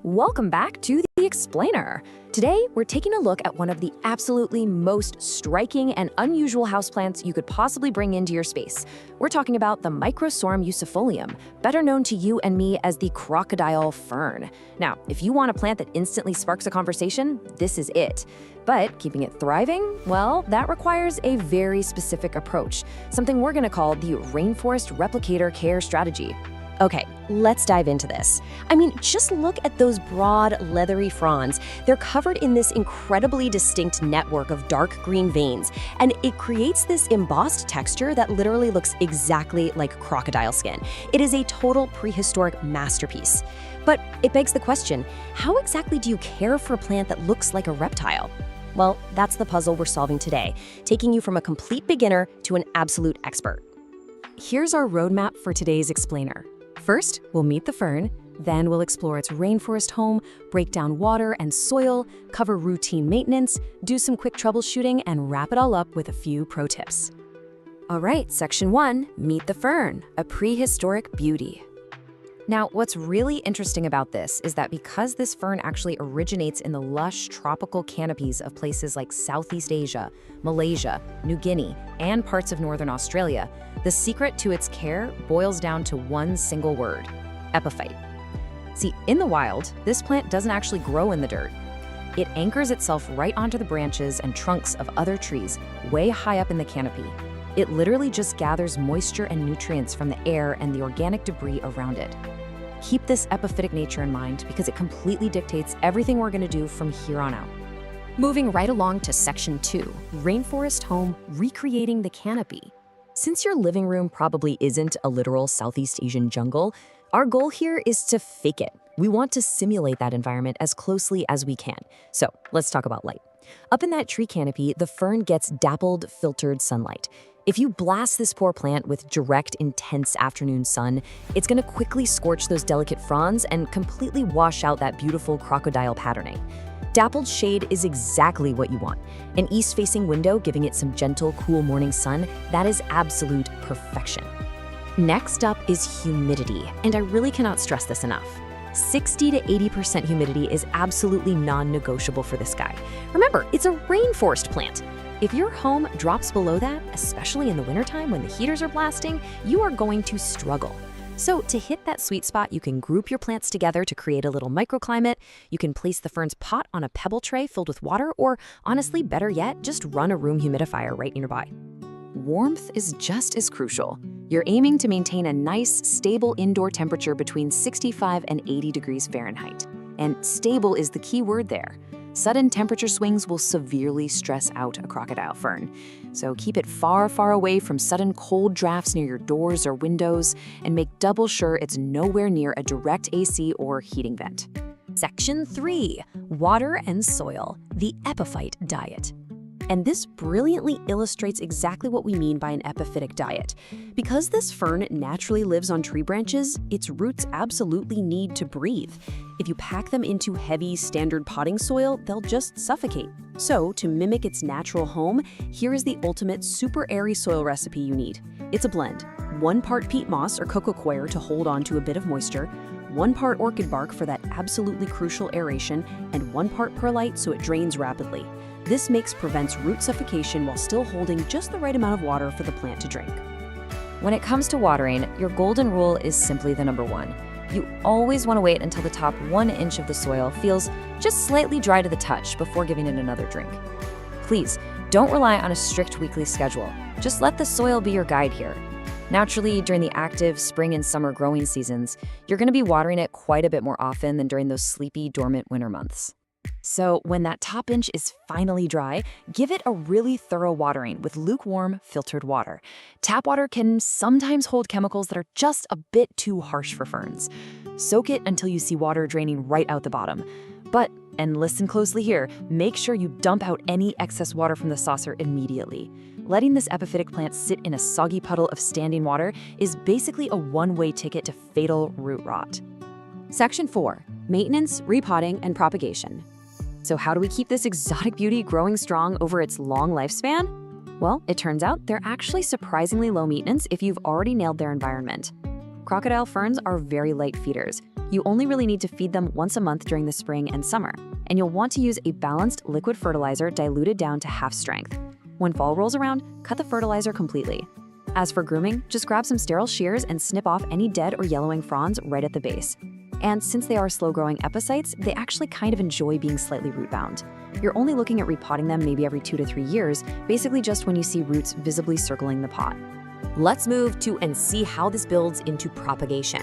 Welcome back to The Explainer. Today, we're taking a look at one of the absolutely most striking and unusual houseplants you could possibly bring into your space. We're talking about the Microsorm usifolium, better known to you and me as the crocodile fern. Now, if you want a plant that instantly sparks a conversation, this is it. But keeping it thriving, well, that requires a very specific approach, something we're going to call the rainforest replicator care strategy. Okay, let's dive into this. I mean, just look at those broad, leathery fronds. They're covered in this incredibly distinct network of dark green veins, and it creates this embossed texture that literally looks exactly like crocodile skin. It is a total prehistoric masterpiece. But it begs the question, how exactly do you care for a plant that looks like a reptile? Well, that's the puzzle we're solving today, taking you from a complete beginner to an absolute expert. Here's our roadmap for today's explainer. First, we'll meet the fern, then we'll explore its rainforest home, break down water and soil, cover routine maintenance, do some quick troubleshooting, and wrap it all up with a few pro tips. All right, Section 1, Meet the Fern, a prehistoric beauty. Now, what's really interesting about this is that because this fern actually originates in the lush tropical canopies of places like Southeast Asia, Malaysia, New Guinea, and parts of Northern Australia, the secret to its care boils down to one single word: epiphyte. See, in the wild, this plant doesn't actually grow in the dirt. It anchors itself right onto the branches and trunks of other trees, way high up in the canopy. It literally just gathers moisture and nutrients from the air and the organic debris around it. Keep this epiphytic nature in mind because it completely dictates everything we're going to do from here on out. Moving right along to Section 2, Rainforest Home, Recreating the Canopy. Since your living room probably isn't a literal Southeast Asian jungle, our goal here is to fake it. We want to simulate that environment as closely as we can. So let's talk about light. Up in that tree canopy, the fern gets dappled, filtered sunlight. If you blast this poor plant with direct, intense afternoon sun, it's going to quickly scorch those delicate fronds and completely wash out that beautiful crocodile patterning. Dappled shade is exactly what you want. An east-facing window giving it some gentle, cool morning sun, that is absolute perfection. Next up is humidity, and I really cannot stress this enough. 60 to 80% humidity is absolutely non-negotiable for this guy. Remember, it's a rainforest plant. If your home drops below that, especially in the wintertime when the heaters are blasting, you are going to struggle. So to hit that sweet spot, you can group your plants together to create a little microclimate. You can place the fern's pot on a pebble tray filled with water, or honestly, better yet, just run a room humidifier right nearby. Warmth is just as crucial. You're aiming to maintain a nice, stable indoor temperature between 65 and 80 degrees Fahrenheit. And stable is the key word there. Sudden temperature swings will severely stress out a crocodile fern. So keep it far, far away from sudden cold drafts near your doors or windows, and make double sure it's nowhere near a direct AC or heating vent. Section 3, Water and Soil, the epiphyte diet. And this brilliantly illustrates exactly what we mean by an epiphytic diet. Because this fern naturally lives on tree branches, its roots absolutely need to breathe. If you pack them into heavy, standard potting soil, they'll just suffocate. So, to mimic its natural home, here is the ultimate super airy soil recipe you need. It's a blend. 1 part peat moss or cocoa coir to hold on to a bit of moisture, 1 part orchid bark for that absolutely crucial aeration, and 1 part perlite so it drains rapidly. This mix prevents root suffocation while still holding just the right amount of water for the plant to drink. When it comes to watering, your golden rule is simply the number 1. You always want to wait until the top 1 inch of the soil feels just slightly dry to the touch before giving it another drink. Please, don't rely on a strict weekly schedule. Just let the soil be your guide here. Naturally, during the active spring and summer growing seasons, you're going to be watering it quite a bit more often than during those sleepy, dormant winter months. So when that top inch is finally dry, give it a really thorough watering with lukewarm, filtered water. Tap water can sometimes hold chemicals that are just a bit too harsh for ferns. Soak it until you see water draining right out the bottom. But, and listen closely here, make sure you dump out any excess water from the saucer immediately. Letting this epiphytic plant sit in a soggy puddle of standing water is basically a one-way ticket to fatal root rot. Section 4, Maintenance, Repotting, and Propagation. So how do we keep this exotic beauty growing strong over its long lifespan? Well, it turns out they're actually surprisingly low maintenance if you've already nailed their environment. Crocodile ferns are very light feeders. You only really need to feed them once a month during the spring and summer, and you'll want to use a balanced liquid fertilizer diluted down to half strength. When fall rolls around, cut the fertilizer completely. As for grooming, just grab some sterile shears and snip off any dead or yellowing fronds right at the base. And since they are slow-growing epiphytes, they actually kind of enjoy being slightly root-bound. You're only looking at repotting them maybe every 2 to 3 years, basically just when you see roots visibly circling the pot. Let's move to and see how this builds into propagation.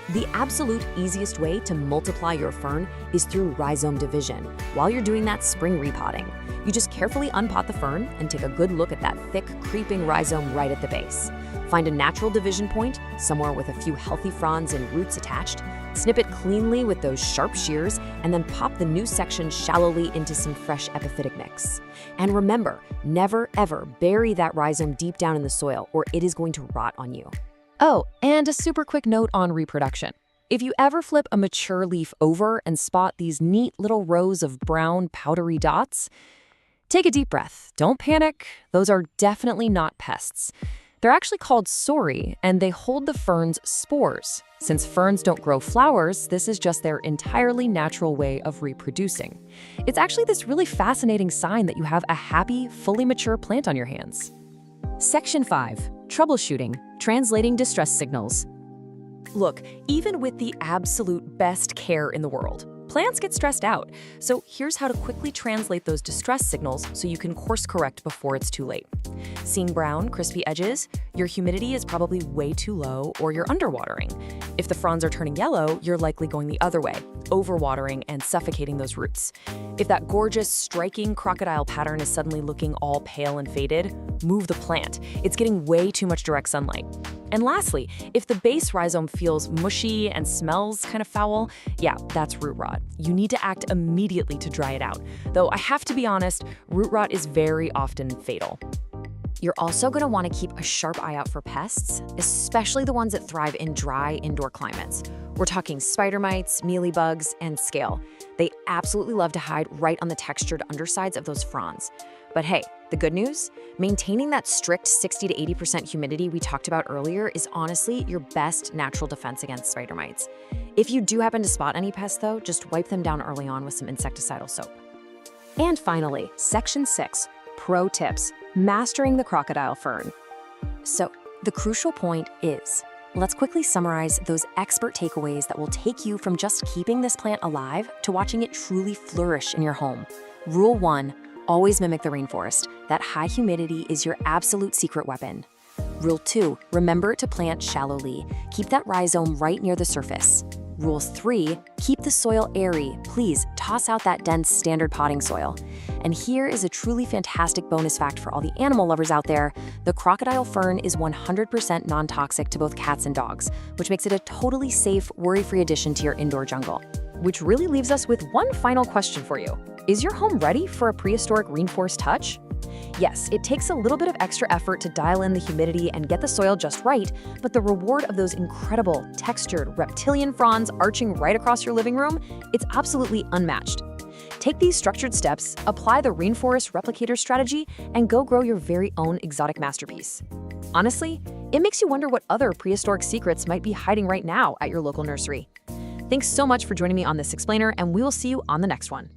The absolute easiest way to multiply your fern is through rhizome division. While you're doing that spring repotting, you just carefully unpot the fern and take a good look at that thick, creeping rhizome right at the base. Find a natural division point, somewhere with a few healthy fronds and roots attached, snip it cleanly with those sharp shears, and then pop the new section shallowly into some fresh epiphytic mix. And remember, never ever bury that rhizome deep down in the soil or it is going to rot on you. Oh, and a super quick note on reproduction. If you ever flip a mature leaf over and spot these neat little rows of brown, powdery dots, take a deep breath. Don't panic. Those are definitely not pests. They're actually called sori, and they hold the fern's spores. Since ferns don't grow flowers, this is just their entirely natural way of reproducing. It's actually this really fascinating sign that you have a happy, fully mature plant on your hands. Section 5. Troubleshooting, translating distress signals. Look, even with the absolute best care in the world, plants get stressed out. So here's how to quickly translate those distress signals so you can course correct before it's too late. Seeing brown, crispy edges, your humidity is probably way too low or you're underwatering. If the fronds are turning yellow, you're likely going the other way, overwatering and suffocating those roots. If that gorgeous, striking crocodile pattern is suddenly looking all pale and faded, move the plant. It's getting way too much direct sunlight. And lastly, if the base rhizome feels mushy and smells kind of foul, yeah, that's root rot. You need to act immediately to dry it out. Though I have to be honest, root rot is very often fatal. You're also going to want to keep a sharp eye out for pests, especially the ones that thrive in dry indoor climates. We're talking spider mites, mealybugs, and scale. They absolutely love to hide right on the textured undersides of those fronds. But hey, the good news? Maintaining that strict 60 to 80% humidity we talked about earlier is honestly your best natural defense against spider mites. If you do happen to spot any pests though, just wipe them down early on with some insecticidal soap. And finally, Section 6, Pro Tips, Mastering the Crocodile Fern. So, the crucial point is, let's quickly summarize those expert takeaways that will take you from just keeping this plant alive to watching it truly flourish in your home. Rule 1, always mimic the rainforest. That high humidity is your absolute secret weapon. Rule 2, remember to plant shallowly. Keep that rhizome right near the surface. Rule 3, keep the soil airy. Please toss out that dense standard potting soil. And here is a truly fantastic bonus fact for all the animal lovers out there. The crocodile fern is 100% non-toxic to both cats and dogs, which makes it a totally safe, worry-free addition to your indoor jungle. Which really leaves us with one final question for you. Is your home ready for a prehistoric rainforest touch? Yes, it takes a little bit of extra effort to dial in the humidity and get the soil just right, but the reward of those incredible, textured, reptilian fronds arching right across your living room, it's absolutely unmatched. Take these structured steps, apply the rainforest replicator strategy, and go grow your very own exotic masterpiece. Honestly, it makes you wonder what other prehistoric secrets might be hiding right now at your local nursery. Thanks so much for joining me on this explainer, and we will see you on the next one.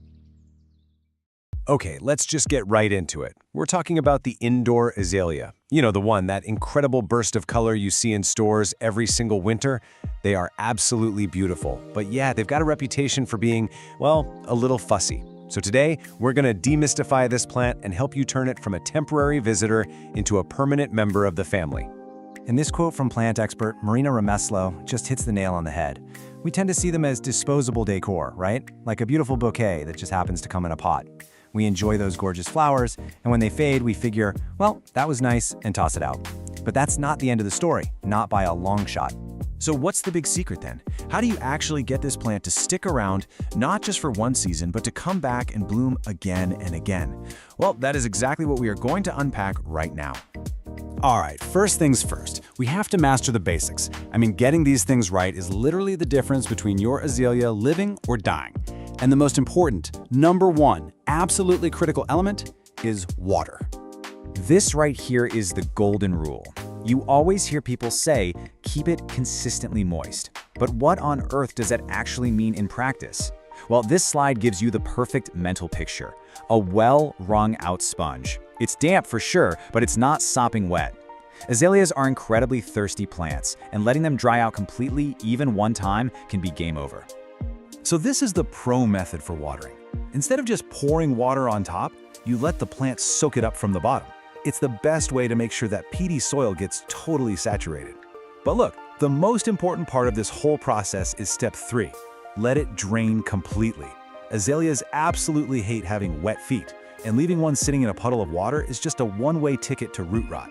Okay, let's just get right into it. We're talking about the indoor azalea. You know, the one, that incredible burst of color you see in stores every single winter. They are absolutely beautiful, but yeah, they've got a reputation for being, well, a little fussy. So today, we're gonna demystify this plant and help you turn it from a temporary visitor into a permanent member of the family. And this quote from plant expert Marina Remeslo just hits the nail on the head. We tend to see them as disposable decor, right? Like a beautiful bouquet that just happens to come in a pot. We enjoy those gorgeous flowers, and when they fade, we figure, well, that was nice, and toss it out. But that's not the end of the story, not by a long shot. So what's the big secret then? How do you actually get this plant to stick around, not just for one season, but to come back and bloom again and again? Well, that is exactly what we are going to unpack right now. All right, first things first, we have to master the basics. I mean, getting these things right is literally the difference between your azalea living or dying. And the most important, number one, absolutely critical element is water. This right here is the golden rule. You always hear people say, keep it consistently moist. But what on earth does that actually mean in practice? Well, this slide gives you the perfect mental picture. A well-wrung-out sponge. It's damp for sure, but it's not sopping wet. Azaleas are incredibly thirsty plants, and letting them dry out completely, even one time, can be game over. So this is the pro method for watering. Instead of just pouring water on top, you let the plant soak it up from the bottom. It's the best way to make sure that peaty soil gets totally saturated. But look, the most important part of this whole process is step 3. Let it drain completely. Azaleas absolutely hate having wet feet, and leaving one sitting in a puddle of water is just a one-way ticket to root rot.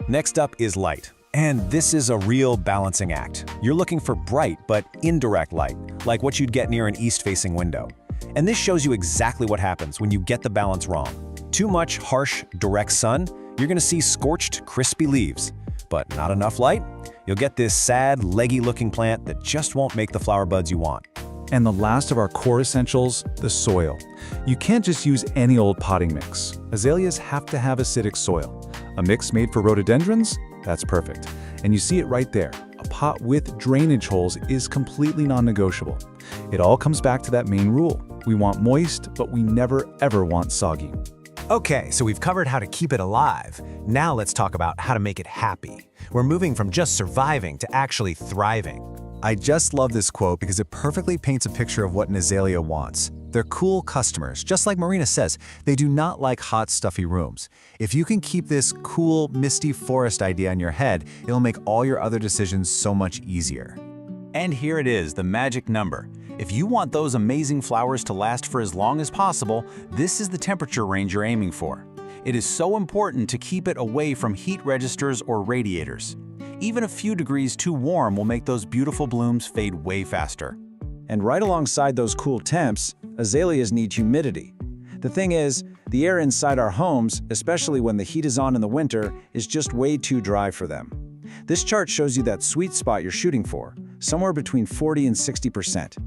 Next up is light. And this is a real balancing act. You're looking for bright but indirect light, like what you'd get near an east-facing window. And this shows you exactly what happens when you get the balance wrong. Too much harsh, direct sun, you're gonna see scorched, crispy leaves. But not enough light? You'll get this sad, leggy-looking plant that just won't make the flower buds you want. And the last of our core essentials, the soil. You can't just use any old potting mix. Azaleas have to have acidic soil. A mix made for rhododendrons? That's perfect. And you see it right there. A pot with drainage holes is completely non-negotiable. It all comes back to that main rule. We want moist, but we never ever want soggy. Okay, so we've covered how to keep it alive. Now let's talk about how to make it happy. We're moving from just surviving to actually thriving. I just love this quote because it perfectly paints a picture of what an azalea wants. They're cool customers. Just like Marina says, they do not like hot, stuffy rooms. If you can keep this cool, misty forest idea in your head, it'll make all your other decisions so much easier. And here it is, the magic number. If you want those amazing flowers to last for as long as possible, this is the temperature range you're aiming for. It is so important to keep it away from heat registers or radiators. Even a few degrees too warm will make those beautiful blooms fade way faster. And right alongside those cool temps, azaleas need humidity. The thing is, the air inside our homes, especially when the heat is on in the winter, is just way too dry for them. This chart shows you that sweet spot you're shooting for, somewhere between 40 and 60%.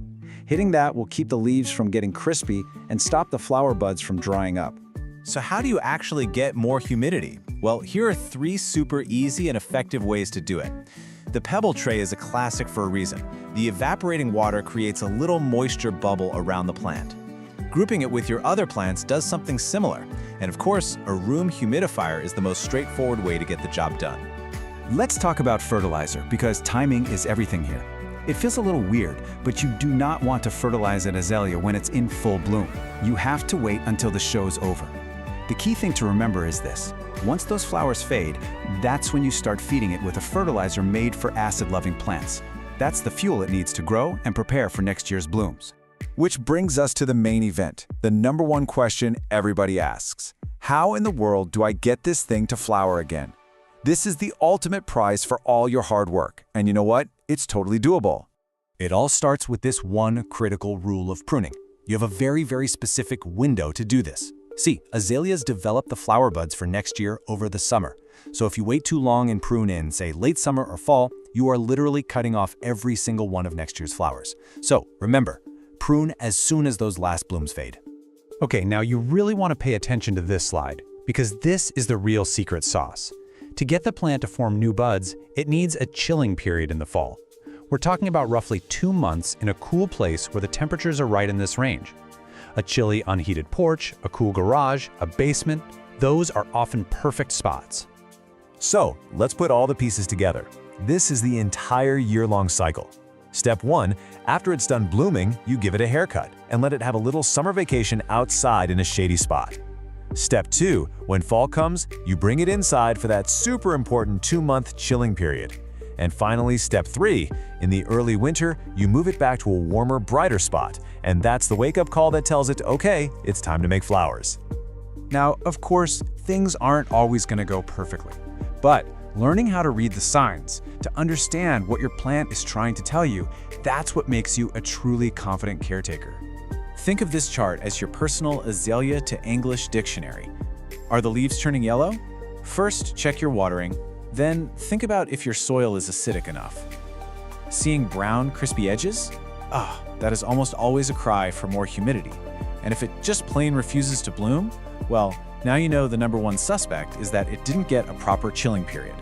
Hitting that will keep the leaves from getting crispy and stop the flower buds from drying up. So how do you actually get more humidity? Well, here are 3 super easy and effective ways to do it. The pebble tray is a classic for a reason. The evaporating water creates a little moisture bubble around the plant. Grouping it with your other plants does something similar. And of course, a room humidifier is the most straightforward way to get the job done. Let's talk about fertilizer, because timing is everything here. It feels a little weird, but you do not want to fertilize an azalea when it's in full bloom. You have to wait until the show's over. The key thing to remember is this. Once those flowers fade, that's when you start feeding it with a fertilizer made for acid-loving plants. That's the fuel it needs to grow and prepare for next year's blooms. Which brings us to the main event, the #1 question everybody asks. How in the world do I get this thing to flower again? This is the ultimate prize for all your hard work. And you know what? It's totally doable. It all starts with this one critical rule of pruning. You have a very, very specific window to do this. See, azaleas develop the flower buds for next year over the summer. So if you wait too long and prune in, say, late summer or fall, you are literally cutting off every single one of next year's flowers. So remember, prune as soon as those last blooms fade. Okay, now you really want to pay attention to this slide, because this is the real secret sauce. To get the plant to form new buds, it needs a chilling period in the fall. We're talking about roughly 2 months in a cool place where the temperatures are right in this range. A chilly, unheated porch, a cool garage, a basement, those are often perfect spots. So let's put all the pieces together. This is the entire year-long cycle. Step 1, after it's done blooming, you give it a haircut and let it have a little summer vacation outside in a shady spot. Step 2, when fall comes, you bring it inside for that super important 2-month chilling period. And finally, step 3, in the early winter, you move it back to a warmer, brighter spot, and that's the wake-up call that tells it, okay, it's time to make flowers. Now, of course, things aren't always going to go perfectly, but learning how to read the signs, to understand what your plant is trying to tell you, that's what makes you a truly confident caretaker. Think of this chart as your personal azalea to English dictionary. Are the leaves turning yellow? First, check your watering. Then, think about if your soil is acidic enough. Seeing brown, crispy edges? That is almost always a cry for more humidity. And if it just plain refuses to bloom, well, now you know the #1 suspect is that it didn't get a proper chilling period.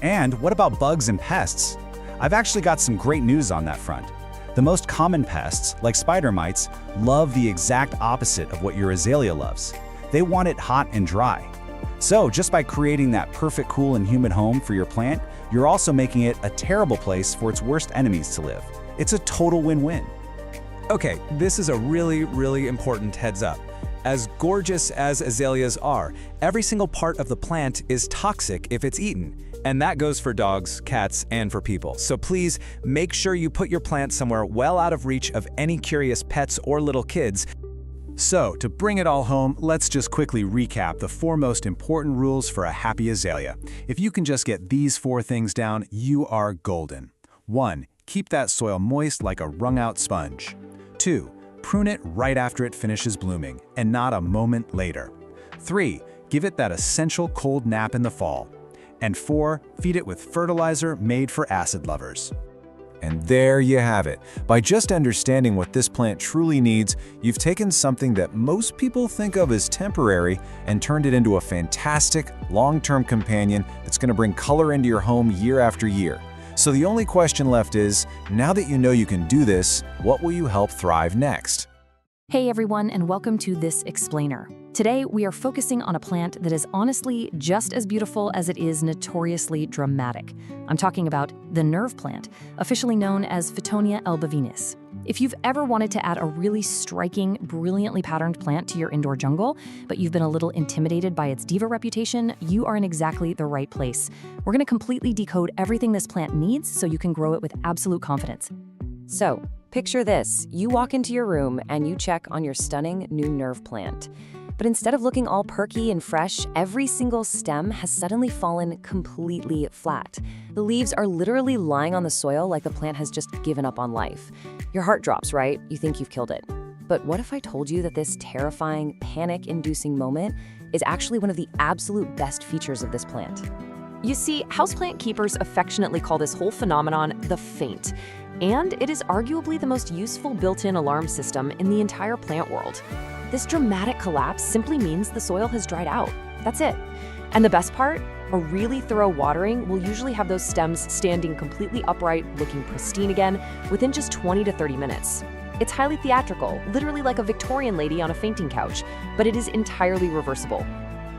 And what about bugs and pests? I've actually got some great news on that front. The most common pests, like spider mites, love the exact opposite of what your azalea loves. They want it hot and dry. So just by creating that perfect cool and humid home for your plant, you're also making it a terrible place for its worst enemies to live. It's a total win-win. Okay, this is a really important heads up. As gorgeous as azaleas are, every single part of the plant is toxic if it's eaten. And that goes for dogs, cats, and for people. So please make sure you put your plant somewhere well out of reach of any curious pets or little kids. So, to bring it all home, let's just quickly recap the 4 most important rules for a happy azalea. If you can just get these 4 things down, you are golden. 1. Keep that soil moist like a wrung-out sponge. 2. Prune it right after it finishes blooming, and not a moment later. 3. Give it that essential cold nap in the fall. And 4. Feed it with fertilizer made for acid lovers. And there you have it. By just understanding what this plant truly needs, you've taken something that most people think of as temporary and turned it into a fantastic, long-term companion that's going to bring color into your home year after year. So the only question left is, now that you know you can do this, what will you help thrive next? Hey everyone, and welcome to This Explainer. Today, we are focusing on a plant that is honestly just as beautiful as it is notoriously dramatic. I'm talking about the nerve plant, officially known as Fittonia albovinus. If you've ever wanted to add a really striking, brilliantly patterned plant to your indoor jungle, but you've been a little intimidated by its diva reputation, you are in exactly the right place. We're going to completely decode everything this plant needs so you can grow it with absolute confidence. So, picture this. You walk into your room and you check on your stunning new nerve plant. But instead of looking all perky and fresh, every single stem has suddenly fallen completely flat. The leaves are literally lying on the soil like the plant has just given up on life. Your heart drops, right? You think you've killed it. But what if I told you that this terrifying, panic-inducing moment is actually one of the absolute best features of this plant? You see, houseplant keepers affectionately call this whole phenomenon the faint. And it is arguably the most useful built-in alarm system in the entire plant world. This dramatic collapse simply means the soil has dried out. That's it. And the best part? A really thorough watering will usually have those stems standing completely upright, looking pristine again, within just 20 to 30 minutes. It's highly theatrical, literally like a Victorian lady on a fainting couch, but it is entirely reversible.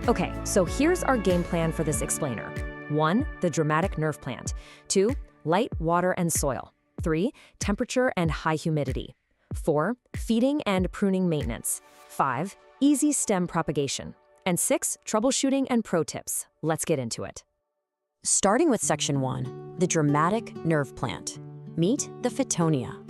Okay, so here's our game plan for this explainer. 1. The dramatic nerve plant. 2. Light, water, and soil. 3. Temperature and high humidity. 4. Feeding and pruning maintenance. 5. Easy stem propagation. And 6. Troubleshooting and pro tips. Let's get into it. Starting with section 1, the dramatic nerve plant. Meet the Fittonia.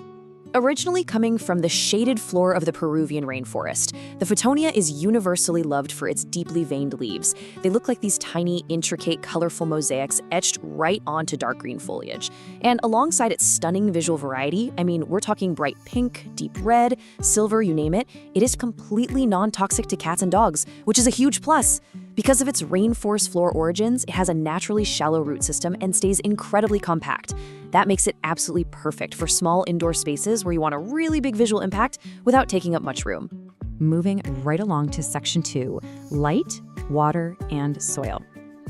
Originally coming from the shaded floor of the Peruvian rainforest, the Fittonia is universally loved for its deeply veined leaves. They look like these tiny, intricate, colorful mosaics etched right onto dark green foliage. And alongside its stunning visual variety, we're talking bright pink, deep red, silver, you name it, it is completely non-toxic to cats and dogs, which is a huge plus. Because of its rainforest floor origins, it has a naturally shallow root system and stays incredibly compact. That makes it absolutely perfect for small indoor spaces where you want a really big visual impact without taking up much room. Moving right along to section 2, light, water, and soil.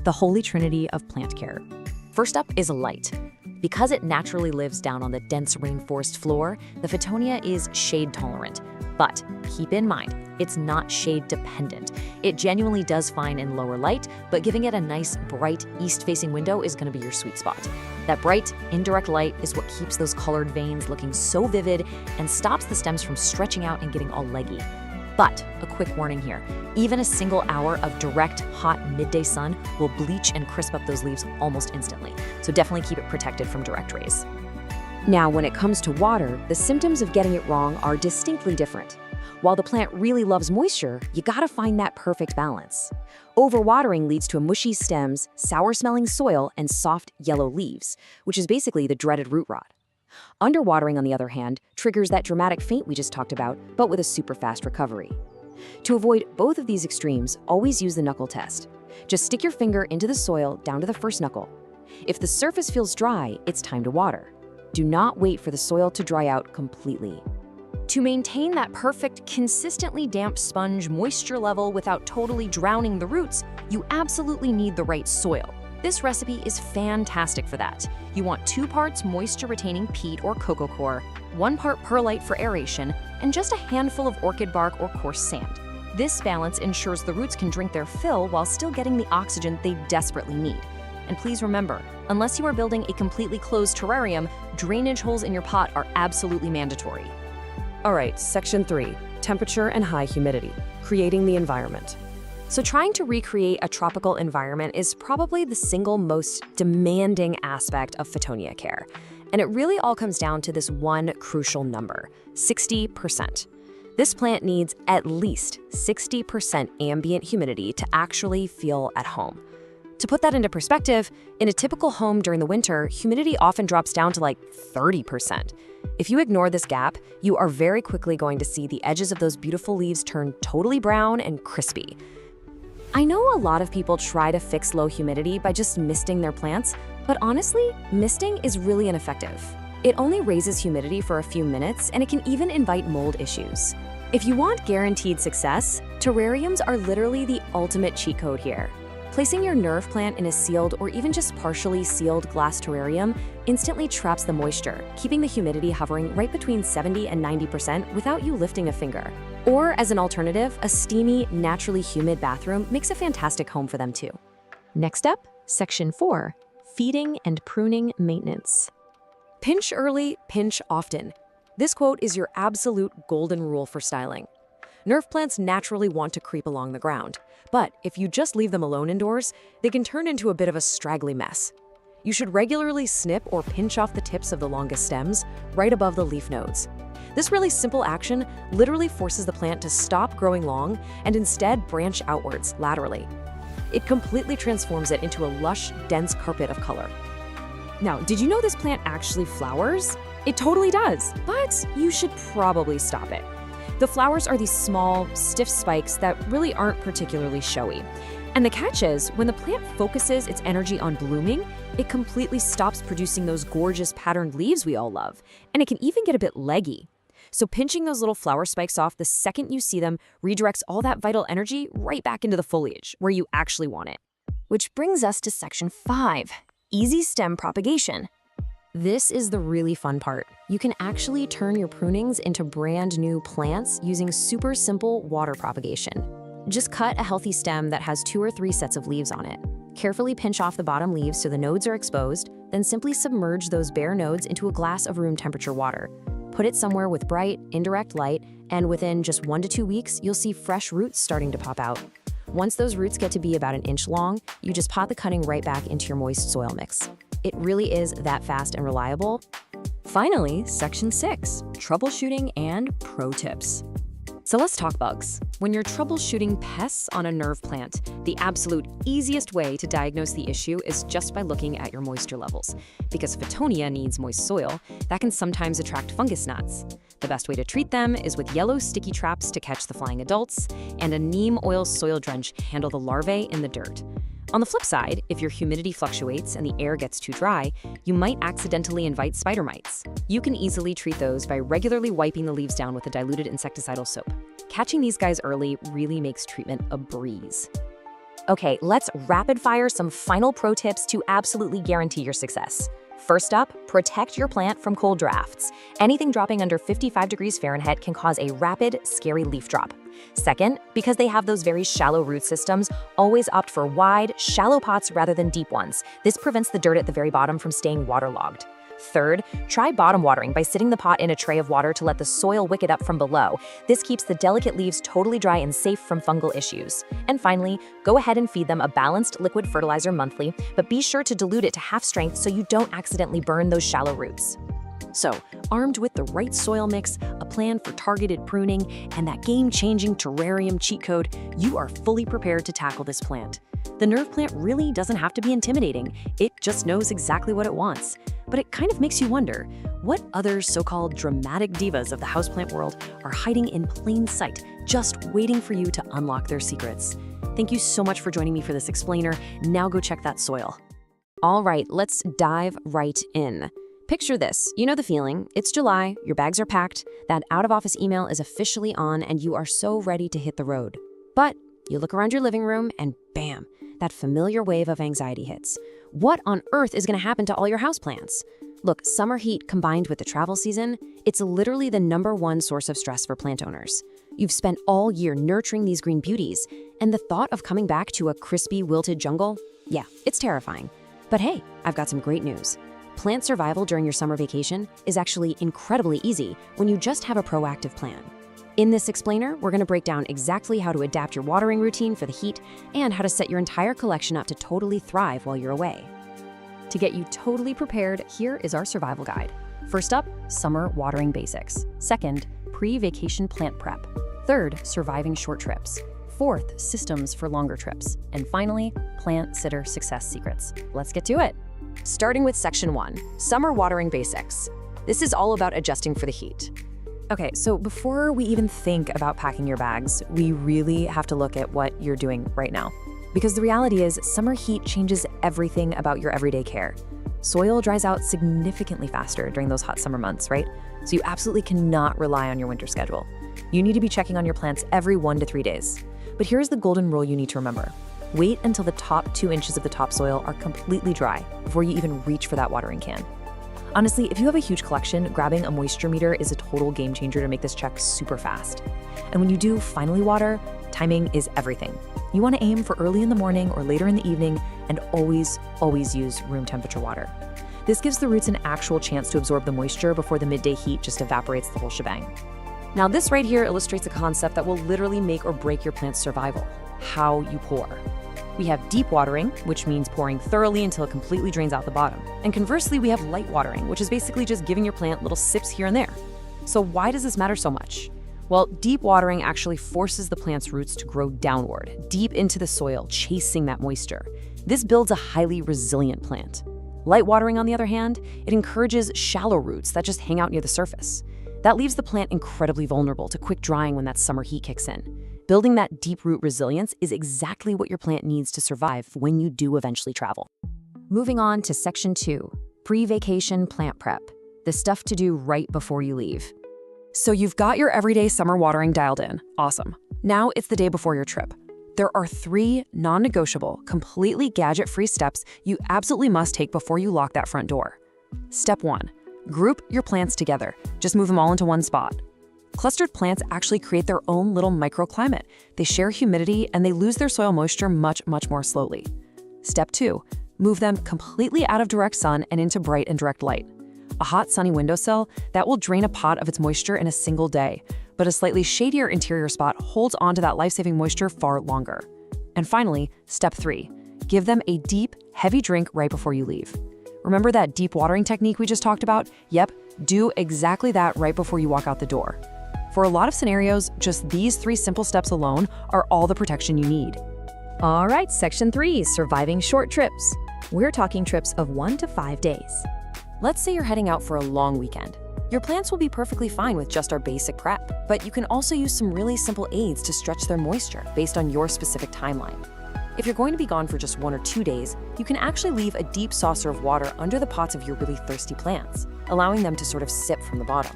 The holy trinity of plant care. First up is light. Because it naturally lives down on the dense rainforest floor, the Fittonia is shade tolerant. But keep in mind, it's not shade dependent. It genuinely does fine in lower light, but giving it a nice, bright, east-facing window is going to be your sweet spot. That bright, indirect light is what keeps those colored veins looking so vivid and stops the stems from stretching out and getting all leggy. But a quick warning here, even a single hour of direct, hot midday sun will bleach and crisp up those leaves almost instantly. So definitely keep it protected from direct rays. Now, when it comes to water, the symptoms of getting it wrong are distinctly different. While the plant really loves moisture, you gotta find that perfect balance. Overwatering leads to mushy stems, sour-smelling soil, and soft yellow leaves, which is basically the dreaded root rot. Underwatering, on the other hand, triggers that dramatic faint we just talked about, but with a super fast recovery. To avoid both of these extremes, always use the knuckle test. Just stick your finger into the soil down to the first knuckle. If the surface feels dry, it's time to water. Do not wait for the soil to dry out completely. To maintain that perfect, consistently damp sponge moisture level without totally drowning the roots, you absolutely need the right soil. This recipe is fantastic for that. You want 2 parts moisture-retaining peat or cocoa coir, 1 part perlite for aeration, and just a handful of orchid bark or coarse sand. This balance ensures the roots can drink their fill while still getting the oxygen they desperately need. And please remember, unless you are building a completely closed terrarium, drainage holes in your pot are absolutely mandatory. All right, section 3, temperature and high humidity, creating the environment. So trying to recreate a tropical environment is probably the single most demanding aspect of Photonia care. And it really all comes down to this one crucial number, 60%. This plant needs at least 60% ambient humidity to actually feel at home. To put that into perspective, in a typical home during the winter, humidity often drops down to like 30%. If you ignore this gap, you are very quickly going to see the edges of those beautiful leaves turn totally brown and crispy. I know a lot of people try to fix low humidity by just misting their plants, but honestly, misting is really ineffective. It only raises humidity for a few minutes, and it can even invite mold issues. If you want guaranteed success, terrariums are literally the ultimate cheat code here. Placing your nerve plant in a sealed or even just partially sealed glass terrarium instantly traps the moisture, keeping the humidity hovering right between 70 and 90% without you lifting a finger. Or as an alternative, a steamy, naturally humid bathroom makes a fantastic home for them too. Next up, section 4, feeding and pruning maintenance. Pinch early, pinch often. This quote is your absolute golden rule for styling. Nerve plants naturally want to creep along the ground, but if you just leave them alone indoors, they can turn into a bit of a straggly mess. You should regularly snip or pinch off the tips of the longest stems, right above the leaf nodes. This really simple action literally forces the plant to stop growing long and instead branch outwards, laterally. It completely transforms it into a lush, dense carpet of color. Now, did you know this plant actually flowers? It totally does, but you should probably stop it. The flowers are these small, stiff spikes that really aren't particularly showy. And the catch is, when the plant focuses its energy on blooming, it completely stops producing those gorgeous patterned leaves we all love, and it can even get a bit leggy. So pinching those little flower spikes off the second you see them redirects all that vital energy right back into the foliage, where you actually want it. Which brings us to section 5, easy stem propagation. This is the really fun part. You can actually turn your prunings into brand new plants using super simple water propagation. Just cut a healthy stem that has 2 or 3 sets of leaves on it. Carefully pinch off the bottom leaves so the nodes are exposed, then simply submerge those bare nodes into a glass of room temperature water. Put it somewhere with bright, indirect light, and within just 1 to 2 weeks, you'll see fresh roots starting to pop out. Once those roots get to be about 1 inch long, you just pot the cutting right back into your moist soil mix. It really is that fast and reliable. Finally, section 6, troubleshooting and pro tips. So let's talk bugs. When you're troubleshooting pests on a nerve plant, the absolute easiest way to diagnose the issue is just by looking at your moisture levels. Because Photonia needs moist soil, that can sometimes attract fungus gnats. The best way to treat them is with yellow sticky traps to catch the flying adults, and a neem oil soil drench to handle the larvae in the dirt. On the flip side, if your humidity fluctuates and the air gets too dry, you might accidentally invite spider mites. You can easily treat those by regularly wiping the leaves down with a diluted insecticidal soap. Catching these guys early really makes treatment a breeze. Okay, let's rapid fire some final pro tips to absolutely guarantee your success. First up, protect your plant from cold drafts. Anything dropping under 55 degrees Fahrenheit can cause a rapid, scary leaf drop. Second, because they have those very shallow root systems, always opt for wide, shallow pots rather than deep ones. This prevents the dirt at the very bottom from staying waterlogged. Third, try bottom watering by sitting the pot in a tray of water to let the soil wick it up from below. This keeps the delicate leaves totally dry and safe from fungal issues. And finally, go ahead and feed them a balanced liquid fertilizer monthly, but be sure to dilute it to half strength so you don't accidentally burn those shallow roots. So, armed with the right soil mix, a plan for targeted pruning, and that game-changing terrarium cheat code, you are fully prepared to tackle this plant. The nerve plant really doesn't have to be intimidating. It just knows exactly what it wants. But it kind of makes you wonder, what other so-called dramatic divas of the houseplant world are hiding in plain sight, just waiting for you to unlock their secrets? Thank you so much for joining me for this explainer. Now go check that soil. All right, let's dive right in. Picture this, you know the feeling. It's July, your bags are packed, that out-of-office email is officially on, and you are so ready to hit the road. But you look around your living room and bam, that familiar wave of anxiety hits. What on earth is going to happen to all your houseplants? Look, summer heat combined with the travel season, it's literally the #1 source of stress for plant owners. You've spent all year nurturing these green beauties, and the thought of coming back to a crispy, wilted jungle? Yeah, it's terrifying. But hey, I've got some great news. Plant survival during your summer vacation is actually incredibly easy when you just have a proactive plan. In this explainer, we're going to break down exactly how to adapt your watering routine for the heat and how to set your entire collection up to totally thrive while you're away. To get you totally prepared, here is our survival guide. First up, summer watering basics. Second, pre-vacation plant prep. Third, surviving short trips. Fourth, systems for longer trips. And finally, plant sitter success secrets. Let's get to it. Starting with section 1, summer watering basics. This is all about adjusting for the heat. Okay, so before we even think about packing your bags, we really have to look at what you're doing right now. Because the reality is, summer heat changes everything about your everyday care. Soil dries out significantly faster during those hot summer months, right? So you absolutely cannot rely on your winter schedule. You need to be checking on your plants every 1 to 3 days. But here's the golden rule you need to remember. Wait until the top 2 inches of the topsoil are completely dry before you even reach for that watering can. Honestly, if you have a huge collection, grabbing a moisture meter is a total game changer to make this check super fast. And when you do finally water, timing is everything. You want to aim for early in the morning or later in the evening, and always use room temperature water. This gives the roots an actual chance to absorb the moisture before the midday heat just evaporates the whole shebang. Now this right here illustrates a concept that will literally make or break your plant's survival: how you pour. We have deep watering, which means pouring thoroughly until it completely drains out the bottom. And conversely, we have light watering, which is basically just giving your plant little sips here and there. So why does this matter so much? Well, deep watering actually forces the plant's roots to grow downward, deep into the soil, chasing that moisture. This builds a highly resilient plant. Light watering, on the other hand, it encourages shallow roots that just hang out near the surface. That leaves the plant incredibly vulnerable to quick drying when that summer heat kicks in. Building that deep root resilience is exactly what your plant needs to survive when you do eventually travel. Moving on to section 2, pre-vacation plant prep, the stuff to do right before you leave. So you've got your everyday summer watering dialed in. Awesome. Now it's the day before your trip. There are 3 non-negotiable, completely gadget-free steps you absolutely must take before you lock that front door. Step 1, group your plants together. Just move them all into one spot. Clustered plants actually create their own little microclimate. They share humidity and they lose their soil moisture much more slowly. Step 2, move them completely out of direct sun and into bright and direct light. A hot, sunny windowsill, that will drain a pot of its moisture in a single day, but a slightly shadier interior spot holds onto that life-saving moisture far longer. And finally, step 3, give them a deep, heavy drink right before you leave. Remember that deep watering technique we just talked about? Yep, do exactly that right before you walk out the door. For a lot of scenarios, just these 3 simple steps alone are all the protection you need. All right, section 3, surviving short trips. We're talking trips of 1 to 5 days. Let's say you're heading out for a long weekend. Your plants will be perfectly fine with just our basic prep, but you can also use some really simple aids to stretch their moisture based on your specific timeline. If you're going to be gone for just 1 or 2 days, you can actually leave a deep saucer of water under the pots of your really thirsty plants, allowing them to sort of sip from the bottom.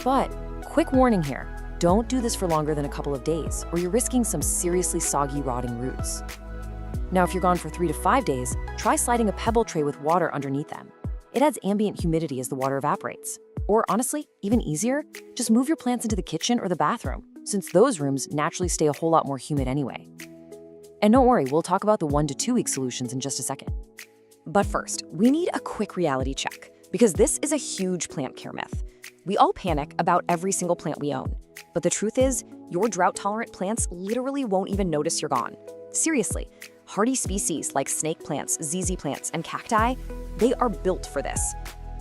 But quick warning here, don't do this for longer than a couple of days, or you're risking some seriously soggy, rotting roots. Now, if you're gone for 3 to 5 days, try sliding a pebble tray with water underneath them. It adds ambient humidity as the water evaporates. Or honestly, even easier, just move your plants into the kitchen or the bathroom, since those rooms naturally stay a whole lot more humid anyway. And don't worry, we'll talk about the 1 to 2 week solutions in just a second. But first, we need a quick reality check, because this is a huge plant care myth. We all panic about every single plant we own. But the truth is, your drought-tolerant plants literally won't even notice you're gone. Seriously, hardy species like snake plants, ZZ plants, and cacti, they are built for this.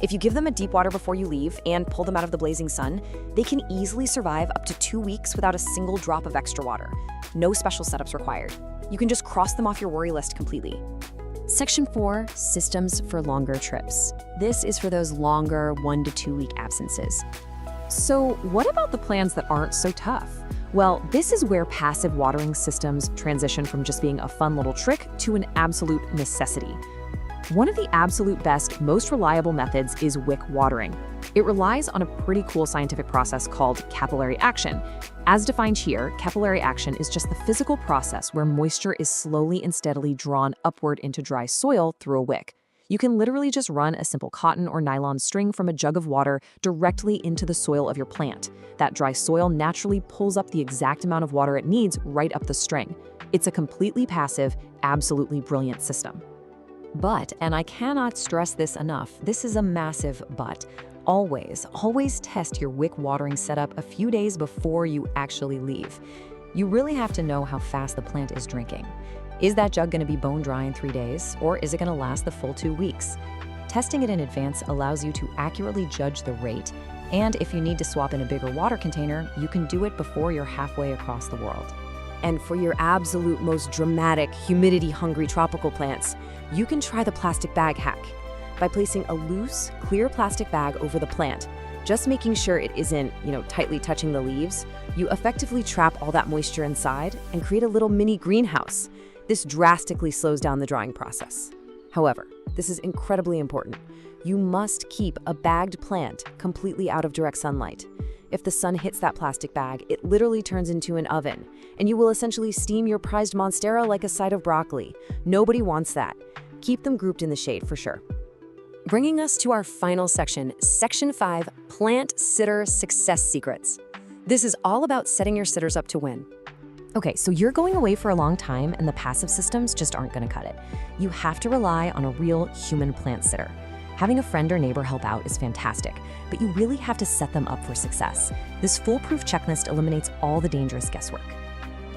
If you give them a deep water before you leave and pull them out of the blazing sun, they can easily survive up to 2 weeks without a single drop of extra water. No special setups required. You can just cross them off your worry list completely. Section 4, systems for longer trips. This is for those longer 1 to 2 week absences. So what about the plants that aren't so tough? Well, this is where passive watering systems transition from just being a fun little trick to an absolute necessity. One of the absolute best, most reliable methods is wick watering. It relies on a pretty cool scientific process called capillary action. As defined here, capillary action is just the physical process where moisture is slowly and steadily drawn upward into dry soil through a wick. You can literally just run a simple cotton or nylon string from a jug of water directly into the soil of your plant. That dry soil naturally pulls up the exact amount of water it needs right up the string. It's a completely passive, absolutely brilliant system. But, and I cannot stress this enough, this is a massive but. Always test your wick watering setup a few days before you actually leave. You really have to know how fast the plant is drinking. Is that jug going to be bone dry in 3 days, or is it going to last the full 2 weeks? Testing it in advance allows you to accurately judge the rate, and if you need to swap in a bigger water container, you can do it before you're halfway across the world. And for your absolute most dramatic, humidity-hungry tropical plants, you can try the plastic bag hack. By placing a loose, clear plastic bag over the plant, just making sure it isn't, tightly touching the leaves, you effectively trap all that moisture inside and create a little mini greenhouse. This drastically slows down the drying process. However, this is incredibly important. You must keep a bagged plant completely out of direct sunlight. If the sun hits that plastic bag, it literally turns into an oven, and you will essentially steam your prized monstera like a side of broccoli. Nobody wants that. Keep them grouped in the shade for sure. Bringing us to our final section, Section 5, Plant Sitter Success Secrets. This is all about setting your sitters up to win. Okay, so you're going away for a long time and the passive systems just aren't going to cut it. You have to rely on a real human plant sitter. Having a friend or neighbor help out is fantastic, but you really have to set them up for success. This foolproof checklist eliminates all the dangerous guesswork.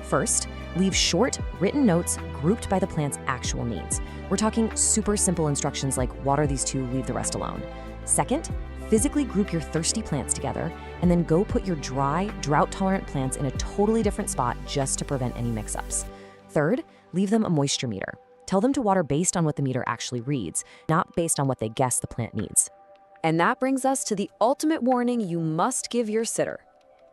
First, leave short, written notes grouped by the plant's actual needs. We're talking super simple instructions like water these 2, leave the rest alone. Second, physically group your thirsty plants together and then go put your dry, drought-tolerant plants in a totally different spot just to prevent any mix-ups. Third, leave them a moisture meter. Tell them to water based on what the meter actually reads, not based on what they guess the plant needs. And that brings us to the ultimate warning you must give your sitter.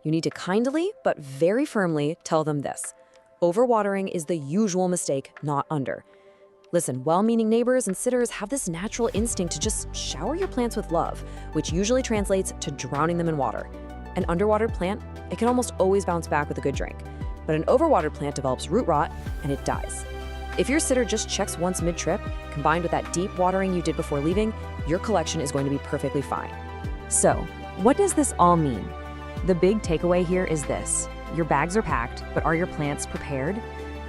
You need to kindly, but very firmly, tell them this. Overwatering is the usual mistake, not under. Listen, well-meaning neighbors and sitters have this natural instinct to just shower your plants with love, which usually translates to drowning them in water. An underwatered plant, it can almost always bounce back with a good drink. But an overwatered plant develops root rot and it dies. If your sitter just checks once mid-trip, combined with that deep watering you did before leaving, your collection is going to be perfectly fine. So, what does this all mean? The big takeaway here is this. Your bags are packed, but are your plants prepared?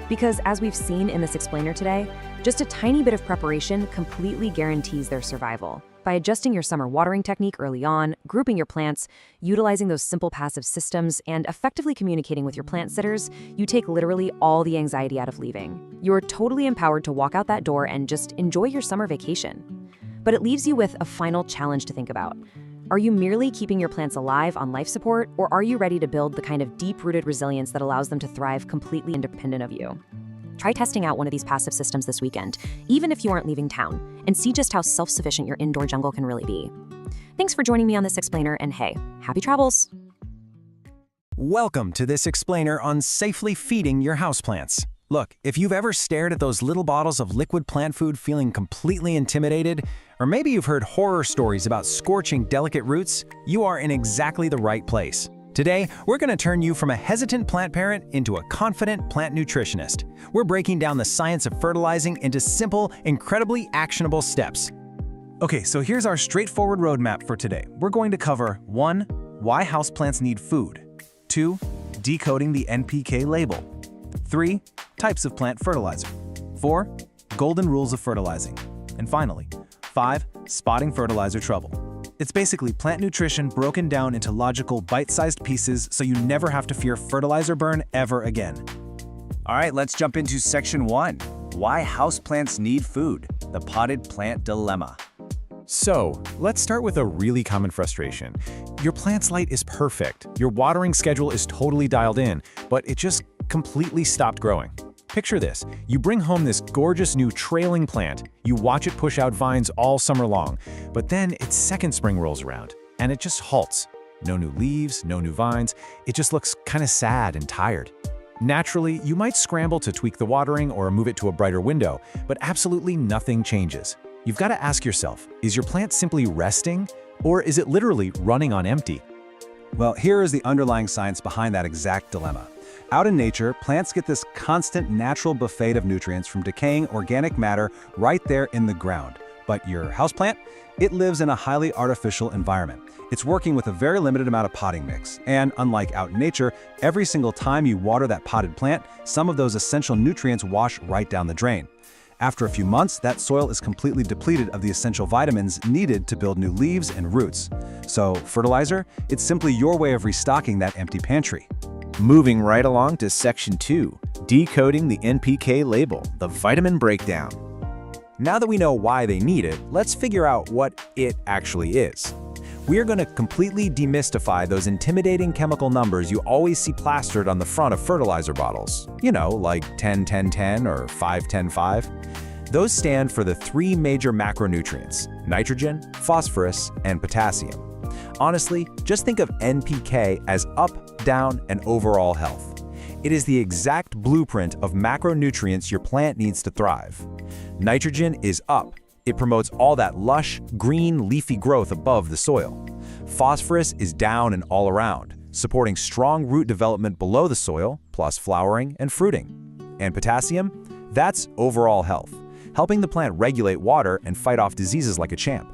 Because as we've seen in this explainer today, just a tiny bit of preparation completely guarantees their survival. By adjusting your summer watering technique early on, grouping your plants, utilizing those simple passive systems, and effectively communicating with your plant sitters, you take literally all the anxiety out of leaving. You're totally empowered to walk out that door and just enjoy your summer vacation. But it leaves you with a final challenge to think about. Are you merely keeping your plants alive on life support, or are you ready to build the kind of deep-rooted resilience that allows them to thrive completely independent of you? Try testing out one of these passive systems this weekend, even if you aren't leaving town, and see just how self-sufficient your indoor jungle can really be. Thanks for joining me on this explainer, and hey, happy travels! Welcome to this explainer on safely feeding your houseplants. Look, if you've ever stared at those little bottles of liquid plant food feeling completely intimidated, or maybe you've heard horror stories about scorching delicate roots, you are in exactly the right place. Today, we're going to turn you from a hesitant plant parent into a confident plant nutritionist. We're breaking down the science of fertilizing into simple, incredibly actionable steps. Okay, so here's our straightforward roadmap for today. We're going to cover 1. Why houseplants need food. 2. Decoding the NPK label. 3. Types of plant fertilizer. 4. Golden rules of fertilizing. And finally, 5. Spotting fertilizer trouble. It's basically plant nutrition broken down into logical, bite-sized pieces so you never have to fear fertilizer burn ever again. All right, let's jump into Section 1. Why houseplants need food. The potted plant dilemma. So, let's start with a really common frustration. Your plant's light is perfect, your watering schedule is totally dialed in, but it just completely stopped growing. Picture this, you bring home this gorgeous new trailing plant, you watch it push out vines all summer long, but then its second spring rolls around, and it just halts. No new leaves, no new vines, it just looks kind of sad and tired. Naturally, you might scramble to tweak the watering or move it to a brighter window, but absolutely nothing changes. You've got to ask yourself, is your plant simply resting, or is it literally running on empty? Well, here is the underlying science behind that exact dilemma. Out in nature, plants get this constant natural buffet of nutrients from decaying organic matter right there in the ground. But your houseplant? It lives in a highly artificial environment. It's working with a very limited amount of potting mix. And unlike out in nature, every single time you water that potted plant, some of those essential nutrients wash right down the drain. After a few months, that soil is completely depleted of the essential vitamins needed to build new leaves and roots. So, fertilizer? It's simply your way of restocking that empty pantry. Moving right along to Section 2, decoding the NPK label, the vitamin breakdown. Now that we know why they need it, let's figure out what it actually is. We are going to completely demystify those intimidating chemical numbers you always see plastered on the front of fertilizer bottles. You know, like 10-10-10 or 5-10-5. Those stand for the three major macronutrients: nitrogen, phosphorus, and potassium. Honestly, just think of NPK as up, down, and overall health. It is the exact blueprint of macronutrients your plant needs to thrive. Nitrogen is up. It promotes all that lush, green, leafy growth above the soil. Phosphorus is down and all around, supporting strong root development below the soil, plus flowering and fruiting. And potassium? That's overall health, helping the plant regulate water and fight off diseases like a champ.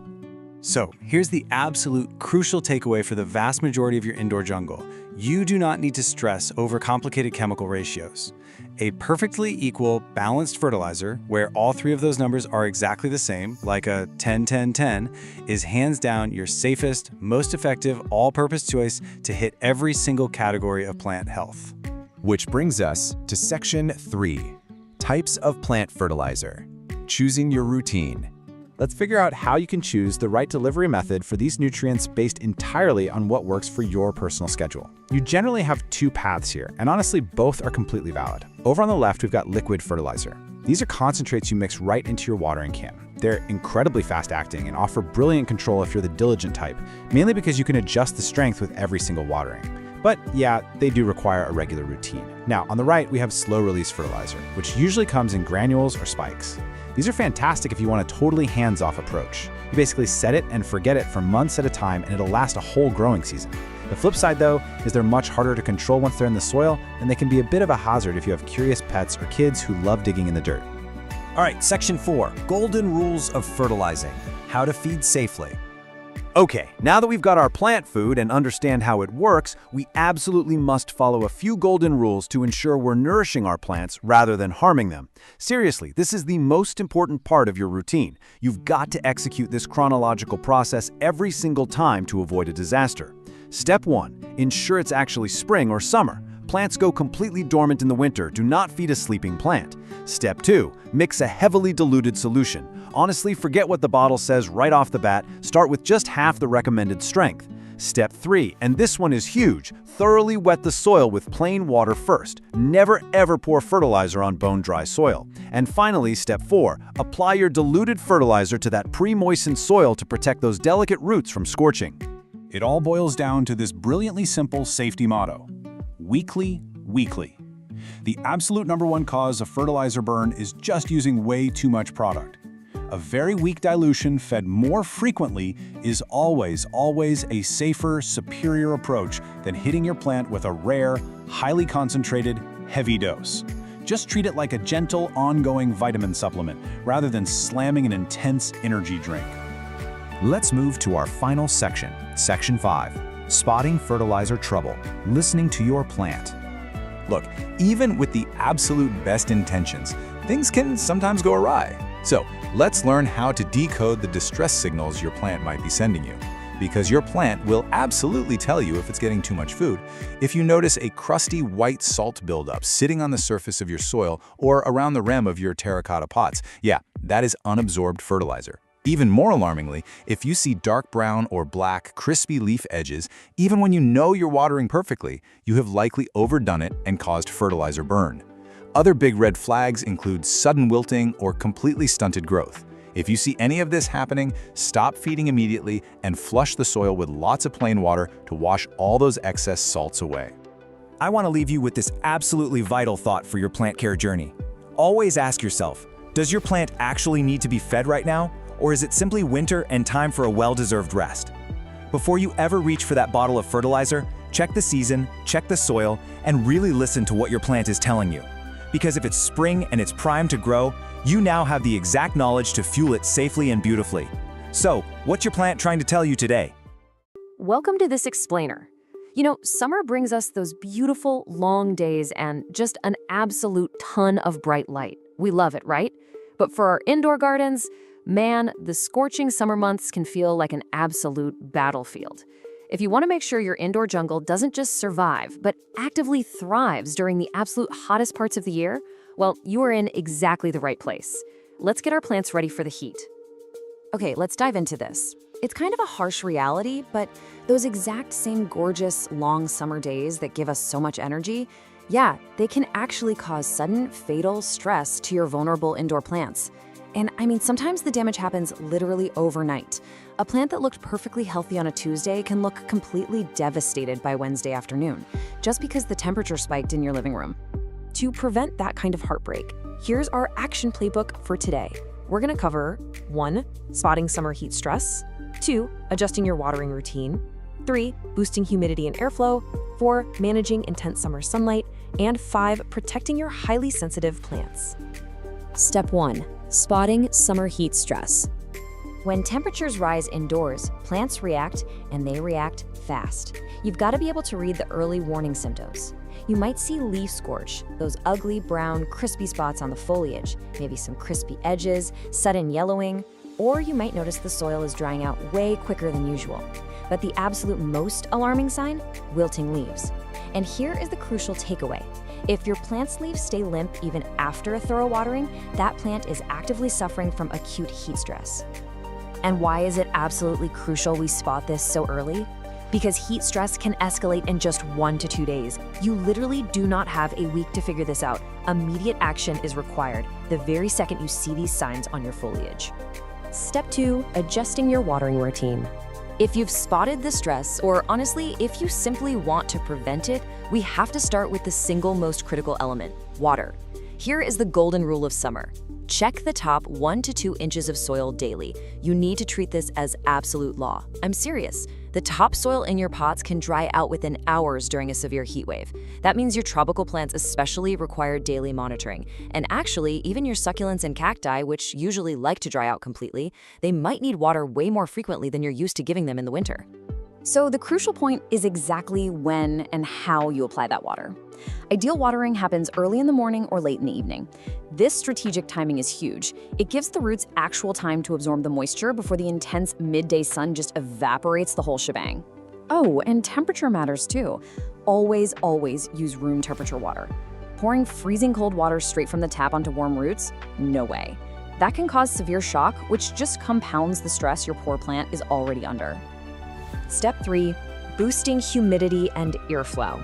So, here's the absolute crucial takeaway for the vast majority of your indoor jungle. You do not need to stress over complicated chemical ratios. A perfectly equal, balanced fertilizer, where all three of those numbers are exactly the same, like a 10-10-10, is hands down your safest, most effective, all-purpose choice to hit every single category of plant health. Which brings us to Section 3, Types of Plant Fertilizer. Choosing your routine. Let's figure out how you can choose the right delivery method for these nutrients based entirely on what works for your personal schedule. You generally have two paths here, and honestly, both are completely valid. Over on the left, we've got liquid fertilizer. These are concentrates you mix right into your watering can. They're incredibly fast-acting and offer brilliant control if you're the diligent type, mainly because you can adjust the strength with every single watering. But yeah, they do require a regular routine. Now, on the right, we have slow-release fertilizer, which usually comes in granules or spikes. These are fantastic if you want a totally hands-off approach. You basically set it and forget it for months at a time, and it'll last a whole growing season. The flip side, though, is they're much harder to control once they're in the soil, and they can be a bit of a hazard if you have curious pets or kids who love digging in the dirt. All right, Section 4, Golden Rules of Fertilizing. How to feed safely. Okay, now that we've got our plant food and understand how it works, we absolutely must follow a few golden rules to ensure we're nourishing our plants rather than harming them. Seriously, this is the most important part of your routine. You've got to execute this chronological process every single time to avoid a disaster. Step 1, ensure it's actually spring or summer. Plants go completely dormant in the winter. Do not feed a sleeping plant. Step 2, mix a heavily diluted solution. Honestly, forget what the bottle says right off the bat. Start with just half the recommended strength. Step 3, and this one is huge, thoroughly wet the soil with plain water first. Never ever pour fertilizer on bone-dry soil. And finally, Step 4, apply your diluted fertilizer to that pre-moistened soil to protect those delicate roots from scorching. It all boils down to this brilliantly simple safety motto: weekly, weekly. The absolute #1 cause of fertilizer burn is just using way too much product. A very weak dilution fed more frequently is always a safer, superior approach than hitting your plant with a rare, highly concentrated, heavy dose. Just treat it like a gentle, ongoing vitamin supplement rather than slamming an intense energy drink. Let's move to our final section, Section 5, Spotting Fertilizer Trouble, Listening to Your Plant. Look, even with the absolute best intentions, things can sometimes go awry. So, let's learn how to decode the distress signals your plant might be sending you. Because your plant will absolutely tell you if it's getting too much food. If you notice a crusty white salt buildup sitting on the surface of your soil or around the rim of your terracotta pots, yeah, that is unabsorbed fertilizer. Even more alarmingly, if you see dark brown or black, crispy leaf edges, even when you know you're watering perfectly, you have likely overdone it and caused fertilizer burn. Other big red flags include sudden wilting or completely stunted growth. If you see any of this happening, stop feeding immediately and flush the soil with lots of plain water to wash all those excess salts away. I want to leave you with this absolutely vital thought for your plant care journey. Always ask yourself, does your plant actually need to be fed right now? Or is it simply winter and time for a well-deserved rest? Before you ever reach for that bottle of fertilizer, check the season, check the soil, and really listen to what your plant is telling you. Because if it's spring and it's primed to grow, you now have the exact knowledge to fuel it safely and beautifully. So, what's your plant trying to tell you today? Welcome to this explainer. You know, summer brings us those beautiful, long days and just an absolute ton of bright light. We love it, right? But for our indoor gardens, man, the scorching summer months can feel like an absolute battlefield. If you want to make sure your indoor jungle doesn't just survive, but actively thrives during the absolute hottest parts of the year, well, you are in exactly the right place. Let's get our plants ready for the heat. Okay, let's dive into this. It's kind of a harsh reality, but those exact same gorgeous, long summer days that give us so much energy, yeah, they can actually cause sudden, fatal stress to your vulnerable indoor plants. And I mean, sometimes the damage happens literally overnight. A plant that looked perfectly healthy on a Tuesday can look completely devastated by Wednesday afternoon, just because the temperature spiked in your living room. To prevent that kind of heartbreak, here's our action playbook for today. We're gonna cover 1. Spotting summer heat stress, 2. Adjusting your watering routine, 3. Boosting humidity and airflow, 4. Managing intense summer sunlight, and 5. Protecting your highly sensitive plants. Step 1. Spotting summer heat stress. When temperatures rise indoors, plants react, and they react fast. You've got to be able to read the early warning symptoms. You might see leaf scorch, those ugly brown, crispy spots on the foliage, maybe some crispy edges, sudden yellowing, or you might notice the soil is drying out way quicker than usual. But the absolute most alarming sign? Wilting leaves. And here is the crucial takeaway. If your plant's leaves stay limp even after a thorough watering, that plant is actively suffering from acute heat stress. And why is it absolutely crucial we spot this so early? Because heat stress can escalate in just 1 to 2 days. You literally do not have a week to figure this out. Immediate action is required the very second you see these signs on your foliage. Step 2. Adjusting your watering routine. If you've spotted the stress, or honestly, if you simply want to prevent it, we have to start with the single most critical element, water. Here is the golden rule of summer. Check the top 1 to 2 inches of soil daily. You need to treat this as absolute law. I'm serious. The topsoil in your pots can dry out within hours during a severe heat wave. That means your tropical plants especially require daily monitoring. And actually, even your succulents and cacti, which usually like to dry out completely, they might need water way more frequently than you're used to giving them in the winter. So the crucial point is exactly when and how you apply that water. Ideal watering happens early in the morning or late in the evening. This strategic timing is huge. It gives the roots actual time to absorb the moisture before the intense midday sun just evaporates the whole shebang. Oh, and temperature matters too. Always, always use room temperature water. Pouring freezing cold water straight from the tap onto warm roots? No way. That can cause severe shock, which just compounds the stress your poor plant is already under. Step 3. Boosting humidity and airflow.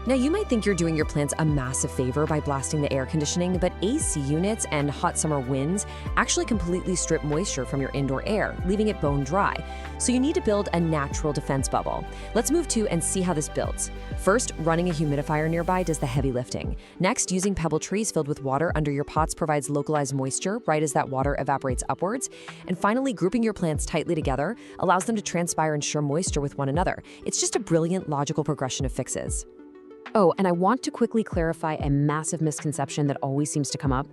Now, you might think you're doing your plants a massive favor by blasting the air conditioning, but AC units and hot summer winds actually completely strip moisture from your indoor air, leaving it bone dry. So you need to build a natural defense bubble. Let's move to and see how this builds. First, running a humidifier nearby does the heavy lifting. Next, using pebble trees filled with water under your pots provides localized moisture right as that water evaporates upwards. And finally, grouping your plants tightly together allows them to transpire and share moisture with one another. It's just a brilliant logical progression of fixes. Oh, and I want to quickly clarify a massive misconception that always seems to come up.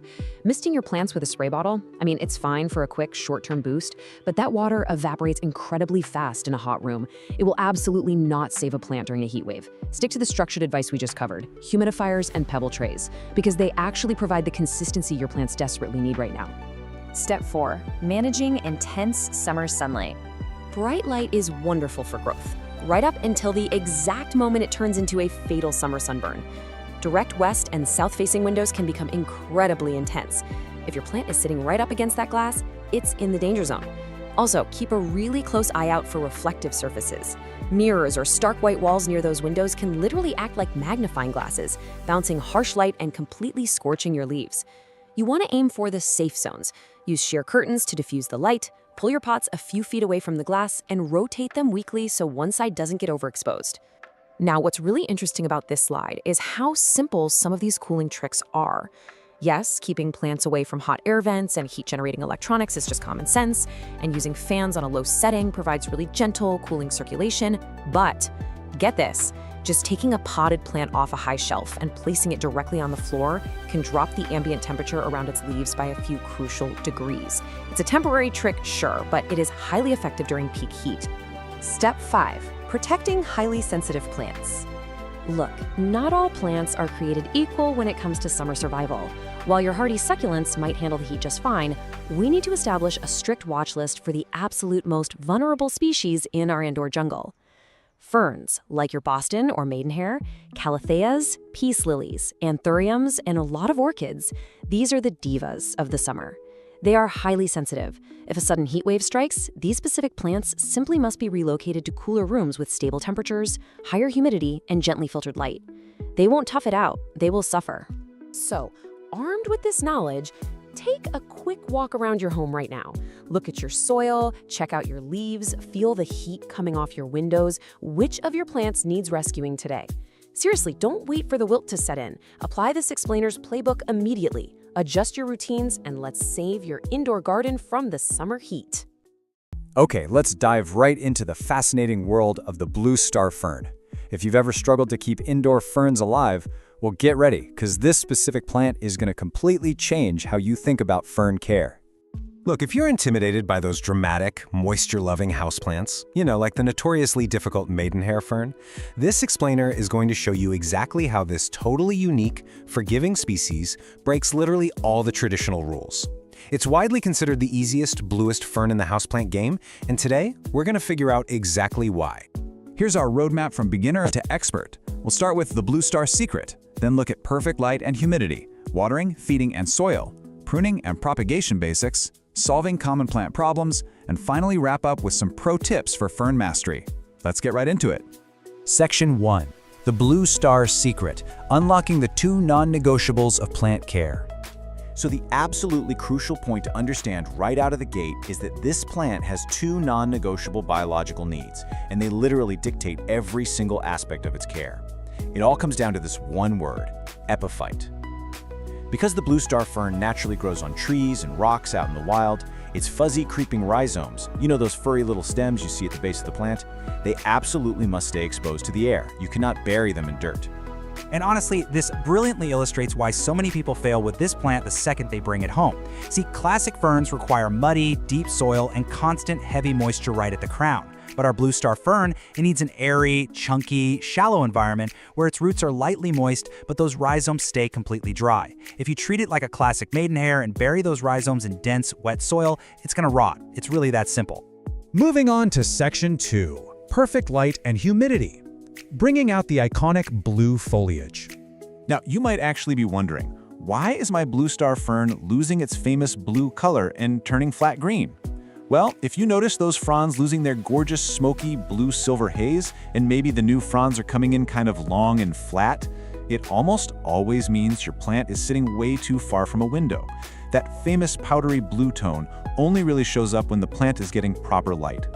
Misting your plants with a spray bottle, I mean, it's fine for a quick short-term boost, but that water evaporates incredibly fast in a hot room. It will absolutely not save a plant during a heat wave. Stick to the structured advice we just covered, humidifiers and pebble trays, because they actually provide the consistency your plants desperately need right now. Step 4. Managing intense summer sunlight. Bright light is wonderful for growth, right up until the exact moment it turns into a fatal summer sunburn. Direct west and south-facing windows can become incredibly intense. If your plant is sitting right up against that glass, it's in the danger zone. Also, keep a really close eye out for reflective surfaces. Mirrors or stark white walls near those windows can literally act like magnifying glasses, bouncing harsh light and completely scorching your leaves. You want to aim for the safe zones. Use sheer curtains to diffuse the light, pull your pots a few feet away from the glass, and rotate them weekly so one side doesn't get overexposed. Now, what's really interesting about this slide is how simple some of these cooling tricks are. Yes, keeping plants away from hot air vents and heat-generating electronics is just common sense, and using fans on a low setting provides really gentle, cooling circulation. But get this, just taking a potted plant off a high shelf and placing it directly on the floor can drop the ambient temperature around its leaves by a few crucial degrees. It's a temporary trick, sure, but it is highly effective during peak heat. Step 5. Protecting highly sensitive plants. Look, not all plants are created equal when it comes to summer survival. While your hardy succulents might handle the heat just fine, we need to establish a strict watch list for the absolute most vulnerable species in our indoor jungle. Ferns, like your Boston or maidenhair, calatheas, peace lilies, anthuriums, and a lot of orchids, these are the divas of the summer. They are highly sensitive. If a sudden heat wave strikes, these specific plants simply must be relocated to cooler rooms with stable temperatures, higher humidity, and gently filtered light. They won't tough it out, they will suffer. So, armed with this knowledge, take a quick walk around your home right now. Look at your soil, check out your leaves, feel the heat coming off your windows. Which of your plants needs rescuing today? Seriously, don't wait for the wilt to set in. Apply this explainer's playbook immediately. Adjust your routines, and let's save your indoor garden from the summer heat. Okay, let's dive right into the fascinating world of the blue star fern. If you've ever struggled to keep indoor ferns alive, well, get ready, because this specific plant is going to completely change how you think about fern care. Look, if you're intimidated by those dramatic, moisture-loving houseplants, like the notoriously difficult maidenhair fern, this explainer is going to show you exactly how this totally unique, forgiving species breaks literally all the traditional rules. It's widely considered the easiest, bluest fern in the houseplant game, and today, we're going to figure out exactly why. Here's our roadmap from beginner to expert. We'll start with the blue star secret, then look at perfect light and humidity, watering, feeding, and soil, pruning and propagation basics, solving common plant problems, and finally wrap up with some pro tips for fern mastery. Let's get right into it. Section 1. The blue star secret, unlocking the 2 non-negotiables of plant care. So the absolutely crucial point to understand right out of the gate is that this plant has 2 non-negotiable biological needs, and they literally dictate every single aspect of its care. It all comes down to this one word: epiphyte. Because the blue star fern naturally grows on trees and rocks out in the wild, its fuzzy creeping rhizomes, those furry little stems you see at the base of the plant, they absolutely must stay exposed to the air. You cannot bury them in dirt. And honestly, this brilliantly illustrates why so many people fail with this plant the second they bring it home. See, classic ferns require muddy, deep soil and constant heavy moisture right at the crown. But our blue star fern, it needs an airy, chunky, shallow environment where its roots are lightly moist, but those rhizomes stay completely dry. If you treat it like a classic maidenhair and bury those rhizomes in dense, wet soil, it's gonna rot. It's really that simple. Moving on to Section 2, perfect light and humidity, bringing out the iconic blue foliage. Now, you might actually be wondering, why is my blue star fern losing its famous blue color and turning flat green? Well, if you notice those fronds losing their gorgeous, smoky blue-silver haze, and maybe the new fronds are coming in kind of long and flat, it almost always means your plant is sitting way too far from a window. That famous powdery blue tone only really shows up when the plant is getting proper light.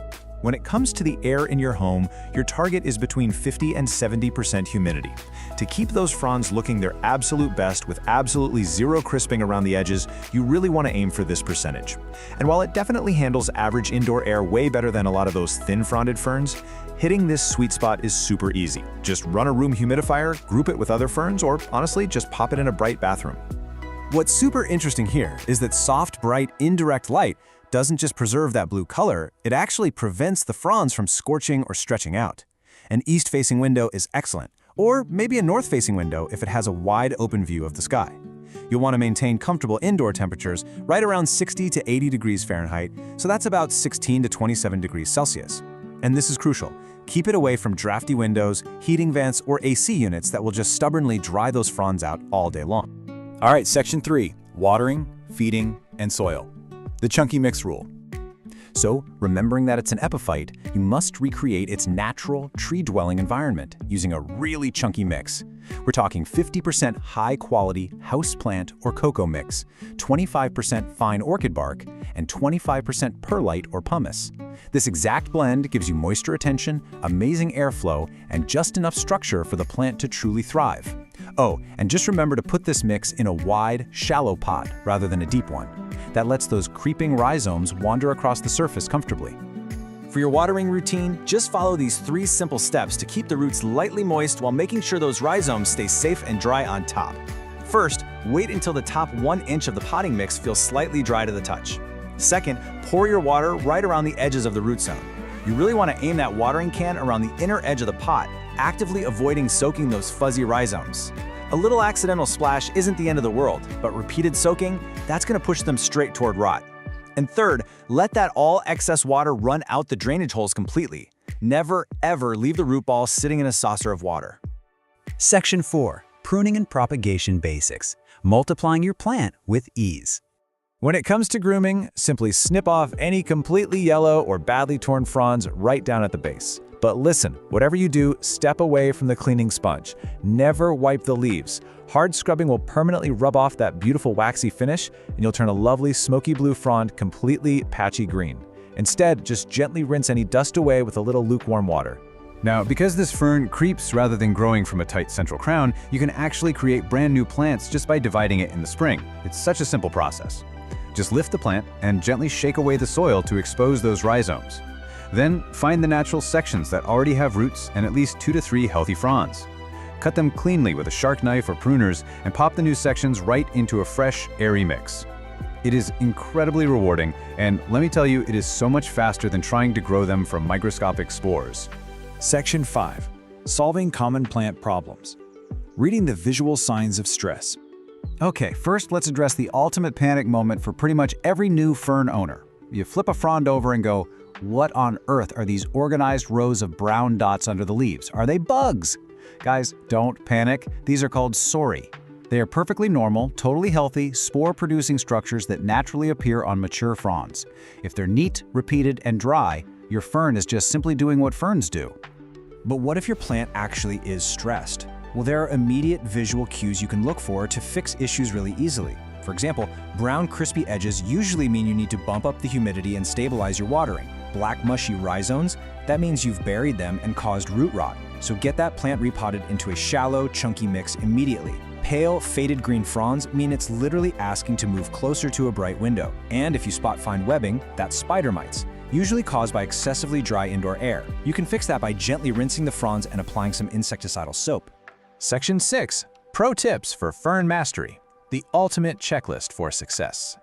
When it comes to the air in your home, your target is between 50 and 70% humidity. To keep those fronds looking their absolute best with absolutely zero crisping around the edges, you really want to aim for this percentage. And while it definitely handles average indoor air way better than a lot of those thin-fronded ferns, hitting this sweet spot is super easy. Just run a room humidifier, group it with other ferns, or honestly, just pop it in a bright bathroom. What's super interesting here is that soft, bright, indirect light doesn't just preserve that blue color, it actually prevents the fronds from scorching or stretching out. An east-facing window is excellent, or maybe a north-facing window if it has a wide open view of the sky. You'll want to maintain comfortable indoor temperatures right around 60 to 80 degrees Fahrenheit, so that's about 16 to 27 degrees Celsius. And this is crucial. Keep it away from drafty windows, heating vents, or AC units that will just stubbornly dry those fronds out all day long. All right, Section 3, watering, feeding, and soil. The chunky mix rule. So, remembering that it's an epiphyte, you must recreate its natural, tree-dwelling environment using a really chunky mix. We're talking 50% high-quality houseplant or cocoa mix, 25% fine orchid bark, and 25% perlite or pumice. This exact blend gives you moisture retention, amazing airflow, and just enough structure for the plant to truly thrive. Oh, and just remember to put this mix in a wide, shallow pot rather than a deep one. That lets those creeping rhizomes wander across the surface comfortably. For your watering routine, just follow these 3 simple steps to keep the roots lightly moist while making sure those rhizomes stay safe and dry on top. First, wait until the top 1 inch of the potting mix feels slightly dry to the touch. Second, pour your water right around the edges of the root zone. You really want to aim that watering can around the inner edge of the pot, actively avoiding soaking those fuzzy rhizomes. A little accidental splash isn't the end of the world, but repeated soaking, that's going to push them straight toward rot. And third, let that all excess water run out the drainage holes completely. Never, ever leave the root ball sitting in a saucer of water. Section 4. Pruning and Propagation Basics. Multiplying your plant with ease. When it comes to grooming, simply snip off any completely yellow or badly torn fronds right down at the base. But listen, whatever you do, step away from the cleaning sponge. Never wipe the leaves. Hard scrubbing will permanently rub off that beautiful waxy finish, and you'll turn a lovely smoky blue frond completely patchy green. Instead, just gently rinse any dust away with a little lukewarm water. Now, because this fern creeps rather than growing from a tight central crown, you can actually create brand new plants just by dividing it in the spring. It's such a simple process. Just lift the plant and gently shake away the soil to expose those rhizomes. Then, find the natural sections that already have roots and at least 2 to 3 healthy fronds. Cut them cleanly with a sharp knife or pruners and pop the new sections right into a fresh, airy mix. It is incredibly rewarding, and let me tell you, it is so much faster than trying to grow them from microscopic spores. Section 5. Solving common plant problems. Reading the visual signs of stress. Okay, first let's address the ultimate panic moment for pretty much every new fern owner. You flip a frond over and go, what on earth are these organized rows of brown dots under the leaves? Are they bugs? Guys, don't panic. These are called sori. They are perfectly normal, totally healthy, spore-producing structures that naturally appear on mature fronds. If they're neat, repeated, and dry, your fern is just simply doing what ferns do. But what if your plant actually is stressed? Well, there are immediate visual cues you can look for to fix issues really easily. For example, brown crispy edges usually mean you need to bump up the humidity and stabilize your watering. Black mushy rhizomes, that means you've buried them and caused root rot. So get that plant repotted into a shallow, chunky mix immediately. Pale, faded green fronds mean it's literally asking to move closer to a bright window. And if you spot fine webbing, that's spider mites, usually caused by excessively dry indoor air. You can fix that by gently rinsing the fronds and applying some insecticidal soap. Section 6. Pro Tips for Fern Mastery. The ultimate checklist for success.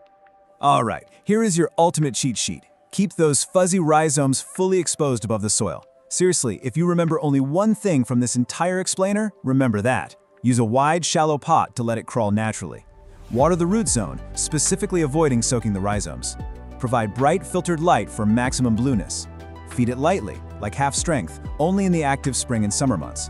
All right, here is your ultimate cheat sheet. Keep those fuzzy rhizomes fully exposed above the soil. Seriously, if you remember only one thing from this entire explainer, remember that. Use a wide, shallow pot to let it crawl naturally. Water the root zone, specifically avoiding soaking the rhizomes. Provide bright, filtered light for maximum blueness. Feed it lightly, like half strength, only in the active spring and summer months.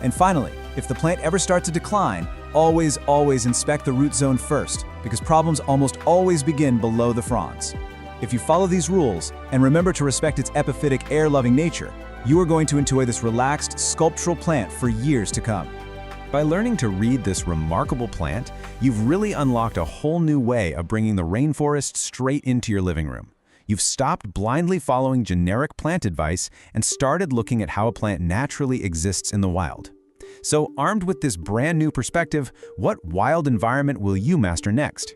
And finally, if the plant ever starts to decline, always inspect the root zone first, because problems almost always begin below the fronds. If you follow these rules, and remember to respect its epiphytic, air-loving nature, you are going to enjoy this relaxed, sculptural plant for years to come. By learning to read this remarkable plant, you've really unlocked a whole new way of bringing the rainforest straight into your living room. You've stopped blindly following generic plant advice and started looking at how a plant naturally exists in the wild. So, armed with this brand new perspective, what wild environment will you master next?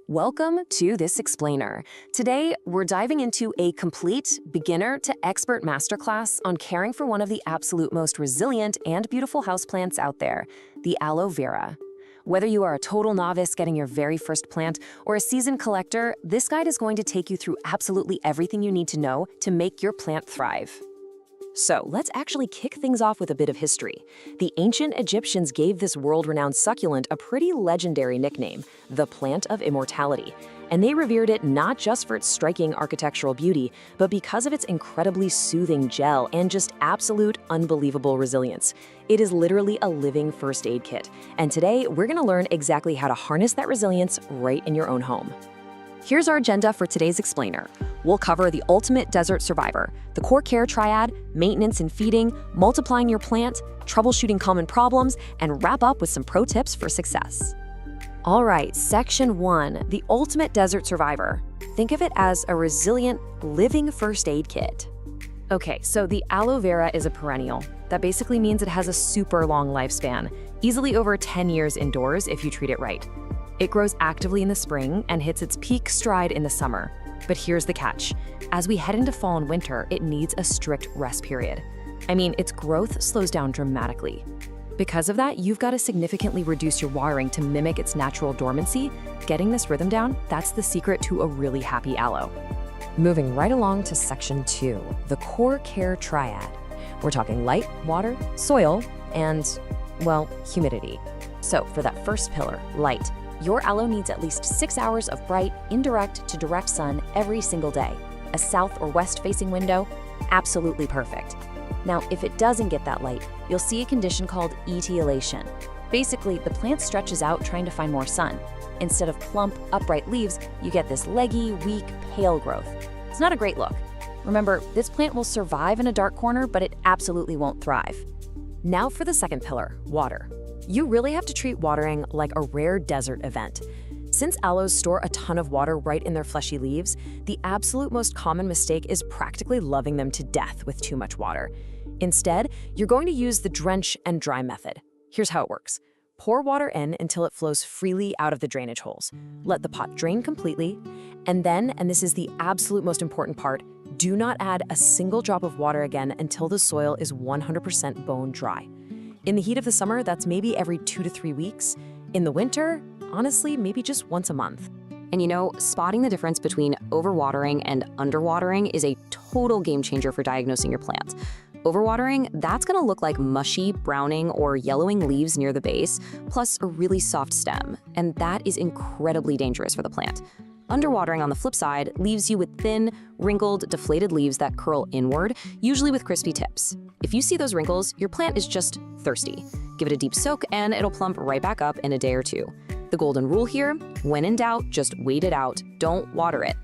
Welcome to This Explainer. Today, we're diving into a complete beginner to expert masterclass on caring for one of the absolute most resilient and beautiful houseplants out there, the aloe vera. Whether you are a total novice getting your very first plant or a seasoned collector, this guide is going to take you through absolutely everything you need to know to make your plant thrive. So let's actually kick things off with a bit of history. The ancient Egyptians gave this world-renowned succulent a pretty legendary nickname, the plant of immortality. And they revered it not just for its striking architectural beauty, but because of its incredibly soothing gel and just absolute unbelievable resilience. It is literally a living first aid kit. And today, we're gonna learn exactly how to harness that resilience right in your own home. Here's our agenda for today's explainer. We'll cover the ultimate desert survivor, the core care triad, maintenance and feeding, multiplying your plant, troubleshooting common problems, and wrap up with some pro tips for success. All right, section 1, the ultimate desert survivor. Think of it as a resilient, living first aid kit. Okay, so the aloe vera is a perennial. That basically means it has a super long lifespan, easily over 10 years indoors if you treat it right. It grows actively in the spring and hits its peak stride in the summer. But here's the catch. As we head into fall and winter, it needs a strict rest period. I mean, its growth slows down dramatically. Because of that, you've got to significantly reduce your watering to mimic its natural dormancy. Getting this rhythm down, that's the secret to a really happy aloe. Moving right along to section 2, the core care triad. We're talking light, water, soil, and, well, humidity. So for that first pillar, light, your aloe needs at least 6 hours of bright, indirect to direct sun every single day. A south or west facing window? Absolutely perfect. Now, if it doesn't get that light, you'll see a condition called etiolation. Basically, the plant stretches out trying to find more sun. Instead of plump, upright leaves, you get this leggy, weak, pale growth. It's not a great look. Remember, this plant will survive in a dark corner, but it absolutely won't thrive. Now for the second pillar, water. You really have to treat watering like a rare desert event. Since aloes store a ton of water right in their fleshy leaves, the absolute most common mistake is practically loving them to death with too much water. Instead, you're going to use the drench and dry method. Here's how it works. Pour water in until it flows freely out of the drainage holes. Let the pot drain completely, and then, and this is the absolute most important part, do not add a single drop of water again until the soil is 100% bone dry. In the heat of the summer, that's maybe every 2 to 3 weeks. In the winter, honestly, maybe just once a month. And you know, spotting the difference between overwatering and underwatering is a total game changer for diagnosing your plant. Overwatering, that's gonna look like mushy, browning, or yellowing leaves near the base, plus a really soft stem, and that is incredibly dangerous for the plant. Underwatering, on the flip side, leaves you with thin, wrinkled, deflated leaves that curl inward, usually with crispy tips. If you see those wrinkles, your plant is just thirsty. Give it a deep soak and it'll plump right back up in a day or two. The golden rule here, when in doubt, just wait it out, don't water it.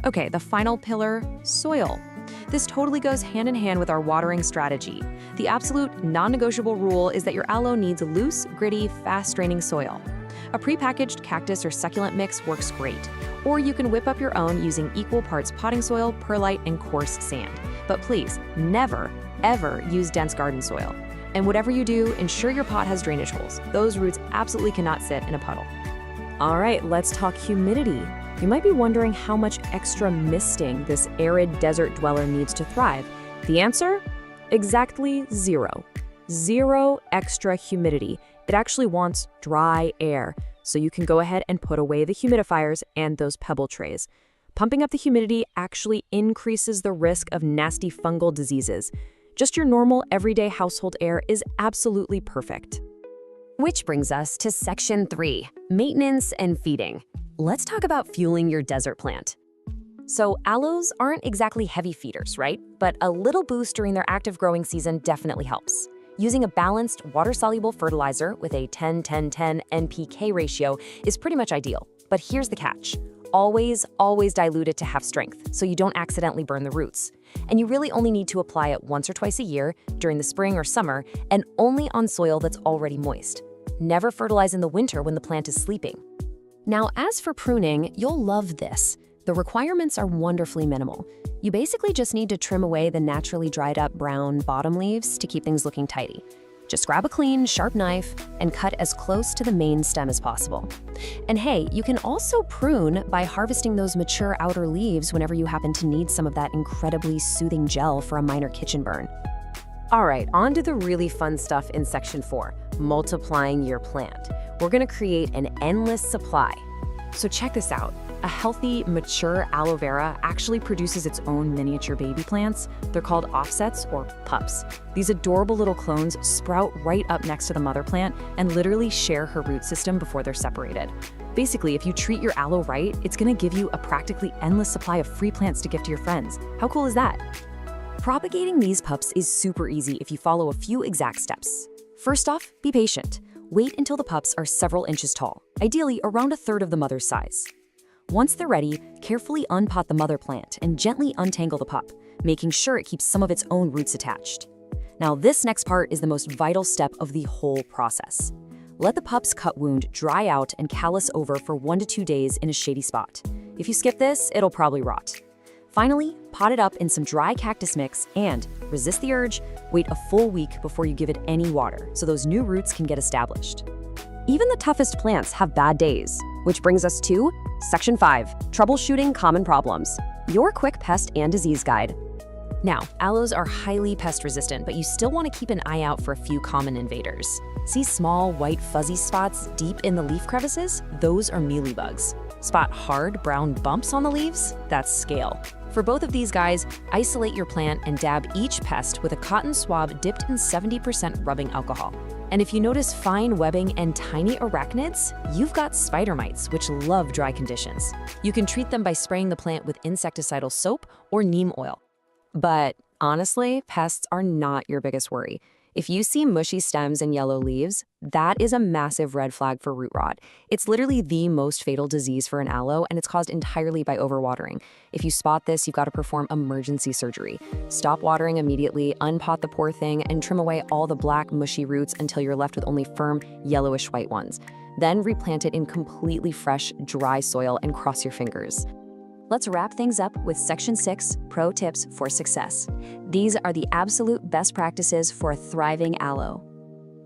Okay, the final pillar, soil. This totally goes hand in hand with our watering strategy. The absolute non-negotiable rule is that your aloe needs loose, gritty, fast-draining soil. A prepackaged cactus or succulent mix works great, or you can whip up your own using equal parts potting soil, perlite, and coarse sand. But please, never, ever use dense garden soil. And whatever you do, ensure your pot has drainage holes. Those roots absolutely cannot sit in a puddle. All right, let's talk humidity. You might be wondering how much extra misting this arid desert dweller needs to thrive. The answer? Exactly 0. 0 extra humidity. It actually wants dry air, so you can go ahead and put away the humidifiers and those pebble trays. Pumping up the humidity actually increases the risk of nasty fungal diseases. Just your normal, everyday household air is absolutely perfect. Which brings us to section 3, maintenance and feeding. Let's talk about fueling your desert plant. So aloes aren't exactly heavy feeders, right? But a little boost during their active growing season definitely helps. Using a balanced, water-soluble fertilizer with a 10-10-10 NPK ratio is pretty much ideal. But here's the catch. Always, always dilute it to half strength so you don't accidentally burn the roots. And you really only need to apply it once or twice a year during the spring or summer and only on soil that's already moist. Never fertilize in the winter when the plant is sleeping. Now, as for pruning, you'll love this. The requirements are wonderfully minimal. You basically just need to trim away the naturally dried up brown bottom leaves to keep things looking tidy. Just grab a clean, sharp knife and cut as close to the main stem as possible. And hey, you can also prune by harvesting those mature outer leaves whenever you happen to need some of that incredibly soothing gel for a minor kitchen burn. All right, on to the really fun stuff in section 4, multiplying your plant. We're gonna create an endless supply. So check this out. A healthy, mature aloe vera actually produces its own miniature baby plants. They're called offsets or pups. These adorable little clones sprout right up next to the mother plant and literally share her root system before they're separated. Basically, if you treat your aloe right, it's gonna give you a practically endless supply of free plants to give to your friends. How cool is that? Propagating these pups is super easy if you follow a few exact steps. First off, be patient. Wait until the pups are several inches tall, ideally around a third of the mother's size. Once they're ready, carefully unpot the mother plant and gently untangle the pup, making sure it keeps some of its own roots attached. Now, this next part is the most vital step of the whole process. Let the pup's cut wound dry out and callus over for 1 to 2 days in a shady spot. If you skip this, it'll probably rot. Finally, pot it up in some dry cactus mix and, resist the urge, wait a full week before you give it any water so those new roots can get established. Even the toughest plants have bad days, which brings us to Section 5, Troubleshooting Common Problems, your quick pest and disease guide. Now, aloes are highly pest resistant, but you still want to keep an eye out for a few common invaders. See small, white, fuzzy spots deep in the leaf crevices? Those are mealybugs. Spot hard, brown bumps on the leaves? That's scale. For both of these guys, isolate your plant and dab each pest with a cotton swab dipped in 70% rubbing alcohol. And if you notice fine webbing and tiny arachnids, you've got spider mites, which love dry conditions. You can treat them by spraying the plant with insecticidal soap or neem oil. But honestly, pests are not your biggest worry. If you see mushy stems and yellow leaves, that is a massive red flag for root rot. It's literally the most fatal disease for an aloe, and it's caused entirely by overwatering. If you spot this, you've got to perform emergency surgery. Stop watering immediately, unpot the poor thing, and trim away all the black, mushy roots until you're left with only firm, yellowish white ones. Then replant it in completely fresh, dry soil and cross your fingers. Let's wrap things up with Section 6, Pro Tips for Success. These are the absolute best practices for a thriving aloe.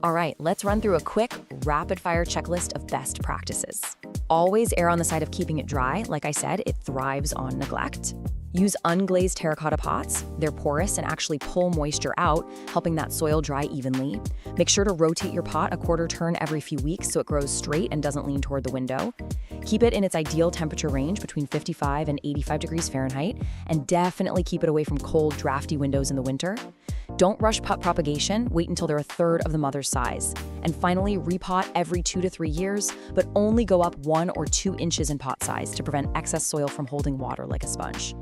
All right, let's run through a quick, rapid-fire checklist of best practices. Always err on the side of keeping it dry. Like I said, it thrives on neglect. Use unglazed terracotta pots. They're porous and actually pull moisture out, helping that soil dry evenly. Make sure to rotate your pot a quarter turn every few weeks so it grows straight and doesn't lean toward the window. Keep it in its ideal temperature range between 55 and 85 degrees Fahrenheit, and definitely keep it away from cold, drafty windows in the winter. Don't rush pot propagation, wait until they're a third of the mother's size. And finally, repot every 2 to 3 years, but only go up 1 or 2 inches in pot size to prevent excess soil from holding water like a sponge.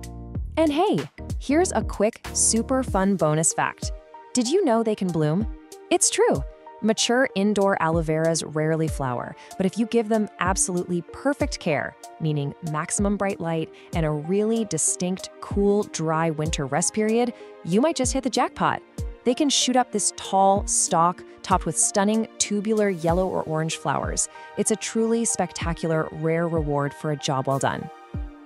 And hey, here's a quick, super fun bonus fact. Did you know they can bloom? It's true. Mature indoor aloe veras rarely flower, but if you give them absolutely perfect care, meaning maximum bright light and a really distinct, cool, dry winter rest period, you might just hit the jackpot. They can shoot up this tall stalk topped with stunning, tubular yellow or orange flowers. It's a truly spectacular, rare reward for a job well done.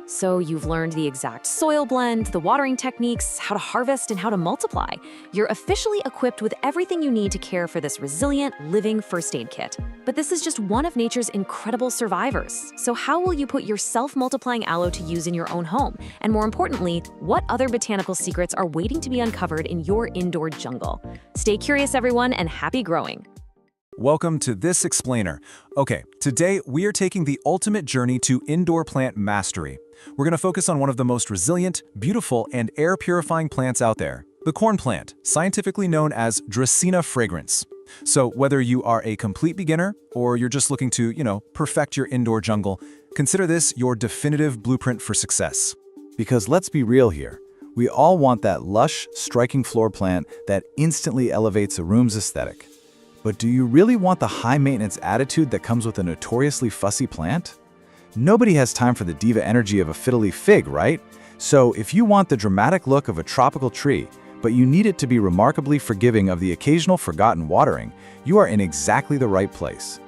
So you've learned the exact soil blend, the watering techniques, how to harvest, and how to multiply. You're officially equipped with everything you need to care for this resilient, living first aid kit. But this is just one of nature's incredible survivors. So how will you put your self-multiplying aloe to use in your own home? And more importantly, what other botanical secrets are waiting to be uncovered in your indoor jungle? Stay curious, everyone, and happy growing. Welcome to This Explainer. Okay, today we are taking the ultimate journey to indoor plant mastery. We're going to focus on one of the most resilient, beautiful, and air-purifying plants out there, the corn plant, scientifically known as Dracaena fragrans. So whether you are a complete beginner or you're just looking to, perfect your indoor jungle, consider this your definitive blueprint for success. Because let's be real here, we all want that lush, striking floor plant that instantly elevates a room's aesthetic. But do you really want the high-maintenance attitude that comes with a notoriously fussy plant? Nobody has time for the diva energy of a fiddly fig, right? So if you want the dramatic look of a tropical tree, but you need it to be remarkably forgiving of the occasional forgotten watering, you are in exactly the right place.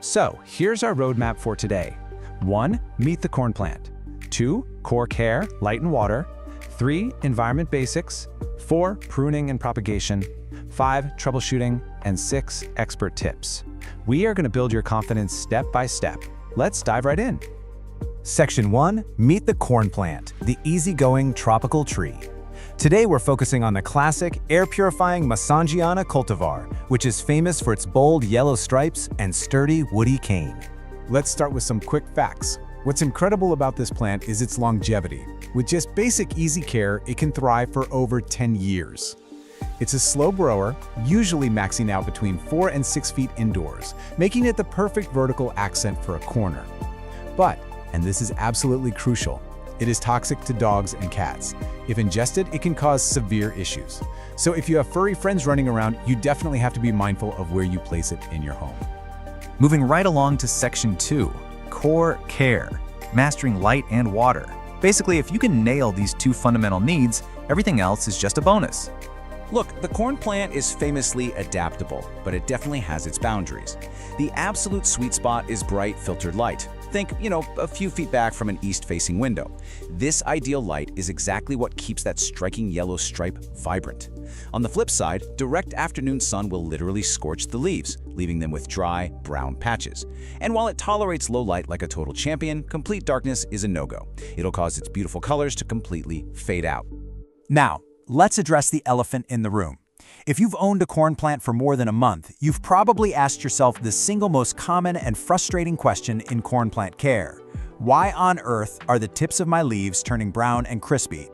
So here's our roadmap for today. 1. Meet the corn plant. 2. Core care, light and water. 3. Environment basics. 4. Pruning and propagation. 5. Troubleshooting. And 6. Expert tips. We are going to build your confidence step by step. Let's dive right in. Section 1. Meet the corn plant, the easygoing tropical tree. Today we're focusing on the classic, air-purifying Masangiana cultivar, which is famous for its bold yellow stripes and sturdy woody cane. Let's start with some quick facts. What's incredible about this plant is its longevity. With just basic easy care, it can thrive for over 10 years. It's a slow grower, usually maxing out between 4 and 6 feet indoors, making it the perfect vertical accent for a corner. But, and this is absolutely crucial, it is toxic to dogs and cats. If ingested, it can cause severe issues. So if you have furry friends running around, you definitely have to be mindful of where you place it in your home. Moving right along to Section 2, Core Care, mastering light and water. Basically, if you can nail these 2 fundamental needs, everything else is just a bonus. Look, the corn plant is famously adaptable, but it definitely has its boundaries. The absolute sweet spot is bright, filtered light. Think, a few feet back from an east-facing window. This ideal light is exactly what keeps that striking yellow stripe vibrant. On the flip side, direct afternoon sun will literally scorch the leaves, leaving them with dry, brown patches. And while it tolerates low light like a total champion, complete darkness is a no-go. It'll cause its beautiful colors to completely fade out. Now, let's address the elephant in the room. If you've owned a corn plant for more than a month, you've probably asked yourself the single most common and frustrating question in corn plant care. Why on earth are the tips of my leaves turning brown and crispy?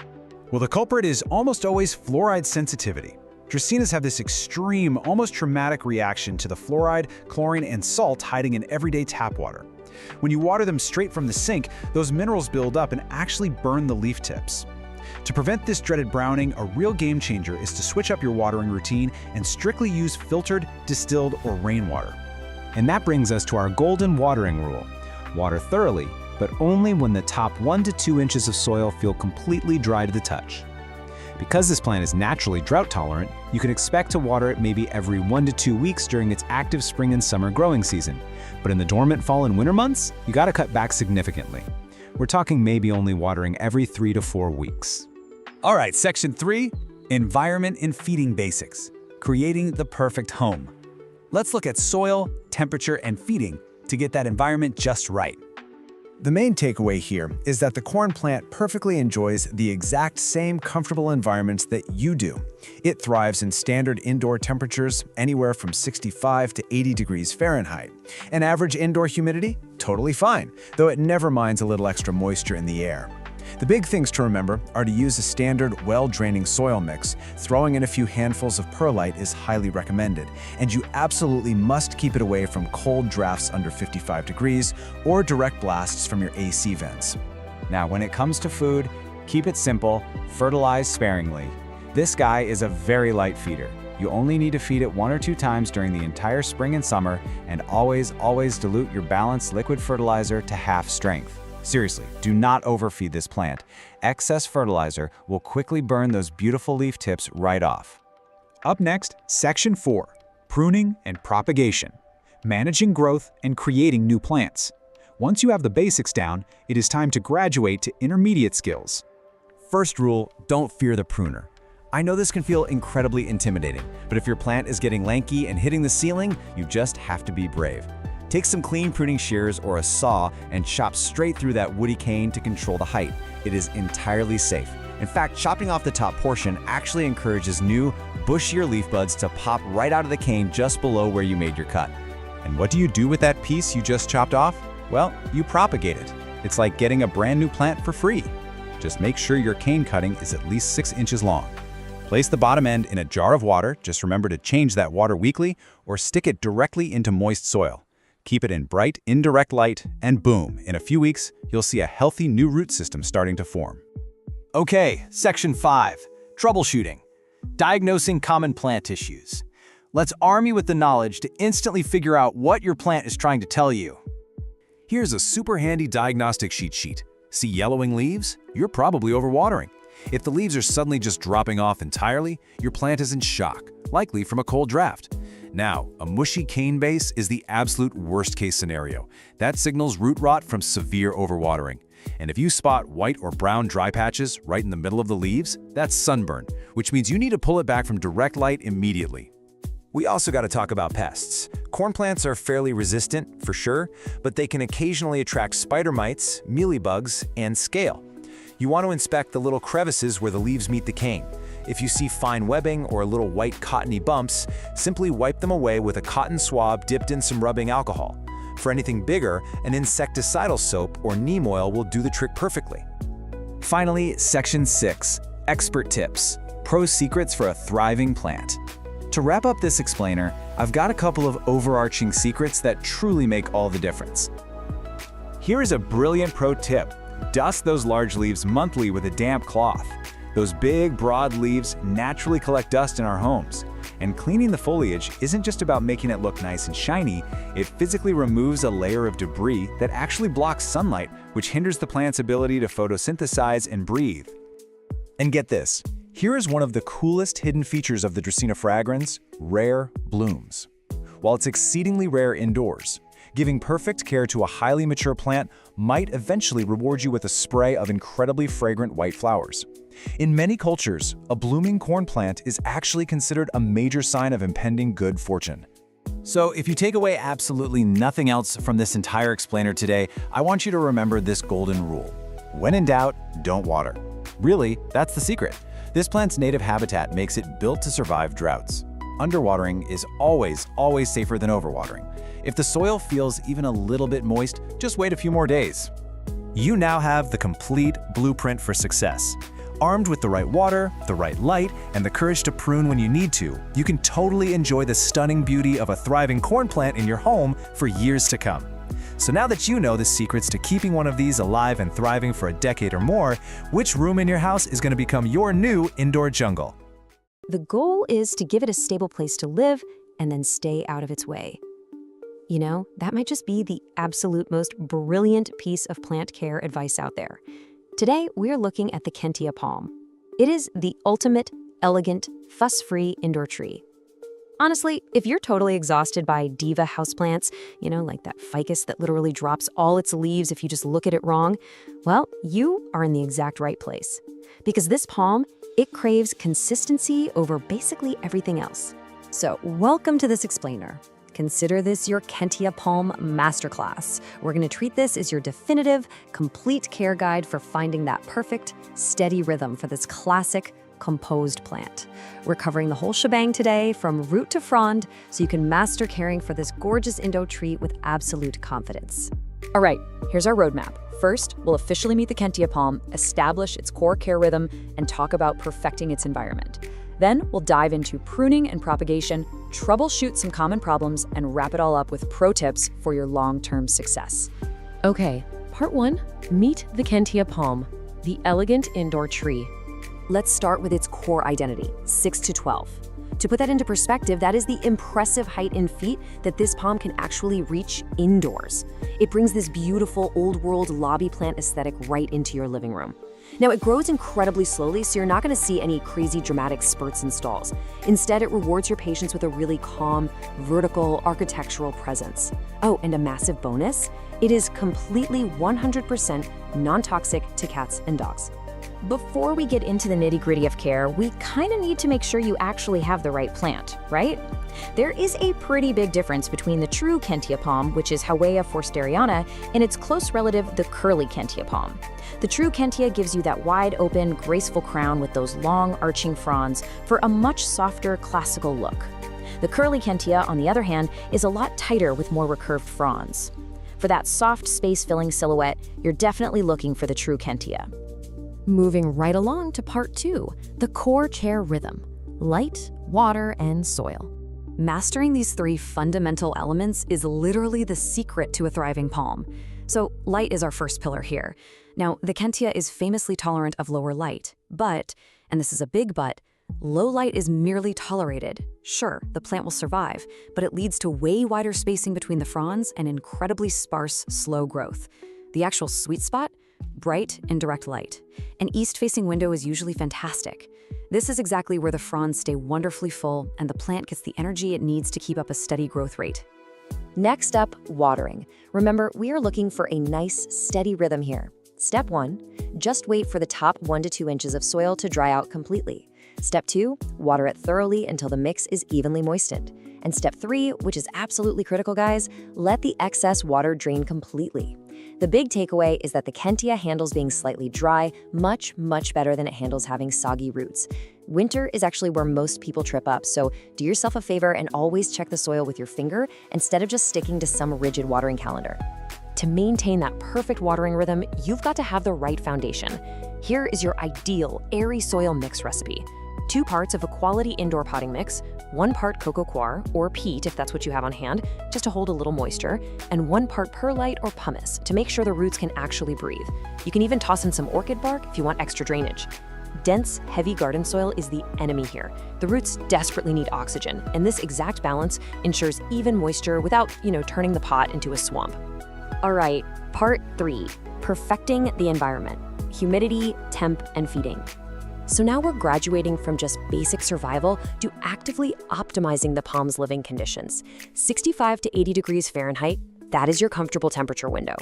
Well, the culprit is almost always fluoride sensitivity. Dracaenas have this extreme, almost traumatic reaction to the fluoride, chlorine, and salt hiding in everyday tap water. When you water them straight from the sink, those minerals build up and actually burn the leaf tips. To prevent this dreaded browning, a real game changer is to switch up your watering routine and strictly use filtered, distilled, or rainwater. And that brings us to our golden watering rule. Water thoroughly, but only when the top 1 to 2 inches of soil feel completely dry to the touch. Because this plant is naturally drought tolerant, you can expect to water it maybe every 1 to 2 weeks during its active spring and summer growing season. But in the dormant fall and winter months, you gotta cut back significantly. We're talking maybe only watering every 3 to 4 weeks. All right, Section 3, Environment and Feeding Basics, creating the perfect home. Let's look at soil, temperature, and feeding to get that environment just right. The main takeaway here is that the corn plant perfectly enjoys the exact same comfortable environments that you do. It thrives in standard indoor temperatures anywhere from 65 to 80 degrees Fahrenheit. And average indoor humidity? Totally fine, though it never minds a little extra moisture in the air. The big things to remember are to use a standard, well-draining soil mix. Throwing in a few handfuls of perlite is highly recommended, and you absolutely must keep it away from cold drafts under 55 degrees or direct blasts from your AC vents. Now, when it comes to food, keep it simple, fertilize sparingly. This guy is a very light feeder. You only need to feed it 1 or 2 times during the entire spring and summer, and always dilute your balanced liquid fertilizer to half strength. Seriously, do not overfeed this plant. Excess fertilizer will quickly burn those beautiful leaf tips right off. Up next, Section 4, Pruning and Propagation, managing growth and creating new plants. Once you have the basics down, it is time to graduate to intermediate skills. First rule, don't fear the pruner. I know this can feel incredibly intimidating, but if your plant is getting lanky and hitting the ceiling, you just have to be brave. Take some clean pruning shears or a saw and chop straight through that woody cane to control the height. It is entirely safe. In fact, chopping off the top portion actually encourages new, bushier leaf buds to pop right out of the cane just below where you made your cut. And what do you do with that piece you just chopped off? Well, you propagate it. It's like getting a brand new plant for free. Just make sure your cane cutting is at least 6 inches long. Place the bottom end in a jar of water. Just remember to change that water weekly or stick it directly into moist soil. Keep it in bright, indirect light, and boom, in a few weeks, you'll see a healthy new root system starting to form. Okay, Section 5, Troubleshooting, diagnosing common plant issues. Let's arm you with the knowledge to instantly figure out what your plant is trying to tell you. Here's a super handy diagnostic cheat sheet. See yellowing leaves? You're probably overwatering. If the leaves are suddenly just dropping off entirely, your plant is in shock, likely from a cold draft. Now, a mushy cane base is the absolute worst-case scenario. That signals root rot from severe overwatering. And if you spot white or brown dry patches right in the middle of the leaves, that's sunburn, which means you need to pull it back from direct light immediately. We also got to talk about pests. Corn plants are fairly resistant, for sure, but they can occasionally attract spider mites, mealybugs, and scale. You want to inspect the little crevices where the leaves meet the cane. If you see fine webbing or little white cottony bumps, simply wipe them away with a cotton swab dipped in some rubbing alcohol. For anything bigger, an insecticidal soap or neem oil will do the trick perfectly. Finally, Section 6, Expert Tips, Pro Secrets for a Thriving Plant. To wrap up this explainer, I've got a couple of overarching secrets that truly make all the difference. Here is a brilliant pro tip. Dust those large leaves monthly with a damp cloth. Those big, broad leaves naturally collect dust in our homes. And cleaning the foliage isn't just about making it look nice and shiny, it physically removes a layer of debris that actually blocks sunlight, which hinders the plant's ability to photosynthesize and breathe. And get this, here is one of the coolest hidden features of the Dracaena fragrans, rare blooms. While it's exceedingly rare indoors, Giving perfect care to a highly mature plant might eventually reward you with a spray of incredibly fragrant white flowers. In many cultures, a blooming corn plant is actually considered a major sign of impending good fortune. So if you take away absolutely nothing else from this entire explainer today, I want you to remember this golden rule. When in doubt, don't water. Really, that's the secret. This plant's native habitat makes it built to survive droughts. Underwatering is always safer than overwatering. If the soil feels even a little bit moist, just wait a few more days. You now have the complete blueprint for success. Armed with the right water, the right light, and the courage to prune when you need to, you can totally enjoy the stunning beauty of a thriving corn plant in your home for years to come. So now that you know the secrets to keeping one of these alive and thriving for a decade or more, which room in your house is going to become your new indoor jungle? The goal is to give it a stable place to live and then stay out of its way. You know, that might just be the absolute most brilliant piece of plant care advice out there. Today, we're looking at the Kentia palm. It is the ultimate, elegant, fuss-free indoor tree. Honestly, if you're totally exhausted by diva houseplants, you know, like that ficus that literally drops all its leaves if you just look at it wrong, well, you are in the exact right place. Because this palm, it craves consistency over basically everything else. So, welcome to this explainer. Consider this your Kentia Palm Masterclass. We're going to treat this as your definitive, complete care guide for finding that perfect, steady rhythm for this classic, composed plant. We're covering the whole shebang today, from root to frond, so you can master caring for this gorgeous Indo tree with absolute confidence. All right, here's our roadmap. First, we'll officially meet the Kentia palm, establish its core care rhythm, and talk about perfecting its environment. Then we'll dive into pruning and propagation, troubleshoot some common problems, and wrap it all up with pro tips for your long-term success. Okay, part 1, meet the Kentia palm, the elegant indoor tree. Let's start with its core identity, 6 to 12. To put that into perspective, that is the impressive height in feet that this palm can actually reach indoors. It brings this beautiful old-world lobby plant aesthetic right into your living room. Now, it grows incredibly slowly, so you're not going to see any crazy dramatic spurts and stalls. Instead, it rewards your patience with a really calm, vertical, architectural presence. Oh, and a massive bonus, it is completely 100% non-toxic to cats and dogs. Before we get into the nitty-gritty of care, we kind of need to make sure you actually have the right plant, right? There is a pretty big difference between the true Kentia palm, which is Howea forsteriana, and its close relative, the curly Kentia palm. The true Kentia gives you that wide-open, graceful crown with those long, arching fronds for a much softer, classical look. The curly Kentia, on the other hand, is a lot tighter with more recurved fronds. For that soft, space-filling silhouette, you're definitely looking for the true Kentia. Moving right along to part 2, the core care rhythm, light, water, and soil. Mastering these 3 fundamental elements is literally the secret to a thriving palm. So light is our first pillar here. Now, the Kentia is famously tolerant of lower light, but, and this is a big but, low light is merely tolerated. Sure, the plant will survive, but it leads to way wider spacing between the fronds and incredibly sparse, slow growth. The actual sweet spot? Bright and direct light. An east-facing window is usually fantastic. This is exactly where the fronds stay wonderfully full and the plant gets the energy it needs to keep up a steady growth rate. Next up, watering. Remember, we are looking for a nice, steady rhythm here. Step 1, just wait for the top 1 to 2 inches of soil to dry out completely. Step 2, water it thoroughly until the mix is evenly moistened. And step 3, which is absolutely critical, guys, let the excess water drain completely. The big takeaway is that the Kentia handles being slightly dry much better than it handles having soggy roots. Winter is actually where most people trip up, so do yourself a favor and always check the soil with your finger instead of just sticking to some rigid watering calendar. To maintain that perfect watering rhythm, you've got to have the right foundation. Here is your ideal airy soil mix recipe. 2 parts of a quality indoor potting mix, 1 part coco coir, or peat if that's what you have on hand, just to hold a little moisture, and 1 part perlite or pumice to make sure the roots can actually breathe. You can even toss in some orchid bark if you want extra drainage. Dense, heavy garden soil is the enemy here. The roots desperately need oxygen, and this exact balance ensures even moisture without, turning the pot into a swamp. All right, part 3, perfecting the environment, humidity, temp, and feeding. So now we're graduating from just basic survival to actively optimizing the palm's living conditions. 65 to 80 degrees Fahrenheit, That is your comfortable temperature window.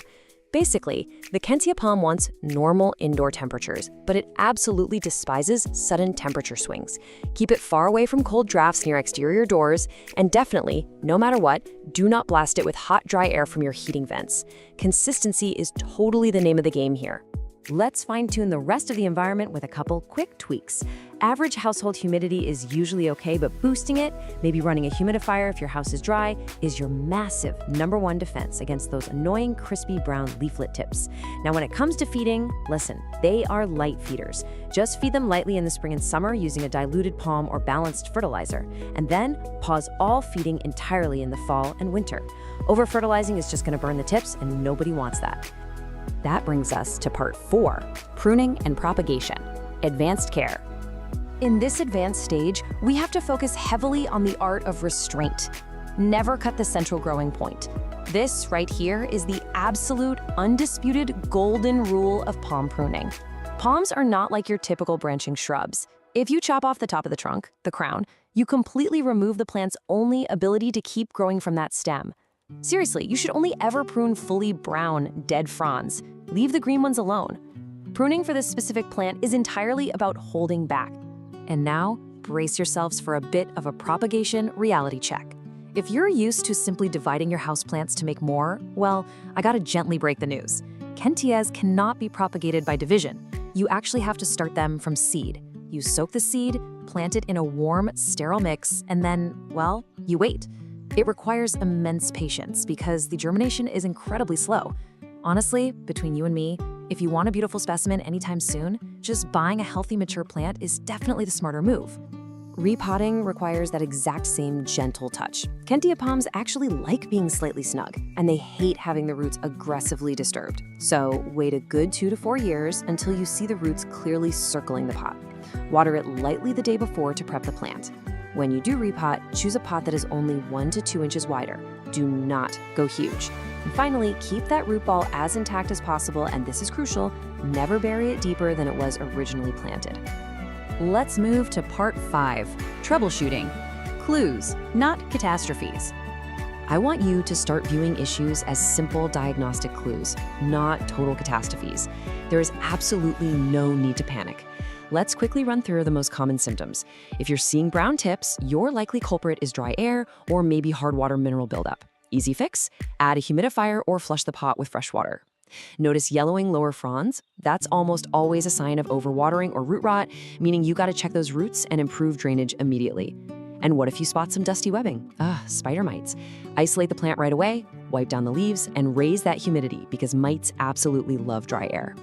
Basically, the Kentia palm wants normal indoor temperatures, but it absolutely despises sudden temperature swings. Keep it far away from cold drafts near exterior doors, and definitely, no matter what, do not blast it with hot, dry air from your heating vents. Consistency is totally the name of the game here. Let's fine-tune the rest of the environment with a couple quick tweaks. Average household humidity is usually okay, but boosting it, maybe running a humidifier if your house is dry, is your massive #1 defense against those annoying crispy brown leaflet tips. Now, when it comes to feeding, listen, they are light feeders. Just feed them lightly in the spring and summer using a diluted palm or balanced fertilizer, and then pause all feeding entirely in the fall and winter. Over-fertilizing is just going to burn the tips, and nobody wants that. That brings us to part 4, pruning and propagation, advanced care. In this advanced stage, we have to focus heavily on the art of restraint. Never cut the central growing point. This right here is the absolute, undisputed golden rule of palm pruning. Palms are not like your typical branching shrubs. If you chop off the top of the trunk, the crown, you completely remove the plant's only ability to keep growing from that stem. Seriously, you should only ever prune fully brown, dead fronds. Leave the green ones alone. Pruning for this specific plant is entirely about holding back. And now, brace yourselves for a bit of a propagation reality check. If you're used to simply dividing your houseplants to make more, well, I gotta gently break the news. Kentias cannot be propagated by division. You actually have to start them from seed. You soak the seed, plant it in a warm, sterile mix, and then, well, you wait. It requires immense patience because the germination is incredibly slow. Honestly, between you and me, if you want a beautiful specimen anytime soon, just buying a healthy mature plant is definitely the smarter move. Repotting requires that exact same gentle touch. Kentia palms actually like being slightly snug, and they hate having the roots aggressively disturbed. So wait a good 2 to 4 years until you see the roots clearly circling the pot. Water it lightly the day before to prep the plant. When you do repot, choose a pot that is only 1 to 2 inches wider. Do not go huge. And finally, keep that root ball as intact as possible, and this is crucial, never bury it deeper than it was originally planted. Let's move to part 5, troubleshooting. Clues, not catastrophes. I want you to start viewing issues as simple diagnostic clues, not total catastrophes. There is absolutely no need to panic. Let's quickly run through the most common symptoms. If you're seeing brown tips, your likely culprit is dry air or maybe hard water mineral buildup. Easy fix, add a humidifier or flush the pot with fresh water. Notice yellowing lower fronds? That's almost always a sign of overwatering or root rot, meaning you gotta check those roots and improve drainage immediately. And what if you spot some dusty webbing? Spider mites. Isolate the plant right away, wipe down the leaves, and raise that humidity because mites absolutely love dry air.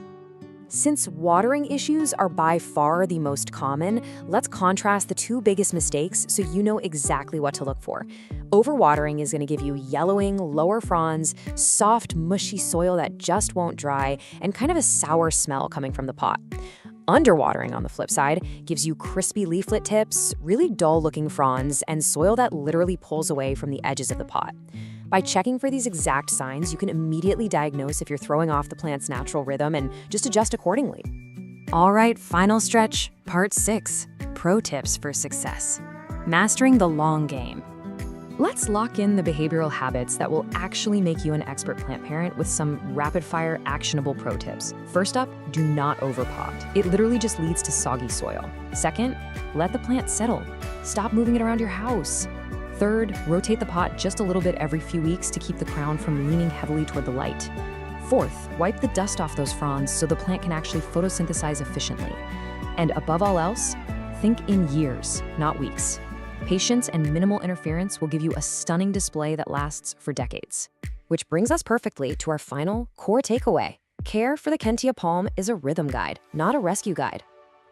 Since watering issues are by far the most common, let's contrast the 2 biggest mistakes so you know exactly what to look for. Overwatering is going to give you yellowing, lower fronds, soft, mushy soil that just won't dry, and kind of a sour smell coming from the pot. Underwatering, on the flip side, gives you crispy leaflet tips, really dull-looking fronds, and soil that literally pulls away from the edges of the pot. By checking for these exact signs, you can immediately diagnose if you're throwing off the plant's natural rhythm and just adjust accordingly. All right, final stretch, part 6, pro tips for success. Mastering the long game. Let's lock in the behavioral habits that will actually make you an expert plant parent with some rapid-fire actionable pro tips. First up, do not overpot. It literally just leads to soggy soil. Second, let the plant settle. Stop moving it around your house. Third, rotate the pot just a little bit every few weeks to keep the crown from leaning heavily toward the light. Fourth, wipe the dust off those fronds so the plant can actually photosynthesize efficiently. And above all else, think in years, not weeks. Patience and minimal interference will give you a stunning display that lasts for decades. Which brings us perfectly to our final core takeaway. Care for the Kentia palm is a rhythm guide, not a rescue guide.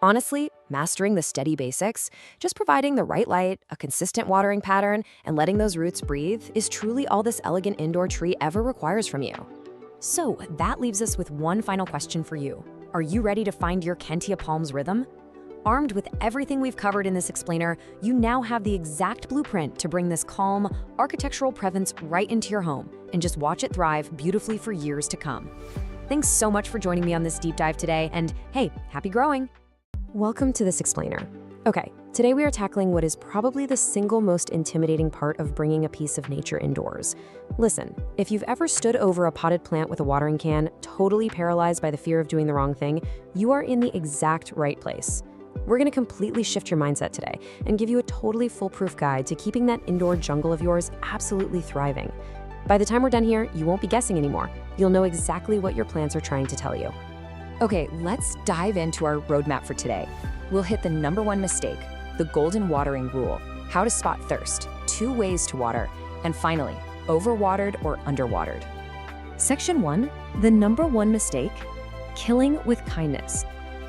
Honestly, mastering the steady basics, just providing the right light, a consistent watering pattern, and letting those roots breathe is truly all this elegant indoor tree ever requires from you. So that leaves us with one final question for you. Are you ready to find your Kentia palm's rhythm? Armed with everything we've covered in this explainer, you now have the exact blueprint to bring this calm, architectural presence right into your home and just watch it thrive beautifully for years to come. Thanks so much for joining me on this deep dive today, and hey, happy growing! Welcome to this explainer. Okay, Today we are tackling what is probably the single most intimidating part of bringing a piece of nature indoors. Listen, if you've ever stood over a potted plant with a watering can, totally paralyzed by the fear of doing the wrong thing, you are in the exact right place. We're going to completely shift your mindset today and give you a totally foolproof guide to keeping that indoor jungle of yours absolutely thriving. By the time we're done here, you won't be guessing anymore. You'll know exactly what your plants are trying to tell you. Okay, let's dive into our roadmap for today. We'll hit the #1 mistake, the golden watering rule, how to spot thirst, 2 ways to water, and finally, overwatered or underwatered. Section 1, the #1 mistake, killing with kindness.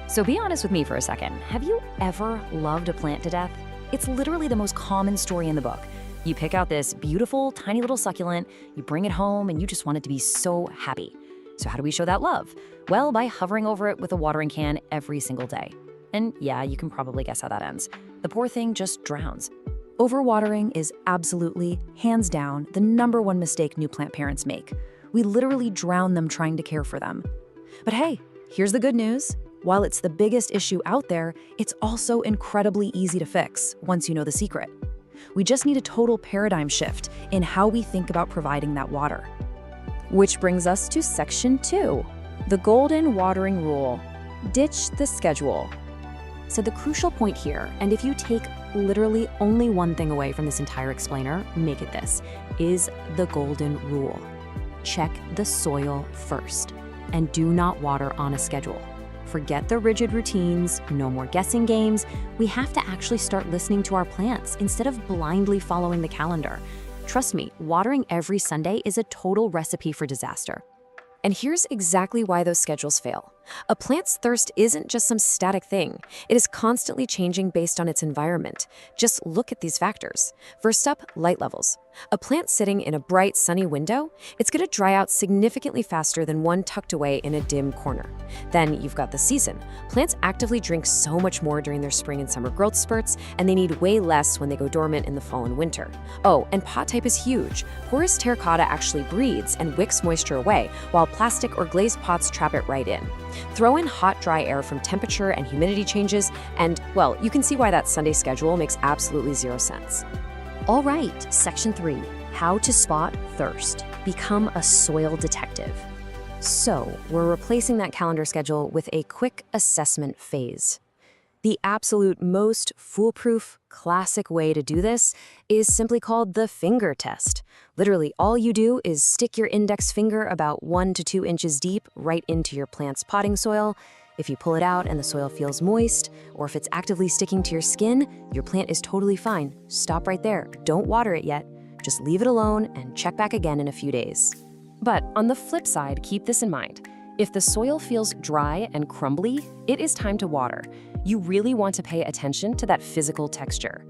So be honest with me for a second. Have you ever loved a plant to death? It's literally the most common story in the book. You pick out this beautiful, tiny little succulent, you bring it home, and you just want it to be so happy. So how do we show that love? Well, by hovering over it with a watering can every single day. And yeah, you can probably guess how that ends. The poor thing just drowns. Overwatering is absolutely, hands down, the #1 mistake new plant parents make. We literally drown them trying to care for them. But hey, here's the good news. While it's the biggest issue out there, it's also incredibly easy to fix once you know the secret. We just need a total paradigm shift in how we think about providing that water. Which brings us to Section 2, the golden watering rule. Ditch the schedule. So the crucial point here, and if you take literally only one thing away from this entire explainer, make it this, is the golden rule. Check the soil first, and do not water on a schedule. Forget the rigid routines, no more guessing games. We have to actually start listening to our plants instead of blindly following the calendar. Trust me, watering every Sunday is a total recipe for disaster. And here's exactly why those schedules fail. A plant's thirst isn't just some static thing. It is constantly changing based on its environment. Just look at these factors. First up, light levels. A plant sitting in a bright, sunny window, it's going to dry out significantly faster than one tucked away in a dim corner. Then you've got the season. Plants actively drink so much more during their spring and summer growth spurts, and they need way less when they go dormant in the fall and winter. Oh, and pot type is huge. Porous terracotta actually breathes and wicks moisture away, while plastic or glazed pots trap it right in. Throw in hot, dry air from temperature and humidity changes, and, well, you can see why that Sunday schedule makes absolutely zero sense. All right, Section 3, how to spot thirst. Become a soil detective. So, we're replacing that calendar schedule with a quick assessment phase. The absolute most foolproof, classic way to do this is simply called the finger test. Literally, all you do is stick your index finger about 1 to 2 inches deep right into your plant's potting soil. If you pull it out and the soil feels moist, or if it's actively sticking to your skin, your plant is totally fine. Stop right there. Don't water it yet. Just leave it alone and check back again in a few days. But on the flip side, keep this in mind. If the soil feels dry and crumbly, it is time to water. You really want to pay attention to that physical texture.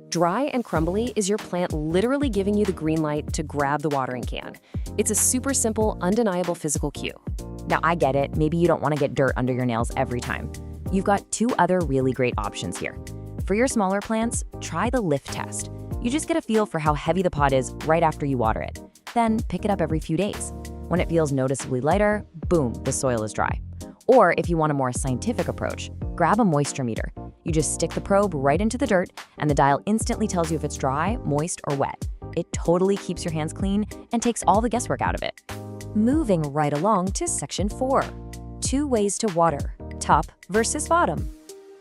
Dry and crumbly is your plant literally giving you the green light to grab the watering can. It's a super simple, undeniable physical cue. Now, I get it. Maybe you don't want to get dirt under your nails every time. You've got 2 other really great options here. For your smaller plants, try the lift test. You just get a feel for how heavy the pot is right after you water it. Then pick it up every few days. When it feels noticeably lighter, boom, the soil is dry. Or if you want a more scientific approach, grab a moisture meter. You just stick the probe right into the dirt, and the dial instantly tells you if it's dry, moist, or wet. It totally keeps your hands clean and takes all the guesswork out of it. Moving right along to Section 4, 2 ways to water, top versus bottom.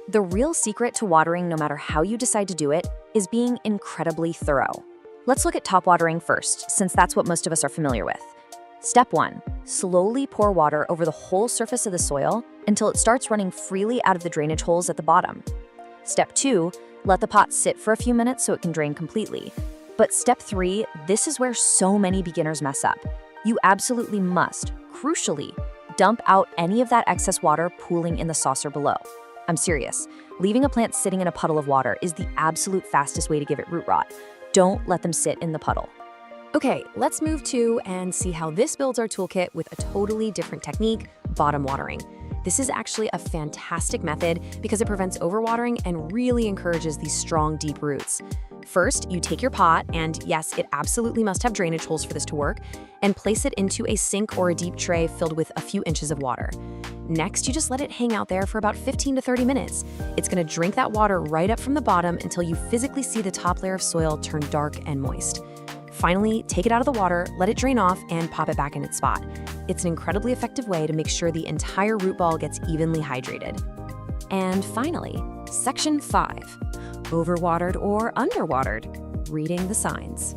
The real secret to watering, no matter how you decide to do it, is being incredibly thorough. Let's look at top watering first, since that's what most of us are familiar with. Step 1, slowly pour water over the whole surface of the soil until it starts running freely out of the drainage holes at the bottom. Step 2, let the pot sit for a few minutes so it can drain completely. But step 3, this is where so many beginners mess up. You absolutely must, crucially, dump out any of that excess water pooling in the saucer below. I'm serious. Leaving a plant sitting in a puddle of water is the absolute fastest way to give it root rot. Don't let them sit in the puddle. Okay, let's move to and see how this builds our toolkit with a totally different technique, bottom watering. This is actually a fantastic method because it prevents overwatering and really encourages these strong, deep roots. First, you take your pot, and yes, it absolutely must have drainage holes for this to work, and place it into a sink or a deep tray filled with a few inches of water. Next, you just let it hang out there for about 15 to 30 minutes. It's going to drink that water right up from the bottom until you physically see the top layer of soil turn dark and moist. Finally, take it out of the water, let it drain off, and pop it back in its spot. It's an incredibly effective way to make sure the entire root ball gets evenly hydrated. And finally, Section 5, overwatered or underwatered, reading the signs.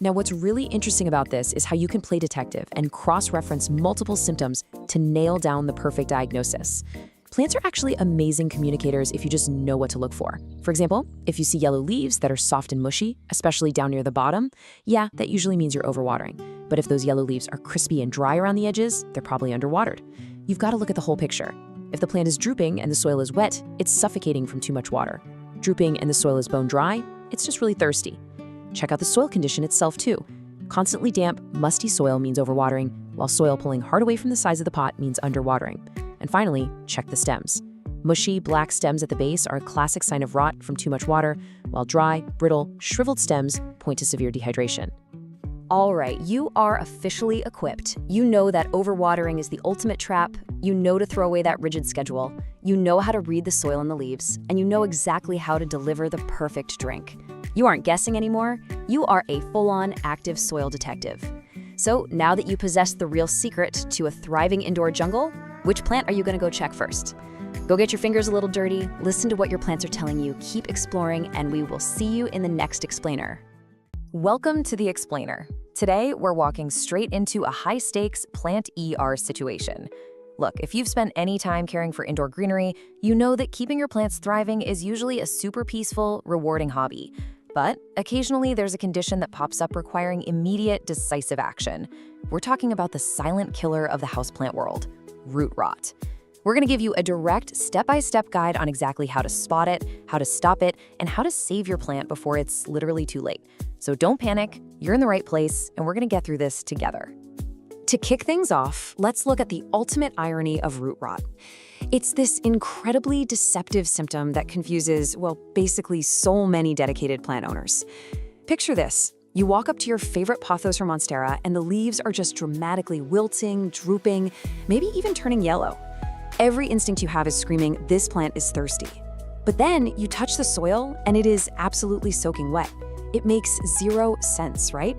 Now, what's really interesting about this is how you can play detective and cross-reference multiple symptoms to nail down the perfect diagnosis. Plants are actually amazing communicators if you just know what to look for. For example, if you see yellow leaves that are soft and mushy, especially down near the bottom, yeah, that usually means you're overwatering. But if those yellow leaves are crispy and dry around the edges, they're probably underwatered. You've got to look at the whole picture. If the plant is drooping and the soil is wet, it's suffocating from too much water. Drooping and the soil is bone dry, it's just really thirsty. Check out the soil condition itself too. Constantly damp, musty soil means overwatering, while soil pulling hard away from the sides of the pot means underwatering. And finally, check the stems. Mushy, black stems at the base are a classic sign of rot from too much water, while dry, brittle, shriveled stems point to severe dehydration. All right, you are officially equipped. You know that overwatering is the ultimate trap. You know to throw away that rigid schedule. You know how to read the soil and the leaves, and you know exactly how to deliver the perfect drink. You aren't guessing anymore. You are a full-on active soil detective. So now that you possess the real secret to a thriving indoor jungle, which plant are you going to go check first? Go get your fingers a little dirty, listen to what your plants are telling you, keep exploring, and we will see you in the next explainer. Welcome to the Explainer. Today, we're walking straight into a high-stakes plant ER situation. Look, if you've spent any time caring for indoor greenery, you know that keeping your plants thriving is usually a super peaceful, rewarding hobby. But occasionally there's a condition that pops up requiring immediate, decisive action. We're talking about the silent killer of the houseplant world, root rot. We're going to give you a direct, step-by-step guide on exactly how to spot it, how to stop it, and how to save your plant before it's literally too late. So don't panic, you're in the right place, and we're going to get through this together. To kick things off, let's look at the ultimate irony of root rot. It's this incredibly deceptive symptom that confuses, well, basically so many dedicated plant owners. Picture this. You walk up to your favorite pothos or monstera, and the leaves are just dramatically wilting, drooping, maybe even turning yellow. Every instinct you have is screaming, this plant is thirsty. But then you touch the soil, and it is absolutely soaking wet. It makes zero sense, right?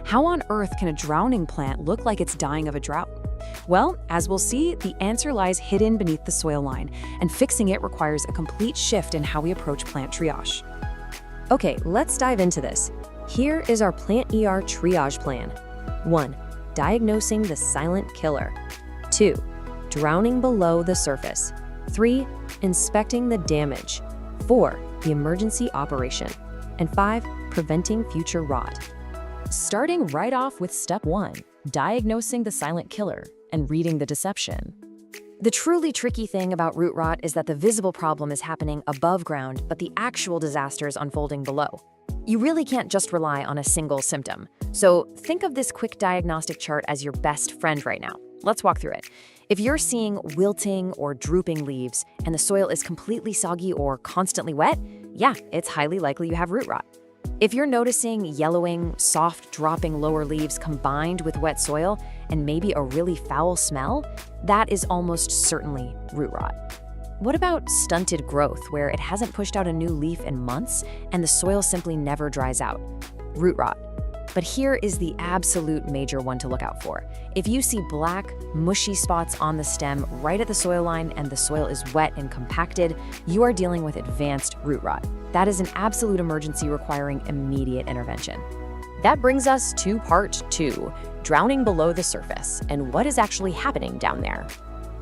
How on earth can a drowning plant look like it's dying of a drought? Well, as we'll see, the answer lies hidden beneath the soil line, and fixing it requires a complete shift in how we approach plant triage. Okay, let's dive into this. Here is our plant ER triage plan. 1. Diagnosing the silent killer. 2. Drowning below the surface. 3. Inspecting the damage. 4. The emergency operation. And 5. Preventing future rot. Starting right off with step 1, diagnosing the silent killer and reading the deception. The truly tricky thing about root rot is that the visible problem is happening above ground, but the actual disaster is unfolding below. You really can't just rely on a single symptom. So think of this quick diagnostic chart as your best friend right now. Let's walk through it. If you're seeing wilting or drooping leaves and the soil is completely soggy or constantly wet, yeah, it's highly likely you have root rot. If you're noticing yellowing, soft dropping lower leaves combined with wet soil and maybe a really foul smell, that is almost certainly root rot. What about stunted growth, where it hasn't pushed out a new leaf in months and the soil simply never dries out? Root rot. But here is the absolute major one to look out for. If you see black, mushy spots on the stem right at the soil line and the soil is wet and compacted, you are dealing with advanced root rot. That is an absolute emergency requiring immediate intervention. That brings us to part 2, drowning below the surface, and what is actually happening down there.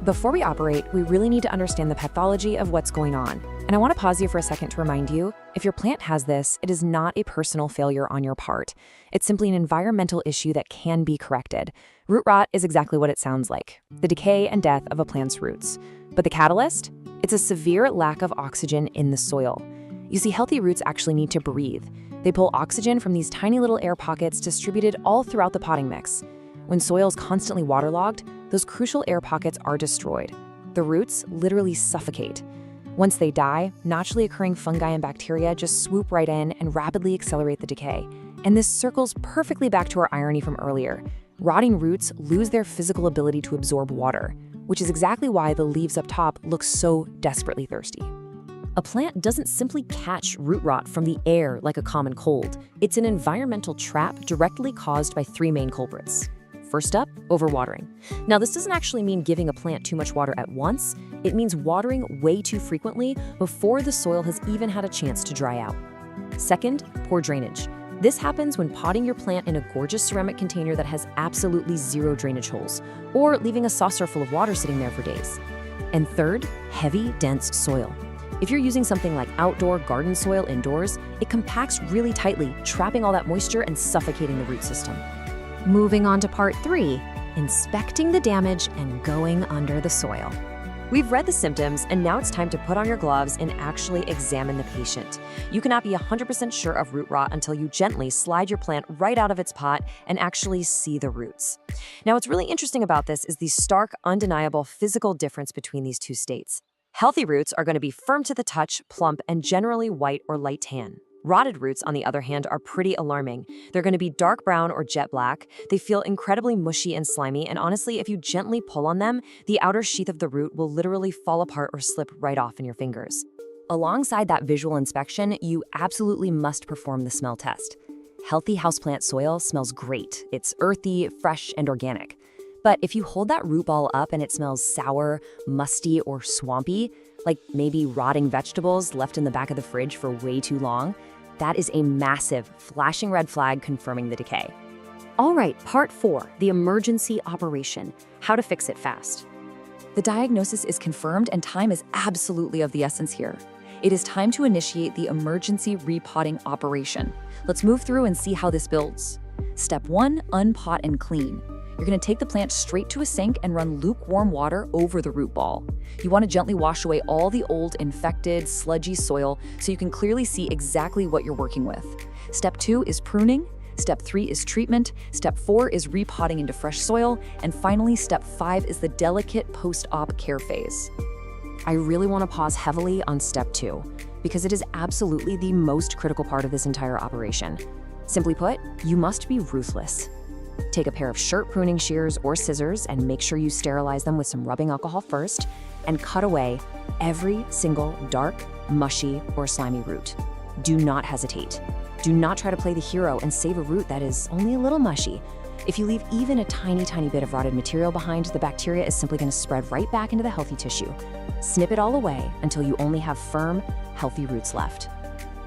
Before we operate, we really need to understand the pathology of what's going on. And I want to pause you for a second to remind you, if your plant has this, it is not a personal failure on your part. It's simply an environmental issue that can be corrected. Root rot is exactly what it sounds like, the decay and death of a plant's roots. But the catalyst? It's a severe lack of oxygen in the soil. You see, healthy roots actually need to breathe. They pull oxygen from these tiny little air pockets distributed all throughout the potting mix. When soil is constantly waterlogged, those crucial air pockets are destroyed. The roots literally suffocate. Once they die, naturally occurring fungi and bacteria just swoop right in and rapidly accelerate the decay. And this circles perfectly back to our irony from earlier. Rotting roots lose their physical ability to absorb water. which is exactly why the leaves up top look so desperately thirsty. A plant doesn't simply catch root rot from the air like a common cold. It's an environmental trap directly caused by three main culprits. First up, overwatering. Now, this doesn't actually mean giving a plant too much water at once. It means watering way too frequently before the soil has even had a chance to dry out. Second, poor drainage. This happens when potting your plant in a gorgeous ceramic container that has absolutely zero drainage holes, or leaving a saucer full of water sitting there for days. And third, heavy, dense soil. If you're using something like outdoor garden soil indoors, it compacts really tightly, trapping all that moisture and suffocating the root system. Moving on to part 3, inspecting the damage and going under the soil. We've read the symptoms, and now it's time to put on your gloves and actually examine the patient. You cannot be 100% sure of root rot until you gently slide your plant right out of its pot and actually see the roots. Now, what's really interesting about this is the stark, undeniable physical difference between these two states. Healthy roots are going to be firm to the touch, plump, and generally white or light tan. Rotted roots, on the other hand, are pretty alarming. They're going to be dark brown or jet black. They feel incredibly mushy and slimy, and honestly, if you gently pull on them, the outer sheath of the root will literally fall apart or slip right off in your fingers. Alongside that visual inspection, you absolutely must perform the smell test. Healthy houseplant soil smells great. It's earthy, fresh, and organic. But if you hold that root ball up and it smells sour, musty, or swampy, like maybe rotting vegetables left in the back of the fridge for way too long, that is a massive, flashing red flag confirming the decay. All right, part 4, the emergency operation. How to fix it fast. The diagnosis is confirmed and time is absolutely of the essence here. It is time to initiate the emergency repotting operation. Let's move through and see how this builds. Step 1, unpot and clean. You're going to take the plant straight to a sink and run lukewarm water over the root ball. You want to gently wash away all the old, infected, sludgy soil so you can clearly see exactly what you're working with. Step 2 is pruning. Step 3 is treatment. Step 4 is repotting into fresh soil. And finally, step 5 is the delicate post-op care phase. I really want to pause heavily on step 2 because it is absolutely the most critical part of this entire operation. Simply put, you must be ruthless. Take a pair of shirt pruning shears or scissors and make sure you sterilize them with some rubbing alcohol first, and cut away every single dark, mushy, or slimy root. Do not hesitate. Do not try to play the hero and save a root that is only a little mushy. If you leave even a tiny bit of rotted material behind, the bacteria is simply going to spread right back into the healthy tissue. Snip it all away until you only have firm, healthy roots left.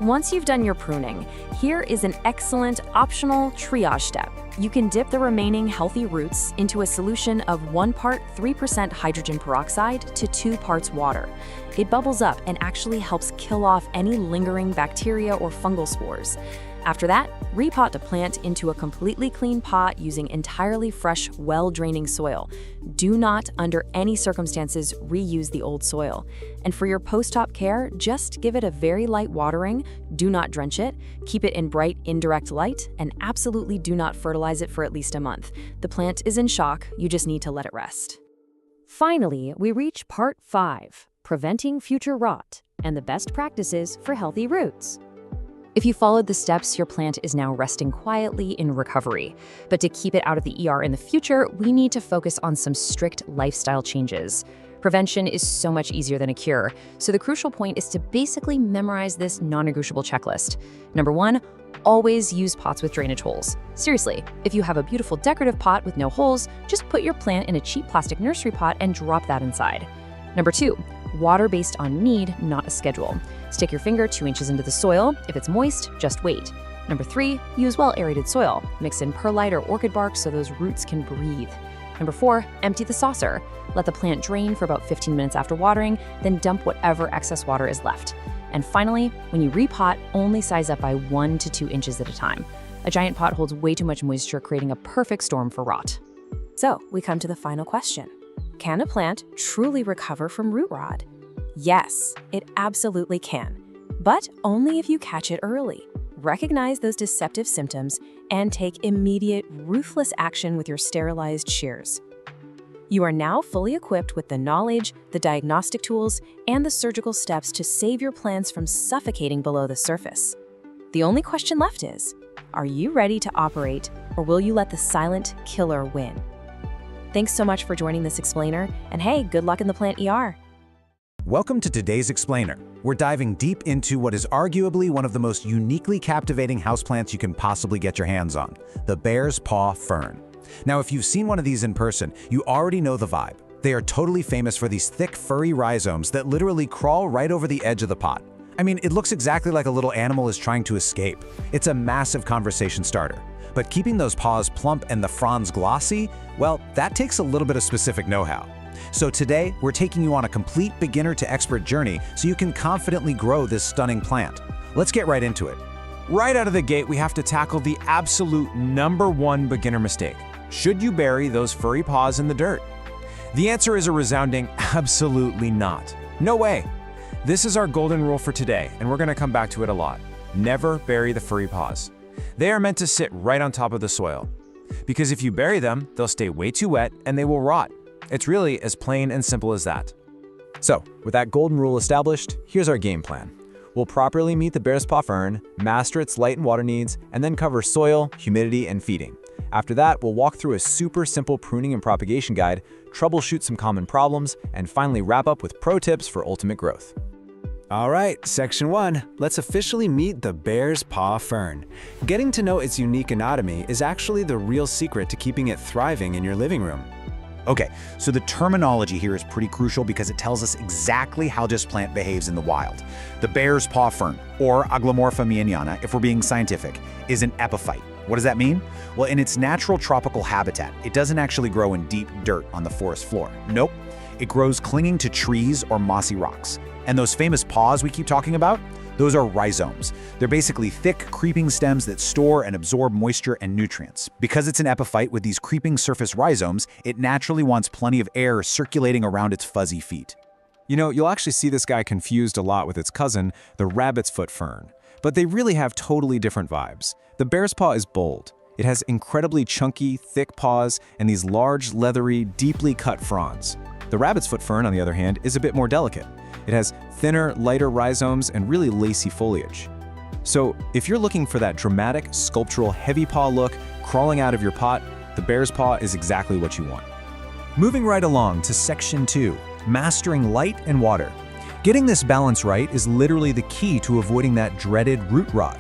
Once you've done your pruning, here is an excellent optional triage step. You can dip the remaining healthy roots into a solution of 1 part 3% hydrogen peroxide to 2 parts water. It bubbles up and actually helps kill off any lingering bacteria or fungal spores. After that, repot the plant into a completely clean pot using entirely fresh, well-draining soil. Do not, under any circumstances, reuse the old soil. And for your post-op care, just give it a very light watering, do not drench it, keep it in bright, indirect light, and absolutely do not fertilize it for at least a month. The plant is in shock, you just need to let it rest. Finally, we reach part 5, preventing future rot and the best practices for healthy roots. If you followed the steps, your plant is now resting quietly in recovery. But to keep it out of the ER in the future, we need to focus on some strict lifestyle changes. Prevention is so much easier than a cure, so the crucial point is to basically memorize this non-negotiable checklist. Number 1, always use pots with drainage holes. Seriously, if you have a beautiful decorative pot with no holes, just put your plant in a cheap plastic nursery pot and drop that inside. Number 2, water based on need, not a schedule. Stick your finger 2 inches into the soil. If it's moist, just wait. Number 3, use well-aerated soil. Mix in perlite or orchid bark so those roots can breathe. Number 4, empty the saucer. Let the plant drain for about 15 minutes after watering, then dump whatever excess water is left. And finally, when you repot, only size up by 1 to 2 inches at a time. A giant pot holds way too much moisture, creating a perfect storm for rot. So, we come to the final question. Can a plant truly recover from root rot? Yes, it absolutely can, but only if you catch it early. Recognize those deceptive symptoms and take immediate, ruthless action with your sterilized shears. You are now fully equipped with the knowledge, the diagnostic tools, and the surgical steps to save your plants from suffocating below the surface. The only question left is, are you ready to operate, or will you let the silent killer win? Thanks so much for joining this explainer, and hey, good luck in the plant ER. Welcome to today's Explainer. We're diving deep into what is arguably one of the most uniquely captivating houseplants you can possibly get your hands on, the bear's paw fern. Now, if you've seen one of these in person, you already know the vibe. They are totally famous for these thick, furry rhizomes that literally crawl right over the edge of the pot. I mean, it looks exactly like a little animal is trying to escape. It's a massive conversation starter. But keeping those paws plump and the fronds glossy, well, that takes a little bit of specific know-how. So today, we're taking you on a complete beginner to expert journey so you can confidently grow this stunning plant. Let's get right into it. Right out of the gate, we have to tackle the absolute #1 beginner mistake. Should you bury those furry paws in the dirt? The answer is a resounding absolutely not. No way. This is our golden rule for today, and we're going to come back to it a lot. Never bury the furry paws. They are meant to sit right on top of the soil. Because if you bury them, they'll stay way too wet and they will rot. It's really as plain and simple as that. So, with that golden rule established, here's our game plan. We'll properly meet the bear's paw fern, master its light and water needs, and then cover soil, humidity, and feeding. After that, we'll walk through a super simple pruning and propagation guide, troubleshoot some common problems, and finally wrap up with pro tips for ultimate growth. All right, Section 1. Let's officially meet the bear's paw fern. Getting to know its unique anatomy is actually the real secret to keeping it thriving in your living room. Okay, so the terminology here is pretty crucial because it tells us exactly how this plant behaves in the wild. The bear's paw fern, or Aglomorpha meaniana, if we're being scientific, is an epiphyte. What does that mean? Well, in its natural tropical habitat, it doesn't actually grow in deep dirt on the forest floor. Nope, it grows clinging to trees or mossy rocks. And those famous paws we keep talking about, those are rhizomes. They're basically thick, creeping stems that store and absorb moisture and nutrients. Because it's an epiphyte with these creeping surface rhizomes, it naturally wants plenty of air circulating around its fuzzy feet. You know, you'll actually see this guy confused a lot with its cousin, the rabbit's foot fern. But they really have totally different vibes. The bear's paw is bold. It has incredibly chunky, thick paws and these large, leathery, deeply cut fronds. The rabbit's foot fern, on the other hand, is a bit more delicate. It has thinner, lighter rhizomes and really lacy foliage. So if you're looking for that dramatic, sculptural, heavy paw look crawling out of your pot, the bear's paw is exactly what you want. Moving right along to Section 2, mastering light and water. Getting this balance right is literally the key to avoiding that dreaded root rot.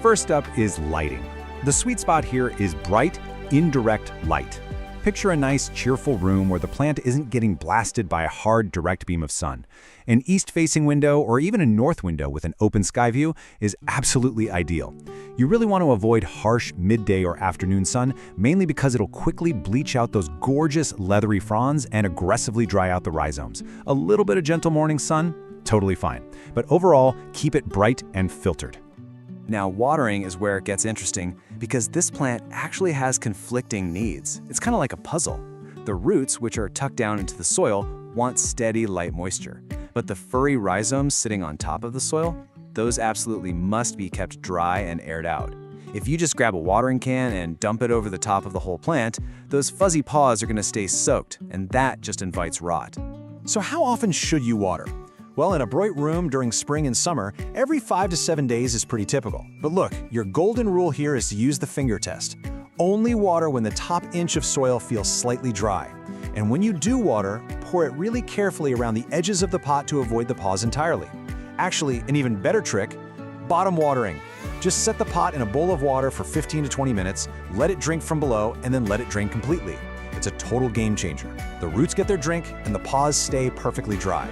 First up is lighting. The sweet spot here is bright, indirect light. Picture a nice, cheerful room where the plant isn't getting blasted by a hard, direct beam of sun. An east-facing window or even a north window with an open sky view is absolutely ideal. You really want to avoid harsh midday or afternoon sun, mainly because it'll quickly bleach out those gorgeous leathery fronds and aggressively dry out the rhizomes. A little bit of gentle morning sun, totally fine. But overall, keep it bright and filtered. Now, watering is where it gets interesting because this plant actually has conflicting needs. It's kind of like a puzzle. The roots, which are tucked down into the soil, want steady, light moisture. But the furry rhizomes sitting on top of the soil, those absolutely must be kept dry and aired out. If you just grab a watering can and dump it over the top of the whole plant, those fuzzy paws are going to stay soaked, and that just invites rot. So how often should you water? Well, in a bright room during spring and summer, every 5 to 7 days is pretty typical. But look, your golden rule here is to use the finger test. Only water when the top inch of soil feels slightly dry. And when you do water, pour it really carefully around the edges of the pot to avoid the paws entirely. Actually, an even better trick, bottom watering. Just set the pot in a bowl of water for 15 to 20 minutes, let it drink from below, and then let it drain completely. It's a total game changer. The roots get their drink, and the paws stay perfectly dry.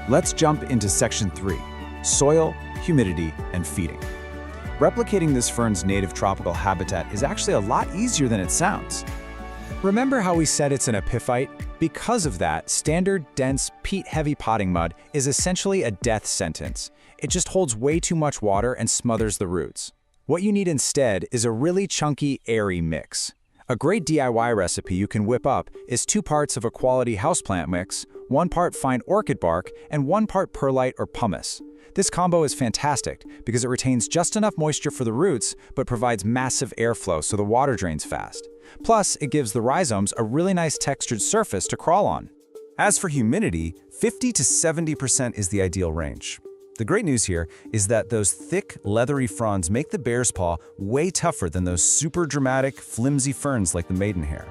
Let's jump into Section 3, soil, humidity, and feeding. Replicating this fern's native tropical habitat is actually a lot easier than it sounds. Remember how we said it's an epiphyte? Because of that, standard, dense, peat-heavy potting mud is essentially a death sentence. It just holds way too much water and smothers the roots. What you need instead is a really chunky, airy mix. A great DIY recipe you can whip up is 2 parts of a quality houseplant mix, 1 part fine orchid bark, and 1 part perlite or pumice. This combo is fantastic because it retains just enough moisture for the roots but provides massive airflow so the water drains fast. Plus, it gives the rhizomes a really nice textured surface to crawl on. As for humidity, 50 to 70% is the ideal range. The great news here is that those thick, leathery fronds make the bear's paw way tougher than those super dramatic, flimsy ferns like the maidenhair.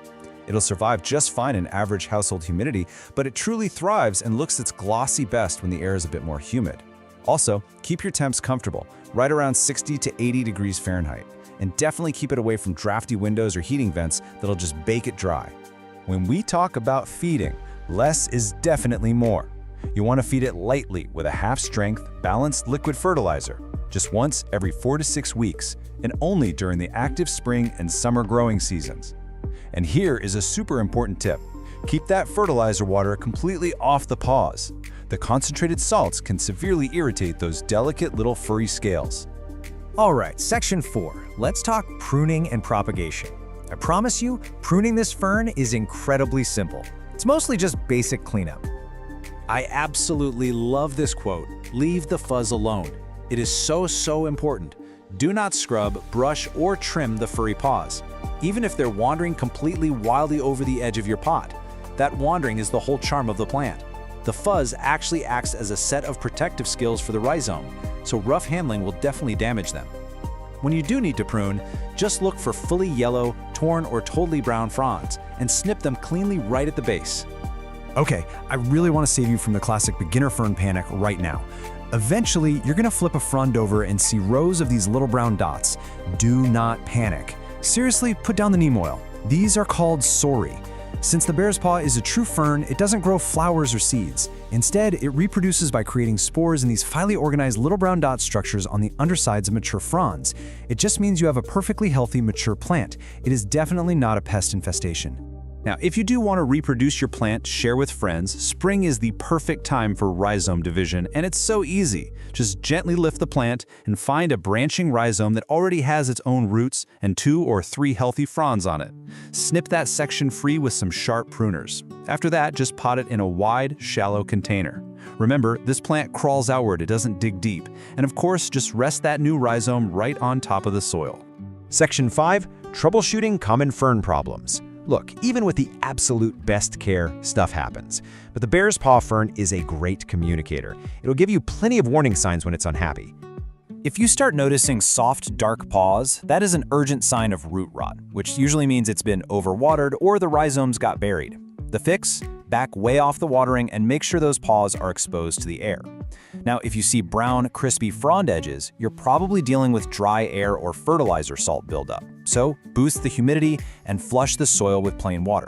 It'll survive just fine in average household humidity, but it truly thrives and looks its glossy best when the air is a bit more humid. Also, keep your temps comfortable, right around 60 to 80 degrees Fahrenheit, and definitely keep it away from drafty windows or heating vents that'll just bake it dry. When we talk about feeding, less is definitely more. You want to feed it lightly with a half-strength, balanced liquid fertilizer, just once every 4 to 6 weeks, and only during the active spring and summer growing seasons. And here is a super important tip. Keep that fertilizer water completely off the paws. The concentrated salts can severely irritate those delicate little furry scales. All right, section 4. Let's talk pruning and propagation. I promise you, pruning this fern is incredibly simple. It's mostly just basic cleanup. I absolutely love this quote, "Leave the fuzz alone." It is so important. Do not scrub, brush, or trim the furry paws, even if they're wandering completely wildly over the edge of your pot. That wandering is the whole charm of the plant. The fuzz actually acts as a set of protective skills for the rhizome, so rough handling will definitely damage them. When you do need to prune, just look for fully yellow, torn, or totally brown fronds, and snip them cleanly right at the base. Okay, I really want to save you from the classic beginner fern panic right now. Eventually, you're going to flip a frond over and see rows of these little brown dots. Do not panic. Seriously, put down the neem oil. These are called sori. Since the bear's paw is a true fern, it doesn't grow flowers or seeds. Instead, it reproduces by creating spores in these finely organized little brown dot structures on the undersides of mature fronds. It just means you have a perfectly healthy, mature plant. It is definitely not a pest infestation. Now, if you do want to reproduce your plant, share with friends, spring is the perfect time for rhizome division, and it's so easy. Just gently lift the plant and find a branching rhizome that already has its own roots and 2 or 3 healthy fronds on it. Snip that section free with some sharp pruners. After that, just pot it in a wide, shallow container. Remember, this plant crawls outward, it doesn't dig deep. And of course, just rest that new rhizome right on top of the soil. Section 5, troubleshooting common fern problems. Look, even with the absolute best care, stuff happens. But the bear's paw fern is a great communicator. It'll give you plenty of warning signs when it's unhappy. If you start noticing soft, dark paws, that is an urgent sign of root rot, which usually means it's been overwatered or the rhizomes got buried. The fix? Back way off the watering and make sure those paws are exposed to the air. Now, if you see brown, crispy frond edges, you're probably dealing with dry air or fertilizer salt buildup. So, boost the humidity and flush the soil with plain water.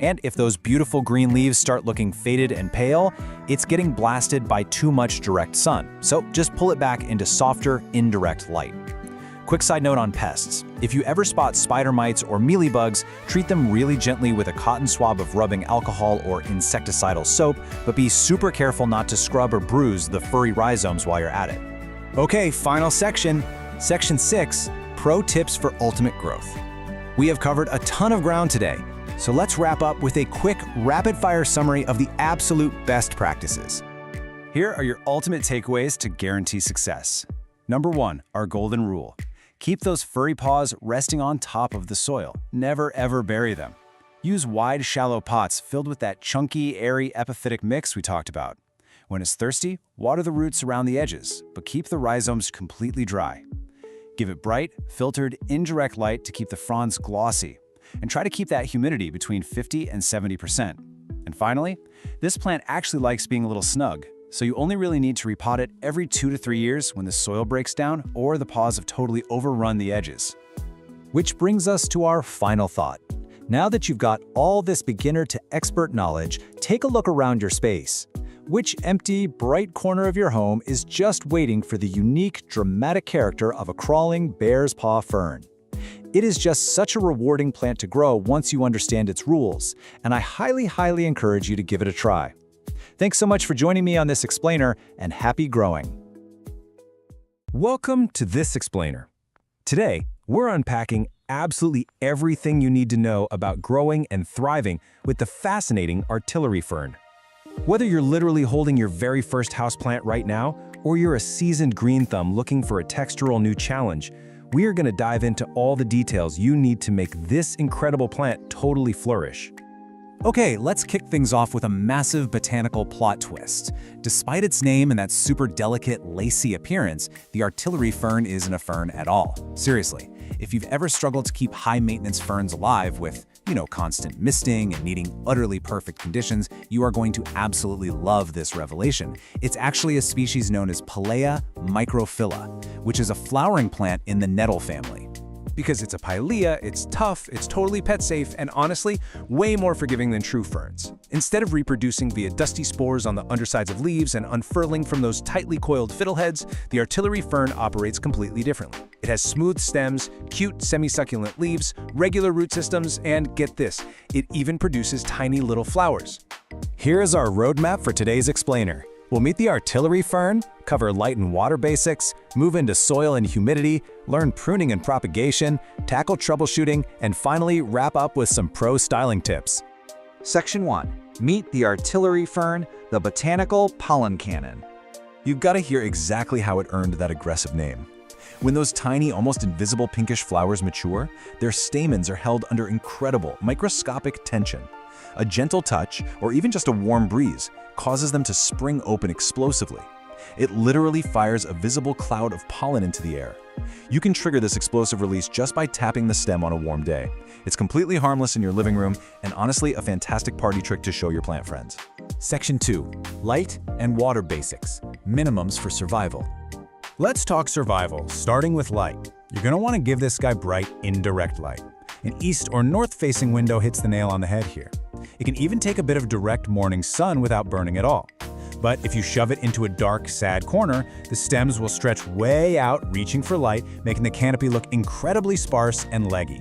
And if those beautiful green leaves start looking faded and pale, it's getting blasted by too much direct sun. So, just pull it back into softer, indirect light. Quick side note on pests. If you ever spot spider mites or mealybugs, treat them really gently with a cotton swab of rubbing alcohol or insecticidal soap, but be super careful not to scrub or bruise the furry rhizomes while you're at it. Okay, final section. Section 6, Pro Tips for Ultimate Growth. We have covered a ton of ground today, so let's wrap up with a quick, rapid-fire summary of the absolute best practices. Here are your ultimate takeaways to guarantee success. Number 1, our golden rule. Keep those furry paws resting on top of the soil. Never ever bury them. Use wide, shallow pots filled with that chunky, airy epiphytic mix we talked about. When it's thirsty, water the roots around the edges, but keep the rhizomes completely dry. Give it bright, filtered, indirect light to keep the fronds glossy, and try to keep that humidity between 50 and 70%. And finally, this plant actually likes being a little snug, so you only really need to repot it every 2 to 3 years when the soil breaks down or the paws have totally overrun the edges. Which brings us to our final thought. Now that you've got all this beginner to expert knowledge, take a look around your space. Which empty, bright corner of your home is just waiting for the unique, dramatic character of a crawling bear's paw fern? It is just such a rewarding plant to grow once you understand its rules, and I highly encourage you to give it a try. Thanks so much for joining me on this explainer, and happy growing. Welcome to This Explainer. Today, we're unpacking absolutely everything you need to know about growing and thriving with the fascinating artillery fern. Whether you're literally holding your very first houseplant right now, or you're a seasoned green thumb looking for a textural new challenge, we are going to dive into all the details you need to make this incredible plant totally flourish. Okay, let's kick things off with a massive botanical plot twist. Despite its name and that super delicate, lacy appearance, the artillery fern isn't a fern at all. Seriously, if you've ever struggled to keep high-maintenance ferns alive with constant misting and needing utterly perfect conditions, you are going to absolutely love this revelation. It's actually a species known as Pilea microphylla, which is a flowering plant in the nettle family. Because it's a pilea, it's tough, it's totally pet safe, and honestly, way more forgiving than true ferns. Instead of reproducing via dusty spores on the undersides of leaves and unfurling from those tightly coiled fiddleheads, the artillery fern operates completely differently. It has smooth stems, cute semi-succulent leaves, regular root systems, and get this, it even produces tiny little flowers. Here is our roadmap for today's explainer. We'll meet the artillery fern, cover light and water basics, move into soil and humidity, learn pruning and propagation, tackle troubleshooting, and finally wrap up with some pro styling tips. Section 1. Meet the artillery fern, the botanical pollen cannon. You've got to hear exactly how it earned that aggressive name. When those tiny, almost invisible pinkish flowers mature, their stamens are held under incredible, microscopic tension. A gentle touch, or even just a warm breeze, causes them to spring open explosively. It literally fires a visible cloud of pollen into the air. You can trigger this explosive release just by tapping the stem on a warm day. It's completely harmless in your living room, and honestly a fantastic party trick to show your plant friends. Section 2. Light and water basics. Minimums for survival. Let's talk survival, starting with light. You're going to want to give this guy bright, indirect light. An east or north-facing window hits the nail on the head here. It can even take a bit of direct morning sun without burning at all. But if you shove it into a dark, sad corner, the stems will stretch way out, reaching for light, making the canopy look incredibly sparse and leggy.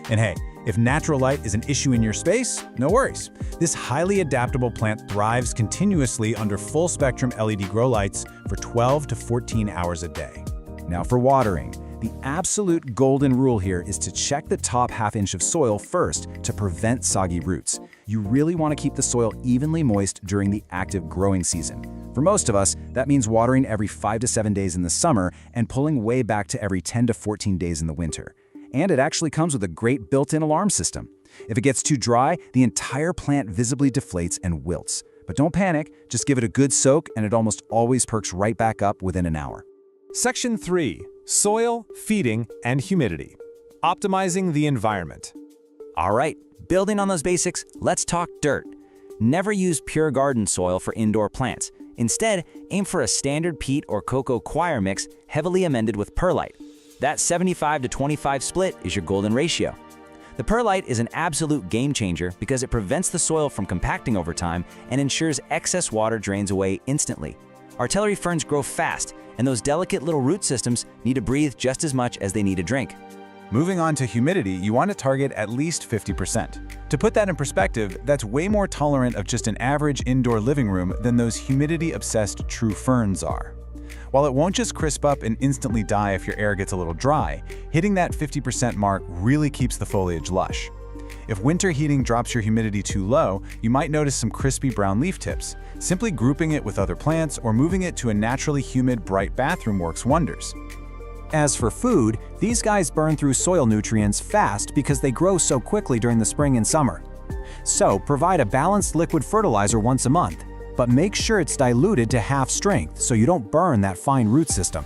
And hey, if natural light is an issue in your space, no worries. This highly adaptable plant thrives continuously under full-spectrum LED grow lights for 12 to 14 hours a day. Now for watering. The absolute golden rule here is to check the top half-inch of soil first to prevent soggy roots. You really want to keep the soil evenly moist during the active growing season. For most of us, that means watering every 5 to 7 days in the summer and pulling way back to every 10 to 14 days in the winter. And it actually comes with a great built-in alarm system. If it gets too dry, the entire plant visibly deflates and wilts. But don't panic, just give it a good soak and it almost always perks right back up within an hour. Section 3. Soil, feeding, and humidity. Optimizing the environment. All right, building on those basics, let's talk dirt. Never use pure garden soil for indoor plants. Instead, aim for a standard peat or cocoa coir mix heavily amended with perlite. That 75 to 25 split is your golden ratio. The perlite is an absolute game changer because it prevents the soil from compacting over time and ensures excess water drains away instantly. Artillery ferns grow fast, and those delicate little root systems need to breathe just as much as they need a drink. Moving on to humidity, you want to target at least 50%. To put that in perspective, that's way more tolerant of just an average indoor living room than those humidity-obsessed true ferns are. While it won't just crisp up and instantly die if your air gets a little dry, hitting that 50% mark really keeps the foliage lush. If winter heating drops your humidity too low, you might notice some crispy brown leaf tips. Simply grouping it with other plants or moving it to a naturally humid, bright bathroom works wonders. As for food, these guys burn through soil nutrients fast because they grow so quickly during the spring and summer. So provide a balanced liquid fertilizer once a month, but make sure it's diluted to half strength so you don't burn that fine root system.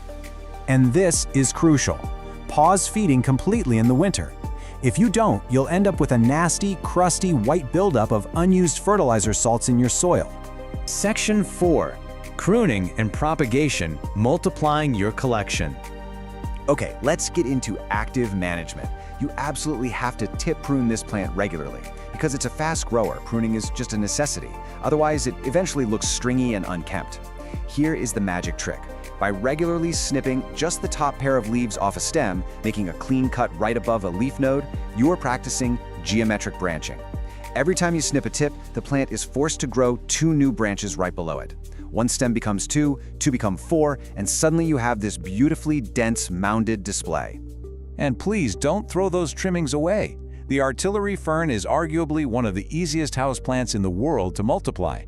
And this is crucial. Pause feeding completely in the winter. If you don't, you'll end up with a nasty, crusty white buildup of unused fertilizer salts in your soil. Section 4. Pruning and propagation, multiplying your collection. Okay, let's get into active management. You absolutely have to tip prune this plant regularly. Because it's a fast grower, pruning is just a necessity. Otherwise, it eventually looks stringy and unkempt. Here is the magic trick. By regularly snipping just the top pair of leaves off a stem, making a clean cut right above a leaf node, you are practicing geometric branching. Every time you snip a tip, the plant is forced to grow 2 new branches right below it. One stem becomes 2, 2 become 4, and suddenly you have this beautifully dense, mounded display. And please don't throw those trimmings away. The artillery fern is arguably one of the easiest houseplants in the world to multiply.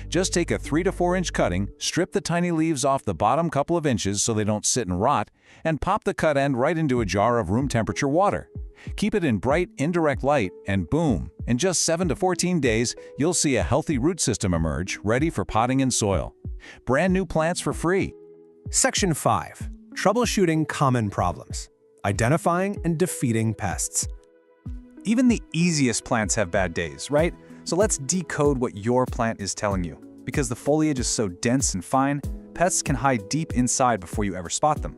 Just take a 3 to 4 inch cutting, strip the tiny leaves off the bottom couple of inches so they don't sit and rot, and pop the cut end right into a jar of room temperature water. Keep it in bright, indirect light, and boom, in just 7 to 14 days, you'll see a healthy root system emerge, ready for potting in soil. Brand new plants for free. Section 5. Troubleshooting common problems. Identifying and defeating pests. Even the easiest plants have bad days, right? So let's decode what your plant is telling you. Because the foliage is so dense and fine, pests can hide deep inside before you ever spot them.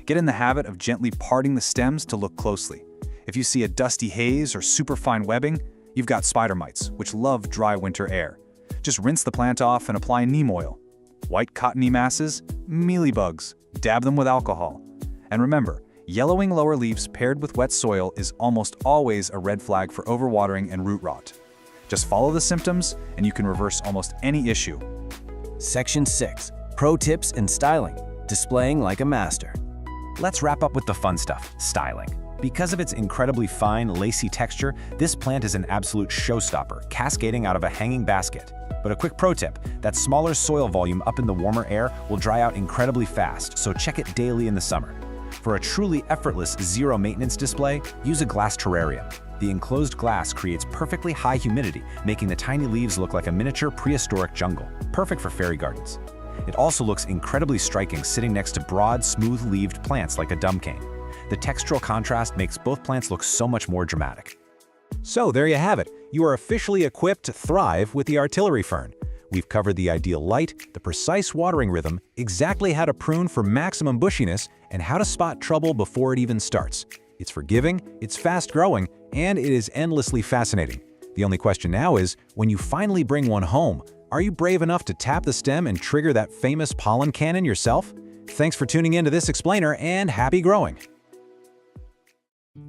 Get in the habit of gently parting the stems to look closely. If you see a dusty haze or superfine webbing, you've got spider mites, which love dry winter air. Just rinse the plant off and apply neem oil. White cottony masses, mealybugs, dab them with alcohol. And remember, yellowing lower leaves paired with wet soil is almost always a red flag for overwatering and root rot. Just follow the symptoms and you can reverse almost any issue. Section 6. Pro tips and styling. Displaying like a master. Let's wrap up with the fun stuff, styling. Because of its incredibly fine, lacy texture, this plant is an absolute showstopper, cascading out of a hanging basket. But a quick pro tip, that smaller soil volume up in the warmer air will dry out incredibly fast, so check it daily in the summer. For a truly effortless zero-maintenance display, use a glass terrarium. The enclosed glass creates perfectly high humidity, making the tiny leaves look like a miniature prehistoric jungle, perfect for fairy gardens. It also looks incredibly striking sitting next to broad, smooth-leaved plants like a dumb cane. The textural contrast makes both plants look so much more dramatic. So there you have it. You are officially equipped to thrive with the artillery fern. We've covered the ideal light, the precise watering rhythm, exactly how to prune for maximum bushiness, and how to spot trouble before it even starts. It's forgiving, it's fast-growing, and it is endlessly fascinating. The only question now is, when you finally bring one home, are you brave enough to tap the stem and trigger that famous pollen cannon yourself? Thanks for tuning in to This Explainer, and happy growing!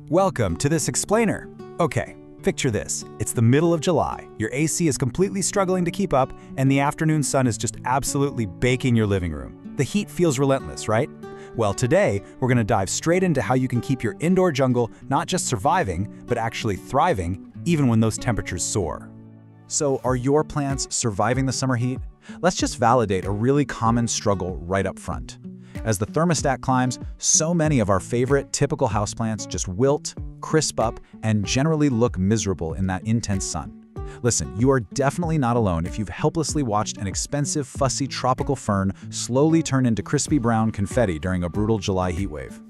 Welcome to This Explainer. Okay, picture this. It's the middle of July. Your AC is completely struggling to keep up, and the afternoon sun is just absolutely baking your living room. The heat feels relentless, right? Well, today, we're going to dive straight into how you can keep your indoor jungle not just surviving, but actually thriving, even when those temperatures soar. So, are your plants surviving the summer heat? Let's just validate a really common struggle right up front. As the thermostat climbs, so many of our favorite typical houseplants just wilt, crisp up, and generally look miserable in that intense sun. Listen, you are definitely not alone if you've helplessly watched an expensive, fussy tropical fern slowly turn into crispy brown confetti during a brutal July heatwave.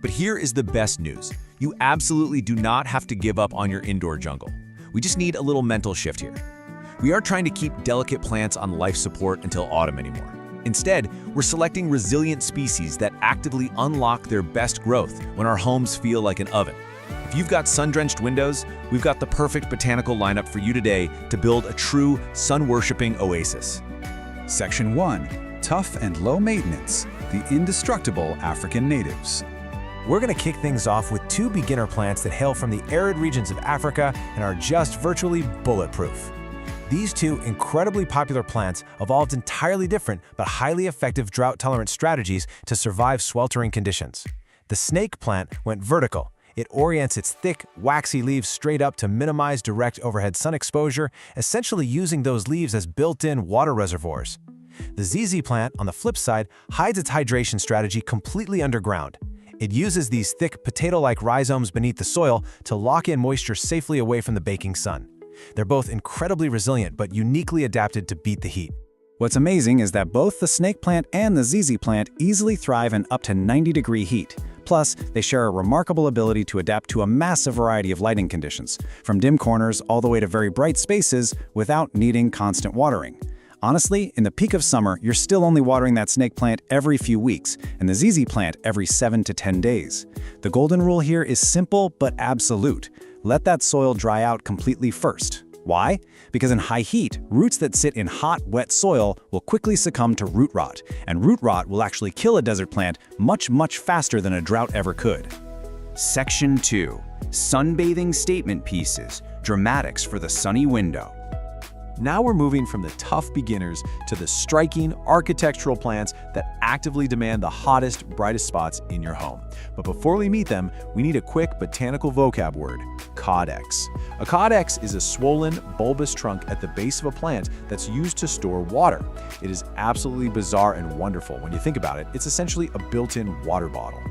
But here is the best news. You absolutely do not have to give up on your indoor jungle. We just need a little mental shift here. We aren't trying to keep delicate plants on life support until autumn anymore. Instead, we're selecting resilient species that actively unlock their best growth when our homes feel like an oven. If you've got sun-drenched windows, we've got the perfect botanical lineup for you today to build a true sun-worshipping oasis. Section 1. Tough and low maintenance. The indestructible African natives. We're going to kick things off with two beginner plants that hail from the arid regions of Africa and are just virtually bulletproof. These two incredibly popular plants evolved entirely different but highly effective drought-tolerant strategies to survive sweltering conditions. The snake plant went vertical. It orients its thick, waxy leaves straight up to minimize direct overhead sun exposure, essentially using those leaves as built-in water reservoirs. The ZZ plant, on the flip side, hides its hydration strategy completely underground. It uses these thick, potato-like rhizomes beneath the soil to lock in moisture safely away from the baking sun. They're both incredibly resilient but uniquely adapted to beat the heat. What's amazing is that both the snake plant and the ZZ plant easily thrive in up to 90-degree heat. Plus, they share a remarkable ability to adapt to a massive variety of lighting conditions, from dim corners all the way to very bright spaces without needing constant watering. Honestly, in the peak of summer, you're still only watering that snake plant every few weeks, and the ZZ plant every 7 to 10 days. The golden rule here is simple but absolute. Let that soil dry out completely first. Why? Because in high heat, roots that sit in hot, wet soil will quickly succumb to root rot, and root rot will actually kill a desert plant much, much faster than a drought ever could. Section 2. Sunbathing statement pieces. Dramatics for the sunny window. Now we're moving from the tough beginners to the striking architectural plants that actively demand the hottest, brightest spots in your home. But before we meet them, we need a quick botanical vocab word, caudex. A caudex is a swollen, bulbous trunk at the base of a plant that's used to store water. It is absolutely bizarre and wonderful when you think about it. It's essentially a built-in water bottle.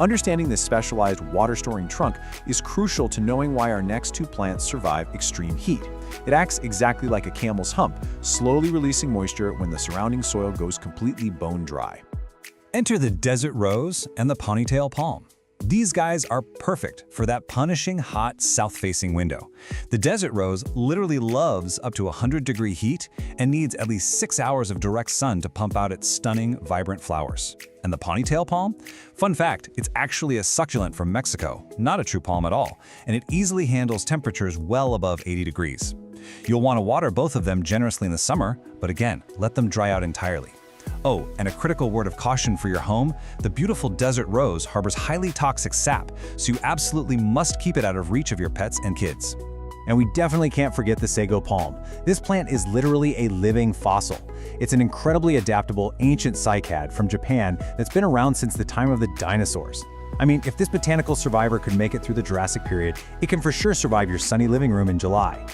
Understanding this specialized water-storing trunk is crucial to knowing why our next two plants survive extreme heat. It acts exactly like a camel's hump, slowly releasing moisture when the surrounding soil goes completely bone dry. Enter the desert rose and the ponytail palm. These guys are perfect for that punishing hot south-facing window. The desert rose literally loves up to 100-degree heat and needs at least 6 hours of direct sun to pump out its stunning, vibrant flowers. And the ponytail palm? Fun fact, it's actually a succulent from Mexico, not a true palm at all, and it easily handles temperatures well above 80 degrees. You'll want to water both of them generously in the summer, but again, let them dry out entirely. Oh, and a critical word of caution for your home, the beautiful desert rose harbors highly toxic sap, so you absolutely must keep it out of reach of your pets and kids. And we definitely can't forget the sago palm. This plant is literally a living fossil. It's an incredibly adaptable ancient cycad from Japan that's been around since the time of the dinosaurs. I mean, if this botanical survivor could make it through the Jurassic period, it can for sure survive your sunny living room in July.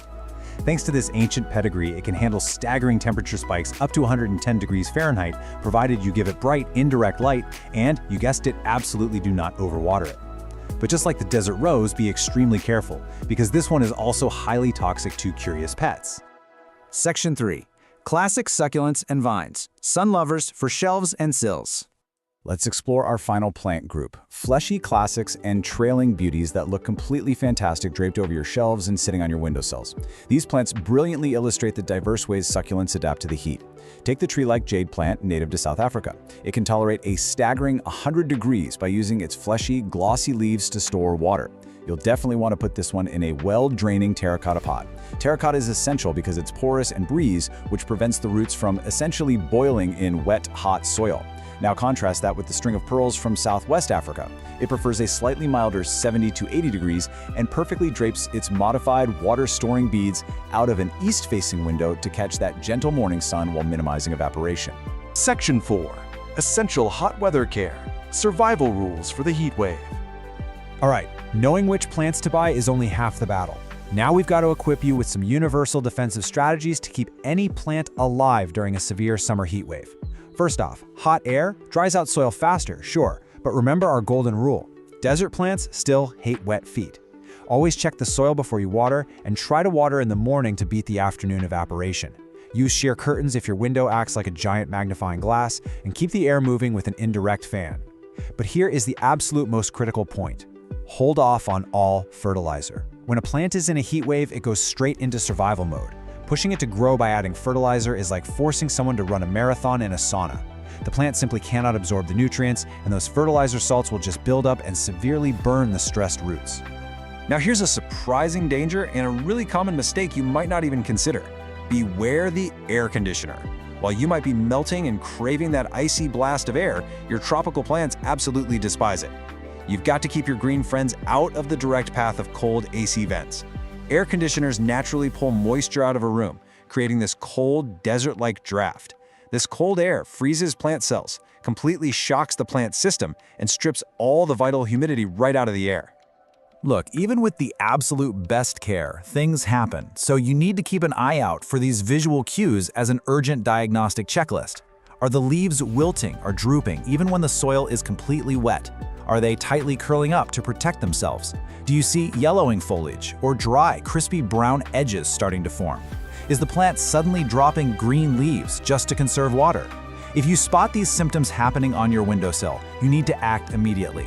Thanks to this ancient pedigree, it can handle staggering temperature spikes up to 110 degrees Fahrenheit, provided you give it bright, indirect light, and, you guessed it, absolutely do not overwater it. But just like the desert rose, be extremely careful, because this one is also highly toxic to curious pets. Section 3. Classic succulents and vines. Sun lovers for shelves and sills. Let's explore our final plant group, fleshy classics and trailing beauties that look completely fantastic draped over your shelves and sitting on your windowsills. These plants brilliantly illustrate the diverse ways succulents adapt to the heat. Take the tree-like jade plant native to South Africa. It can tolerate a staggering 100 degrees by using its fleshy, glossy leaves to store water. You'll definitely want to put this one in a well-draining terracotta pot. Terracotta is essential because it's porous and breeze, which prevents the roots from essentially boiling in wet, hot soil. Now contrast that with the string of pearls from Southwest Africa. It prefers a slightly milder 70 to 80 degrees and perfectly drapes its modified water-storing beads out of an east-facing window to catch that gentle morning sun while minimizing evaporation. Section 4. Essential hot weather care. Survival rules for the heat wave. All right, knowing which plants to buy is only half the battle. Now we've got to equip you with some universal defensive strategies to keep any plant alive during a severe summer heat wave. First off, hot air dries out soil faster, sure, but remember our golden rule. Desert plants still hate wet feet. Always check the soil before you water, and try to water in the morning to beat the afternoon evaporation. Use sheer curtains if your window acts like a giant magnifying glass, and keep the air moving with an indirect fan. But here is the absolute most critical point. Hold off on all fertilizer. When a plant is in a heat wave, it goes straight into survival mode. Pushing it to grow by adding fertilizer is like forcing someone to run a marathon in a sauna. The plant simply cannot absorb the nutrients, and those fertilizer salts will just build up and severely burn the stressed roots. Now here's a surprising danger and a really common mistake you might not even consider. Beware the air conditioner. While you might be melting and craving that icy blast of air, your tropical plants absolutely despise it. You've got to keep your green friends out of the direct path of cold AC vents. Air conditioners naturally pull moisture out of a room, creating this cold, desert-like draft. This cold air freezes plant cells, completely shocks the plant system, and strips all the vital humidity right out of the air. Look, even with the absolute best care, things happen, so you need to keep an eye out for these visual cues as an urgent diagnostic checklist. Are the leaves wilting or drooping even when the soil is completely wet? Are they tightly curling up to protect themselves? Do you see yellowing foliage or dry, crispy brown edges starting to form? Is the plant suddenly dropping green leaves just to conserve water? If you spot these symptoms happening on your windowsill, you need to act immediately.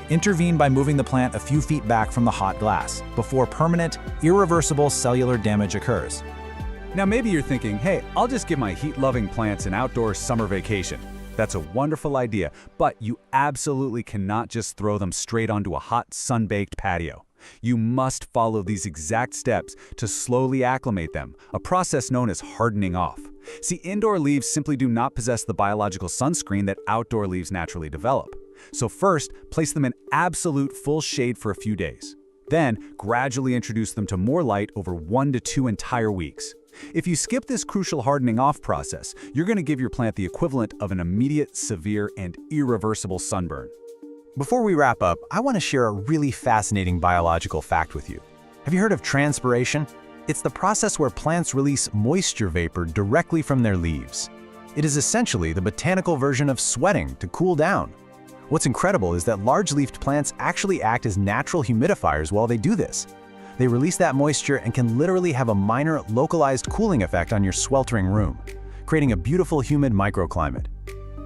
Intervene by moving the plant a few feet back from the hot glass before permanent, irreversible cellular damage occurs. Now maybe you're thinking, hey, I'll just give my heat-loving plants an outdoor summer vacation. That's a wonderful idea, but you absolutely cannot just throw them straight onto a hot, sun-baked patio. You must follow these exact steps to slowly acclimate them, a process known as hardening off. See, indoor leaves simply do not possess the biological sunscreen that outdoor leaves naturally develop. So first, place them in absolute full shade for a few days. Then, gradually introduce them to more light over 1 to 2 entire weeks. If you skip this crucial hardening off process, you're going to give your plant the equivalent of an immediate, severe, and irreversible sunburn. Before we wrap up, I want to share a really fascinating biological fact with you. Have you heard of transpiration? It's the process where plants release moisture vapor directly from their leaves. It is essentially the botanical version of sweating to cool down. What's incredible is that large-leafed plants actually act as natural humidifiers while they do this. They release that moisture and can literally have a minor, localized cooling effect on your sweltering room, creating a beautiful, humid microclimate.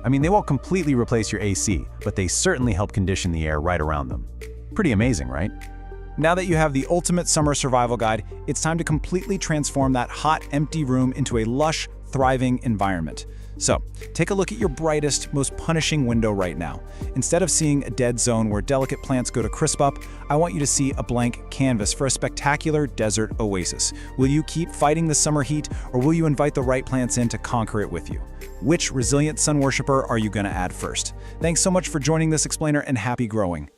I mean, they won't completely replace your AC, but they certainly help condition the air right around them. Pretty amazing, right? Now that you have the ultimate summer survival guide, it's time to completely transform that hot, empty room into a lush, thriving environment. So, take a look at your brightest, most punishing window right now. Instead of seeing a dead zone where delicate plants go to crisp up, I want you to see a blank canvas for a spectacular desert oasis. Will you keep fighting the summer heat, or will you invite the right plants in to conquer it with you? Which resilient sun worshiper are you going to add first? Thanks so much for joining this explainer, and happy growing.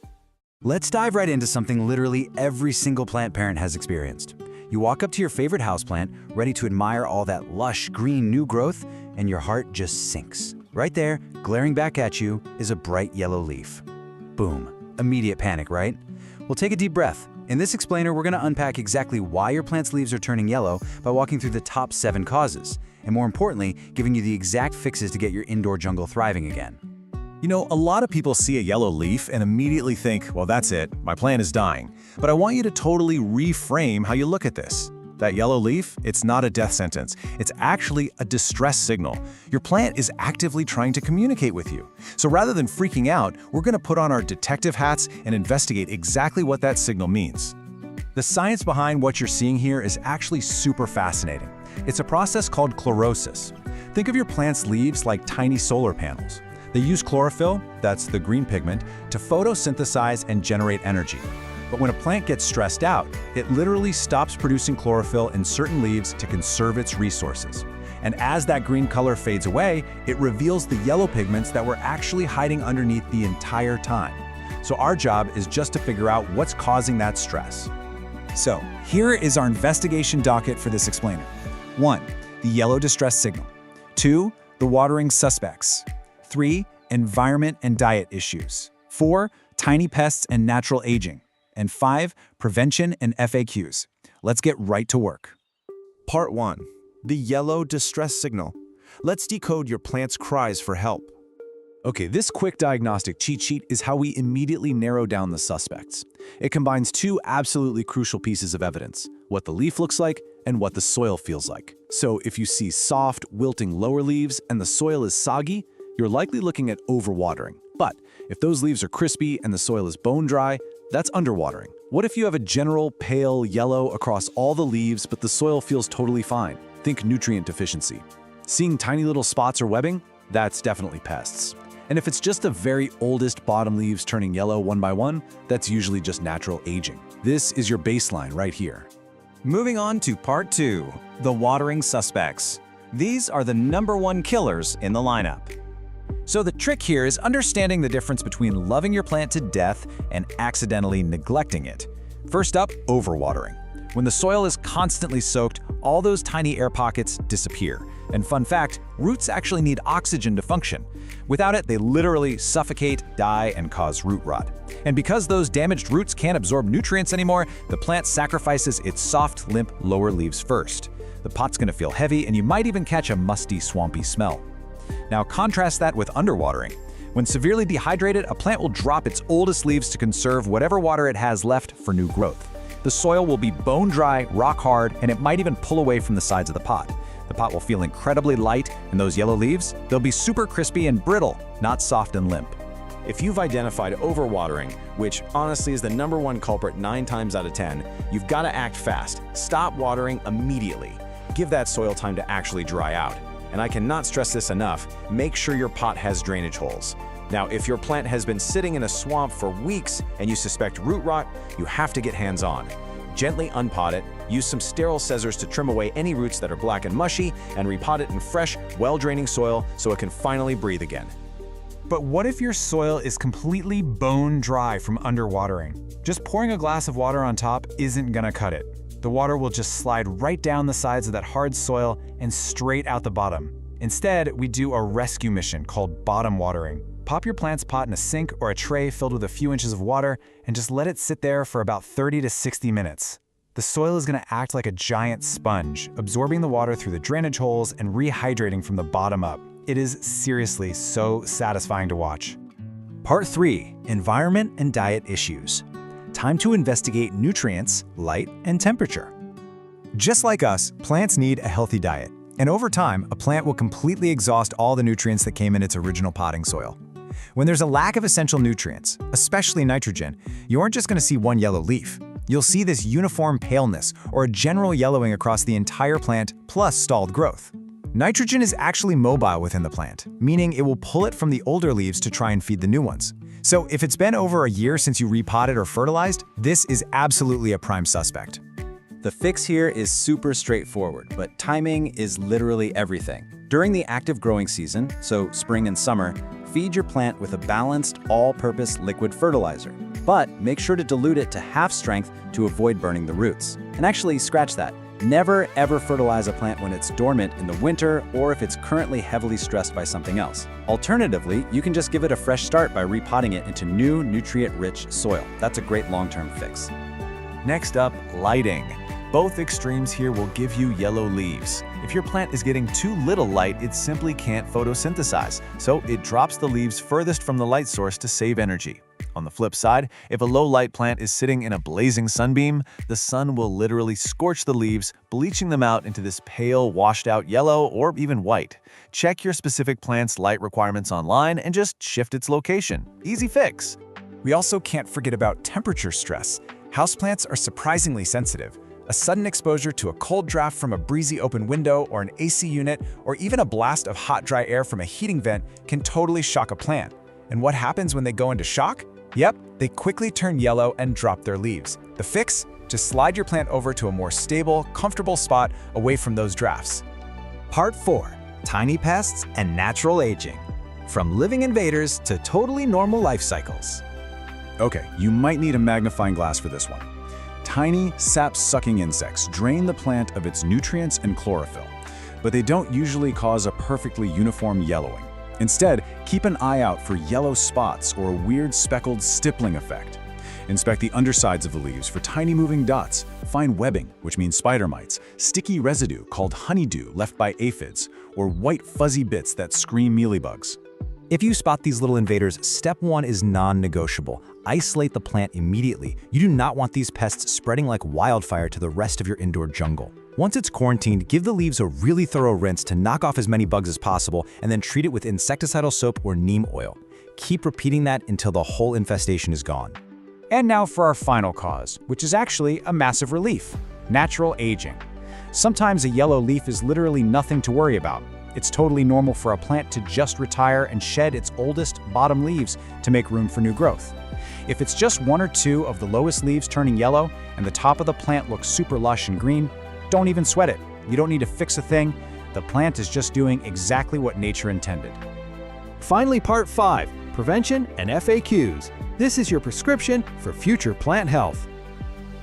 Let's dive right into something literally every single plant parent has experienced. You walk up to your favorite houseplant, ready to admire all that lush, green new growth, and your heart just sinks. Right there, glaring back at you, is a bright yellow leaf. Boom. Immediate panic, right? Well, take a deep breath. In this explainer, we're going to unpack exactly why your plant's leaves are turning yellow by walking through the top 7 causes, and more importantly, giving you the exact fixes to get your indoor jungle thriving again. You know, a lot of people see a yellow leaf and immediately think, well, that's it, my plant is dying. But I want you to totally reframe how you look at this. That yellow leaf, it's not a death sentence. It's actually a distress signal. Your plant is actively trying to communicate with you. So rather than freaking out, we're going to put on our detective hats and investigate exactly what that signal means. The science behind what you're seeing here is actually super fascinating. It's a process called chlorosis. Think of your plant's leaves like tiny solar panels. They use chlorophyll, that's the green pigment, to photosynthesize and generate energy. But when a plant gets stressed out, it literally stops producing chlorophyll in certain leaves to conserve its resources. And as that green color fades away, it reveals the yellow pigments that were actually hiding underneath the entire time. So our job is just to figure out what's causing that stress. So, here is our investigation docket for this explainer. 1. The yellow distress signal. 2. The watering suspects. 3. Environment and diet issues. 4. Tiny pests and natural aging. And 5. Prevention and FAQs. Let's get right to work. Part 1. The yellow distress signal. Let's decode your plant's cries for help. Okay, this quick diagnostic cheat sheet is how we immediately narrow down the suspects. It combines 2 absolutely crucial pieces of evidence: what the leaf looks like and what the soil feels like. So if you see soft, wilting lower leaves and the soil is soggy, you're likely looking at overwatering. But if those leaves are crispy and the soil is bone dry, that's underwatering. What if you have a general pale yellow across all the leaves but the soil feels totally fine? Think nutrient deficiency. Seeing tiny little spots or webbing? That's definitely pests. And if it's just the very oldest bottom leaves turning yellow one by one, that's usually just natural aging. This is your baseline right here. Moving on to part 2, the watering suspects. These are the #1 killers in the lineup. So the trick here is understanding the difference between loving your plant to death and accidentally neglecting it. First up, overwatering. When the soil is constantly soaked, all those tiny air pockets disappear. And fun fact, roots actually need oxygen to function. Without it, they literally suffocate, die, and cause root rot. And because those damaged roots can't absorb nutrients anymore, the plant sacrifices its soft, limp lower leaves first. The pot's gonna feel heavy, and you might even catch a musty, swampy smell. Now contrast that with underwatering. When severely dehydrated, a plant will drop its oldest leaves to conserve whatever water it has left for new growth. The soil will be bone dry, rock hard, and it might even pull away from the sides of the pot. The pot will feel incredibly light, and those yellow leaves, they'll be super crispy and brittle, not soft and limp. If you've identified overwatering, which honestly is the #1 culprit 9 times out of 10, you've got to act fast. Stop watering immediately. Give that soil time to actually dry out. And I cannot stress this enough, make sure your pot has drainage holes. Now, if your plant has been sitting in a swamp for weeks and you suspect root rot, you have to get hands-on. Gently unpot it, use some sterile scissors to trim away any roots that are black and mushy, and repot it in fresh, well-draining soil so it can finally breathe again. But what if your soil is completely bone dry from underwatering? Just pouring a glass of water on top isn't gonna cut it. The water will just slide right down the sides of that hard soil and straight out the bottom. Instead, we do a rescue mission called bottom watering. Pop your plant's pot in a sink or a tray filled with a few inches of water and just let it sit there for about 30 to 60 minutes. The soil is gonna act like a giant sponge, absorbing the water through the drainage holes and rehydrating from the bottom up. It is seriously so satisfying to watch. Part 3, environment and diet issues. Time to investigate nutrients, light, and temperature. Just like us, plants need a healthy diet. And over time, a plant will completely exhaust all the nutrients that came in its original potting soil. When there's a lack of essential nutrients, especially nitrogen, you aren't just going to see one yellow leaf. You'll see this uniform paleness or a general yellowing across the entire plant plus stalled growth. Nitrogen is actually mobile within the plant, meaning it will pull it from the older leaves to try and feed the new ones. So if it's been over a year since you repotted or fertilized, this is absolutely a prime suspect. The fix here is super straightforward, but timing is literally everything. During the active growing season, so spring and summer, feed your plant with a balanced, all-purpose liquid fertilizer. But make sure to dilute it to half strength to avoid burning the roots. And actually, scratch that. Never ever fertilize a plant when it's dormant in the winter or if it's currently heavily stressed by something else. Alternatively, you can just give it a fresh start by repotting it into new, nutrient-rich soil. That's a great long-term fix. Next up, lighting. Both extremes here will give you yellow leaves. If your plant is getting too little light, it simply can't photosynthesize, so it drops the leaves furthest from the light source to save energy. On the flip side, if a low-light plant is sitting in a blazing sunbeam, the sun will literally scorch the leaves, bleaching them out into this pale, washed-out yellow or even white. Check your specific plant's light requirements online and just shift its location. Easy fix. We also can't forget about temperature stress. Houseplants are surprisingly sensitive. A sudden exposure to a cold draft from a breezy open window or an AC unit, or even a blast of hot, dry air from a heating vent can totally shock a plant. And what happens when they go into shock? Yep, they quickly turn yellow and drop their leaves. The fix? Just slide your plant over to a more stable, comfortable spot away from those drafts. Part 4. Tiny pests and natural aging. From living invaders to totally normal life cycles. Okay, you might need a magnifying glass for this one. Tiny, sap-sucking insects drain the plant of its nutrients and chlorophyll, but they don't usually cause a perfectly uniform yellowing. Instead, keep an eye out for yellow spots or a weird speckled stippling effect. Inspect the undersides of the leaves for tiny moving dots, fine webbing, which means spider mites, sticky residue called honeydew left by aphids, or white fuzzy bits that scream mealybugs. If you spot these little invaders, step 1 is non-negotiable. Isolate the plant immediately. You do not want these pests spreading like wildfire to the rest of your indoor jungle. Once it's quarantined, give the leaves a really thorough rinse to knock off as many bugs as possible, and then treat it with insecticidal soap or neem oil. Keep repeating that until the whole infestation is gone. And now for our final cause, which is actually a massive relief: natural aging. Sometimes a yellow leaf is literally nothing to worry about. It's totally normal for a plant to just retire and shed its oldest bottom leaves to make room for new growth. If it's just 1 or 2 of the lowest leaves turning yellow and the top of the plant looks super lush and green, don't even sweat it. You don't need to fix a thing. The plant is just doing exactly what nature intended. Finally, part 5, prevention and FAQs. This is your prescription for future plant health.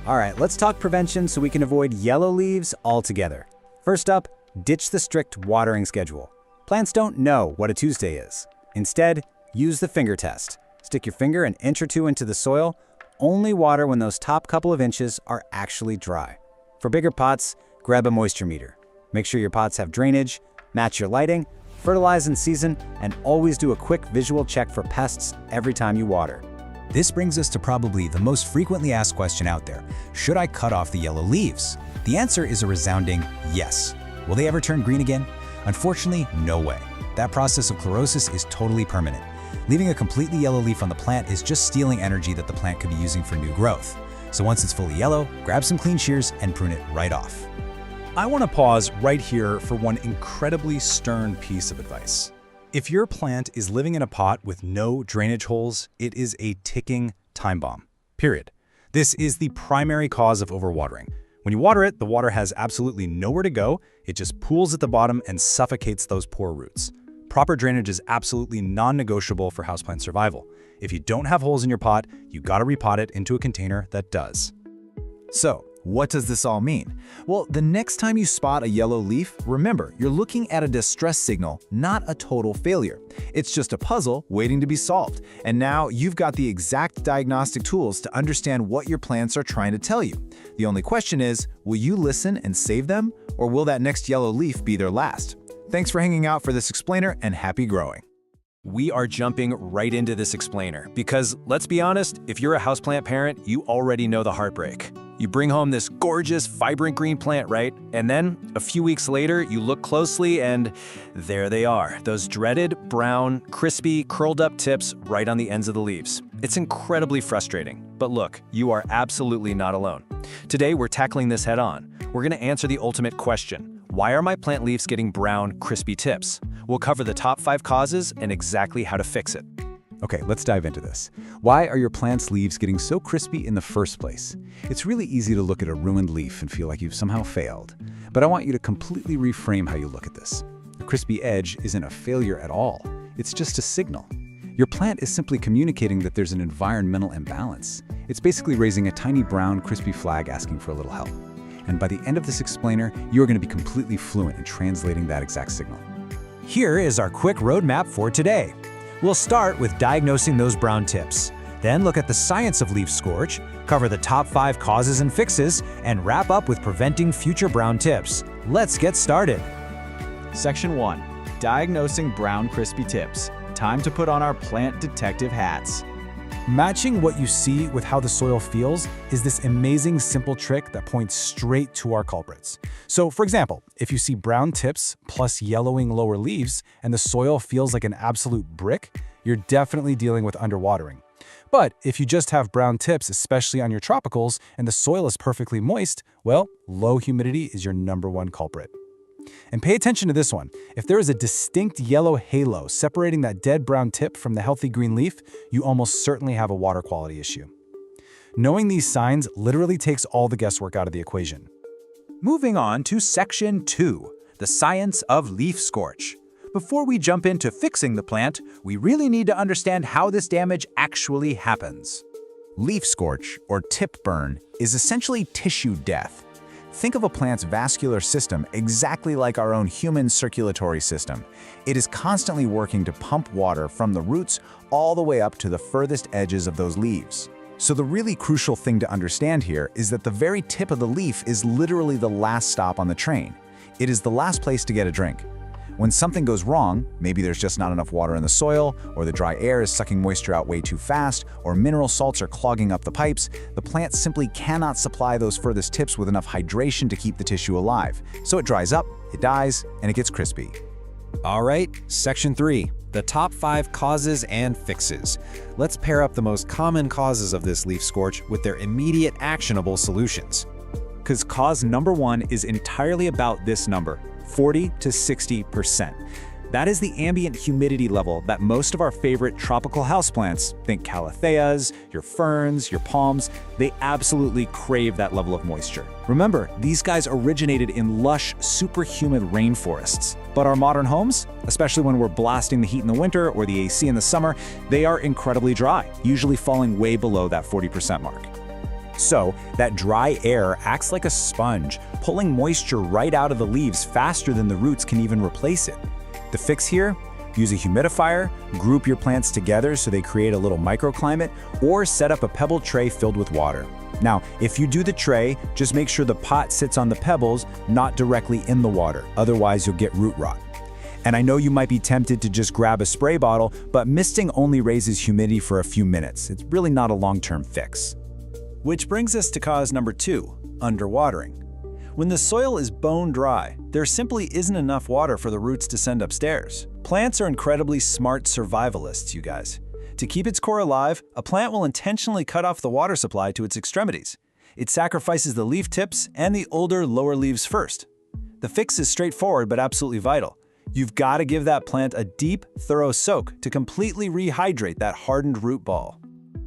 All right, let's talk prevention so we can avoid yellow leaves altogether. First up, ditch the strict watering schedule. Plants don't know what a Tuesday is. Instead, use the finger test. Stick your finger an inch or 2 into the soil. Only water when those top couple of inches are actually dry. For bigger pots, grab a moisture meter. Make sure your pots have drainage, match your lighting, fertilize in season, and always do a quick visual check for pests every time you water. This brings us to probably the most frequently asked question out there. Should I cut off the yellow leaves? The answer is a resounding yes. Will they ever turn green again? Unfortunately, no way. That process of chlorosis is totally permanent. Leaving a completely yellow leaf on the plant is just stealing energy that the plant could be using for new growth. So once it's fully yellow, grab some clean shears and prune it right off. I want to pause right here for one incredibly stern piece of advice. If your plant is living in a pot with no drainage holes, it is a ticking time bomb. Period. This is the primary cause of overwatering. When you water it, the water has absolutely nowhere to go. It just pools at the bottom and suffocates those poor roots. Proper drainage is absolutely non-negotiable for houseplant survival. If you don't have holes in your pot, you gotta repot it into a container that does. So, what does this all mean? Well, the next time you spot a yellow leaf, remember, you're looking at a distress signal, not a total failure. It's just a puzzle waiting to be solved. And now you've got the exact diagnostic tools to understand what your plants are trying to tell you. The only question is, will you listen and save them, or will that next yellow leaf be their last? Thanks for hanging out for this explainer, and happy growing. We are jumping right into this explainer because, let's be honest, if you're a houseplant parent, you already know the heartbreak. You bring home this gorgeous, vibrant green plant, right? And then, a few weeks later, you look closely and there they are, those dreaded, brown, crispy, curled up tips right on the ends of the leaves. It's incredibly frustrating. But look, you are absolutely not alone. Today, we're tackling this head on. We're gonna answer the ultimate question. Why are my plant leaves getting brown, crispy tips? We'll cover the top 5 causes and exactly how to fix it. Okay, let's dive into this. Why are your plant's leaves getting so crispy in the first place? It's really easy to look at a ruined leaf and feel like you've somehow failed. But I want you to completely reframe how you look at this. A crispy edge isn't a failure at all. It's just a signal. Your plant is simply communicating that there's an environmental imbalance. It's basically raising a tiny brown, crispy flag asking for a little help. And by the end of this explainer, you're going to be completely fluent in translating that exact signal. Here is our quick roadmap for today. We'll start with diagnosing those brown tips. Then look at the science of leaf scorch, cover the top 5 causes and fixes, and wrap up with preventing future brown tips. Let's get started. Section 1. Diagnosing brown crispy tips. Time to put on our plant detective hats. Matching what you see with how the soil feels is this amazing simple trick that points straight to our culprits. So for example, if you see brown tips plus yellowing lower leaves and the soil feels like an absolute brick, you're definitely dealing with underwatering. But if you just have brown tips, especially on your tropicals, and the soil is perfectly moist, well, low humidity is your #1 culprit. And pay attention to this one. If there is a distinct yellow halo separating that dead brown tip from the healthy green leaf, you almost certainly have a water quality issue. Knowing these signs literally takes all the guesswork out of the equation. Moving on to Section 2, the science of leaf scorch. Before we jump into fixing the plant, we really need to understand how this damage actually happens. Leaf scorch, or tip burn, is essentially tissue death. Think of a plant's vascular system exactly like our own human circulatory system. It is constantly working to pump water from the roots all the way up to the furthest edges of those leaves. So the really crucial thing to understand here is that the very tip of the leaf is literally the last stop on the train. It is the last place to get a drink. When something goes wrong, maybe there's just not enough water in the soil, or the dry air is sucking moisture out way too fast, or mineral salts are clogging up the pipes, the plant simply cannot supply those furthest tips with enough hydration to keep the tissue alive. So it dries up, it dies, and it gets crispy. All right, Section 3, the top 5 causes and fixes. Let's pair up the most common causes of this leaf scorch with their immediate actionable solutions. Because cause #1 is entirely about this number. 40 to 60%. That is the ambient humidity level that most of our favorite tropical houseplants, think calatheas, your ferns, your palms, they absolutely crave that level of moisture. Remember, these guys originated in lush, super humid rainforests. But our modern homes, especially when we're blasting the heat in the winter or the AC in the summer, they are incredibly dry, usually falling way below that 40% mark. So, that dry air acts like a sponge, pulling moisture right out of the leaves faster than the roots can even replace it. The fix here? Use a humidifier, group your plants together so they create a little microclimate, or set up a pebble tray filled with water. Now, if you do the tray, just make sure the pot sits on the pebbles, not directly in the water, otherwise you'll get root rot. And I know you might be tempted to just grab a spray bottle, but misting only raises humidity for a few minutes. It's really not a long-term fix. Which brings us to cause #2, underwatering. When the soil is bone dry, there simply isn't enough water for the roots to send upstairs. Plants are incredibly smart survivalists, you guys. To keep its core alive, a plant will intentionally cut off the water supply to its extremities. It sacrifices the leaf tips and the older, lower leaves first. The fix is straightforward but absolutely vital. You've got to give that plant a deep, thorough soak to completely rehydrate that hardened root ball.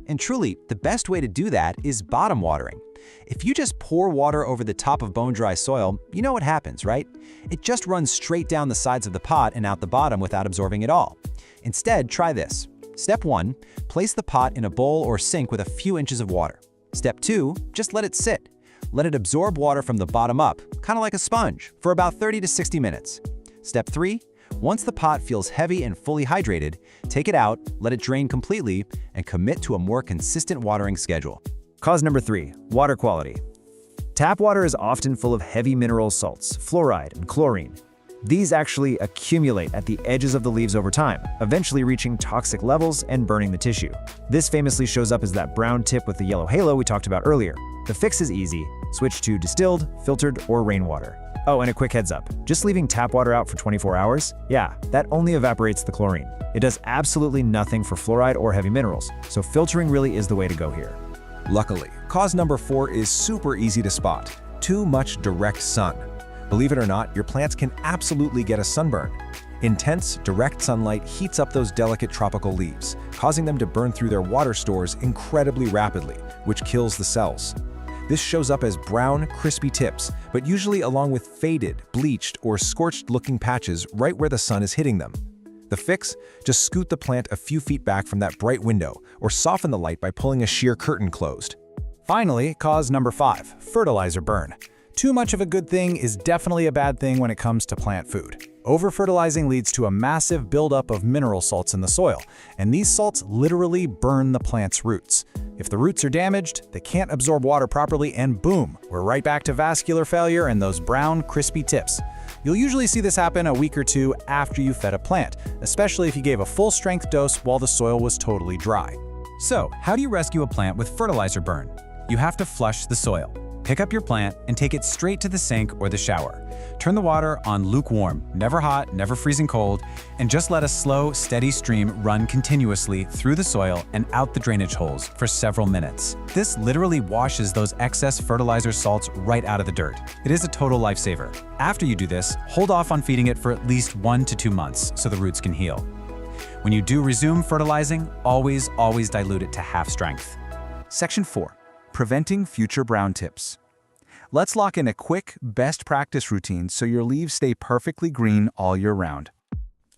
And truly, the best way to do that is bottom watering. If you just pour water over the top of bone-dry soil, you know what happens, right? It just runs straight down the sides of the pot and out the bottom without absorbing it all. Instead, try this. Step 1, place the pot in a bowl or sink with a few inches of water. Step 2, just let it sit. Let it absorb water from the bottom up, kind of like a sponge, for about 30 to 60 minutes. Step 3, once the pot feels heavy and fully hydrated, take it out, let it drain completely, and commit to a more consistent watering schedule. Cause #3, water quality. Tap water is often full of heavy mineral salts, fluoride, and chlorine. These actually accumulate at the edges of the leaves over time, eventually reaching toxic levels and burning the tissue. This famously shows up as that brown tip with the yellow halo we talked about earlier. The fix is easy. Switch to distilled, filtered, or rainwater. Oh, and a quick heads up. Just leaving tap water out for 24 hours? Yeah, that only evaporates the chlorine. It does absolutely nothing for fluoride or heavy minerals, so filtering really is the way to go here. Luckily, cause number 4 is super easy to spot. Too much direct sun. Believe it or not, your plants can absolutely get a sunburn. Intense, direct sunlight heats up those delicate tropical leaves, causing them to burn through their water stores incredibly rapidly, which kills the cells. This shows up as brown, crispy tips, but usually along with faded, bleached, or scorched-looking patches right where the sun is hitting them. The fix? Just scoot the plant a few feet back from that bright window, or soften the light by pulling a sheer curtain closed. Finally, cause number 5, fertilizer burn. Too much of a good thing is definitely a bad thing when it comes to plant food. Over-fertilizing leads to a massive buildup of mineral salts in the soil, and these salts literally burn the plant's roots. If the roots are damaged, they can't absorb water properly, and boom, we're right back to vascular failure and those brown, crispy tips. You'll usually see this happen a week or two after you fed a plant, especially if you gave a full-strength dose while the soil was totally dry. So, how do you rescue a plant with fertilizer burn? You have to flush the soil. Pick up your plant and take it straight to the sink or the shower. Turn the water on lukewarm, never hot, never freezing cold, and just let a slow, steady stream run continuously through the soil and out the drainage holes for several minutes. This literally washes those excess fertilizer salts right out of the dirt. It is a total lifesaver. After you do this, hold off on feeding it for at least 1 to 2 months so the roots can heal. When you do resume fertilizing, always dilute it to half strength. Section 4. Preventing future brown tips. Let's lock in a quick, best practice routine so your leaves stay perfectly green all year round.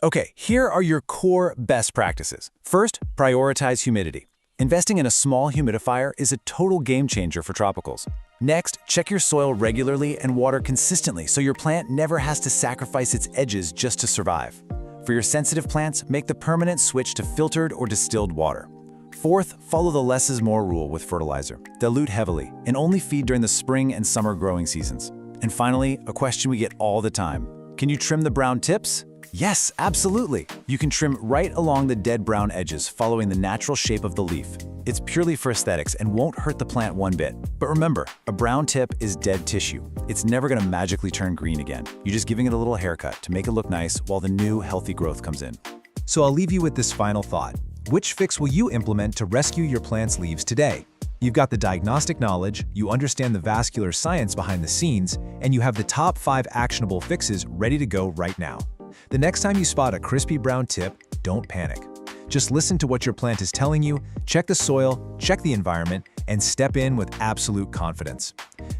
Okay, here are your core best practices. First, prioritize humidity. Investing in a small humidifier is a total game changer for tropicals. Next, check your soil regularly and water consistently so your plant never has to sacrifice its edges just to survive. For your sensitive plants, make the permanent switch to filtered or distilled water. Fourth, follow the less is more rule with fertilizer. Dilute heavily and only feed during the spring and summer growing seasons. And finally, a question we get all the time. Can you trim the brown tips? Yes, absolutely. You can trim right along the dead brown edges, following the natural shape of the leaf. It's purely for aesthetics and won't hurt the plant one bit. But remember, a brown tip is dead tissue. It's never gonna magically turn green again. You're just giving it a little haircut to make it look nice while the new, healthy growth comes in. So I'll leave you with this final thought. Which fix will you implement to rescue your plant's leaves today? You've got the diagnostic knowledge, you understand the vascular science behind the scenes, and you have the top 5 actionable fixes ready to go right now. The next time you spot a crispy brown tip, don't panic. Just listen to what your plant is telling you, check the soil, check the environment, and step in with absolute confidence.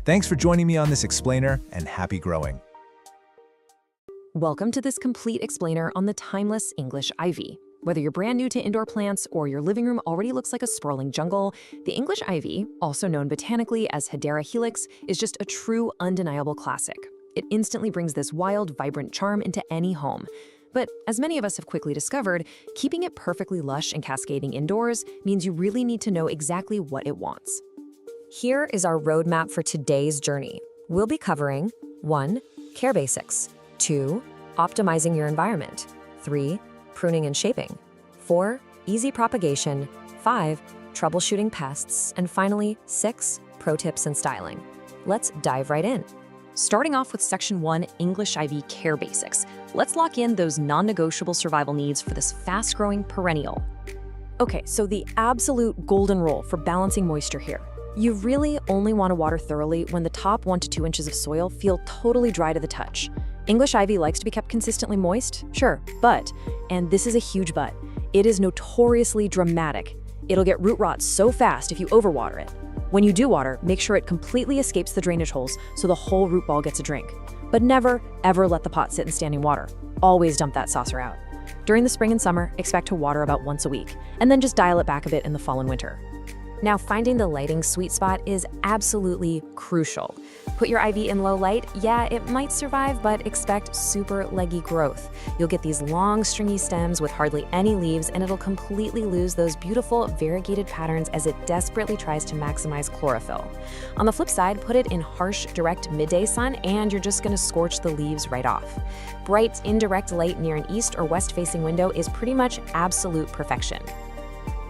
Thanks for joining me on this explainer, and happy growing. Welcome to this complete explainer on the timeless English ivy. Whether you're brand new to indoor plants or your living room already looks like a sprawling jungle, the English ivy, also known botanically as Hedera helix, is just a true, undeniable classic. It instantly brings this wild, vibrant charm into any home. But as many of us have quickly discovered, keeping it perfectly lush and cascading indoors means you really need to know exactly what it wants. Here is our roadmap for today's journey. We'll be covering 1. Care basics. 2. Optimizing your environment. 3. Pruning and shaping. 4. Easy propagation. 5. Troubleshooting pests. And finally, 6. Pro tips and styling. Let's dive right in. Starting off with Section 1, English Ivy Care Basics. Let's lock in those non-negotiable survival needs for this fast-growing perennial. Okay, so the absolute golden rule for balancing moisture here. You really only want to water thoroughly when the top 1 to 2 inches of soil feel totally dry to the touch. English ivy likes to be kept consistently moist, sure, but, and this is a huge but, it is notoriously dramatic. It'll get root rot so fast if you overwater it. When you do water, make sure it completely escapes the drainage holes so the whole root ball gets a drink. But never, ever let the pot sit in standing water. Always dump that saucer out. During the spring and summer, expect to water about once a week, and then just dial it back a bit in the fall and winter. Now, finding the lighting sweet spot is absolutely crucial. Put your ivy in low light, yeah, it might survive, but expect super leggy growth. You'll get these long, stringy stems with hardly any leaves, and it'll completely lose those beautiful, variegated patterns as it desperately tries to maximize chlorophyll. On the flip side, put it in harsh, direct midday sun, and you're just gonna scorch the leaves right off. Bright, indirect light near an east or west-facing window is pretty much absolute perfection.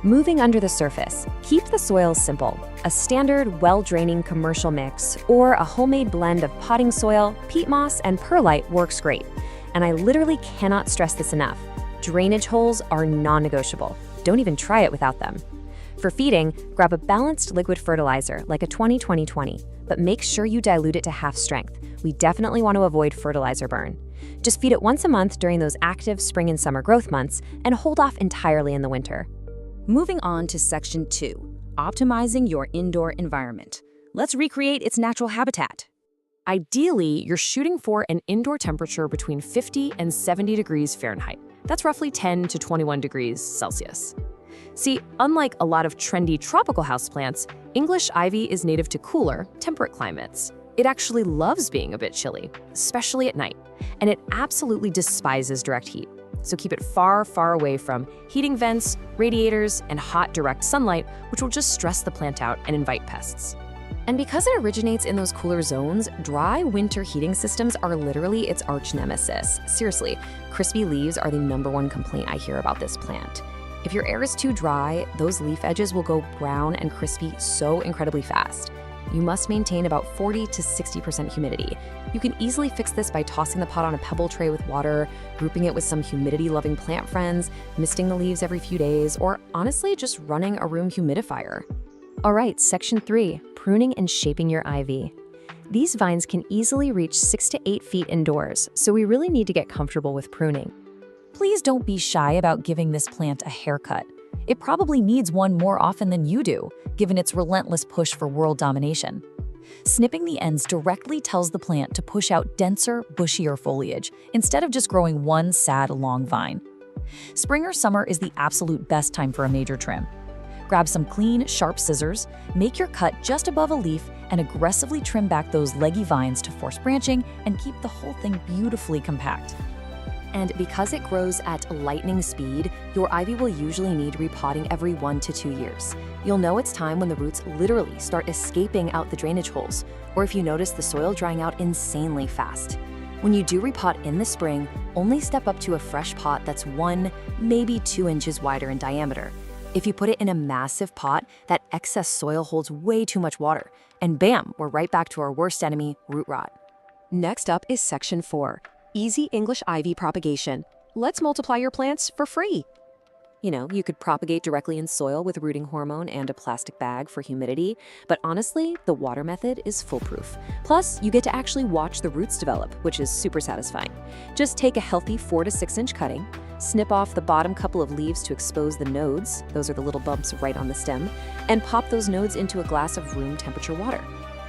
Moving under the surface, keep the soil simple. A standard, well-draining commercial mix or a homemade blend of potting soil, peat moss, and perlite works great. And I literally cannot stress this enough. Drainage holes are non-negotiable. Don't even try it without them. For feeding, grab a balanced liquid fertilizer like a 20-20-20, but make sure you dilute it to half strength. We definitely want to avoid fertilizer burn. Just feed it once a month during those active spring and summer growth months and hold off entirely in the winter. Moving on to Section 2, optimizing your indoor environment. Let's recreate its natural habitat. Ideally, you're shooting for an indoor temperature between 50 and 70 degrees Fahrenheit. That's roughly 10 to 21 degrees Celsius. See, unlike a lot of trendy tropical houseplants, English ivy is native to cooler, temperate climates. It actually loves being a bit chilly, especially at night, and it absolutely despises direct heat. So keep it far, far away from heating vents, radiators, and hot direct sunlight, which will just stress the plant out and invite pests. And because it originates in those cooler zones, dry winter heating systems are literally its arch nemesis. Seriously, crispy leaves are the #1 complaint I hear about this plant. If your air is too dry, those leaf edges will go brown and crispy so incredibly fast. You must maintain about 40 to 60% humidity. You can easily fix this by tossing the pot on a pebble tray with water, grouping it with some humidity-loving plant friends, misting the leaves every few days, or honestly just running a room humidifier. All right, Section 3, pruning and shaping your ivy. These vines can easily reach 6 to 8 feet indoors, so we really need to get comfortable with pruning. Please don't be shy about giving this plant a haircut. It probably needs one more often than you do, given its relentless push for world domination. Snipping the ends directly tells the plant to push out denser, bushier foliage, instead of just growing one sad, long vine. Spring or summer is the absolute best time for a major trim. Grab some clean, sharp scissors, make your cut just above a leaf, and aggressively trim back those leggy vines to force branching and keep the whole thing beautifully compact. And because it grows at lightning speed, your ivy will usually need repotting every 1 to 2 years. You'll know it's time when the roots literally start escaping out the drainage holes, or if you notice the soil drying out insanely fast. When you do repot in the spring, only step up to a fresh pot that's 1, maybe 2 inches wider in diameter. If you put it in a massive pot, that excess soil holds way too much water, and bam, we're right back to our worst enemy, root rot. Next up is Section 4. Easy English ivy propagation. Let's multiply your plants for free. You know, you could propagate directly in soil with rooting hormone and a plastic bag for humidity, but honestly, the water method is foolproof. Plus, you get to actually watch the roots develop, which is super satisfying. Just take a healthy 4 to 6 inch cutting, snip off the bottom couple of leaves to expose the nodes, those are the little bumps right on the stem, and pop those nodes into a glass of room temperature water.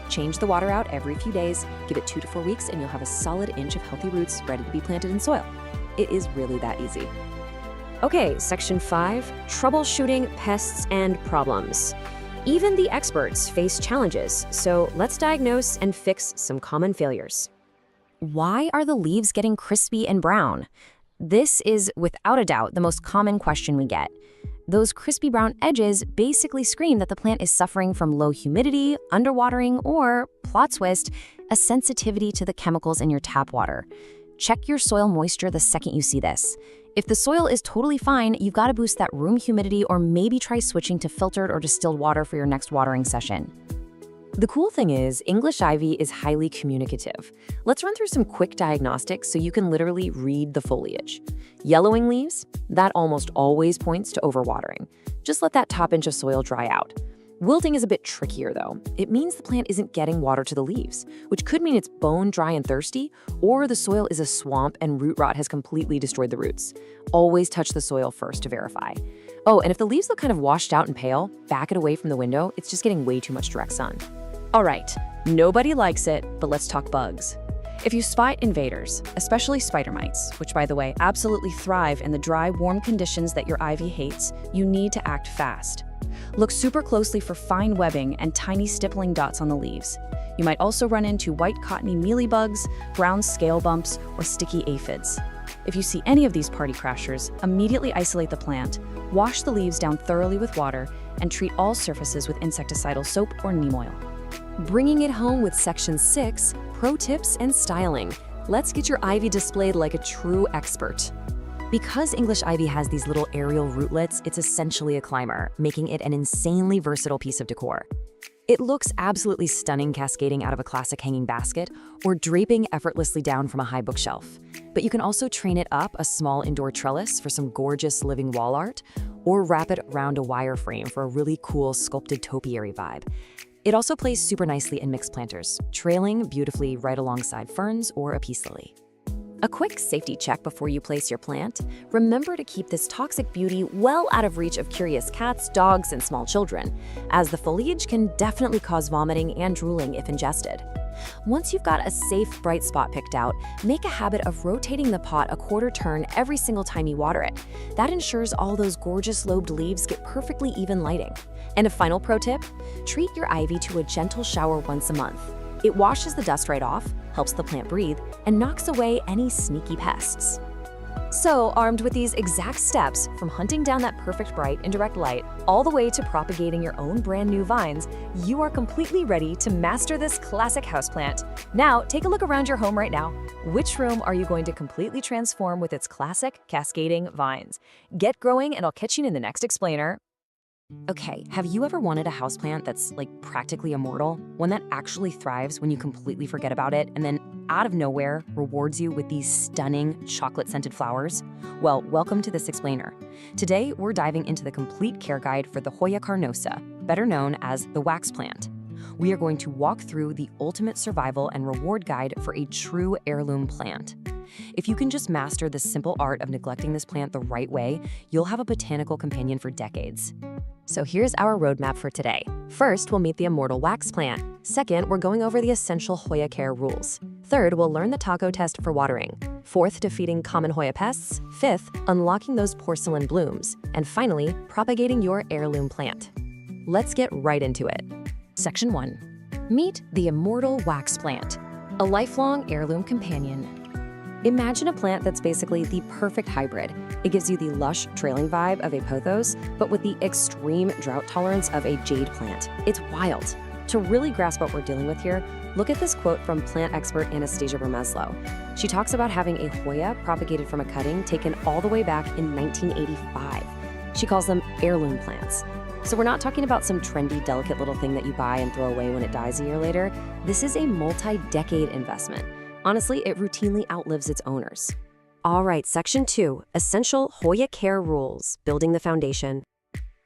Change the water out every few days, give it 2 to 4 weeks, and you'll have a solid inch of healthy roots ready to be planted in soil. It is really that easy. Okay, Section 5, troubleshooting pests and problems. Even the experts face challenges, so let's diagnose and fix some common failures. Why are the leaves getting crispy and brown? This is, without a doubt, the most common question we get. Those crispy brown edges basically scream that the plant is suffering from low humidity, underwatering, or, plot twist, a sensitivity to the chemicals in your tap water. Check your soil moisture the second you see this. If the soil is totally fine, you've got to boost that room humidity or maybe try switching to filtered or distilled water for your next watering session. The cool thing is, English ivy is highly communicative. Let's run through some quick diagnostics so you can literally read the foliage. Yellowing leaves? That almost always points to overwatering. Just let that top inch of soil dry out. Wilting is a bit trickier though. It means the plant isn't getting water to the leaves, which could mean it's bone dry and thirsty, or the soil is a swamp and root rot has completely destroyed the roots. Always touch the soil first to verify. Oh, and if the leaves look kind of washed out and pale, back it away from the window. It's just getting way too much direct sun. All right, nobody likes it, but let's talk bugs. If you spot invaders, especially spider mites, which by the way, absolutely thrive in the dry, warm conditions that your ivy hates, you need to act fast. Look super closely for fine webbing and tiny stippling dots on the leaves. You might also run into white cottony mealybugs, brown scale bumps, or sticky aphids. If you see any of these party crashers, immediately isolate the plant, wash the leaves down thoroughly with water, and treat all surfaces with insecticidal soap or neem oil. Bringing it home with Section 6, Pro Tips and Styling. Let's get your ivy displayed like a true expert. Because English ivy has these little aerial rootlets, it's essentially a climber, making it an insanely versatile piece of decor. It looks absolutely stunning cascading out of a classic hanging basket or draping effortlessly down from a high bookshelf. But you can also train it up a small indoor trellis for some gorgeous living wall art, or wrap it around a wire frame for a really cool sculpted topiary vibe. It also plays super nicely in mixed planters, trailing beautifully right alongside ferns or a peace lily. A quick safety check before you place your plant. Remember to keep this toxic beauty well out of reach of curious cats, dogs, and small children, as the foliage can definitely cause vomiting and drooling if ingested. Once you've got a safe, bright spot picked out, make a habit of rotating the pot a quarter turn every single time you water it. That ensures all those gorgeous lobed leaves get perfectly even lighting. And a final pro tip, treat your ivy to a gentle shower once a month. It washes the dust right off, helps the plant breathe, and knocks away any sneaky pests. So, armed with these exact steps, from hunting down that perfect bright indirect light all the way to propagating your own brand new vines, you are completely ready to master this classic houseplant. Now, take a look around your home right now. Which room are you going to completely transform with its classic cascading vines? Get growing, and I'll catch you in the next explainer. Okay, have you ever wanted a houseplant that's like practically immortal? One that actually thrives when you completely forget about it and then out of nowhere rewards you with these stunning chocolate-scented flowers? Well, welcome to this explainer. Today, we're diving into the complete care guide for the Hoya carnosa, better known as the wax plant. We are going to walk through the ultimate survival and reward guide for a true heirloom plant. If you can just master the simple art of neglecting this plant the right way, you'll have a botanical companion for decades. So here's our roadmap for today. First, we'll meet the immortal wax plant. Second, we're going over the essential Hoya care rules. Third, we'll learn the taco test for watering. Fourth, defeating common Hoya pests. Fifth, unlocking those porcelain blooms. And finally, propagating your heirloom plant. Let's get right into it. Section 1. Meet the immortal wax plant, a lifelong heirloom companion. Imagine a plant that's basically the perfect hybrid. It gives you the lush, trailing vibe of a pothos, but with the extreme drought tolerance of a jade plant. It's wild. To really grasp what we're dealing with here, look at this quote from plant expert Anastasia Bromeslo. She talks about having a Hoya propagated from a cutting taken all the way back in 1985. She calls them heirloom plants. So we're not talking about some trendy, delicate little thing that you buy and throw away when it dies a year later. This is a multi-decade investment. Honestly, it routinely outlives its owners. All right, Section 2, Essential Hoya Care Rules, Building the Foundation.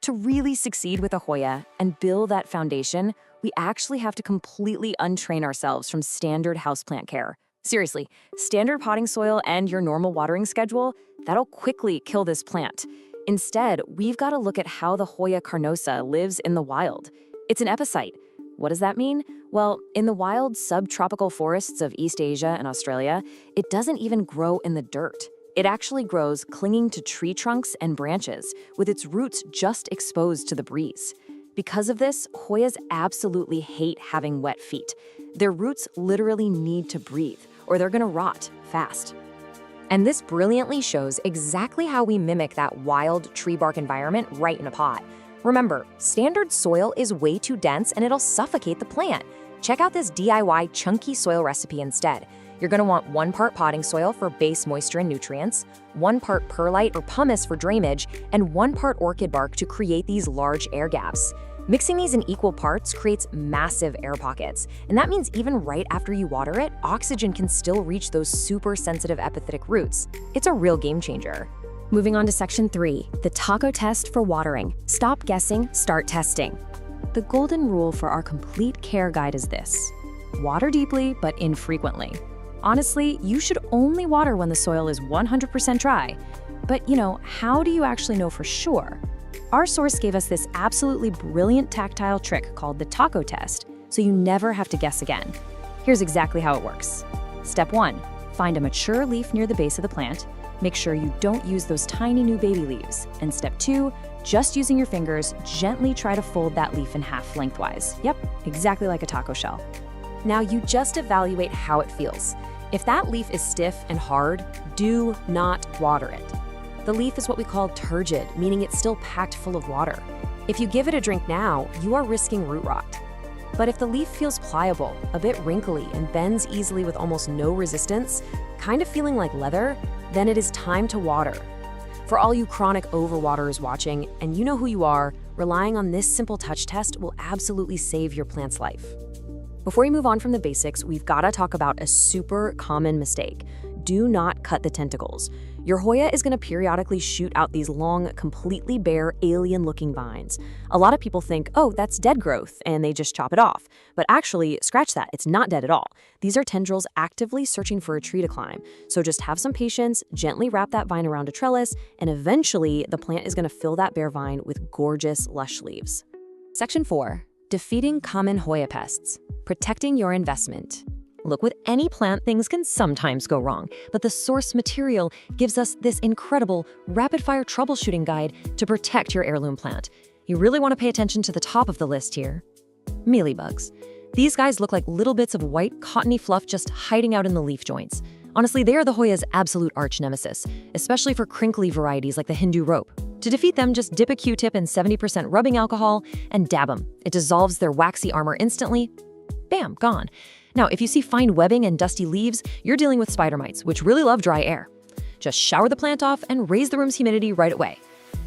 To really succeed with a Hoya and build that foundation, we actually have to completely untrain ourselves from standard houseplant care. Seriously, standard potting soil and your normal watering schedule, that'll quickly kill this plant. Instead, we've got to look at how the Hoya carnosa lives in the wild. It's an epicite. What does that mean? Well, in the wild subtropical forests of East Asia and Australia, it doesn't even grow in the dirt. It actually grows clinging to tree trunks and branches, with its roots just exposed to the breeze. Because of this, Hoyas absolutely hate having wet feet. Their roots literally need to breathe, or they're gonna rot fast. And this brilliantly shows exactly how we mimic that wild tree bark environment right in a pot. Remember, standard soil is way too dense and it'll suffocate the plant. Check out this DIY chunky soil recipe instead. You're gonna want 1 part potting soil for base moisture and nutrients, 1 part perlite or pumice for drainage, and 1 part orchid bark to create these large air gaps. Mixing these in equal parts creates massive air pockets, and that means even right after you water it, oxygen can still reach those super sensitive epiphytic roots. It's a real game changer. Moving on to Section 3, the taco test for watering. Stop guessing, start testing. The golden rule for our complete care guide is this: water deeply, but infrequently. Honestly, you should only water when the soil is 100% dry. But how do you actually know for sure? Our source gave us this absolutely brilliant tactile trick called the taco test, so you never have to guess again. Here's exactly how it works. Step 1, find a mature leaf near the base of the plant. Make sure you don't use those tiny new baby leaves. And step 2, Just using your fingers, gently try to fold that leaf in half lengthwise. Yep, exactly like a taco shell. Now you just evaluate how it feels. If that leaf is stiff and hard, do not water it. The leaf is what we call turgid, meaning it's still packed full of water. If you give it a drink now, you are risking root rot. But if the leaf feels pliable, a bit wrinkly, and bends easily with almost no resistance, kind of feeling like leather, then it is time to water. For all you chronic overwaterers watching, and you know who you are, relying on this simple touch test will absolutely save your plant's life. Before we move on from the basics, we've got to talk about a super common mistake. Do not cut the tentacles. Your Hoya is going to periodically shoot out these long, completely bare, alien-looking vines. A lot of people think, oh, that's dead growth, and they just chop it off. But actually, scratch that, it's not dead at all. These are tendrils actively searching for a tree to climb. So just have some patience, gently wrap that vine around a trellis, and eventually, the plant is going to fill that bare vine with gorgeous, lush leaves. Section 4. Defeating common Hoya pests. Protecting your investment. Look, with any plant, things can sometimes go wrong, but the source material gives us this incredible rapid-fire troubleshooting guide to protect your heirloom plant. You really want to pay attention to the top of the list here. Mealybugs. These guys look like little bits of white, cottony fluff just hiding out in the leaf joints. Honestly, they are the Hoya's absolute arch nemesis, especially for crinkly varieties like the Hindu rope. To defeat them, just dip a Q-tip in 70% rubbing alcohol and dab them. It dissolves their waxy armor instantly. Bam, gone. Now, if you see fine webbing and dusty leaves, you're dealing with spider mites, which really love dry air. Just shower the plant off and raise the room's humidity right away.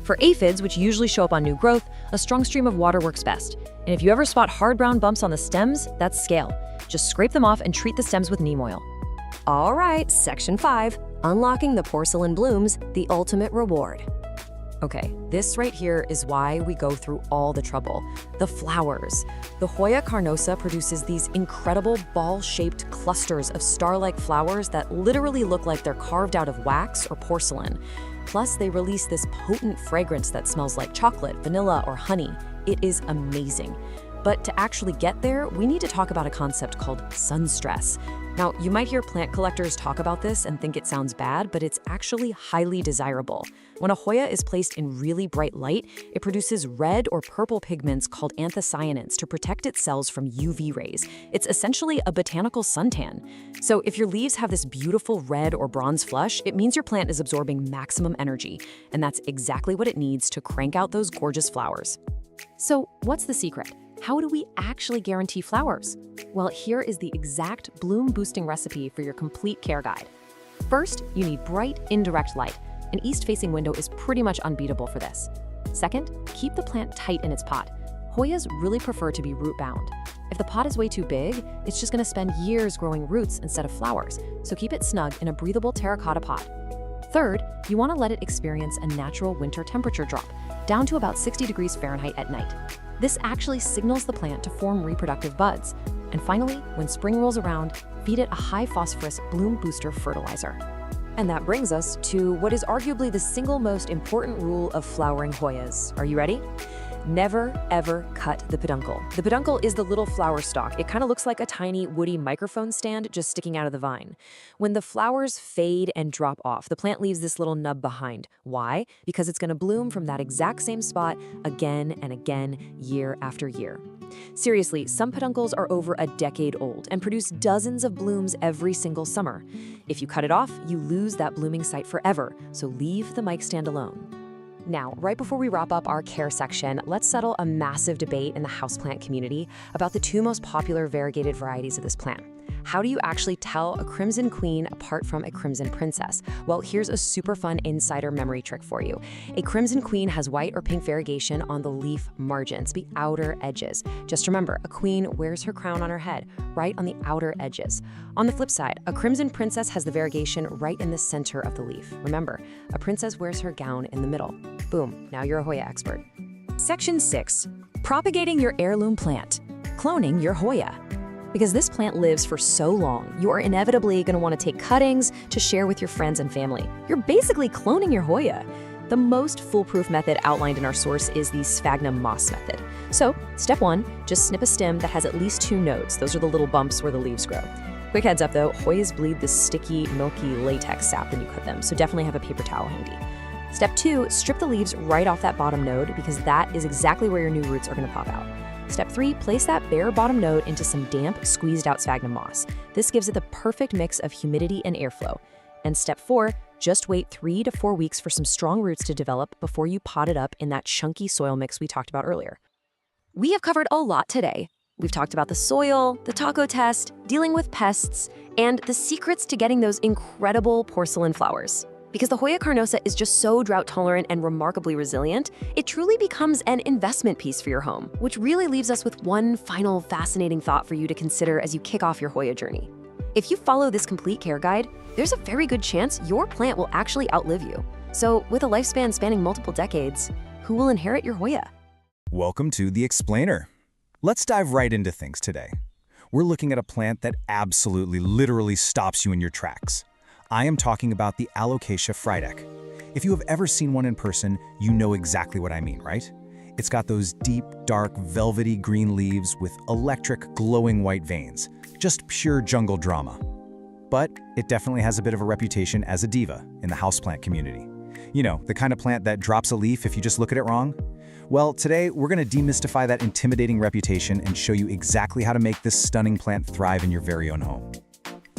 For aphids, which usually show up on new growth, a strong stream of water works best. And if you ever spot hard brown bumps on the stems, that's scale. Just scrape them off and treat the stems with neem oil. All right, Section 5, Unlocking the Porcelain Blooms, the Ultimate Reward. Okay, this right here is why we go through all the trouble. The flowers. The Hoya carnosa produces these incredible ball-shaped clusters of star-like flowers that literally look like they're carved out of wax or porcelain. Plus, they release this potent fragrance that smells like chocolate, vanilla, or honey. It is amazing. But to actually get there, we need to talk about a concept called sun stress. Now, you might hear plant collectors talk about this and think it sounds bad, but it's actually highly desirable. When a Hoya is placed in really bright light, it produces red or purple pigments called anthocyanins to protect its cells from UV rays. It's essentially a botanical suntan. So if your leaves have this beautiful red or bronze flush, it means your plant is absorbing maximum energy, and that's exactly what it needs to crank out those gorgeous flowers. So what's the secret? How do we actually guarantee flowers? Well, here is the exact bloom-boosting recipe for your complete care guide. First, you need bright, indirect light. An east-facing window is pretty much unbeatable for this. Second, keep the plant tight in its pot. Hoyas really prefer to be root-bound. If the pot is way too big, it's just going to spend years growing roots instead of flowers, so keep it snug in a breathable terracotta pot. Third, you want to let it experience a natural winter temperature drop, down to about 60 degrees Fahrenheit at night. This actually signals the plant to form reproductive buds. And finally, when spring rolls around, feed it a high-phosphorus bloom booster fertilizer. And that brings us to what is arguably the single most important rule of flowering Hoyas. Are you ready? Never, ever cut the peduncle. The peduncle is the little flower stalk. It kind of looks like a tiny woody microphone stand just sticking out of the vine. When the flowers fade and drop off, the plant leaves this little nub behind. Why? Because it's going to bloom from that exact same spot again and again, year after year. Seriously, some peduncles are over a decade old and produce dozens of blooms every single summer. If you cut it off, you lose that blooming site forever, so leave the mic stand alone. Now, right before we wrap up our care section, let's settle a massive debate in the houseplant community about the two most popular variegated varieties of this plant. How do you actually tell a Crimson Queen apart from a Crimson Princess? Well, here's a super fun insider memory trick for you. A Crimson Queen has white or pink variegation on the leaf margins, the outer edges. Just remember, a queen wears her crown on her head, right on the outer edges. On the flip side, a Crimson Princess has the variegation right in the center of the leaf. Remember, a princess wears her gown in the middle. Boom, now you're a Hoya expert. Section 6. Propagating your heirloom plant. Cloning your Hoya. Because this plant lives for so long, you are inevitably going to want to take cuttings to share with your friends and family. You're basically cloning your Hoya. The most foolproof method outlined in our source is the sphagnum moss method. So, step 1, just snip a stem that has at least 2 nodes. Those are the little bumps where the leaves grow. Quick heads up though, Hoyas bleed this sticky, milky latex sap when you cut them, so definitely have a paper towel handy. Step 2, strip the leaves right off that bottom node because that is exactly where your new roots are going to pop out. Step 3, place that bare bottom node into some damp, squeezed out sphagnum moss. This gives it the perfect mix of humidity and airflow. And step 4, just wait 3 to 4 weeks for some strong roots to develop before you pot it up in that chunky soil mix we talked about earlier. We have covered a lot today. We've talked about the soil, the taco test, dealing with pests, and the secrets to getting those incredible porcelain flowers. Because the Hoya carnosa is just so drought tolerant and remarkably resilient, it truly becomes an investment piece for your home, which really leaves us with one final fascinating thought for you to consider as you kick off your Hoya journey. If you follow this complete care guide, there's a very good chance your plant will actually outlive you. So with a lifespan spanning multiple decades, who will inherit your Hoya? Welcome to The Explainer. Let's dive right into things today. We're looking at a plant that absolutely, literally stops you in your tracks. I am talking about the Alocasia frydek. If you have ever seen one in person, you know exactly what I mean, right? It's got those deep, dark, velvety green leaves with electric, glowing white veins. Just pure jungle drama. But it definitely has a bit of a reputation as a diva in the houseplant community. You know, the kind of plant that drops a leaf if you just look at it wrong? Well, today we're going to demystify that intimidating reputation and show you exactly how to make this stunning plant thrive in your very own home.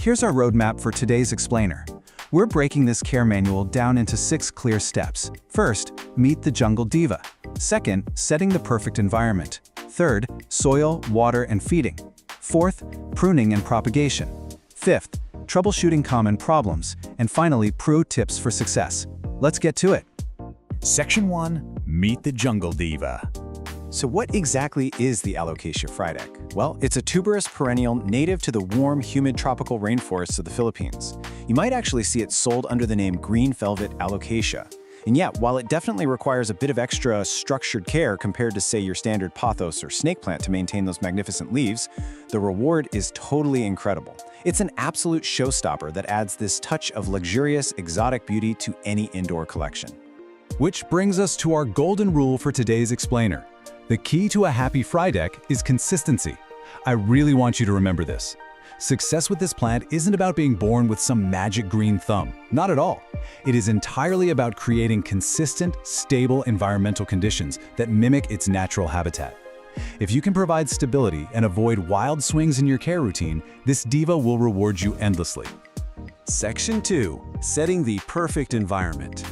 Here's our roadmap for today's explainer. We're breaking this care manual down into 6 clear steps. First, meet the jungle diva. Second, setting the perfect environment. Third, soil, water, and feeding. Fourth, pruning and propagation. Fifth, troubleshooting common problems. And finally, pro tips for success. Let's get to it. Section 1. Meet the jungle diva. So what exactly is the Alocasia frydek? Well, it's a tuberous perennial native to the warm, humid tropical rainforests of the Philippines. You might actually see it sold under the name green velvet alocasia. And yeah, while it definitely requires a bit of extra structured care compared to, say, your standard pothos or snake plant to maintain those magnificent leaves, the reward is totally incredible. It's an absolute showstopper that adds this touch of luxurious, exotic beauty to any indoor collection. Which brings us to our golden rule for today's explainer. The key to a happy frydek is consistency. I really want you to remember this. Success with this plant isn't about being born with some magic green thumb. Not at all. It is entirely about creating consistent, stable environmental conditions that mimic its natural habitat. If you can provide stability and avoid wild swings in your care routine, this diva will reward you endlessly. Section 2. Setting the perfect environment.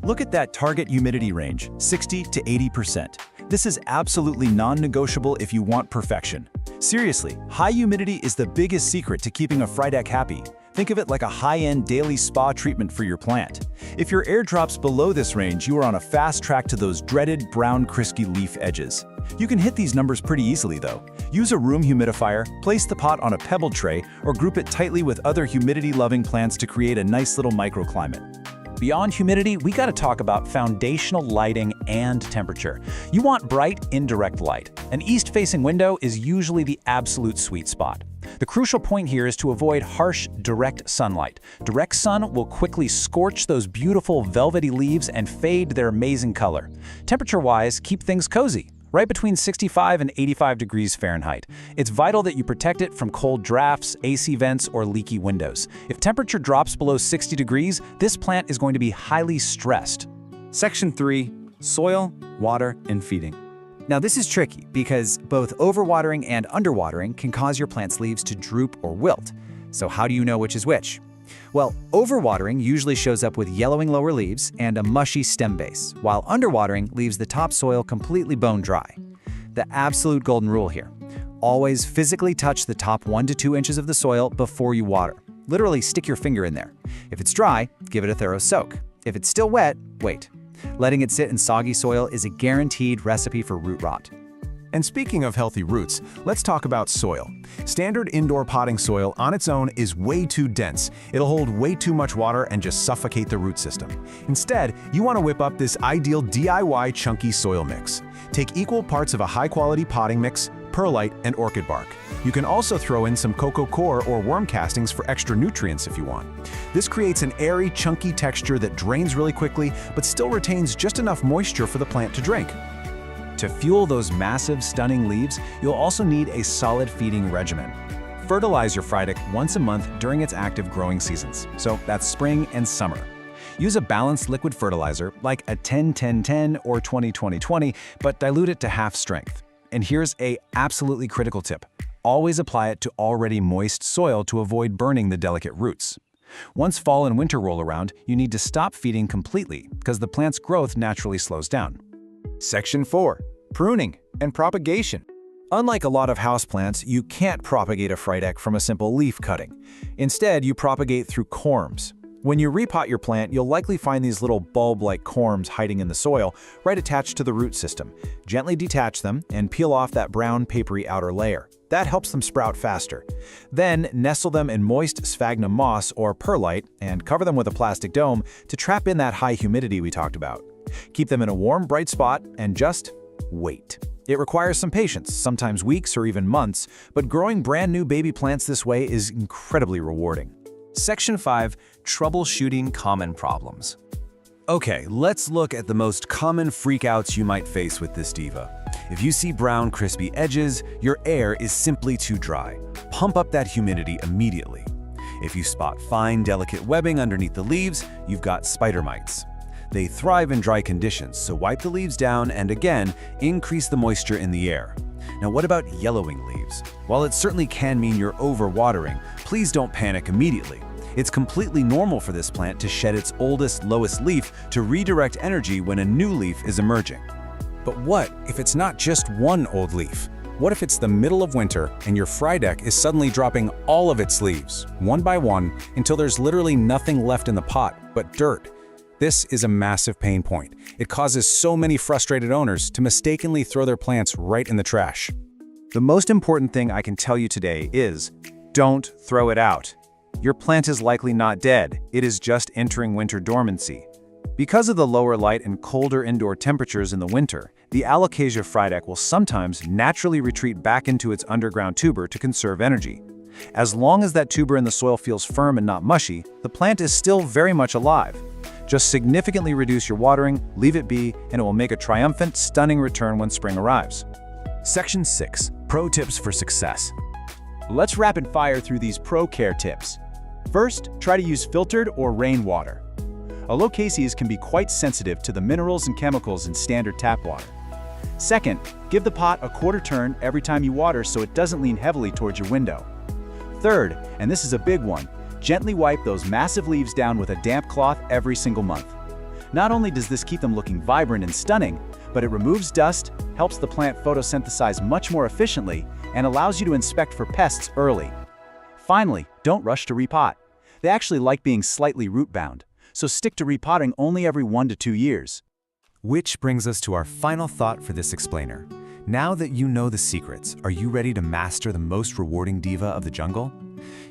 Look at that target humidity range, 60 to 80%. This is absolutely non-negotiable if you want perfection. Seriously, high humidity is the biggest secret to keeping a frydek happy. Think of it like a high-end daily spa treatment for your plant. If your air drops below this range, you are on a fast track to those dreaded brown crispy leaf edges. You can hit these numbers pretty easily though. Use a room humidifier, place the pot on a pebble tray, or group it tightly with other humidity-loving plants to create a nice little microclimate. Beyond humidity, we gotta talk about foundational lighting and temperature. You want bright, indirect light. An east-facing window is usually the absolute sweet spot. The crucial point here is to avoid harsh, direct sunlight. Direct sun will quickly scorch those beautiful velvety leaves and fade their amazing color. Temperature-wise, keep things cozy, right between 65 and 85 degrees Fahrenheit. It's vital that you protect it from cold drafts, AC vents, or leaky windows. If temperature drops below 60 degrees, this plant is going to be highly stressed. Section 3. Soil, water, and feeding. Now this is tricky because both overwatering and underwatering can cause your plant's leaves to droop or wilt. So how do you know which is which? Well, overwatering usually shows up with yellowing lower leaves and a mushy stem base, while underwatering leaves the topsoil completely bone dry. The absolute golden rule here: always physically touch the top 1 to 2 inches of the soil before you water. Literally stick your finger in there. If it's dry, give it a thorough soak. If it's still wet, wait. Letting it sit in soggy soil is a guaranteed recipe for root rot. And speaking of healthy roots, let's talk about soil. Standard indoor potting soil on its own is way too dense. It'll hold way too much water and just suffocate the root system. Instead, you want to whip up this ideal DIY chunky soil mix. Take equal parts of a high-quality potting mix, perlite, and orchid bark. You can also throw in some cocoa coir or worm castings for extra nutrients if you want. This creates an airy, chunky texture that drains really quickly, but still retains just enough moisture for the plant to drink. To fuel those massive, stunning leaves, you'll also need a solid feeding regimen. Fertilize your frydek once a month during its active growing seasons, so that's spring and summer. Use a balanced liquid fertilizer like a 10-10-10 or 20-20-20, but dilute it to half strength. And here's a absolutely critical tip. Always apply it to already moist soil to avoid burning the delicate roots. Once fall and winter roll around, you need to stop feeding completely because the plant's growth naturally slows down. Section 4. Pruning and propagation. Unlike a lot of houseplants, you can't propagate a Frydek from a simple leaf cutting. Instead, you propagate through corms. When you repot your plant, you'll likely find these little bulb-like corms hiding in the soil, right attached to the root system. Gently detach them and peel off that brown, papery outer layer. That helps them sprout faster. Then, nestle them in moist sphagnum moss or perlite and cover them with a plastic dome to trap in that high humidity we talked about. Keep them in a warm, bright spot and just wait. It requires some patience, sometimes weeks or even months, but growing brand new baby plants this way is incredibly rewarding. Section 5. Troubleshooting common problems. Okay, let's look at the most common freakouts you might face with this diva. If you see brown, crispy edges, your air is simply too dry. Pump up that humidity immediately. If you spot fine, delicate webbing underneath the leaves, you've got spider mites. They thrive in dry conditions, so wipe the leaves down and again, increase the moisture in the air. Now, what about yellowing leaves? While it certainly can mean you're overwatering, please don't panic immediately. It's completely normal for this plant to shed its oldest, lowest leaf to redirect energy when a new leaf is emerging. But what if it's not just one old leaf? What if it's the middle of winter and your Frydek is suddenly dropping all of its leaves, one by one, until there's literally nothing left in the pot but dirt? This is a massive pain point. It causes so many frustrated owners to mistakenly throw their plants right in the trash. The most important thing I can tell you today is, don't throw it out. Your plant is likely not dead, it is just entering winter dormancy. Because of the lower light and colder indoor temperatures in the winter, the Alocasia Frydek will sometimes naturally retreat back into its underground tuber to conserve energy. As long as that tuber in the soil feels firm and not mushy, the plant is still very much alive. Just significantly reduce your watering, leave it be, and it will make a triumphant, stunning return when spring arrives. Section 6. Pro tips for success. Let's rapid fire through these pro care tips. First, try to use filtered or rainwater. Alocasias can be quite sensitive to the minerals and chemicals in standard tap water. Second, give the pot a quarter turn every time you water so it doesn't lean heavily towards your window. Third, and this is a big one, gently wipe those massive leaves down with a damp cloth every single month. Not only does this keep them looking vibrant and stunning, but it removes dust, helps the plant photosynthesize much more efficiently, and allows you to inspect for pests early. Finally, don't rush to repot. They actually like being slightly root-bound, so stick to repotting only every 1 to 2 years. Which brings us to our final thought for this explainer. Now that you know the secrets, are you ready to master the most rewarding diva of the jungle?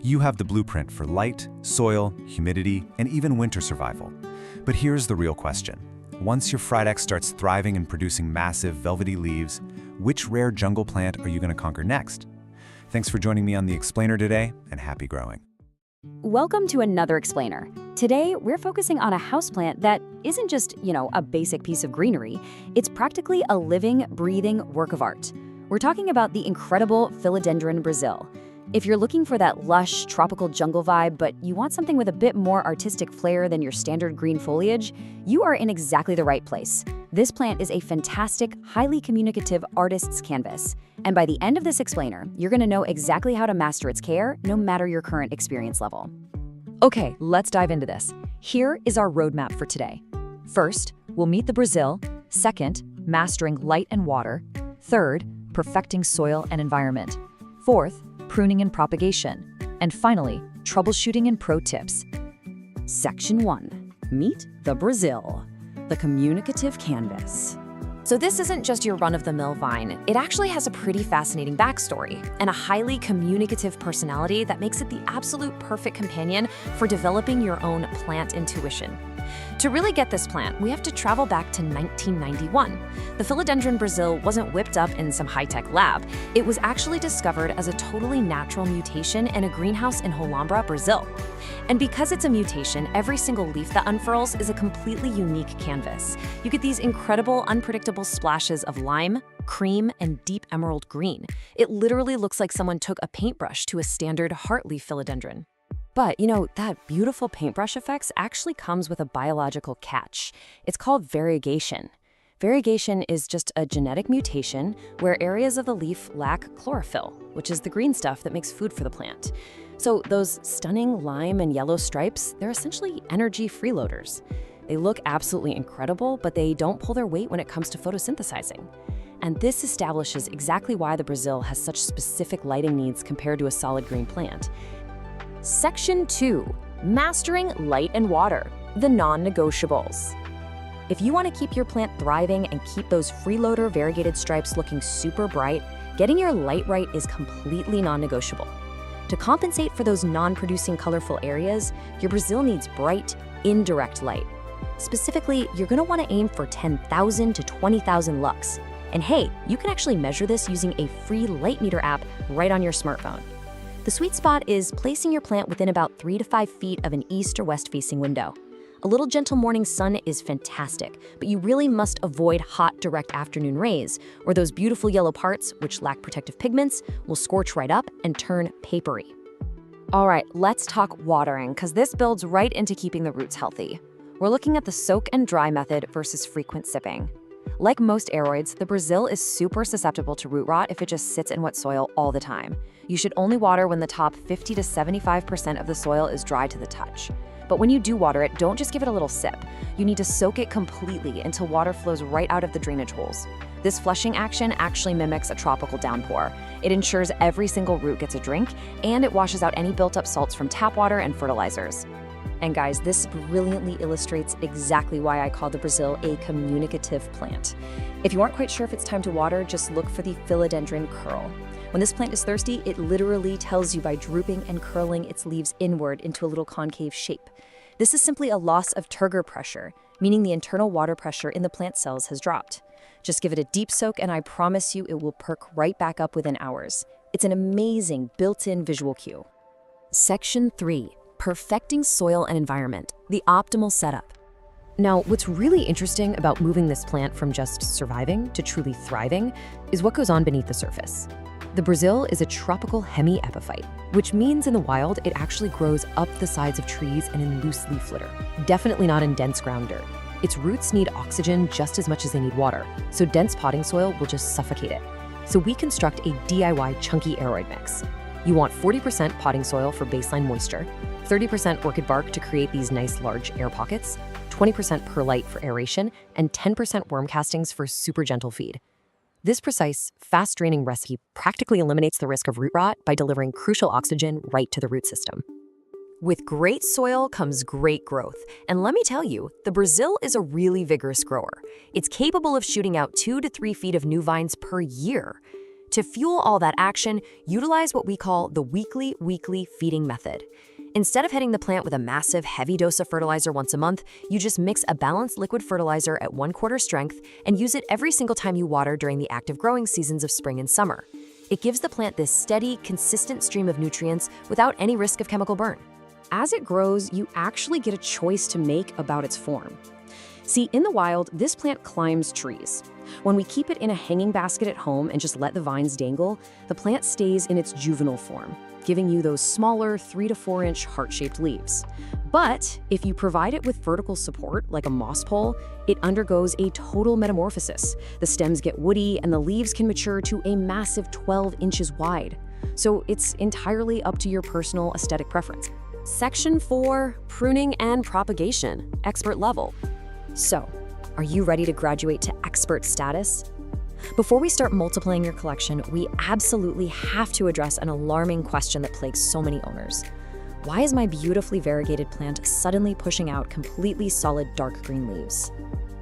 You have the blueprint for light, soil, humidity, and even winter survival. But here's the real question. Once your Frydek starts thriving and producing massive, velvety leaves, which rare jungle plant are you going to conquer next? Thanks for joining me on The Explainer today, and happy growing. Welcome to another explainer. Today, we're focusing on a houseplant that isn't just, a basic piece of greenery. It's practically a living, breathing work of art. We're talking about the incredible Philodendron Brazil. If you're looking for that lush, tropical jungle vibe, but you want something with a bit more artistic flair than your standard green foliage, you are in exactly the right place. This plant is a fantastic, highly communicative artist's canvas. And by the end of this explainer, you're going to know exactly how to master its care, no matter your current experience level. Okay, let's dive into this. Here is our roadmap for today. First, we'll meet the Brazil. Second, mastering light and water. Third, perfecting soil and environment. Fourth, pruning and propagation. And finally, troubleshooting and pro tips. Section 1. Meet the Brazil, the communicative canvas. So this isn't just your run-of-the-mill vine. It actually has a pretty fascinating backstory and a highly communicative personality that makes it the absolute perfect companion for developing your own plant intuition. To really get this plant, we have to travel back to 1991. The Philodendron Brazil wasn't whipped up in some high-tech lab. It was actually discovered as a totally natural mutation in a greenhouse in Holambra, Brazil. And because it's a mutation, every single leaf that unfurls is a completely unique canvas. You get these incredible, unpredictable splashes of lime, cream, and deep emerald green. It literally looks like someone took a paintbrush to a standard heartleaf philodendron. But, you know, that beautiful paintbrush effects actually comes with a biological catch. It's called variegation. Variegation is just a genetic mutation where areas of the leaf lack chlorophyll, which is the green stuff that makes food for the plant. So those stunning lime and yellow stripes, they're essentially energy freeloaders. They look absolutely incredible, but they don't pull their weight when it comes to photosynthesizing. And this establishes exactly why the Brazil has such specific lighting needs compared to a solid green plant. Section 2. Mastering light and water, the non-negotiables. If you want to keep your plant thriving and keep those freeloader variegated stripes looking super bright, getting your light right is completely non-negotiable. To compensate for those non-producing colorful areas, your Brazil needs bright, indirect light. Specifically, you're going to want to aim for 10,000 to 20,000 lux. And hey, you can actually measure this using a free light meter app right on your smartphone. The sweet spot is placing your plant within about 3 to 5 feet of an east or west facing window. A little gentle morning sun is fantastic, but you really must avoid hot, direct afternoon rays, or those beautiful yellow parts, which lack protective pigments, will scorch right up and turn papery. All right, let's talk watering, because this builds right into keeping the roots healthy. We're looking at the soak and dry method versus frequent sipping. Like most aroids, the Brazil is super susceptible to root rot if it just sits in wet soil all the time. You should only water when the top 50 to 75% of the soil is dry to the touch. But when you do water it, don't just give it a little sip. You need to soak it completely until water flows right out of the drainage holes. This flushing action actually mimics a tropical downpour. It ensures every single root gets a drink, and it washes out any built-up salts from tap water and fertilizers. And guys, this brilliantly illustrates exactly why I call the Brazil a communicative plant. If you aren't quite sure if it's time to water, just look for the philodendron curl. When this plant is thirsty, it literally tells you by drooping and curling its leaves inward into a little concave shape. This is simply a loss of turgor pressure, meaning the internal water pressure in the plant cells has dropped. Just give it a deep soak and I promise you it will perk right back up within hours. It's an amazing built-in visual cue. Section 3. Perfecting soil and environment, the optimal setup. Now, what's really interesting about moving this plant from just surviving to truly thriving is what goes on beneath the surface. The Brazil is a tropical hemiepiphyte, which means in the wild it actually grows up the sides of trees and in loose leaf litter, definitely not in dense ground dirt. Its roots need oxygen just as much as they need water, so dense potting soil will just suffocate it. So we construct a DIY chunky aroid mix. You want 40% potting soil for baseline moisture, 30% orchid bark to create these nice large air pockets, 20% perlite for aeration, and 10% worm castings for super gentle feed. This precise, fast-draining recipe practically eliminates the risk of root rot by delivering crucial oxygen right to the root system. With great soil comes great growth. And let me tell you, the Brazil is a really vigorous grower. It's capable of shooting out 2 to 3 feet of new vines per year. To fuel all that action, utilize what we call the weekly feeding method. Instead of hitting the plant with a massive, heavy dose of fertilizer once a month, you just mix a balanced liquid fertilizer at 1/4 strength and use it every single time you water during the active growing seasons of spring and summer. It gives the plant this steady, consistent stream of nutrients without any risk of chemical burn. As it grows, you actually get a choice to make about its form. See, in the wild, this plant climbs trees. When we keep it in a hanging basket at home and just let the vines dangle, the plant stays in its juvenile form, giving you those smaller 3 to 4 inch heart-shaped leaves. But if you provide it with vertical support, like a moss pole, it undergoes a total metamorphosis. The stems get woody and the leaves can mature to a massive 12 inches wide. So it's entirely up to your personal aesthetic preference. Section 4. Pruning and propagation, expert level. So, are you ready to graduate to expert status? Before we start multiplying your collection, we absolutely have to address an alarming question that plagues so many owners. Why is my beautifully variegated plant suddenly pushing out completely solid dark green leaves?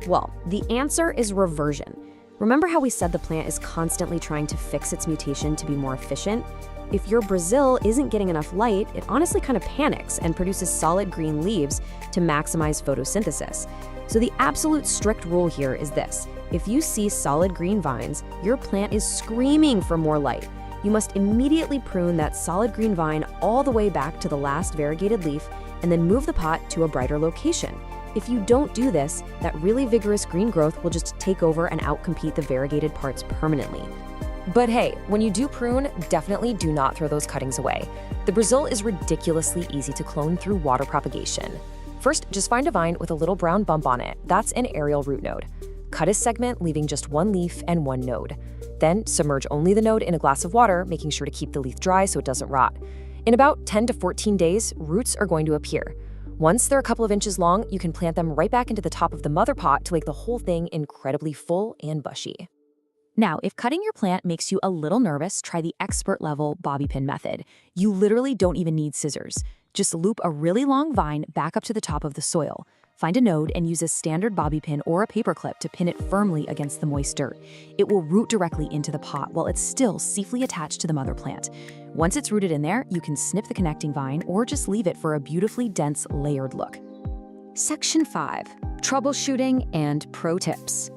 Well, the answer is reversion. Remember how we said the plant is constantly trying to fix its mutation to be more efficient? If your Brazil isn't getting enough light, it honestly kind of panics and produces solid green leaves to maximize photosynthesis. So the absolute strict rule here is this: if you see solid green vines, your plant is screaming for more light. You must immediately prune that solid green vine all the way back to the last variegated leaf and then move the pot to a brighter location. If you don't do this, that really vigorous green growth will just take over and outcompete the variegated parts permanently. But hey, when you do prune, definitely do not throw those cuttings away. The Brazil is ridiculously easy to clone through water propagation. First, just find a vine with a little brown bump on it. That's an aerial root node. Cut a segment, leaving just one leaf and one node. Then submerge only the node in a glass of water, making sure to keep the leaf dry so it doesn't rot. In about 10 to 14 days, roots are going to appear. Once they're a couple of inches long, you can plant them right back into the top of the mother pot to make the whole thing incredibly full and bushy. Now, if cutting your plant makes you a little nervous, try the expert-level bobby pin method. You literally don't even need scissors. Just loop a really long vine back up to the top of the soil. Find a node and use a standard bobby pin or a paper clip to pin it firmly against the moist dirt. It will root directly into the pot while it's still safely attached to the mother plant. Once it's rooted in there, you can snip the connecting vine or just leave it for a beautifully dense, layered look. Section 5. Troubleshooting and Pro Tips.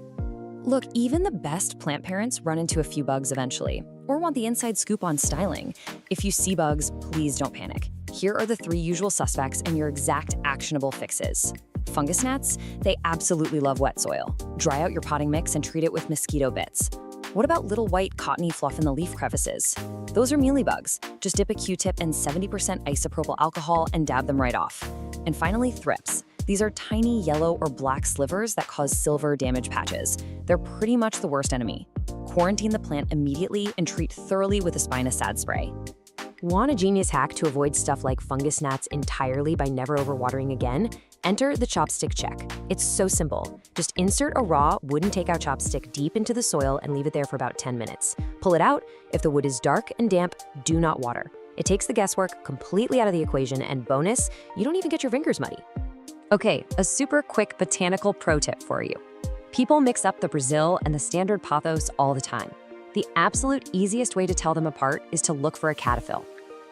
Look, even the best plant parents run into a few bugs eventually, or want the inside scoop on styling. If you see bugs, please don't panic. Here are the 3 usual suspects and your exact actionable fixes. Fungus gnats, they absolutely love wet soil. Dry out your potting mix and treat it with mosquito bits. What about little white cottony fluff in the leaf crevices? Those are mealybugs. Just dip a Q-tip in 70% isopropyl alcohol and dab them right off. And finally, thrips. These are tiny yellow or black slivers that cause silver damage patches. They're pretty much the worst enemy. Quarantine the plant immediately and treat thoroughly with a spinosad spray. Want a genius hack to avoid stuff like fungus gnats entirely by never overwatering again? Enter the chopstick check. It's so simple. Just insert a raw wooden takeout chopstick deep into the soil and leave it there for about 10 minutes. Pull it out. If the wood is dark and damp, do not water. It takes the guesswork completely out of the equation, and bonus, you don't even get your fingers muddy. Okay, a super quick botanical pro tip for you. People mix up the Brazil and the standard pothos all the time. The absolute easiest way to tell them apart is to look for a cataphyll.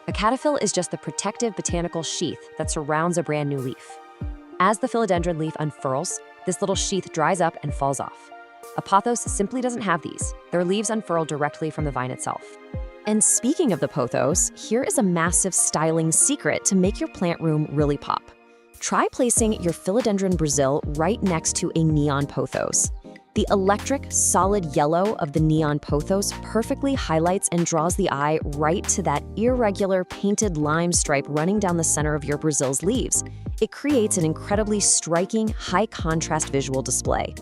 A cataphyll is just the protective botanical sheath that surrounds a brand new leaf. As the philodendron leaf unfurls, this little sheath dries up and falls off. A pothos simply doesn't have these. Their leaves unfurl directly from the vine itself. And speaking of the pothos, here is a massive styling secret to make your plant room really pop. Try placing your philodendron Brazil right next to a neon pothos. The electric, solid yellow of the neon pothos perfectly highlights and draws the eye right to that irregular painted lime stripe running down the center of your Brazil's leaves. It creates an incredibly striking, high-contrast visual display.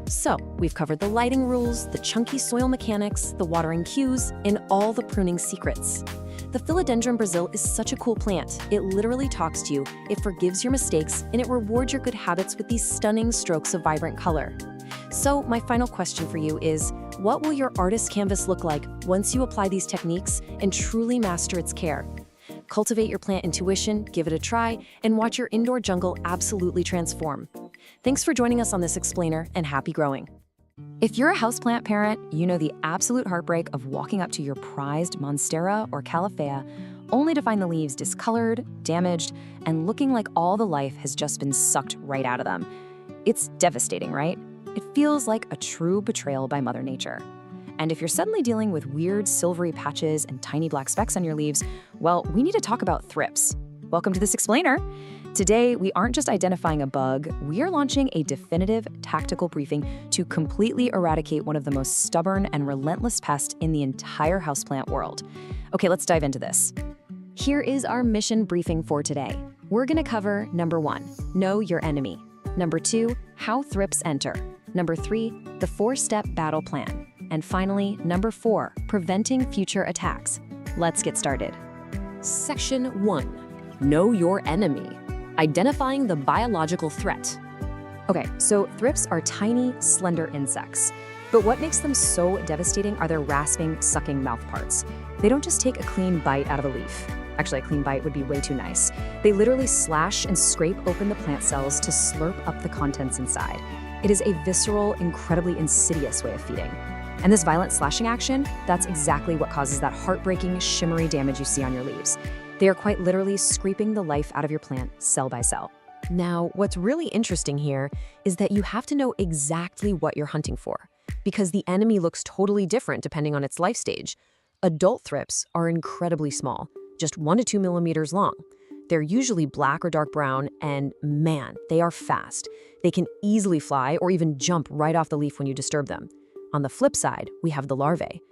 So, we've covered the lighting rules, the chunky soil mechanics, the watering cues, and all the pruning secrets. The philodendron Brazil is such a cool plant. It literally talks to you, it forgives your mistakes, and it rewards your good habits with these stunning strokes of vibrant color. So, my final question for you is, what will your artist canvas look like once you apply these techniques and truly master its care? Cultivate your plant intuition, give it a try, and watch your indoor jungle absolutely transform. Thanks for joining us on this explainer, and happy growing. If you're a houseplant parent, you know the absolute heartbreak of walking up to your prized Monstera or Califea only to find the leaves discolored, damaged, and looking like all the life has just been sucked right out of them. It's devastating, right? It feels like a true betrayal by Mother Nature. And if you're suddenly dealing with weird silvery patches and tiny black specks on your leaves, well, we need to talk about thrips. Welcome to this explainer. Today, we aren't just identifying a bug, we are launching a definitive tactical briefing to completely eradicate one of the most stubborn and relentless pests in the entire houseplant world. Okay, let's dive into this. Here is our mission briefing for today. We're gonna cover number 1, know your enemy. Number 2, how thrips enter. Number 3, the 4-step battle plan. And finally, number 4, preventing future attacks. Let's get started. Section 1, know your enemy. Identifying the biological threat. Okay, so thrips are tiny, slender insects. But what makes them so devastating are their rasping, sucking mouth parts. They don't just take a clean bite out of a leaf. Actually, a clean bite would be way too nice. They literally slash and scrape open the plant cells to slurp up the contents inside. It is a visceral, incredibly insidious way of feeding. And this violent slashing action, that's exactly what causes that heartbreaking, shimmery damage you see on your leaves. They are quite literally scraping the life out of your plant, cell by cell. Now, what's really interesting here is that you have to know exactly what you're hunting for, because the enemy looks totally different depending on its life stage. Adult thrips are incredibly small, just 1 to 2 millimeters long. They're usually black or dark brown, and man, they are fast. They can easily fly or even jump right off the leaf when you disturb them. On the flip side, we have the larvae.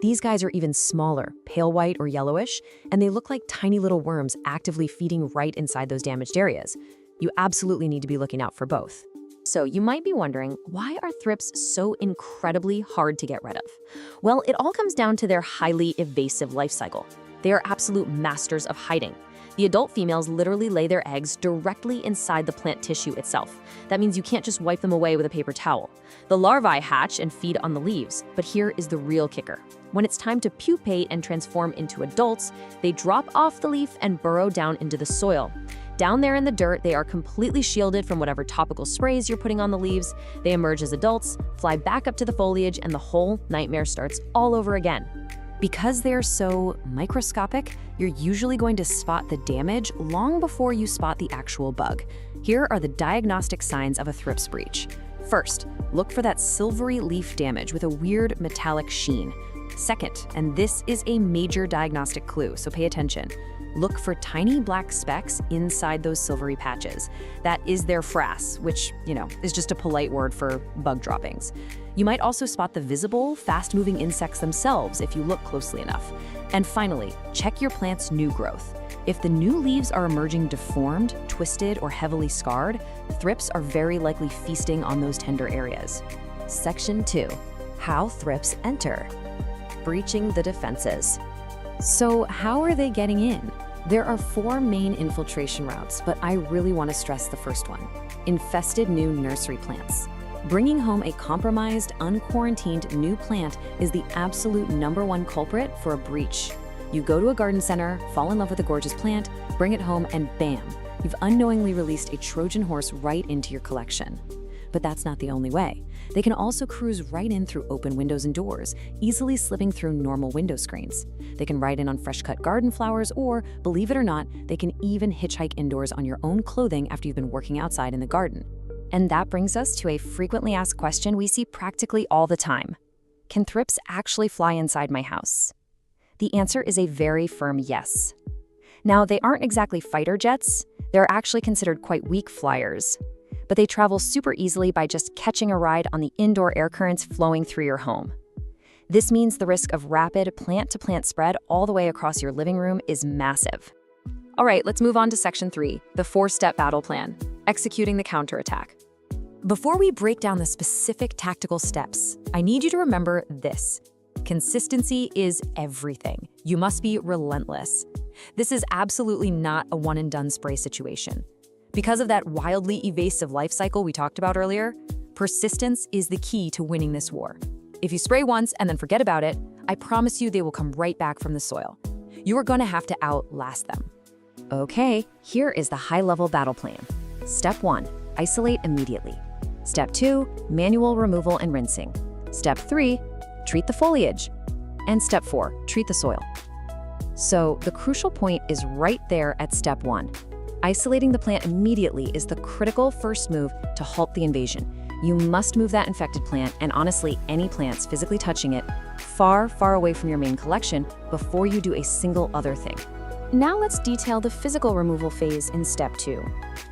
These guys are even smaller, pale white or yellowish, and they look like tiny little worms actively feeding right inside those damaged areas. You absolutely need to be looking out for both. So you might be wondering, why are thrips so incredibly hard to get rid of? Well, it all comes down to their highly evasive life cycle. They are absolute masters of hiding. The adult females literally lay their eggs directly inside the plant tissue itself. That means you can't just wipe them away with a paper towel. The larvae hatch and feed on the leaves, but here is the real kicker. When it's time to pupate and transform into adults, they drop off the leaf and burrow down into the soil. Down there in the dirt, they are completely shielded from whatever topical sprays you're putting on the leaves. They emerge as adults, fly back up to the foliage, and the whole nightmare starts all over again. Because they're so microscopic, you're usually going to spot the damage long before you spot the actual bug. Here are the diagnostic signs of a thrips breach. First, look for that silvery leaf damage with a weird metallic sheen. Second, and this is a major diagnostic clue, so pay attention, look for tiny black specks inside those silvery patches. That is their frass, which, is just a polite word for bug droppings. You might also spot the visible, fast-moving insects themselves if you look closely enough. And finally, check your plant's new growth. If the new leaves are emerging deformed, twisted, or heavily scarred, thrips are very likely feasting on those tender areas. Section 2. How thrips enter. Breaching the defenses. So how are they getting in? There are 4 main infiltration routes, but I really want to stress the first one: infested new nursery plants. Bringing home a compromised, unquarantined new plant is the absolute #1 culprit for a breach. You go to a garden center, fall in love with a gorgeous plant, bring it home, and bam, you've unknowingly released a Trojan horse right into your collection. But that's not the only way. They can also cruise right in through open windows and doors, easily slipping through normal window screens. They can ride in on fresh-cut garden flowers, or, believe it or not, they can even hitchhike indoors on your own clothing after you've been working outside in the garden. And that brings us to a frequently asked question we see practically all the time. Can thrips actually fly inside my house? The answer is a very firm yes. Now, they aren't exactly fighter jets. They're actually considered quite weak flyers. But they travel super easily by just catching a ride on the indoor air currents flowing through your home. This means the risk of rapid plant-to-plant spread all the way across your living room is massive. All right, let's move on to Section 3, the 4-step battle plan, executing the counterattack. Before we break down the specific tactical steps, I need you to remember this. Consistency is everything. You must be relentless. This is absolutely not a one-and-done spray situation. Because of that wildly evasive life cycle we talked about earlier, persistence is the key to winning this war. If you spray once and then forget about it, I promise you they will come right back from the soil. You are going to have to outlast them. Okay, here is the high-level battle plan. Step 1, isolate immediately. Step 2, manual removal and rinsing. Step 3, treat the foliage. And Step 4, treat the soil. So the crucial point is right there at Step 1. Isolating the plant immediately is the critical first move to halt the invasion. You must move that infected plant, and honestly, any plants physically touching it, far, far away from your main collection before you do a single other thing. Now let's detail the physical removal phase in Step 2.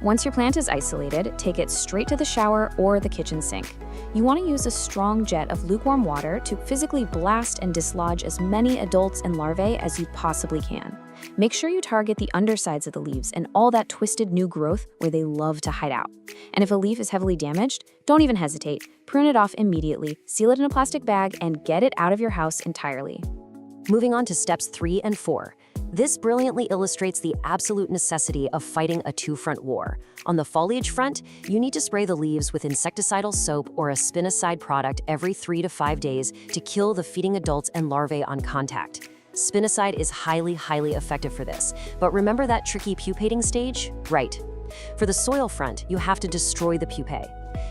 Once your plant is isolated, take it straight to the shower or the kitchen sink. You want to use a strong jet of lukewarm water to physically blast and dislodge as many adults and larvae as you possibly can. Make sure you target the undersides of the leaves and all that twisted new growth where they love to hide out. And if a leaf is heavily damaged, don't even hesitate. Prune it off immediately, seal it in a plastic bag, and get it out of your house entirely. Moving on to Steps 3 and 4. This brilliantly illustrates the absolute necessity of fighting a two-front war. On the foliage front, you need to spray the leaves with insecticidal soap or a spinoside product every 3 to 5 days to kill the feeding adults and larvae on contact. Spinoside is highly, highly effective for this, but remember that tricky pupating stage? Right. For the soil front, you have to destroy the pupae.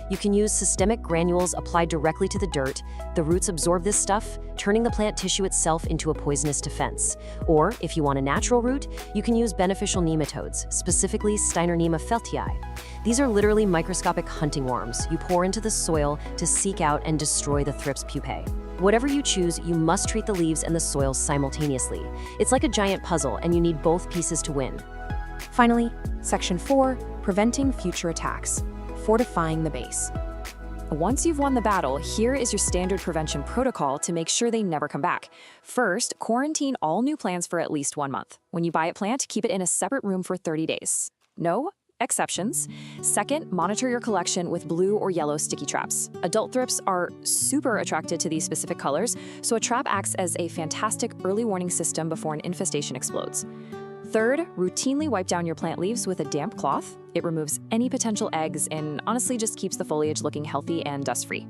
You can use systemic granules applied directly to the dirt. The roots absorb this stuff, turning the plant tissue itself into a poisonous defense. Or, if you want a natural root, you can use beneficial nematodes, specifically Steinernema feltii. These are literally microscopic hunting worms you pour into the soil to seek out and destroy the thrips pupae. Whatever you choose, you must treat the leaves and the soil simultaneously. It's like a giant puzzle, and you need both pieces to win. Finally, Section 4, preventing future attacks. Fortifying the base. Once you've won the battle, here is your standard prevention protocol to make sure they never come back. First, quarantine all new plants for at least 1 month. When you buy a plant, keep it in a separate room for 30 days. No exceptions. Second, monitor your collection with blue or yellow sticky traps. Adult thrips are super attracted to these specific colors, so a trap acts as a fantastic early warning system before an infestation explodes. Third, routinely wipe down your plant leaves with a damp cloth. It removes any potential eggs and honestly just keeps the foliage looking healthy and dust-free.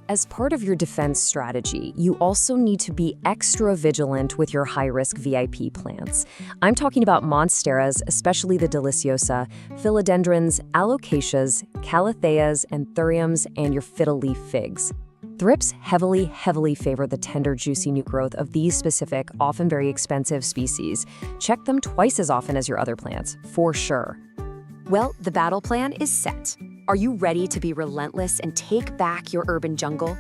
As part of your defense strategy, you also need to be extra vigilant with your high-risk VIP plants. I'm talking about monsteras, especially the deliciosa, philodendrons, alocasias, calatheas, anthuriums, and your fiddle-leaf figs. Thrips heavily favor the tender, juicy new growth of these specific, often very expensive species. Check them twice as often as your other plants, for sure. Well, the battle plan is set. Are you ready to be relentless and take back your urban jungle?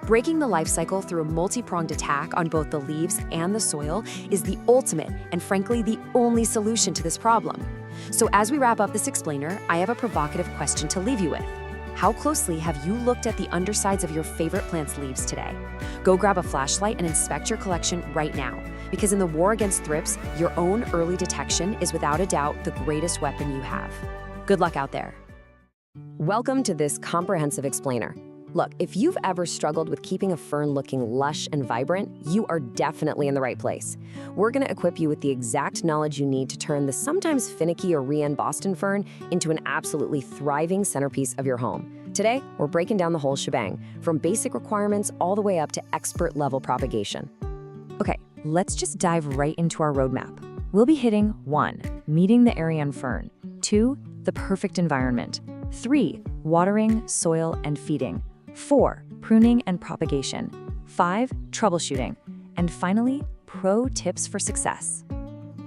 Breaking the life cycle through a multi-pronged attack on both the leaves and the soil is the ultimate and frankly the only solution to this problem. So as we wrap up this explainer, I have a provocative question to leave you with. How closely have you looked at the undersides of your favorite plant's leaves today? Go grab a flashlight and inspect your collection right now, because in the war against thrips, your own early detection is without a doubt the greatest weapon you have. Good luck out there. Welcome to this comprehensive explainer. Look, if you've ever struggled with keeping a fern looking lush and vibrant, you are definitely in the right place. We're going to equip you with the exact knowledge you need to turn the sometimes finicky or Rian Boston fern into an absolutely thriving centerpiece of your home. Today, we're breaking down the whole shebang, from basic requirements all the way up to expert-level propagation. Okay, let's just dive right into our roadmap. We'll be hitting 1. Meeting the Arian fern. 2. The perfect environment. 3. Watering, soil, and feeding. 4. Pruning and propagation. 5. Troubleshooting. And finally, pro tips for success.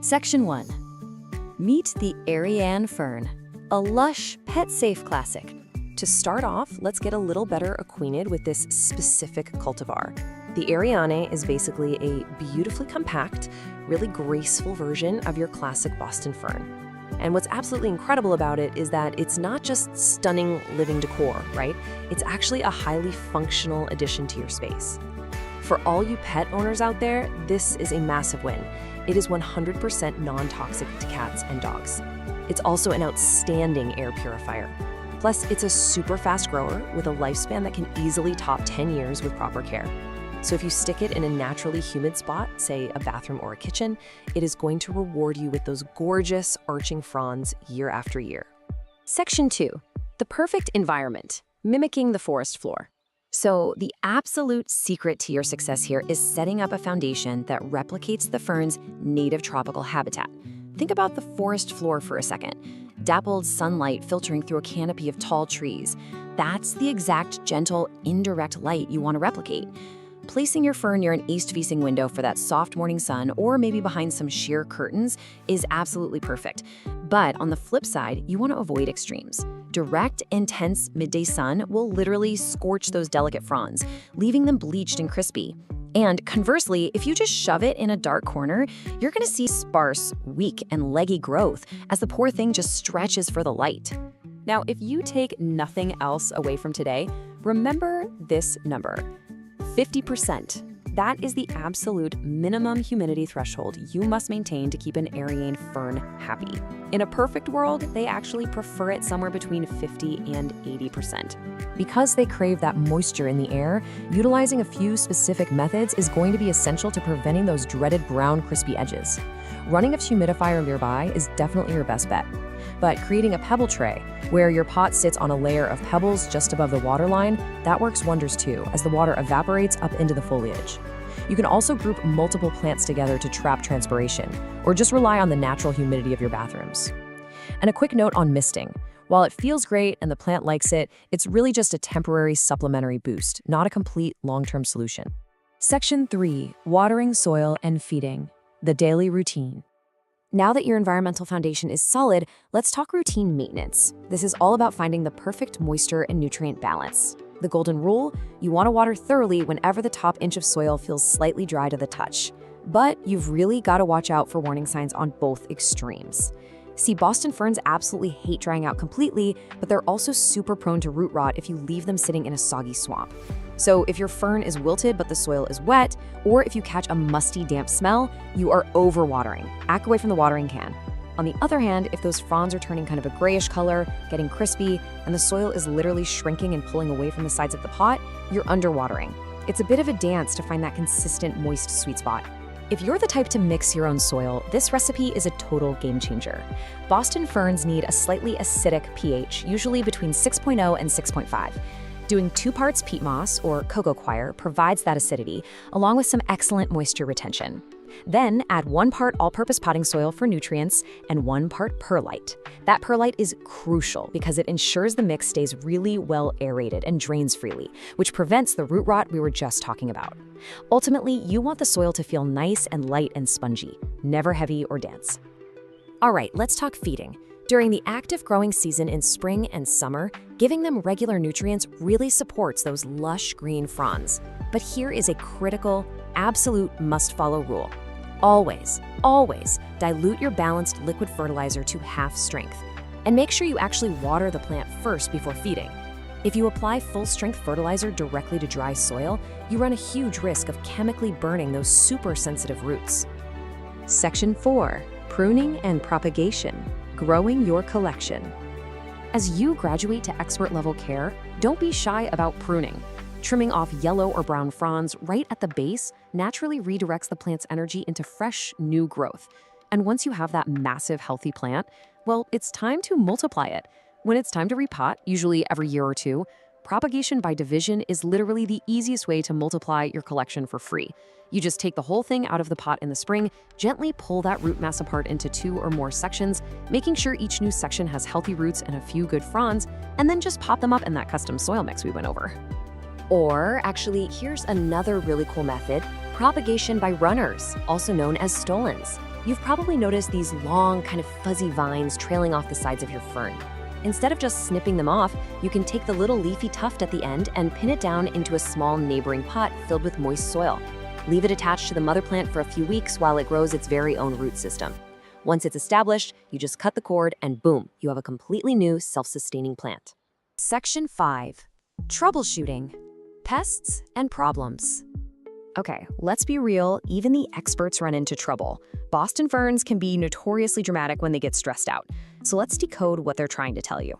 Section 1. Meet the Arian fern, a lush, pet-safe classic. To start off, let's get a little better acquainted with this specific cultivar. The Ariane is basically a beautifully compact, really graceful version of your classic Boston fern. And what's absolutely incredible about it is that it's not just stunning living decor, right? It's actually a highly functional addition to your space. For all you pet owners out there, this is a massive win. It is 100% non-toxic to cats and dogs. It's also an outstanding air purifier. Plus, it's a super fast grower with a lifespan that can easily top 10 years with proper care. So if you stick it in a naturally humid spot, say a bathroom or a kitchen, it is going to reward you with those gorgeous arching fronds year after year. Section 2. The perfect environment, mimicking the forest floor. So the absolute secret to your success here is setting up a foundation that replicates the fern's native tropical habitat. Think about the forest floor for a second. Dappled sunlight filtering through a canopy of tall trees. That's the exact gentle, indirect light you want to replicate. Placing your fern near an east-facing window for that soft morning sun, or maybe behind some sheer curtains, is absolutely perfect. But on the flip side, you want to avoid extremes. Direct, intense midday sun will literally scorch those delicate fronds, leaving them bleached and crispy. And conversely, if you just shove it in a dark corner, you're going to see sparse, weak, and leggy growth as the poor thing just stretches for the light. Now, if you take nothing else away from today, remember this number. 50%. That is the absolute minimum humidity threshold you must maintain to keep an Ariane fern happy. In a perfect world, they actually prefer it somewhere between 50 and 80%. Because they crave that moisture in the air, utilizing a few specific methods is going to be essential to preventing those dreaded brown, crispy edges. Running a humidifier nearby is definitely your best bet. But creating a pebble tray, where your pot sits on a layer of pebbles just above the water line, that works wonders too, as the water evaporates up into the foliage. You can also group multiple plants together to trap transpiration, or just rely on the natural humidity of your bathrooms. And a quick note on misting. While it feels great and the plant likes it, it's really just a temporary supplementary boost, not a complete long-term solution. Section 3. Watering, soil, and feeding. The daily routine. Now that your environmental foundation is solid, let's talk routine maintenance. This is all about finding the perfect moisture and nutrient balance. The golden rule: you want to water thoroughly whenever the top inch of soil feels slightly dry to the touch. But you've really got to watch out for warning signs on both extremes. See, Boston ferns absolutely hate drying out completely, but they're also super prone to root rot if you leave them sitting in a soggy swamp. So if your fern is wilted but the soil is wet, or if you catch a musty, damp smell, you are overwatering. Act away from the watering can. On the other hand, if those fronds are turning kind of a grayish color, getting crispy, and the soil is literally shrinking and pulling away from the sides of the pot, you're underwatering. It's a bit of a dance to find that consistent, moist sweet spot. If you're the type to mix your own soil, this recipe is a total game changer. Boston ferns need a slightly acidic pH, usually between 6.0 and 6.5. Doing 2 parts peat moss or cocoa coir provides that acidity, along with some excellent moisture retention. Then add 1 part all-purpose potting soil for nutrients and 1 part perlite. That perlite is crucial because it ensures the mix stays really well aerated and drains freely, which prevents the root rot we were just talking about. Ultimately, you want the soil to feel nice and light and spongy, never heavy or dense. All right, let's talk feeding. During the active growing season in spring and summer, giving them regular nutrients really supports those lush green fronds. But here is a critical, absolute must-follow rule. Always, always dilute your balanced liquid fertilizer to half strength. And make sure you actually water the plant first before feeding. If you apply full-strength fertilizer directly to dry soil, you run a huge risk of chemically burning those super sensitive roots. Section 4. Pruning and propagation. Growing your collection. As you graduate to expert-level care, don't be shy about pruning. Trimming off yellow or brown fronds right at the base naturally redirects the plant's energy into fresh, new growth. And once you have that massive, healthy plant, well, it's time to multiply it. When it's time to repot, usually every year or two, propagation by division is literally the easiest way to multiply your collection for free. You just take the whole thing out of the pot in the spring, gently pull that root mass apart into 2 or more sections, making sure each new section has healthy roots and a few good fronds, and then just pop them up in that custom soil mix we went over. Or actually, here's another really cool method, propagation by runners, also known as stolons. You've probably noticed these long, kind of fuzzy vines trailing off the sides of your fern. Instead of just snipping them off, you can take the little leafy tuft at the end and pin it down into a small neighboring pot filled with moist soil. Leave it attached to the mother plant for a few weeks while it grows its very own root system. Once it's established, you just cut the cord and boom, you have a completely new self-sustaining plant. Section 5. Troubleshooting. Pests and problems. Okay, let's be real, even the experts run into trouble. Boston ferns can be notoriously dramatic when they get stressed out. So let's decode what they're trying to tell you.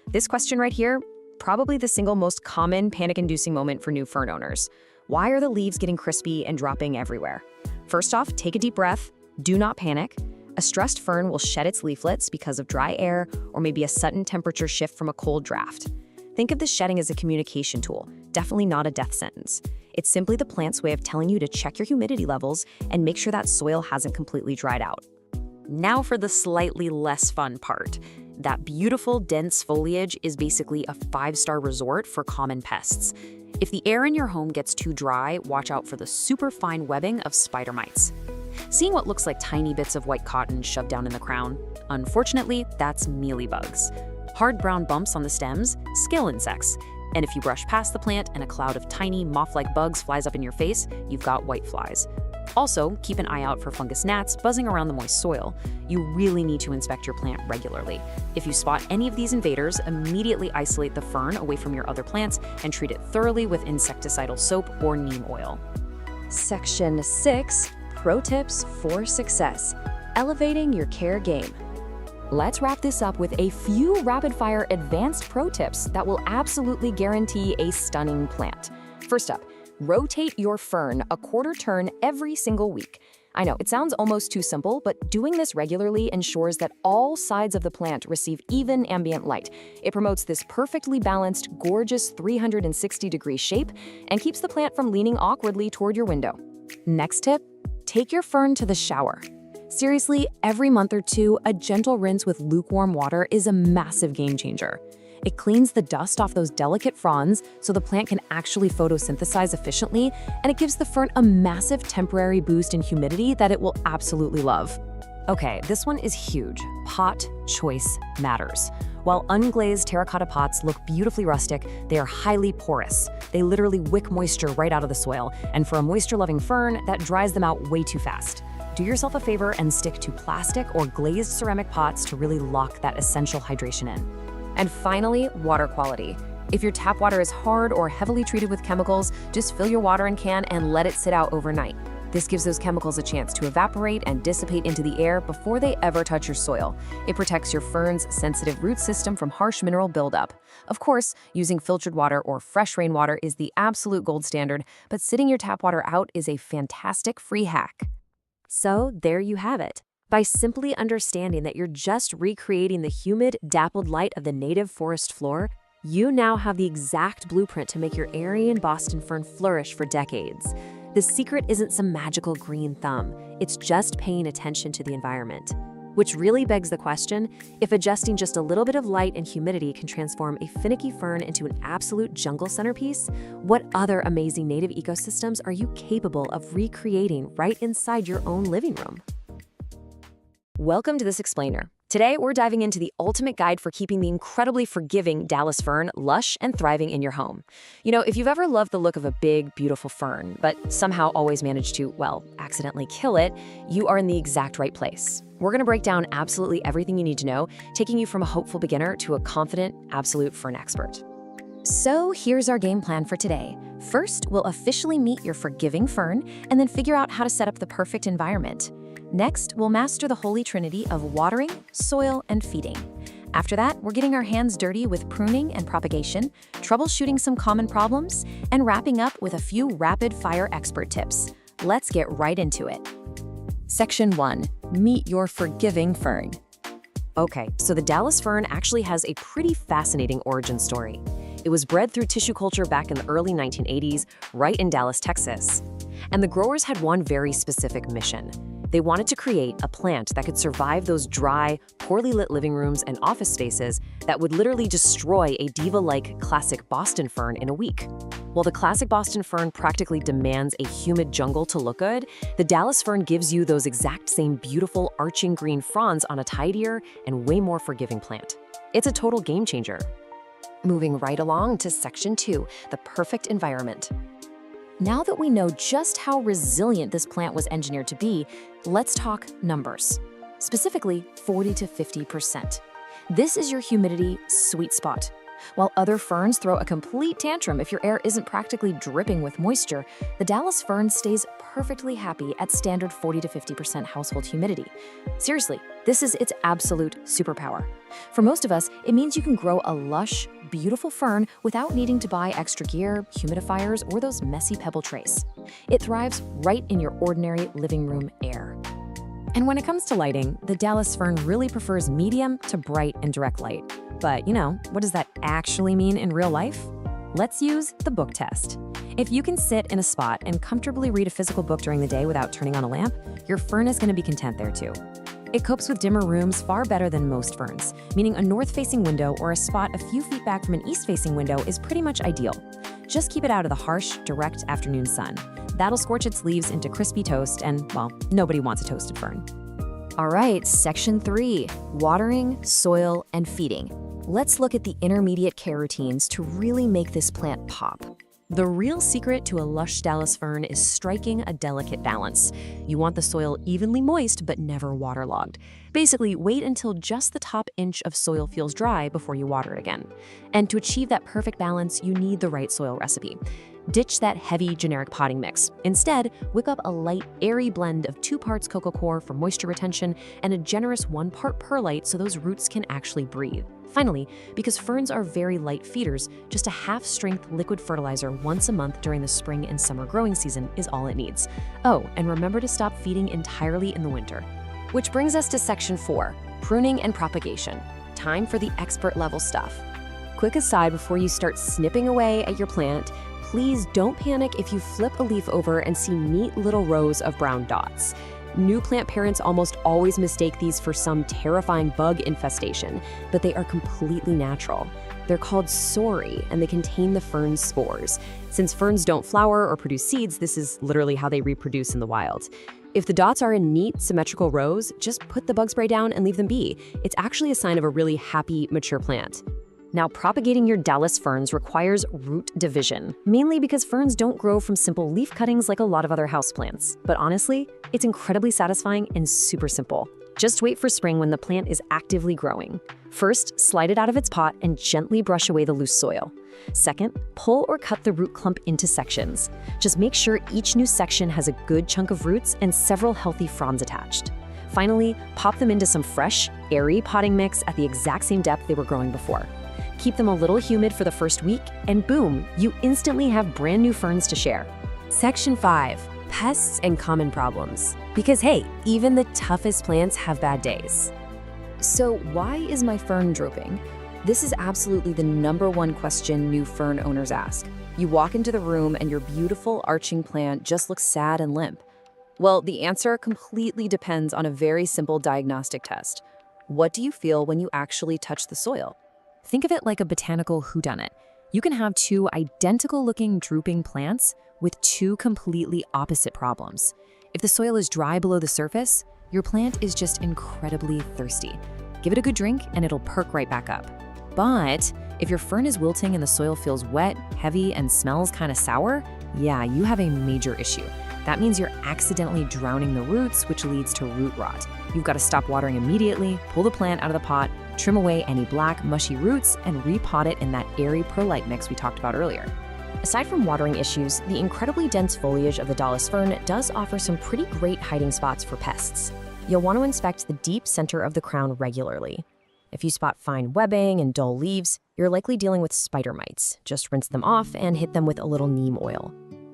This question right here, probably the single most common panic-inducing moment for new fern owners. Why are the leaves getting crispy and dropping everywhere? First off, take a deep breath. Do not panic. A stressed fern will shed its leaflets because of dry air or maybe a sudden temperature shift from a cold draft. Think of this shedding as a communication tool, definitely not a death sentence. It's simply the plant's way of telling you to check your humidity levels and make sure that soil hasn't completely dried out. Now for the slightly less fun part. That beautiful, dense foliage is basically a 5-star resort for common pests. If the air in your home gets too dry, watch out for the super fine webbing of spider mites. Seeing what looks like tiny bits of white cotton shoved down in the crown? Unfortunately, that's mealybugs. Hard brown bumps on the stems? Scale insects. And if you brush past the plant and a cloud of tiny moth-like bugs flies up in your face, you've got whiteflies. Also, keep an eye out for fungus gnats buzzing around the moist soil. You really need to inspect your plant regularly. If you spot any of these invaders, immediately isolate the fern away from your other plants and treat it thoroughly with insecticidal soap or neem oil. Section 6. Pro tips for success. Elevating your care game. Let's wrap this up with a few rapid-fire advanced pro tips that will absolutely guarantee a stunning plant. First up, rotate your fern a quarter turn every single week. I know, it sounds almost too simple, but doing this regularly ensures that all sides of the plant receive even ambient light. It promotes this perfectly balanced, gorgeous 360-degree shape and keeps the plant from leaning awkwardly toward your window. Next tip, take your fern to the shower. Seriously, every month or two, a gentle rinse with lukewarm water is a massive game changer. It cleans the dust off those delicate fronds so the plant can actually photosynthesize efficiently, and it gives the fern a massive temporary boost in humidity that it will absolutely love. Okay, this one is huge. Pot choice matters. While unglazed terracotta pots look beautifully rustic, they are highly porous. They literally wick moisture right out of the soil, and for a moisture-loving fern, that dries them out way too fast. do yourself a favor and stick to plastic or glazed ceramic pots to really lock that essential hydration in. And finally, water quality. If your tap water is hard or heavily treated with chemicals, just fill your watering can and let it sit out overnight. This gives those chemicals a chance to evaporate and dissipate into the air before they ever touch your soil. It protects your fern's sensitive root system from harsh mineral buildup. Of course, using filtered water or fresh rainwater is the absolute gold standard, but sitting your tap water out is a fantastic free hack. So there you have it. By simply understanding that you're just recreating the humid, dappled light of the native forest floor, you now have the exact blueprint to make your Aryan Boston fern flourish for decades. The secret isn't some magical green thumb, it's just paying attention to the environment. Which really begs the question, if adjusting just a little bit of light and humidity can transform a finicky fern into an absolute jungle centerpiece, what other amazing native ecosystems are you capable of recreating right inside your own living room? Welcome to This Explainer. Today, we're diving into the ultimate guide for keeping the incredibly forgiving Dallas fern lush and thriving in your home. You know, if you've ever loved the look of a big, beautiful fern, but somehow always managed to, well, accidentally kill it, you are in the exact right place. We're gonna break down absolutely everything you need to know, taking you from a hopeful beginner to a confident, absolute fern expert. So here's our game plan for today. First, we'll officially meet your forgiving fern and then figure out how to set up the perfect environment. Next, we'll master the holy trinity of watering, soil, and feeding. After that, we're getting our hands dirty with pruning and propagation, troubleshooting some common problems, and wrapping up with a few rapid-fire expert tips. Let's get right into it. Section 1. Meet your forgiving fern. Okay, so the Dallas fern actually has a pretty fascinating origin story. It was bred through tissue culture back in the early 1980s, right in Dallas, Texas. And the growers had one very specific mission. They wanted to create a plant that could survive those dry, poorly lit living rooms and office spaces that would literally destroy a diva-like classic Boston fern in a week. While the classic Boston fern practically demands a humid jungle to look good, the Dallas fern gives you those exact same beautiful arching green fronds on a tidier and way more forgiving plant. It's a total game changer. Moving right along to Section 2, the perfect environment. Now that we know just how resilient this plant was engineered to be, let's talk numbers. Specifically, 40 to 50%. This is your humidity sweet spot. While other ferns throw a complete tantrum if your air isn't practically dripping with moisture, the Dallas fern stays perfectly happy at standard 40 to 50% household humidity. Seriously, this is its absolute superpower. For most of us, it means you can grow a lush, beautiful fern without needing to buy extra gear, humidifiers, or those messy pebble trays. It thrives right in your ordinary living room air. And when it comes to lighting, the Dallas fern really prefers medium to bright and direct light. But, you know, what does that actually mean in real life? Let's use the book test. If you can sit in a spot and comfortably read a physical book during the day without turning on a lamp, your fern is going to be content there too. It copes with dimmer rooms far better than most ferns, meaning a north-facing window or a spot a few feet back from an east-facing window is pretty much ideal. Just keep it out of the harsh, direct afternoon sun. That'll scorch its leaves into crispy toast and, well, nobody wants a toasted fern. All right, Section 3, watering, soil, and feeding. Let's look at the intermediate care routines to really make this plant pop. The real secret to a lush Dallas fern is striking a delicate balance. You want the soil evenly moist but never waterlogged. Basically, wait until just the top inch of soil feels dry before you water it again. And to achieve that perfect balance, you need the right soil recipe. Ditch that heavy, generic potting mix. Instead, whip up a light, airy blend of 2 parts coco coir for moisture retention and a generous 1 part perlite so those roots can actually breathe. Finally, because ferns are very light feeders, just a half-strength liquid fertilizer once a month during the spring and summer growing season is all it needs. Oh, and remember to stop feeding entirely in the winter. Which brings us to Section 4, pruning and propagation. Time for the expert-level stuff. Quick aside before you start snipping away at your plant, please don't panic if you flip a leaf over and see neat little rows of brown dots. New plant parents almost always mistake these for some terrifying bug infestation, but they are completely natural. They're called sori, and they contain the fern's spores. Since ferns don't flower or produce seeds, this is literally how they reproduce in the wild. If the dots are in neat, symmetrical rows, just put the bug spray down and leave them be. It's actually a sign of a really happy, mature plant. Now, propagating your Dallas ferns requires root division, mainly because ferns don't grow from simple leaf cuttings like a lot of other houseplants. But honestly, it's incredibly satisfying and super simple. Just wait for spring when the plant is actively growing. First, slide it out of its pot and gently brush away the loose soil. Second, pull or cut the root clump into sections. Just make sure each new section has a good chunk of roots and several healthy fronds attached. Finally, pop them into some fresh, airy potting mix at the exact same depth they were growing before. Keep them a little humid for the first week, and boom, you instantly have brand new ferns to share. Section 5. Pests and common problems. Because hey, even the toughest plants have bad days. So why is my fern drooping? This is absolutely the #1 question new fern owners ask. You walk into the room and your beautiful arching plant just looks sad and limp. Well, the answer completely depends on a very simple diagnostic test. What do you feel when you actually touch the soil? Think of it like a botanical whodunit. You can have two identical-looking drooping plants with two completely opposite problems. If the soil is dry below the surface, your plant is just incredibly thirsty. Give it a good drink and it'll perk right back up. But if your fern is wilting and the soil feels wet, heavy, and smells kind of sour, yeah, you have a major issue. That means you're accidentally drowning the roots, which leads to root rot. You've got to stop watering immediately, pull the plant out of the pot, trim away any black, mushy roots, and repot it in that airy perlite mix we talked about earlier. Aside from watering issues, the incredibly dense foliage of the Dallas fern does offer some pretty great hiding spots for pests. You'll want to inspect the deep center of the crown regularly. If you spot fine webbing and dull leaves, you're likely dealing with spider mites. Just rinse them off and hit them with a little neem oil.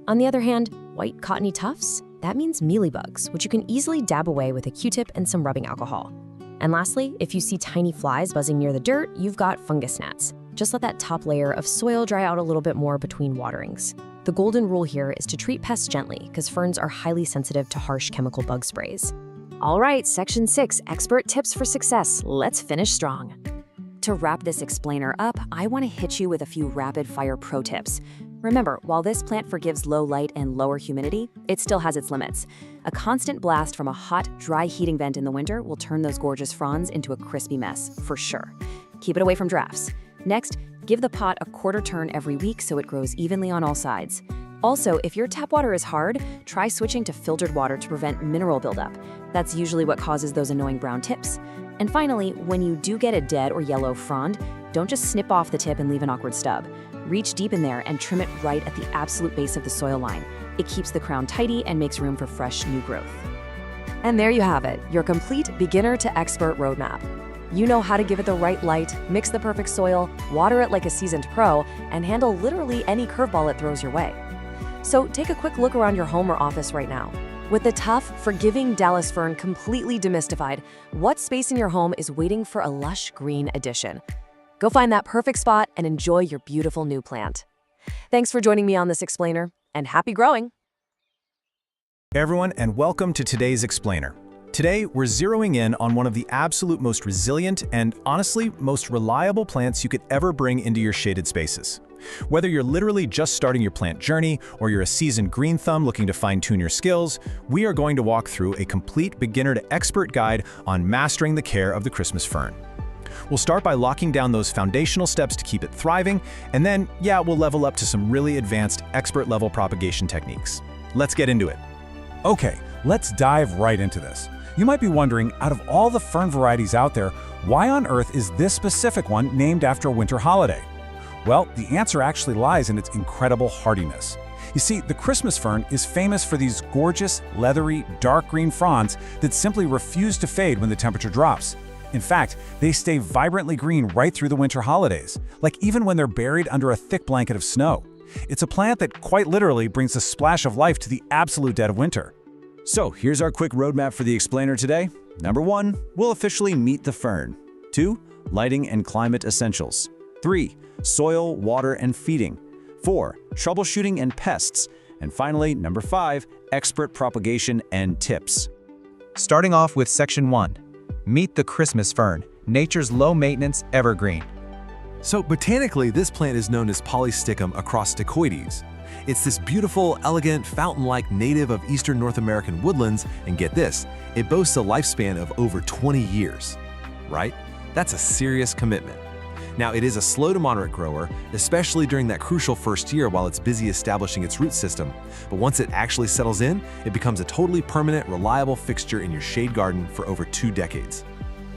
On the other hand, white cottony tufts, that means mealybugs, which you can easily dab away with a Q-tip and some rubbing alcohol. And lastly, if you see tiny flies buzzing near the dirt, you've got fungus gnats. Just let that top layer of soil dry out a little bit more between waterings. The golden rule here is to treat pests gently, because ferns are highly sensitive to harsh chemical bug sprays. All right, Section 6, expert tips for success. Let's finish strong. To wrap this explainer up, I want to hit you with a few rapid-fire pro tips. Remember, while this plant forgives low light and lower humidity, it still has its limits. A constant blast from a hot, dry heating vent in the winter will turn those gorgeous fronds into a crispy mess, for sure. Keep it away from drafts. Next, give the pot a quarter turn every week so it grows evenly on all sides. Also, if your tap water is hard, try switching to filtered water to prevent mineral buildup. That's usually what causes those annoying brown tips. And finally, when you do get a dead or yellow frond, don't just snip off the tip and leave an awkward stub. Reach deep in there and trim it right at the absolute base of the soil line. It keeps the crown tidy and makes room for fresh new growth. And there you have it, your complete beginner to expert roadmap. You know how to give it the right light, mix the perfect soil, water it like a seasoned pro, and handle literally any curveball it throws your way. So take a quick look around your home or office right now. With the tough, forgiving Dallas fern completely demystified, what space in your home is waiting for a lush green addition? Go find that perfect spot and enjoy your beautiful new plant. Thanks for joining me on this explainer, and happy growing! Hey everyone, and welcome to today's explainer. Today, we're zeroing in on one of the absolute most resilient and, honestly, most reliable plants you could ever bring into your shaded spaces. Whether you're literally just starting your plant journey or you're a seasoned green thumb looking to fine-tune your skills, we are going to walk through a complete beginner-to-expert guide on mastering the care of the Christmas fern. We'll start by locking down those foundational steps to keep it thriving, and then, we'll level up to some really advanced expert-level propagation techniques. Let's get into it. Okay, let's dive right into this. You might be wondering, out of all the fern varieties out there, why on earth is this specific one named after a winter holiday? Well, the answer actually lies in its incredible hardiness. You see, the Christmas fern is famous for these gorgeous, leathery, dark green fronds that simply refuse to fade when the temperature drops. In fact, they stay vibrantly green right through the winter holidays, like even when they're buried under a thick blanket of snow. It's a plant that quite literally brings a splash of life to the absolute dead of winter. So here's our quick roadmap for the explainer today. Number 1, we'll officially meet the fern. 2, lighting and climate essentials. 3, soil, water, and feeding. 4, troubleshooting and pests. And finally, number 5, expert propagation and tips. Starting off with Section 1. Meet the Christmas fern, nature's low-maintenance evergreen. So botanically, this plant is known as Polysticum acrosticoides. It's this beautiful, elegant, fountain-like native of eastern North American woodlands, and get this, it boasts a lifespan of over 20 years. Right? That's a serious commitment. Now, it is a slow to moderate grower, especially during that crucial first year while it's busy establishing its root system. But once it actually settles in, it becomes a totally permanent, reliable fixture in your shade garden for over 2 decades.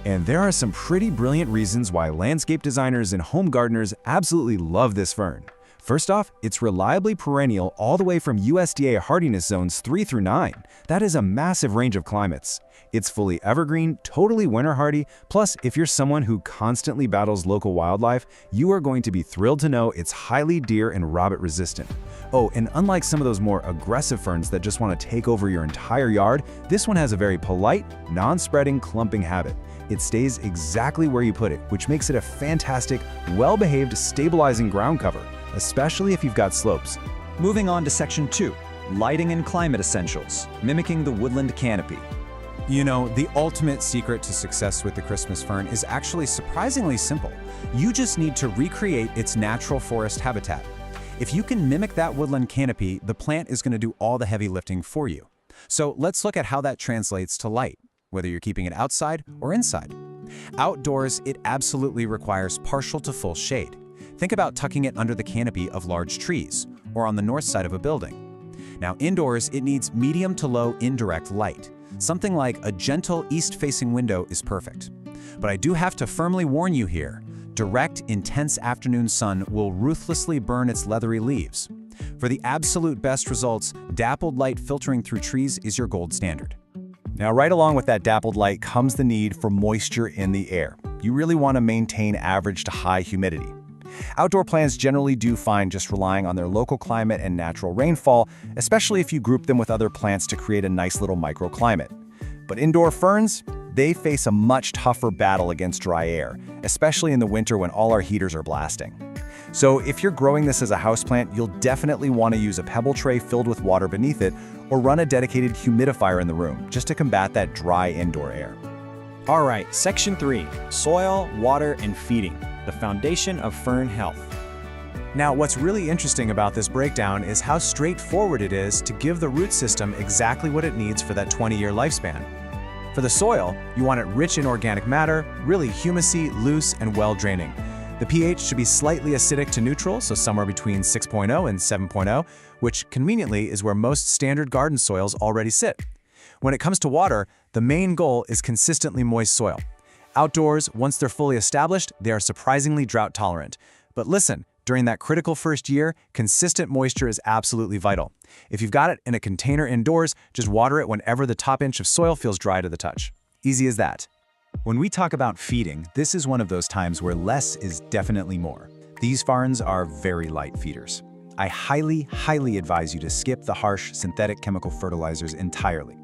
And there are some pretty brilliant reasons why landscape designers and home gardeners absolutely love this fern. First off, it's reliably perennial all the way from USDA hardiness zones 3 through 9. That is a massive range of climates. It's fully evergreen, totally winter hardy, plus if you're someone who constantly battles local wildlife, you are going to be thrilled to know it's highly deer and rabbit resistant. Oh, and unlike some of those more aggressive ferns that just want to take over your entire yard, this one has a very polite, non-spreading clumping habit. It stays exactly where you put it, which makes it a fantastic, well-behaved, stabilizing ground cover, especially if you've got slopes. Moving on to Section 2, Lighting and Climate Essentials, mimicking the woodland canopy. You know, the ultimate secret to success with the Christmas fern is actually surprisingly simple. You just need to recreate its natural forest habitat. If you can mimic that woodland canopy, the plant is going to do all the heavy lifting for you. So let's look at how that translates to light, whether you're keeping it outside or inside. Outdoors, it absolutely requires partial to full shade. Think about tucking it under the canopy of large trees or on the north side of a building. Now indoors, it needs medium to low indirect light. Something like a gentle east-facing window is perfect. But I do have to firmly warn you here, direct, intense afternoon sun will ruthlessly burn its leathery leaves. For the absolute best results, dappled light filtering through trees is your gold standard. Now, right along with that dappled light comes the need for moisture in the air. You really want to maintain average to high humidity. Outdoor plants generally do fine just relying on their local climate and natural rainfall, especially if you group them with other plants to create a nice little microclimate. But indoor ferns, they face a much tougher battle against dry air, especially in the winter when all our heaters are blasting. So if you're growing this as a houseplant, you'll definitely want to use a pebble tray filled with water beneath it or run a dedicated humidifier in the room just to combat that dry indoor air. All right, Section 3, Soil, Water, and Feeding, the foundation of fern health. Now, what's really interesting about this breakdown is how straightforward it is to give the root system exactly what it needs for that 20-year lifespan. For the soil, you want it rich in organic matter, really humusy, loose, and well-draining. The pH should be slightly acidic to neutral, so somewhere between 6.0 and 7.0, which conveniently is where most standard garden soils already sit. When it comes to water, the main goal is consistently moist soil. Outdoors, once they're fully established, they are surprisingly drought tolerant. But listen, during that critical first year, consistent moisture is absolutely vital. If you've got it in a container indoors, just water it whenever the top inch of soil feels dry to the touch. Easy as that. When we talk about feeding, this is one of those times where less is definitely more. These ferns are very light feeders. I highly advise you to skip the harsh synthetic chemical fertilizers entirely.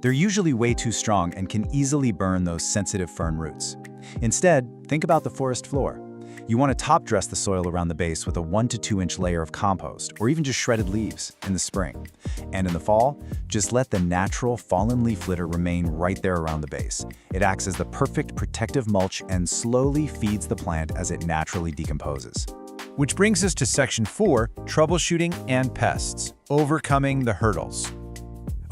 They're usually way too strong and can easily burn those sensitive fern roots. Instead, think about the forest floor. You want to top dress the soil around the base with a 1 to 2 inch layer of compost or even just shredded leaves in the spring. And in the fall, just let the natural fallen leaf litter remain right there around the base. It acts as the perfect protective mulch and slowly feeds the plant as it naturally decomposes. Which brings us to Section 4, Troubleshooting and Pests, Overcoming the Hurdles.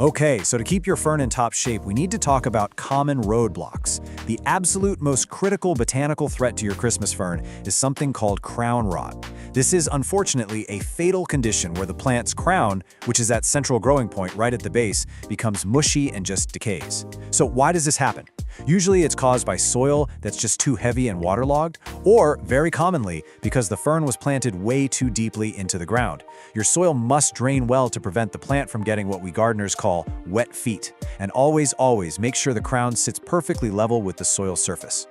Okay, so to keep your fern in top shape, we need to talk about common roadblocks. The absolute most critical botanical threat to your Christmas fern is something called crown rot. This is unfortunately a fatal condition where the plant's crown, which is that central growing point right at the base, becomes mushy and just decays. So why does this happen? Usually it's caused by soil that's just too heavy and waterlogged, or very commonly because the fern was planted way too deeply into the ground. Your soil must drain well to prevent the plant from getting what we gardeners call wet feet. And always make sure the crown sits perfectly level with the soil surface.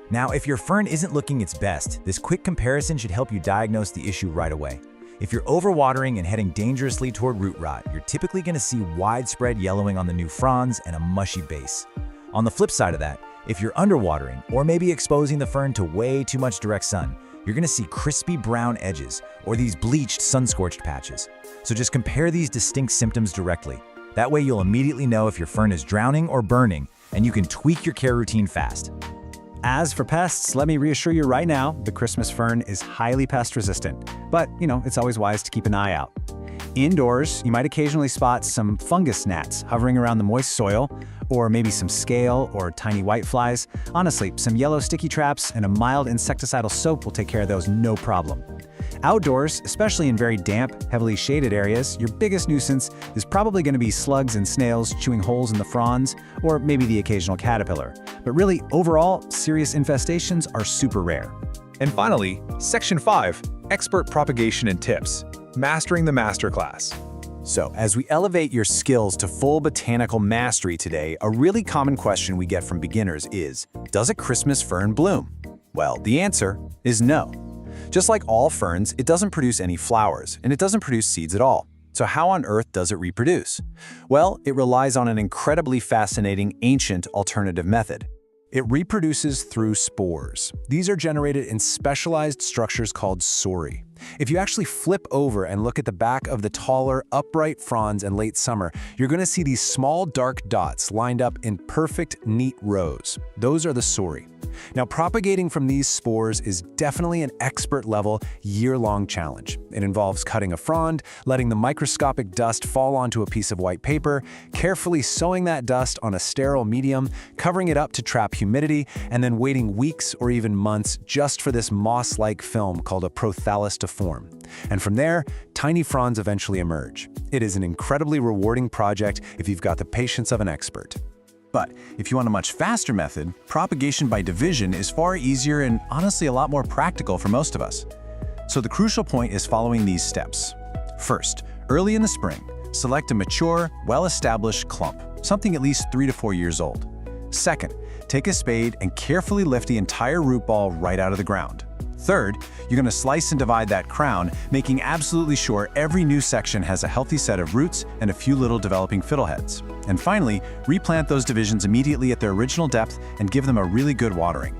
Now, if your fern isn't looking its best, this quick comparison should help you diagnose the issue right away. If you're overwatering and heading dangerously toward root rot, you're typically going to see widespread yellowing on the new fronds and a mushy base. On the flip side of that, if you're underwatering or maybe exposing the fern to way too much direct sun, you're going to see crispy brown edges or these bleached sun-scorched patches. So just compare these distinct symptoms directly. That way you'll immediately know if your fern is drowning or burning, and you can tweak your care routine fast. As for pests, let me reassure you right now, the Christmas fern is highly pest resistant, but it's always wise to keep an eye out. Indoors, you might occasionally spot some fungus gnats hovering around the moist soil, or maybe some scale or tiny whiteflies. Honestly, some yellow sticky traps and a mild insecticidal soap will take care of those no problem. Outdoors, especially in very damp, heavily shaded areas, your biggest nuisance is probably going to be slugs and snails chewing holes in the fronds, or maybe the occasional caterpillar. But really, overall, serious infestations are super rare. And finally, Section 5, Expert Propagation and Tips. Mastering the Masterclass. So, as we elevate your skills to full botanical mastery today, a really common question we get from beginners is, does a Christmas fern bloom? Well, the answer is no. Just like all ferns, it doesn't produce any flowers, and it doesn't produce seeds at all. So how on earth does it reproduce? Well, it relies on an incredibly fascinating, ancient alternative method. It reproduces through spores. These are generated in specialized structures called sori. If you actually flip over and look at the back of the taller, upright fronds in late summer, you're going to see these small, dark dots lined up in perfect, neat rows. Those are the sori. Now, propagating from these spores is definitely an expert-level, year-long challenge. It involves cutting a frond, letting the microscopic dust fall onto a piece of white paper, carefully sewing that dust on a sterile medium, covering it up to trap humidity, and then waiting weeks or even months just for this moss-like film called a prothallus to form. And from there, tiny fronds eventually emerge. It is an incredibly rewarding project if you've got the patience of an expert. But if you want a much faster method, propagation by division is far easier and honestly a lot more practical for most of us. So the crucial point is following these steps. First, early in the spring, select a mature, well-established clump, something at least 3 to 4 years old. Second, take a spade and carefully lift the entire root ball right out of the ground. Third, you're going to slice and divide that crown, making absolutely sure every new section has a healthy set of roots and a few little developing fiddleheads. And finally, replant those divisions immediately at their original depth and give them a really good watering.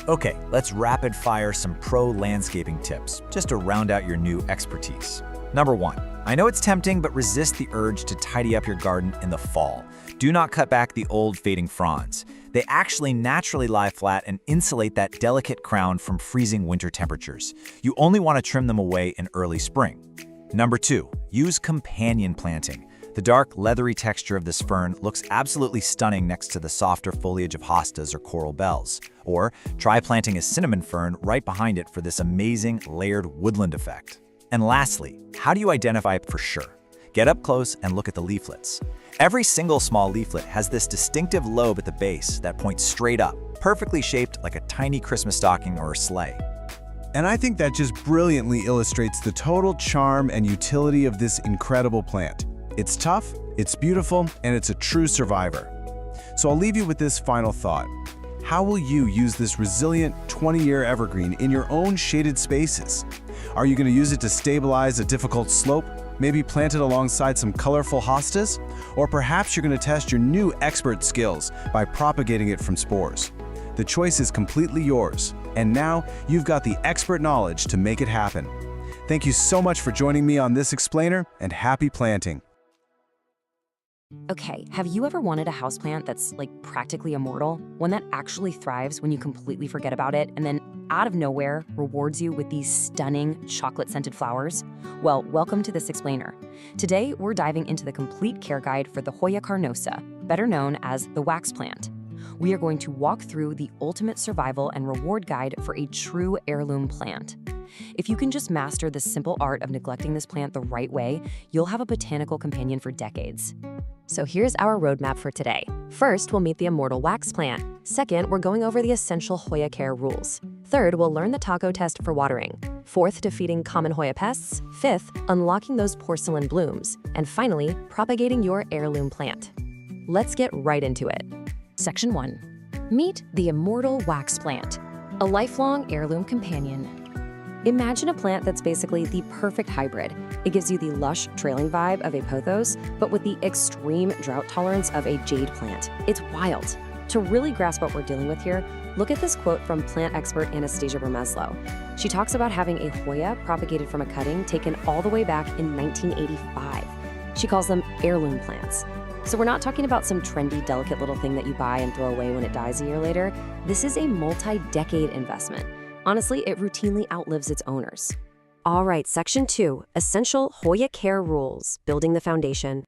Okay, let's rapid fire some pro landscaping tips, just to round out your new expertise. Number 1, I know it's tempting, but resist the urge to tidy up your garden in the fall. Do not cut back the old fading fronds. They actually naturally lie flat and insulate that delicate crown from freezing winter temperatures. You only want to trim them away in early spring. Number 2, use companion planting. The dark, leathery texture of this fern looks absolutely stunning next to the softer foliage of hostas or coral bells. Or try planting a cinnamon fern right behind it for this amazing layered woodland effect. And lastly, how do you identify it for sure? Get up close and look at the leaflets. Every single small leaflet has this distinctive lobe at the base that points straight up, perfectly shaped like a tiny Christmas stocking or a sleigh. And I think that just brilliantly illustrates the total charm and utility of this incredible plant. It's tough, it's beautiful, and it's a true survivor. So I'll leave you with this final thought. How will you use this resilient 20-year evergreen in your own shaded spaces? Are you going to use it to stabilize a difficult slope? Maybe plant it alongside some colorful hostas? Or perhaps you're going to test your new expert skills by propagating it from spores. The choice is completely yours, and now you've got the expert knowledge to make it happen. Thank you so much for joining me on this explainer, and happy planting. Okay, have you ever wanted a houseplant that's like practically immortal? One that actually thrives when you completely forget about it and then out of nowhere rewards you with these stunning chocolate-scented flowers? Well, welcome to this explainer. Today, we're diving into the complete care guide for the Hoya carnosa, better known as the wax plant. We are going to walk through the ultimate survival and reward guide for a true heirloom plant. If you can just master the simple art of neglecting this plant the right way, you'll have a botanical companion for decades. So here's our roadmap for today. First, we'll meet the immortal wax plant. Second, we're going over the essential Hoya care rules. Third, we'll learn the taco test for watering. Fourth, defeating common Hoya pests. Fifth, unlocking those porcelain blooms. And finally, propagating your heirloom plant. Let's get right into it. Section 1. Meet the immortal wax plant, a lifelong heirloom companion. Imagine a plant that's basically the perfect hybrid. It gives you the lush, trailing vibe of a pothos, but with the extreme drought tolerance of a jade plant. It's wild. To really grasp what we're dealing with here, look at this quote from plant expert Anastasia Bermeslow. She talks about having a Hoya propagated from a cutting taken all the way back in 1985. She calls them heirloom plants. So we're not talking about some trendy, delicate little thing that you buy and throw away when it dies a year later. This is a multi-decade investment. Honestly, it routinely outlives its owners. All right, Section 2, Essential Hoya Care Rules, Building the Foundation.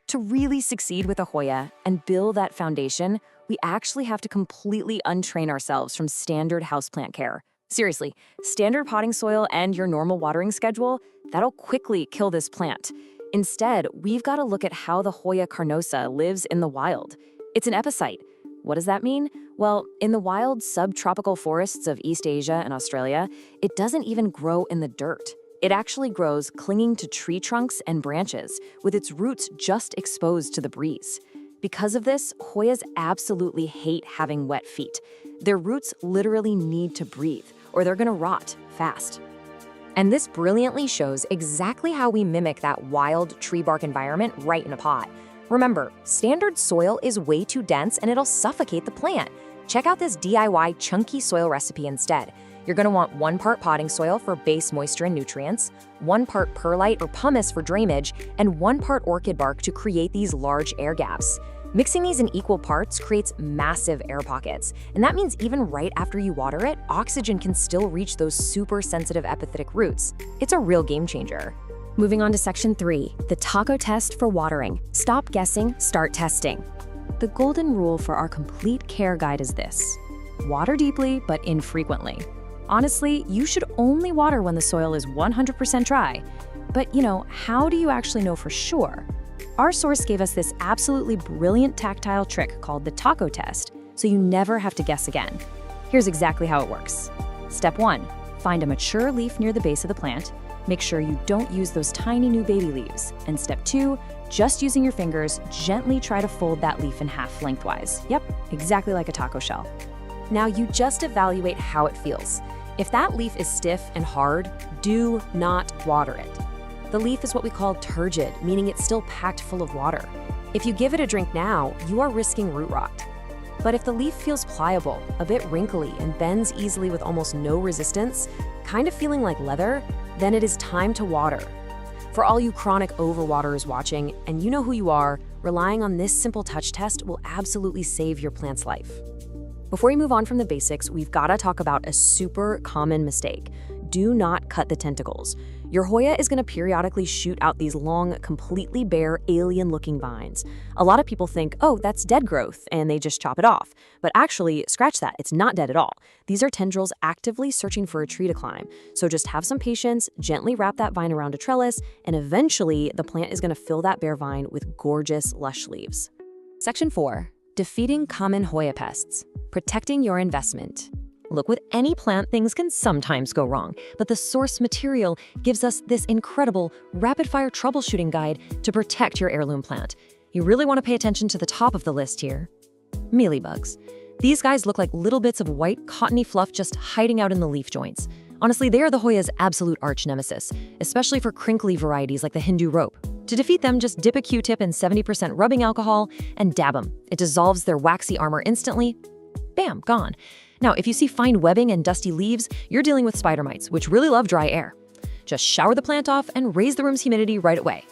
To really succeed with a Hoya and build that foundation, we actually have to completely untrain ourselves from standard houseplant care. Seriously, standard potting soil and your normal watering schedule, that'll quickly kill this plant. Instead, we've got to look at how the Hoya carnosa lives in the wild. It's an epicite. What does that mean? Well, in the wild subtropical forests of East Asia and Australia, it doesn't even grow in the dirt. It actually grows clinging to tree trunks and branches, with its roots just exposed to the breeze. Because of this, Hoyas absolutely hate having wet feet. Their roots literally need to breathe, or they're gonna rot fast. And this brilliantly shows exactly how we mimic that wild tree bark environment right in a pot. Remember, standard soil is way too dense and it'll suffocate the plant. Check out this DIY chunky soil recipe instead. You're gonna want 1 part potting soil for base moisture and nutrients, 1 part perlite or pumice for drainage, and 1 part orchid bark to create these large air gaps. Mixing these in equal parts creates massive air pockets, and that means even right after you water it, oxygen can still reach those super sensitive epiphytic roots. It's a real game changer. Moving on to Section 3, the taco test for watering. Stop guessing, start testing. The golden rule for our complete care guide is this: water deeply but infrequently. Honestly, you should only water when the soil is 100% dry. But how do you actually know for sure? Our source gave us this absolutely brilliant tactile trick called the taco test, so you never have to guess again. Here's exactly how it works. Step 1, find a mature leaf near the base of the plant. Make sure you don't use those tiny new baby leaves. And step 2, just using your fingers, gently try to fold that leaf in half lengthwise. Yep, exactly like a taco shell. Now you just evaluate how it feels. If that leaf is stiff and hard, do not water it. The leaf is what we call turgid, meaning it's still packed full of water. If you give it a drink now, you are risking root rot. But if the leaf feels pliable, a bit wrinkly, and bends easily with almost no resistance, kind of feeling like leather, then it is time to water. For all you chronic overwaterers watching, and you know who you are, relying on this simple touch test will absolutely save your plant's life. Before we move on from the basics, we've got to talk about a super common mistake. Do not cut the tentacles. Your Hoya is going to periodically shoot out these long, completely bare, alien-looking vines. A lot of people think, oh, that's dead growth, and they just chop it off. But actually, scratch that, it's not dead at all. These are tendrils actively searching for a tree to climb. So just have some patience, gently wrap that vine around a trellis, and eventually the plant is going to fill that bare vine with gorgeous, lush leaves. Section 4, defeating common Hoya pests. Protecting your investment. Look, with any plant, things can sometimes go wrong, but the source material gives us this incredible rapid-fire troubleshooting guide to protect your heirloom plant. You really want to pay attention to the top of the list here. Mealybugs. These guys look like little bits of white, cottony fluff just hiding out in the leaf joints. Honestly, they are the Hoya's absolute arch nemesis, especially for crinkly varieties like the Hindu rope. To defeat them, just dip a Q-tip in 70% rubbing alcohol and dab them. It dissolves their waxy armor instantly. Bam, gone. Now, if you see fine webbing and dusty leaves, you're dealing with spider mites, which really love dry air. Just shower the plant off and raise the room's humidity right away.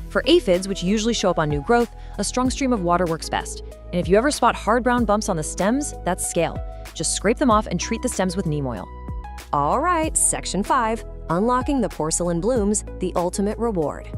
For aphids, which usually show up on new growth, a strong stream of water works best. And if you ever spot hard brown bumps on the stems, that's scale. Just scrape them off and treat the stems with neem oil. All right, Section 5, Unlocking the Porcelain Blooms, the Ultimate Reward.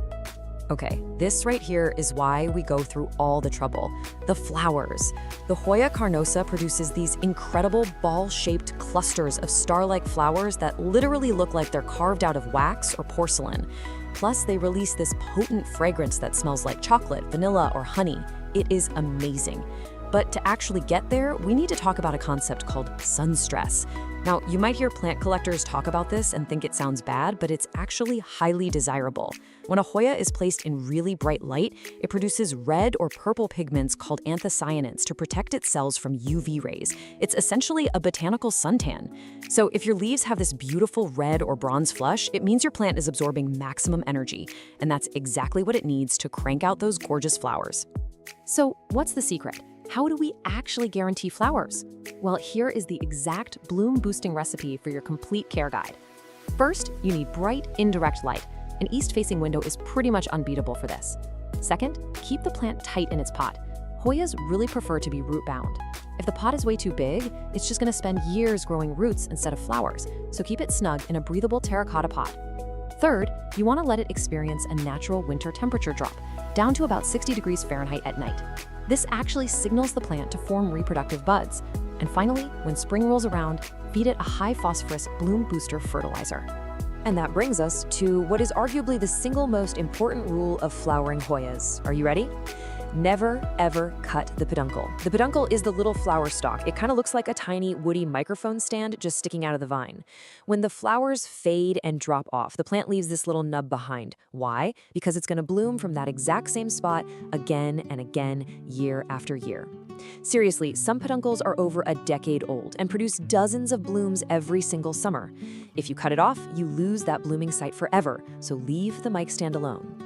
Okay, this right here is why we go through all the trouble. The flowers. The Hoya carnosa produces these incredible ball-shaped clusters of star-like flowers that literally look like they're carved out of wax or porcelain. Plus, they release this potent fragrance that smells like chocolate, vanilla, or honey. It is amazing. But to actually get there, we need to talk about a concept called sun stress. Now, you might hear plant collectors talk about this and think it sounds bad, but it's actually highly desirable. When a Hoya is placed in really bright light, it produces red or purple pigments called anthocyanins to protect its cells from UV rays. It's essentially a botanical suntan. So if your leaves have this beautiful red or bronze flush, it means your plant is absorbing maximum energy, and that's exactly what it needs to crank out those gorgeous flowers. So what's the secret? How do we actually guarantee flowers? Well, here is the exact bloom-boosting recipe for your complete care guide. First, you need bright, indirect light. An east-facing window is pretty much unbeatable for this. Second, keep the plant tight in its pot. Hoyas really prefer to be root-bound. If the pot is way too big, it's just going to spend years growing roots instead of flowers, so keep it snug in a breathable terracotta pot. Third, you want to let it experience a natural winter temperature drop, down to about 60 degrees Fahrenheit at night. This actually signals the plant to form reproductive buds. And finally, when spring rolls around, feed it a high phosphorus bloom booster fertilizer. And that brings us to what is arguably the single most important rule of flowering Hoyas. Are you ready? Never, ever cut the peduncle. The peduncle is the little flower stalk. It kind of looks like a tiny woody microphone stand just sticking out of the vine. When the flowers fade and drop off, the plant leaves this little nub behind. Why? Because it's going to bloom from that exact same spot again and again, year after year. Seriously, some peduncles are over a decade old and produce dozens of blooms every single summer. If you cut it off, you lose that blooming site forever, so leave the mic stand alone.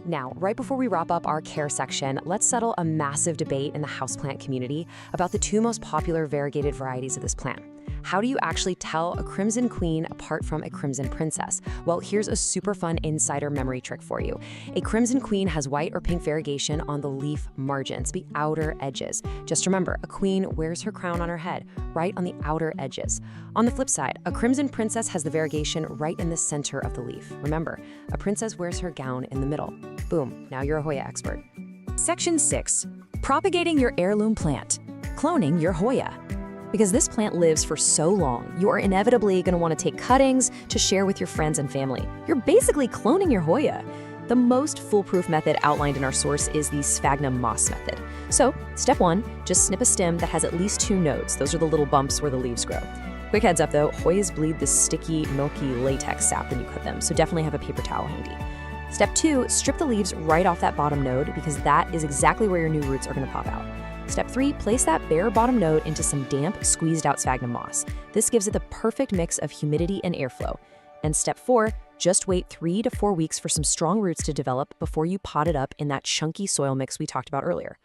Now, right before we wrap up our care section, let's settle a massive debate in the houseplant community about the two most popular variegated varieties of this plant. How do you actually tell a crimson queen apart from a crimson princess? Well, here's a super fun insider memory trick for you. A crimson queen has white or pink variegation on the leaf margins, the outer edges. Just remember, a queen wears her crown on her head, right on the outer edges. On the flip side, a crimson princess has the variegation right in the center of the leaf. Remember, a princess wears her gown in the middle. Boom, now you're a Hoya expert. Section 6. Propagating your heirloom plant. Cloning your Hoya. Because this plant lives for so long, you are inevitably going to want to take cuttings to share with your friends and family. You're basically cloning your Hoya. The most foolproof method outlined in our source is the sphagnum moss method. So, step 1, just snip a stem that has at least 2 nodes. Those are the little bumps where the leaves grow. Quick heads up though, Hoyas bleed this sticky, milky latex sap when you cut them, so definitely have a paper towel handy. Step 2, strip the leaves right off that bottom node because that is exactly where your new roots are going to pop out. Step 3, place that bare bottom node into some damp, squeezed out sphagnum moss. This gives it the perfect mix of humidity and airflow. And step 4, just wait 3 to 4 weeks for some strong roots to develop before you pot it up in that chunky soil mix we talked about earlier.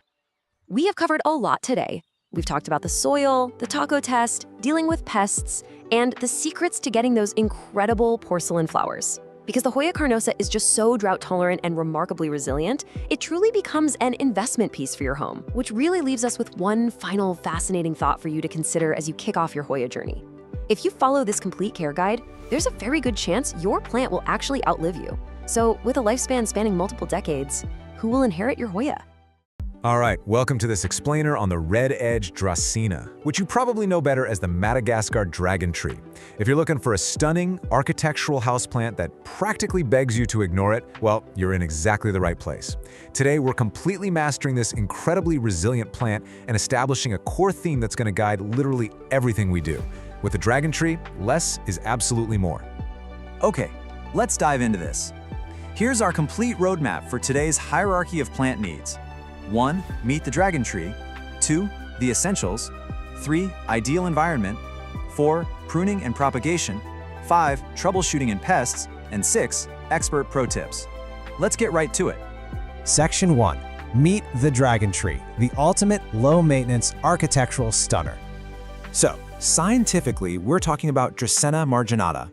We have covered a lot today. We've talked about the soil, the taco test, dealing with pests, and the secrets to getting those incredible porcelain flowers. Because the Hoya carnosa is just so drought tolerant and remarkably resilient, it truly becomes an investment piece for your home, which really leaves us with one final fascinating thought for you to consider as you kick off your Hoya journey. If you follow this complete care guide, there's a very good chance your plant will actually outlive you. So with a lifespan spanning multiple decades, who will inherit your Hoya? All right, welcome to this explainer on the red-edged Dracena, which you probably know better as the Madagascar dragon tree. If you're looking for a stunning, architectural houseplant that practically begs you to ignore it, well, you're in exactly the right place. Today, we're completely mastering this incredibly resilient plant and establishing a core theme that's going to guide literally everything we do. With the dragon tree, less is absolutely more. Okay, let's dive into this. Here's our complete roadmap for today's hierarchy of plant needs. 1. Meet the dragon tree. 2. The essentials. 3. Ideal environment. 4. Pruning and propagation. 5. Troubleshooting and pests. And 6. Expert pro tips. Let's get right to it. Section 1. Meet the dragon tree, the ultimate low-maintenance architectural stunner. So, scientifically, we're talking about Dracena marginata.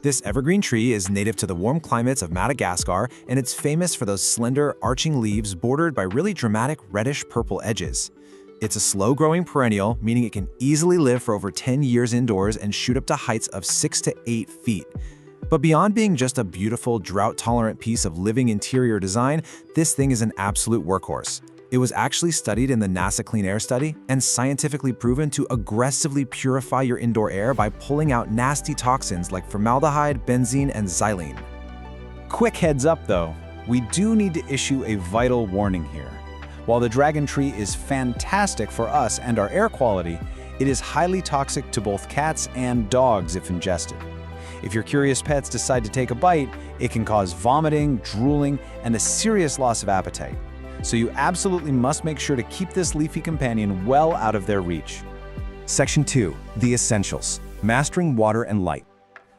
This evergreen tree is native to the warm climates of Madagascar, and it's famous for those slender, arching leaves bordered by really dramatic reddish-purple edges. It's a slow-growing perennial, meaning it can easily live for over 10 years indoors and shoot up to heights of 6 to 8 feet. But beyond being just a beautiful, drought-tolerant piece of living interior design, this thing is an absolute workhorse. It was actually studied in the NASA Clean Air Study and scientifically proven to aggressively purify your indoor air by pulling out nasty toxins like formaldehyde, benzene, and xylene. Quick heads up though, we do need to issue a vital warning here. While the dragon tree is fantastic for us and our air quality, it is highly toxic to both cats and dogs if ingested. If your curious pets decide to take a bite, it can cause vomiting, drooling, and a serious loss of appetite. So you absolutely must make sure to keep this leafy companion well out of their reach. Section 2. The essentials. Mastering water and light.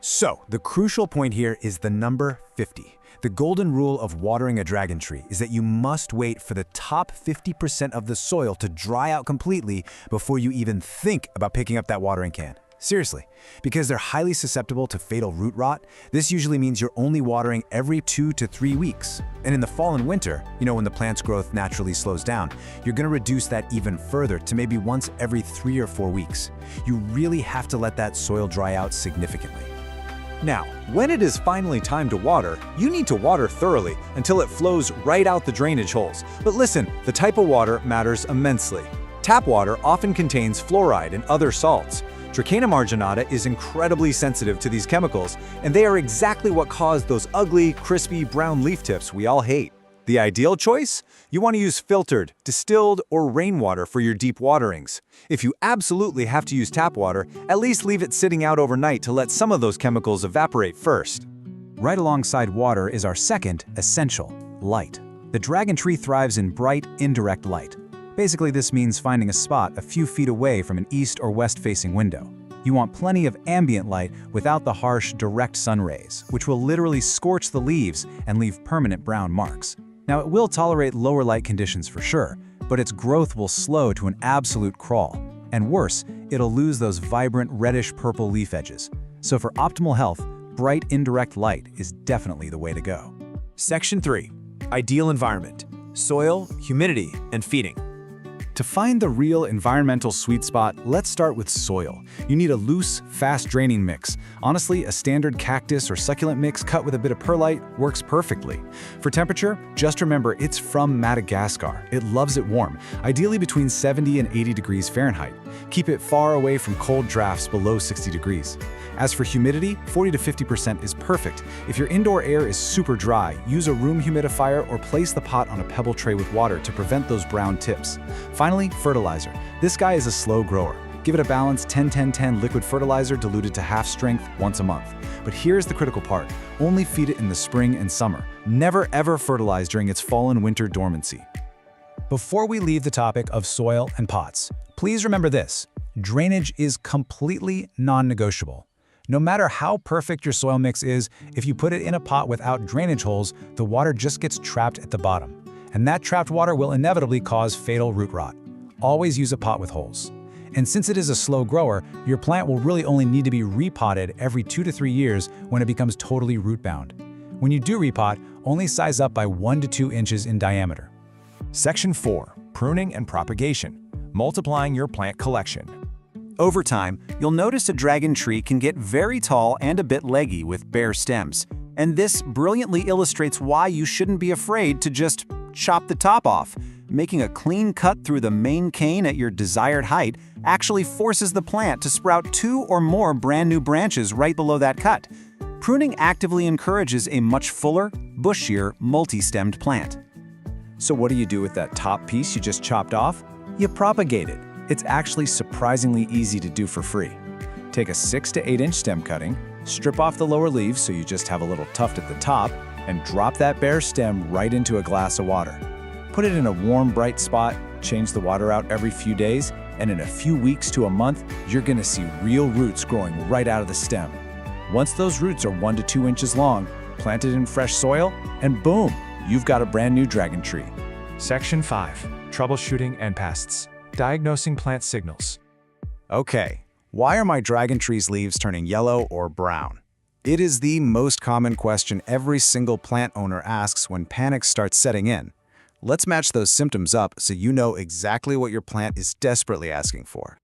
So, the crucial point here is the number 50. The golden rule of watering a dragon tree is that you must wait for the top 50% of the soil to dry out completely before you even think about picking up that watering can. Seriously, because they're highly susceptible to fatal root rot, this usually means you're only watering every 2 to 3 weeks. And in the fall and winter, when the plant's growth naturally slows down, you're going to reduce that even further to maybe once every 3 or 4 weeks. You really have to let that soil dry out significantly. Now, when it is finally time to water, you need to water thoroughly until it flows right out the drainage holes. But listen, the type of water matters immensely. Tap water often contains fluoride and other salts. Trachena marginata is incredibly sensitive to these chemicals, and they are exactly what cause those ugly, crispy brown leaf tips we all hate. The ideal choice? You want to use filtered, distilled, or rainwater for your deep waterings. If you absolutely have to use tap water, at least leave it sitting out overnight to let some of those chemicals evaporate first. Right alongside water is our second essential, light. The dragon tree thrives in bright, indirect light. Basically, this means finding a spot a few feet away from an east or west-facing window. You want plenty of ambient light without the harsh, direct sun rays, which will literally scorch the leaves and leave permanent brown marks. Now, it will tolerate lower light conditions for sure, but its growth will slow to an absolute crawl. And worse, it'll lose those vibrant reddish-purple leaf edges. So for optimal health, bright indirect light is definitely the way to go. Section 3. Ideal environment: soil, humidity, and feeding. To find the real environmental sweet spot, let's start with soil. You need a loose, fast-draining mix. Honestly, a standard cactus or succulent mix cut with a bit of perlite works perfectly. For temperature, just remember it's from Madagascar. It loves it warm, ideally between 70 and 80 degrees Fahrenheit. Keep it far away from cold drafts below 60 degrees. As for humidity, 40 to 50% is perfect. If your indoor air is super dry, use a room humidifier or place the pot on a pebble tray with water to prevent those brown tips. Finally, fertilizer. This guy is a slow grower. Give it a balanced 10-10-10 liquid fertilizer diluted to half strength once a month. But here's the critical part. Only feed it in the spring and summer. Never ever fertilize during its fall and winter dormancy. Before we leave the topic of soil and pots, please remember this: drainage is completely non-negotiable. No matter how perfect your soil mix is, if you put it in a pot without drainage holes, the water just gets trapped at the bottom. And that trapped water will inevitably cause fatal root rot. Always use a pot with holes. And since it is a slow grower, your plant will really only need to be repotted every 2 to 3 years when it becomes totally root-bound. When you do repot, only size up by 1 to 2 inches in diameter. Section 4. Pruning and propagation: multiplying your plant collection. Over time, you'll notice a dragon tree can get very tall and a bit leggy with bare stems. And this brilliantly illustrates why you shouldn't be afraid to just chop the top off. Making a clean cut through the main cane at your desired height actually forces the plant to sprout 2 or more brand new branches right below that cut. Pruning actively encourages a much fuller, bushier, multi-stemmed plant. So what do you do with that top piece you just chopped off? You propagate it. It's actually surprisingly easy to do for free. Take a 6 to 8 inch stem cutting, strip off the lower leaves so you just have a little tuft at the top, and drop that bare stem right into a glass of water. Put it in a warm, bright spot, change the water out every few days, and in a few weeks to a month, you're gonna see real roots growing right out of the stem. Once those roots are 1 to 2 inches long, plant it in fresh soil, and boom, you've got a brand new dragon tree. Section 5. Troubleshooting and pests: diagnosing plant signals. Okay, why are my dragon tree's leaves turning yellow or brown? It is the most common question every single plant owner asks when panic starts setting in. Let's match those symptoms up so you know exactly what your plant is desperately asking for.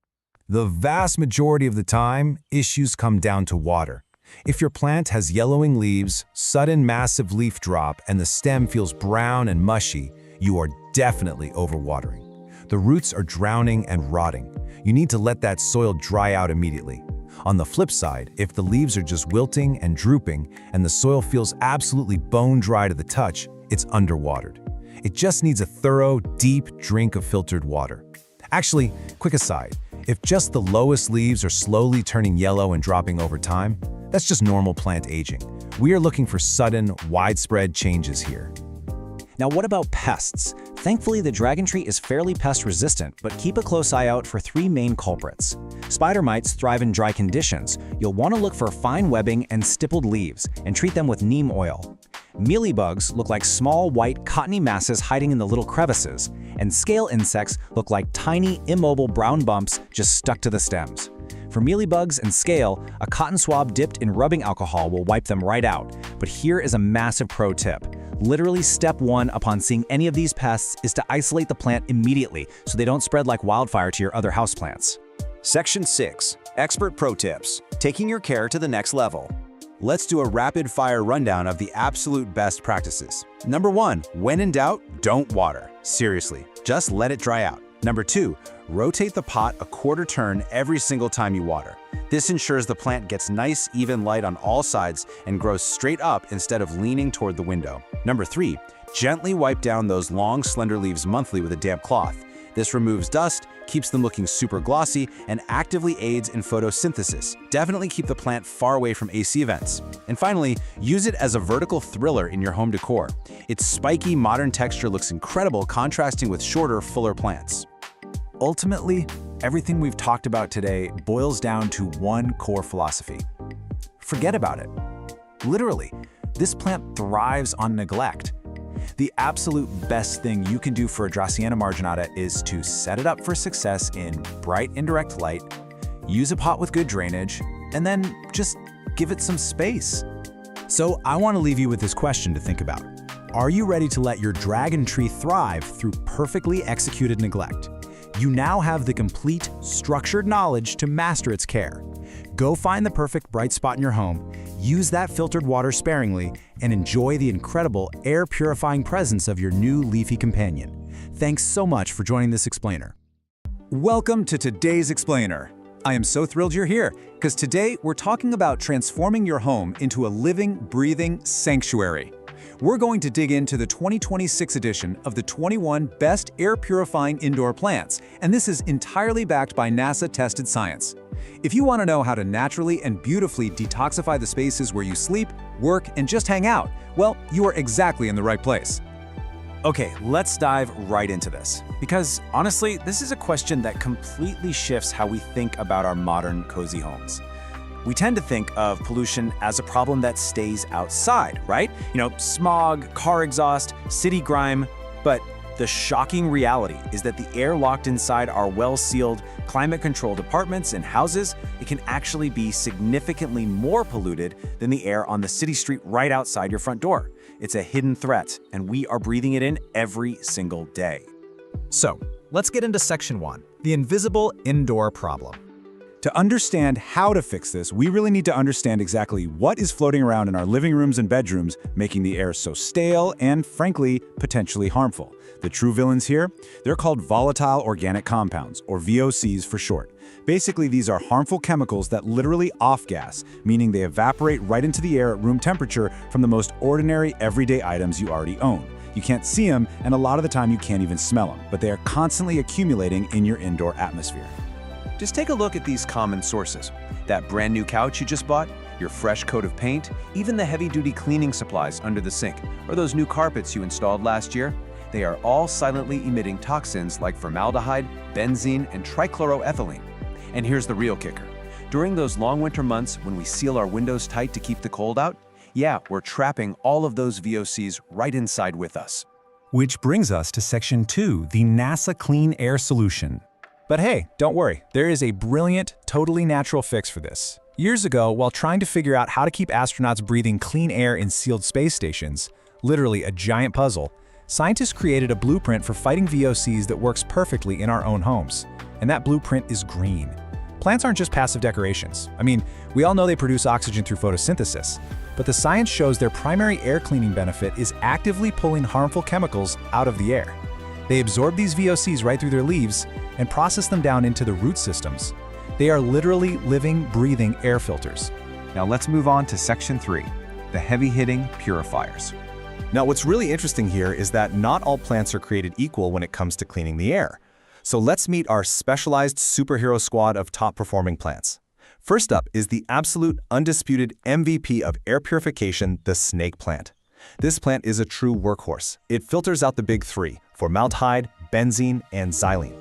The vast majority of the time, issues come down to water. If your plant has yellowing leaves, sudden massive leaf drop, and the stem feels brown and mushy, you are definitely overwatering. The roots are drowning and rotting. You need to let that soil dry out immediately. On the flip side, if the leaves are just wilting and drooping and the soil feels absolutely bone dry to the touch, it's underwatered. It just needs a thorough, deep drink of filtered water. Actually, quick aside, if just the lowest leaves are slowly turning yellow and dropping over time, that's just normal plant aging. We are looking for sudden, widespread changes here. Now what about pests? Thankfully, the dragon tree is fairly pest resistant, but keep a close eye out for 3 main culprits. Spider mites thrive in dry conditions. You'll want to look for fine webbing and stippled leaves and treat them with neem oil. Mealybugs look like small, white, cottony masses hiding in the little crevices, and scale insects look like tiny, immobile brown bumps just stuck to the stems. For mealybugs and scale, a cotton swab dipped in rubbing alcohol will wipe them right out. But here is a massive pro tip. Literally step 1 upon seeing any of these pests is to isolate the plant immediately so they don't spread like wildfire to your other houseplants. Section 6. Expert Pro Tips: taking your care to the next level. let's do a rapid-fire rundown of the absolute best practices. Number 1, when in doubt, don't water. Seriously, just let it dry out. Number 2, rotate the pot a quarter turn every single time you water. This ensures the plant gets nice, even light on all sides and grows straight up instead of leaning toward the window. Number 3, gently wipe down those long, slender leaves monthly with a damp cloth. This removes dust, keeps them looking super glossy, and actively aids in photosynthesis. Definitely keep the plant far away from AC vents. And finally, use it as a vertical thriller in your home decor. Its spiky, modern texture looks incredible, contrasting with shorter, fuller plants. Ultimately, everything we've talked about today boils down to one core philosophy. Forget about it. Literally, this plant thrives on neglect. The absolute best thing you can do for a Dracaena marginata is to set it up for success in bright indirect light, use a pot with good drainage, and then just give it some space. So I want to leave you with this question to think about. Are you ready to let your dragon tree thrive through perfectly executed neglect? You now have the complete, structured knowledge to master its care. Go find the perfect bright spot in your home, use that filtered water sparingly, and enjoy the incredible air-purifying presence of your new leafy companion. Thanks so much for joining this explainer. Welcome to today's explainer. I am so thrilled you're here, because today we're talking about transforming your home into a living, breathing sanctuary. We're going to dig into the 2026 edition of the 21 Best Air-Purifying Indoor Plants, and this is entirely backed by NASA-tested science. If you want to know how to naturally and beautifully detoxify the spaces where you sleep, work, and just hang out, well, you are exactly in the right place. Okay, let's dive right into this. Because honestly, this is a question that completely shifts how we think about our modern, cozy homes. We tend to think of pollution as a problem that stays outside, right? Smog, car exhaust, city grime. But the shocking reality is that the air locked inside our well-sealed, climate-controlled apartments and houses, it can actually be significantly more polluted than the air on the city street right outside your front door. It's a hidden threat, and we are breathing it in every single day. So, let's get into Section 1, the invisible indoor problem. To understand how to fix this, we really need to understand exactly what is floating around in our living rooms and bedrooms, making the air so stale and, frankly, potentially harmful. The true villains here? They're called volatile organic compounds, or VOCs for short. Basically, these are harmful chemicals that literally off-gas, meaning they evaporate right into the air at room temperature from the most ordinary, everyday items you already own. You can't see them, and a lot of the time you can't even smell them, but they are constantly accumulating in your indoor atmosphere. Just take a look at these common sources. That brand new couch you just bought, your fresh coat of paint, even the heavy-duty cleaning supplies under the sink, or those new carpets you installed last year. They are all silently emitting toxins like formaldehyde, benzene, and trichloroethylene. And here's the real kicker. During those long winter months when we seal our windows tight to keep the cold out, yeah, we're trapping all of those VOCs right inside with us. Which brings us to Section 2, the NASA Clean Air Solution. But hey, don't worry, there is a brilliant, totally natural fix for this. Years ago, while trying to figure out how to keep astronauts breathing clean air in sealed space stations, literally a giant puzzle, scientists created a blueprint for fighting VOCs that works perfectly in our own homes. And that blueprint is green. Plants aren't just passive decorations. I mean, we all know they produce oxygen through photosynthesis, but the science shows their primary air cleaning benefit is actively pulling harmful chemicals out of the air. They absorb these VOCs right through their leaves and process them down into the root systems. They are literally living, breathing air filters. Now let's move on to Section 3, the heavy-hitting purifiers. Now what's really interesting here is that not all plants are created equal when it comes to cleaning the air. So let's meet our specialized superhero squad of top-performing plants. First up is the absolute undisputed MVP of air purification, the snake plant. This plant is a true workhorse. It filters out the big three, formaldehyde, benzene, and xylene.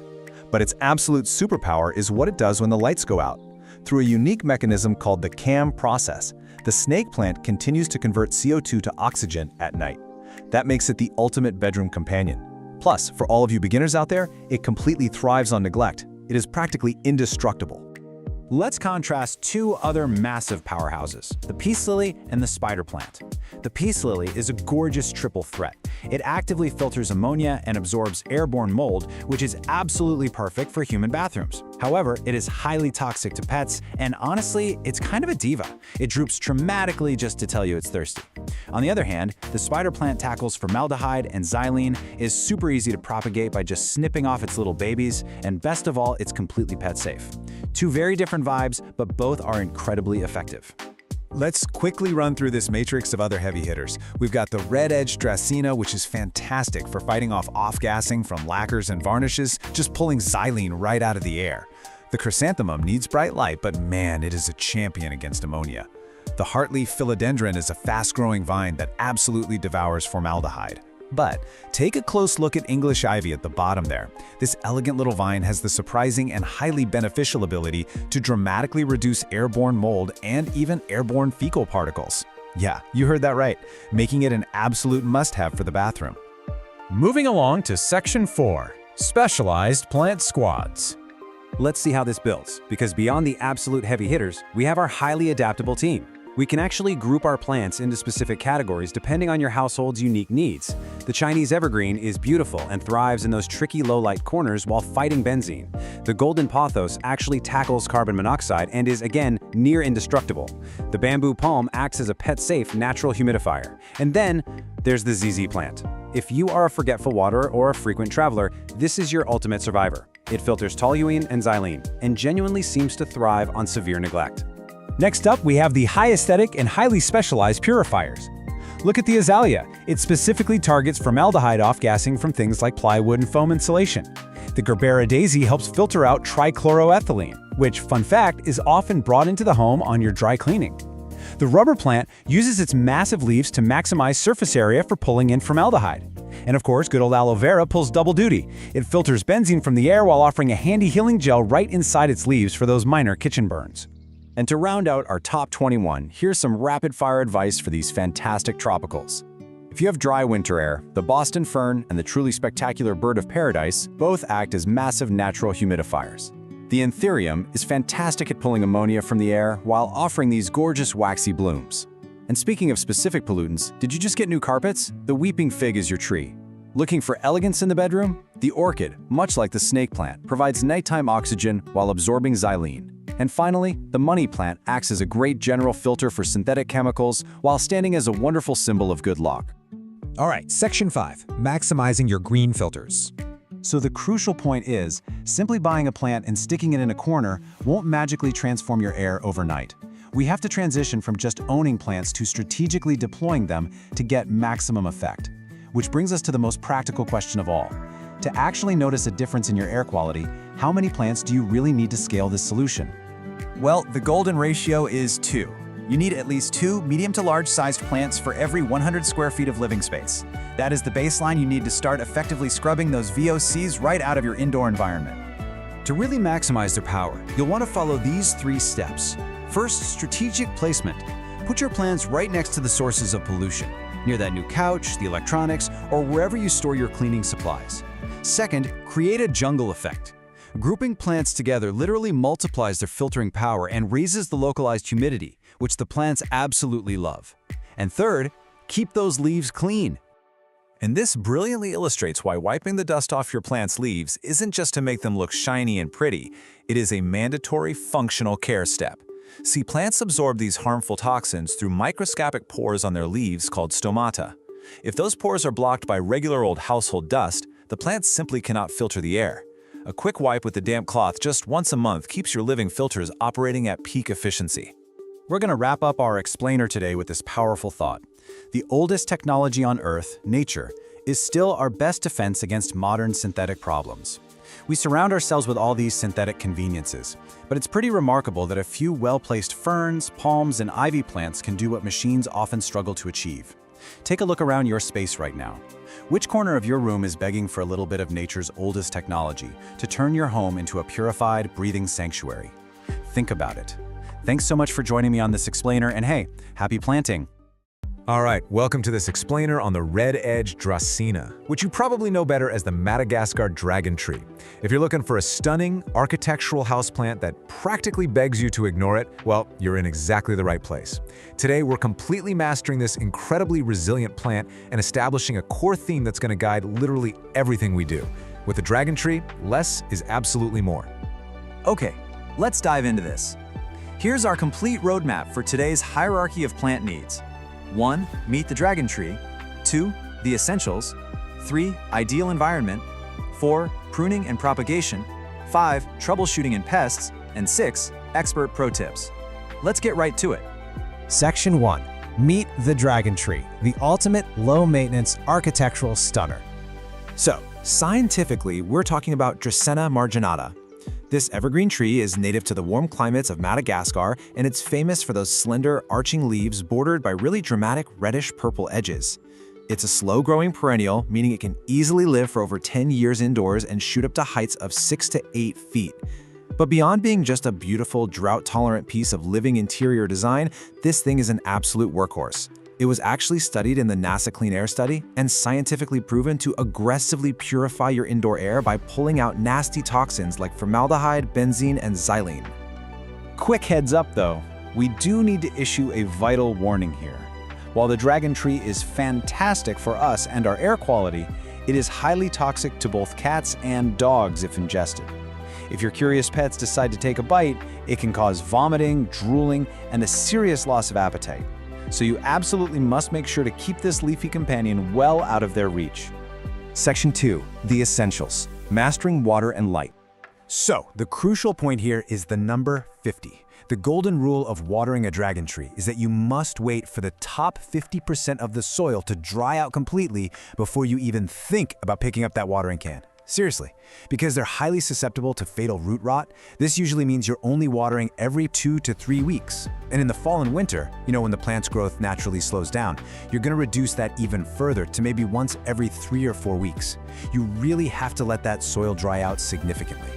But its absolute superpower is what it does when the lights go out. Through a unique mechanism called the CAM process, the snake plant continues to convert CO2 to oxygen at night. That makes it the ultimate bedroom companion. Plus, for all of you beginners out there, it completely thrives on neglect. It is practically indestructible. Let's contrast two other massive powerhouses, the peace lily and the spider plant. The peace lily is a gorgeous triple threat. It actively filters ammonia and absorbs airborne mold, which is absolutely perfect for human bathrooms. However, it is highly toxic to pets, and honestly, it's kind of a diva. It droops dramatically just to tell you it's thirsty. On the other hand, the spider plant tackles formaldehyde and xylene, is super easy to propagate by just snipping off its little babies, and best of all, it's completely pet safe. Two very different vibes, but both are incredibly effective. Let's quickly run through this matrix of other heavy hitters. We've got the red-edged Dracena, which is fantastic for fighting off-gassing from lacquers and varnishes, just pulling xylene right out of the air. The chrysanthemum needs bright light, but man, it is a champion against ammonia. The heartleaf philodendron is a fast-growing vine that absolutely devours formaldehyde. But take a close look at English ivy at the bottom there. This elegant little vine has the surprising and highly beneficial ability to dramatically reduce airborne mold and even airborne fecal particles. Yeah, you heard that right, making it an absolute must-have for the bathroom. Moving along to Section 4, Specialized Plant Squads. Let's see how this builds, because beyond the absolute heavy hitters, we have our highly adaptable team. We can actually group our plants into specific categories depending on your household's unique needs. The Chinese evergreen is beautiful and thrives in those tricky low-light corners while fighting benzene. The golden pothos actually tackles carbon monoxide and is, again, near indestructible. The bamboo palm acts as a pet-safe natural humidifier. And then there's the ZZ plant. If you are a forgetful waterer or a frequent traveler, this is your ultimate survivor. It filters toluene and xylene and genuinely seems to thrive on severe neglect. Next up, we have the high aesthetic and highly specialized purifiers. Look at the azalea. It specifically targets formaldehyde off-gassing from things like plywood and foam insulation. The Gerbera daisy helps filter out trichloroethylene, which, fun fact, is often brought into the home on your dry cleaning. The rubber plant uses its massive leaves to maximize surface area for pulling in formaldehyde. And of course, good old aloe vera pulls double duty. It filters benzene from the air while offering a handy healing gel right inside its leaves for those minor kitchen burns. And to round out our top 21, here's some rapid-fire advice for these fantastic tropicals. If you have dry winter air, the Boston fern and the truly spectacular bird of paradise both act as massive natural humidifiers. The anthurium is fantastic at pulling ammonia from the air while offering these gorgeous waxy blooms. And speaking of specific pollutants, did you just get new carpets? The weeping fig is your tree. Looking for elegance in the bedroom? The orchid, much like the snake plant, provides nighttime oxygen while absorbing xylene. And finally, the money plant acts as a great general filter for synthetic chemicals while standing as a wonderful symbol of good luck. All right, Section 5, maximizing your green filters. So the crucial point is, simply buying a plant and sticking it in a corner won't magically transform your air overnight. We have to transition from just owning plants to strategically deploying them to get maximum effect. Which brings us to the most practical question of all. To actually notice a difference in your air quality, how many plants do you really need to scale this solution? Well, the golden ratio is 2. You need at least 2 medium to large-sized plants for every 100 square feet of living space. That is the baseline you need to start effectively scrubbing those VOCs right out of your indoor environment. To really maximize their power, you'll want to follow these 3 steps. First, strategic placement. Put your plants right next to the sources of pollution, near that new couch, the electronics, or wherever you store your cleaning supplies. Second, create a jungle effect. Grouping plants together literally multiplies their filtering power and raises the localized humidity, which the plants absolutely love. And third, keep those leaves clean. And this brilliantly illustrates why wiping the dust off your plant's leaves isn't just to make them look shiny and pretty, it is a mandatory functional care step. See, plants absorb these harmful toxins through microscopic pores on their leaves called stomata. If those pores are blocked by regular old household dust, the plants simply cannot filter the air. A quick wipe with a damp cloth just once a month keeps your living filters operating at peak efficiency. We're going to wrap up our explainer today with this powerful thought. The oldest technology on Earth, nature, is still our best defense against modern synthetic problems. We surround ourselves with all these synthetic conveniences, but it's pretty remarkable that a few well-placed ferns, palms, and ivy plants can do what machines often struggle to achieve. Take a look around your space right now. Which corner of your room is begging for a little bit of nature's oldest technology to turn your home into a purified, breathing sanctuary? Think about it. Thanks so much for joining me on this explainer, and hey, happy planting! All right, welcome to this explainer on the red-edged Dracena, which you probably know better as the Madagascar dragon tree. If you're looking for a stunning, architectural houseplant that practically begs you to ignore it, well, you're in exactly the right place. Today, we're completely mastering this incredibly resilient plant and establishing a core theme that's going to guide literally everything we do. With the dragon tree, less is absolutely more. Okay, let's dive into this. Here's our complete roadmap for today's hierarchy of plant needs. 1. Meet the dragon tree. 2. The essentials. 3. Ideal environment. 4. Pruning and propagation. 5. Troubleshooting and pests. And 6. Expert pro tips. Let's get right to it. Section 1. Meet the dragon tree, the ultimate low-maintenance architectural stunner. So, scientifically, we're talking about Dracena marginata. This evergreen tree is native to the warm climates of Madagascar, and it's famous for those slender, arching leaves bordered by really dramatic reddish-purple edges. It's a slow-growing perennial, meaning it can easily live for over 10 years indoors and shoot up to heights of 6 to 8 feet. But beyond being just a beautiful, drought-tolerant piece of living interior design, this thing is an absolute workhorse. It was actually studied in the NASA Clean Air Study and scientifically proven to aggressively purify your indoor air by pulling out nasty toxins like formaldehyde, benzene, and xylene. Quick heads up though, we do need to issue a vital warning here. While the dragon tree is fantastic for us and our air quality, it is highly toxic to both cats and dogs if ingested. If your curious pets decide to take a bite, it can cause vomiting, drooling, and a serious loss of appetite. So you absolutely must make sure to keep this leafy companion well out of their reach. Section 2. The essentials. Mastering water and light. So, the crucial point here is the number 50. The golden rule of watering a dragon tree is that you must wait for the top 50% of the soil to dry out completely before you even think about picking up that watering can. Seriously, because they're highly susceptible to fatal root rot, this usually means you're only watering every 2 to 3 weeks. And in the fall and winter, when the plant's growth naturally slows down, you're going to reduce that even further to maybe once every 3 or 4 weeks. You really have to let that soil dry out significantly.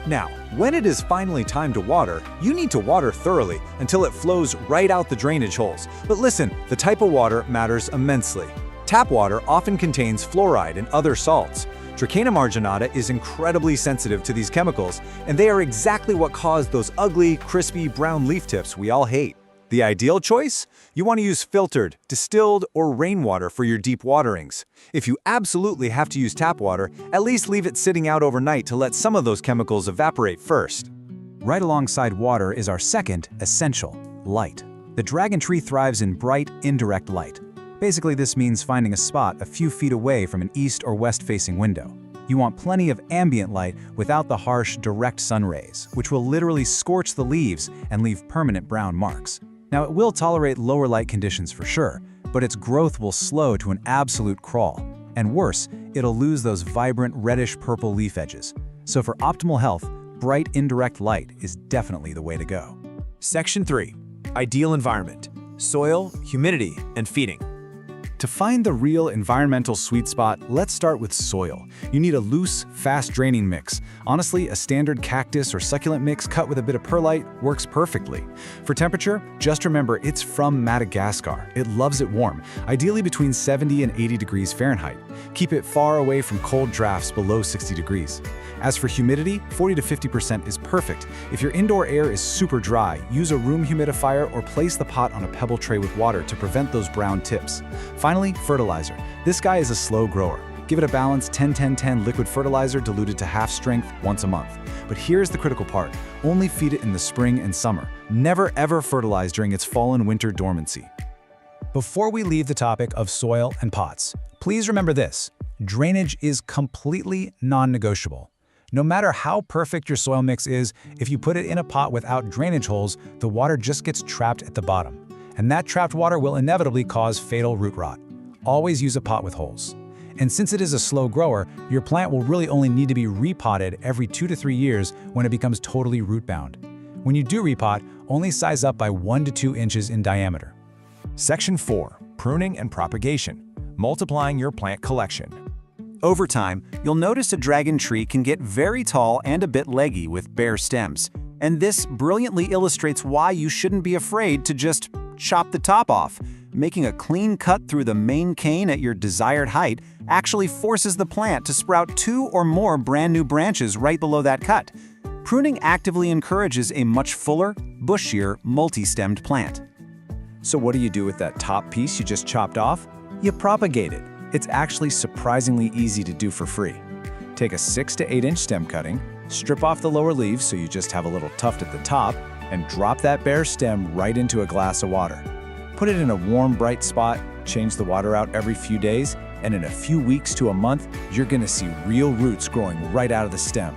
Now, when it is finally time to water, you need to water thoroughly until it flows right out the drainage holes. But listen, the type of water matters immensely. Tap water often contains fluoride and other salts. Dracena marginata is incredibly sensitive to these chemicals, and they are exactly what caused those ugly, crispy brown leaf tips we all hate. The ideal choice? You want to use filtered, distilled, or rainwater for your deep waterings. If you absolutely have to use tap water, at least leave it sitting out overnight to let some of those chemicals evaporate first. Right alongside water is our second essential, light. The dragon tree thrives in bright, indirect light. Basically, this means finding a spot a few feet away from an east or west-facing window. You want plenty of ambient light without the harsh, direct sun rays, which will literally scorch the leaves and leave permanent brown marks. Now, it will tolerate lower light conditions for sure, but its growth will slow to an absolute crawl. And worse, it'll lose those vibrant reddish-purple leaf edges. So for optimal health, bright, indirect light is definitely the way to go. Section 3. Ideal environment. Soil, humidity, and feeding. To find the real environmental sweet spot, let's start with soil. You need a loose, fast-draining mix. Honestly, a standard cactus or succulent mix cut with a bit of perlite works perfectly. For temperature, just remember it's from Madagascar. It loves it warm, ideally between 70 and 80 degrees Fahrenheit. Keep it far away from cold drafts below 60 degrees. As for humidity, 40 to 50% is perfect. If your indoor air is super dry, use a room humidifier or place the pot on a pebble tray with water to prevent those brown tips. Finally, fertilizer. This guy is a slow grower. Give it a balanced 10-10-10 liquid fertilizer diluted to half strength once a month. But here's the critical part. Only feed it in the spring and summer. Never ever fertilize during its fall and winter dormancy. Before we leave the topic of soil and pots, please remember this. Drainage is completely non-negotiable. No matter how perfect your soil mix is, if you put it in a pot without drainage holes, the water just gets trapped at the bottom. And that trapped water will inevitably cause fatal root rot. Always use a pot with holes. And since it is a slow grower, your plant will really only need to be repotted every 2 to 3 years when it becomes totally root-bound. When you do repot, only size up by 1 to 2 inches in diameter. Section 4. Pruning and propagation. Multiplying your plant collection. Over time, you'll notice a dragon tree can get very tall and a bit leggy with bare stems. And this brilliantly illustrates why you shouldn't be afraid to just chop the top off. making a clean cut through the main cane at your desired height actually forces the plant to sprout 2 or more brand new branches right below that cut. Pruning actively encourages a much fuller, bushier, multi-stemmed plant. So what do you do with that top piece you just chopped off? You propagate it. It's actually surprisingly easy to do for free. Take a 6 to 8 inch stem cutting, strip off the lower leaves so you just have a little tuft at the top, and drop that bare stem right into a glass of water. Put it in a warm, bright spot, change the water out every few days, and in a few weeks to a month, you're gonna see real roots growing right out of the stem.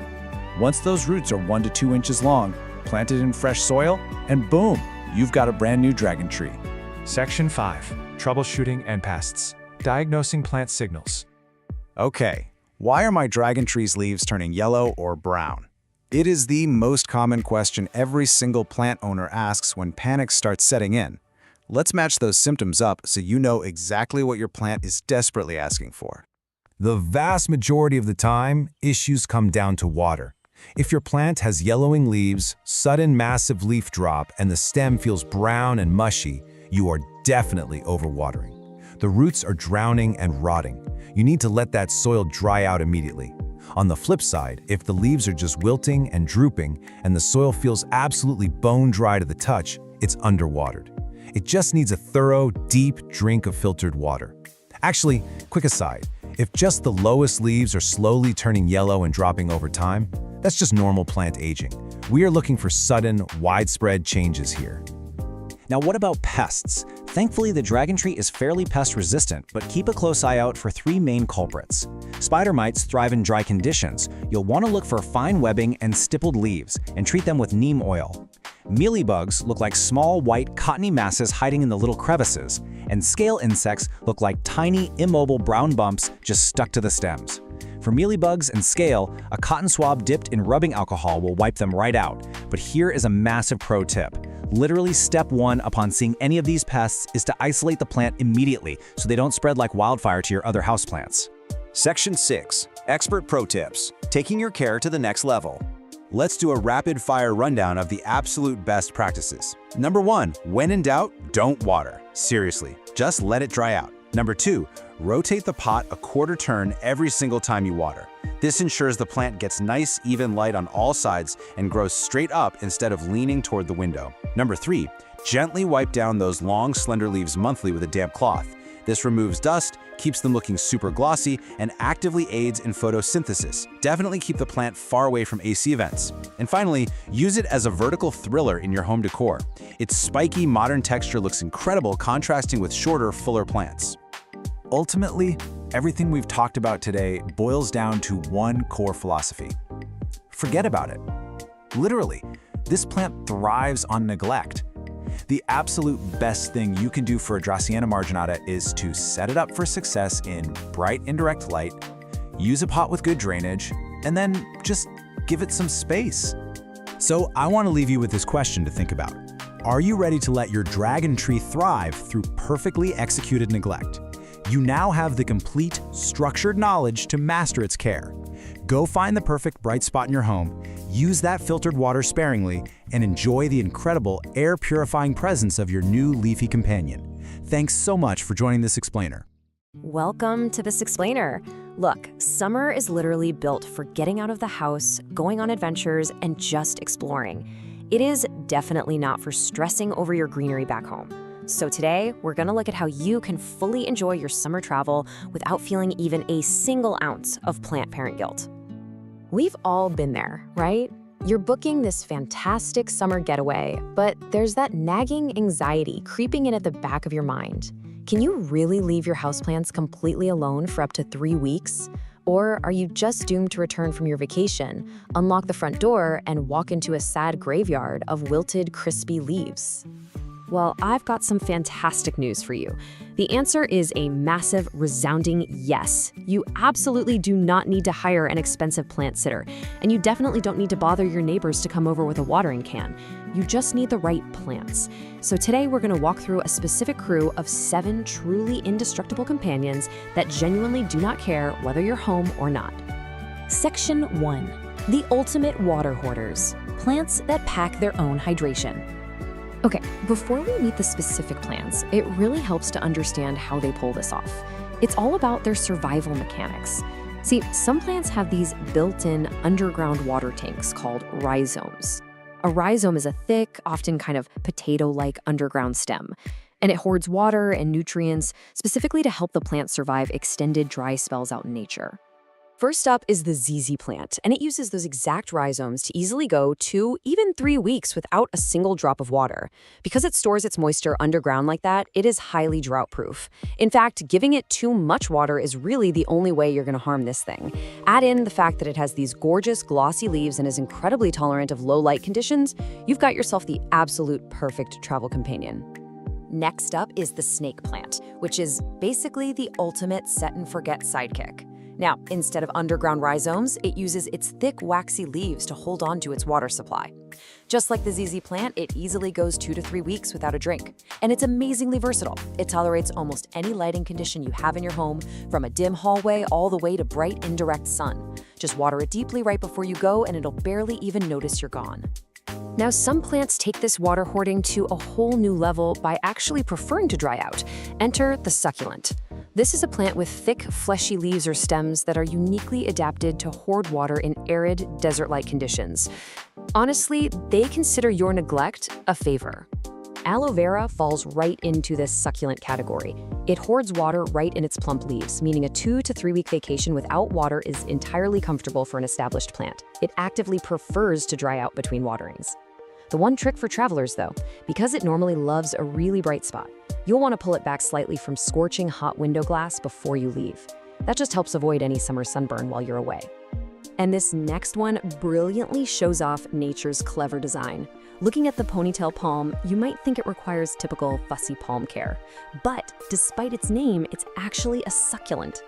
Once those roots are 1 to 2 inches long, plant it in fresh soil, and boom, you've got a brand new dragon tree. Section 5. Troubleshooting and Pests. Diagnosing plant signals. Okay, why are my dragon tree's leaves turning yellow or brown? It is the most common question every single plant owner asks when panic starts setting in. Let's match those symptoms up so you know exactly what your plant is desperately asking for. The vast majority of the time, issues come down to water. If your plant has yellowing leaves, sudden massive leaf drop, and the stem feels brown and mushy, you are definitely overwatering. The roots are drowning and rotting. You need to let that soil dry out immediately. On the flip side, if the leaves are just wilting and drooping and the soil feels absolutely bone dry to the touch, it's underwatered. It just needs a thorough, deep drink of filtered water. Actually, quick aside, if just the lowest leaves are slowly turning yellow and dropping over time, that's just normal plant aging. We are looking for sudden, widespread changes here. Now what about pests? Thankfully, the dragon tree is fairly pest resistant, but keep a close eye out for 3 main culprits. Spider mites thrive in dry conditions. You'll want to look for fine webbing and stippled leaves, and treat them with neem oil. Mealybugs look like small, white, cottony masses hiding in the little crevices, and scale insects look like tiny, immobile brown bumps just stuck to the stems. For mealybugs and scale, a cotton swab dipped in rubbing alcohol will wipe them right out. But here is a massive pro tip. Literally step 1 upon seeing any of these pests is to isolate the plant immediately so they don't spread like wildfire to your other houseplants. Section 6. Expert Pro Tips. Taking your care to the next level. Let's do a rapid-fire rundown of the absolute best practices. Number 1. When in doubt, don't water. Seriously, just let it dry out. Number 2. Rotate the pot a quarter turn every single time you water. This ensures the plant gets nice, even light on all sides and grows straight up instead of leaning toward the window. Number 3. Gently wipe down those long, slender leaves monthly with a damp cloth. This removes dust, keeps them looking super glossy, and actively aids in photosynthesis. Definitely keep the plant far away from AC vents. And finally, use it as a vertical thriller in your home decor. Its spiky, modern texture looks incredible, contrasting with shorter, fuller plants. Ultimately, everything we've talked about today boils down to one core philosophy. Forget about it. Literally, this plant thrives on neglect. The absolute best thing you can do for a Dracaena marginata is to set it up for success in bright indirect light, use a pot with good drainage, and then just give it some space. So I want to leave you with this question to think about. Are you ready to let your dragon tree thrive through perfectly executed neglect? You now have the complete, structured knowledge to master its care. Go find the perfect bright spot in your home, use that filtered water sparingly, and enjoy the incredible air-purifying presence of your new leafy companion. Thanks so much for joining this explainer. Welcome to this explainer. Look, summer is literally built for getting out of the house, going on adventures, and just exploring. It is definitely not for stressing over your greenery back home. So today, we're gonna look at how you can fully enjoy your summer travel without feeling even a single ounce of plant parent guilt. We've all been there, right? You're booking this fantastic summer getaway, but there's that nagging anxiety creeping in at the back of your mind. Can you really leave your houseplants completely alone for up to 3 weeks? Or are you just doomed to return from your vacation, unlock the front door, and walk into a sad graveyard of wilted, crispy leaves? Well, I've got some fantastic news for you. The answer is a massive, resounding yes. You absolutely do not need to hire an expensive plant sitter, and you definitely don't need to bother your neighbors to come over with a watering can. You just need the right plants. So today we're going to walk through a specific crew of 7 truly indestructible companions that genuinely do not care whether you're home or not. Section 1. The ultimate water hoarders. Plants that pack their own hydration. Okay, before we meet the specific plants, it really helps to understand how they pull this off. It's all about their survival mechanics. See, some plants have these built-in underground water tanks called rhizomes. A rhizome is a thick, often kind of potato-like underground stem, and it hoards water and nutrients specifically to help the plant survive extended dry spells out in nature. First up is the ZZ plant, and it uses those exact rhizomes to easily go 2, even 3 weeks without a single drop of water. Because it stores its moisture underground like that, it is highly drought-proof. In fact, giving it too much water is really the only way you're going to harm this thing. Add in the fact that it has these gorgeous, glossy leaves and is incredibly tolerant of low light conditions, you've got yourself the absolute perfect travel companion. Next up is the snake plant, which is basically the ultimate set-and-forget sidekick. Now, instead of underground rhizomes, it uses its thick, waxy leaves to hold on to its water supply. Just like the ZZ plant, it easily goes 2 to 3 weeks without a drink. And it's amazingly versatile. It tolerates almost any lighting condition you have in your home, from a dim hallway all the way to bright, indirect sun. Just water it deeply right before you go, and it'll barely even notice you're gone. Now, some plants take this water hoarding to a whole new level by actually preferring to dry out. Enter the succulent. This is a plant with thick, fleshy leaves or stems that are uniquely adapted to hoard water in arid, desert-like conditions. Honestly, they consider your neglect a favor. Aloe vera falls right into this succulent category. It hoards water right in its plump leaves, meaning a 2 to 3 week vacation without water is entirely comfortable for an established plant. It actively prefers to dry out between waterings. The one trick for travelers, though, because it normally loves a really bright spot, you'll want to pull it back slightly from scorching hot window glass before you leave. That just helps avoid any summer sunburn while you're away. And this next one brilliantly shows off nature's clever design. Looking at the ponytail palm, you might think it requires typical fussy palm care. But despite its name, it's actually a succulent.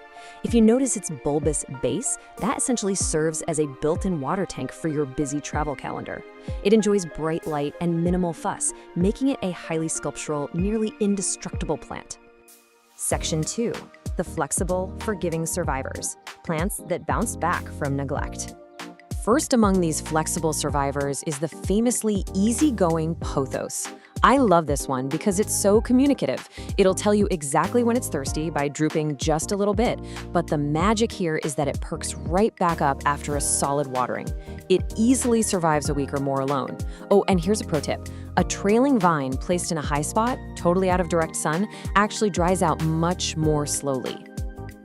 If you notice its bulbous base, that essentially serves as a built-in water tank for your busy travel calendar. It enjoys bright light and minimal fuss, making it a highly sculptural, nearly indestructible plant. Section 2. The flexible, forgiving survivors. Plants that bounce back from neglect. First among these flexible survivors is the famously easygoing pothos. I love this one because it's so communicative. It'll tell you exactly when it's thirsty by drooping just a little bit, but the magic here is that it perks right back up after a solid watering. It easily survives a week or more alone. Oh, and here's a pro tip. A trailing vine placed in a high spot, totally out of direct sun, actually dries out much more slowly.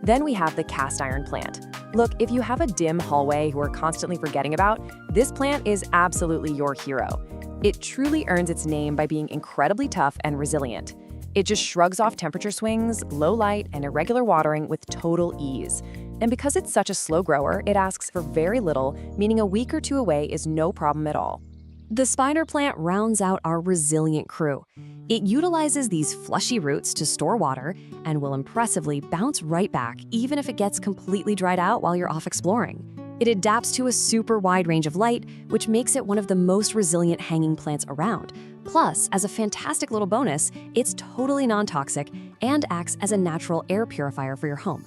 Then we have the cast iron plant. Look, if you have a dim hallway you are constantly forgetting about, this plant is absolutely your hero. It truly earns its name by being incredibly tough and resilient. It just shrugs off temperature swings, low light, and irregular watering with total ease. And because it's such a slow grower, it asks for very little, meaning a week or 2 away is no problem at all. The spider plant rounds out our resilient crew. It utilizes these fleshy roots to store water and will impressively bounce right back even if it gets completely dried out while you're off exploring. It adapts to a super wide range of light, which makes it one of the most resilient hanging plants around. Plus, as a fantastic little bonus, it's totally non-toxic and acts as a natural air purifier for your home.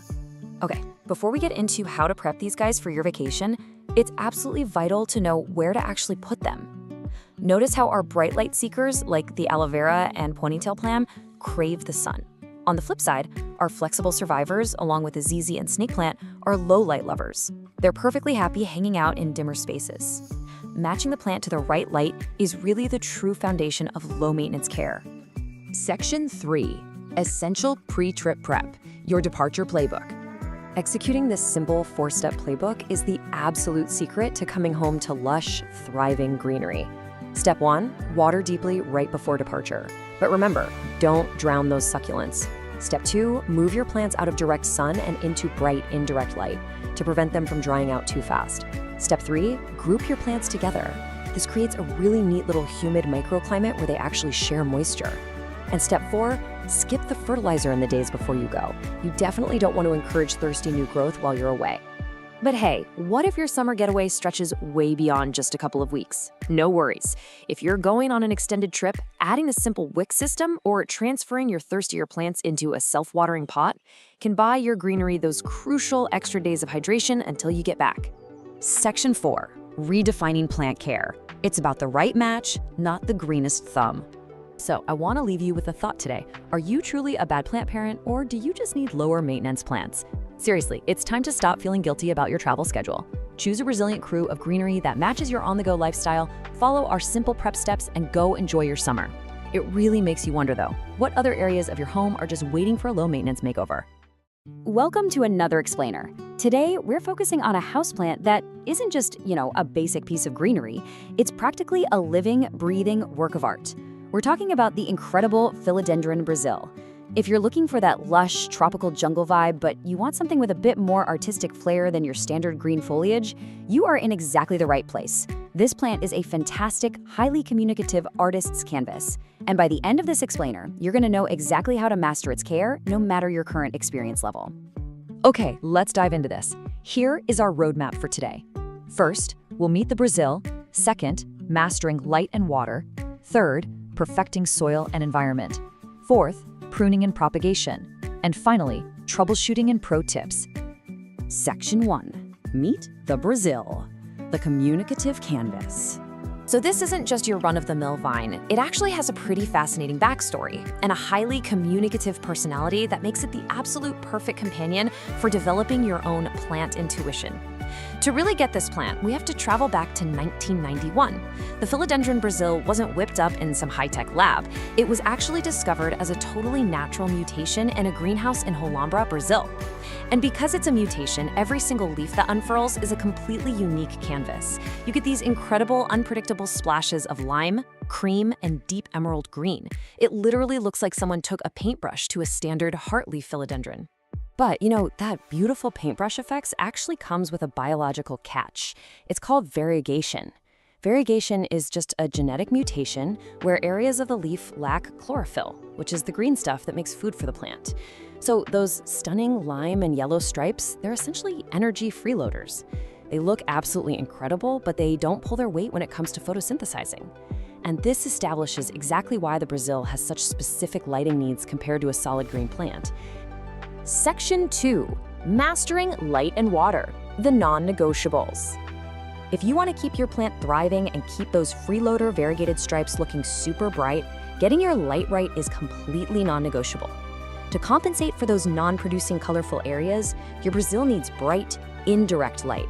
Okay, before we get into how to prep these guys for your vacation, it's absolutely vital to know where to actually put them. Notice how our bright light seekers, like the aloe vera and ponytail plant, crave the sun. On the flip side, our flexible survivors, along with the ZZ and snake plant, are low light lovers. They're perfectly happy hanging out in dimmer spaces. Matching the plant to the right light is really the true foundation of low maintenance care. Section 3. Essential pre-trip prep, your departure playbook. Executing this simple 4-step playbook is the absolute secret to coming home to lush, thriving greenery. Step 1, water deeply right before departure. But remember, don't drown those succulents. Step 2, move your plants out of direct sun and into bright, indirect light to prevent them from drying out too fast. Step 3, group your plants together. This creates a really neat little humid microclimate where they actually share moisture. And step 4, skip the fertilizer in the days before you go. You definitely don't want to encourage thirsty new growth while you're away. But hey, what if your summer getaway stretches way beyond just a couple of weeks? No worries. If you're going on an extended trip, adding a simple wick system or transferring your thirstier plants into a self-watering pot can buy your greenery those crucial extra days of hydration until you get back. Section 4. Redefining plant care. It's about the right match, not the greenest thumb. So I want to leave you with a thought today. Are you truly a bad plant parent, or do you just need lower maintenance plants? Seriously, it's time to stop feeling guilty about your travel schedule. Choose a resilient crew of greenery that matches your on-the-go lifestyle, follow our simple prep steps, and go enjoy your summer. It really makes you wonder though, what other areas of your home are just waiting for a low-maintenance makeover? Welcome to another explainer. Today, we're focusing on a houseplant that isn't just, a basic piece of greenery. It's practically a living, breathing work of art. We're talking about the incredible Philodendron Brazil. If you're looking for that lush, tropical jungle vibe, but you want something with a bit more artistic flair than your standard green foliage, you are in exactly the right place. This plant is a fantastic, highly communicative artist's canvas. And by the end of this explainer, you're going to know exactly how to master its care, no matter your current experience level. Okay, let's dive into this. Here is our roadmap for today. First, we'll meet the Brazil. Second, mastering light and water. Third, perfecting soil and environment. Fourth, pruning and propagation. And finally, troubleshooting and pro tips. Section 1. Meet the Brazil, the communicative canvas. So this isn't just your run-of-the-mill vine. It actually has a pretty fascinating backstory and a highly communicative personality that makes it the absolute perfect companion for developing your own plant intuition. To really get this plant, we have to travel back to 1991. The Philodendron Brazil wasn't whipped up in some high-tech lab. It was actually discovered as a totally natural mutation in a greenhouse in Holambra, Brazil. And because it's a mutation, every single leaf that unfurls is a completely unique canvas. You get these incredible, unpredictable splashes of lime, cream, and deep emerald green. It literally looks like someone took a paintbrush to a standard heartleaf philodendron. But, that beautiful paintbrush effects actually comes with a biological catch. It's called variegation. Variegation is just a genetic mutation where areas of the leaf lack chlorophyll, which is the green stuff that makes food for the plant. So those stunning lime and yellow stripes, they're essentially energy freeloaders. They look absolutely incredible, but they don't pull their weight when it comes to photosynthesizing. And this establishes exactly why the Brazil has such specific lighting needs compared to a solid green plant. Section 2. Mastering light and water, the non-negotiables. If you want to keep your plant thriving and keep those freeloader variegated stripes looking super bright, getting your light right is completely non-negotiable. To compensate for those non-producing colorful areas, your Brazil needs bright, indirect light.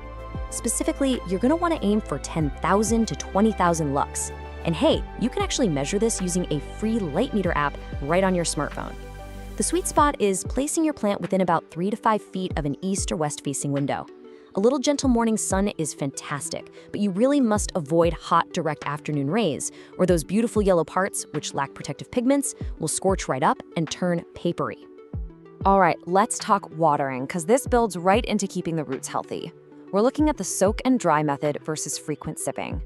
Specifically, you're going to want to aim for 10,000 to 20,000 lux. And hey, you can actually measure this using a free light meter app right on your smartphone. The sweet spot is placing your plant within about 3 to 5 feet of an east or west facing window. A little gentle morning sun is fantastic, but you really must avoid hot, direct afternoon rays, or those beautiful yellow parts, which lack protective pigments, will scorch right up and turn papery. All right, let's talk watering, because this builds right into keeping the roots healthy. We're looking at the soak and dry method versus frequent sipping.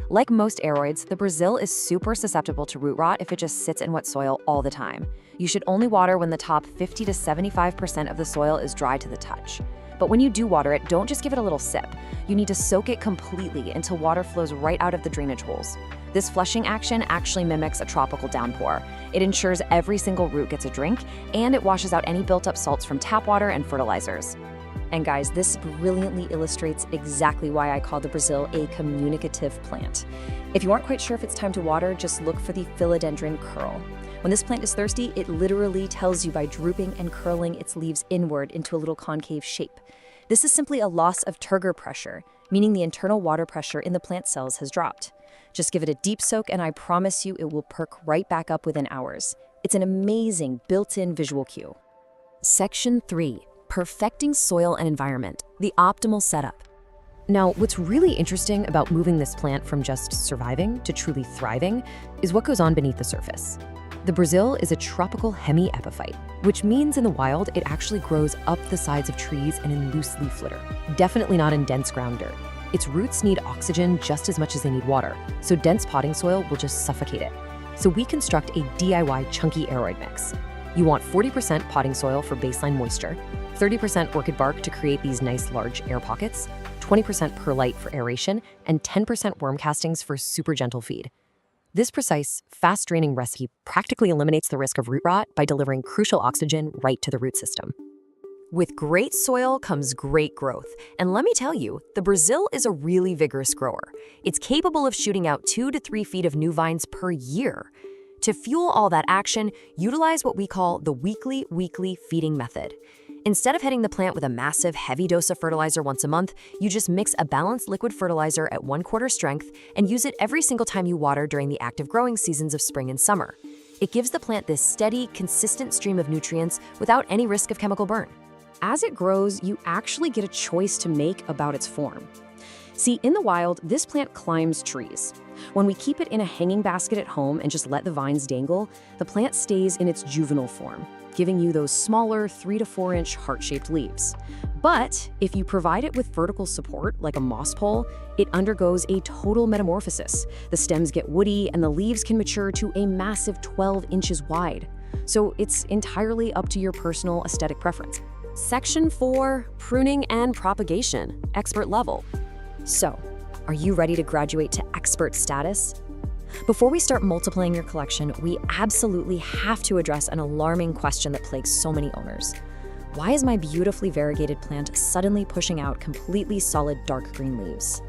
Like most aroids, the Brazil is super susceptible to root rot if it just sits in wet soil all the time. You should only water when the top 50 to 75% of the soil is dry to the touch. But when you do water it, don't just give it a little sip. You need to soak it completely until water flows right out of the drainage holes. This flushing action actually mimics a tropical downpour. It ensures every single root gets a drink, and it washes out any built-up salts from tap water and fertilizers. And guys, this brilliantly illustrates exactly why I call the Brazil a communicative plant. If you aren't quite sure if it's time to water, just look for the philodendron curl. When this plant is thirsty, it literally tells you by drooping and curling its leaves inward into a little concave shape. This is simply a loss of turgor pressure, meaning the internal water pressure in the plant cells has dropped. Just give it a deep soak and I promise you it will perk right back up within hours. It's an amazing built-in visual cue. Section 3. Perfecting soil and environment, the optimal setup. Now, what's really interesting about moving this plant from just surviving to truly thriving is what goes on beneath the surface. The Brazil is a tropical hemiepiphyte, which means in the wild it actually grows up the sides of trees and in loose leaf litter, definitely not in dense ground dirt. Its roots need oxygen just as much as they need water, so dense potting soil will just suffocate it. So we construct a DIY chunky aroid mix. You want 40% potting soil for baseline moisture, 30% orchid bark to create these nice large air pockets, 20% perlite for aeration, and 10% worm castings for super gentle feed. This precise, fast-draining recipe practically eliminates the risk of root rot by delivering crucial oxygen right to the root system. With great soil comes great growth, and let me tell you, the Brazil is a really vigorous grower. It's capable of shooting out 2 to 3 feet of new vines per year. To fuel all that action, utilize what we call the weekly feeding method. Instead of hitting the plant with a massive, heavy dose of fertilizer once a month, you just mix a balanced liquid fertilizer at 1/4 strength and use it every single time you water during the active growing seasons of spring and summer. It gives the plant this steady, consistent stream of nutrients without any risk of chemical burn. As it grows, you actually get a choice to make about its form. See, in the wild, this plant climbs trees. When we keep it in a hanging basket at home and just let the vines dangle, the plant stays in its juvenile form, giving you those smaller 3 to 4 inch heart-shaped leaves. But if you provide it with vertical support, like a moss pole, it undergoes a total metamorphosis. The stems get woody and the leaves can mature to a massive 12 inches wide. So it's entirely up to your personal aesthetic preference. Section 4, Pruning and Propagation, Expert Level. So, are you ready to graduate to expert status? Before we start multiplying your collection, we absolutely have to address an alarming question that plagues so many owners. Why is my beautifully variegated plant suddenly pushing out completely solid dark green leaves?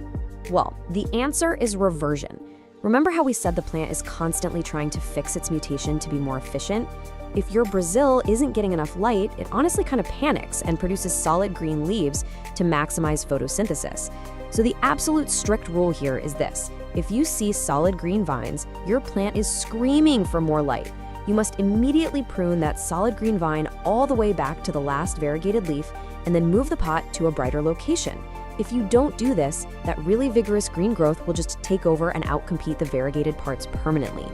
Well, the answer is reversion. Remember how we said the plant is constantly trying to fix its mutation to be more efficient? If your Brazil isn't getting enough light, it honestly kind of panics and produces solid green leaves to maximize photosynthesis. So the absolute strict rule here is this: if you see solid green vines, your plant is screaming for more light. You must immediately prune that solid green vine all the way back to the last variegated leaf and then move the pot to a brighter location. If you don't do this, that really vigorous green growth will just take over and outcompete the variegated parts permanently.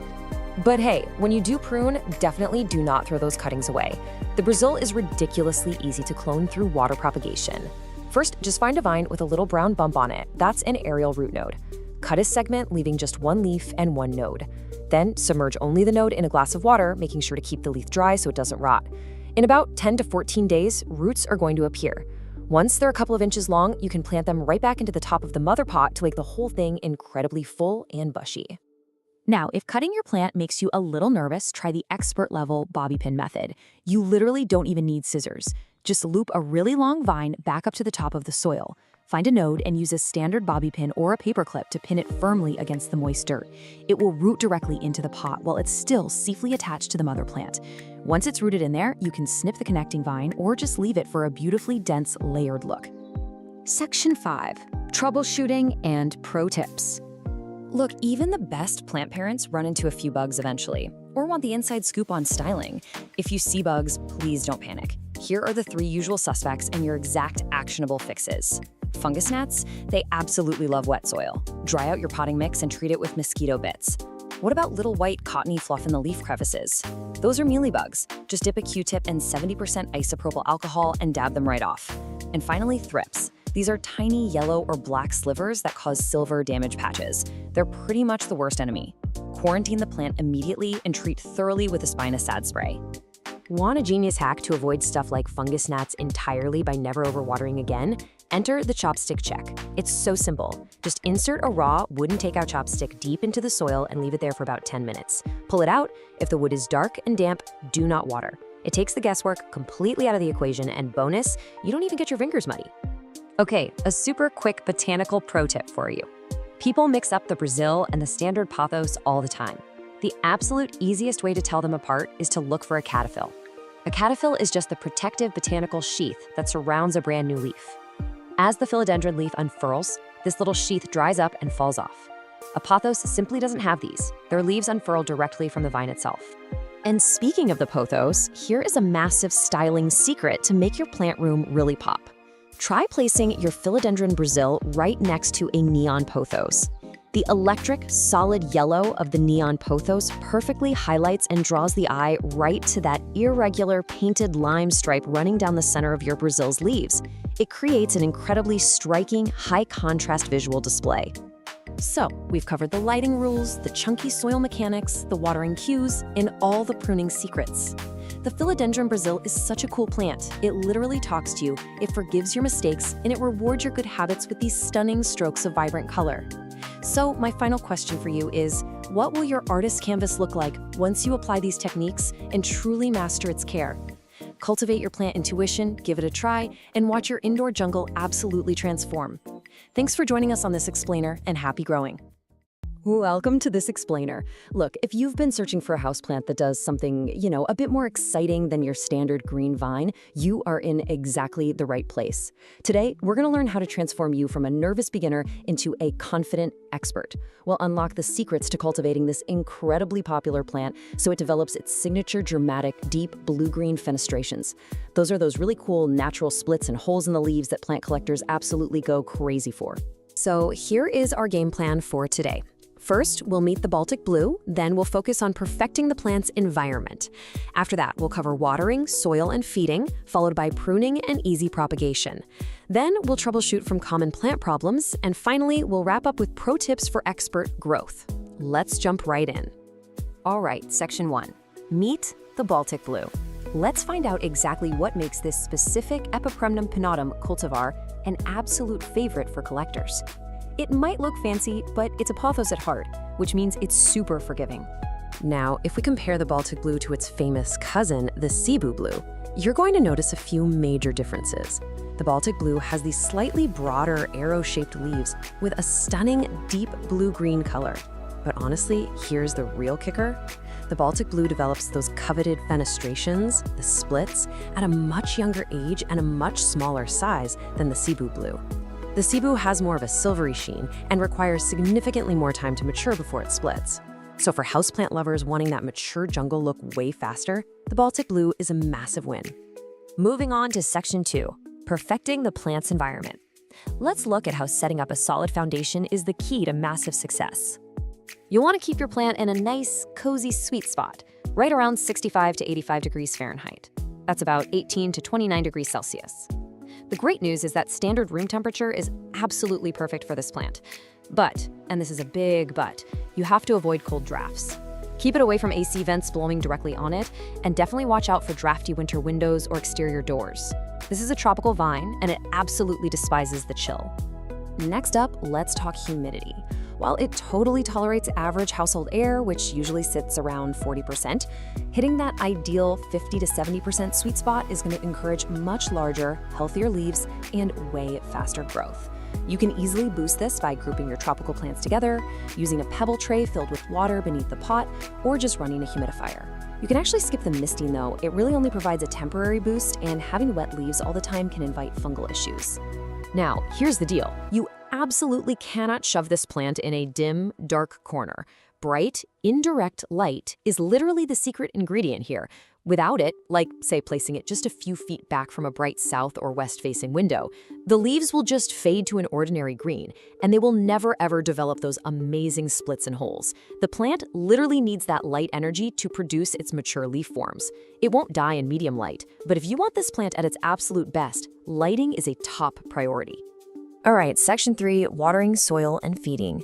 But hey, when you do prune, definitely do not throw those cuttings away. The Brazil is ridiculously easy to clone through water propagation. First, just find a vine with a little brown bump on it. That's an aerial root node. Cut a segment, leaving just one leaf and one node. Then submerge only the node in a glass of water, making sure to keep the leaf dry so it doesn't rot. In about 10 to 14 days, roots are going to appear. Once they're a couple of inches long, you can plant them right back into the top of the mother pot to make the whole thing incredibly full and bushy. Now, if cutting your plant makes you a little nervous, try the expert level bobby pin method. You literally don't even need scissors. Just loop a really long vine back up to the top of the soil. Find a node and use a standard bobby pin or a paper clip to pin it firmly against the moist dirt. It will root directly into the pot while it's still safely attached to the mother plant. Once it's rooted in there, you can snip the connecting vine or just leave it for a beautifully dense, layered look. Section 5, Troubleshooting and Pro Tips. Look, even the best plant parents run into a few bugs eventually, or want the inside scoop on styling. If you see bugs, please don't panic. Here are the 3 usual suspects and your exact actionable fixes. Fungus gnats, they absolutely love wet soil. Dry out your potting mix and treat it with mosquito bits. What about little white cottony fluff in the leaf crevices? Those are mealybugs. Just dip a Q-tip in 70% isopropyl alcohol and dab them right off. And finally, thrips. These are tiny yellow or black slivers that cause silver damage patches. They're pretty much the worst enemy. Quarantine the plant immediately and treat thoroughly with a spinosad spray. Want a genius hack to avoid stuff like fungus gnats entirely by never overwatering again? Enter the chopstick check. It's so simple. Just insert a raw wooden takeout chopstick deep into the soil and leave it there for about 10 minutes. Pull it out. If the wood is dark and damp, do not water. It takes the guesswork completely out of the equation, and bonus, you don't even get your fingers muddy. Okay, a super quick botanical pro tip for you. People mix up the Brazil and the standard pothos all the time. The absolute easiest way to tell them apart is to look for a cataphyll. A cataphyll is just the protective botanical sheath that surrounds a brand new leaf. As the philodendron leaf unfurls, this little sheath dries up and falls off. A pothos simply doesn't have these. Their leaves unfurl directly from the vine itself. And speaking of the pothos, here is a massive styling secret to make your plant room really pop. Try placing your philodendron Brazil right next to a neon pothos. The electric, solid yellow of the neon pothos perfectly highlights and draws the eye right to that irregular painted lime stripe running down the center of your Brazil's leaves. It creates an incredibly striking, high-contrast visual display. So, we've covered the lighting rules, the chunky soil mechanics, the watering cues, and all the pruning secrets. The philodendron Brazil is such a cool plant. It literally talks to you, it forgives your mistakes, and it rewards your good habits with these stunning strokes of vibrant color. So, my final question for you is, what will your artist canvas look like once you apply these techniques and truly master its care? Cultivate your plant intuition, give it a try, and watch your indoor jungle absolutely transform. Thanks for joining us on this explainer, and happy growing. Welcome to this explainer. Look, if you've been searching for a houseplant that does something, a bit more exciting than your standard green vine, you are in exactly the right place. Today, we're going to learn how to transform you from a nervous beginner into a confident expert. We'll unlock the secrets to cultivating this incredibly popular plant so it develops its signature dramatic, deep blue-green fenestrations. Those are those really cool natural splits and holes in the leaves that plant collectors absolutely go crazy for. So here is our game plan for today. First, we'll meet the Baltic blue, then we'll focus on perfecting the plant's environment. After that, we'll cover watering, soil, and feeding, followed by pruning and easy propagation. Then we'll troubleshoot from common plant problems, and finally, we'll wrap up with pro tips for expert growth. Let's jump right in. All right, Section 1. Meet the Baltic blue. Let's find out exactly what makes this specific Epipremnum pinnatum cultivar an absolute favorite for collectors. It might look fancy, but it's a pothos at heart, which means it's super forgiving. Now, if we compare the Baltic blue to its famous cousin, the Cebu blue, you're going to notice a few major differences. The Baltic blue has these slightly broader arrow-shaped leaves with a stunning deep blue-green color. But honestly, here's the real kicker. The Baltic blue develops those coveted fenestrations, the splits, at a much younger age and a much smaller size than the Cebu blue. The Cebu has more of a silvery sheen and requires significantly more time to mature before it splits. So for houseplant lovers wanting that mature jungle look way faster, the Baltic blue is a massive win. Moving on to Section 2, perfecting the plant's environment. Let's look at how setting up a solid foundation is the key to massive success. You'll want to keep your plant in a nice, cozy sweet spot, right around 65 to 85 degrees Fahrenheit. That's about 18 to 29 degrees Celsius. The great news is that standard room temperature is absolutely perfect for this plant. But, and this is a big but, you have to avoid cold drafts. Keep it away from AC vents blowing directly on it, and definitely watch out for drafty winter windows or exterior doors. This is a tropical vine, and it absolutely despises the chill. Next up, let's talk humidity. While it totally tolerates average household air, which usually sits around 40%, hitting that ideal 50 to 70% sweet spot is going to encourage much larger, healthier leaves and way faster growth. You can easily boost this by grouping your tropical plants together, using a pebble tray filled with water beneath the pot, or just running a humidifier. You can actually skip the misting though. It really only provides a temporary boost, and having wet leaves all the time can invite fungal issues. Now, here's the deal. You absolutely cannot shove this plant in a dim, dark corner. Bright, indirect light is literally the secret ingredient here. Without it, like, say, placing it just a few feet back from a bright south or west-facing window, the leaves will just fade to an ordinary green, and they will never ever develop those amazing splits and holes. The plant literally needs that light energy to produce its mature leaf forms. It won't die in medium light, but if you want this plant at its absolute best, lighting is a top priority. All right, Section 3, watering, soil, and feeding.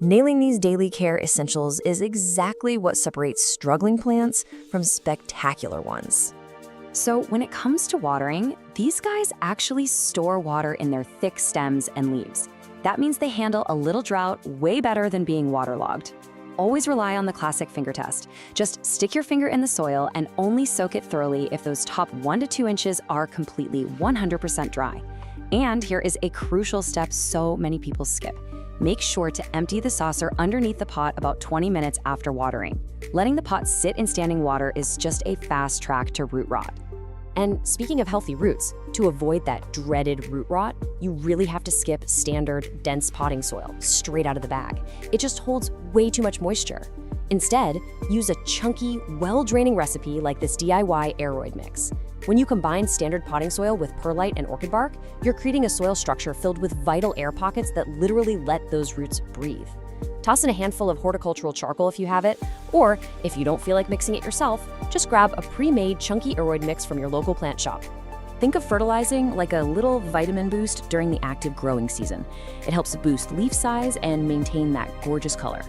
Nailing these daily care essentials is exactly what separates struggling plants from spectacular ones. So when it comes to watering, these guys actually store water in their thick stems and leaves. That means they handle a little drought way better than being waterlogged. Always rely on the classic finger test. Just stick your finger in the soil and only soak it thoroughly if those top 1 to 2 inches are completely 100% dry. And here is a crucial step so many people skip. Make sure to empty the saucer underneath the pot about 20 minutes after watering. Letting the pot sit in standing water is just a fast track to root rot. And speaking of healthy roots, to avoid that dreaded root rot, you really have to skip standard, dense potting soil straight out of the bag. It just holds way too much moisture. Instead, use a chunky, well-draining recipe like this DIY aeroid mix. When you combine standard potting soil with perlite and orchid bark, you're creating a soil structure filled with vital air pockets that literally let those roots breathe. Toss in a handful of horticultural charcoal if you have it, or if you don't feel like mixing it yourself, just grab a pre-made chunky aeroid mix from your local plant shop. Think of fertilizing like a little vitamin boost during the active growing season. It helps boost leaf size and maintain that gorgeous color.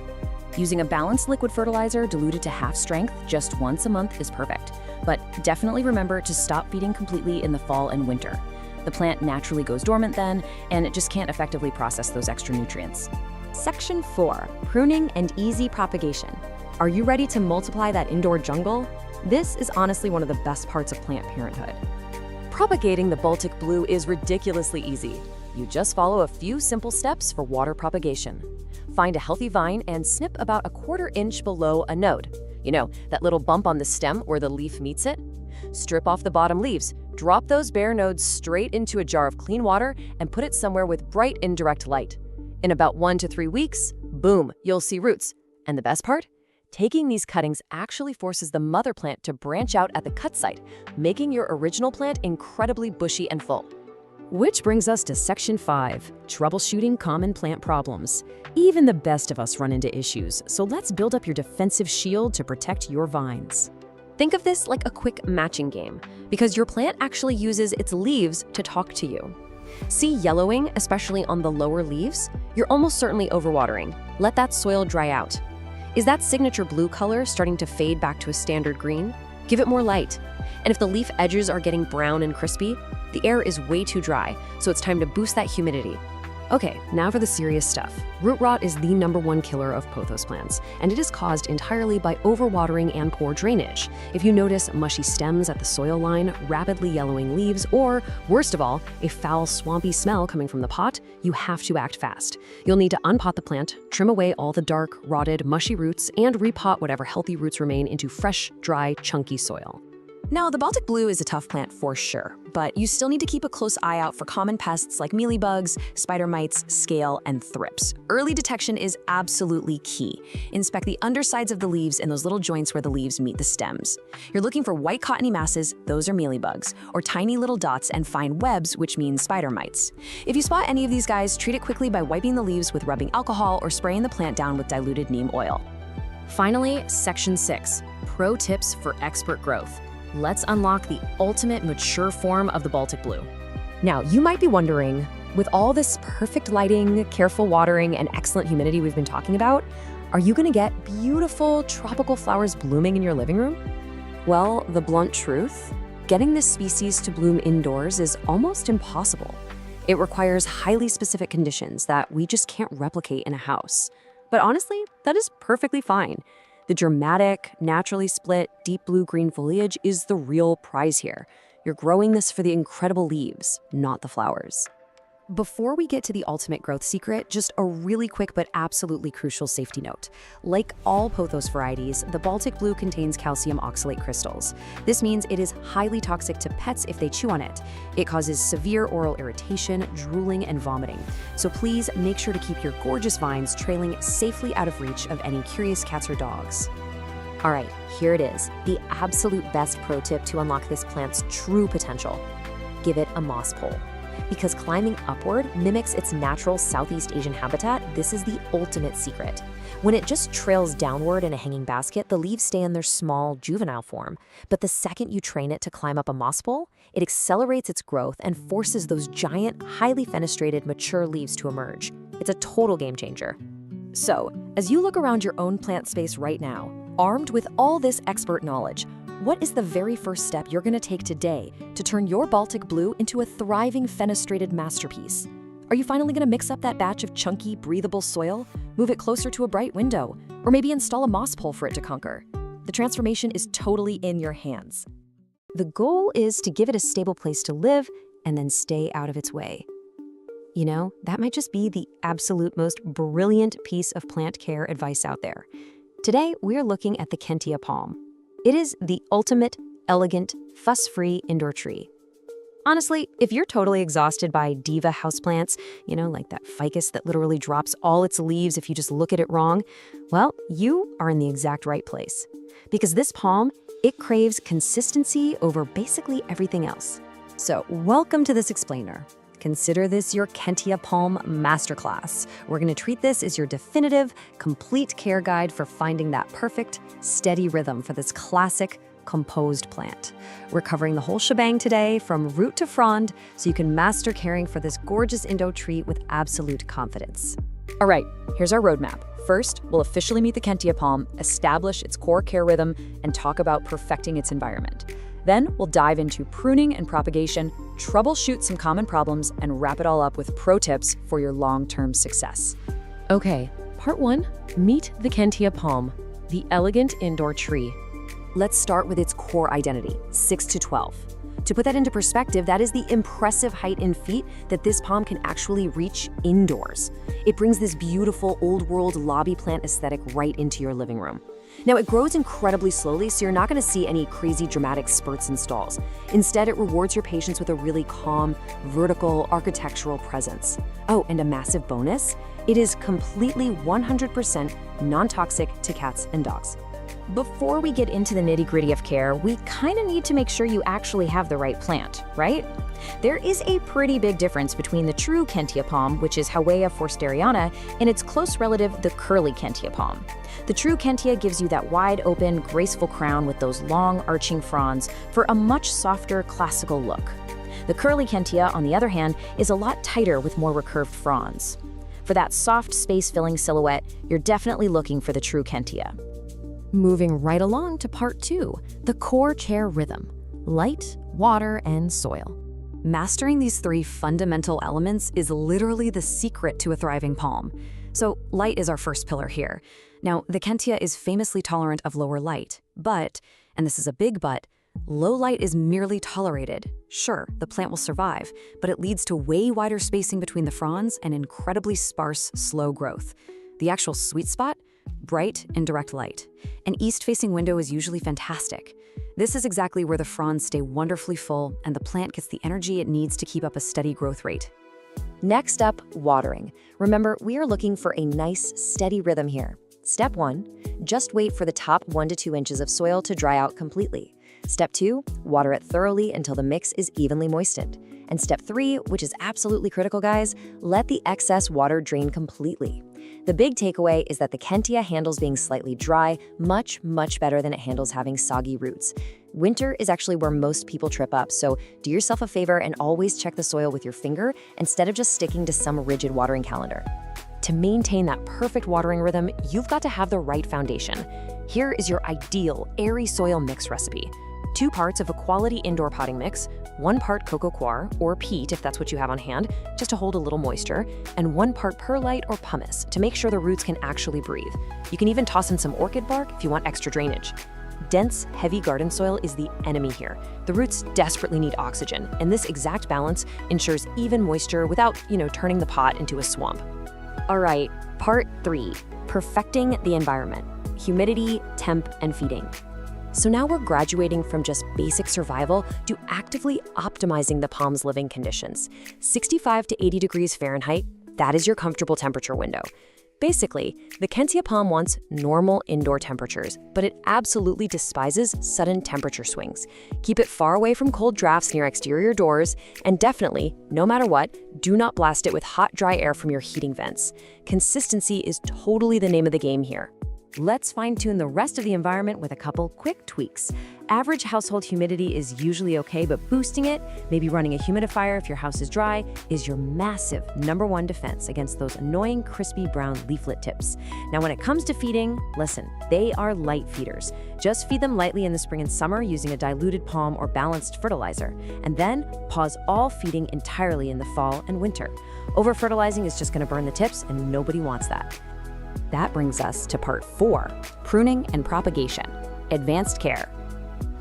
Using a balanced liquid fertilizer diluted to half strength just once a month is perfect. But definitely remember to stop feeding completely in the fall and winter. The plant naturally goes dormant then, and it just can't effectively process those extra nutrients. Section 4, pruning and easy propagation. Are you ready to multiply that indoor jungle? This is honestly one of the best parts of plant parenthood. Propagating the Baltic blue is ridiculously easy. You just follow a few simple steps for water propagation. Find a healthy vine and snip about 1/4 inch below a node. You know, that little bump on the stem where the leaf meets it? Strip off the bottom leaves, drop those bare nodes straight into a jar of clean water, and put it somewhere with bright indirect light. In about 1 to 3 weeks, boom, you'll see roots. And the best part? Taking these cuttings actually forces the mother plant to branch out at the cut site, making your original plant incredibly bushy and full. Which brings us to Section 5, troubleshooting common plant problems. Even the best of us run into issues, so let's build up your defensive shield to protect your vines. Think of this like a quick matching game, because your plant actually uses its leaves to talk to you. See yellowing, especially on the lower leaves? You're almost certainly overwatering. Let that soil dry out. Is that signature blue color starting to fade back to a standard green? Give it more light. And if the leaf edges are getting brown and crispy, the air is way too dry, so it's time to boost that humidity. Okay, now for the serious stuff. Root rot is the #1 killer of pothos plants, and it is caused entirely by overwatering and poor drainage. If you notice mushy stems at the soil line, rapidly yellowing leaves, or, worst of all, a foul, swampy smell coming from the pot, you have to act fast. You'll need to unpot the plant, trim away all the dark, rotted, mushy roots, and repot whatever healthy roots remain into fresh, dry, chunky soil. Now, the Baltic blue is a tough plant for sure, but you still need to keep a close eye out for common pests like mealybugs, spider mites, scale, and thrips. Early detection is absolutely key. Inspect the undersides of the leaves and those little joints where the leaves meet the stems. You're looking for white cottony masses, those are mealybugs, or tiny little dots and fine webs, which means spider mites. If you spot any of these guys, treat it quickly by wiping the leaves with rubbing alcohol or spraying the plant down with diluted neem oil. Finally, Section 6, Pro Tips for Expert Growth. Let's unlock the ultimate mature form of the Baltic blue. Now, you might be wondering, with all this perfect lighting, careful watering, and excellent humidity we've been talking about, are you gonna get beautiful tropical flowers blooming in your living room? Well, the blunt truth, getting this species to bloom indoors is almost impossible. It requires highly specific conditions that we just can't replicate in a house. But honestly, that is perfectly fine. The dramatic, naturally split, deep blue-green foliage is the real prize here. You're growing this for the incredible leaves, not the flowers. Before we get to the ultimate growth secret, just a really quick but absolutely crucial safety note. Like all pothos varieties, the Baltic blue contains calcium oxalate crystals. This means it is highly toxic to pets if they chew on it. It causes severe oral irritation, drooling, and vomiting. So please make sure to keep your gorgeous vines trailing safely out of reach of any curious cats or dogs. All right, here it is, the absolute best pro tip to unlock this plant's true potential. Give it a moss pole. Because climbing upward mimics its natural Southeast Asian habitat, this is the ultimate secret. When it just trails downward in a hanging basket, the leaves stay in their small, juvenile form. But the second you train it to climb up a moss pole, it accelerates its growth and forces those giant, highly fenestrated, mature leaves to emerge. It's a total game changer. So, as you look around your own plant space right now, armed with all this expert knowledge, what is the very first step you're going to take today to turn your Baltic blue into a thriving fenestrated masterpiece? Are you finally going to mix up that batch of chunky, breathable soil, move it closer to a bright window, or maybe install a moss pole for it to conquer? The transformation is totally in your hands. The goal is to give it a stable place to live and then stay out of its way. You know, that might just be the absolute most brilliant piece of plant care advice out there. Today, we're looking at the Kentia palm. It is the ultimate, elegant, fuss-free indoor tree. Honestly, if you're totally exhausted by diva houseplants, you know, like that ficus that literally drops all its leaves if you just look at it wrong, well, you are in the exact right place. Because this palm, it craves consistency over basically everything else. So, welcome to this explainer. Consider this your Kentia Palm Masterclass. We're going to treat this as your definitive, complete care guide for finding that perfect, steady rhythm for this classic, composed plant. We're covering the whole shebang today, from root to frond, so you can master caring for this gorgeous Indo tree with absolute confidence. All right, here's our roadmap. First, we'll officially meet the Kentia palm, establish its core care rhythm, and talk about perfecting its environment. Then we'll dive into pruning and propagation, troubleshoot some common problems, and wrap it all up with pro tips for your long-term success. Okay, part 1, meet the Kentia palm, the elegant indoor tree. Let's start with its core identity, 6 to 12. To put that into perspective, that is the impressive height in feet that this palm can actually reach indoors. It brings this beautiful old-world lobby plant aesthetic right into your living room. Now, it grows incredibly slowly, so you're not going to see any crazy dramatic spurts and stalls. Instead, it rewards your patience with a really calm, vertical, architectural presence. Oh, and a massive bonus, it is completely 100% non-toxic to cats and dogs. Before we get into the nitty-gritty of care, we kind of need to make sure you actually have the right plant, right? There is a pretty big difference between the true Kentia palm, which is Houea forsteriana, and its close relative, the curly Kentia palm. The true Kentia gives you that wide-open, graceful crown with those long, arching fronds for a much softer, classical look. The curly Kentia, on the other hand, is a lot tighter with more recurved fronds. For that soft, space-filling silhouette, you're definitely looking for the true Kentia. Moving right along to part 2, the core chair rhythm: light, water, and soil. Mastering these 3 fundamental elements is literally the secret to a thriving palm. So light is our first pillar here. Now, the Kentia is famously tolerant of lower light, but, and this is a big but, low light is merely tolerated. Sure, the plant will survive, but it leads to way wider spacing between the fronds and incredibly sparse, slow growth. The actual sweet spot? Bright and direct light. An east-facing window is usually fantastic. This is exactly where the fronds stay wonderfully full and the plant gets the energy it needs to keep up a steady growth rate. Next up, watering. Remember, we are looking for a nice, steady rhythm here. Step 1, just wait for the top 1 to 2 inches of soil to dry out completely. Step 2, water it thoroughly until the mix is evenly moistened. And step 3, which is absolutely critical, guys, let the excess water drain completely. The big takeaway is that the Kentia handles being slightly dry much, much better than it handles having soggy roots. Winter is actually where most people trip up, so do yourself a favor and always check the soil with your finger instead of just sticking to some rigid watering calendar. To maintain that perfect watering rhythm, you've got to have the right foundation. Here is your ideal airy soil mix recipe. 2 parts of a quality indoor potting mix, 1 part coco coir, or peat if that's what you have on hand, just to hold a little moisture, and 1 part perlite or pumice to make sure the roots can actually breathe. You can even toss in some orchid bark if you want extra drainage. Dense, heavy garden soil is the enemy here. The roots desperately need oxygen, and this exact balance ensures even moisture without, turning the pot into a swamp. All right, part 3, perfecting the environment: humidity, temp, and feeding. So now we're graduating from just basic survival to actively optimizing the palm's living conditions. 65 to 80 degrees Fahrenheit, that is your comfortable temperature window. Basically, the Kentia palm wants normal indoor temperatures, but it absolutely despises sudden temperature swings. Keep it far away from cold drafts near exterior doors, and definitely, no matter what, do not blast it with hot, dry air from your heating vents. Consistency is totally the name of the game here. Let's fine-tune the rest of the environment with a couple quick tweaks. Average household humidity is usually okay, but boosting it, maybe running a humidifier if your house is dry, is your massive #1 defense against those annoying crispy brown leaflet tips. Now, when it comes to feeding, listen, they are light feeders. Just feed them lightly in the spring and summer using a diluted palm or balanced fertilizer, and then pause all feeding entirely in the fall and winter. Over-fertilizing is just going to burn the tips, and nobody wants that. That brings us to part 4, pruning and propagation, advanced care.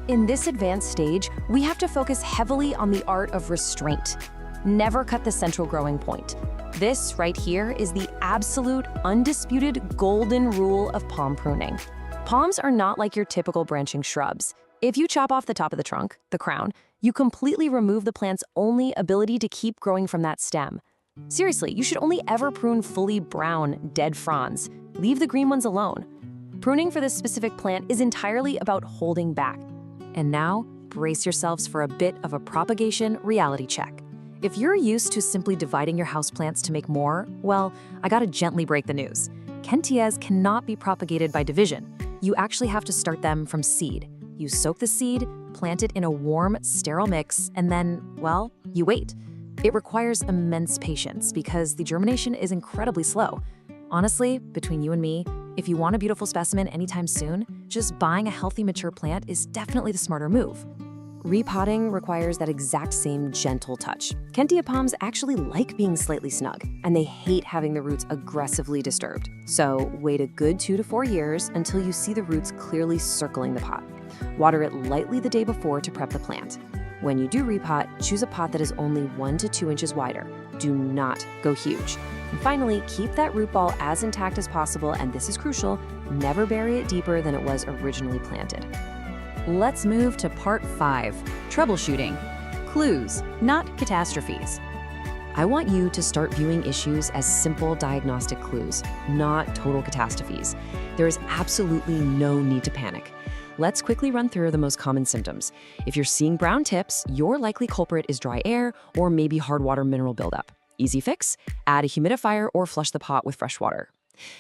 In this advanced stage, we have to focus heavily on the art of restraint. Never cut the central growing point. This right here is the absolute, undisputed golden rule of palm pruning. Palms are not like your typical branching shrubs. If you chop off the top of the trunk, the crown, you completely remove the plant's only ability to keep growing from that stem. Seriously, you should only ever prune fully brown, dead fronds. Leave the green ones alone. Pruning for this specific plant is entirely about holding back. And now, brace yourselves for a bit of a propagation reality check. If you're used to simply dividing your houseplants to make more, well, I gotta gently break the news. Kentias cannot be propagated by division. You actually have to start them from seed. You soak the seed, plant it in a warm, sterile mix, and then, well, you wait. It requires immense patience because the germination is incredibly slow. Honestly, between you and me, if you want a beautiful specimen anytime soon, just buying a healthy mature plant is definitely the smarter move. Repotting requires that exact same gentle touch. Kentia palms actually like being slightly snug, and they hate having the roots aggressively disturbed. So wait a good 2 to 4 years until you see the roots clearly circling the pot. Water it lightly the day before to prep the plant. When you do repot, choose a pot that is only 1 to 2 inches wider. Do not go huge. And finally, keep that root ball as intact as possible, and this is crucial, never bury it deeper than it was originally planted. Let's move to part 5, troubleshooting. Clues, not catastrophes. I want you to start viewing issues as simple diagnostic clues, not total catastrophes. There is absolutely no need to panic. Let's quickly run through the most common symptoms. If you're seeing brown tips, your likely culprit is dry air or maybe hard water mineral buildup. Easy fix: add a humidifier or flush the pot with fresh water.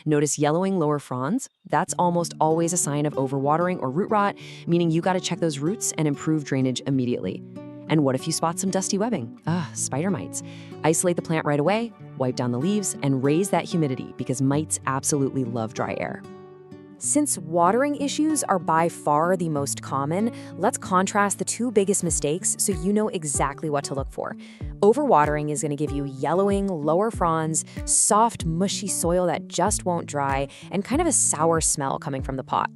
Notice yellowing lower fronds? That's almost always a sign of overwatering or root rot, meaning you gotta check those roots and improve drainage immediately. And what if you spot some dusty webbing? Spider mites. Isolate the plant right away, wipe down the leaves, and raise that humidity because mites absolutely love dry air. Since watering issues are by far the most common, let's contrast the two biggest mistakes so you know exactly what to look for. Overwatering is going to give you yellowing, lower fronds, soft, mushy soil that just won't dry, and kind of a sour smell coming from the pot.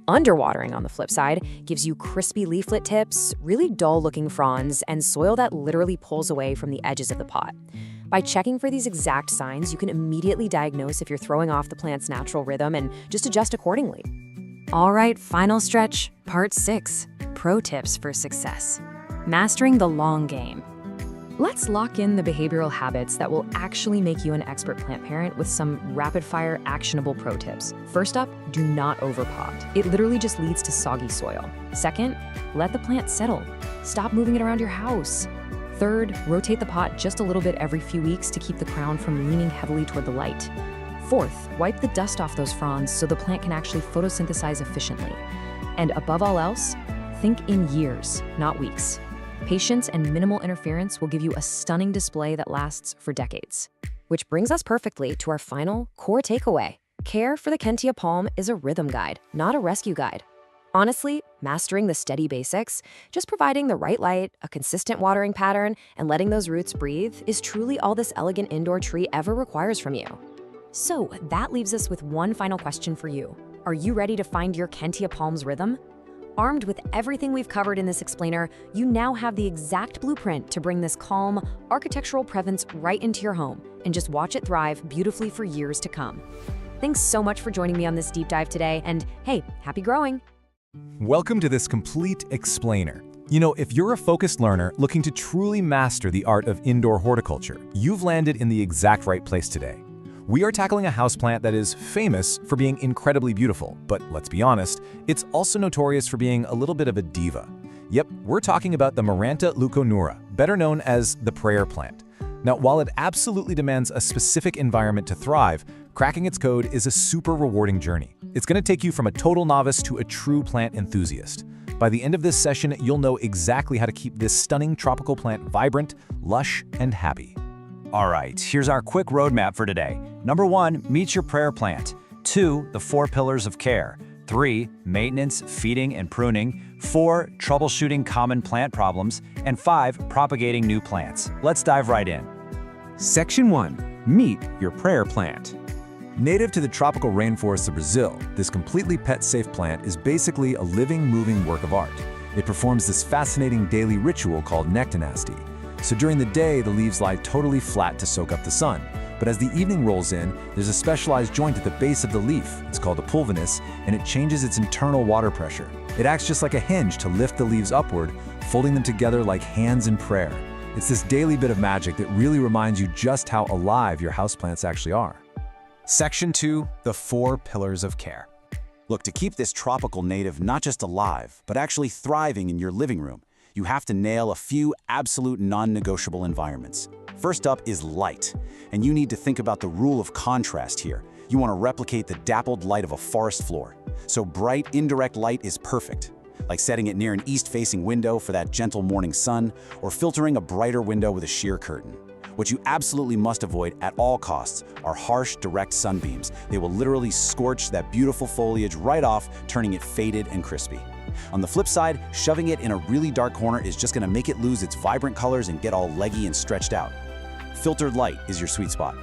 Underwatering, on the flip side, gives you crispy leaflet tips, really dull-looking fronds, and soil that literally pulls away from the edges of the pot. By checking for these exact signs, you can immediately diagnose if you're throwing off the plant's natural rhythm and just adjust accordingly. All right, final stretch, part 6, pro tips for success. Mastering the long game. Let's lock in the behavioral habits that will actually make you an expert plant parent with some rapid-fire, actionable pro tips. First up, do not overpot. It literally just leads to soggy soil. Second, let the plant settle. Stop moving it around your house. Third, rotate the pot just a little bit every few weeks to keep the crown from leaning heavily toward the light. Fourth, wipe the dust off those fronds so the plant can actually photosynthesize efficiently. And above all else, think in years, not weeks. Patience and minimal interference will give you a stunning display that lasts for decades. Which brings us perfectly to our final core takeaway. Care for the Kentia palm is a rhythm guide, not a rescue guide. Honestly, mastering the steady basics, just providing the right light, a consistent watering pattern, and letting those roots breathe is truly all this elegant indoor tree ever requires from you. So that leaves us with one final question for you. Are you ready to find your Kentia palm's rhythm? Armed with everything we've covered in this explainer, you now have the exact blueprint to bring this calm, architectural presence right into your home and just watch it thrive beautifully for years to come. Thanks so much for joining me on this deep dive today, and hey, happy growing! Welcome to this complete explainer. You know, if you're a focused learner looking to truly master the art of indoor horticulture, you've landed in the exact right place today. We are tackling a houseplant that is famous for being incredibly beautiful, but let's be honest, it's also notorious for being a little bit of a diva. Yep, we're talking about the Maranta leuconura, better known as the prayer plant. Now, while it absolutely demands a specific environment to thrive, cracking its code is a super rewarding journey. It's going to take you from a total novice to a true plant enthusiast. By the end of this session, you'll know exactly how to keep this stunning tropical plant vibrant, lush, and happy. All right, here's our quick roadmap for today. Number 1, meet your prayer plant. 2, the 4 pillars of care. 3, maintenance, feeding, and pruning. 4, troubleshooting common plant problems. And 5, propagating new plants. Let's dive right in. Section 1. Meet your prayer plant. Native to the tropical rainforests of Brazil, this completely pet-safe plant is basically a living, moving work of art. It performs this fascinating daily ritual called nectanasty. So during the day, the leaves lie totally flat to soak up the sun. But as the evening rolls in, there's a specialized joint at the base of the leaf. It's called a pulvinus, and it changes its internal water pressure. It acts just like a hinge to lift the leaves upward, folding them together like hands in prayer. It's this daily bit of magic that really reminds you just how alive your houseplants actually are. Section 2, the 4 pillars of care. Look, to keep this tropical native not just alive, but actually thriving in your living room, you have to nail a few absolute non-negotiable environments. First up is light, and you need to think about the rule of contrast here. You want to replicate the dappled light of a forest floor. So bright, indirect light is perfect, like setting it near an east-facing window for that gentle morning sun, or filtering a brighter window with a sheer curtain. What you absolutely must avoid at all costs are harsh, direct sunbeams. They will literally scorch that beautiful foliage right off, turning it faded and crispy. On the flip side, shoving it in a really dark corner is just going to make it lose its vibrant colors and get all leggy and stretched out. Filtered light is your sweet spot.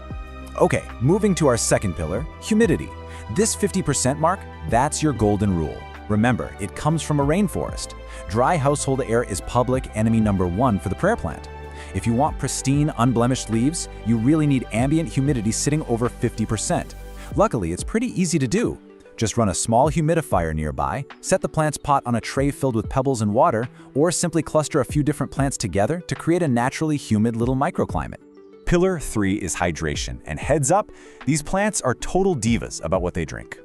Okay, moving to our second pillar, humidity. This 50% mark, that's your golden rule. Remember, it comes from a rainforest. Dry household air is public enemy #1 for the prayer plant. If you want pristine, unblemished leaves, you really need ambient humidity sitting over 50%. Luckily, it's pretty easy to do. Just run a small humidifier nearby, set the plant's pot on a tray filled with pebbles and water, or simply cluster a few different plants together to create a naturally humid little microclimate. Pillar 3 is hydration, and heads up, these plants are total divas about what they drink.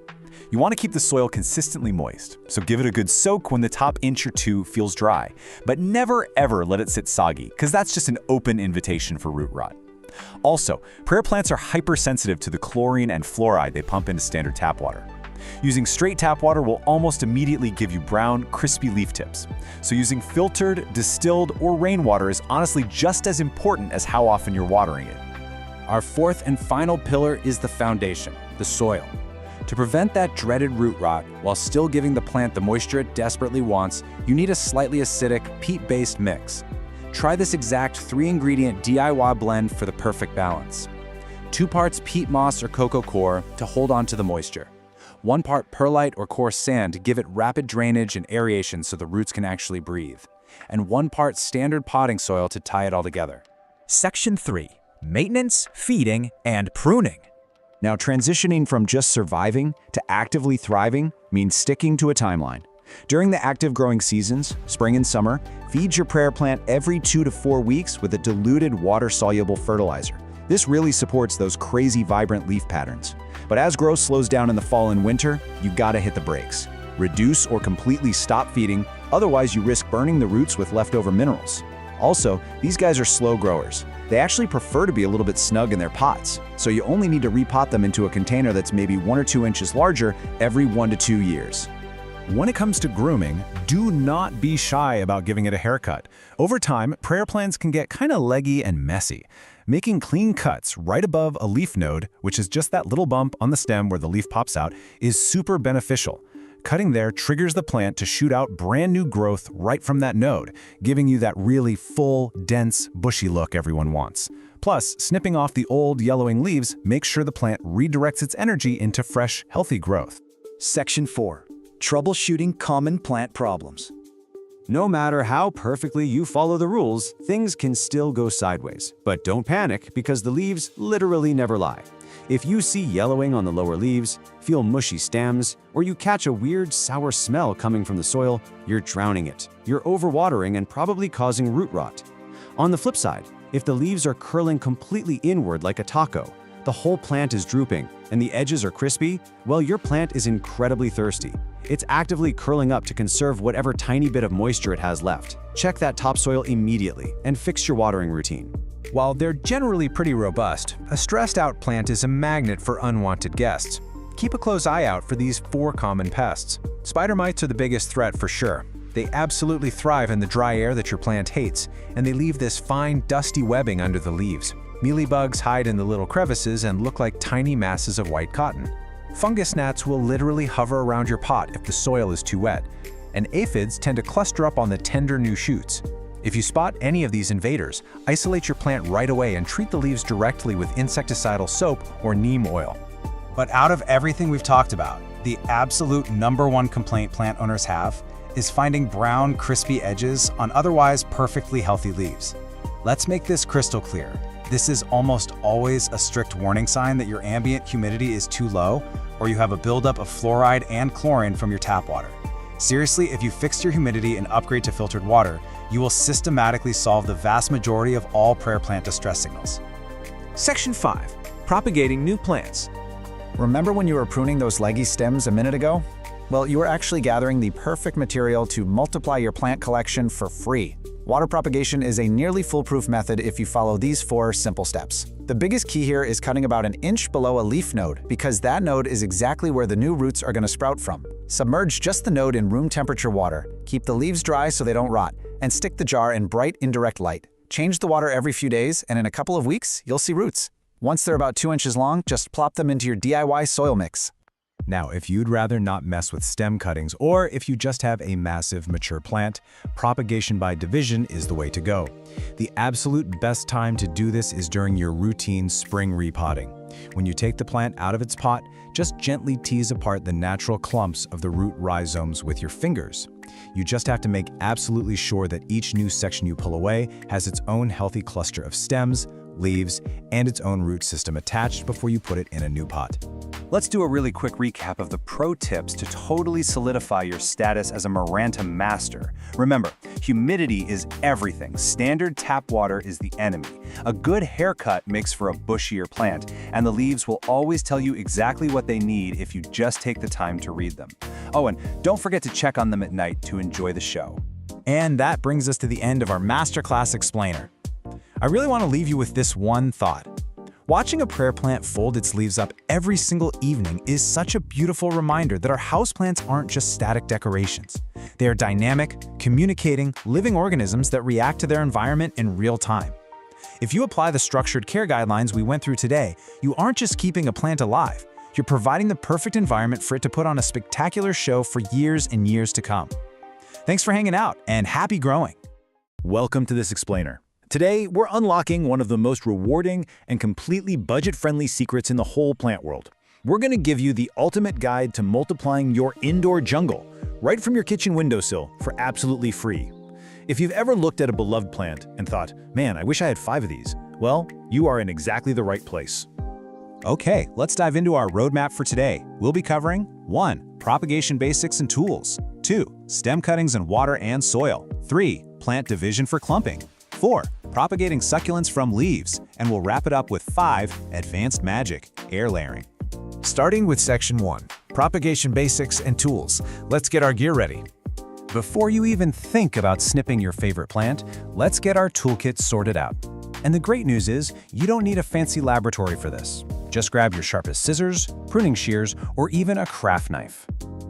You want to keep the soil consistently moist, so give it a good soak when the top inch or two feels dry, but never ever let it sit soggy, because that's just an open invitation for root rot. Also, prayer plants are hypersensitive to the chlorine and fluoride they pump into standard tap water. Using straight tap water will almost immediately give you brown, crispy leaf tips. So using filtered, distilled, or rainwater is honestly just as important as how often you're watering it. Our fourth and final pillar is the foundation, the soil. To prevent that dreaded root rot while still giving the plant the moisture it desperately wants, you need a slightly acidic, peat-based mix. Try this exact 3-ingredient DIY blend for the perfect balance. 2 parts peat moss or cocoa coir to hold on to the moisture. 1 part perlite or coarse sand to give it rapid drainage and aeration so the roots can actually breathe. And 1 part standard potting soil to tie it all together. Section 3. Maintenance, feeding, and pruning. Now, transitioning from just surviving to actively thriving means sticking to a timeline. During the active growing seasons, spring and summer, feed your prayer plant every 2 to 4 weeks with a diluted water-soluble fertilizer. This really supports those crazy vibrant leaf patterns. But as growth slows down in the fall and winter, you gotta hit the brakes. Reduce or completely stop feeding, otherwise you risk burning the roots with leftover minerals. Also, these guys are slow growers. They actually prefer to be a little bit snug in their pots, so you only need to repot them into a container that's maybe 1 or 2 inches larger every 1 to 2 years. When it comes to grooming, do not be shy about giving it a haircut. Over time, prayer plants can get kind of leggy and messy. Making clean cuts right above a leaf node, which is just that little bump on the stem where the leaf pops out, is super beneficial. Cutting there triggers the plant to shoot out brand new growth right from that node, giving you that really full, dense, bushy look everyone wants. Plus, snipping off the old, yellowing leaves makes sure the plant redirects its energy into fresh, healthy growth. Section 4. Troubleshooting common plant problems. No matter how perfectly you follow the rules, things can still go sideways. But don't panic, because the leaves literally never lie. If you see yellowing on the lower leaves, feel mushy stems, or you catch a weird sour smell coming from the soil, you're drowning it. You're overwatering and probably causing root rot. On the flip side, if the leaves are curling completely inward like a taco, the whole plant is drooping, and the edges are crispy, well, your plant is incredibly thirsty. It's actively curling up to conserve whatever tiny bit of moisture it has left. Check that topsoil immediately and fix your watering routine. While they're generally pretty robust, a stressed-out plant is a magnet for unwanted guests. Keep a close eye out for these 4 common pests. Spider mites are the biggest threat for sure. They absolutely thrive in the dry air that your plant hates, and they leave this fine, dusty webbing under the leaves. Mealybugs hide in the little crevices and look like tiny masses of white cotton. Fungus gnats will literally hover around your pot if the soil is too wet, and aphids tend to cluster up on the tender new shoots. If you spot any of these invaders, isolate your plant right away and treat the leaves directly with insecticidal soap or neem oil. But out of everything we've talked about, the absolute #1 complaint plant owners have is finding brown, crispy edges on otherwise perfectly healthy leaves. Let's make this crystal clear. This is almost always a strict warning sign that your ambient humidity is too low, or you have a buildup of fluoride and chlorine from your tap water. Seriously, if you fix your humidity and upgrade to filtered water, you will systematically solve the vast majority of all prayer plant distress signals. Section 5. Propagating new plants. Remember when you were pruning those leggy stems a minute ago? Well, you were actually gathering the perfect material to multiply your plant collection for free. Water propagation is a nearly foolproof method if you follow these 4 simple steps. The biggest key here is cutting about 1 inch below a leaf node, because that node is exactly where the new roots are going to sprout from. Submerge just the node in room temperature water, keep the leaves dry so they don't rot, and stick the jar in bright indirect light. Change the water every few days, and in a couple of weeks, you'll see roots. Once they're about 2 inches long, just plop them into your DIY soil mix. Now, if you'd rather not mess with stem cuttings, or if you just have a massive mature plant, propagation by division is the way to go. The absolute best time to do this is during your routine spring repotting. When you take the plant out of its pot, just gently tease apart the natural clumps of the root rhizomes with your fingers. You just have to make absolutely sure that each new section you pull away has its own healthy cluster of stems, leaves, and its own root system attached before you put it in a new pot. Let's do a really quick recap of the pro tips to totally solidify your status as a Maranta master. Remember, humidity is everything. Standard tap water is the enemy. A good haircut makes for a bushier plant, and the leaves will always tell you exactly what they need if you just take the time to read them. Oh, and don't forget to check on them at night to enjoy the show. And that brings us to the end of our Masterclass Explainer. I really want to leave you with this one thought. Watching a prayer plant fold its leaves up every single evening is such a beautiful reminder that our houseplants aren't just static decorations. They are dynamic, communicating, living organisms that react to their environment in real time. If you apply the structured care guidelines we went through today, you aren't just keeping a plant alive, you're providing the perfect environment for it to put on a spectacular show for years and years to come. Thanks for hanging out, and happy growing! Welcome to this explainer. Today, we're unlocking one of the most rewarding and completely budget-friendly secrets in the whole plant world. We're going to give you the ultimate guide to multiplying your indoor jungle, right from your kitchen windowsill, for absolutely free. If you've ever looked at a beloved plant and thought, man, I wish I had 5 of these, well, you are in exactly the right place. Okay, let's dive into our roadmap for today. We'll be covering 1. Propagation basics and tools. 2. Stem cuttings and water and soil. 3. Plant division for clumping. 4. Propagating succulents from leaves, and we'll wrap it up with 5. Advanced magic, air layering. Starting with Section 1, Propagation Basics and Tools. Let's get our gear ready. Before you even think about snipping your favorite plant, let's get our toolkit sorted out. And the great news is, you don't need a fancy laboratory for this. Just grab your sharpest scissors, pruning shears, or even a craft knife.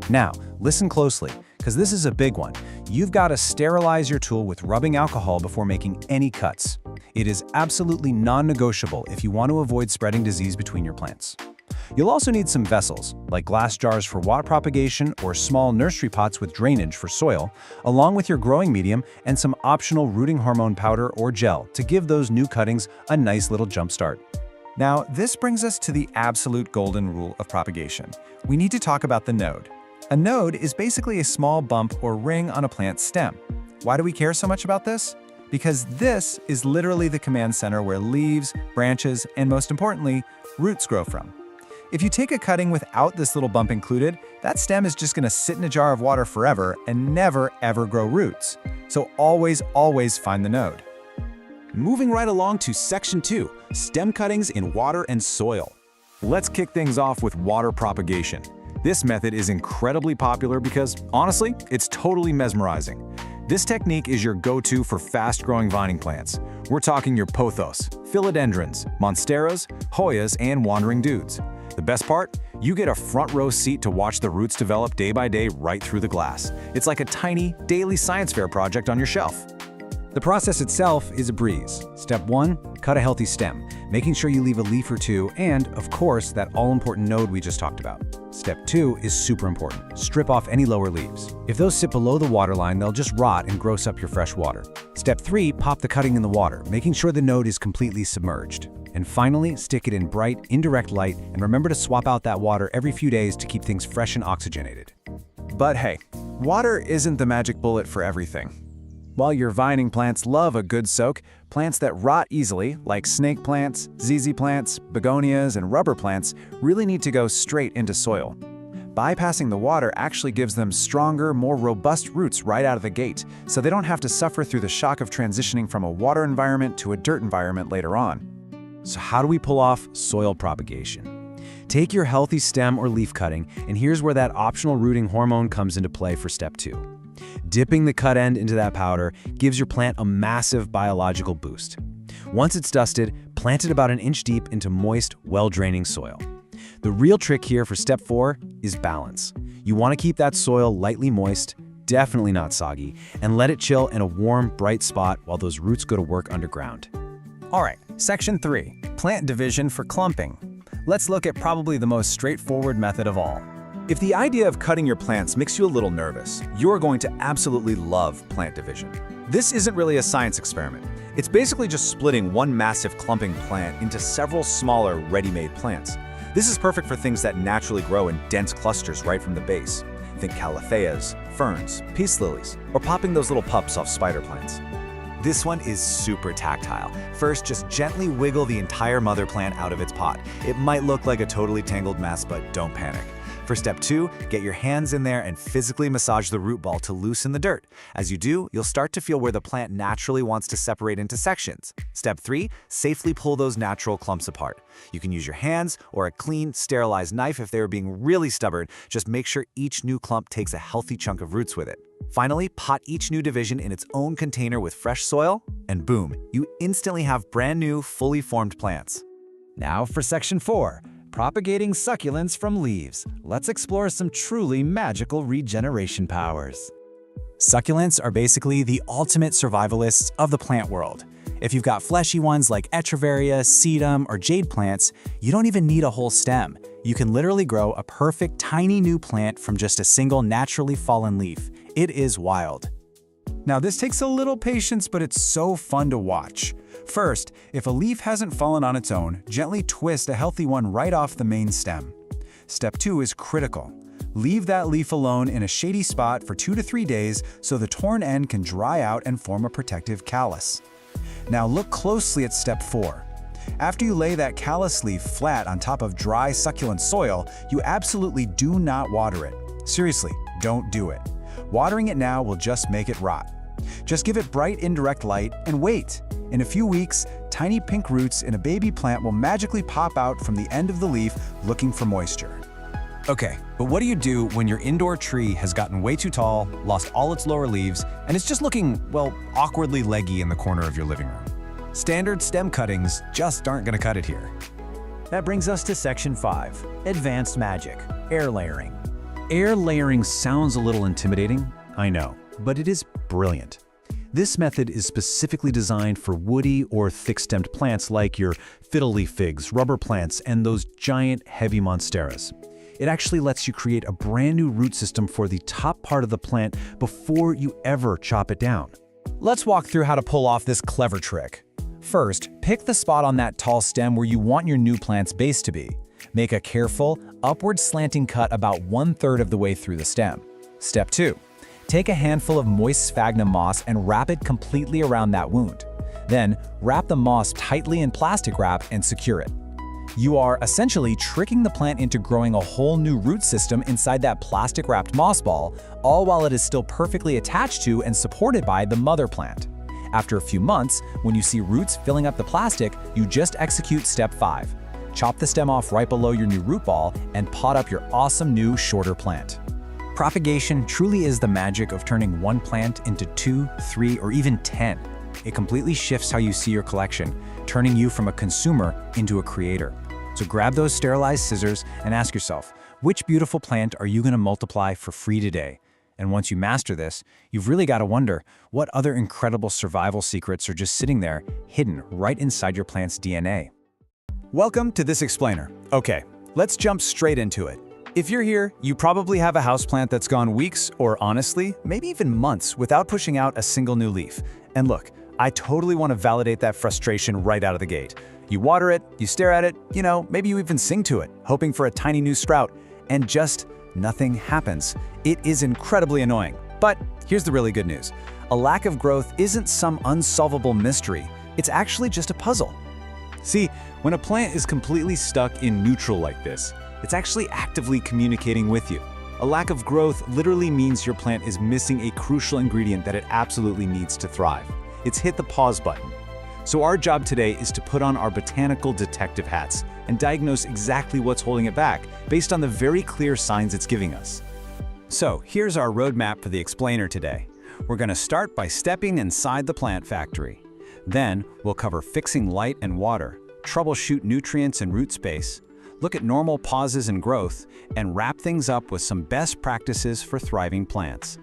Now, listen closely, because this is a big one. You've got to sterilize your tool with rubbing alcohol before making any cuts. It is absolutely non-negotiable if you want to avoid spreading disease between your plants. You'll also need some vessels, like glass jars for water propagation or small nursery pots with drainage for soil, along with your growing medium and some optional rooting hormone powder or gel to give those new cuttings a nice little jump start. Now, this brings us to the absolute golden rule of propagation. We need to talk about the node. A node is basically a small bump or ring on a plant's stem. Why do we care so much about this? Because this is literally the command center where leaves, branches, and most importantly, roots grow from. If you take a cutting without this little bump included, that stem is just going to sit in a jar of water forever and never ever grow roots. So always find the node. Moving right along to Section 2, Stem cuttings in water and soil. Let's kick things off with water propagation. This method is incredibly popular because, honestly, it's totally mesmerizing. This technique is your go-to for fast-growing vining plants. We're talking your pothos, philodendrons, monsteras, hoyas, and wandering dudes. The best part? You get a front row seat to watch the roots develop day by day right through the glass. It's like a tiny, daily science fair project on your shelf. The process itself is a breeze. Step 1, cut a healthy stem, making sure you leave a leaf or two, and, of course, that all-important node we just talked about. Step 2 is super important. Strip off any lower leaves. If those sit below the waterline, they'll just rot and gross up your fresh water. Step 3, pop the cutting in the water, making sure the node is completely submerged. And finally, stick it in bright, indirect light, and remember to swap out that water every few days to keep things fresh and oxygenated. But hey, water isn't the magic bullet for everything. While your vining plants love a good soak, plants that rot easily, like snake plants, ZZ plants, begonias, and rubber plants, really need to go straight into soil. Bypassing the water actually gives them stronger, more robust roots right out of the gate, so they don't have to suffer through the shock of transitioning from a water environment to a dirt environment later on. So how do we pull off soil propagation? Take your healthy stem or leaf cutting, and here's where that optional rooting hormone comes into play for step 2. Dipping the cut end into that powder gives your plant a massive biological boost. Once it's dusted, plant it about an inch deep into moist, well-draining soil. The real trick here for step 4 is balance. You want to keep that soil lightly moist, definitely not soggy, and let it chill in a warm, bright spot while those roots go to work underground. All right, Section 3, Plant Division for Clumping. Let's look at probably the most straightforward method of all. If the idea of cutting your plants makes you a little nervous, you're going to absolutely love plant division. This isn't really a science experiment. It's basically just splitting one massive clumping plant into several smaller, ready-made plants. This is perfect for things that naturally grow in dense clusters right from the base. Think calatheas, ferns, peace lilies, or popping those little pups off spider plants. This one is super tactile. First, just gently wiggle the entire mother plant out of its pot. It might look like a totally tangled mess, but don't panic. For step 2, get your hands in there and physically massage the root ball to loosen the dirt. As you do, you'll start to feel where the plant naturally wants to separate into sections. Step 3, safely pull those natural clumps apart. You can use your hands or a clean, sterilized knife if they are being really stubborn. Just make sure each new clump takes a healthy chunk of roots with it. Finally, pot each new division in its own container with fresh soil, and boom, you instantly have brand new, fully formed plants. Now for section 4. Propagating succulents from leaves. Let's explore some truly magical regeneration powers. Succulents are basically the ultimate survivalists of the plant world. If you've got fleshy ones like Echeveria, sedum, or jade plants, you don't even need a whole stem. You can literally grow a perfect tiny new plant from just a single naturally fallen leaf. It is wild. Now this takes a little patience, but it's so fun to watch. First, if a leaf hasn't fallen on its own, gently twist a healthy one right off the main stem. Step 2 is critical. Leave that leaf alone in a shady spot for 2 to 3 days so the torn end can dry out and form a protective callus. Now look closely at step 4. After you lay that callus leaf flat on top of dry, succulent soil, you absolutely do not water it. Seriously, don't do it. Watering it now will just make it rot. Just give it bright indirect light and wait. In a few weeks, tiny pink roots in a baby plant will magically pop out from the end of the leaf looking for moisture. Okay, but what do you do when your indoor tree has gotten way too tall, lost all its lower leaves, and it's just looking, well, awkwardly leggy in the corner of your living room? Standard stem cuttings just aren't gonna cut it here. That brings us to section 5, advanced magic, air layering. Air layering sounds a little intimidating, I know, but it is brilliant. This method is specifically designed for woody or thick-stemmed plants like your fiddle leaf figs, rubber plants, and those giant heavy monsteras. It actually lets you create a brand new root system for the top part of the plant before you ever chop it down. Let's walk through how to pull off this clever trick. First, pick the spot on that tall stem where you want your new plant's base to be. Make a careful, upward slanting cut about 1/3 of the way through the stem. Step 2. Take a handful of moist sphagnum moss and wrap it completely around that wound. Then, wrap the moss tightly in plastic wrap and secure it. You are essentially tricking the plant into growing a whole new root system inside that plastic-wrapped moss ball, all while it is still perfectly attached to and supported by the mother plant. After a few months, when you see roots filling up the plastic, you just execute step 5. Chop the stem off right below your new root ball and pot up your awesome new shorter plant. Propagation truly is the magic of turning one plant into 2, 3, or even 10. It completely shifts how you see your collection, turning you from a consumer into a creator. So grab those sterilized scissors and ask yourself, which beautiful plant are you going to multiply for free today? And once you master this, you've really got to wonder what other incredible survival secrets are just sitting there, hidden right inside your plant's DNA. Welcome to This Explainer. Okay, let's jump straight into it. If you're here, you probably have a houseplant that's gone weeks, or honestly, maybe even months without pushing out a single new leaf. And look, I totally want to validate that frustration right out of the gate. You water it, you stare at it, maybe you even sing to it, hoping for a tiny new sprout, and just nothing happens. It is incredibly annoying. But here's the really good news. A lack of growth isn't some unsolvable mystery. It's actually just a puzzle. See, when a plant is completely stuck in neutral like this, it's actually actively communicating with you. A lack of growth literally means your plant is missing a crucial ingredient that it absolutely needs to thrive. It's hit the pause button. So our job today is to put on our botanical detective hats and diagnose exactly what's holding it back based on the very clear signs it's giving us. So here's our roadmap for the explainer today. We're going to start by stepping inside the plant factory. Then we'll cover fixing light and water, troubleshoot nutrients and root space, look at normal pauses in growth, and wrap things up with some best practices for thriving plants.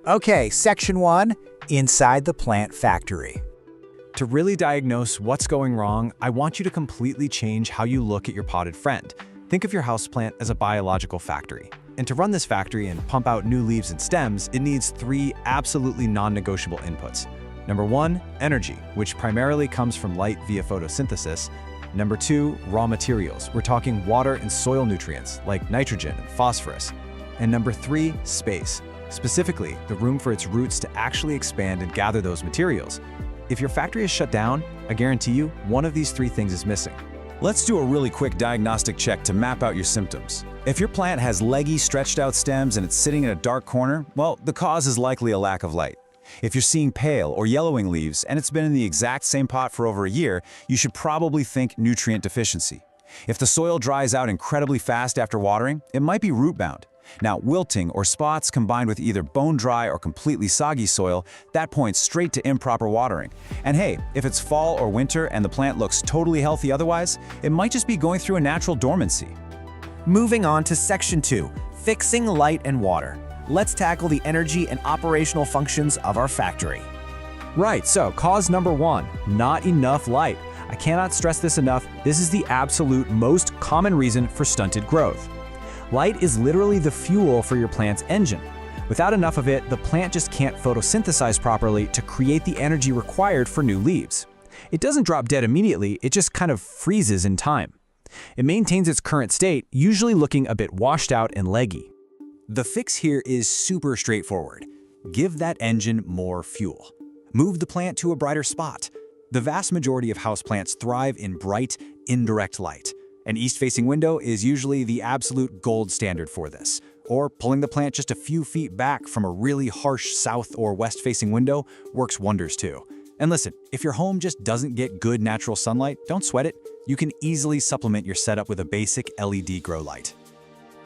Okay, section 1, inside the plant factory. To really diagnose what's going wrong, I want you to completely change how you look at your potted friend. Think of your houseplant as a biological factory. And to run this factory and pump out new leaves and stems, it needs 3 absolutely non-negotiable inputs: Number 1, energy, which primarily comes from light via photosynthesis. Number 2, raw materials. We're talking water and soil nutrients like nitrogen and phosphorus. And number 3, space. Specifically, the room for its roots to actually expand and gather those materials. If your factory is shut down, I guarantee you, one of these 3 things is missing. Let's do a really quick diagnostic check to map out your symptoms. If your plant has leggy, stretched out stems and it's sitting in a dark corner, well, the cause is likely a lack of light. If you're seeing pale or yellowing leaves and it's been in the exact same pot for over a year, you should probably think nutrient deficiency. If the soil dries out incredibly fast after watering, it might be root-bound. Now, wilting or spots combined with either bone-dry or completely soggy soil, that points straight to improper watering. And hey, if it's fall or winter and the plant looks totally healthy otherwise, it might just be going through a natural dormancy. Moving on to Section 2, Fixing Light and Water. Let's tackle the energy and operational functions of our factory. Right, so cause number 1, not enough light. I cannot stress this enough, this is the absolute most common reason for stunted growth. Light is literally the fuel for your plant's engine. Without enough of it, the plant just can't photosynthesize properly to create the energy required for new leaves. It doesn't drop dead immediately, it just kind of freezes in time. It maintains its current state, usually looking a bit washed out and leggy. The fix here is super straightforward. Give that engine more fuel. Move the plant to a brighter spot. The vast majority of houseplants thrive in bright, indirect light. An east-facing window is usually the absolute gold standard for this. Or pulling the plant just a few feet back from a really harsh south or west-facing window works wonders too. And listen, if your home just doesn't get good natural sunlight, don't sweat it. You can easily supplement your setup with a basic LED grow light.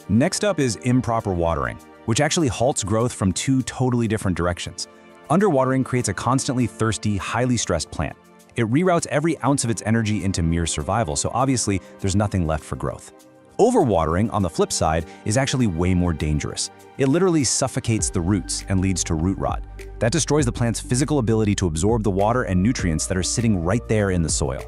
Next up is improper watering, which actually halts growth from 2 totally different directions. Underwatering creates a constantly thirsty, highly stressed plant. It reroutes every ounce of its energy into mere survival, so obviously there's nothing left for growth. Overwatering, on the flip side, is actually way more dangerous. It literally suffocates the roots and leads to root rot. That destroys the plant's physical ability to absorb the water and nutrients that are sitting right there in the soil.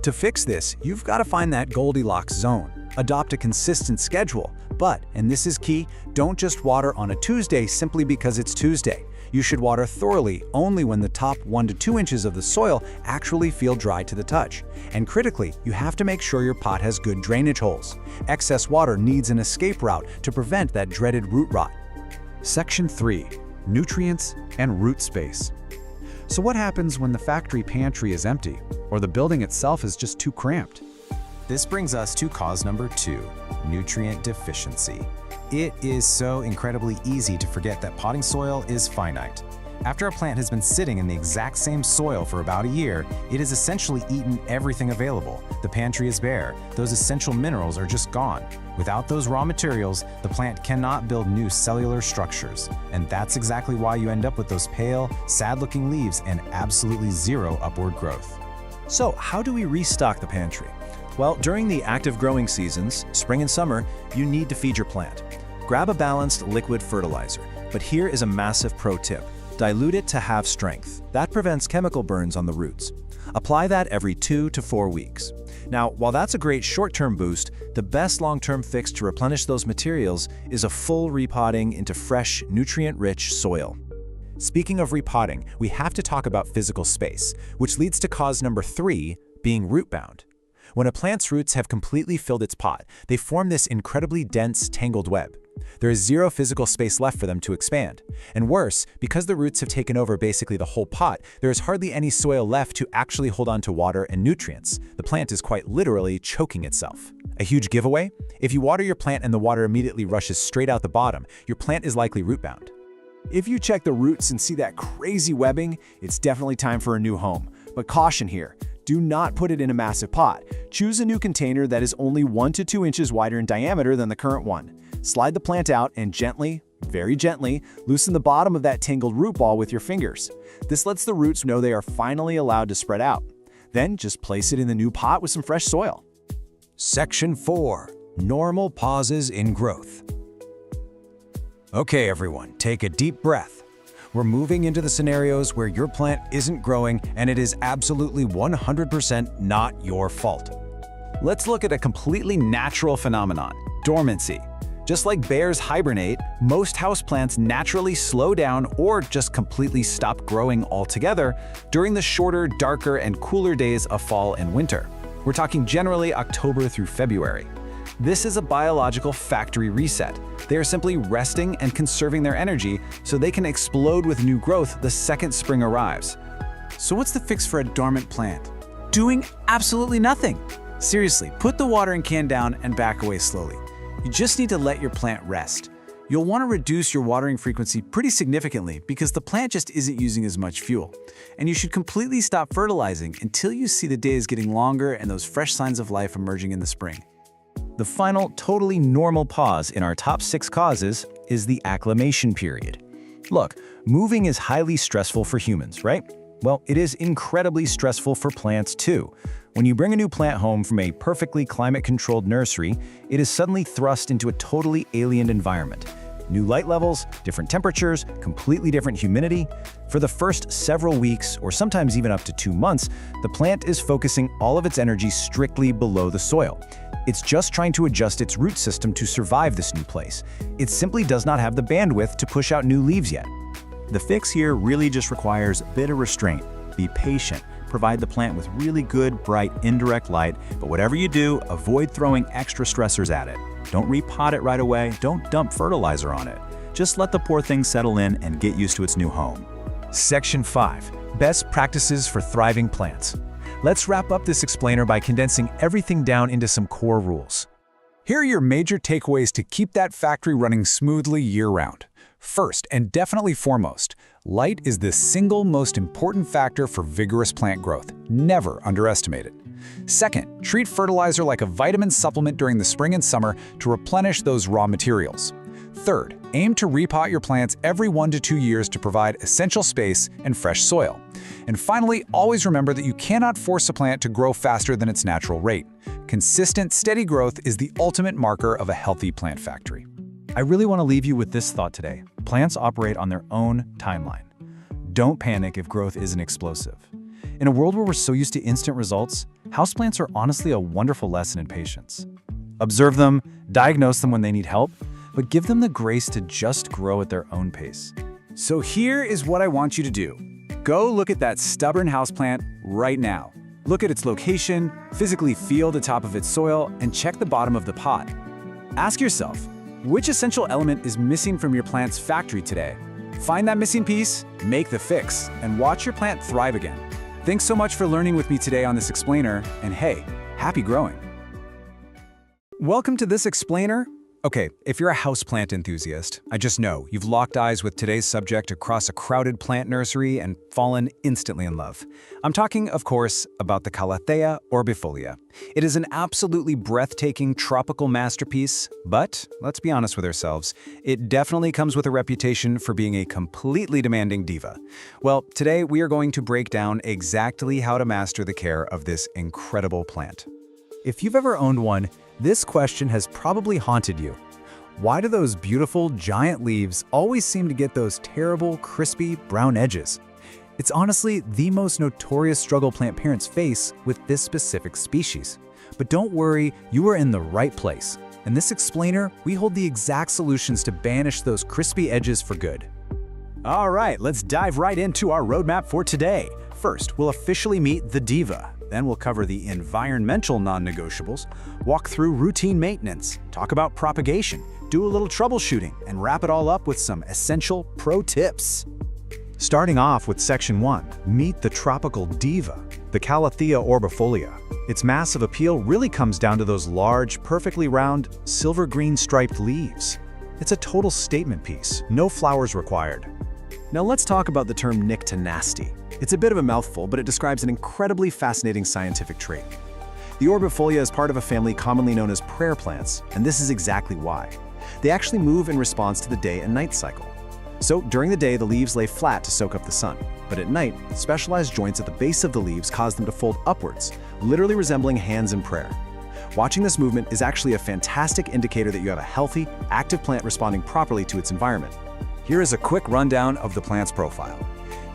To fix this, you've got to find that Goldilocks zone. Adopt a consistent schedule, but, and this is key, don't just water on a Tuesday simply because it's Tuesday. You should water thoroughly only when the top 1 to 2 inches of the soil actually feel dry to the touch. And critically, you have to make sure your pot has good drainage holes. Excess water needs an escape route to prevent that dreaded root rot. Section 3, Nutrients and Root Space. So what happens when the factory pantry is empty, or the building itself is just too cramped? This brings us to cause number 2, nutrient deficiency. It is so incredibly easy to forget that potting soil is finite. After a plant has been sitting in the exact same soil for about a year, it has essentially eaten everything available. The pantry is bare. Those essential minerals are just gone. Without those raw materials, the plant cannot build new cellular structures. And that's exactly why you end up with those pale, sad-looking leaves and absolutely zero upward growth. So how do we restock the pantry? Well, during the active growing seasons, spring and summer, you need to feed your plant. Grab a balanced liquid fertilizer, but here is a massive pro tip. Dilute it to have strength. That prevents chemical burns on the roots. Apply that every 2 to 4 weeks. Now, while that's a great short-term boost, the best long-term fix to replenish those materials is a full repotting into fresh, nutrient-rich soil. Speaking of repotting, we have to talk about physical space, which leads to cause number 3, being root-bound. When a plant's roots have completely filled its pot, they form this incredibly dense, tangled web. There is zero physical space left for them to expand. And worse, because the roots have taken over basically the whole pot, there is hardly any soil left to actually hold on to water and nutrients. The plant is quite literally choking itself. A huge giveaway? If you water your plant and the water immediately rushes straight out the bottom, your plant is likely root-bound. If you check the roots and see that crazy webbing, it's definitely time for a new home. But caution here. Do not put it in a massive pot. Choose a new container that is only 1 to 2 inches wider in diameter than the current one. Slide the plant out and gently, very gently, loosen the bottom of that tangled root ball with your fingers. This lets the roots know they are finally allowed to spread out. Then just place it in the new pot with some fresh soil. Section 4, Normal Pauses in Growth. Okay, everyone, take a deep breath. We're moving into the scenarios where your plant isn't growing and it is absolutely 100% not your fault. Let's look at a completely natural phenomenon, dormancy. Just like bears hibernate, most houseplants naturally slow down or just completely stop growing altogether during the shorter, darker, and cooler days of fall and winter. We're talking generally October through February. This is a biological factory reset. They are simply resting and conserving their energy so they can explode with new growth the second spring arrives. So what's the fix for a dormant plant? Doing absolutely nothing. Seriously, put the watering can down and back away slowly. You just need to let your plant rest. You'll want to reduce your watering frequency pretty significantly because the plant just isn't using as much fuel. And you should completely stop fertilizing until you see the days getting longer and those fresh signs of life emerging in the spring. The final, totally normal pause in our top 6 causes is the acclimation period. Look, moving is highly stressful for humans, right? Well, it is incredibly stressful for plants too. When you bring a new plant home from a perfectly climate-controlled nursery, it is suddenly thrust into a totally alien environment. New light levels, different temperatures, completely different humidity. For the first several weeks, or sometimes even up to 2 months, the plant is focusing all of its energy strictly below the soil. It's just trying to adjust its root system to survive this new place. It simply does not have the bandwidth to push out new leaves yet. The fix here really just requires a bit of restraint. Be patient. Provide the plant with really good, bright, indirect light, but whatever you do, avoid throwing extra stressors at it. Don't repot it right away, don't dump fertilizer on it. Just let the poor thing settle in and get used to its new home. Section 5. Best practices for thriving plants. Let's wrap up this explainer by condensing everything down into some core rules. Here are your major takeaways to keep that factory running smoothly year-round. First, and definitely foremost, light is the single most important factor for vigorous plant growth. Never underestimate it. Second, treat fertilizer like a vitamin supplement during the spring and summer to replenish those raw materials. Third, aim to repot your plants every 1 to 2 years to provide essential space and fresh soil. And finally, always remember that you cannot force a plant to grow faster than its natural rate. Consistent, steady growth is the ultimate marker of a healthy plant factory. I really want to leave you with this thought today. Plants operate on their own timeline. Don't panic if growth isn't explosive. In a world where we're so used to instant results, houseplants are honestly a wonderful lesson in patience. Observe them, diagnose them when they need help, but give them the grace to just grow at their own pace. So here is what I want you to do. Go look at that stubborn houseplant right now. Look at its location, physically feel the top of its soil, and check the bottom of the pot. Ask yourself, which essential element is missing from your plant's factory today? Find that missing piece, make the fix, and watch your plant thrive again. Thanks so much for learning with me today on this explainer, and hey, happy growing. Welcome to this explainer. Okay, if you're a houseplant enthusiast, I just know you've locked eyes with today's subject across a crowded plant nursery and fallen instantly in love. I'm talking, of course, about the Calathea orbifolia. It is an absolutely breathtaking tropical masterpiece, but let's be honest with ourselves, it definitely comes with a reputation for being a completely demanding diva. Well, today we are going to break down exactly how to master the care of this incredible plant. If you've ever owned one, this question has probably haunted you. Why do those beautiful, giant leaves always seem to get those terrible, crispy, brown edges? It's honestly the most notorious struggle plant parents face with this specific species. But don't worry, you are in the right place. In this explainer, we hold the exact solutions to banish those crispy edges for good. All right, let's dive right into our roadmap for today. First, we'll officially meet the diva. Then we'll cover the environmental non-negotiables, walk through routine maintenance, talk about propagation, do a little troubleshooting, and wrap it all up with some essential pro tips. Starting off with Section 1, meet the tropical diva, the Calathea orbifolia. Its massive appeal really comes down to those large, perfectly round, silver-green striped leaves. It's a total statement piece, no flowers required. Now let's talk about the term nyctinasty. It's a bit of a mouthful, but it describes an incredibly fascinating scientific trait. The orbifolia is part of a family commonly known as prayer plants, and this is exactly why. They actually move in response to the day and night cycle. So during the day, the leaves lay flat to soak up the sun, but at night, specialized joints at the base of the leaves cause them to fold upwards, literally resembling hands in prayer. Watching this movement is actually a fantastic indicator that you have a healthy, active plant responding properly to its environment. Here is a quick rundown of the plant's profile.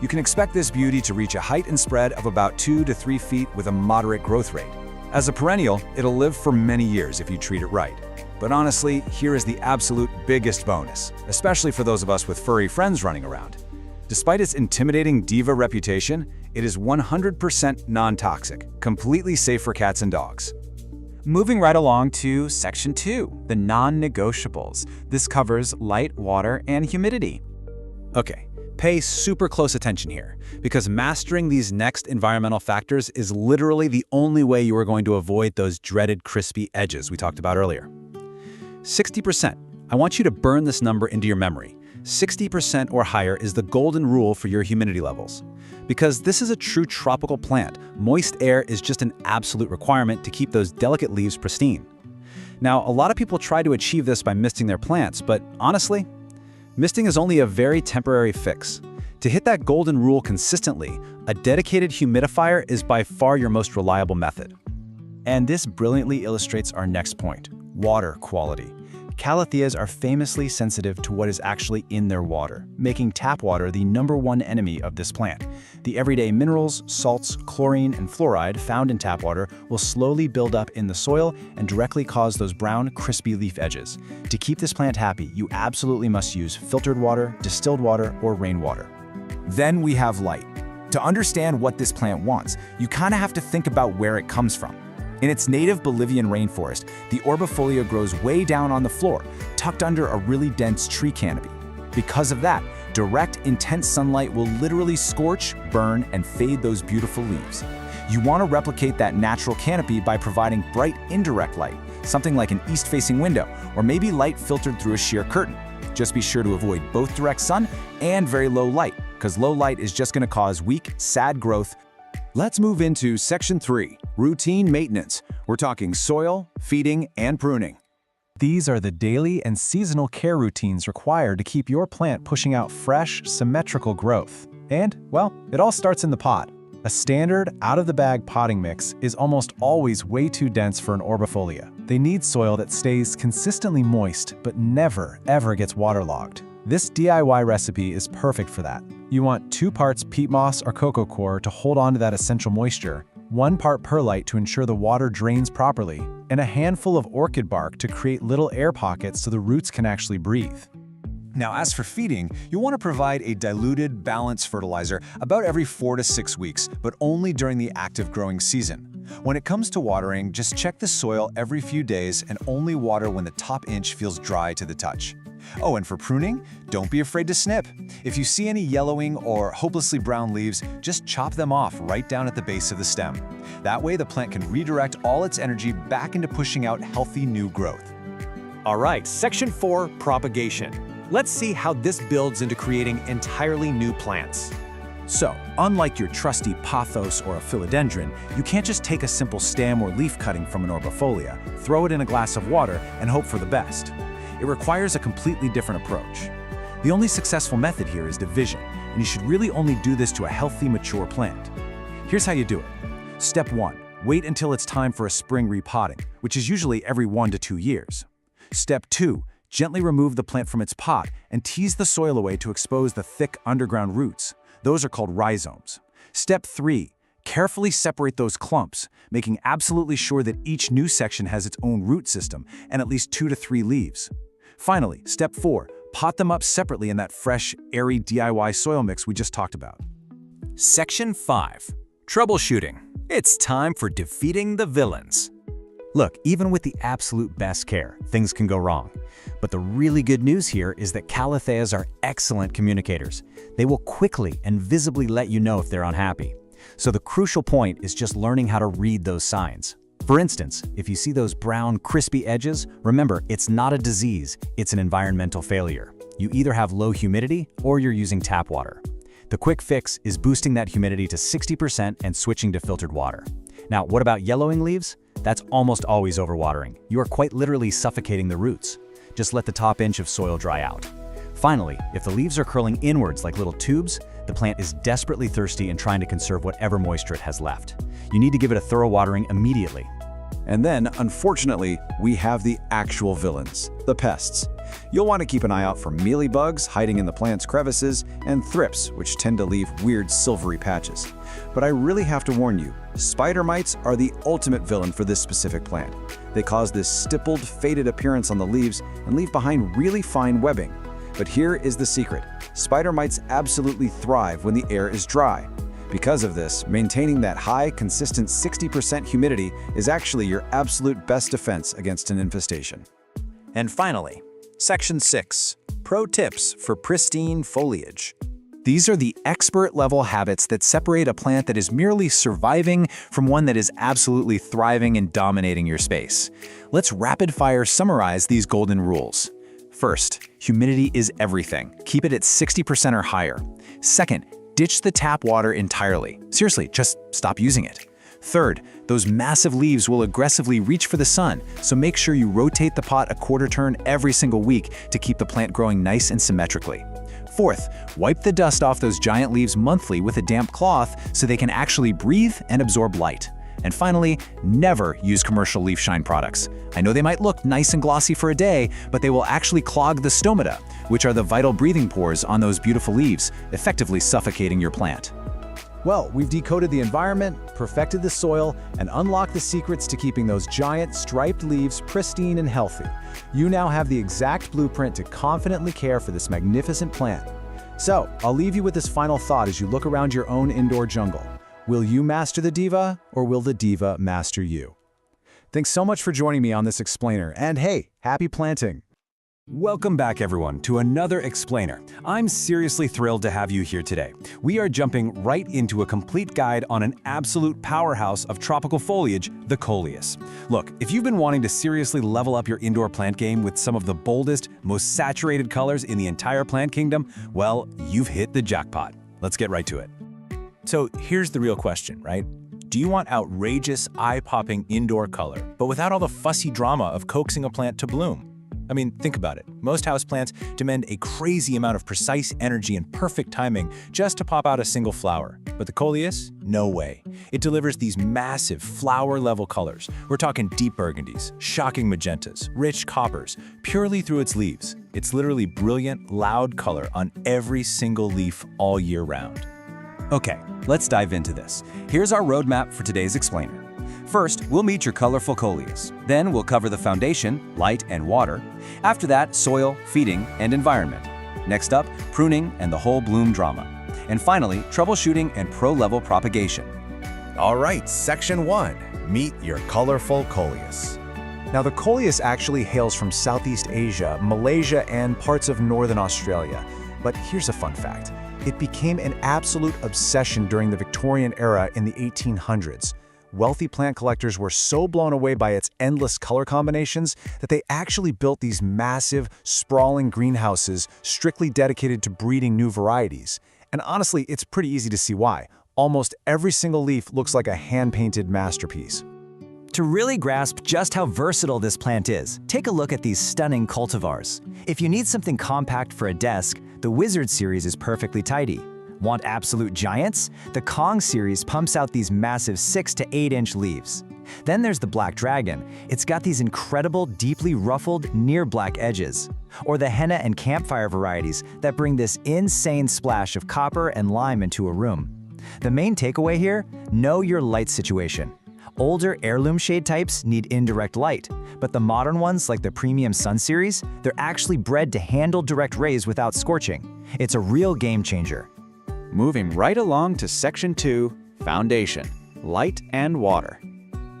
You can expect this beauty to reach a height and spread of about 2 to 3 feet with a moderate growth rate. As a perennial, it'll live for many years if you treat it right. But honestly, here is the absolute biggest bonus, especially for those of us with furry friends running around. Despite its intimidating diva reputation, it is 100% non-toxic, completely safe for cats and dogs. Moving right along to Section 2, the non-negotiables. This covers light, water, and humidity. Okay, pay super close attention here, because mastering these next environmental factors is literally the only way you are going to avoid those dreaded crispy edges we talked about earlier. 60%. I want you to burn this number into your memory. 60% or higher is the golden rule for your humidity levels. Because this is a true tropical plant, moist air is just an absolute requirement to keep those delicate leaves pristine. Now, a lot of people try to achieve this by misting their plants, but honestly, misting is only a very temporary fix. To hit that golden rule consistently, a dedicated humidifier is by far your most reliable method. And this brilliantly illustrates our next point, water quality. Calatheas are famously sensitive to what is actually in their water, making tap water the #1 enemy of this plant. The everyday minerals, salts, chlorine, and fluoride found in tap water will slowly build up in the soil and directly cause those brown, crispy leaf edges. To keep this plant happy, you absolutely must use filtered water, distilled water, or rainwater. Then we have light. To understand what this plant wants, you kind of have to think about where it comes from. In its native Bolivian rainforest, the orbifolia grows way down on the floor, tucked under a really dense tree canopy. Because of that, direct, intense sunlight will literally scorch, burn, and fade those beautiful leaves. You want to replicate that natural canopy by providing bright, indirect light, something like an east-facing window, or maybe light filtered through a sheer curtain. Just be sure to avoid both direct sun and very low light, because low light is just going to cause weak, sad growth. Let's move into Section 3, routine maintenance. We're talking soil, feeding, and pruning. These are the daily and seasonal care routines required to keep your plant pushing out fresh, symmetrical growth. And, well, it all starts in the pot. A standard, out-of-the-bag potting mix is almost always way too dense for an orbifolia. They need soil that stays consistently moist, but never, ever gets waterlogged. This DIY recipe is perfect for that. You want 2 parts peat moss or cocoa coir to hold on to that essential moisture, 1 part perlite to ensure the water drains properly, and a handful of orchid bark to create little air pockets so the roots can actually breathe. Now, as for feeding, you'll want to provide a diluted, balanced fertilizer about every 4 to 6 weeks, but only during the active growing season. When it comes to watering, just check the soil every few days and only water when the top inch feels dry to the touch. Oh, and for pruning, don't be afraid to snip. If you see any yellowing or hopelessly brown leaves, just chop them off right down at the base of the stem. That way, the plant can redirect all its energy back into pushing out healthy new growth. All right, Section 4, propagation. Let's see how this builds into creating entirely new plants. So, unlike your trusty pothos or a philodendron, you can't just take a simple stem or leaf cutting from an orbifolia, throw it in a glass of water, and hope for the best. It requires a completely different approach. The only successful method here is division, and you should really only do this to a healthy, mature plant. Here's how you do it. Step 1. Wait until it's time for a spring repotting, which is usually every 1 to 2 years. Step 2. Gently remove the plant from its pot and tease the soil away to expose the thick underground roots. Those are called rhizomes. Step 3. Carefully separate those clumps, making absolutely sure that each new section has its own root system and at least 2 to 3 leaves. Finally, step 4, pot them up separately in that fresh, airy DIY soil mix we just talked about. Section 5, troubleshooting. It's time for defeating the villains. Look, even with the absolute best care, things can go wrong. But the really good news here is that calatheas are excellent communicators. They will quickly and visibly let you know if they're unhappy. So the crucial point is just learning how to read those signs. For instance, if you see those brown, crispy edges, remember, it's not a disease, it's an environmental failure. You either have low humidity or you're using tap water. The quick fix is boosting that humidity to 60% and switching to filtered water. Now, what about yellowing leaves? That's almost always overwatering. You are quite literally suffocating the roots. Just let the top inch of soil dry out. Finally, if the leaves are curling inwards like little tubes, the plant is desperately thirsty and trying to conserve whatever moisture it has left. You need to give it a thorough watering immediately. And then, unfortunately, we have the actual villains, the pests. You'll want to keep an eye out for mealybugs hiding in the plant's crevices and thrips, which tend to leave weird silvery patches. But I really have to warn you, spider mites are the ultimate villain for this specific plant. They cause this stippled, faded appearance on the leaves and leave behind really fine webbing. But here is the secret. Spider mites absolutely thrive when the air is dry. Because of this, maintaining that high, consistent 60% humidity is actually your absolute best defense against an infestation. And finally, Section 6. Pro tips for pristine foliage. These are the expert-level habits that separate a plant that is merely surviving from one that is absolutely thriving and dominating your space. Let's rapid-fire summarize these golden rules. First, humidity is everything. Keep it at 60% or higher. Second, ditch the tap water entirely. Seriously, just stop using it. Third, those massive leaves will aggressively reach for the sun, so make sure you rotate the pot a quarter turn every single week to keep the plant growing nice and symmetrically. Fourth, wipe the dust off those giant leaves monthly with a damp cloth so they can actually breathe and absorb light. And finally, never use commercial leaf shine products. I know they might look nice and glossy for a day, but they will actually clog the stomata, which are the vital breathing pores on those beautiful leaves, effectively suffocating your plant. Well, we've decoded the environment, perfected the soil, and unlocked the secrets to keeping those giant striped leaves pristine and healthy. You now have the exact blueprint to confidently care for this magnificent plant. So, I'll leave you with this final thought as you look around your own indoor jungle. Will you master the diva, or will the diva master you? Thanks so much for joining me on this explainer, and hey, happy planting! Welcome back, everyone, to another explainer. I'm seriously thrilled to have you here today. We are jumping right into a complete guide on an absolute powerhouse of tropical foliage, the coleus. Look, if you've been wanting to seriously level up your indoor plant game with some of the boldest, most saturated colors in the entire plant kingdom, well, you've hit the jackpot. Let's get right to it. So here's the real question, right? Do you want outrageous, eye-popping indoor color, but without all the fussy drama of coaxing a plant to bloom? I mean, think about it. Most houseplants demand a crazy amount of precise energy and perfect timing just to pop out a single flower. But the coleus? No way. It delivers these massive flower-level colors. We're talking deep burgundies, shocking magentas, rich coppers, purely through its leaves. It's literally brilliant, loud color on every single leaf all year round. Okay, let's dive into this. Here's our roadmap for today's explainer. First, we'll meet your colorful coleus. Then we'll cover the foundation, light and water. After that, soil, feeding, and environment. Next up, pruning and the whole bloom drama. And finally, troubleshooting and pro-level propagation. All right, Section 1. Meet your colorful coleus. Now, the coleus actually hails from Southeast Asia, Malaysia, and parts of Northern Australia. But here's a fun fact. It became an absolute obsession during the Victorian era in the 1800s. Wealthy plant collectors were so blown away by its endless color combinations that they actually built these massive, sprawling greenhouses strictly dedicated to breeding new varieties. And honestly, it's pretty easy to see why. Almost every single leaf looks like a hand-painted masterpiece. To really grasp just how versatile this plant is, take a look at these stunning cultivars. If you need something compact for a desk, the Wizard series is perfectly tidy. Want absolute giants? The Kong series pumps out these massive 6 to 8 inch leaves. Then there's the Black Dragon. It's got these incredible, deeply ruffled, near black edges. Or the Henna and Campfire varieties that bring this insane splash of copper and lime into a room. The main takeaway here? Know your light situation. Older heirloom shade types need indirect light, but the modern ones like the Premium Sun series, they're actually bred to handle direct rays without scorching. It's a real game changer. Moving right along to Section 2, Foundation, Light and Water.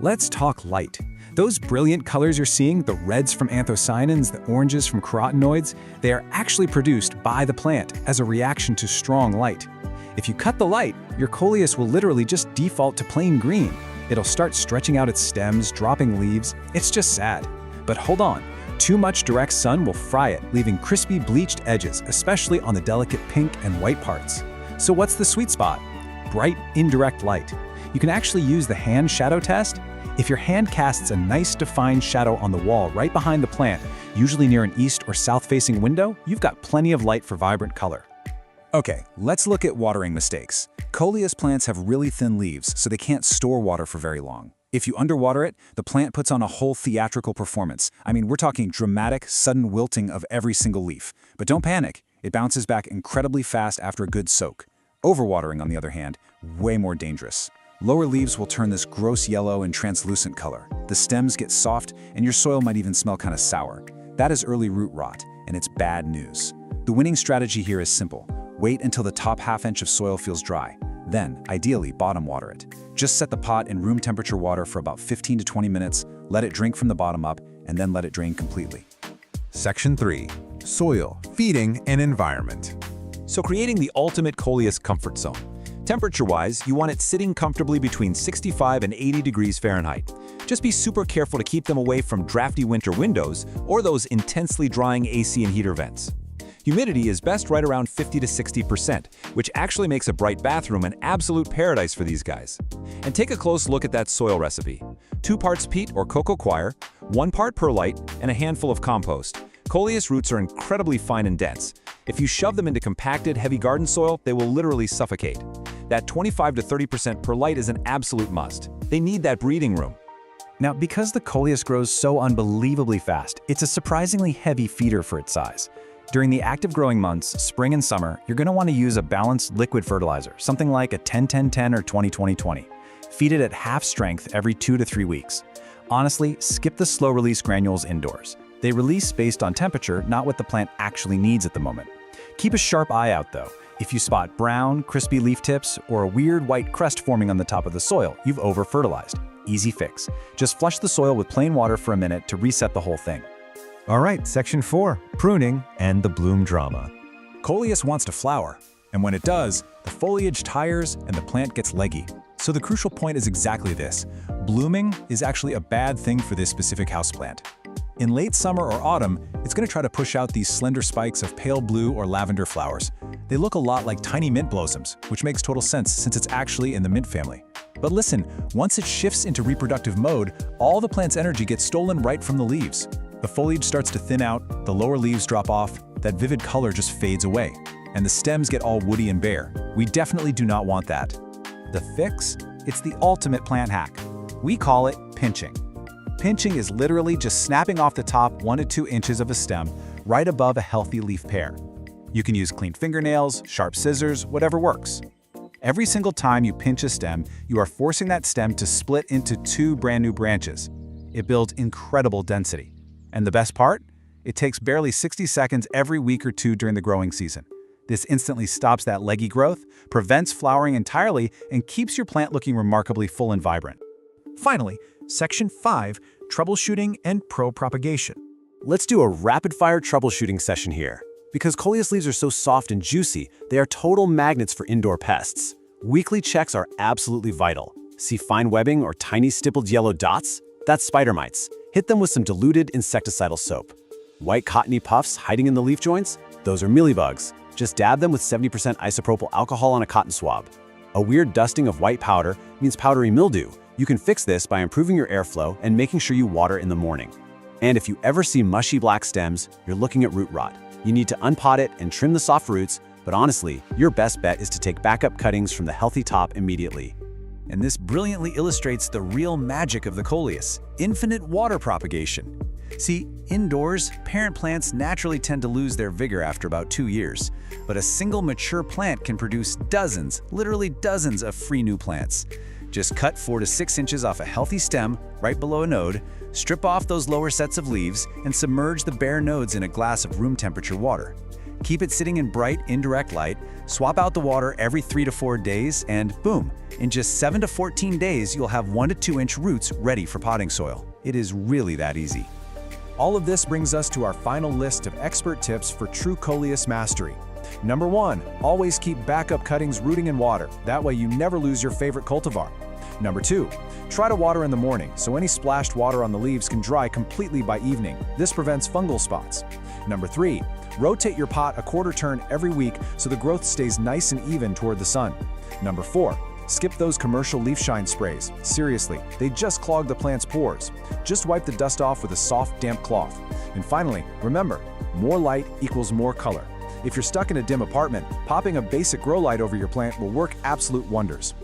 Let's talk light. Those brilliant colors you're seeing, the reds from anthocyanins, the oranges from carotenoids, they are actually produced by the plant as a reaction to strong light. If you cut the light, your coleus will literally just default to plain green. It'll start stretching out its stems, dropping leaves. It's just sad. But hold on. Too much direct sun will fry it, leaving crispy, bleached edges, especially on the delicate pink and white parts. So what's the sweet spot? Bright, indirect light. You can actually use the hand shadow test. If your hand casts a nice defined shadow on the wall right behind the plant, usually near an east or south-facing window, you've got plenty of light for vibrant color. Okay, let's look at watering mistakes. Coleus plants have really thin leaves, so they can't store water for very long. If you underwater it, the plant puts on a whole theatrical performance. I mean, we're talking dramatic, sudden wilting of every single leaf. But don't panic. It bounces back incredibly fast after a good soak. Overwatering, on the other hand, way more dangerous. Lower leaves will turn this gross yellow and translucent color. The stems get soft, and your soil might even smell kind of sour. That is early root rot, and it's bad news. The winning strategy here is simple. Wait until the top half-inch of soil feels dry. Then, ideally, bottom water it. Just set the pot in room temperature water for about 15 to 20 minutes, let it drink from the bottom up, and then let it drain completely. Section 3. Soil, feeding, and environment. So creating the ultimate coleus comfort zone. Temperature-wise, you want it sitting comfortably between 65 and 80 degrees Fahrenheit. Just be super careful to keep them away from drafty winter windows or those intensely drying AC and heater vents. Humidity is best right around 50 to 60%, which actually makes a bright bathroom an absolute paradise for these guys. And take a close look at that soil recipe. 2 parts peat or cocoa coir, 1 part perlite, and a handful of compost. Coleus roots are incredibly fine and dense. If you shove them into compacted, heavy garden soil, they will literally suffocate. That 25 to 30% perlite is an absolute must. They need that breathing room. Now, because the coleus grows so unbelievably fast, it's a surprisingly heavy feeder for its size. During the active growing months, spring and summer, you're going to want to use a balanced liquid fertilizer, something like a 10-10-10 or 20-20-20. Feed it at half strength every 2 to 3 weeks. Honestly, skip the slow-release granules indoors. They release based on temperature, not what the plant actually needs at the moment. Keep a sharp eye out, though. If you spot brown, crispy leaf tips or a weird white crust forming on the top of the soil, you've over-fertilized. Easy fix. Just flush the soil with plain water for a minute to reset the whole thing. All right, Section 4, pruning and the bloom drama. Coleus wants to flower, and when it does, the foliage tires and the plant gets leggy. So the crucial point is exactly this. Blooming is actually a bad thing for this specific houseplant. In late summer or autumn, it's going to try to push out these slender spikes of pale blue or lavender flowers. They look a lot like tiny mint blossoms, which makes total sense since it's actually in the mint family. But listen, once it shifts into reproductive mode, all the plant's energy gets stolen right from the leaves. The foliage starts to thin out, the lower leaves drop off, that vivid color just fades away, and the stems get all woody and bare. We definitely do not want that. The fix? It's the ultimate plant hack. We call it pinching. Pinching is literally just snapping off the top 1 to 2 inches of a stem right above a healthy leaf pair. You can use clean fingernails, sharp scissors, whatever works. Every single time you pinch a stem, you are forcing that stem to split into 2 brand new branches. It builds incredible density. And the best part? It takes barely 60 seconds every week or 2 during the growing season. This instantly stops that leggy growth, prevents flowering entirely, and keeps your plant looking remarkably full and vibrant. Finally, Section 5, Troubleshooting and Propagation. Let's do a rapid-fire troubleshooting session here. Because coleus leaves are so soft and juicy, they are total magnets for indoor pests. Weekly checks are absolutely vital. See fine webbing or tiny stippled yellow dots? That's spider mites. Hit them with some diluted insecticidal soap. White cottony puffs hiding in the leaf joints? Those are mealybugs. Just dab them with 70% isopropyl alcohol on a cotton swab. A weird dusting of white powder means powdery mildew. You can fix this by improving your airflow and making sure you water in the morning. And if you ever see mushy black stems, you're looking at root rot. You need to unpot it and trim the soft roots, but honestly, your best bet is to take backup cuttings from the healthy top immediately. And this brilliantly illustrates the real magic of the coleus, infinite water propagation. See, indoors, parent plants naturally tend to lose their vigor after about 2 years, but a single mature plant can produce dozens, literally dozens of free new plants. Just cut 4 to 6 inches off a healthy stem right below a node, strip off those lower sets of leaves, and submerge the bare nodes in a glass of room temperature water. Keep it sitting in bright, indirect light, swap out the water every 3 to 4 days, and boom, in just 7 to 14 days, you'll have 1 to 2 inch roots ready for potting soil. It is really that easy. All of this brings us to our final list of expert tips for true coleus mastery. Number 1, always keep backup cuttings rooting in water. That way you never lose your favorite cultivar. Number 2, try to water in the morning so any splashed water on the leaves can dry completely by evening. This prevents fungal spots. Number 3, rotate your pot a quarter turn every week so the growth stays nice and even toward the sun. Number 4, skip those commercial leaf shine sprays. Seriously, they just clog the plant's pores. Just wipe the dust off with a soft, damp cloth. And finally, remember, more light equals more color. If you're stuck in a dim apartment, popping a basic grow light over your plant will work absolute wonders.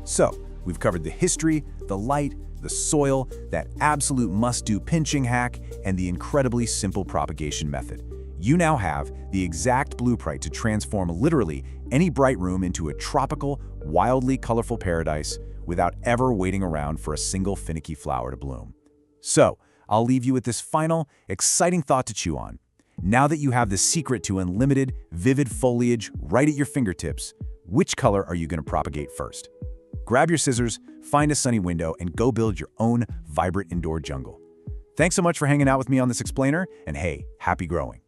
So, we've covered the history, the light, the soil, that absolute must-do pinching hack, and the incredibly simple propagation method. You now have the exact blueprint to transform literally any bright room into a tropical, wildly colorful paradise without ever waiting around for a single finicky flower to bloom. So, I'll leave you with this final, exciting thought to chew on. Now that you have the secret to unlimited, vivid foliage right at your fingertips, which color are you going to propagate first? Grab your scissors, find a sunny window, and go build your own vibrant indoor jungle. Thanks so much for hanging out with me on this explainer, and hey, happy growing.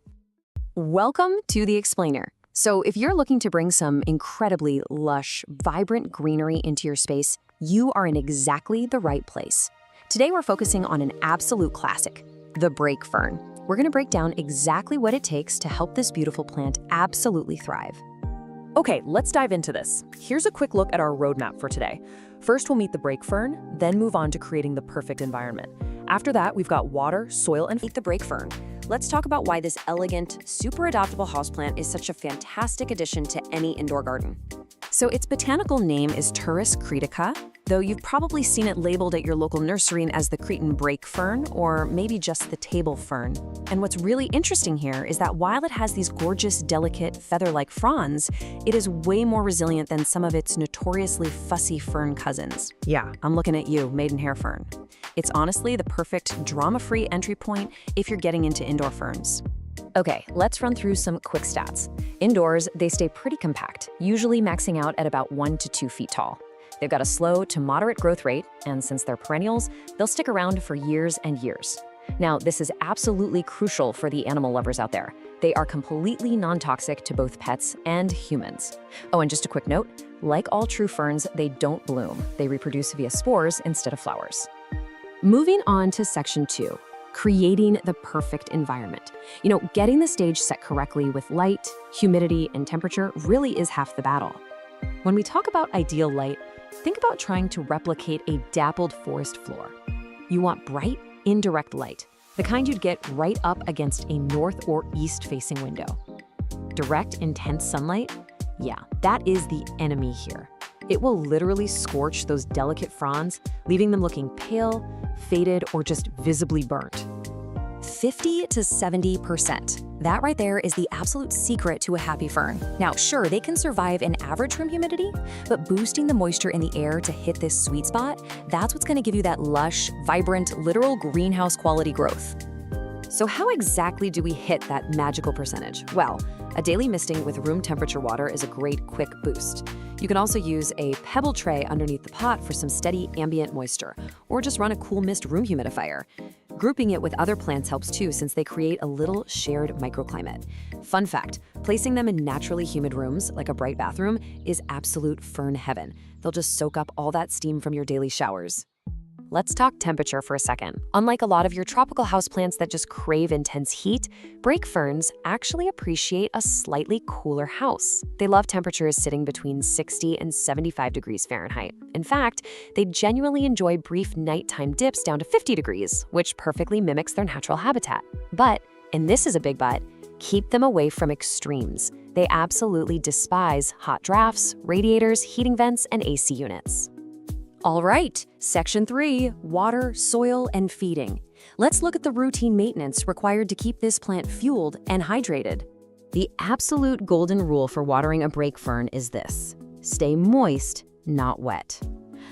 Welcome to the Explainer. So if you're looking to bring some incredibly lush, vibrant greenery into your space, you are in exactly the right place. Today we're focusing on an absolute classic, the brake fern. We're going to break down exactly what it takes to help this beautiful plant absolutely thrive. Okay, let's dive into this. Here's a quick look at our roadmap for today. First, we'll meet the brake fern, then move on to creating the perfect environment. After that, we've got water, soil, and Meet the brake fern. Let's talk about why this elegant, super adaptable houseplant is such a fantastic addition to any indoor garden. So its botanical name is Turris cretica, though you've probably seen it labeled at your local nursery as the Cretan brake fern, or maybe just the table fern. And what's really interesting here is that while it has these gorgeous, delicate, feather-like fronds, it is way more resilient than some of its notoriously fussy fern cousins. Yeah, I'm looking at you, maidenhair fern. It's honestly the perfect drama-free entry point if you're getting into indoor ferns. Okay, let's run through some quick stats. Indoors, they stay pretty compact, usually maxing out at about 1 to 2 feet tall. They've got a slow to moderate growth rate, and since they're perennials, they'll stick around for years and years. Now, this is absolutely crucial for the animal lovers out there. They are completely non-toxic to both pets and humans. Oh, and just a quick note, like all true ferns, they don't bloom. They reproduce via spores instead of flowers. Moving on to section 2. Creating the perfect environment. Getting the stage set correctly with light, humidity, and temperature really is half the battle. When we talk about ideal light, think about trying to replicate a dappled forest floor. You want bright, indirect light, the kind you'd get right up against a north or east-facing window. Direct, intense sunlight? Yeah, that is the enemy here. It will literally scorch those delicate fronds, leaving them looking pale, faded, or just visibly burnt. 50 to 70%. That right there is the absolute secret to a happy fern. Now, sure, they can survive an average room humidity, but boosting the moisture in the air to hit this sweet spot, that's what's going to give you that lush, vibrant, literal greenhouse quality growth. So how exactly do we hit that magical percentage? Well, a daily misting with room temperature water is a great quick boost. You can also use a pebble tray underneath the pot for some steady ambient moisture, or just run a cool mist room humidifier. Grouping it with other plants helps too, since they create a little shared microclimate. Fun fact, placing them in naturally humid rooms, like a bright bathroom, is absolute fern heaven. They'll just soak up all that steam from your daily showers. Let's talk temperature for a second. Unlike a lot of your tropical houseplants that just crave intense heat, brake ferns actually appreciate a slightly cooler house. They love temperatures sitting between 60 and 75 degrees Fahrenheit. In fact, they genuinely enjoy brief nighttime dips down to 50 degrees, which perfectly mimics their natural habitat. But, and this is a big but, keep them away from extremes. They absolutely despise hot drafts, radiators, heating vents, and AC units. All right, section 3, water, soil, and feeding. Let's look at the routine maintenance required to keep this plant fueled and hydrated. The absolute golden rule for watering a brake fern is this: stay moist, not wet.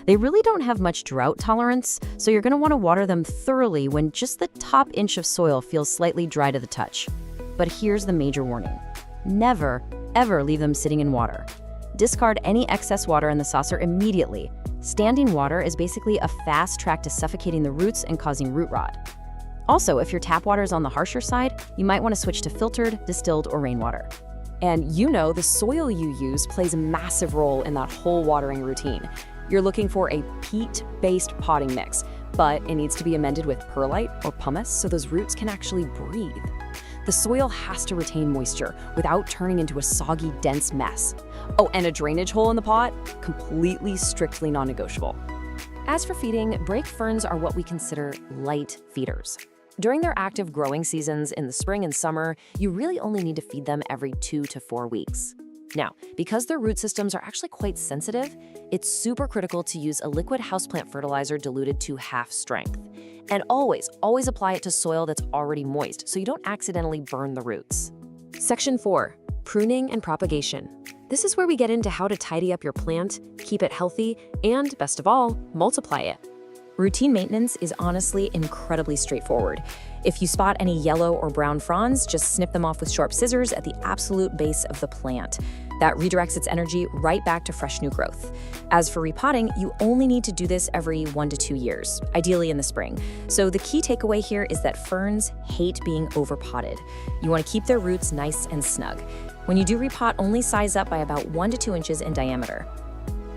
They really don't have much drought tolerance, so you're going to want to water them thoroughly when just the top inch of soil feels slightly dry to the touch. But here's the major warning: never, ever leave them sitting in water. Discard any excess water in the saucer immediately. Standing water is basically a fast track to suffocating the roots and causing root rot. Also, if your tap water is on the harsher side, you might want to switch to filtered, distilled, or rainwater. And the soil you use plays a massive role in that whole watering routine. You're looking for a peat-based potting mix, but it needs to be amended with perlite or pumice so those roots can actually breathe. The soil has to retain moisture without turning into a soggy, dense mess. Oh, and a drainage hole in the pot? Completely, strictly non-negotiable. As for feeding, brake ferns are what we consider light feeders. During their active growing seasons in the spring and summer, you really only need to feed them every 2 to 4 weeks. Now, because their root systems are actually quite sensitive, it's super critical to use a liquid houseplant fertilizer diluted to half strength. And always apply it to soil that's already moist so you don't accidentally burn the roots. Section 4, pruning and propagation. This is where we get into how to tidy up your plant, keep it healthy, and best of all, multiply it. Routine maintenance is honestly incredibly straightforward. If you spot any yellow or brown fronds, just snip them off with sharp scissors at the absolute base of the plant. That redirects its energy right back to fresh new growth. As for repotting, you only need to do this every 1 to 2 years, ideally in the spring. So the key takeaway here is that ferns hate being overpotted. You want to keep their roots nice and snug. When you do repot, only size up by about 1 to 2 inches in diameter.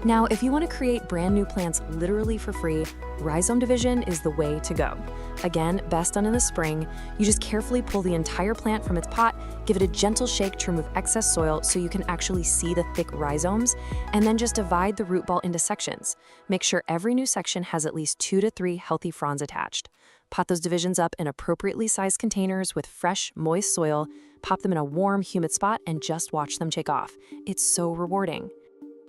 Now, if you want to create brand new plants literally for free, rhizome division is the way to go. Again, best done in the spring. You just carefully pull the entire plant from its pot, give it a gentle shake to remove excess soil so you can actually see the thick rhizomes, and then just divide the root ball into sections. Make sure every new section has at least 2 to 3 healthy fronds attached. Pot those divisions up in appropriately sized containers with fresh, moist soil, pop them in a warm, humid spot, and just watch them take off. It's so rewarding.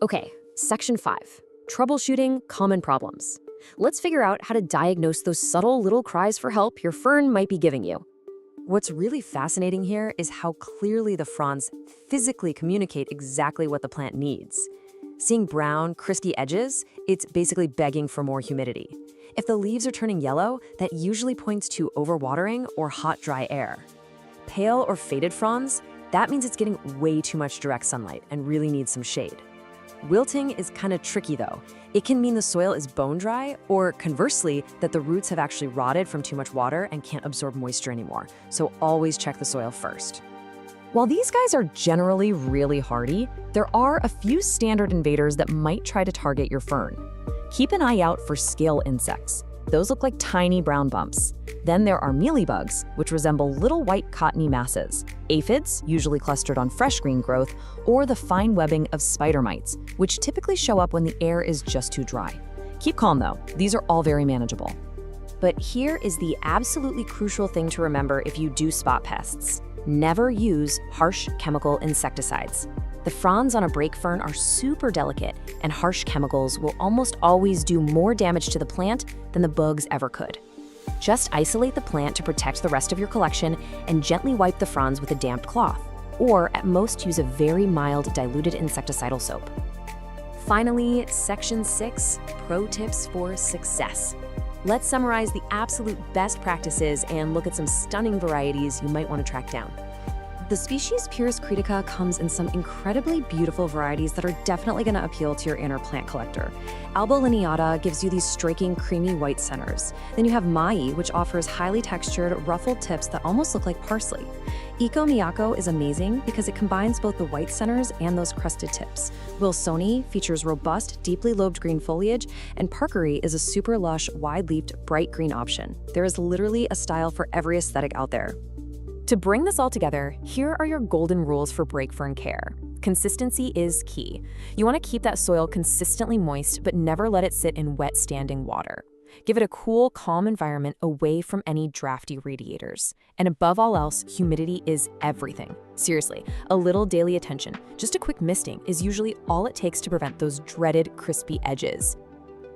Okay, Section 5, troubleshooting common problems. Let's figure out how to diagnose those subtle little cries for help your fern might be giving you. What's really fascinating here is how clearly the fronds physically communicate exactly what the plant needs. Seeing brown, crispy edges, it's basically begging for more humidity. If the leaves are turning yellow, that usually points to overwatering or hot, dry air. Pale or faded fronds, that means it's getting way too much direct sunlight and really needs some shade. Wilting is kind of tricky though. It can mean the soil is bone dry, or conversely, that the roots have actually rotted from too much water and can't absorb moisture anymore. So always check the soil first. While these guys are generally really hardy, there are a few standard invaders that might try to target your fern. Keep an eye out for scale insects. Those look like tiny brown bumps. Then there are mealybugs, which resemble little white cottony masses, aphids, usually clustered on fresh green growth, or the fine webbing of spider mites, which typically show up when the air is just too dry. Keep calm though, these are all very manageable. But here is the absolutely crucial thing to remember if you do spot pests. Never use harsh chemical insecticides. The fronds on a brake fern are super delicate, and harsh chemicals will almost always do more damage to the plant than the bugs ever could. Just isolate the plant to protect the rest of your collection and gently wipe the fronds with a damp cloth, or at most use a very mild diluted insecticidal soap. Finally, Section 6, Pro Tips for Success. Let's summarize the absolute best practices and look at some stunning varieties you might want to track down. The species Pyrrhus critica comes in some incredibly beautiful varieties that are definitely going to appeal to your inner plant collector. Alba lineata gives you these striking creamy white centers. Then you have Mai, which offers highly textured, ruffled tips that almost look like parsley. Iko Miyako is amazing because it combines both the white centers and those crusted tips. Wilsoni features robust, deeply lobed green foliage, and Parkery is a super lush, wide-leafed, bright green option. There is literally a style for every aesthetic out there. To bring this all together, here are your golden rules for brake fern care. Consistency is key. You want to keep that soil consistently moist, but never let it sit in wet standing water. Give it a cool, calm environment away from any drafty radiators. And above all else, humidity is everything. Seriously, a little daily attention, just a quick misting, is usually all it takes to prevent those dreaded crispy edges.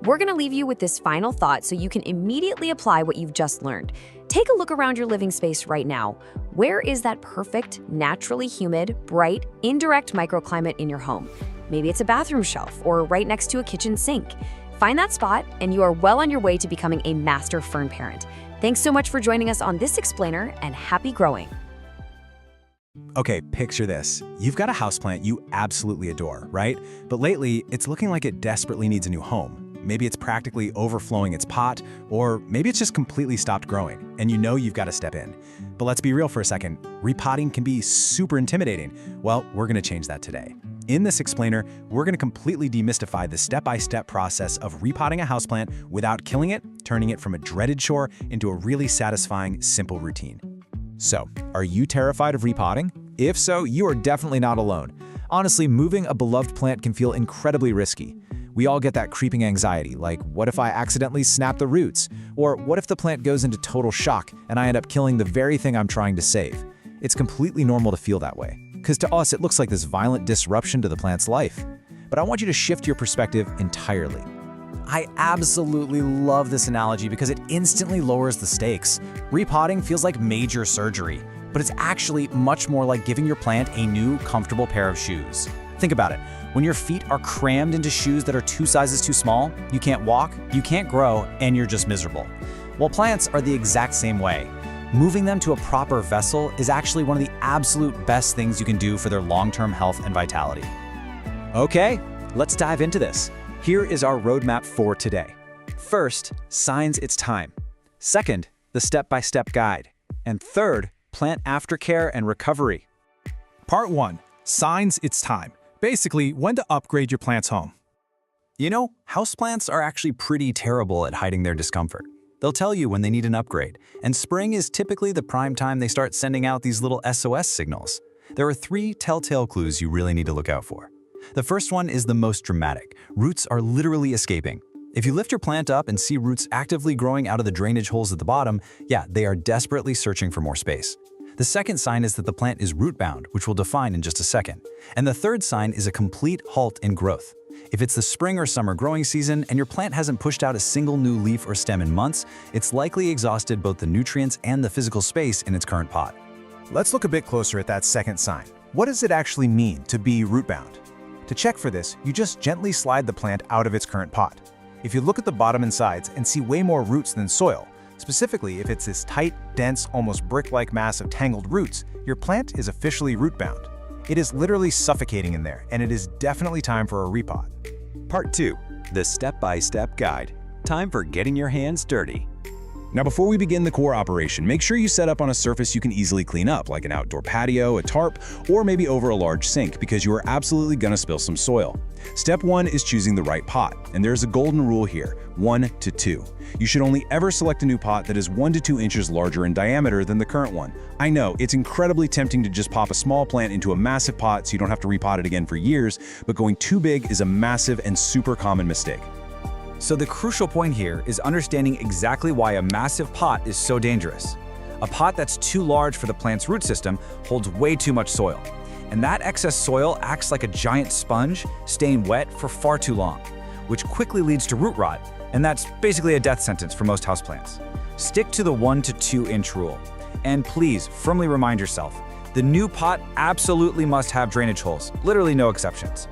We're going to leave you with this final thought so you can immediately apply what you've just learned. Take a look around your living space right now. Where is that perfect, naturally humid, bright, indirect microclimate in your home? Maybe it's a bathroom shelf or right next to a kitchen sink. Find that spot and you are well on your way to becoming a master fern parent. Thanks so much for joining us on this explainer, and happy growing. Okay, picture this. You've got a houseplant you absolutely adore, right? But lately, it's looking like it desperately needs a new home. Maybe it's practically overflowing its pot, or maybe it's just completely stopped growing, and you know you've got to step in. But let's be real for a second. Repotting can be super intimidating. Well, we're going to change that today. In this explainer, we're going to completely demystify the step-by-step process of repotting a houseplant without killing it, turning it from a dreaded chore into a really satisfying, simple routine. So, are you terrified of repotting? If so, you are definitely not alone. Honestly, moving a beloved plant can feel incredibly risky. We all get that creeping anxiety, like what if I accidentally snap the roots? Or what if the plant goes into total shock and I end up killing the very thing I'm trying to save? It's completely normal to feel that way, because to us it looks like this violent disruption to the plant's life. But I want you to shift your perspective entirely. I absolutely love this analogy because it instantly lowers the stakes. Repotting feels like major surgery, but it's actually much more like giving your plant a new, comfortable pair of shoes. Think about it. When your feet are crammed into shoes that are 2 sizes too small, you can't walk, you can't grow, and you're just miserable. Well, plants are the exact same way. Moving them to a proper vessel is actually one of the absolute best things you can do for their long-term health and vitality. Okay, let's dive into this. Here is our roadmap for today. First, signs it's time. Second, the step-by-step guide. And third, plant aftercare and recovery. Part 1. Signs it's time. Basically, when to upgrade your plant's home. You know, houseplants are actually pretty terrible at hiding their discomfort. They'll tell you when they need an upgrade, and spring is typically the prime time they start sending out these little SOS signals. There are 3 telltale clues you really need to look out for. The first one is the most dramatic. Roots are literally escaping. If you lift your plant up and see roots actively growing out of the drainage holes at the bottom, yeah, they are desperately searching for more space. The second sign is that the plant is root-bound, which we'll define in just a second. And the third sign is a complete halt in growth. If it's the spring or summer growing season and your plant hasn't pushed out a single new leaf or stem in months, it's likely exhausted both the nutrients and the physical space in its current pot. Let's look a bit closer at that second sign. What does it actually mean to be root-bound? To check for this, you just gently slide the plant out of its current pot. If you look at the bottom and sides and see way more roots than soil, specifically if it's this tight, dense, almost brick-like mass of tangled roots, your plant is officially root-bound. It is literally suffocating in there, and it is definitely time for a repot. Part 2. The step-by-step guide. Time for getting your hands dirty. Now, before we begin the core operation, make sure you set up on a surface you can easily clean up, like an outdoor patio, a tarp, or maybe over a large sink, because you are absolutely going to spill some soil. Step 1 is choosing the right pot, and there's a golden rule here, 1 to 2. You should only ever select a new pot that is 1 to 2 inches larger in diameter than the current one. I know, it's incredibly tempting to just pop a small plant into a massive pot so you don't have to repot it again for years, but going too big is a massive and super common mistake. So the crucial point here is understanding exactly why a massive pot is so dangerous. A pot that's too large for the plant's root system holds way too much soil. And that excess soil acts like a giant sponge, staying wet for far too long, which quickly leads to root rot, and that's basically a death sentence for most houseplants. Stick to the 1 to 2 inch rule. And please firmly remind yourself, the new pot absolutely must have drainage holes, literally no exceptions.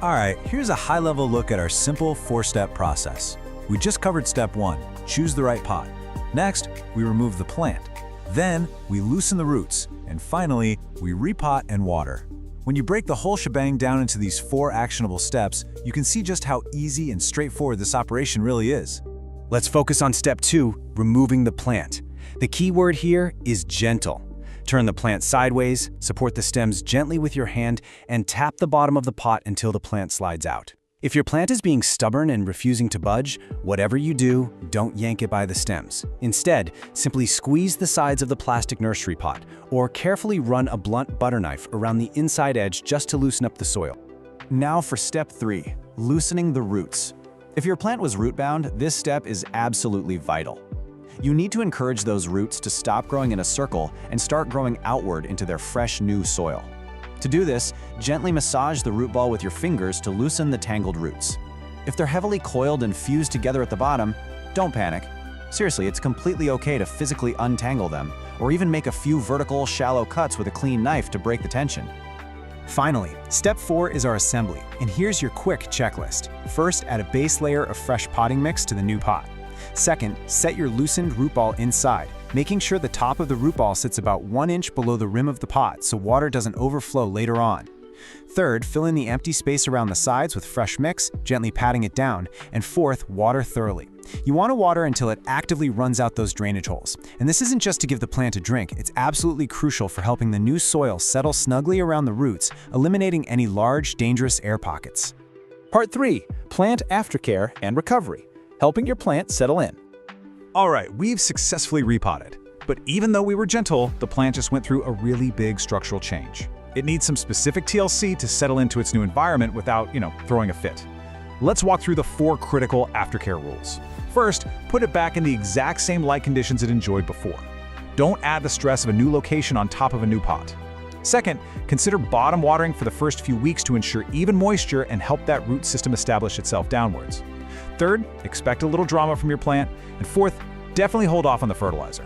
All right, here's a high-level look at our simple 4-step process. We just covered step 1, choose the right pot. Next, we remove the plant. Then, we loosen the roots. And finally, we repot and water. When you break the whole shebang down into these 4 actionable steps, you can see just how easy and straightforward this operation really is. Let's focus on step 2, removing the plant. The key word here is gentle. Turn the plant sideways, support the stems gently with your hand, and tap the bottom of the pot until the plant slides out. If your plant is being stubborn and refusing to budge, whatever you do, don't yank it by the stems. Instead, simply squeeze the sides of the plastic nursery pot, or carefully run a blunt butter knife around the inside edge just to loosen up the soil. Now for step 3, loosening the roots. If your plant was root-bound, this step is absolutely vital. You need to encourage those roots to stop growing in a circle and start growing outward into their fresh new soil. To do this, gently massage the root ball with your fingers to loosen the tangled roots. If they're heavily coiled and fused together at the bottom, don't panic. Seriously, it's completely okay to physically untangle them, or even make a few vertical, shallow cuts with a clean knife to break the tension. Finally, step 4 is our assembly, and here's your quick checklist. First, add a base layer of fresh potting mix to the new pot. Second, set your loosened root ball inside, making sure the top of the root ball sits about 1 inch below the rim of the pot so water doesn't overflow later on. Third, fill in the empty space around the sides with fresh mix, gently patting it down. And fourth, water thoroughly. You want to water until it actively runs out those drainage holes. And this isn't just to give the plant a drink, it's absolutely crucial for helping the new soil settle snugly around the roots, eliminating any large, dangerous air pockets. Part 3, plant aftercare and recovery, helping your plant settle in. All right, we've successfully repotted. But even though we were gentle, the plant just went through a really big structural change. It needs some specific TLC to settle into its new environment without, throwing a fit. Let's walk through the 4 critical aftercare rules. First, put it back in the exact same light conditions it enjoyed before. Don't add the stress of a new location on top of a new pot. Second, consider bottom watering for the first few weeks to ensure even moisture and help that root system establish itself downwards. Third, expect a little drama from your plant. And fourth, definitely hold off on the fertilizer.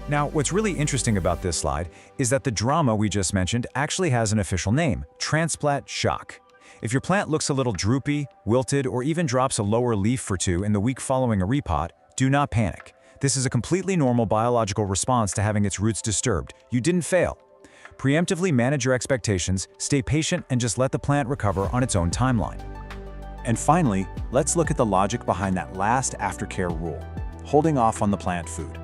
Now, what's really interesting about this slide is that the drama we just mentioned actually has an official name: transplant shock. If your plant looks a little droopy, wilted, or even drops a lower leaf or two in the week following a repot, do not panic. This is a completely normal biological response to having its roots disturbed. You didn't fail. Preemptively manage your expectations, stay patient, and just let the plant recover on its own timeline. And finally, let's look at the logic behind that last aftercare rule: holding off on the plant food.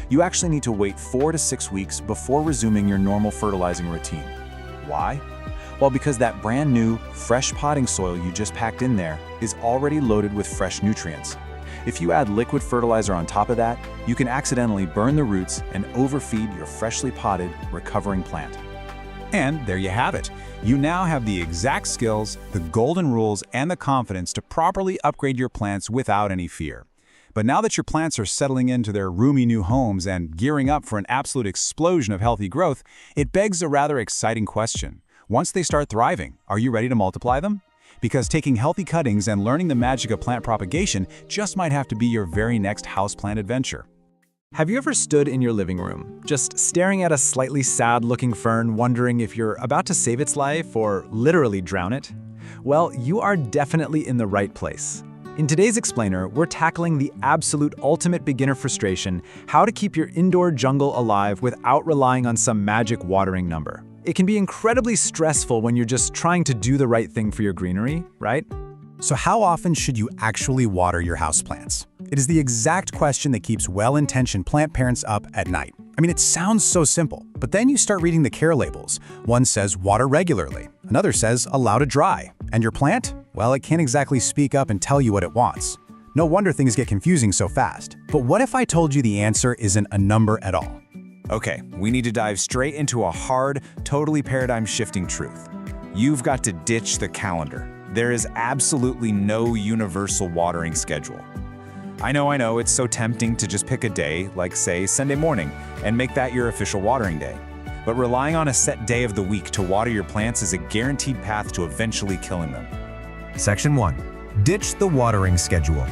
You actually need to wait 4 to 6 weeks before resuming your normal fertilizing routine. Why? Well, because that brand new, fresh potting soil you just packed in there is already loaded with fresh nutrients. If you add liquid fertilizer on top of that, you can accidentally burn the roots and overfeed your freshly potted, recovering plant. And there you have it. You now have the exact skills, the golden rules, and the confidence to properly upgrade your plants without any fear. But now that your plants are settling into their roomy new homes and gearing up for an absolute explosion of healthy growth, it begs a rather exciting question. Once they start thriving, are you ready to multiply them? Because taking healthy cuttings and learning the magic of plant propagation just might have to be your very next houseplant adventure. Have you ever stood in your living room, just staring at a slightly sad-looking fern, wondering if you're about to save its life or literally drown it? Well, you are definitely in the right place. In today's explainer, we're tackling the absolute ultimate beginner frustration: how to keep your indoor jungle alive without relying on some magic watering number. It can be incredibly stressful when you're just trying to do the right thing for your greenery, right? So how often should you actually water your houseplants? It is the exact question that keeps well-intentioned plant parents up at night. I mean, it sounds so simple, but then you start reading the care labels. One says water regularly, another says allow to dry. And your plant? Well, it can't exactly speak up and tell you what it wants. No wonder things get confusing so fast. But what if I told you the answer isn't a number at all? Okay, we need to dive straight into a hard, totally paradigm-shifting truth. You've got to ditch the calendar. There is absolutely no universal watering schedule. I know, it's so tempting to just pick a day, like say Sunday morning, and make that your official watering day. But relying on a set day of the week to water your plants is a guaranteed path to eventually killing them. Section 1. Ditch the watering schedule.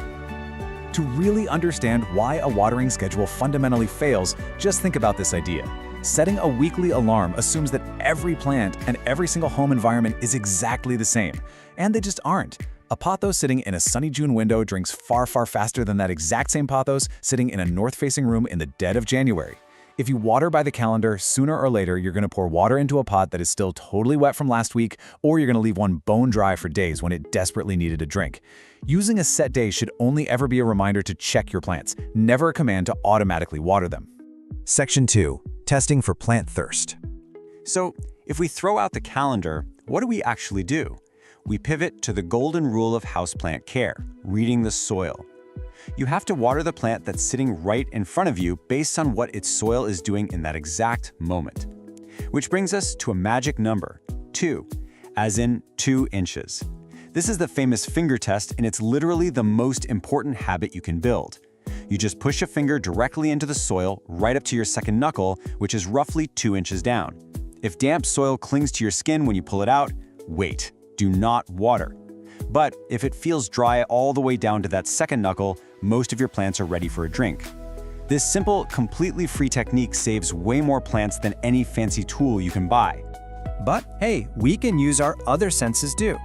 To really understand why a watering schedule fundamentally fails, just think about this idea. Setting a weekly alarm assumes that every plant and every single home environment is exactly the same. And they just aren't. A pothos sitting in a sunny June window drinks far, far faster than that exact same pothos sitting in a north-facing room in the dead of January. If you water by the calendar, sooner or later you're going to pour water into a pot that is still totally wet from last week, or you're going to leave one bone dry for days when it desperately needed a drink. Using a set day should only ever be a reminder to check your plants, never a command to automatically water them. Section 2. Testing for plant thirst. So, if we throw out the calendar, what do we actually do? We pivot to the golden rule of houseplant care: reading the soil. You have to water the plant that's sitting right in front of you based on what its soil is doing in that exact moment. Which brings us to a magic number, 2, as in 2 inches. This is the famous finger test, and it's literally the most important habit you can build. You just push a finger directly into the soil right up to your second knuckle, which is roughly 2 inches down. If damp soil clings to your skin when you pull it out, wait, do not water. But if it feels dry all the way down to that second knuckle, most of your plants are ready for a drink. This simple, completely free technique saves way more plants than any fancy tool you can buy. But hey, we can use our other senses too.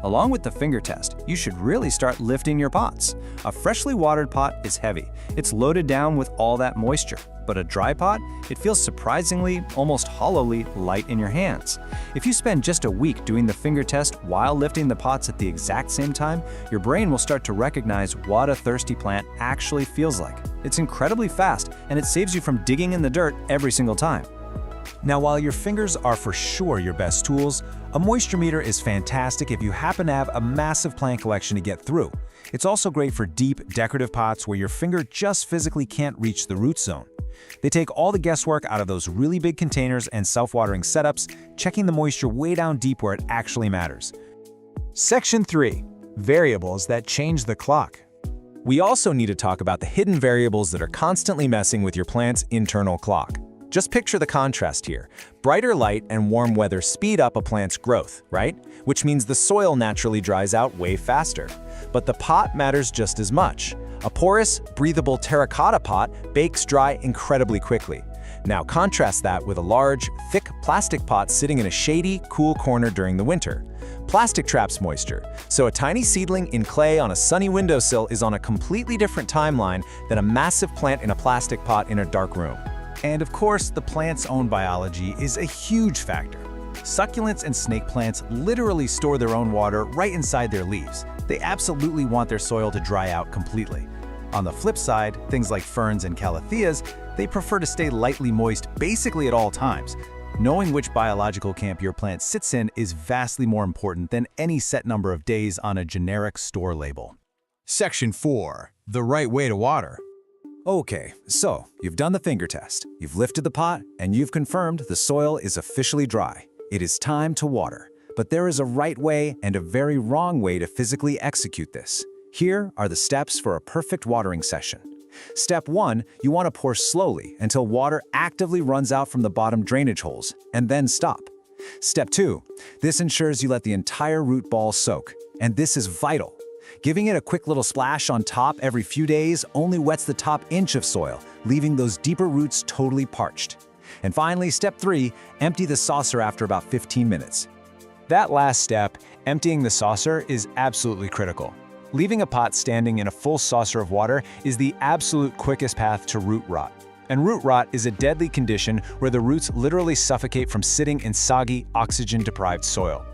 Along with the finger test, you should really start lifting your pots. A freshly watered pot is heavy. It's loaded down with all that moisture. But a dry pot, it feels surprisingly, almost hollowly light in your hands. If you spend just a week doing the finger test while lifting the pots at the exact same time, your brain will start to recognize what a thirsty plant actually feels like. It's incredibly fast, and it saves you from digging in the dirt every single time. Now, while your fingers are for sure your best tools, a moisture meter is fantastic if you happen to have a massive plant collection to get through. It's also great for deep, decorative pots where your finger just physically can't reach the root zone. They take all the guesswork out of those really big containers and self-watering setups, checking the moisture way down deep where it actually matters. Section 3. Variables that change the clock. We also need to talk about the hidden variables that are constantly messing with your plant's internal clock. Just picture the contrast here. Brighter light and warm weather speed up a plant's growth, right? Which means the soil naturally dries out way faster. But the pot matters just as much. A porous, breathable terracotta pot bakes dry incredibly quickly. Now contrast that with a large, thick plastic pot sitting in a shady, cool corner during the winter. Plastic traps moisture, so a tiny seedling in clay on a sunny windowsill is on a completely different timeline than a massive plant in a plastic pot in a dark room. And of course, the plant's own biology is a huge factor. Succulents and snake plants literally store their own water right inside their leaves. They absolutely want their soil to dry out completely. On the flip side, things like ferns and calatheas, they prefer to stay lightly moist basically at all times. Knowing which biological camp your plant sits in is vastly more important than any set number of days on a generic store label. Section 4. The right way to water. Okay, so you've done the finger test, you've lifted the pot, and you've confirmed the soil is officially dry. It is time to water. But there is a right way and a very wrong way to physically execute this. Here are the steps for a perfect watering session. Step 1, you want to pour slowly until water actively runs out from the bottom drainage holes, and then stop. Step 2, this ensures you let the entire root ball soak, and this is vital. Giving it a quick little splash on top every few days only wets the top inch of soil, leaving those deeper roots totally parched. And finally, step 3, empty the saucer after about 15 minutes. That last step, emptying the saucer, is absolutely critical. Leaving a pot standing in a full saucer of water is the absolute quickest path to root rot. And root rot is a deadly condition where the roots literally suffocate from sitting in soggy, oxygen-deprived soil.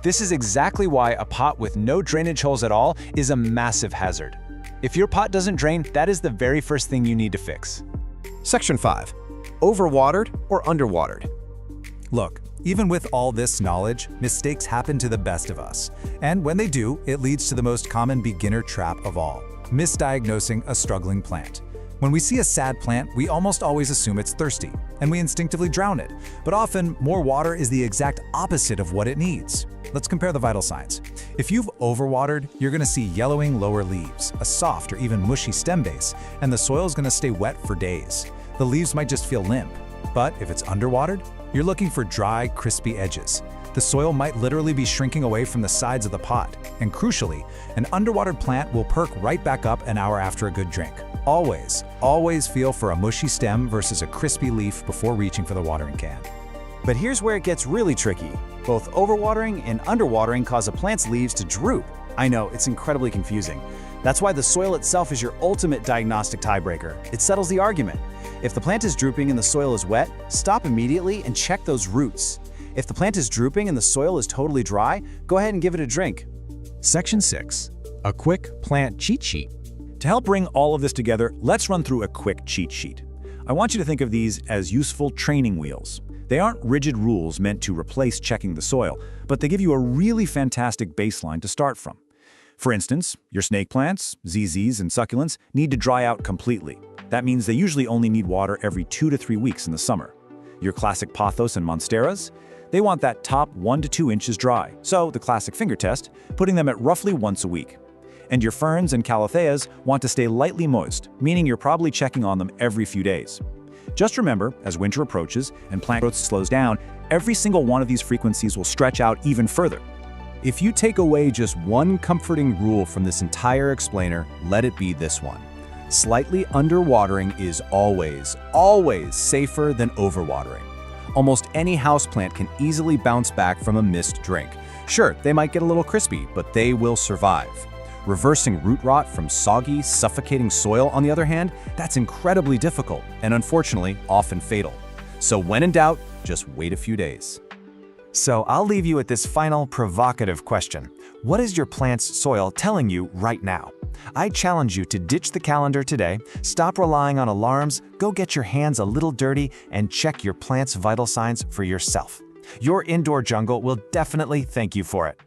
This is exactly why a pot with no drainage holes at all is a massive hazard. If your pot doesn't drain, that is the very first thing you need to fix. Section 5. Overwatered or underwatered? Look, even with all this knowledge, mistakes happen to the best of us. And when they do, it leads to the most common beginner trap of all: misdiagnosing a struggling plant. When we see a sad plant, we almost always assume it's thirsty, and we instinctively drown it. But often, more water is the exact opposite of what it needs. Let's compare the vital signs. If you've overwatered, you're going to see yellowing lower leaves, a soft or even mushy stem base, and the soil is going to stay wet for days. The leaves might just feel limp. But if it's underwatered, you're looking for dry, crispy edges. The soil might literally be shrinking away from the sides of the pot. And crucially, an underwatered plant will perk right back up an hour after a good drink. Always, always feel for a mushy stem versus a crispy leaf before reaching for the watering can. But here's where it gets really tricky. Both overwatering and underwatering cause a plant's leaves to droop. I know, it's incredibly confusing. That's why the soil itself is your ultimate diagnostic tiebreaker. It settles the argument. If the plant is drooping and the soil is wet, stop immediately and check those roots. If the plant is drooping and the soil is totally dry, go ahead and give it a drink. Section 6. A quick plant cheat sheet. To help bring all of this together, let's run through a quick cheat sheet. I want you to think of these as useful training wheels. They aren't rigid rules meant to replace checking the soil, but they give you a really fantastic baseline to start from. For instance, your snake plants, ZZs, and succulents need to dry out completely. That means they usually only need water every 2 to 3 weeks in the summer. Your classic pothos and monsteras, they want that top 1 to 2 inches dry, so the classic finger test, putting them at roughly once a week. And your ferns and calatheas want to stay lightly moist, meaning you're probably checking on them every few days. Just remember, as winter approaches and plant growth slows down, every single one of these frequencies will stretch out even further. If you take away just one comforting rule from this entire explainer, let it be this one. Slightly underwatering is always, always safer than overwatering. Almost any houseplant can easily bounce back from a missed drink. Sure, they might get a little crispy, but they will survive. Reversing root rot from soggy, suffocating soil, on the other hand, that's incredibly difficult and unfortunately often fatal. So when in doubt, just wait a few days. So I'll leave you with this final provocative question. What is your plant's soil telling you right now? I challenge you to ditch the calendar today, stop relying on alarms, go get your hands a little dirty, and check your plant's vital signs for yourself. Your indoor jungle will definitely thank you for it.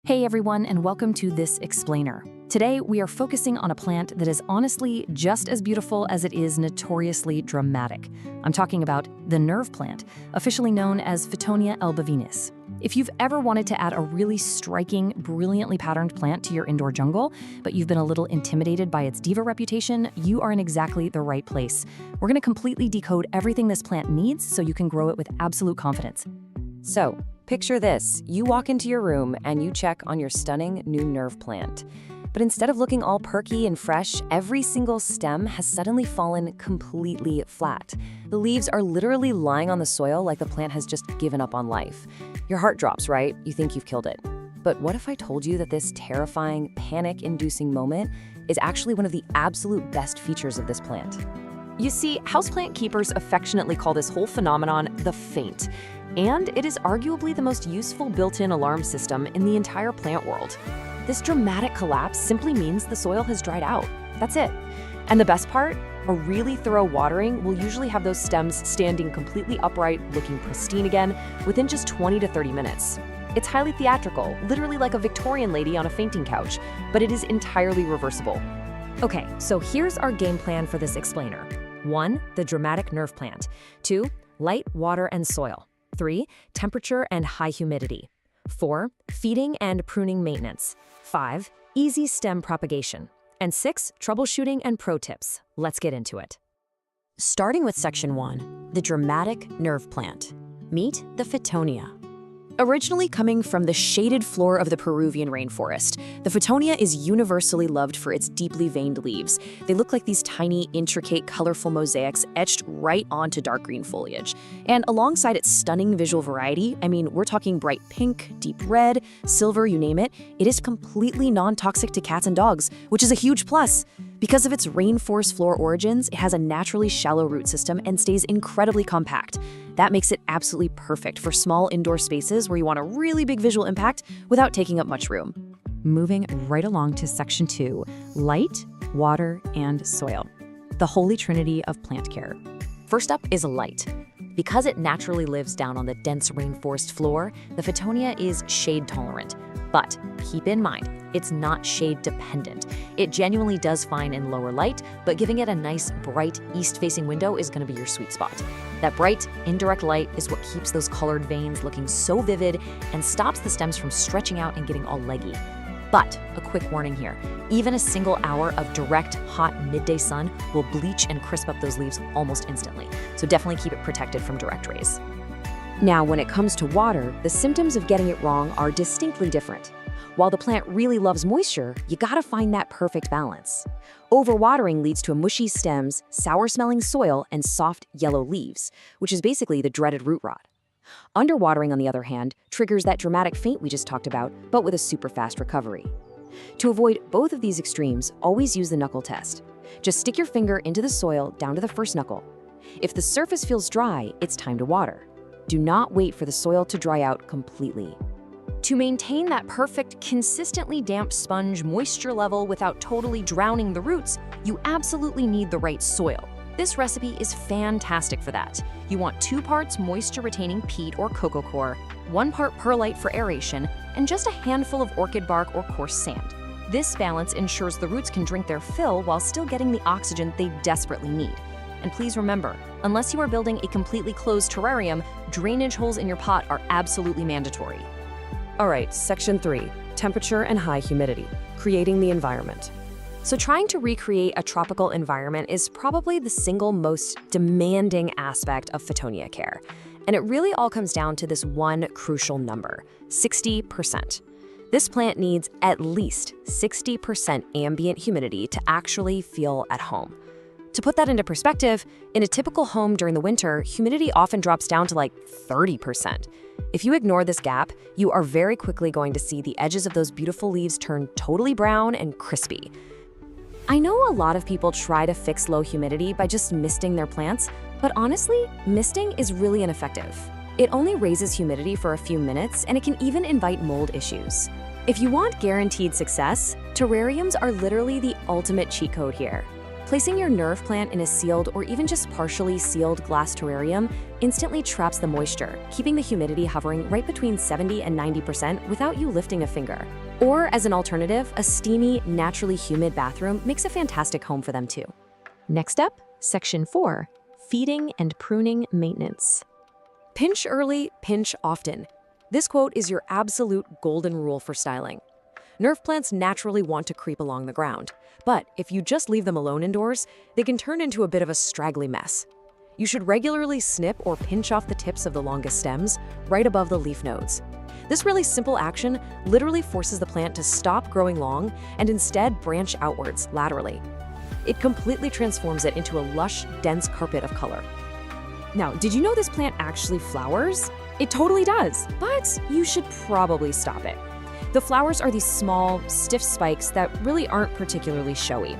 Hey everyone, and welcome to This Explainer. Today, we are focusing on a plant that is honestly just as beautiful as it is notoriously dramatic. I'm talking about the nerve plant, officially known as Phytonia albovinus. If you've ever wanted to add a really striking, brilliantly patterned plant to your indoor jungle, but you've been a little intimidated by its diva reputation, you are in exactly the right place. We're going to completely decode everything this plant needs so you can grow it with absolute confidence. So, picture this. You walk into your room and you check on your stunning new nerve plant. But instead of looking all perky and fresh, every single stem has suddenly fallen completely flat. The leaves are literally lying on the soil like the plant has just given up on life. Your heart drops, right? You think you've killed it. But what if I told you that this terrifying, panic-inducing moment is actually one of the absolute best features of this plant? You see, houseplant keepers affectionately call this whole phenomenon the faint, and it is arguably the most useful built-in alarm system in the entire plant world. This dramatic collapse simply means the soil has dried out. That's it. And the best part? A really thorough watering will usually have those stems standing completely upright, looking pristine again, within just 20 to 30 minutes. It's highly theatrical, literally like a Victorian lady on a fainting couch, but it is entirely reversible. Okay, so here's our game plan for this explainer. 1. The dramatic nerve plant. 2. Light, water, and soil. 3. Temperature and high humidity. 4. Feeding and pruning maintenance. 5. Easy stem propagation. And 6. Troubleshooting and pro tips. Let's get into it. Starting with Section 1, the dramatic nerve plant. Meet the Fittonia. Originally coming from the shaded floor of the Peruvian rainforest, the Fittonia is universally loved for its deeply veined leaves. They look like these tiny, intricate, colorful mosaics etched right onto dark green foliage. And alongside its stunning visual variety, I mean, we're talking bright pink, deep red, silver, you name it, it is completely non-toxic to cats and dogs, which is a huge plus. Because of its rainforest floor origins, it has a naturally shallow root system and stays incredibly compact. That makes it absolutely perfect for small indoor spaces where you want a really big visual impact without taking up much room. Moving right along to Section 2, light, water, and soil. The holy trinity of plant care. First up is light. Because it naturally lives down on the dense rainforest floor, the Fittonia is shade tolerant. But keep in mind, it's not shade dependent. It genuinely does fine in lower light, but giving it a nice, bright, east-facing window is going to be your sweet spot. That bright, indirect light is what keeps those colored veins looking so vivid and stops the stems from stretching out and getting all leggy. But a quick warning here, even a single hour of direct, hot midday sun will bleach and crisp up those leaves almost instantly, so definitely keep it protected from direct rays. Now, when it comes to water, the symptoms of getting it wrong are distinctly different. While the plant really loves moisture, you gotta find that perfect balance. Overwatering leads to mushy stems, sour-smelling soil, and soft yellow leaves, which is basically the dreaded root rot. Underwatering, on the other hand, triggers that dramatic faint we just talked about, but with a super fast recovery. To avoid both of these extremes, always use the knuckle test. Just stick your finger into the soil down to the first knuckle. If the surface feels dry, it's time to water. Do not wait for the soil to dry out completely. To maintain that perfect, consistently damp sponge moisture level without totally drowning the roots, you absolutely need the right soil. This recipe is fantastic for that. You want 2 parts moisture-retaining peat or cocoa coir, 1 part perlite for aeration, and just a handful of orchid bark or coarse sand. This balance ensures the roots can drink their fill while still getting the oxygen they desperately need. And please remember, unless you are building a completely closed terrarium, drainage holes in your pot are absolutely mandatory. All right, Section 3, temperature and high humidity, creating the environment. So trying to recreate a tropical environment is probably the single most demanding aspect of Fittonia care. And it really all comes down to this one crucial number, 60%. This plant needs at least 60% ambient humidity to actually feel at home. To put that into perspective, in a typical home during the winter, humidity often drops down to like 30%. If you ignore this gap, you are very quickly going to see the edges of those beautiful leaves turn totally brown and crispy. I know a lot of people try to fix low humidity by just misting their plants, but honestly, misting is really ineffective. It only raises humidity for a few minutes, and it can even invite mold issues. If you want guaranteed success, terrariums are literally the ultimate cheat code here. Placing your nerve plant in a sealed or even just partially sealed glass terrarium instantly traps the moisture, keeping the humidity hovering right between 70 and 90% without you lifting a finger. Or as an alternative, a steamy, naturally humid bathroom makes a fantastic home for them too. Next up, Section 4, feeding and pruning maintenance. Pinch early, pinch often. This quote is your absolute golden rule for styling. Nerve plants naturally want to creep along the ground, but if you just leave them alone indoors, they can turn into a bit of a straggly mess. You should regularly snip or pinch off the tips of the longest stems, right above the leaf nodes. This really simple action literally forces the plant to stop growing long and instead branch outwards, laterally. It completely transforms it into a lush, dense carpet of color. Now, did you know this plant actually flowers? It totally does, but you should probably stop it. The flowers are these small, stiff spikes that really aren't particularly showy.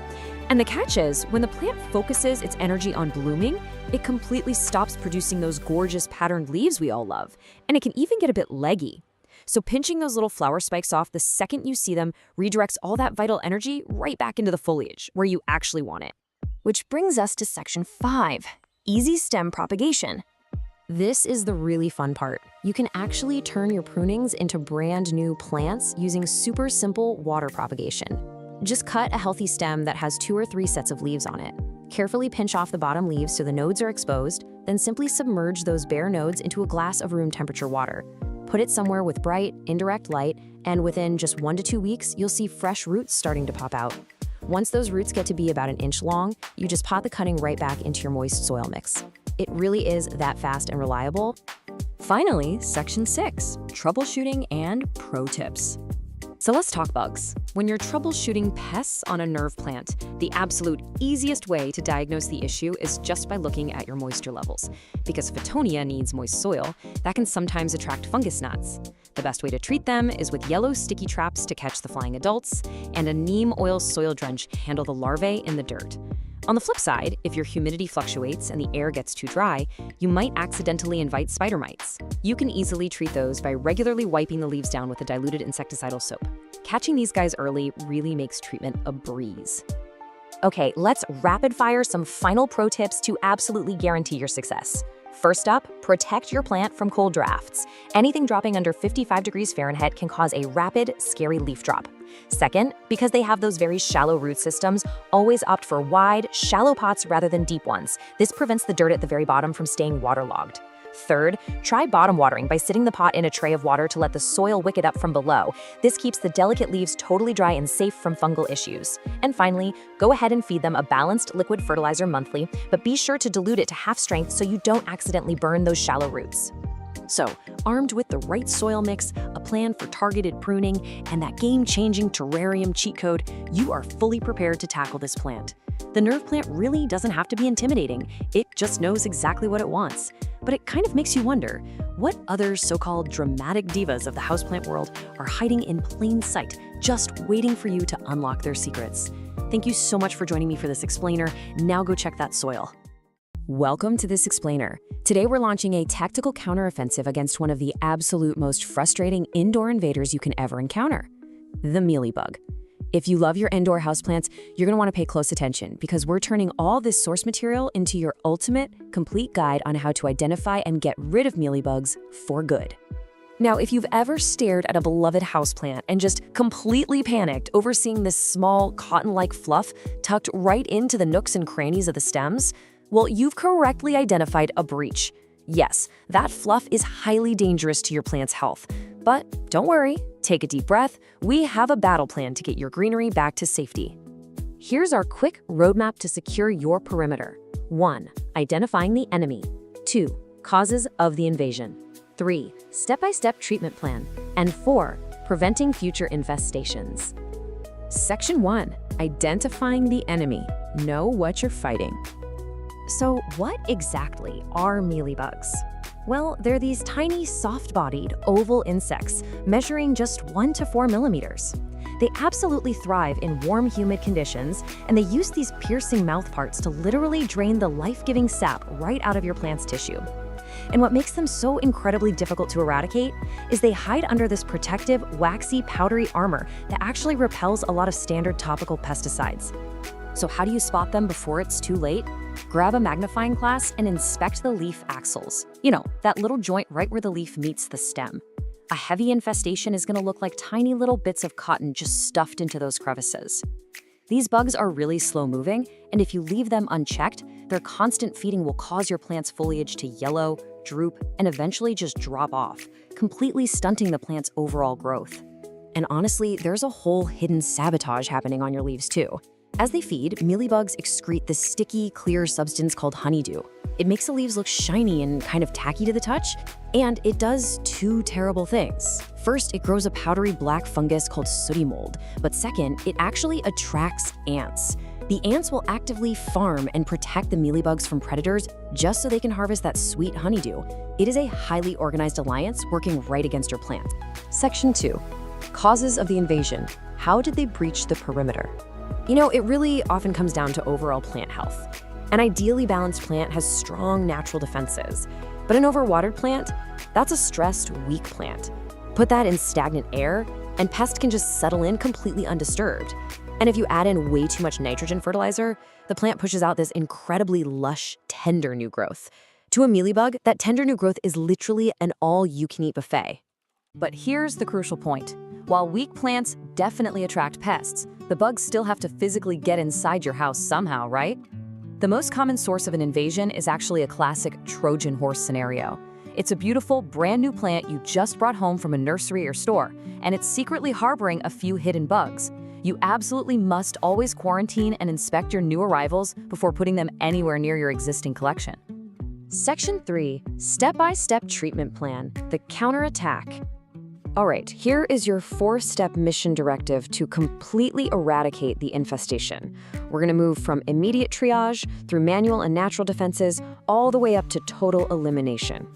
And the catch is, when the plant focuses its energy on blooming, it completely stops producing those gorgeous patterned leaves we all love, and it can even get a bit leggy. So pinching those little flower spikes off the second you see them redirects all that vital energy right back into the foliage, where you actually want it. Which brings us to section 5, easy stem propagation. This is the really fun part. You can actually turn your prunings into brand new plants using super simple water propagation. Just cut a healthy stem that has 2 or 3 sets of leaves on it. Carefully pinch off the bottom leaves so the nodes are exposed, then simply submerge those bare nodes into a glass of room temperature water. Put it somewhere with bright, indirect light, and within just 1 to 2 weeks, you'll see fresh roots starting to pop out. Once those roots get to be about 1 inch long, you just pot the cutting right back into your moist soil mix. It really is that fast and reliable. Finally, section 6, troubleshooting and pro tips. So let's talk bugs. When you're troubleshooting pests on a nerve plant, the absolute easiest way to diagnose the issue is just by looking at your moisture levels. Because Photonia needs moist soil, that can sometimes attract fungus gnats. The best way to treat them is with yellow sticky traps to catch the flying adults, and a neem oil soil drench to handle the larvae in the dirt. On the flip side, if your humidity fluctuates and the air gets too dry, you might accidentally invite spider mites. You can easily treat those by regularly wiping the leaves down with a diluted insecticidal soap. Catching these guys early really makes treatment a breeze. Okay, let's rapid fire some final pro tips to absolutely guarantee your success. First up, protect your plant from cold drafts. Anything dropping under 55 degrees Fahrenheit can cause a rapid, scary leaf drop. Second, because they have those very shallow root systems, always opt for wide, shallow pots rather than deep ones. This prevents the dirt at the very bottom from staying waterlogged. Third, try bottom watering by sitting the pot in a tray of water to let the soil wick it up from below. This keeps the delicate leaves totally dry and safe from fungal issues. And finally, go ahead and feed them a balanced liquid fertilizer monthly, but be sure to dilute it to half strength so you don't accidentally burn those shallow roots. So, armed with the right soil mix, a plan for targeted pruning, and that game-changing terrarium cheat code, you are fully prepared to tackle this plant. The nerve plant really doesn't have to be intimidating. It just knows exactly what it wants. But it kind of makes you wonder, what other so-called dramatic divas of the houseplant world are hiding in plain sight, just waiting for you to unlock their secrets? Thank you so much for joining me for this explainer. Now go check that soil. Welcome to this explainer. Today we're launching a tactical counteroffensive against one of the absolute most frustrating indoor invaders you can ever encounter, the mealybug. If you love your indoor houseplants, you're going to want to pay close attention because we're turning all this source material into your ultimate, complete guide on how to identify and get rid of mealybugs for good. Now, if you've ever stared at a beloved houseplant and just completely panicked over seeing this small, cotton-like fluff tucked right into the nooks and crannies of the stems, well, you've correctly identified a breach. Yes, that fluff is highly dangerous to your plant's health. But don't worry, take a deep breath. We have a battle plan to get your greenery back to safety. Here's our quick roadmap to secure your perimeter. 1. Identifying the enemy. 2. Causes of the invasion. 3. Step-by-step treatment plan. And 4. Preventing future infestations. Section 1. Identifying the enemy. Know what you're fighting. So what exactly are mealybugs? Well, they're these tiny, soft-bodied, oval insects measuring just 1 to 4 millimeters. They absolutely thrive in warm, humid conditions, and they use these piercing mouthparts to literally drain the life-giving sap right out of your plant's tissue. And what makes them so incredibly difficult to eradicate is they hide under this protective, waxy, powdery armor that actually repels a lot of standard topical pesticides. So how do you spot them before it's too late? Grab a magnifying glass and inspect the leaf axils. You know, that little joint right where the leaf meets the stem. A heavy infestation is going to look like tiny little bits of cotton just stuffed into those crevices. These bugs are really slow-moving, and if you leave them unchecked, their constant feeding will cause your plant's foliage to yellow, droop, and eventually just drop off, completely stunting the plant's overall growth. And honestly, there's a whole hidden sabotage happening on your leaves too. As they feed, mealybugs excrete this sticky, clear substance called honeydew. It makes the leaves look shiny and kind of tacky to the touch, and it does two terrible things. First, it grows a powdery black fungus called sooty mold, but second, it actually attracts ants. The ants will actively farm and protect the mealybugs from predators just so they can harvest that sweet honeydew. It is a highly organized alliance working right against your plant. Section 2. Causes of the invasion. How did they breach the perimeter? You know, it really often comes down to overall plant health. An ideally balanced plant has strong natural defenses, but an overwatered plant, that's a stressed, weak plant. Put that in stagnant air, and pests can just settle in completely undisturbed. And if you add in way too much nitrogen fertilizer, the plant pushes out this incredibly lush, tender new growth. To a mealybug, that tender new growth is literally an all-you-can-eat buffet. But here's the crucial point. While weak plants definitely attract pests, the bugs still have to physically get inside your house somehow, right? The most common source of an invasion is actually a classic Trojan horse scenario. It's a beautiful, brand new plant you just brought home from a nursery or store, and it's secretly harboring a few hidden bugs. You absolutely must always quarantine and inspect your new arrivals before putting them anywhere near your existing collection. Section 3. Step-by-step treatment plan. The counterattack. All right, here is your 4-step mission directive to completely eradicate the infestation. We're going to move from immediate triage through manual and natural defenses all the way up to total elimination.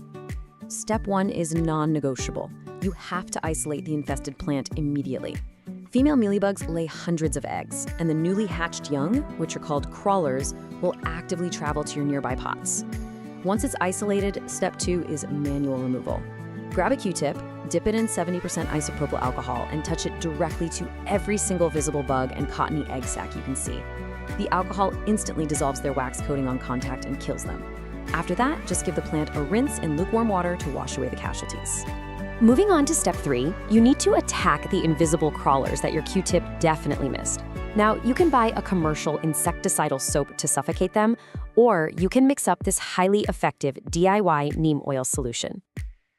Step 1 is non-negotiable. You have to isolate the infested plant immediately. Female mealybugs lay hundreds of eggs, and the newly hatched young, which are called crawlers, will actively travel to your nearby pots. Once it's isolated, step 2 is manual removal. Grab a Q-tip, dip it in 70% isopropyl alcohol, and touch it directly to every single visible bug and cottony egg sac you can see. The alcohol instantly dissolves their wax coating on contact and kills them. After that, just give the plant a rinse in lukewarm water to wash away the casualties. Moving on to step 3, you need to attack the invisible crawlers that your Q-tip definitely missed. Now, you can buy a commercial insecticidal soap to suffocate them, or you can mix up this highly effective DIY neem oil solution.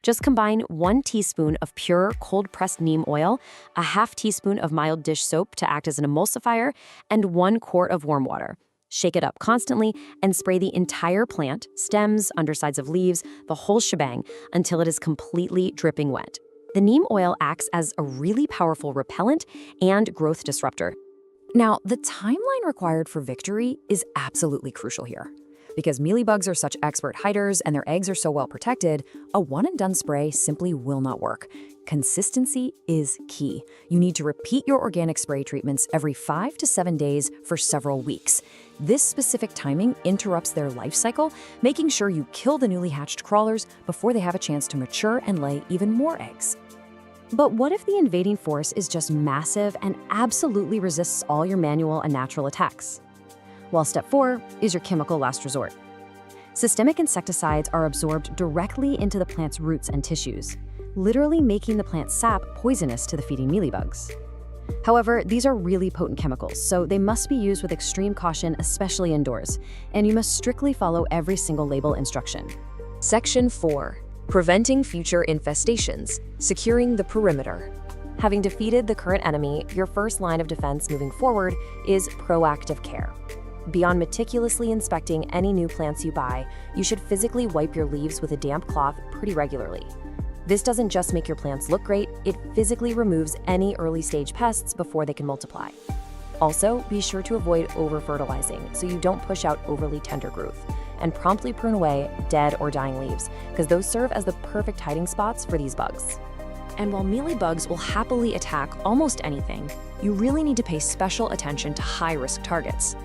Just combine 1 teaspoon of pure cold-pressed neem oil, a half teaspoon of mild dish soap to act as an emulsifier, and 1 quart of warm water. Shake it up constantly and spray the entire plant, stems, undersides of leaves, the whole shebang, until it is completely dripping wet. The neem oil acts as a really powerful repellent and growth disruptor. Now, the timeline required for victory is absolutely crucial here. Because mealybugs are such expert hiders and their eggs are so well protected, a one-and-done spray simply will not work. Consistency is key. You need to repeat your organic spray treatments every 5 to 7 days for several weeks. This specific timing interrupts their life cycle, making sure you kill the newly hatched crawlers before they have a chance to mature and lay even more eggs. But what if the invading force is just massive and absolutely resists all your manual and natural attacks? Well, step 4 is your chemical last resort. Systemic insecticides are absorbed directly into the plant's roots and tissues, literally making the plant's sap poisonous to the feeding mealybugs. However, these are really potent chemicals, so they must be used with extreme caution, especially indoors, and you must strictly follow every single label instruction. Section 4. Preventing future infestations, securing the perimeter. Having defeated the current enemy, your first line of defense moving forward is proactive care. Beyond meticulously inspecting any new plants you buy, you should physically wipe your leaves with a damp cloth pretty regularly. This doesn't just make your plants look great, it physically removes any early-stage pests before they can multiply. Also, be sure to avoid over-fertilizing so you don't push out overly tender growth, and promptly prune away dead or dying leaves, because those serve as the perfect hiding spots for these bugs. And while mealybugs will happily attack almost anything, you really need to pay special attention to high-risk targets.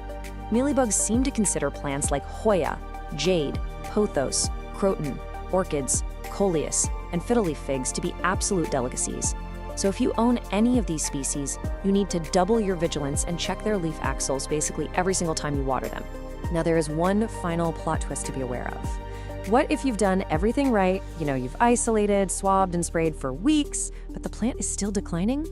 Mealybugs seem to consider plants like Hoya, jade, pothos, croton, orchids, coleus, and fiddleleaf figs to be absolute delicacies. So if you own any of these species, you need to double your vigilance and check their leaf axils basically every single time you water them. Now there is one final plot twist to be aware of. What if you've done everything right? You've isolated, swabbed, and sprayed for weeks, but the plant is still declining?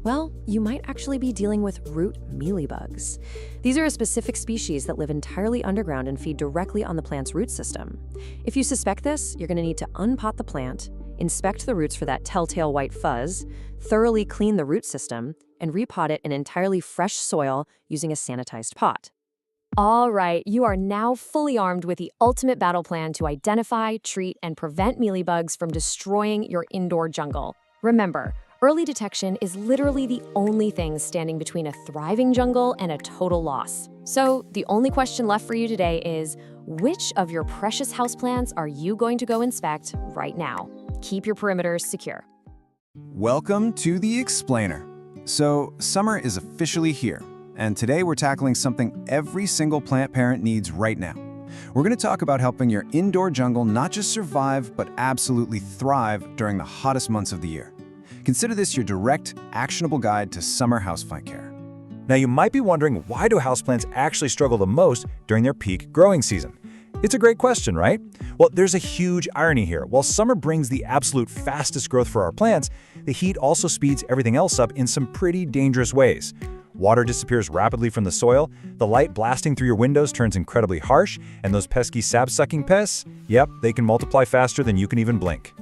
Well, you might actually be dealing with root mealybugs. These are a specific species that live entirely underground and feed directly on the plant's root system. If you suspect this, you're going to need to unpot the plant, inspect the roots for that telltale white fuzz, thoroughly clean the root system, and repot it in entirely fresh soil using a sanitized pot. All right, you are now fully armed with the ultimate battle plan to identify, treat, and prevent mealybugs from destroying your indoor jungle. Remember, early detection is literally the only thing standing between a thriving jungle and a total loss. So the only question left for you today is, which of your precious houseplants are you going to go inspect right now? Keep your perimeters secure. Welcome to the Explainer. So, summer is officially here, and today we're tackling something every single plant parent needs right now. We're going to talk about helping your indoor jungle not just survive, but absolutely thrive during the hottest months of the year. Consider this your direct, actionable guide to summer houseplant care. Now you might be wondering, why do houseplants actually struggle the most during their peak growing season? It's a great question, right? Well, there's a huge irony here. While summer brings the absolute fastest growth for our plants, the heat also speeds everything else up in some pretty dangerous ways. Water disappears rapidly from the soil, the light blasting through your windows turns incredibly harsh, and those pesky sap-sucking pests, yep, they can multiply faster than you can even blink.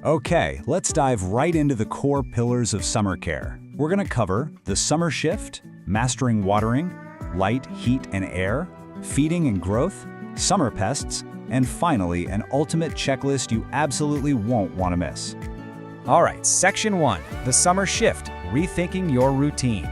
Okay, let's dive right into the core pillars of summer care. We're going to cover the summer shift, mastering watering, light, heat, and air, feeding and growth, summer pests, and finally, an ultimate checklist you absolutely won't want to miss. All right, Section 1, the summer shift, rethinking your routine.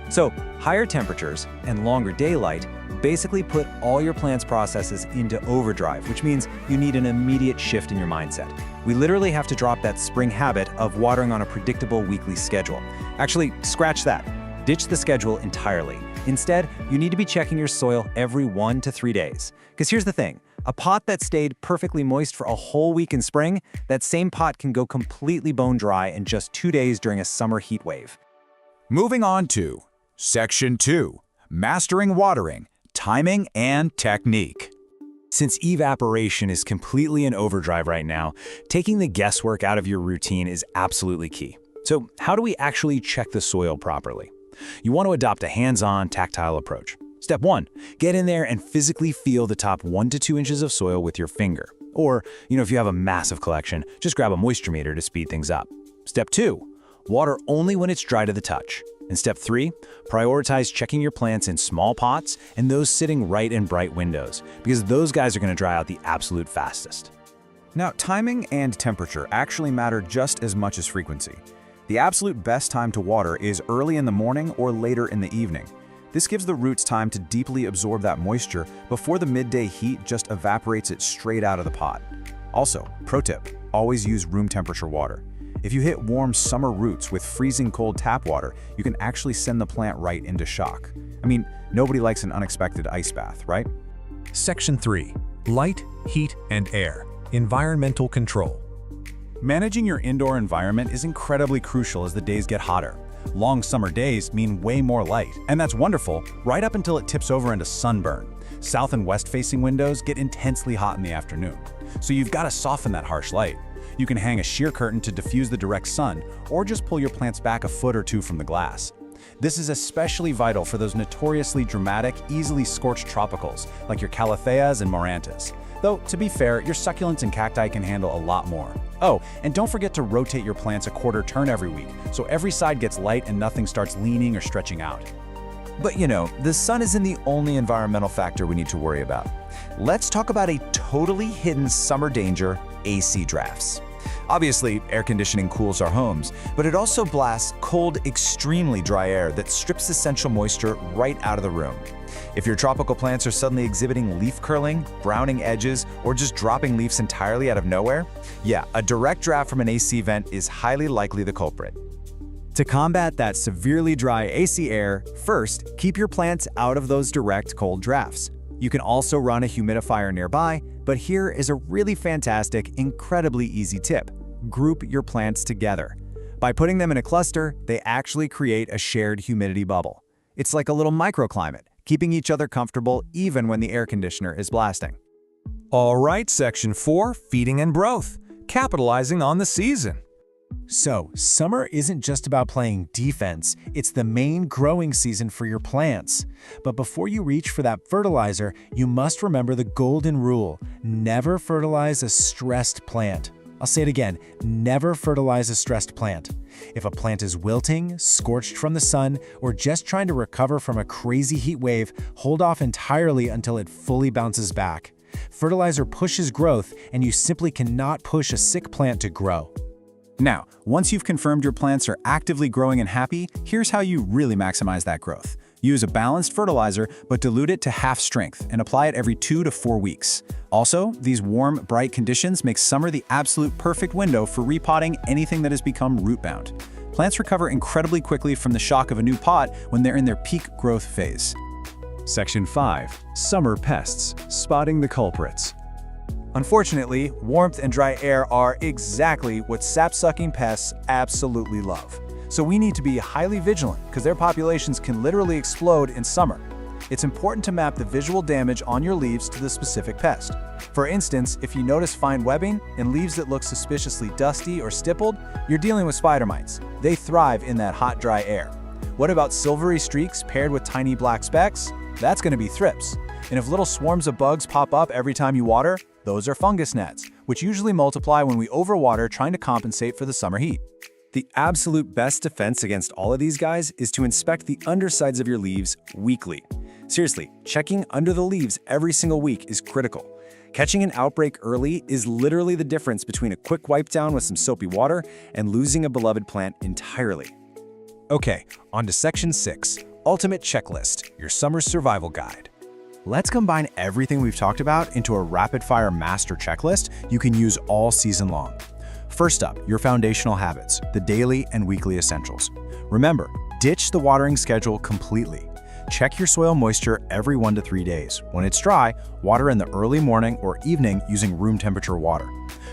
So, higher temperatures and longer daylight basically put all your plant's processes into overdrive, which means you need an immediate shift in your mindset. We literally have to drop that spring habit of watering on a predictable weekly schedule. Actually, scratch that. Ditch the schedule entirely. Instead, you need to be checking your soil every 1 to 3 days. Because here's the thing, a pot that stayed perfectly moist for a whole week in spring, that same pot can go completely bone dry in just 2 days during a summer heat wave. Moving on to Section 2, mastering watering, timing and technique. Since evaporation is completely in overdrive right now, taking the guesswork out of your routine is absolutely key. So how do we actually check the soil properly? You want to adopt a hands-on, tactile approach. Step 1, get in there and physically feel the top 1 to 2 inches of soil with your finger. Or, if you have a massive collection, just grab a moisture meter to speed things up. Step 2, water only when it's dry to the touch. And step 3, prioritize checking your plants in small pots and those sitting right in bright windows, because those guys are going to dry out the absolute fastest. Now, timing and temperature actually matter just as much as frequency. The absolute best time to water is early in the morning or later in the evening. This gives the roots time to deeply absorb that moisture before the midday heat just evaporates it straight out of the pot. Also, pro tip, always use room temperature water. If you hit warm summer roots with freezing cold tap water, you can actually send the plant right into shock. I mean, nobody likes an unexpected ice bath, right? Section 3, light, heat, and air, environmental control. Managing your indoor environment is incredibly crucial as the days get hotter. Long summer days mean way more light, and that's wonderful right up until it tips over into sunburn. South and west-facing windows get intensely hot in the afternoon, so you've got to soften that harsh light. You can hang a sheer curtain to diffuse the direct sun, or just pull your plants back a foot or two from the glass. This is especially vital for those notoriously dramatic, easily scorched tropicals, like your calatheas and marantas. Though, to be fair, your succulents and cacti can handle a lot more. Oh, and don't forget to rotate your plants a quarter turn every week, so every side gets light and nothing starts leaning or stretching out. But the sun isn't the only environmental factor we need to worry about. Let's talk about a totally hidden summer danger, AC drafts. Obviously, air conditioning cools our homes, but it also blasts cold, extremely dry air that strips essential moisture right out of the room. If your tropical plants are suddenly exhibiting leaf curling, browning edges, or just dropping leaves entirely out of nowhere, yeah, a direct draft from an AC vent is highly likely the culprit. To combat that severely dry AC air, first, keep your plants out of those direct cold drafts. You can also run a humidifier nearby, but here is a really fantastic, incredibly easy tip. Group your plants together. By putting them in a cluster, they actually create a shared humidity bubble. It's like a little microclimate, keeping each other comfortable even when the air conditioner is blasting. All right, Section 4, Feeding and Growth, capitalizing on the season. So, summer isn't just about playing defense, it's the main growing season for your plants. But before you reach for that fertilizer, you must remember the golden rule: never fertilize a stressed plant. I'll say it again, never fertilize a stressed plant. If a plant is wilting, scorched from the sun, or just trying to recover from a crazy heat wave, hold off entirely until it fully bounces back. Fertilizer pushes growth, and you simply cannot push a sick plant to grow. Now, once you've confirmed your plants are actively growing and happy, here's how you really maximize that growth. Use a balanced fertilizer, but dilute it to half strength and apply it every 2 to 4 weeks. Also, these warm, bright conditions make summer the absolute perfect window for repotting anything that has become root-bound. Plants recover incredibly quickly from the shock of a new pot when they're in their peak growth phase. Section 5. Summer Pests, Spotting the Culprits. Unfortunately, warmth and dry air are exactly what sap-sucking pests absolutely love. So we need to be highly vigilant because their populations can literally explode in summer. It's important to map the visual damage on your leaves to the specific pest. For instance, if you notice fine webbing and leaves that look suspiciously dusty or stippled, you're dealing with spider mites. They thrive in that hot, dry air. What about silvery streaks paired with tiny black specks? That's going to be thrips. And if little swarms of bugs pop up every time you water, those are fungus gnats, which usually multiply when we overwater trying to compensate for the summer heat. The absolute best defense against all of these guys is to inspect the undersides of your leaves weekly. Seriously, checking under the leaves every single week is critical. Catching an outbreak early is literally the difference between a quick wipe down with some soapy water and losing a beloved plant entirely. Okay, on to Section 6, Ultimate Checklist, your summer survival guide. Let's combine everything we've talked about into a rapid-fire master checklist you can use all season long. First up, your foundational habits, the daily and weekly essentials. Remember, ditch the watering schedule completely. Check your soil moisture every 1 to 3 days. When it's dry, water in the early morning or evening using room temperature water.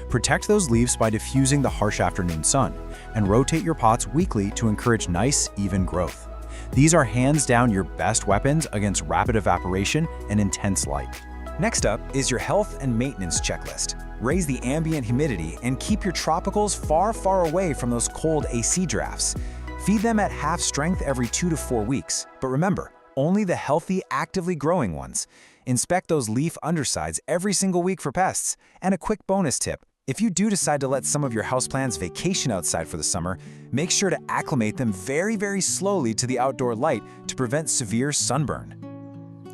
Protect those leaves by diffusing the harsh afternoon sun, and rotate your pots weekly to encourage nice, even growth. These are hands down your best weapons against rapid evaporation and intense light. Next up is your health and maintenance checklist. Raise the ambient humidity and keep your tropicals far, far away from those cold AC drafts. Feed them at half strength every 2 to 4 weeks. But remember, only the healthy, actively growing ones. Inspect those leaf undersides every single week for pests. And a quick bonus tip: if you do decide to let some of your houseplants vacation outside for the summer, make sure to acclimate them very, very slowly to the outdoor light to prevent severe sunburn.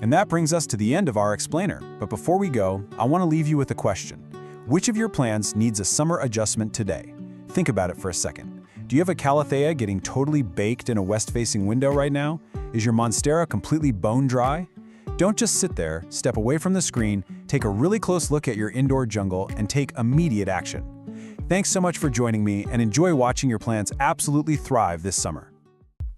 And that brings us to the end of our explainer. But before we go, I want to leave you with a question. Which of your plants needs a summer adjustment today? Think about it for a second. Do you have a calathea getting totally baked in a west-facing window right now? Is your monstera completely bone dry? Don't just sit there, step away from the screen, take a really close look at your indoor jungle, and take immediate action. Thanks so much for joining me, and enjoy watching your plants absolutely thrive this summer.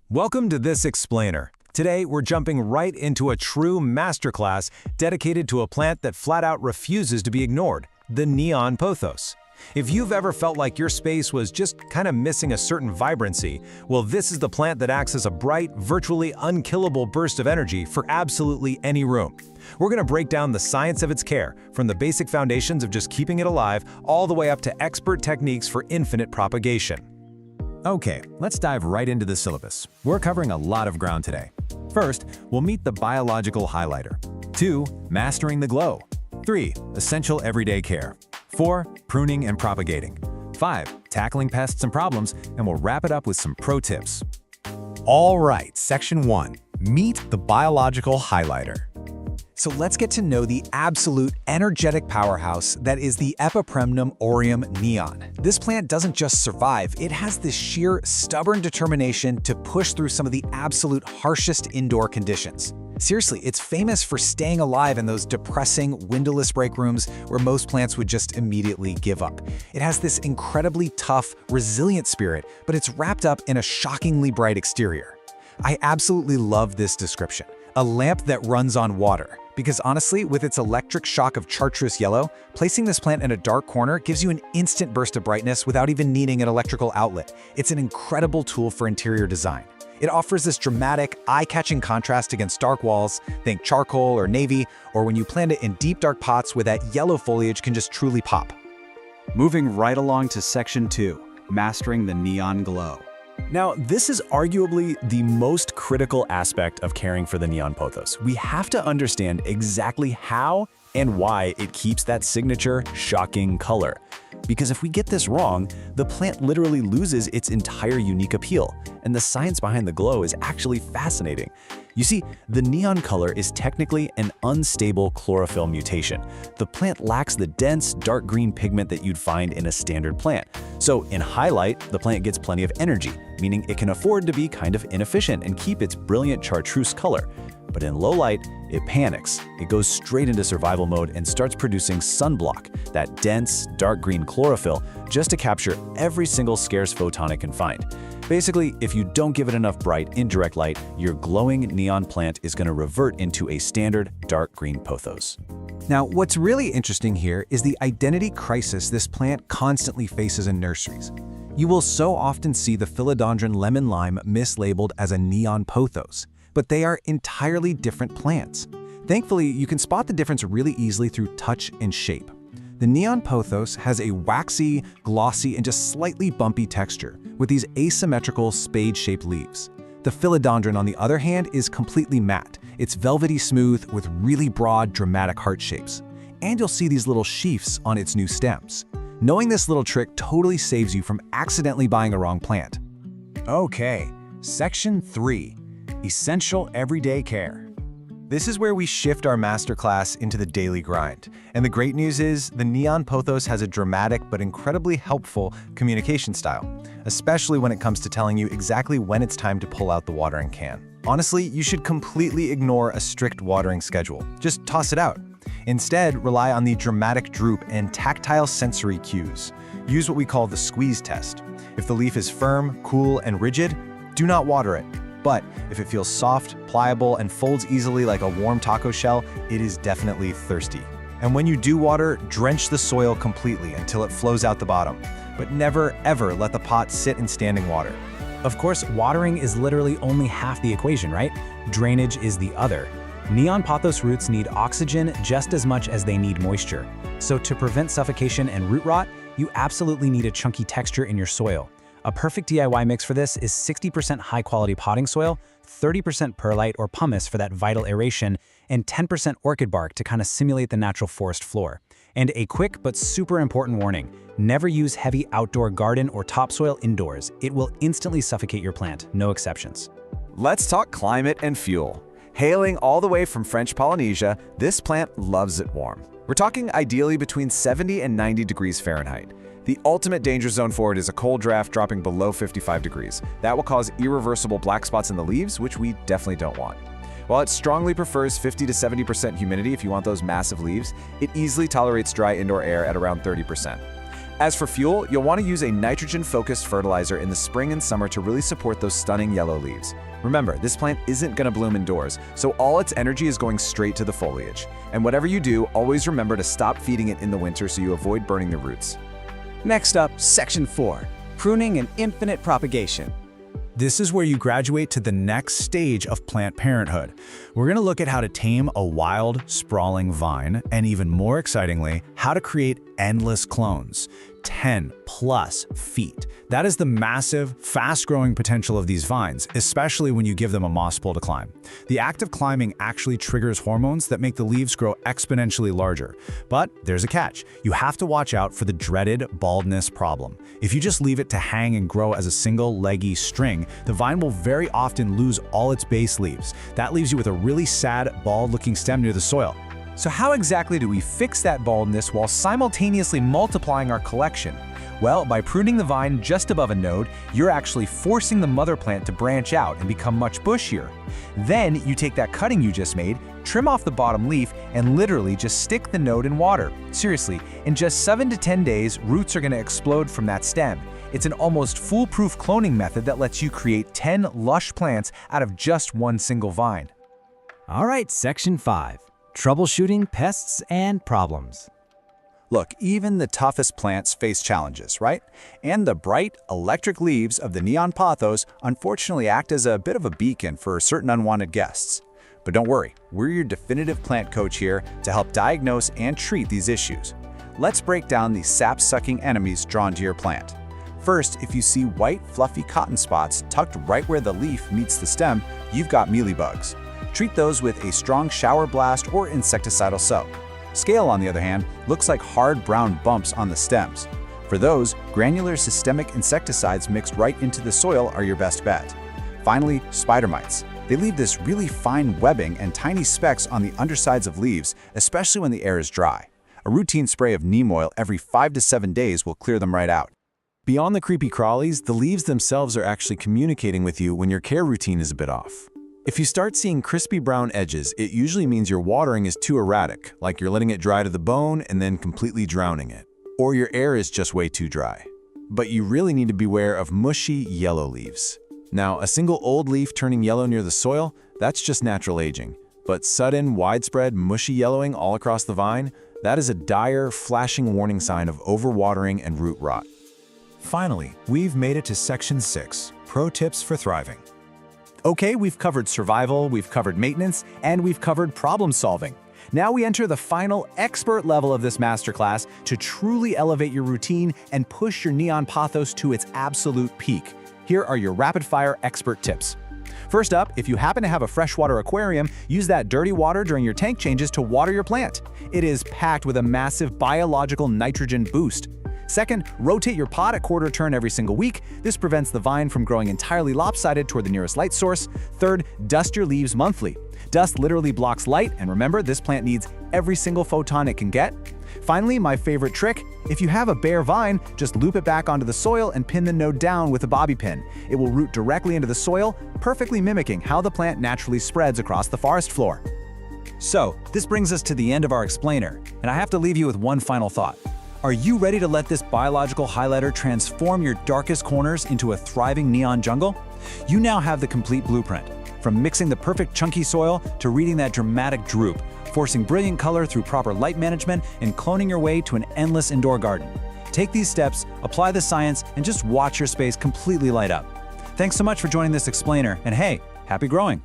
Welcome to this explainer. Today, we're jumping right into a true masterclass dedicated to a plant that flat out refuses to be ignored, the neon pothos. If you've ever felt like your space was just kind of missing a certain vibrancy, well, this is the plant that acts as a bright, virtually unkillable burst of energy for absolutely any room. We're going to break down the science of its care, from the basic foundations of just keeping it alive, all the way up to expert techniques for infinite propagation. Okay, let's dive right into the syllabus. We're covering a lot of ground today. First, we'll meet the biological highlighter. 2. Mastering the glow. 3. Essential everyday care. 4. Pruning and propagating. 5. Tackling pests and problems, and we'll wrap it up with some pro tips. All right, Section 1. Meet the biological highlighter. So let's get to know the absolute energetic powerhouse that is the Epipremnum aureum neon. This plant doesn't just survive, it has this sheer, stubborn determination to push through some of the absolute harshest indoor conditions. Seriously, it's famous for staying alive in those depressing, windowless break rooms where most plants would just immediately give up. It has this incredibly tough, resilient spirit, but it's wrapped up in a shockingly bright exterior. I absolutely love this description. A lamp that runs on water. Because honestly, with its electric shock of chartreuse yellow, placing this plant in a dark corner gives you an instant burst of brightness without even needing an electrical outlet. It's an incredible tool for interior design. It offers this dramatic, eye-catching contrast against dark walls, think charcoal or navy, or when you plant it in deep dark pots where that yellow foliage can just truly pop. Moving right along to Section 2, Mastering the Neon Glow. Now, this is arguably the most critical aspect of caring for the neon pothos. We have to understand exactly how and why it keeps that signature, shocking color. Because if we get this wrong, the plant literally loses its entire unique appeal, and the science behind the glow is actually fascinating. You see, the neon color is technically an unstable chlorophyll mutation. The plant lacks the dense, dark green pigment that you'd find in a standard plant. So in high light, the plant gets plenty of energy, meaning it can afford to be kind of inefficient and keep its brilliant chartreuse color. But in low light, it panics. It goes straight into survival mode and starts producing sunblock, that dense, dark green chlorophyll, just to capture every single scarce photon it can find. Basically, if you don't give it enough bright, indirect light, your glowing neon plant is going to revert into a standard dark green pothos. Now, what's really interesting here is the identity crisis this plant constantly faces in nurseries. You will so often see the philodendron lemon lime mislabeled as a neon pothos, but they are entirely different plants. Thankfully, you can spot the difference really easily through touch and shape. The neon pothos has a waxy, glossy, and just slightly bumpy texture with these asymmetrical spade-shaped leaves. The philodendron, on the other hand, is completely matte. It's velvety smooth with really broad, dramatic heart shapes. And you'll see these little sheaths on its new stems. Knowing this little trick totally saves you from accidentally buying a wrong plant. Okay, Section 3, Essential Everyday Care. This is where we shift our masterclass into the daily grind. And the great news is, the neon pothos has a dramatic but incredibly helpful communication style, especially when it comes to telling you exactly when it's time to pull out the watering can. Honestly, you should completely ignore a strict watering schedule. Just toss it out. Instead, rely on the dramatic droop and tactile sensory cues. Use what we call the squeeze test. If the leaf is firm, cool, and rigid, do not water it. But if it feels soft, pliable, and folds easily like a warm taco shell, it is definitely thirsty. And when you do water, drench the soil completely until it flows out the bottom. But never, ever let the pot sit in standing water. Of course, watering is literally only half the equation, right? Drainage is the other. Neon pothos roots need oxygen just as much as they need moisture. So to prevent suffocation and root rot, you absolutely need a chunky texture in your soil. A perfect DIY mix for this is 60% high-quality potting soil, 30% perlite or pumice for that vital aeration, and 10% orchid bark to kind of simulate the natural forest floor. And a quick but super important warning, never use heavy outdoor garden or topsoil indoors. It will instantly suffocate your plant, no exceptions. Let's talk climate and fuel. Hailing all the way from French Polynesia, this plant loves it warm. We're talking ideally between 70 and 90 degrees Fahrenheit. The ultimate danger zone for it is a cold draft dropping below 55 degrees. That will cause irreversible black spots in the leaves, which we definitely don't want. While it strongly prefers 50 to 70% humidity if you want those massive leaves, it easily tolerates dry indoor air at around 30%. As for fuel, you'll want to use a nitrogen-focused fertilizer in the spring and summer to really support those stunning yellow leaves. Remember, this plant isn't going to bloom indoors, so all its energy is going straight to the foliage. And whatever you do, always remember to stop feeding it in the winter so you avoid burning the roots. Next up, Section 4, Pruning and Infinite Propagation. This is where you graduate to the next stage of plant parenthood. We're going to look at how to tame a wild, sprawling vine, and even more excitingly, how to create endless clones. 10+ feet. That is the massive, fast-growing potential of these vines, especially when you give them a moss pole to climb. The act of climbing actually triggers hormones that make the leaves grow exponentially larger. But there's a catch. You have to watch out for the dreaded baldness problem. If you just leave it to hang and grow as a single leggy string, the vine will very often lose all its base leaves. That leaves you with a really sad, bald-looking stem near the soil. So how exactly do we fix that baldness while simultaneously multiplying our collection? Well, by pruning the vine just above a node, you're actually forcing the mother plant to branch out and become much bushier. Then you take that cutting you just made, trim off the bottom leaf, and literally just stick the node in water. Seriously, in just 7 to 10 days, roots are going to explode from that stem. It's an almost foolproof cloning method that lets you create 10 lush plants out of just one single vine. All right, Section 5. Troubleshooting pests and problems. Look, even the toughest plants face challenges, right? And the bright, electric leaves of the neon pothos unfortunately act as a bit of a beacon for certain unwanted guests. But don't worry, we're your definitive plant coach here to help diagnose and treat these issues. Let's break down the sap-sucking enemies drawn to your plant. First, if you see white, fluffy cotton spots tucked right where the leaf meets the stem, you've got mealybugs. Treat those with a strong shower blast or insecticidal soap. Scale, on the other hand, looks like hard brown bumps on the stems. For those, granular systemic insecticides mixed right into the soil are your best bet. Finally, spider mites. They leave this really fine webbing and tiny specks on the undersides of leaves, especially when the air is dry. A routine spray of neem oil every 5 to 7 days will clear them right out. Beyond the creepy crawlies, the leaves themselves are actually communicating with you when your care routine is a bit off. If you start seeing crispy brown edges, it usually means your watering is too erratic, like you're letting it dry to the bone and then completely drowning it. Or your air is just way too dry. But you really need to beware of mushy yellow leaves. Now, a single old leaf turning yellow near the soil, that's just natural aging. But sudden, widespread, mushy yellowing all across the vine, that is a dire, flashing warning sign of overwatering and root rot. Finally, we've made it to Section 6, Pro Tips for Thriving. Okay, we've covered survival, we've covered maintenance, and we've covered problem solving. Now we enter the final expert level of this masterclass to truly elevate your routine and push your neon pothos to its absolute peak. Here are your rapid-fire expert tips. First up, if you happen to have a freshwater aquarium, use that dirty water during your tank changes to water your plant. It is packed with a massive biological nitrogen boost. Second, rotate your pot a quarter turn every single week. This prevents the vine from growing entirely lopsided toward the nearest light source. Third, dust your leaves monthly. Dust literally blocks light, and remember, this plant needs every single photon it can get. Finally, my favorite trick, if you have a bare vine, just loop it back onto the soil and pin the node down with a bobby pin. It will root directly into the soil, perfectly mimicking how the plant naturally spreads across the forest floor. So, this brings us to the end of our explainer, and I have to leave you with one final thought. Are you ready to let this biological highlighter transform your darkest corners into a thriving neon jungle? You now have the complete blueprint, from mixing the perfect chunky soil to reading that dramatic droop, forcing brilliant color through proper light management, and cloning your way to an endless indoor garden. Take these steps, apply the science, and just watch your space completely light up. Thanks so much for joining this explainer, and hey, happy growing!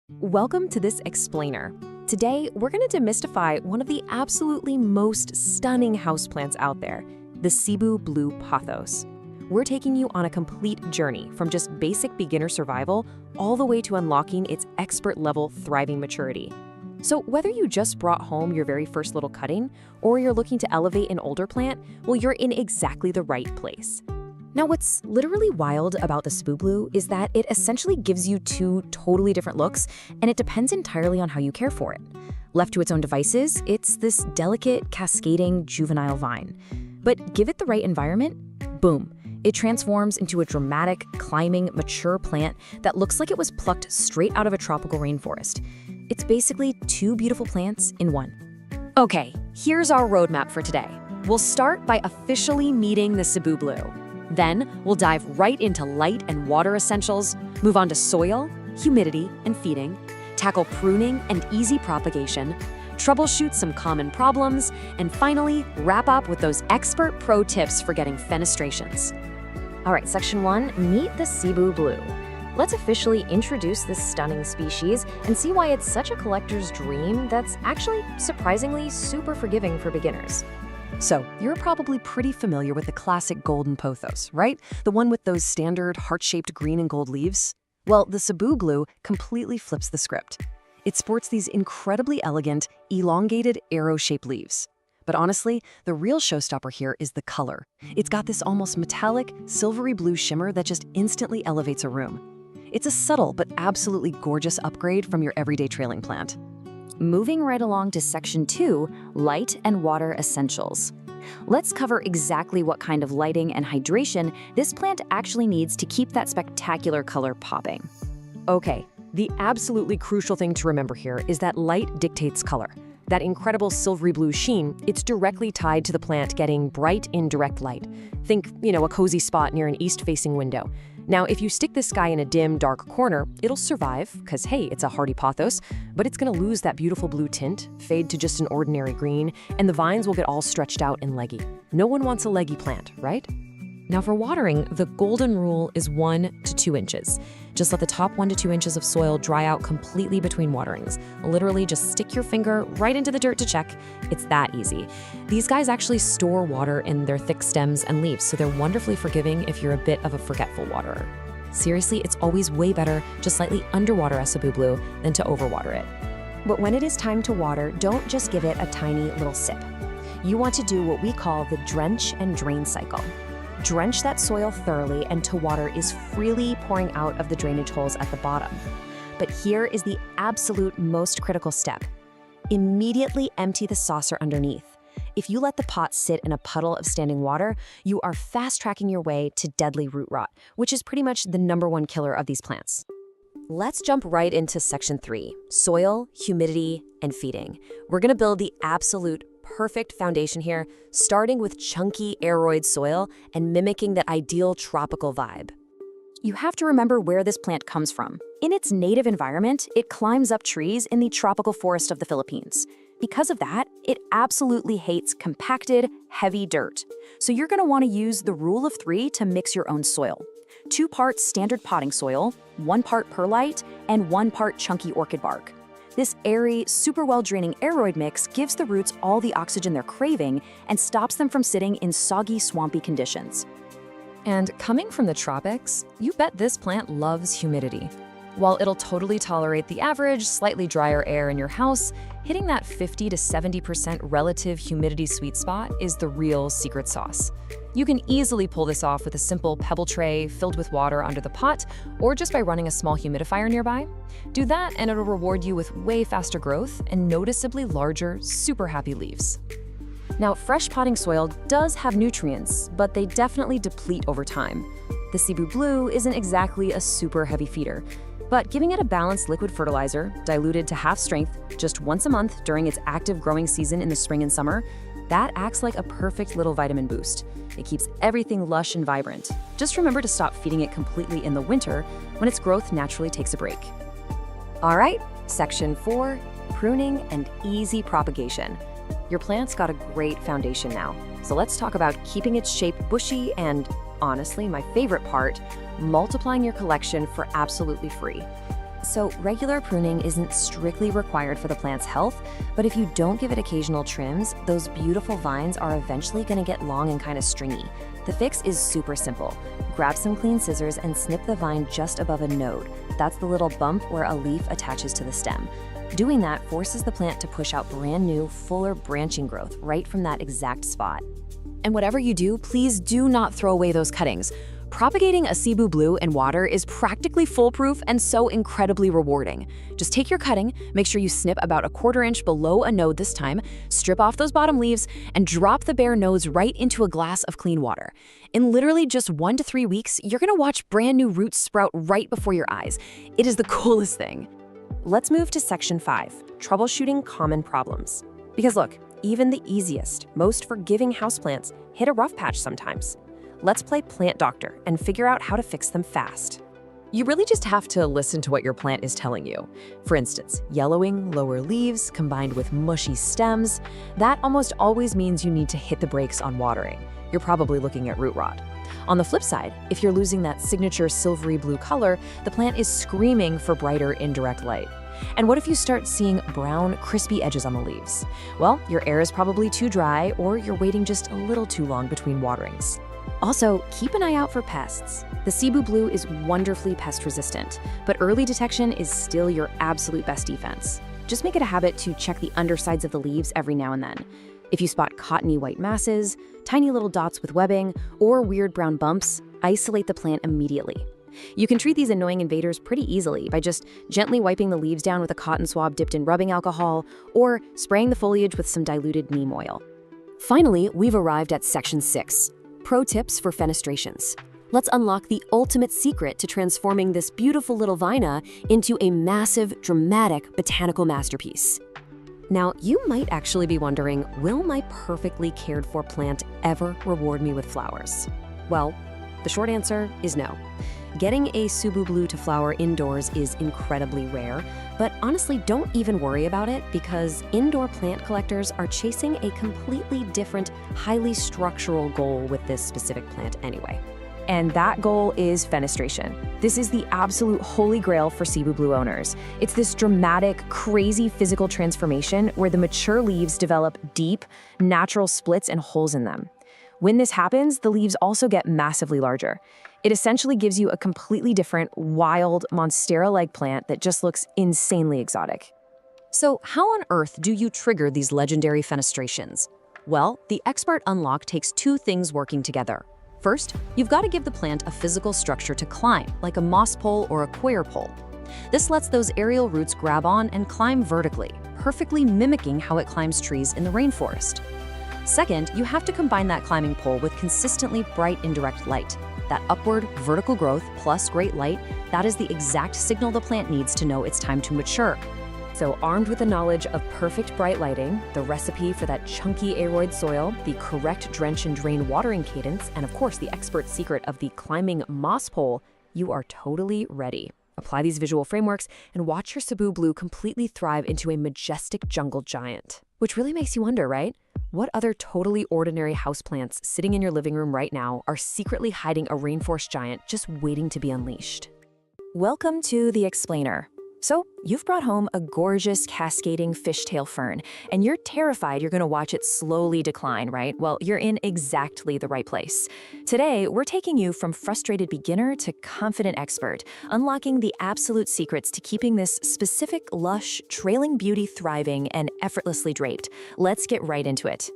Welcome to this explainer. Today, we're going to demystify one of the absolutely most stunning houseplants out there, the Cebu Blue Pothos. We're taking you on a complete journey from just basic beginner survival all the way to unlocking its expert-level thriving maturity. So whether you just brought home your very first little cutting or you're looking to elevate an older plant, well, you're in exactly the right place. Now, what's literally wild about the Cebu Blue is that it essentially gives you two totally different looks, and it depends entirely on how you care for it. Left to its own devices, it's this delicate, cascading, juvenile vine. But give it the right environment, boom, it transforms into a dramatic, climbing, mature plant that looks like it was plucked straight out of a tropical rainforest. It's basically two beautiful plants in one. Okay, here's our roadmap for today. We'll start by officially meeting the Cebu Blue. Then, we'll dive right into light and water essentials, move on to soil, humidity, and feeding, tackle pruning and easy propagation, troubleshoot some common problems, and finally, wrap up with those expert pro tips for getting fenestrations. All right, Section 1, meet the Cebu Blue. Let's officially introduce this stunning species and see why it's such a collector's dream that's actually surprisingly super forgiving for beginners. So, you're probably pretty familiar with the classic golden pothos, right? The one with those standard heart-shaped green and gold leaves? Well, the Cebu Blue completely flips the script. It sports these incredibly elegant, elongated, arrow-shaped leaves. But honestly, the real showstopper here is the color. It's got this almost metallic, silvery blue shimmer that just instantly elevates a room. It's a subtle but absolutely gorgeous upgrade from your everyday trailing plant. Moving right along to Section 2, light and water essentials. Let's cover exactly what kind of lighting and hydration this plant actually needs to keep that spectacular color popping. Okay, the absolutely crucial thing to remember here is that light dictates color. That incredible silvery blue sheen, it's directly tied to the plant getting bright, indirect light. Think, a cozy spot near an east-facing window. Now, if you stick this guy in a dim, dark corner, it'll survive, because hey, it's a hardy pothos, but it's gonna lose that beautiful blue tint, fade to just an ordinary green, and the vines will get all stretched out and leggy. No one wants a leggy plant, right? Now for watering, the golden rule is 1 to 2 inches. Just let the top 1 to 2 inches of soil dry out completely between waterings. Literally just stick your finger right into the dirt to check. It's that easy. These guys actually store water in their thick stems and leaves, so they're wonderfully forgiving if you're a bit of a forgetful waterer. Seriously, it's always way better to slightly underwater a Cebu Blue than to overwater it. But when it is time to water, don't just give it a tiny little sip. You want to do what we call the drench and drain cycle. Drench that soil thoroughly until water is freely pouring out of the drainage holes at the bottom. But here is the absolute most critical step. Immediately empty the saucer underneath. If you let the pot sit in a puddle of standing water, you are fast-tracking your way to deadly root rot, which is pretty much the #1 killer of these plants. Let's jump right into section 3, soil, humidity, and feeding. We're gonna build the absolute perfect foundation here, starting with chunky aeroid soil and mimicking that ideal tropical vibe. You have to remember where this plant comes from. In its native environment, it climbs up trees in the tropical forest of the Philippines. Because of that, it absolutely hates compacted, heavy dirt. So you're gonna wanna use the rule of 3 to mix your own soil. 2 parts standard potting soil, 1 part perlite, and 1 part chunky orchid bark. This airy, super well-draining aeroid mix gives the roots all the oxygen they're craving and stops them from sitting in soggy, swampy conditions. And coming from the tropics, you bet this plant loves humidity. While it'll totally tolerate the average, slightly drier air in your house, hitting that 50 to 70% relative humidity sweet spot is the real secret sauce. You can easily pull this off with a simple pebble tray filled with water under the pot, or just by running a small humidifier nearby. Do that and it'll reward you with way faster growth and noticeably larger, super happy leaves. Now, fresh potting soil does have nutrients, but they definitely deplete over time. The Cebu Blue isn't exactly a super heavy feeder, but giving it a balanced liquid fertilizer, diluted to half strength, just once a month during its active growing season in the spring and summer, that acts like a perfect little vitamin boost. It keeps everything lush and vibrant. Just remember to stop feeding it completely in the winter when its growth naturally takes a break. All right, section 4, pruning and easy propagation. Your plant's got a great foundation now, so let's talk about keeping its shape bushy and, honestly, my favorite part, multiplying your collection for absolutely free. So regular pruning isn't strictly required for the plant's health, but if you don't give it occasional trims, those beautiful vines are eventually gonna get long and kind of stringy. The fix is super simple. Grab some clean scissors and snip the vine just above a node. That's the little bump where a leaf attaches to the stem. Doing that forces the plant to push out brand new, fuller branching growth right from that exact spot. And whatever you do, please do not throw away those cuttings. Propagating a Cebu Blue in water is practically foolproof and so incredibly rewarding. Just take your cutting, make sure you snip about a 1/4 inch below a node this time, strip off those bottom leaves, and drop the bare nodes right into a glass of clean water. In literally just 1 to 3 weeks, you're gonna watch brand new roots sprout right before your eyes. It is the coolest thing. Let's move to section 5, troubleshooting common problems. Because look, even the easiest, most forgiving houseplants hit a rough patch sometimes. Let's play plant doctor and figure out how to fix them fast. You really just have to listen to what your plant is telling you. For instance, yellowing, lower leaves combined with mushy stems, that almost always means you need to hit the brakes on watering. You're probably looking at root rot. On the flip side, if you're losing that signature silvery blue color, the plant is screaming for brighter indirect light. And what if you start seeing brown, crispy edges on the leaves? Well, your air is probably too dry or you're waiting just a little too long between waterings. Also, keep an eye out for pests. The Cebu Blue is wonderfully pest resistant, but early detection is still your absolute best defense. Just make it a habit to check the undersides of the leaves every now and then. If you spot cottony white masses, tiny little dots with webbing, or weird brown bumps, isolate the plant immediately. You can treat these annoying invaders pretty easily by just gently wiping the leaves down with a cotton swab dipped in rubbing alcohol, or spraying the foliage with some diluted neem oil. Finally, we've arrived at section 6. Pro tips for fenestrations. Let's unlock the ultimate secret to transforming this beautiful little vina into a massive, dramatic botanical masterpiece. Now, you might actually be wondering, will my perfectly cared for plant ever reward me with flowers? Well, the short answer is no. Getting a Cebu Blue to flower indoors is incredibly rare, but honestly, don't even worry about it because indoor plant collectors are chasing a completely different, highly structural goal with this specific plant anyway. And that goal is fenestration. This is the absolute holy grail for Cebu Blue owners. It's this dramatic, crazy physical transformation where the mature leaves develop deep, natural splits and holes in them. When this happens, the leaves also get massively larger. It essentially gives you a completely different, wild, monstera-like plant that just looks insanely exotic. So how on earth do you trigger these legendary fenestrations? Well, the Expert Unlock takes two things working together. First, you've got to give the plant a physical structure to climb, like a moss pole or a quail pole. This lets those aerial roots grab on and climb vertically, perfectly mimicking how it climbs trees in the rainforest. Second, you have to combine that climbing pole with consistently bright indirect light. That upward, vertical growth plus great light, that is the exact signal the plant needs to know it's time to mature. So armed with the knowledge of perfect bright lighting, the recipe for that chunky aroid soil, the correct drench and drain watering cadence, and of course the expert secret of the climbing moss pole, you are totally ready. Apply these visual frameworks and watch your Cebu Blue completely thrive into a majestic jungle giant. Which really makes you wonder, right? What other totally ordinary houseplants sitting in your living room right now are secretly hiding a rainforest giant just waiting to be unleashed? Welcome to The Explainer. So, you've brought home a gorgeous cascading fishtail fern, and you're terrified you're going to watch it slowly decline, right? Well, you're in exactly the right place. Today, we're taking you from frustrated beginner to confident expert, unlocking the absolute secrets to keeping this specific, lush, trailing beauty thriving and effortlessly draped. Let's get right into it.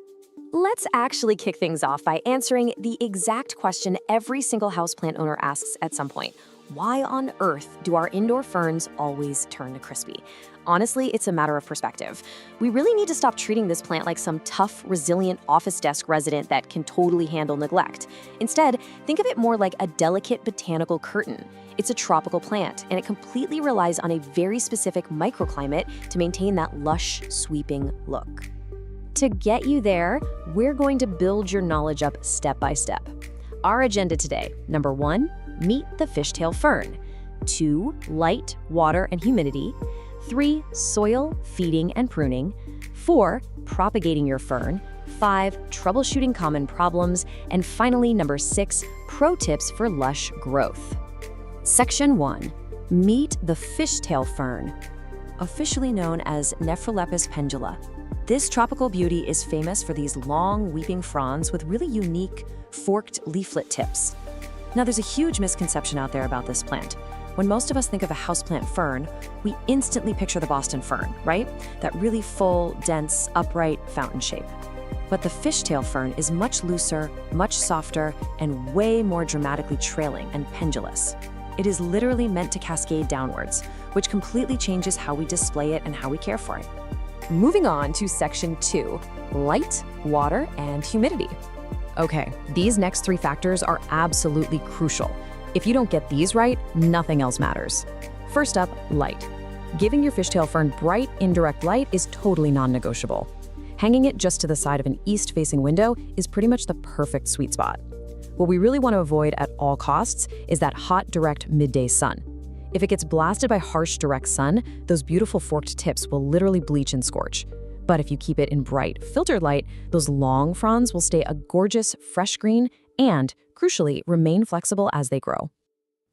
Let's actually kick things off by answering the exact question every single houseplant owner asks at some point. Why on earth do our indoor ferns always turn to crispy? Honestly, it's a matter of perspective. We really need to stop treating this plant like some tough, resilient office desk resident that can totally handle neglect. Instead, think of it more like a delicate botanical curtain. It's a tropical plant, and it completely relies on a very specific microclimate to maintain that lush, sweeping look. To get you there, we're going to build your knowledge up step by step. Our agenda today, number 1, meet the fishtail fern. 2, light, water, and humidity. 3, soil, feeding, and pruning. 4, propagating your fern. 5, troubleshooting common problems. And finally, number 6, pro tips for lush growth. Section 1, meet the fishtail fern, officially known as Nephrolepis pendula. This tropical beauty is famous for these long, weeping fronds with really unique, forked leaflet tips. Now, there's a huge misconception out there about this plant. When most of us think of a houseplant fern, we instantly picture the Boston fern, right? That really full, dense, upright fountain shape. But the fishtail fern is much looser, much softer, and way more dramatically trailing and pendulous. It is literally meant to cascade downwards, which completely changes how we display it and how we care for it. Moving on to section 2, light, water, and humidity. Okay, these next 3 factors are absolutely crucial. If you don't get these right, nothing else matters. First up, light. Giving your fishtail fern bright, indirect light is totally non-negotiable. Hanging it just to the side of an east-facing window is pretty much the perfect sweet spot. What we really want to avoid at all costs is that hot, direct midday sun. If it gets blasted by harsh, direct sun, those beautiful forked tips will literally bleach and scorch. But if you keep it in bright, filtered light, those long fronds will stay a gorgeous, fresh green and, crucially, remain flexible as they grow.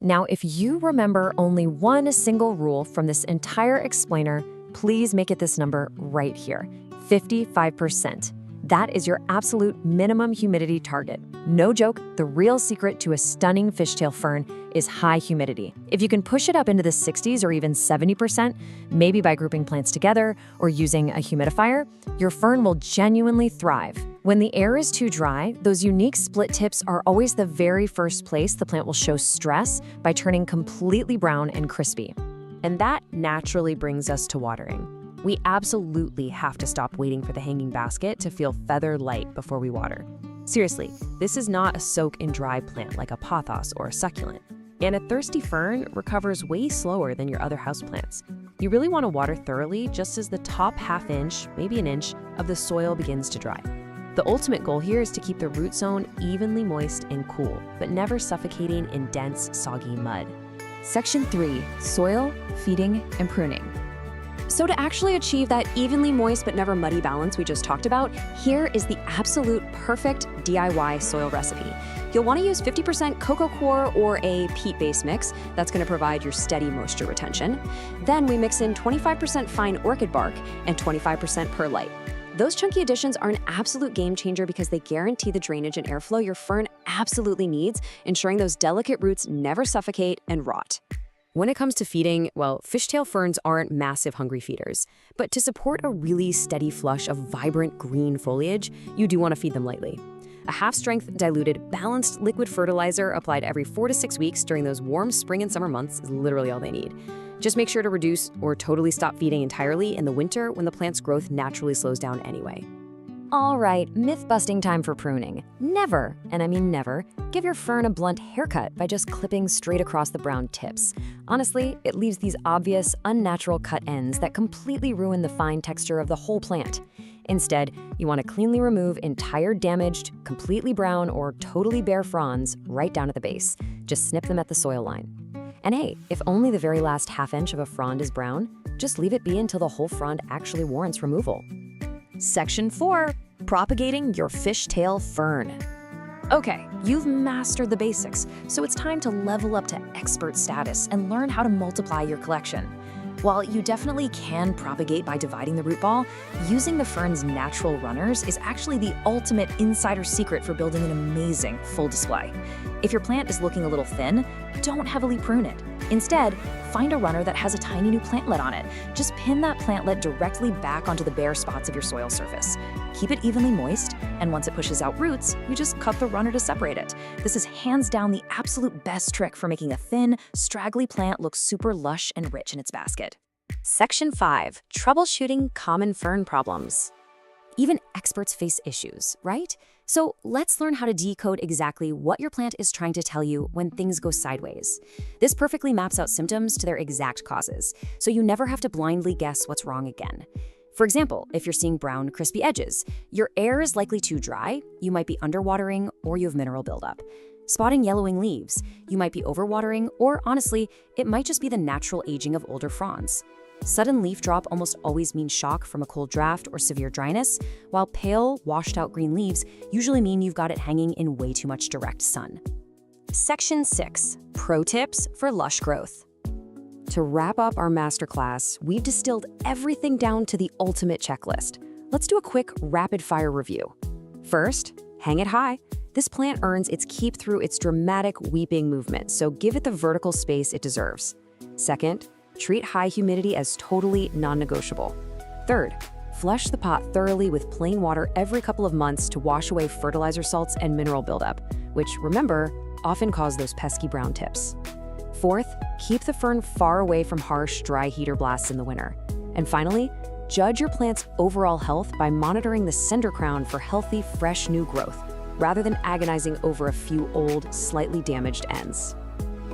Now, if you remember only one single rule from this entire explainer, please make it this number right here, 55%. That is your absolute minimum humidity target. No joke, the real secret to a stunning fishtail fern is high humidity. If you can push it up into the 60s or even 70%, maybe by grouping plants together or using a humidifier, your fern will genuinely thrive. When the air is too dry, those unique split tips are always the very first place the plant will show stress by turning completely brown and crispy. And that naturally brings us to watering. We absolutely have to stop waiting for the hanging basket to feel feather light before we water. Seriously, this is not a soak and dry plant like a pothos or a succulent. And a thirsty fern recovers way slower than your other houseplants. You really want to water thoroughly just as the top half inch, maybe an inch, of the soil begins to dry. The ultimate goal here is to keep the root zone evenly moist and cool, but never suffocating in dense, soggy mud. Section 3, soil, feeding, and pruning. So to actually achieve that evenly moist but never muddy balance we just talked about, here is the absolute perfect DIY soil recipe. You'll want to use 50% cocoa coir or a peat-based mix. That's going to provide your steady moisture retention. Then we mix in 25% fine orchid bark and 25% perlite. Those chunky additions are an absolute game changer because they guarantee the drainage and airflow your fern absolutely needs, ensuring those delicate roots never suffocate and rot. When it comes to feeding, well, fishtail ferns aren't massive hungry feeders. But to support a really steady flush of vibrant green foliage, you do want to feed them lightly. A half-strength, diluted, balanced liquid fertilizer applied every 4 to 6 weeks during those warm spring and summer months is literally all they need. Just make sure to reduce or totally stop feeding entirely in the winter when the plant's growth naturally slows down anyway. All right, myth-busting time for pruning. Never, and I mean never, give your fern a blunt haircut by just clipping straight across the brown tips. Honestly, it leaves these obvious, unnatural cut ends that completely ruin the fine texture of the whole plant. Instead, you want to cleanly remove entire damaged, completely brown, or totally bare fronds right down at the base. Just snip them at the soil line. And hey, if only the very last half-inch of a frond is brown, just leave it be until the whole frond actually warrants removal. Section 4, propagating your fishtail fern. Okay, you've mastered the basics, so it's time to level up to expert status and learn how to multiply your collection. While you definitely can propagate by dividing the root ball, using the fern's natural runners is actually the ultimate insider secret for building an amazing full display. If your plant is looking a little thin, don't heavily prune it. Instead, find a runner that has a tiny new plantlet on it. Just pin that plantlet directly back onto the bare spots of your soil surface. Keep it evenly moist, and once it pushes out roots, you just cut the runner to separate it. This is hands down the absolute best trick for making a thin, straggly plant look super lush and rich in its basket. Section 5, troubleshooting common fern problems. Even experts face issues, right? So let's learn how to decode exactly what your plant is trying to tell you when things go sideways. This perfectly maps out symptoms to their exact causes, so you never have to blindly guess what's wrong again. For example, if you're seeing brown, crispy edges, your air is likely too dry, you might be underwatering, or you have mineral buildup. Spotting yellowing leaves, you might be overwatering, or honestly, it might just be the natural aging of older fronds. Sudden leaf drop almost always means shock from a cold draft or severe dryness, while pale, washed-out green leaves usually mean you've got it hanging in way too much direct sun. Section 6, pro tips for lush growth. To wrap up our masterclass, we've distilled everything down to the ultimate checklist. Let's do a quick rapid-fire review. First, hang it high. This plant earns its keep through its dramatic weeping movement, so give it the vertical space it deserves. Second, treat high humidity as totally non-negotiable. Third, flush the pot thoroughly with plain water every couple of months to wash away fertilizer salts and mineral buildup, which, remember, often cause those pesky brown tips. Fourth, keep the fern far away from harsh, dry heater blasts in the winter. And finally, judge your plant's overall health by monitoring the cinder crown for healthy, fresh new growth, rather than agonizing over a few old, slightly damaged ends.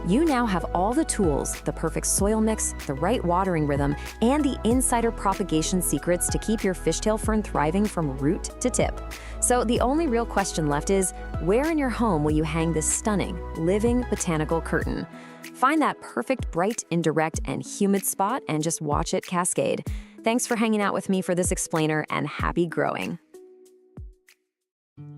You now have all the tools, the perfect soil mix, the right watering rhythm, and the insider propagation secrets to keep your fishtail fern thriving from root to tip. So the only real question left is, where in your home will you hang this stunning, living botanical curtain? Find that perfect, bright, indirect, and humid spot and just watch it cascade. Thanks for hanging out with me for this explainer, and happy growing.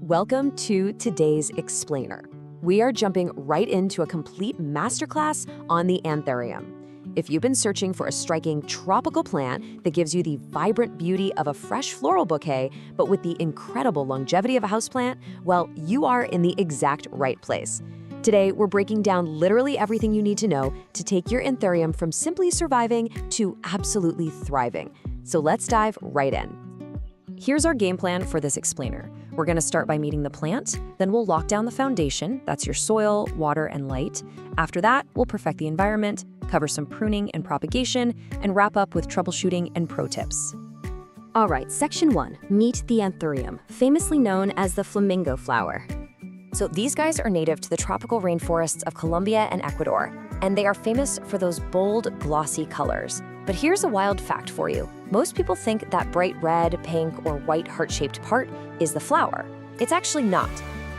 Welcome to today's explainer. We are jumping right into a complete masterclass on the anthurium. If you've been searching for a striking tropical plant that gives you the vibrant beauty of a fresh floral bouquet, but with the incredible longevity of a houseplant, well, you are in the exact right place. Today, we're breaking down literally everything you need to know to take your anthurium from simply surviving to absolutely thriving. So let's dive right in. Here's our game plan for this explainer. We're going to start by meeting the plant, then we'll lock down the foundation, that's your soil, water, and light. After that, we'll perfect the environment, cover some pruning and propagation, and wrap up with troubleshooting and pro tips. All right, section 1, meet the anthurium, famously known as the flamingo flower. So these guys are native to the tropical rainforests of Colombia and Ecuador, and they are famous for those bold, glossy colors. But here's a wild fact for you. Most people think that bright red, pink, or white heart-shaped part is the flower. It's actually not.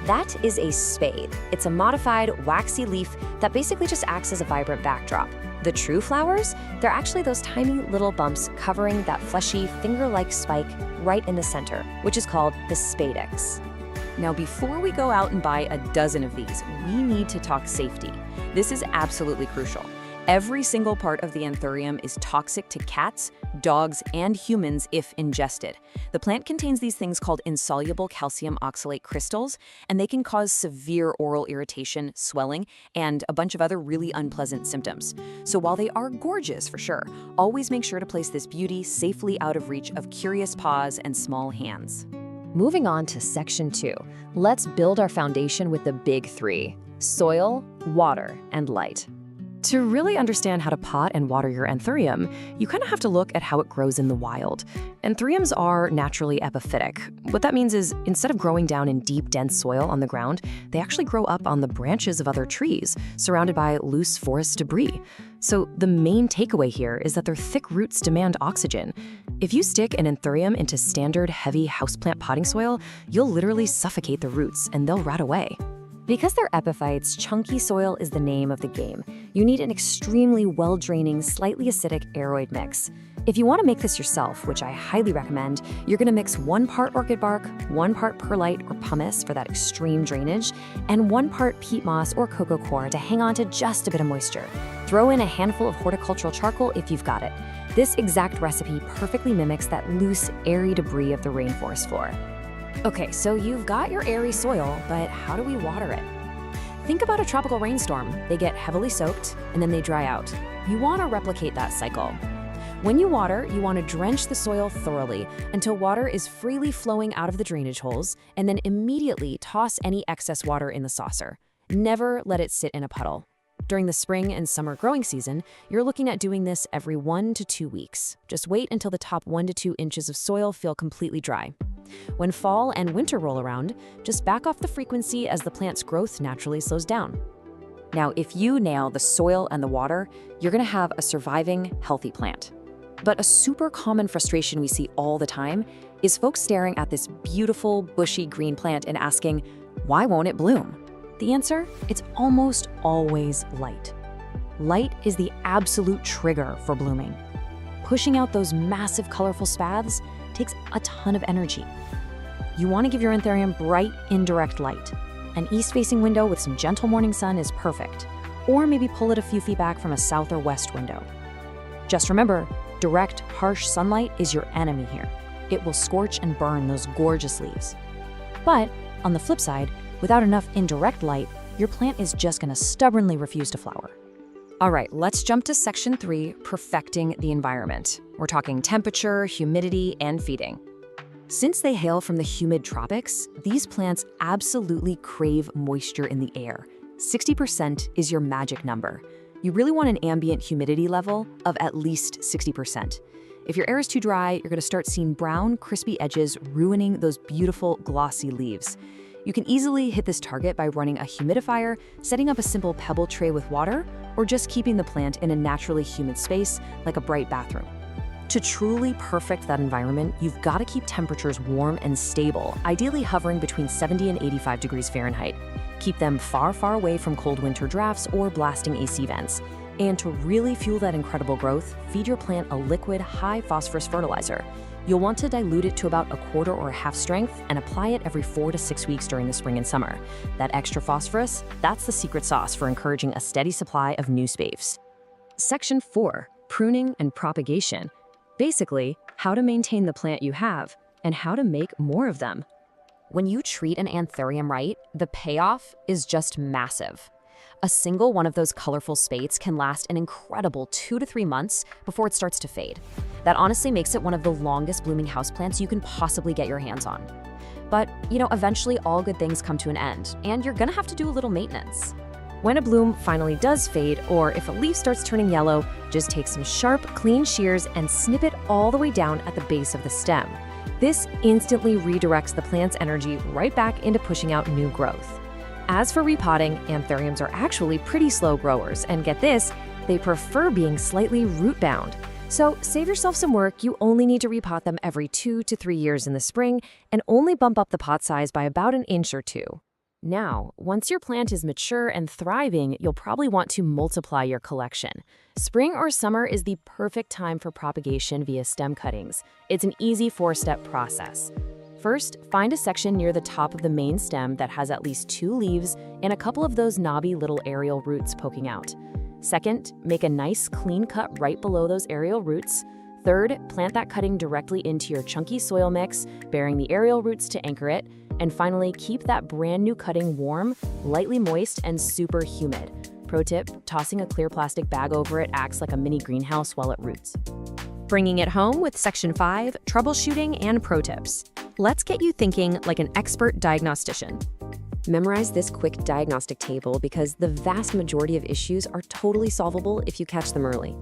That is a spathe. It's a modified, waxy leaf that basically just acts as a vibrant backdrop. The true flowers, they're actually those tiny little bumps covering that fleshy, finger-like spike right in the center, which is called the spadix. Now, before we go out and buy a dozen of these, we need to talk safety. This is absolutely crucial. Every single part of the anthurium is toxic to cats, dogs, and humans if ingested. The plant contains these things called insoluble calcium oxalate crystals, and they can cause severe oral irritation, swelling, and a bunch of other really unpleasant symptoms. So while they are gorgeous for sure, always make sure to place this beauty safely out of reach of curious paws and small hands. Moving on to section 2, let's build our foundation with the big 3: soil, water, and light. To really understand how to pot and water your anthurium, you kind of have to look at how it grows in the wild. Anthuriums are naturally epiphytic. What that means is instead of growing down in deep, dense soil on the ground, they actually grow up on the branches of other trees, surrounded by loose forest debris. So the main takeaway here is that their thick roots demand oxygen. If you stick an anthurium into standard, heavy houseplant potting soil, you'll literally suffocate the roots and they'll rot away. Because they're epiphytes, chunky soil is the name of the game. You need an extremely well-draining, slightly acidic aeroid mix. If you want to make this yourself, which I highly recommend, you're going to mix 1 part orchid bark, 1 part perlite or pumice for that extreme drainage, and 1 part peat moss or cocoa coir to hang on to just a bit of moisture. Throw in a handful of horticultural charcoal if you've got it. This exact recipe perfectly mimics that loose, airy debris of the rainforest floor. Okay, so you've got your airy soil, but how do we water it? Think about a tropical rainstorm. They get heavily soaked, and then they dry out. You want to replicate that cycle. When you water, you want to drench the soil thoroughly until water is freely flowing out of the drainage holes, and then immediately toss any excess water in the saucer. Never let it sit in a puddle. During the spring and summer growing season, you're looking at doing this every 1 to 2 weeks. Just wait until the top 1 to 2 inches of soil feel completely dry. When fall and winter roll around, just back off the frequency as the plant's growth naturally slows down. Now, if you nail the soil and the water, you're going to have a surviving, healthy plant. But a super common frustration we see all the time is folks staring at this beautiful, bushy green plant and asking, why won't it bloom? The answer? It's almost always light. Light is the absolute trigger for blooming. Pushing out those massive, colorful spathes takes a ton of energy. You want to give your anthurium bright, indirect light. An east-facing window with some gentle morning sun is perfect, or maybe pull it a few feet back from a south or west window. Just remember, direct, harsh sunlight is your enemy here. It will scorch and burn those gorgeous leaves. But on the flip side, without enough indirect light, your plant is just going to stubbornly refuse to flower. All right, let's jump to section 3, perfecting the environment. We're talking temperature, humidity, and feeding. Since they hail from the humid tropics, these plants absolutely crave moisture in the air. 60% is your magic number. You really want an ambient humidity level of at least 60%. If your air is too dry, you're going to start seeing brown, crispy edges ruining those beautiful, glossy leaves. You can easily hit this target by running a humidifier, setting up a simple pebble tray with water, or just keeping the plant in a naturally humid space like a bright bathroom. To truly perfect that environment, you've got to keep temperatures warm and stable, ideally hovering between 70 and 85 degrees Fahrenheit. Keep them far, far away from cold winter drafts or blasting AC vents. And to really fuel that incredible growth, feed your plant a liquid, high-phosphorus fertilizer. You'll want to dilute it to about 1/4 or 1/2 strength and apply it every 4 to 6 weeks during the spring and summer. That extra phosphorus, that's the secret sauce for encouraging a steady supply of new spaves. Section 4, pruning and propagation. Basically, how to maintain the plant you have and how to make more of them. When you treat an anthurium right, the payoff is just massive. A single one of those colorful spates can last an incredible 2 to 3 months before it starts to fade. That honestly makes it one of the longest blooming houseplants you can possibly get your hands on. But, eventually all good things come to an end, and you're gonna have to do a little maintenance. When a bloom finally does fade, or if a leaf starts turning yellow, just take some sharp, clean shears and snip it all the way down at the base of the stem. This instantly redirects the plant's energy right back into pushing out new growth. As for repotting, anthuriums are actually pretty slow growers, and get this, they prefer being slightly root-bound. So save yourself some work. You only need to repot them every 2 to 3 years in the spring and only bump up the pot size by about an inch or two. Now, once your plant is mature and thriving, you'll probably want to multiply your collection. Spring or summer is the perfect time for propagation via stem cuttings. It's an easy 4-step process. First, find a section near the top of the main stem that has at least 2 leaves and a couple of those knobby little aerial roots poking out. Second, make a nice clean cut right below those aerial roots. Third, plant that cutting directly into your chunky soil mix, bearing the aerial roots to anchor it. And finally, keep that brand new cutting warm, lightly moist, and super humid. Pro tip, tossing a clear plastic bag over it acts like a mini greenhouse while it roots. Bringing it home with Section 5, Troubleshooting and Pro Tips. Let's get you thinking like an expert diagnostician. Memorize this quick diagnostic table because the vast majority of issues are totally solvable if you catch them early.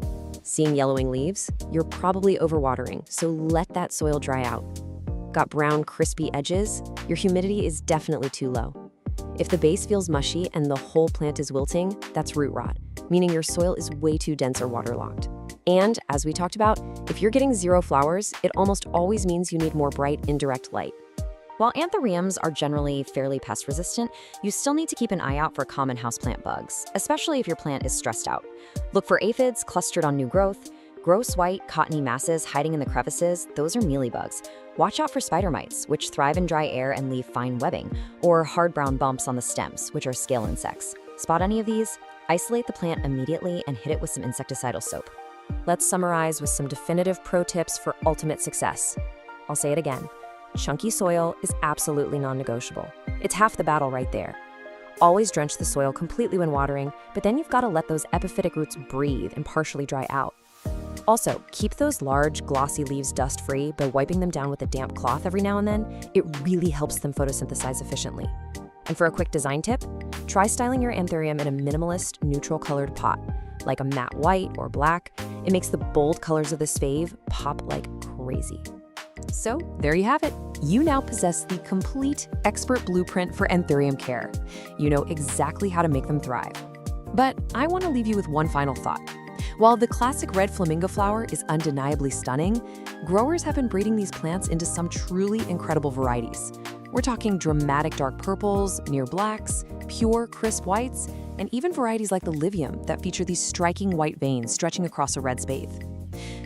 Seeing yellowing leaves? You're probably overwatering, so let that soil dry out. Got brown, crispy edges? Your humidity is definitely too low. If the base feels mushy and the whole plant is wilting, that's root rot, meaning your soil is way too dense or waterlogged. And, as we talked about, if you're getting 0 flowers, it almost always means you need more bright, indirect light. While anthuriums are generally fairly pest resistant, you still need to keep an eye out for common houseplant bugs, especially if your plant is stressed out. Look for aphids clustered on new growth, gross white, cottony masses hiding in the crevices, those are mealybugs. Watch out for spider mites, which thrive in dry air and leave fine webbing, or hard brown bumps on the stems, which are scale insects. Spot any of these? Isolate the plant immediately and hit it with some insecticidal soap. Let's summarize with some definitive pro tips for ultimate success. I'll say it again. Chunky soil is absolutely non-negotiable. It's half the battle right there. Always drench the soil completely when watering, but then you've got to let those epiphytic roots breathe and partially dry out. Also, keep those large, glossy leaves dust-free by wiping them down with a damp cloth every now and then. It really helps them photosynthesize efficiently. And for a quick design tip, try styling your anthurium in a minimalist, neutral-colored pot, like a matte white or black. It makes the bold colors of this fave pop like crazy. So, there you have it. You now possess the complete expert blueprint for anthurium care. You know exactly how to make them thrive. But I want to leave you with one final thought. While the classic red flamingo flower is undeniably stunning, growers have been breeding these plants into some truly incredible varieties. We're talking dramatic dark purples, near blacks, pure crisp whites, and even varieties like the livium that feature these striking white veins stretching across a red spathe.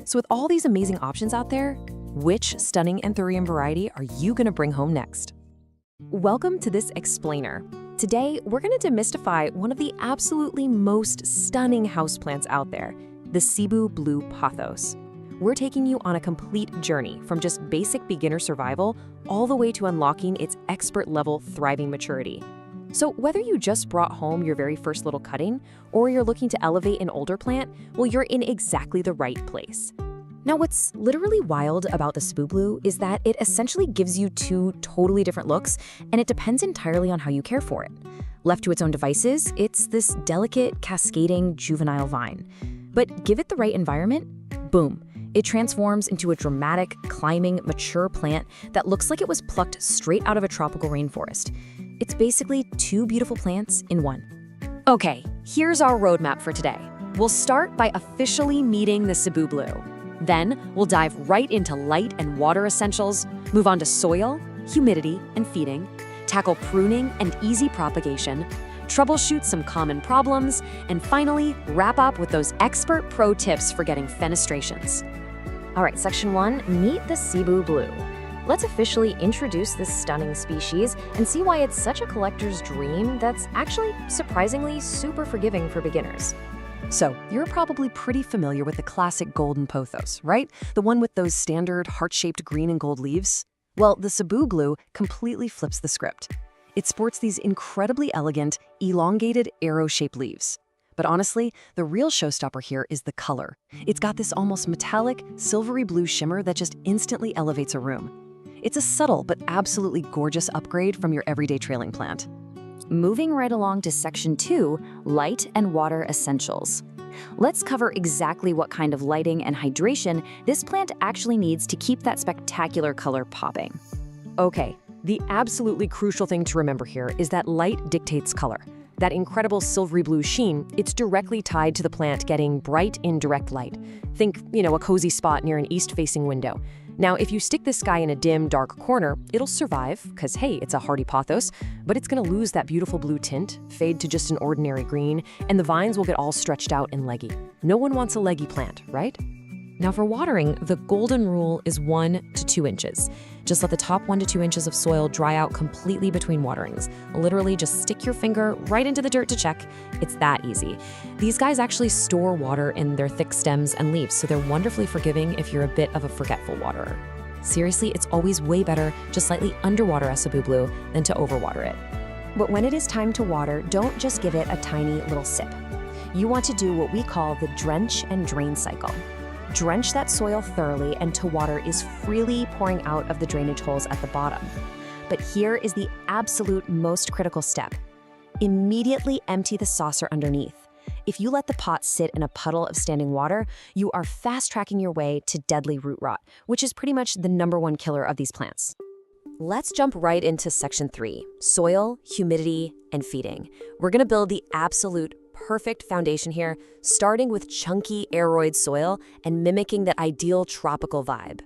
So with all these amazing options out there, which stunning anthurium variety are you going to bring home next? Welcome to this explainer. Today, we're going to demystify one of the absolutely most stunning houseplants out there, the Cebu Blue Pothos. We're taking you on a complete journey from just basic beginner survival all the way to unlocking its expert-level thriving maturity. So whether you just brought home your very first little cutting or you're looking to elevate an older plant, well, you're in exactly the right place. Now, what's literally wild about the Cebu Blue is that it essentially gives you 2 totally different looks, and it depends entirely on how you care for it. Left to its own devices, it's this delicate, cascading, juvenile vine. But give it the right environment, boom, it transforms into a dramatic, climbing, mature plant that looks like it was plucked straight out of a tropical rainforest. It's basically 2 beautiful plants in one. Okay, here's our roadmap for today. We'll start by officially meeting the Cebu Blue. Then, we'll dive right into light and water essentials, move on to soil, humidity, and feeding, tackle pruning and easy propagation, troubleshoot some common problems, and finally, wrap up with those expert pro tips for getting fenestrations. All right, Section 1, meet the Cebu Blue. Let's officially introduce this stunning species and see why it's such a collector's dream that's actually surprisingly super forgiving for beginners. So, you're probably pretty familiar with the classic golden pothos, right? The one with those standard heart-shaped green and gold leaves? Well, the Cebu Blue completely flips the script. It sports these incredibly elegant, elongated, arrow-shaped leaves. But honestly, the real showstopper here is the color. It's got this almost metallic, silvery blue shimmer that just instantly elevates a room. It's a subtle but absolutely gorgeous upgrade from your everyday trailing plant. Moving right along to Section 2, Light and Water Essentials. Let's cover exactly what kind of lighting and hydration this plant actually needs to keep that spectacular color popping. Okay, the absolutely crucial thing to remember here is that light dictates color. That incredible silvery blue sheen, it's directly tied to the plant getting bright indirect light. Think, a cozy spot near an east-facing window. Now, if you stick this guy in a dim, dark corner, it'll survive, because hey, it's a hardy pothos, but it's gonna lose that beautiful blue tint, fade to just an ordinary green, and the vines will get all stretched out and leggy. No one wants a leggy plant, right? Now for watering, the golden rule is 1 to 2 inches. Just let the top 1 to 2 inches of soil dry out completely between waterings. Literally just stick your finger right into the dirt to check. It's that easy. These guys actually store water in their thick stems and leaves, so they're wonderfully forgiving if you're a bit of a forgetful waterer. Seriously, it's always way better to slightly underwater a Cebu Blue than to overwater it. But when it is time to water, don't just give it a tiny little sip. You want to do what we call the drench and drain cycle. Drench that soil thoroughly until water is freely pouring out of the drainage holes at the bottom. But here is the absolute most critical step. Immediately empty the saucer underneath. If you let the pot sit in a puddle of standing water, you are fast-tracking your way to deadly root rot, which is pretty much the #1 killer of these plants. Let's jump right into section 3, soil, humidity, and feeding. We're gonna build the absolute perfect foundation here, starting with chunky aeroid soil and mimicking that ideal tropical vibe.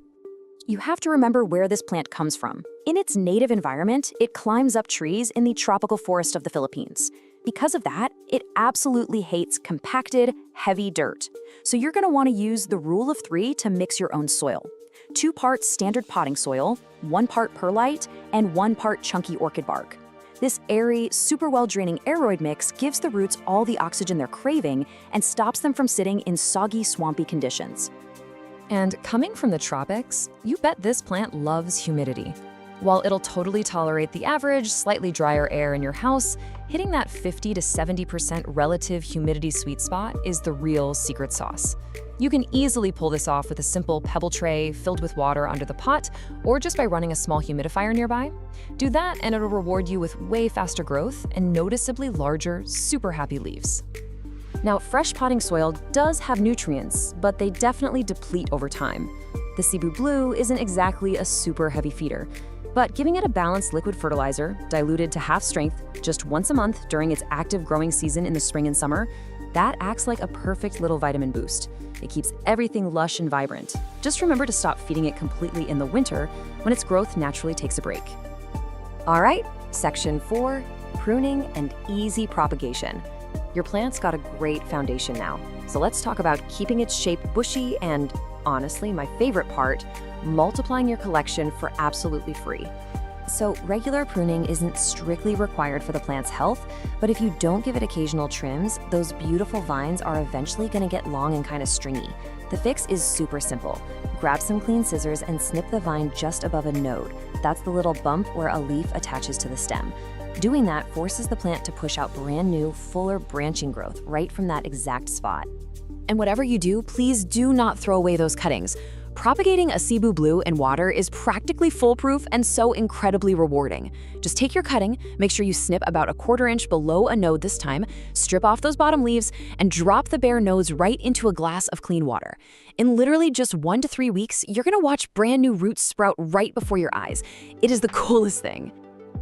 You have to remember where this plant comes from. In its native environment, it climbs up trees in the tropical forest of the Philippines. Because of that, it absolutely hates compacted, heavy dirt. So you're gonna wanna use the rule of 3 to mix your own soil. 2 parts standard potting soil, 1 part perlite, and 1 part chunky orchid bark. This airy, super well-draining aeroid mix gives the roots all the oxygen they're craving and stops them from sitting in soggy, swampy conditions. And coming from the tropics, you bet this plant loves humidity. While it'll totally tolerate the average, slightly drier air in your house, hitting that 50 to 70% relative humidity sweet spot is the real secret sauce. You can easily pull this off with a simple pebble tray filled with water under the pot, or just by running a small humidifier nearby. Do that and it'll reward you with way faster growth and noticeably larger, super happy leaves. Now, fresh potting soil does have nutrients, but they definitely deplete over time. The Cebu Blue isn't exactly a super heavy feeder, but giving it a balanced liquid fertilizer, diluted to half strength, just once a month during its active growing season in the spring and summer, that acts like a perfect little vitamin boost. It keeps everything lush and vibrant. Just remember to stop feeding it completely in the winter when its growth naturally takes a break. All right, section 4, pruning and easy propagation. Your plant's got a great foundation now, so let's talk about keeping its shape bushy and, honestly, my favorite part, multiplying your collection for absolutely free. So regular pruning isn't strictly required for the plant's health, but if you don't give it occasional trims, those beautiful vines are eventually gonna get long and kind of stringy. The fix is super simple. Grab some clean scissors and snip the vine just above a node. That's the little bump where a leaf attaches to the stem. Doing that forces the plant to push out brand new, fuller branching growth right from that exact spot. And whatever you do, please do not throw away those cuttings. Propagating a Cebu Blue in water is practically foolproof and so incredibly rewarding. Just take your cutting, make sure you snip about a 1/4 inch below a node this time, strip off those bottom leaves, and drop the bare nodes right into a glass of clean water. In literally just 1 to 3 weeks, you're gonna watch brand new roots sprout right before your eyes. It is the coolest thing.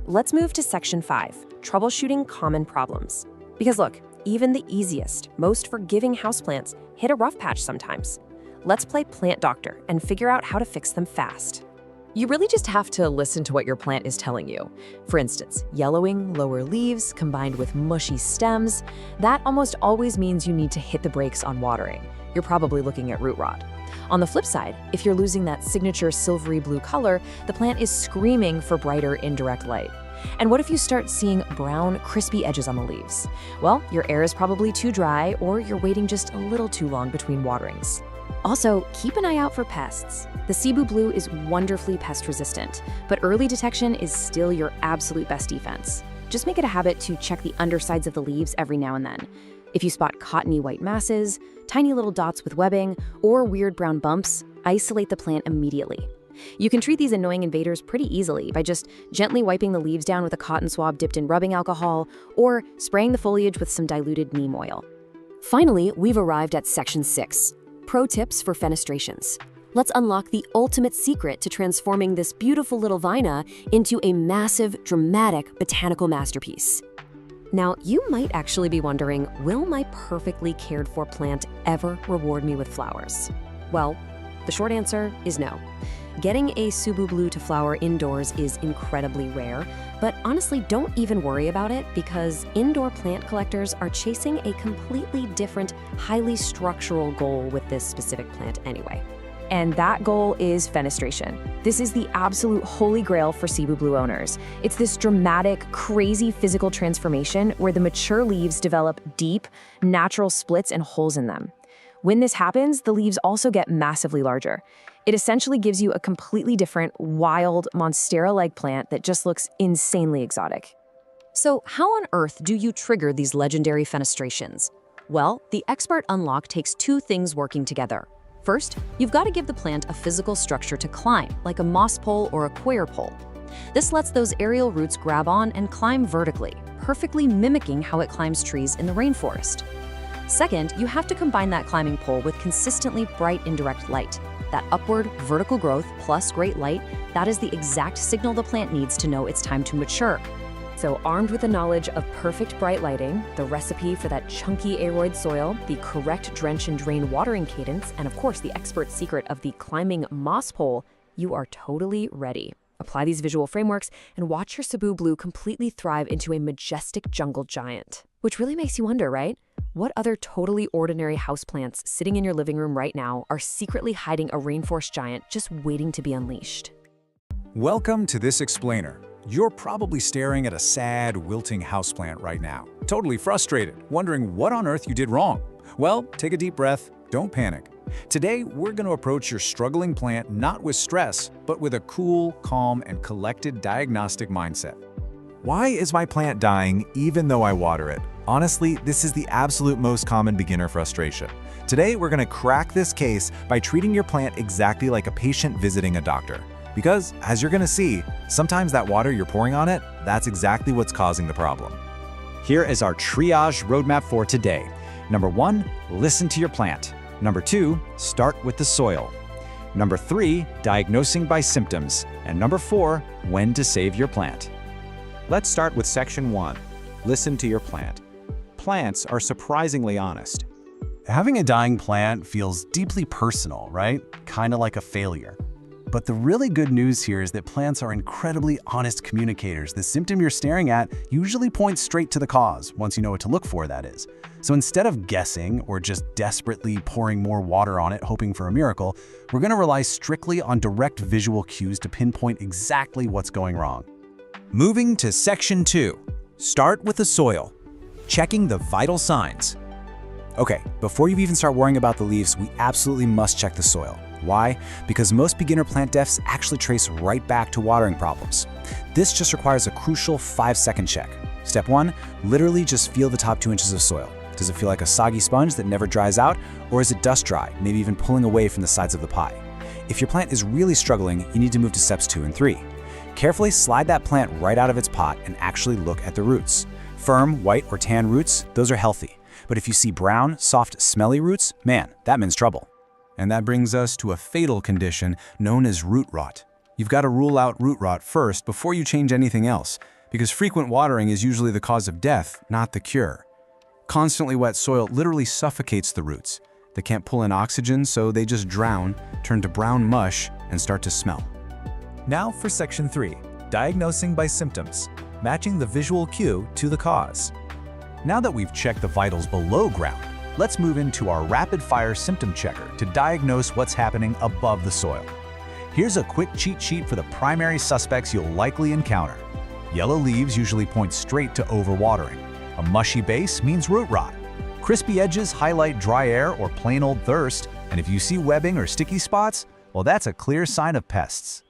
Let's move to section 5, troubleshooting common problems. Because look, even the easiest, most forgiving houseplants hit a rough patch sometimes. Let's play plant doctor and figure out how to fix them fast. You really just have to listen to what your plant is telling you. For instance, yellowing, lower leaves combined with mushy stems, that almost always means you need to hit the brakes on watering. You're probably looking at root rot. On the flip side, if you're losing that signature silvery blue color, the plant is screaming for brighter indirect light. And what if you start seeing brown, crispy edges on the leaves? Well, your air is probably too dry or you're waiting just a little too long between waterings. Also, keep an eye out for pests. The Cebu Blue is wonderfully pest resistant, but early detection is still your absolute best defense. Just make it a habit to check the undersides of the leaves every now and then. If you spot cottony white masses, tiny little dots with webbing, or weird brown bumps, isolate the plant immediately. You can treat these annoying invaders pretty easily by just gently wiping the leaves down with a cotton swab dipped in rubbing alcohol, or spraying the foliage with some diluted neem oil. Finally, we've arrived at section 6. Pro tips for fenestrations. Let's unlock the ultimate secret to transforming this beautiful little vina into a massive, dramatic botanical masterpiece. Now, you might actually be wondering, will my perfectly cared for plant ever reward me with flowers? Well, the short answer is no. Getting a Cebu Blue to flower indoors is incredibly rare, but honestly, don't even worry about it because indoor plant collectors are chasing a completely different, highly structural goal with this specific plant anyway. And that goal is fenestration. This is the absolute holy grail for Cebu Blue owners. It's this dramatic, crazy physical transformation where the mature leaves develop deep, natural splits and holes in them. When this happens, the leaves also get massively larger. It essentially gives you a completely different, wild, monstera-like plant that just looks insanely exotic. So how on earth do you trigger these legendary fenestrations? Well, the Expert Unlock takes two things working together. First, you've got to give the plant a physical structure to climb, like a moss pole or a quail pole. This lets those aerial roots grab on and climb vertically, perfectly mimicking how it climbs trees in the rainforest. Second, you have to combine that climbing pole with consistently bright indirect light. That upward, vertical growth plus great light, that is the exact signal the plant needs to know it's time to mature. So armed with the knowledge of perfect bright lighting, the recipe for that chunky aroid soil, the correct drench and drain watering cadence, and of course the expert secret of the climbing moss pole, you are totally ready. Apply these visual frameworks and watch your Cebu Blue completely thrive into a majestic jungle giant. Which really makes you wonder, right? What other totally ordinary houseplants sitting in your living room right now are secretly hiding a rainforest giant just waiting to be unleashed? Welcome to This Explainer. You're probably staring at a sad, wilting houseplant right now, totally frustrated, wondering what on earth you did wrong. Well, take a deep breath, don't panic. Today, we're going to approach your struggling plant not with stress, but with a cool, calm, and collected diagnostic mindset. Why is my plant dying even though I water it? Honestly, this is the absolute most common beginner frustration. Today, we're going to crack this case by treating your plant exactly like a patient visiting a doctor. Because, as you're going to see, sometimes that water you're pouring on it, that's exactly what's causing the problem. Here is our triage roadmap for today. Number 1, listen to your plant. Number 2, start with the soil. Number 3, diagnosing by symptoms. And number 4, when to save your plant. Let's start with section 1, listen to your plant. Plants are surprisingly honest. Having a dying plant feels deeply personal, right? Kind of like a failure. But the really good news here is that plants are incredibly honest communicators. The symptom you're staring at usually points straight to the cause, once you know what to look for, that is. So instead of guessing or just desperately pouring more water on it hoping for a miracle, we're going to rely strictly on direct visual cues to pinpoint exactly what's going wrong. Moving to section 2, start with the soil. Checking the vital signs. Okay, before you even start worrying about the leaves, we absolutely must check the soil. Why? Because most beginner plant deaths actually trace right back to watering problems. This just requires a crucial 5-second check. Step 1, literally just feel the top 2 inches of soil. Does it feel like a soggy sponge that never dries out, or is it dust dry, maybe even pulling away from the sides of the pie? If your plant is really struggling, you need to move to steps 2 and 3. Carefully slide that plant right out of its pot and actually look at the roots. Firm, white, or tan roots, those are healthy. But if you see brown, soft, smelly roots, man, that means trouble. And that brings us to a fatal condition known as root rot. You've got to rule out root rot first before you change anything else, because frequent watering is usually the cause of death, not the cure. Constantly wet soil literally suffocates the roots. They can't pull in oxygen, so they just drown, turn to brown mush, and start to smell. Now for section 3, diagnosing by symptoms, matching the visual cue to the cause. Now that we've checked the vitals below ground, let's move into our rapid-fire symptom checker to diagnose what's happening above the soil. Here's a quick cheat sheet for the primary suspects you'll likely encounter. Yellow leaves usually point straight to overwatering. A mushy base means root rot. Crispy edges highlight dry air or plain old thirst, and if you see webbing or sticky spots, well, that's a clear sign of pests.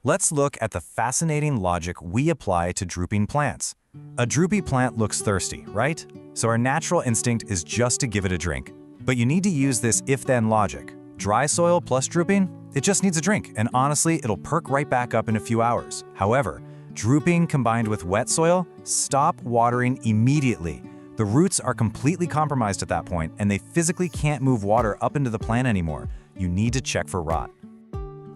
Let's look at the fascinating logic we apply to drooping plants. A droopy plant looks thirsty, right? So our natural instinct is just to give it a drink. But you need to use this if-then logic. Dry soil plus drooping? It just needs a drink, and honestly, it'll perk right back up in a few hours. However, drooping combined with wet soil? Stop watering immediately. The roots are completely compromised at that point, and they physically can't move water up into the plant anymore. You need to check for rot.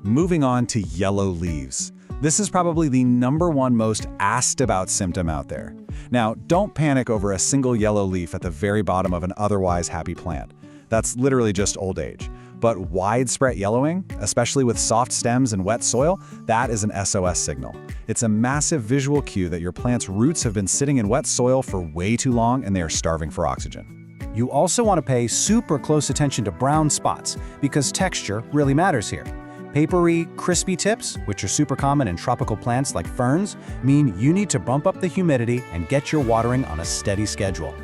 Moving on to yellow leaves. This is probably the #1 most asked about symptom out there. Now, don't panic over a single yellow leaf at the very bottom of an otherwise happy plant. That's literally just old age. But widespread yellowing, especially with soft stems and wet soil, that is an SOS signal. It's a massive visual cue that your plant's roots have been sitting in wet soil for way too long and they are starving for oxygen. You also want to pay super close attention to brown spots, because texture really matters here. Papery, crispy tips, which are super common in tropical plants like ferns, mean you need to bump up the humidity and get your watering on a steady schedule.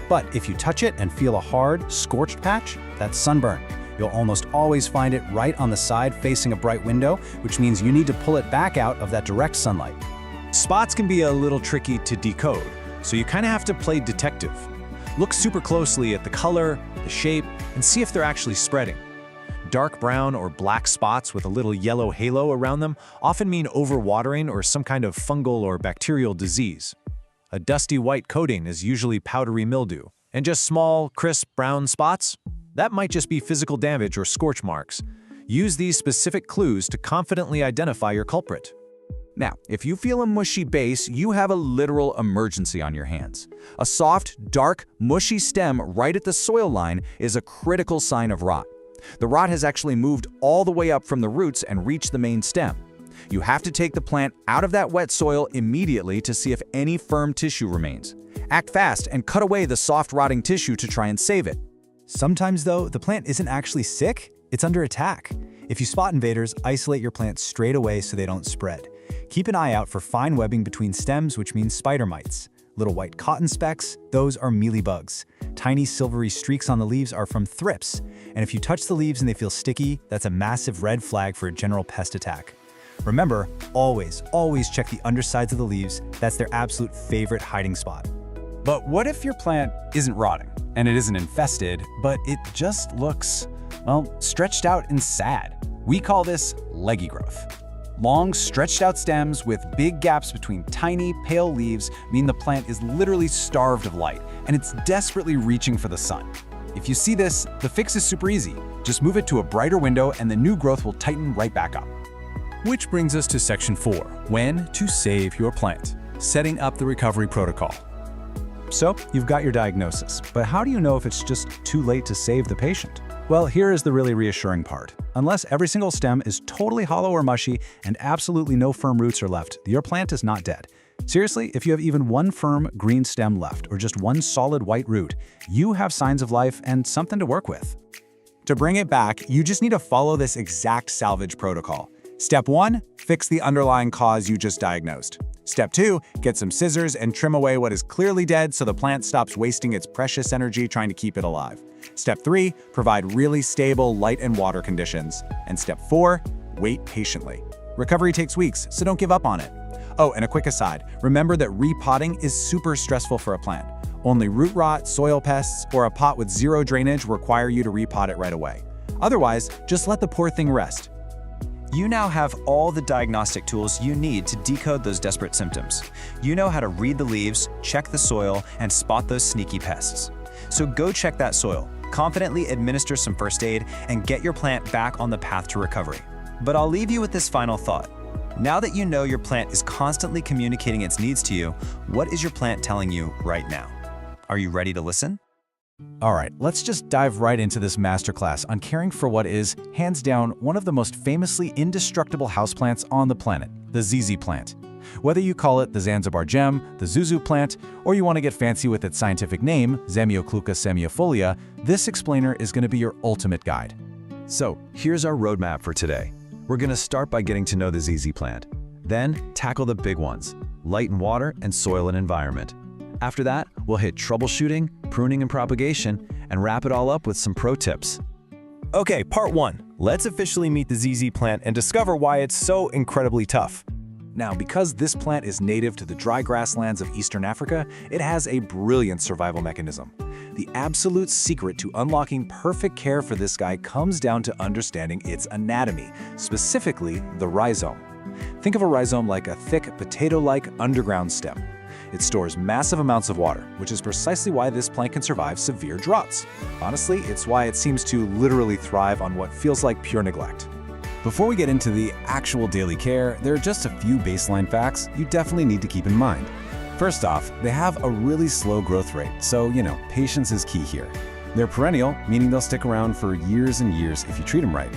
But if you touch it and feel a hard, scorched patch, that's sunburn. You'll almost always find it right on the side facing a bright window, which means you need to pull it back out of that direct sunlight. Spots can be a little tricky to decode, so you kind of have to play detective. Look super closely at the color, the shape, and see if they're actually spreading. Dark brown or black spots with a little yellow halo around them often mean overwatering or some kind of fungal or bacterial disease. A dusty white coating is usually powdery mildew, and just small, crisp brown spots? That might just be physical damage or scorch marks. Use these specific clues to confidently identify your culprit. Now, if you feel a mushy base, you have a literal emergency on your hands. A soft, dark, mushy stem right at the soil line is a critical sign of rot. The rot has actually moved all the way up from the roots and reached the main stem. You have to take the plant out of that wet soil immediately to see if any firm tissue remains. Act fast and cut away the soft, rotting tissue to try and save it. Sometimes, though, the plant isn't actually sick, it's under attack. If you spot invaders, isolate your plant straight away so they don't spread. Keep an eye out for fine webbing between stems, which means spider mites. Little white cotton specks, those are mealybugs. Tiny silvery streaks on the leaves are from thrips. And if you touch the leaves and they feel sticky, that's a massive red flag for a general pest attack. Remember, always check the undersides of the leaves. That's their absolute favorite hiding spot. But what if your plant isn't rotting, and it isn't infested, but it just looks, well, stretched out and sad? We call this leggy growth. Long, stretched out stems with big gaps between tiny, pale leaves mean the plant is literally starved of light, and it's desperately reaching for the sun. If you see this, the fix is super easy. Just move it to a brighter window and the new growth will tighten right back up. Which brings us to Section 4, when to save your plant. Setting up the recovery protocol. So, you've got your diagnosis, but how do you know if it's just too late to save the patient? Well, here is the really reassuring part. Unless every single stem is totally hollow or mushy and absolutely no firm roots are left, your plant is not dead. Seriously, if you have even one firm green stem left or just one solid white root, you have signs of life and something to work with. To bring it back, you just need to follow this exact salvage protocol. Step 1, fix the underlying cause you just diagnosed. Step 2, get some scissors and trim away what is clearly dead so the plant stops wasting its precious energy trying to keep it alive. Step 3, provide really stable light and water conditions. And Step 4, wait patiently. Recovery takes weeks, so don't give up on it. Oh, and a quick aside, remember that repotting is super stressful for a plant. Only root rot, soil pests, or a pot with zero drainage require you to repot it right away. Otherwise, just let the poor thing rest. You now have all the diagnostic tools you need to decode those desperate symptoms. You know how to read the leaves, check the soil, and spot those sneaky pests. So go check that soil, confidently administer some first aid, and get your plant back on the path to recovery. But I'll leave you with this final thought. Now that you know your plant is constantly communicating its needs to you, what is your plant telling you right now? Are you ready to listen? All right, let's just dive right into this masterclass on caring for what is, hands down, one of the most famously indestructible houseplants on the planet, the ZZ plant. Whether you call it the Zanzibar gem, the Zuzu plant, or you want to get fancy with its scientific name, Zamioculca semiifolia, this explainer is going to be your ultimate guide. So, here's our roadmap for today. We're going to start by getting to know the ZZ plant. Then, tackle the big ones, light and water and soil and environment. After that, we'll hit troubleshooting, pruning and propagation, and wrap it all up with some pro tips. Okay, part 1. Let's officially meet the ZZ plant and discover why it's so incredibly tough. Now, because this plant is native to the dry grasslands of Eastern Africa, it has a brilliant survival mechanism. The absolute secret to unlocking perfect care for this guy comes down to understanding its anatomy, specifically the rhizome. Think of a rhizome like a thick, potato-like underground stem. It stores massive amounts of water, which is precisely why this plant can survive severe droughts. Honestly, it's why it seems to literally thrive on what feels like pure neglect. Before we get into the actual daily care, there are just a few baseline facts you definitely need to keep in mind. First off, they have a really slow growth rate, so, patience is key here. They're perennial, meaning they'll stick around for years and years if you treat them right.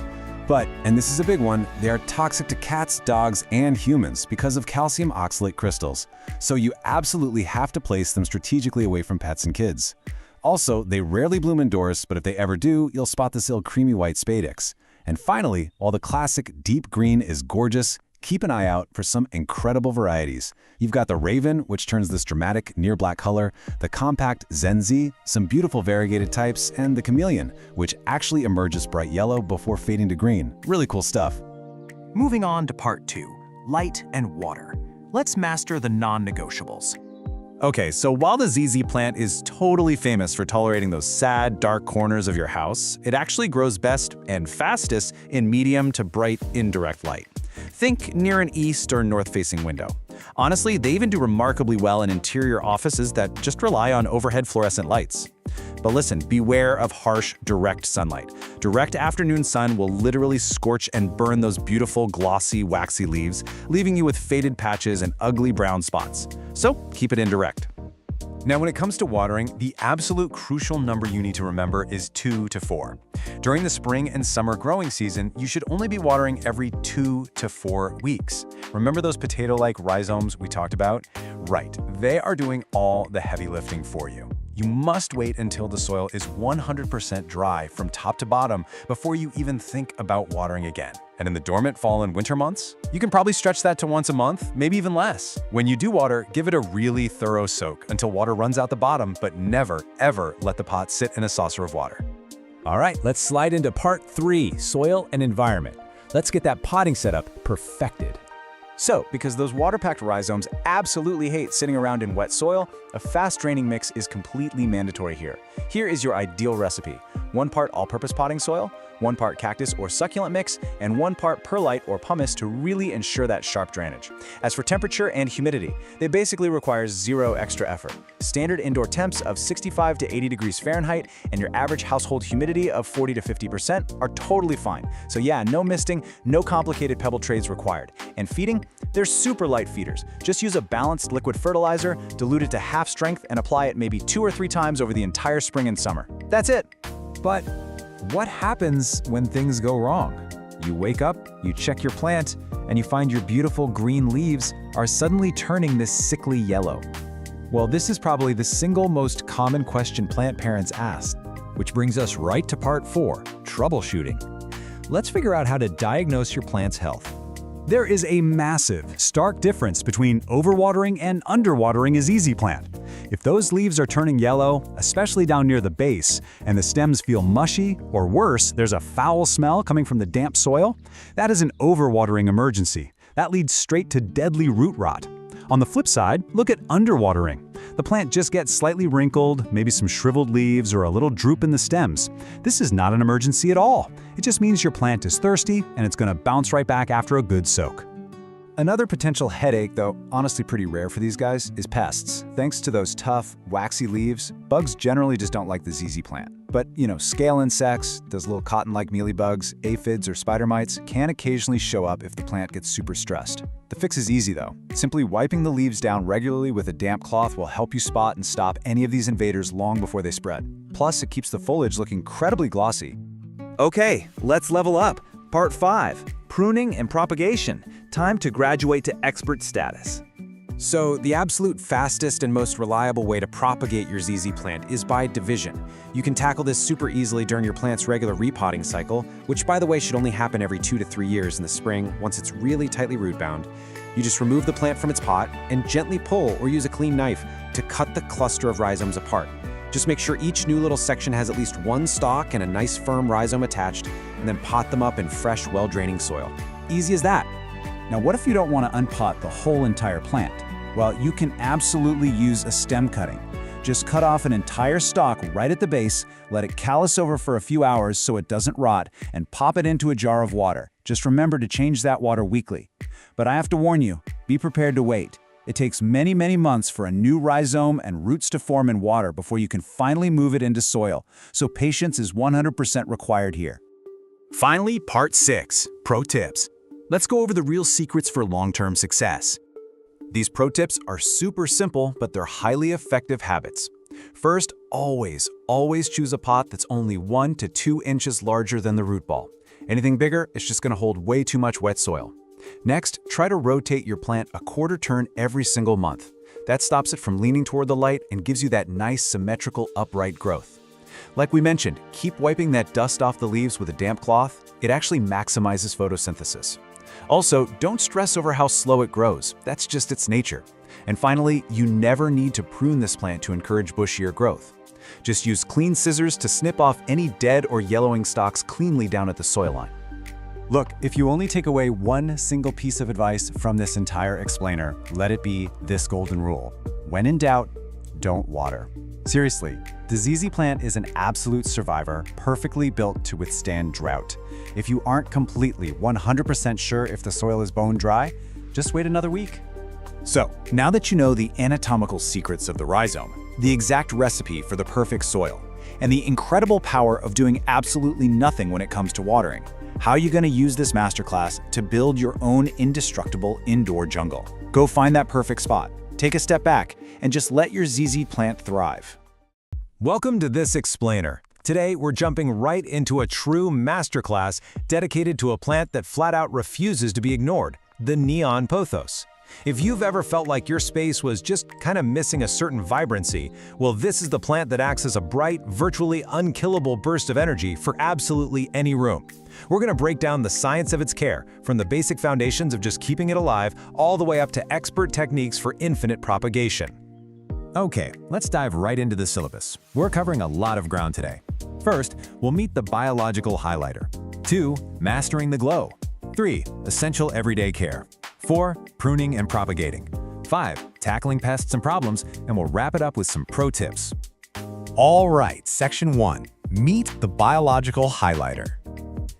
But, and this is a big one, they are toxic to cats, dogs, and humans because of calcium oxalate crystals. So you absolutely have to place them strategically away from pets and kids. Also, they rarely bloom indoors, but if they ever do, you'll spot this little creamy white spadix. And finally, while the classic deep green is gorgeous, keep an eye out for some incredible varieties. You've got the Raven, which turns this dramatic near-black color, the compact Zenzi, some beautiful variegated types, and the Chameleon, which actually emerges bright yellow before fading to green. Really cool stuff. Moving on to part 2, light and water. Let's master the non-negotiables. Okay, so while the ZZ plant is totally famous for tolerating those sad, dark corners of your house, it actually grows best and fastest in medium to bright, indirect light. Think near an east or north-facing window. Honestly, they even do remarkably well in interior offices that just rely on overhead fluorescent lights. But listen, beware of harsh, direct sunlight. Direct afternoon sun will literally scorch and burn those beautiful, glossy, waxy leaves, leaving you with faded patches and ugly brown spots. So keep it indirect. Now, when it comes to watering, the absolute crucial number you need to remember is 2 to 4. During the spring and summer growing season, you should only be watering every 2 to 4 weeks. Remember those potato-like rhizomes we talked about? Right, they are doing all the heavy lifting for you. You must wait until the soil is 100% dry from top to bottom before you even think about watering again. And in the dormant fall and winter months, you can probably stretch that to once a month, maybe even less. When you do water, give it a really thorough soak until water runs out the bottom, but never, ever let the pot sit in a saucer of water. All right, let's slide into part 3, soil and environment. Let's get that potting setup perfected. So, because those water-packed rhizomes absolutely hate sitting around in wet soil, a fast-draining mix is completely mandatory here. Here is your ideal recipe. 1 part all-purpose potting soil, 1 part cactus or succulent mix, and 1 part perlite or pumice to really ensure that sharp drainage. As for temperature and humidity, they basically require 0 extra effort. Standard indoor temps of 65 to 80 degrees Fahrenheit and your average household humidity of 40 to 50% are totally fine. So yeah, no misting, no complicated pebble trays required. And feeding? They're super light feeders. Just use a balanced liquid fertilizer, dilute it to half strength, and apply it maybe 2 or 3 times over the entire spring and summer. That's it. But what happens when things go wrong? You wake up, you check your plant, and you find your beautiful green leaves are suddenly turning this sickly yellow. Well, this is probably the single most common question plant parents ask, which brings us right to part 4, troubleshooting. Let's figure out how to diagnose your plant's health. There is a massive, stark difference between overwatering and underwatering a ZZ plant. If those leaves are turning yellow, especially down near the base, and the stems feel mushy, or worse, there's a foul smell coming from the damp soil, that is an overwatering emergency. That leads straight to deadly root rot. On the flip side, look at underwatering. The plant just gets slightly wrinkled, maybe some shriveled leaves or a little droop in the stems. This is not an emergency at all. It just means your plant is thirsty and it's going to bounce right back after a good soak. Another potential headache, though honestly pretty rare for these guys, is pests. Thanks to those tough, waxy leaves, bugs generally just don't like the ZZ plant. But, scale insects, those little cotton-like mealybugs, aphids, or spider mites can occasionally show up if the plant gets super stressed. The fix is easy, though. Simply wiping the leaves down regularly with a damp cloth will help you spot and stop any of these invaders long before they spread. Plus, it keeps the foliage looking incredibly glossy. Okay, let's level up. Part 5, pruning and propagation. Time to graduate to expert status. So, the absolute fastest and most reliable way to propagate your ZZ plant is by division. You can tackle this super easily during your plant's regular repotting cycle, which by the way should only happen every 2 to 3 years in the spring once it's really tightly root bound. You just remove the plant from its pot and gently pull or use a clean knife to cut the cluster of rhizomes apart. Just make sure each new little section has at least 1 stalk and a nice firm rhizome attached, and then pot them up in fresh, well-draining soil. Easy as that. Now, what if you don't want to unpot the whole entire plant? Well, you can absolutely use a stem cutting. Just cut off an entire stalk right at the base, let it callus over for a few hours so it doesn't rot, and pop it into a jar of water. Just remember to change that water weekly. But I have to warn you, be prepared to wait. It takes many, many months for a new rhizome and roots to form in water before you can finally move it into soil, so patience is 100% required here. Finally, part 6, pro tips. Let's go over the real secrets for long-term success. These pro tips are super simple, but they're highly effective habits. First, always choose a pot that's only 1 to 2 inches larger than the root ball. Anything bigger, it's just going to hold way too much wet soil. Next, try to rotate your plant a quarter turn every single month. That stops it from leaning toward the light and gives you that nice, symmetrical, upright growth. Like we mentioned, keep wiping that dust off the leaves with a damp cloth. It actually maximizes photosynthesis. Also, don't stress over how slow it grows. That's just its nature. And finally, you never need to prune this plant to encourage bushier growth. Just use clean scissors to snip off any dead or yellowing stalks cleanly down at the soil line. Look, if you only take away one single piece of advice from this entire explainer, let it be this golden rule. When in doubt, don't water. Seriously, the ZZ plant is an absolute survivor, perfectly built to withstand drought. If you aren't completely 100% sure if the soil is bone dry, just wait another week. So, now that you know the anatomical secrets of the rhizome, the exact recipe for the perfect soil, and the incredible power of doing absolutely nothing when it comes to watering, how are you going to use this masterclass to build your own indestructible indoor jungle? Go find that perfect spot, take a step back, and just let your ZZ plant thrive. Welcome to this explainer. Today, we're jumping right into a true masterclass dedicated to a plant that flat out refuses to be ignored, the neon pothos. If you've ever felt like your space was just kind of missing a certain vibrancy, well, this is the plant that acts as a bright, virtually unkillable burst of energy for absolutely any room. We're going to break down the science of its care, from the basic foundations of just keeping it alive, all the way up to expert techniques for infinite propagation. Okay, let's dive right into the syllabus. We're covering a lot of ground today. First, we'll meet the biological highlighter. 2, mastering the glow. 3, essential everyday care. 4, pruning and propagating. 5, tackling pests and problems, and we'll wrap it up with some pro tips. All right, section 1, meet the biological highlighter.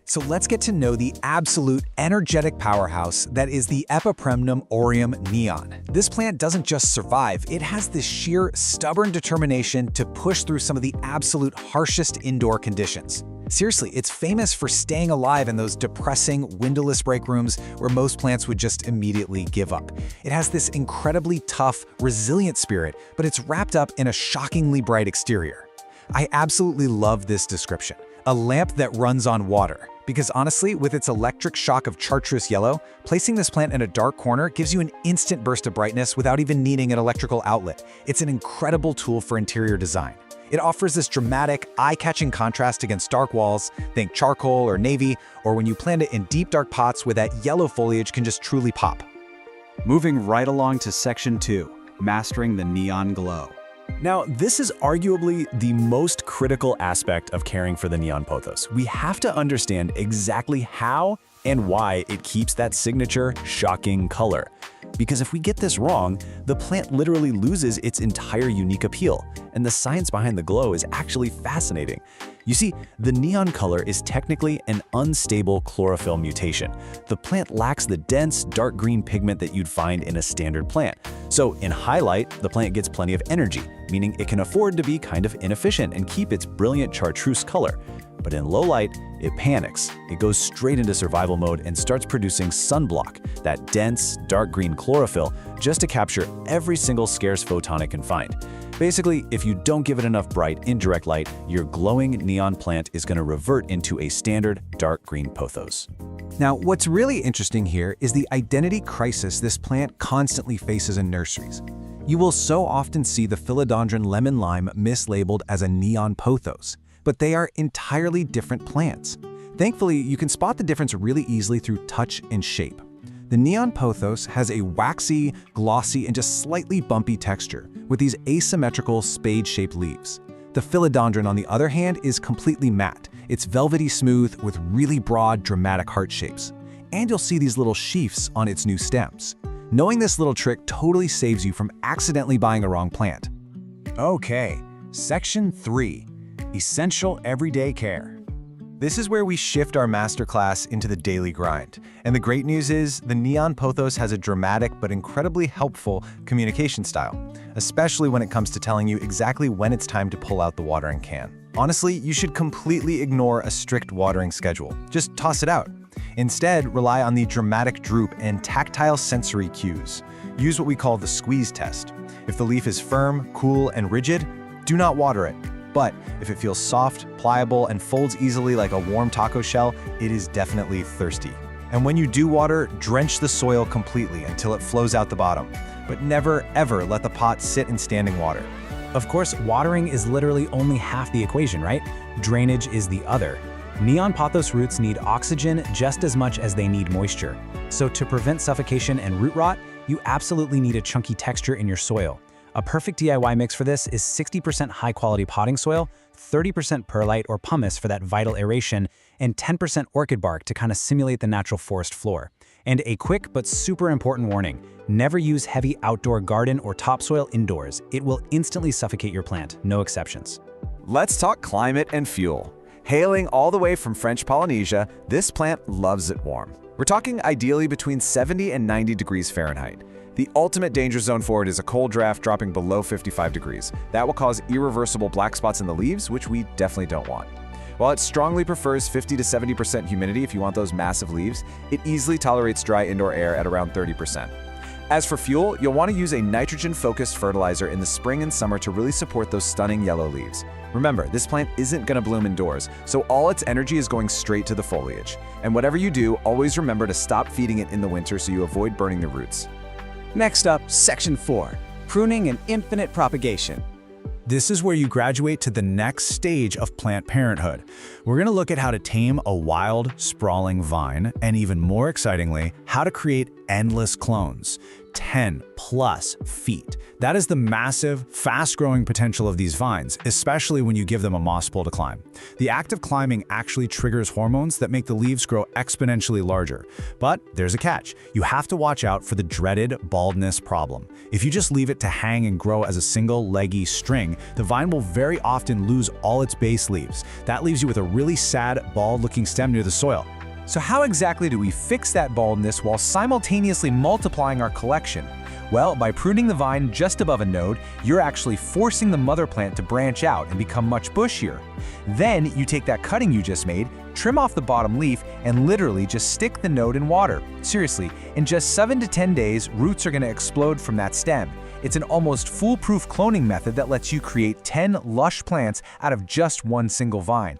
So let's get to know the absolute energetic powerhouse that is the Epipremnum aureum neon. This plant doesn't just survive, it has this sheer, stubborn determination to push through some of the absolute harshest indoor conditions. Seriously, it's famous for staying alive in those depressing, windowless break rooms where most plants would just immediately give up. It has this incredibly tough, resilient spirit, but it's wrapped up in a shockingly bright exterior. I absolutely love this description. A lamp that runs on water. Because honestly, with its electric shock of chartreuse yellow, placing this plant in a dark corner gives you an instant burst of brightness without even needing an electrical outlet. It's an incredible tool for interior design. It offers this dramatic, eye-catching contrast against dark walls, think charcoal or navy, or when you plant it in deep dark pots where that yellow foliage can just truly pop. Moving right along to section 2, mastering the neon glow. Now, this is arguably the most critical aspect of caring for the neon pothos. We have to understand exactly how and why it keeps that signature, shocking color. Because if we get this wrong, the plant literally loses its entire unique appeal, and the science behind the glow is actually fascinating. You see, the neon color is technically an unstable chlorophyll mutation. The plant lacks the dense, dark green pigment that you'd find in a standard plant. So in highlight, the plant gets plenty of energy, meaning it can afford to be kind of inefficient and keep its brilliant chartreuse color. But in low light, it panics. It goes straight into survival mode and starts producing sunblock, that dense, dark green chlorophyll, just to capture every single scarce photon it can find. Basically, if you don't give it enough bright, indirect light, your glowing neon plant is going to revert into a standard dark green pothos. Now, what's really interesting here is the identity crisis this plant constantly faces in nurseries. You will so often see the philodendron lemon lime mislabeled as a neon pothos, but they are entirely different plants. Thankfully, you can spot the difference really easily through touch and shape. The neon pothos has a waxy, glossy, and just slightly bumpy texture with these asymmetrical spade-shaped leaves. The philodendron, on the other hand, is completely matte. It's velvety smooth with really broad, dramatic heart shapes. And you'll see these little sheaths on its new stems. Knowing this little trick totally saves you from accidentally buying a wrong plant. Okay, section 3, essential everyday care. This is where we shift our masterclass into the daily grind. And the great news is, the neon pothos has a dramatic but incredibly helpful communication style, especially when it comes to telling you exactly when it's time to pull out the watering can. Honestly, you should completely ignore a strict watering schedule. Just toss it out. Instead, rely on the dramatic droop and tactile sensory cues. use what we call the squeeze test. If the leaf is firm, cool, and rigid, do not water it. But if it feels soft, pliable, and folds easily like a warm taco shell, it is definitely thirsty. And when you do water, drench the soil completely until it flows out the bottom. But never, ever let the pot sit in standing water. Of course, watering is literally only half the equation, right? Drainage is the other. Neon pothos roots need oxygen just as much as they need moisture. So to prevent suffocation and root rot, you absolutely need a chunky texture in your soil. A perfect DIY mix for this is 60% high-quality potting soil, 30% perlite or pumice for that vital aeration, and 10% orchid bark to kind of simulate the natural forest floor. And a quick but super important warning, never use heavy outdoor garden or topsoil indoors. It will instantly suffocate your plant, no exceptions. Let's talk climate and fuel. Hailing all the way from French Polynesia, this plant loves it warm. We're talking ideally between 70 and 90 degrees Fahrenheit. The ultimate danger zone for it is a cold draft dropping below 55 degrees. That will cause irreversible black spots in the leaves, which we definitely don't want. While it strongly prefers 50 to 70% humidity if you want those massive leaves, it easily tolerates dry indoor air at around 30%. As for fuel, you'll want to use a nitrogen-focused fertilizer in the spring and summer to really support those stunning yellow leaves. Remember, this plant isn't going to bloom indoors, so all its energy is going straight to the foliage. And whatever you do, always remember to stop feeding it in the winter so you avoid burning the roots. Next up, Section 4, Pruning and Infinite Propagation. This is where you graduate to the next stage of plant parenthood. We're going to look at how to tame a wild, sprawling vine, and even more excitingly, how to create endless clones. 10+ feet. That is the massive, fast-growing potential of these vines, especially when you give them a moss pole to climb. The act of climbing actually triggers hormones that make the leaves grow exponentially larger. But there's a catch. You have to watch out for the dreaded baldness problem. If you just leave it to hang and grow as a single leggy string, the vine will very often lose all its base leaves. That leaves you with a really sad, bald-looking stem near the soil. So how exactly do we fix that baldness while simultaneously multiplying our collection? Well, by pruning the vine just above a node, you're actually forcing the mother plant to branch out and become much bushier. Then you take that cutting you just made, trim off the bottom leaf, and literally just stick the node in water. Seriously, in just 7 to 10 days, roots are going to explode from that stem. It's an almost foolproof cloning method that lets you create 10 lush plants out of just one single vine.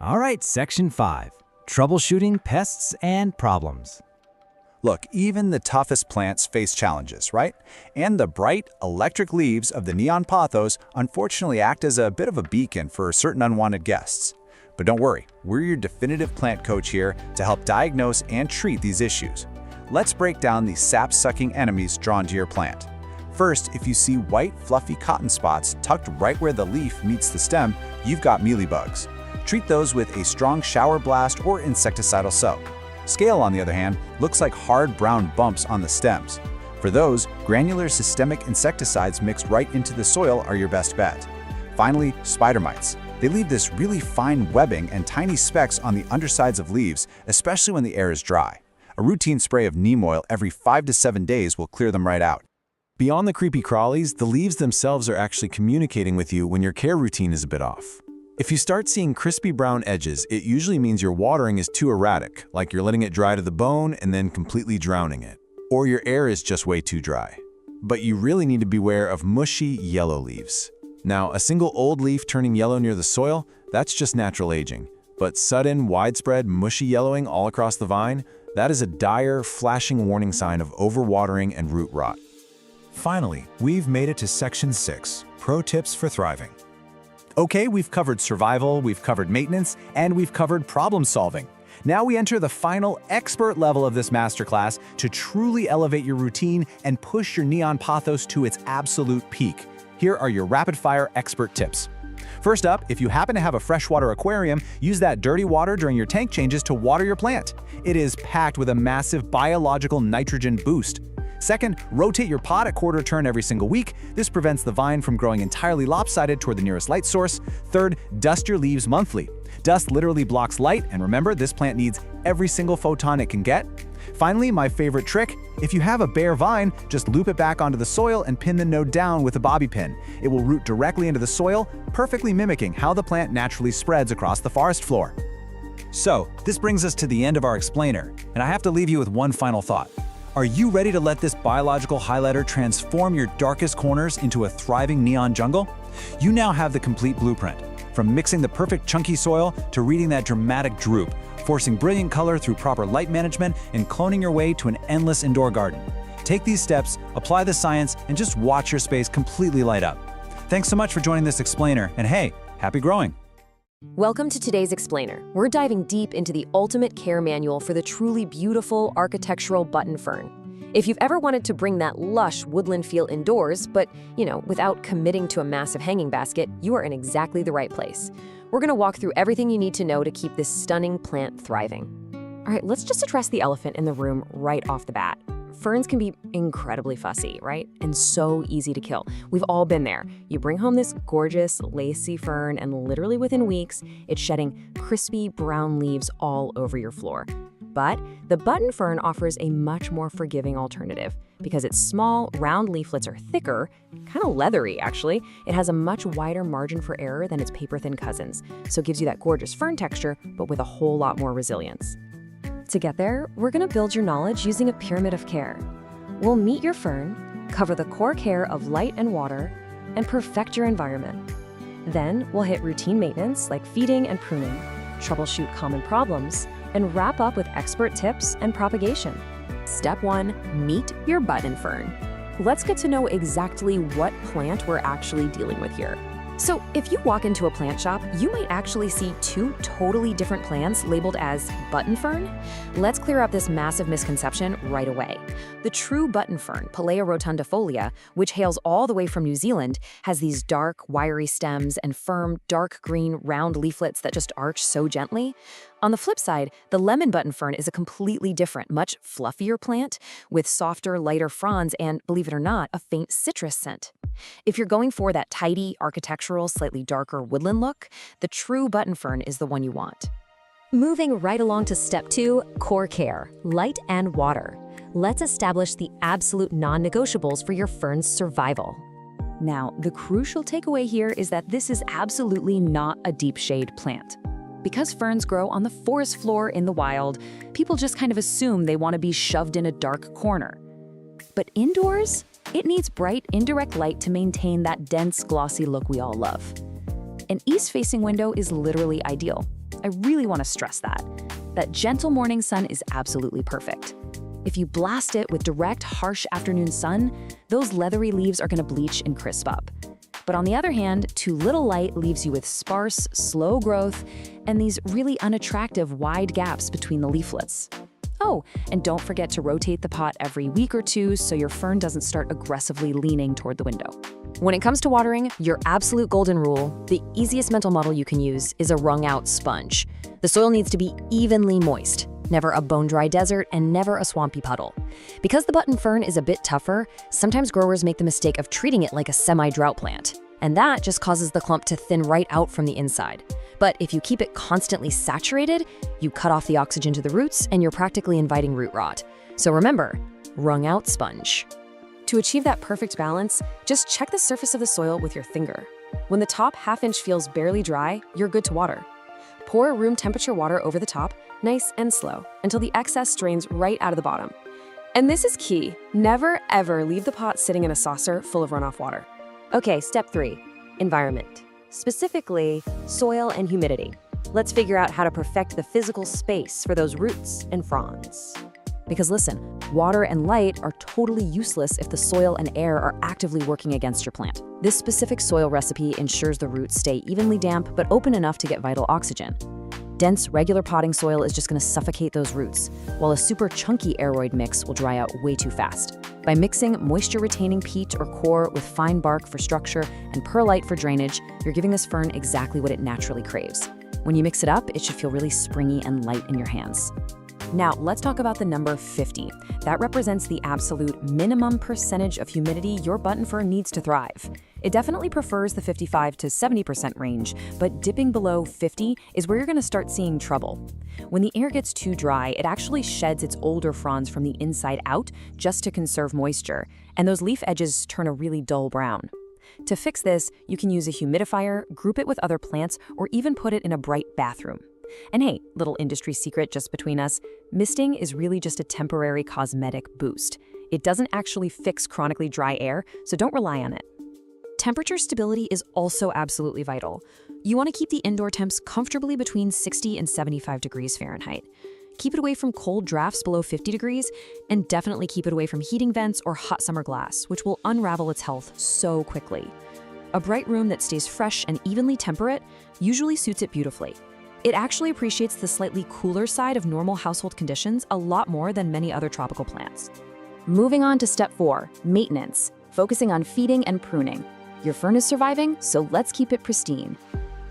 All right, Section 5. Troubleshooting pests and problems. Look, even the toughest plants face challenges, right? And the bright, electric leaves of the neon pothos unfortunately act as a bit of a beacon for certain unwanted guests. But don't worry, we're your definitive plant coach here to help diagnose and treat these issues. Let's break down the sap-sucking enemies drawn to your plant. First, if you see white, fluffy cotton spots tucked right where the leaf meets the stem, you've got mealybugs. Treat those with a strong shower blast or insecticidal soap. Scale, on the other hand, looks like hard brown bumps on the stems. For those, granular systemic insecticides mixed right into the soil are your best bet. Finally, spider mites. They leave this really fine webbing and tiny specks on the undersides of leaves, especially when the air is dry. A routine spray of neem oil every 5 to 7 days will clear them right out. Beyond the creepy crawlies, the leaves themselves are actually communicating with you when your care routine is a bit off. If you start seeing crispy brown edges, it usually means your watering is too erratic, like you're letting it dry to the bone and then completely drowning it. Or your air is just way too dry. But you really need to beware of mushy yellow leaves. Now, a single old leaf turning yellow near the soil, that's just natural aging. But sudden, widespread, mushy yellowing all across the vine, that is a dire, flashing warning sign of overwatering and root rot. Finally, we've made it to Section 6, Pro Tips for Thriving. Okay, we've covered survival, we've covered maintenance, and we've covered problem solving. Now we enter the final expert level of this masterclass to truly elevate your routine and push your neon pothos to its absolute peak. Here are your rapid-fire expert tips. First up, if you happen to have a freshwater aquarium, use that dirty water during your tank changes to water your plant. It is packed with a massive biological nitrogen boost. Second, rotate your pot a quarter turn every single week. This prevents the vine from growing entirely lopsided toward the nearest light source. Third, dust your leaves monthly. Dust literally blocks light, and remember, this plant needs every single photon it can get. Finally, my favorite trick, if you have a bare vine, just loop it back onto the soil and pin the node down with a bobby pin. It will root directly into the soil, perfectly mimicking how the plant naturally spreads across the forest floor. So, this brings us to the end of our explainer, and I have to leave you with one final thought. Are you ready to let this biological highlighter transform your darkest corners into a thriving neon jungle? You now have the complete blueprint. From mixing the perfect chunky soil to reading that dramatic droop, forcing brilliant color through proper light management, and cloning your way to an endless indoor garden. Take these steps, apply the science, and just watch your space completely light up. Thanks so much for joining this explainer, and hey, happy growing! Welcome to today's Explainer. We're diving deep into the ultimate care manual for the truly beautiful architectural button fern. If you've ever wanted to bring that lush woodland feel indoors, but, without committing to a massive hanging basket, you are in exactly the right place. We're going to walk through everything you need to know to keep this stunning plant thriving. All right, let's just address the elephant in the room right off the bat. Ferns can be incredibly fussy, right? And so easy to kill. We've all been there. You bring home this gorgeous, lacy fern, and literally within weeks, it's shedding crispy brown leaves all over your floor. But the button fern offers a much more forgiving alternative. Because its small, round leaflets are thicker, kind of leathery actually, it has a much wider margin for error than its paper-thin cousins, so it gives you that gorgeous fern texture, but with a whole lot more resilience. To get there, we're going to build your knowledge using a pyramid of care. We'll meet your fern, cover the core care of light and water, and perfect your environment. Then we'll hit routine maintenance like feeding and pruning, troubleshoot common problems, and wrap up with expert tips and propagation. Step 1, meet your button fern. Let's get to know exactly what plant we're actually dealing with here. So if you walk into a plant shop, you might actually see 2 totally different plants labeled as button fern. Let's clear up this massive misconception right away. The true button fern, Pelea rotundifolia, which hails all the way from New Zealand, has these dark, wiry stems and firm, dark green, round leaflets that just arch so gently. On the flip side, the lemon button fern is a completely different, much fluffier plant with softer, lighter fronds and, believe it or not, a faint citrus scent. If you're going for that tidy, architectural, slightly darker woodland look, the true button fern is the one you want. Moving right along to step 2, core care, light and water. Let's establish the absolute non-negotiables for your fern's survival. Now, the crucial takeaway here is that this is absolutely not a deep shade plant. Because ferns grow on the forest floor in the wild, people just kind of assume they want to be shoved in a dark corner. But indoors, it needs bright, indirect light to maintain that dense, glossy look we all love. An east-facing window is literally ideal. I really want to stress that. That gentle morning sun is absolutely perfect. If you blast it with direct, harsh afternoon sun, those leathery leaves are going to bleach and crisp up. But on the other hand, too little light leaves you with sparse, slow growth and these really unattractive wide gaps between the leaflets. Oh, and don't forget to rotate the pot every week or 2 so your fern doesn't start aggressively leaning toward the window. When it comes to watering, your absolute golden rule, the easiest mental model you can use, is a wrung-out sponge. The soil needs to be evenly moist, never a bone-dry desert, and never a swampy puddle. Because the button fern is a bit tougher, sometimes growers make the mistake of treating it like a semi-drought plant, and that just causes the clump to thin right out from the inside. But if you keep it constantly saturated, you cut off the oxygen to the roots and you're practically inviting root rot. So remember, wrung-out sponge. To achieve that perfect balance, just check the surface of the soil with your finger. When the top half-inch feels barely dry, you're good to water. Pour room temperature water over the top, nice and slow, until the excess drains right out of the bottom. And this is key. Never, ever leave the pot sitting in a saucer full of runoff water. Okay, step 3, environment. Specifically, soil and humidity. Let's figure out how to perfect the physical space for those roots and fronds. Because listen, water and light are totally useless if the soil and air are actively working against your plant. This specific soil recipe ensures the roots stay evenly damp but open enough to get vital oxygen. Dense, regular potting soil is just going to suffocate those roots, while a super chunky aeroid mix will dry out way too fast. By mixing moisture-retaining peat or core with fine bark for structure and perlite for drainage, you're giving this fern exactly what it naturally craves. When you mix it up, it should feel really springy and light in your hands. Now, let's talk about the number 50. That represents the absolute minimum percentage of humidity your button fern needs to thrive. It definitely prefers the 55 to 70% range, but dipping below 50 is where you're going to start seeing trouble. When the air gets too dry, it actually sheds its older fronds from the inside out just to conserve moisture, and those leaf edges turn a really dull brown. To fix this, you can use a humidifier, group it with other plants, or even put it in a bright bathroom. And hey, little industry secret just between us, misting is really just a temporary cosmetic boost. It doesn't actually fix chronically dry air, so don't rely on it. Temperature stability is also absolutely vital. You want to keep the indoor temps comfortably between 60 and 75 degrees Fahrenheit. Keep it away from cold drafts below 50 degrees, and definitely keep it away from heating vents or hot summer glass, which will unravel its health so quickly. A bright room that stays fresh and evenly temperate usually suits it beautifully. It actually appreciates the slightly cooler side of normal household conditions a lot more than many other tropical plants. Moving on to step 4, maintenance, focusing on feeding and pruning. Your fern is surviving, so let's keep it pristine.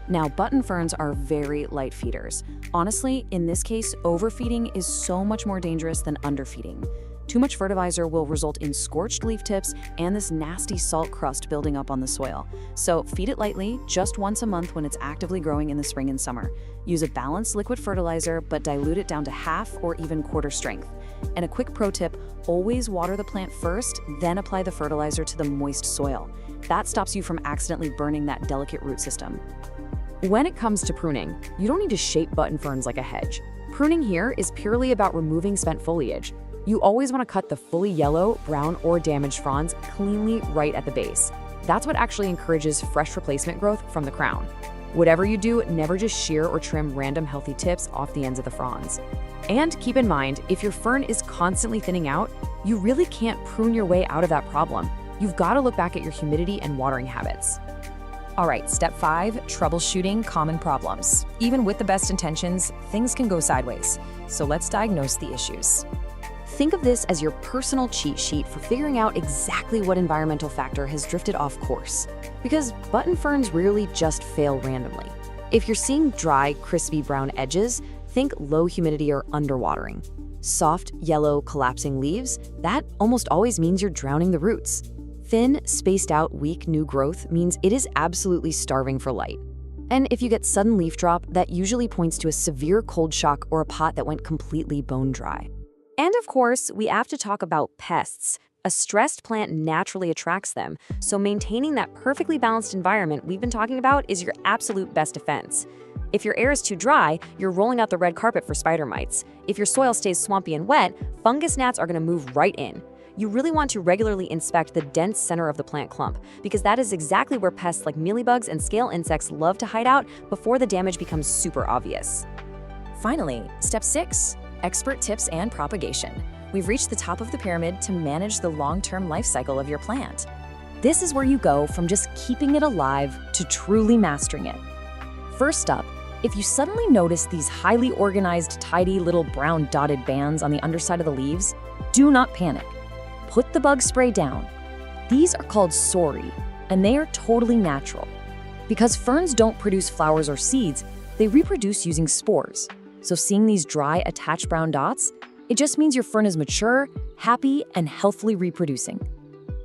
Now, button ferns are very light feeders. Honestly, in this case, overfeeding is so much more dangerous than underfeeding. Too much fertilizer will result in scorched leaf tips and this nasty salt crust building up on the soil. So feed it lightly, just once a month when it's actively growing in the spring and summer. Use a balanced liquid fertilizer, but dilute it down to half or even quarter strength. And a quick pro tip, always water the plant first, then apply the fertilizer to the moist soil. That stops you from accidentally burning that delicate root system. When it comes to pruning, you don't need to shape button ferns like a hedge. Pruning here is purely about removing spent foliage. You always want to cut the fully yellow, brown, or damaged fronds cleanly right at the base. That's what actually encourages fresh replacement growth from the crown. Whatever you do, never just shear or trim random healthy tips off the ends of the fronds. And keep in mind, if your fern is constantly thinning out, you really can't prune your way out of that problem. You've got to look back at your humidity and watering habits. All right, step 5, troubleshooting common problems. Even with the best intentions, things can go sideways. So let's diagnose the issues. Think of this as your personal cheat sheet for figuring out exactly what environmental factor has drifted off course. Because button ferns rarely just fail randomly. If you're seeing dry, crispy brown edges, think low humidity or underwatering. Soft, yellow, collapsing leaves, that almost always means you're drowning the roots. Thin, spaced out, weak new growth means it is absolutely starving for light. And if you get sudden leaf drop, that usually points to a severe cold shock or a pot that went completely bone dry. And of course, we have to talk about pests. A stressed plant naturally attracts them, so maintaining that perfectly balanced environment we've been talking about is your absolute best defense. If your air is too dry, you're rolling out the red carpet for spider mites. If your soil stays swampy and wet, fungus gnats are going to move right in. You really want to regularly inspect the dense center of the plant clump, because that is exactly where pests like mealybugs and scale insects love to hide out before the damage becomes super obvious. Finally, step 6, expert tips and propagation. We've reached the top of the pyramid to manage the long-term life cycle of your plant. This is where you go from just keeping it alive to truly mastering it. First up, if you suddenly notice these highly organized, tidy little brown dotted bands on the underside of the leaves, do not panic. Put the bug spray down. These are called sori, and they are totally natural. Because ferns don't produce flowers or seeds, they reproduce using spores. So seeing these dry, attached brown dots, it just means your fern is mature, happy, and healthily reproducing.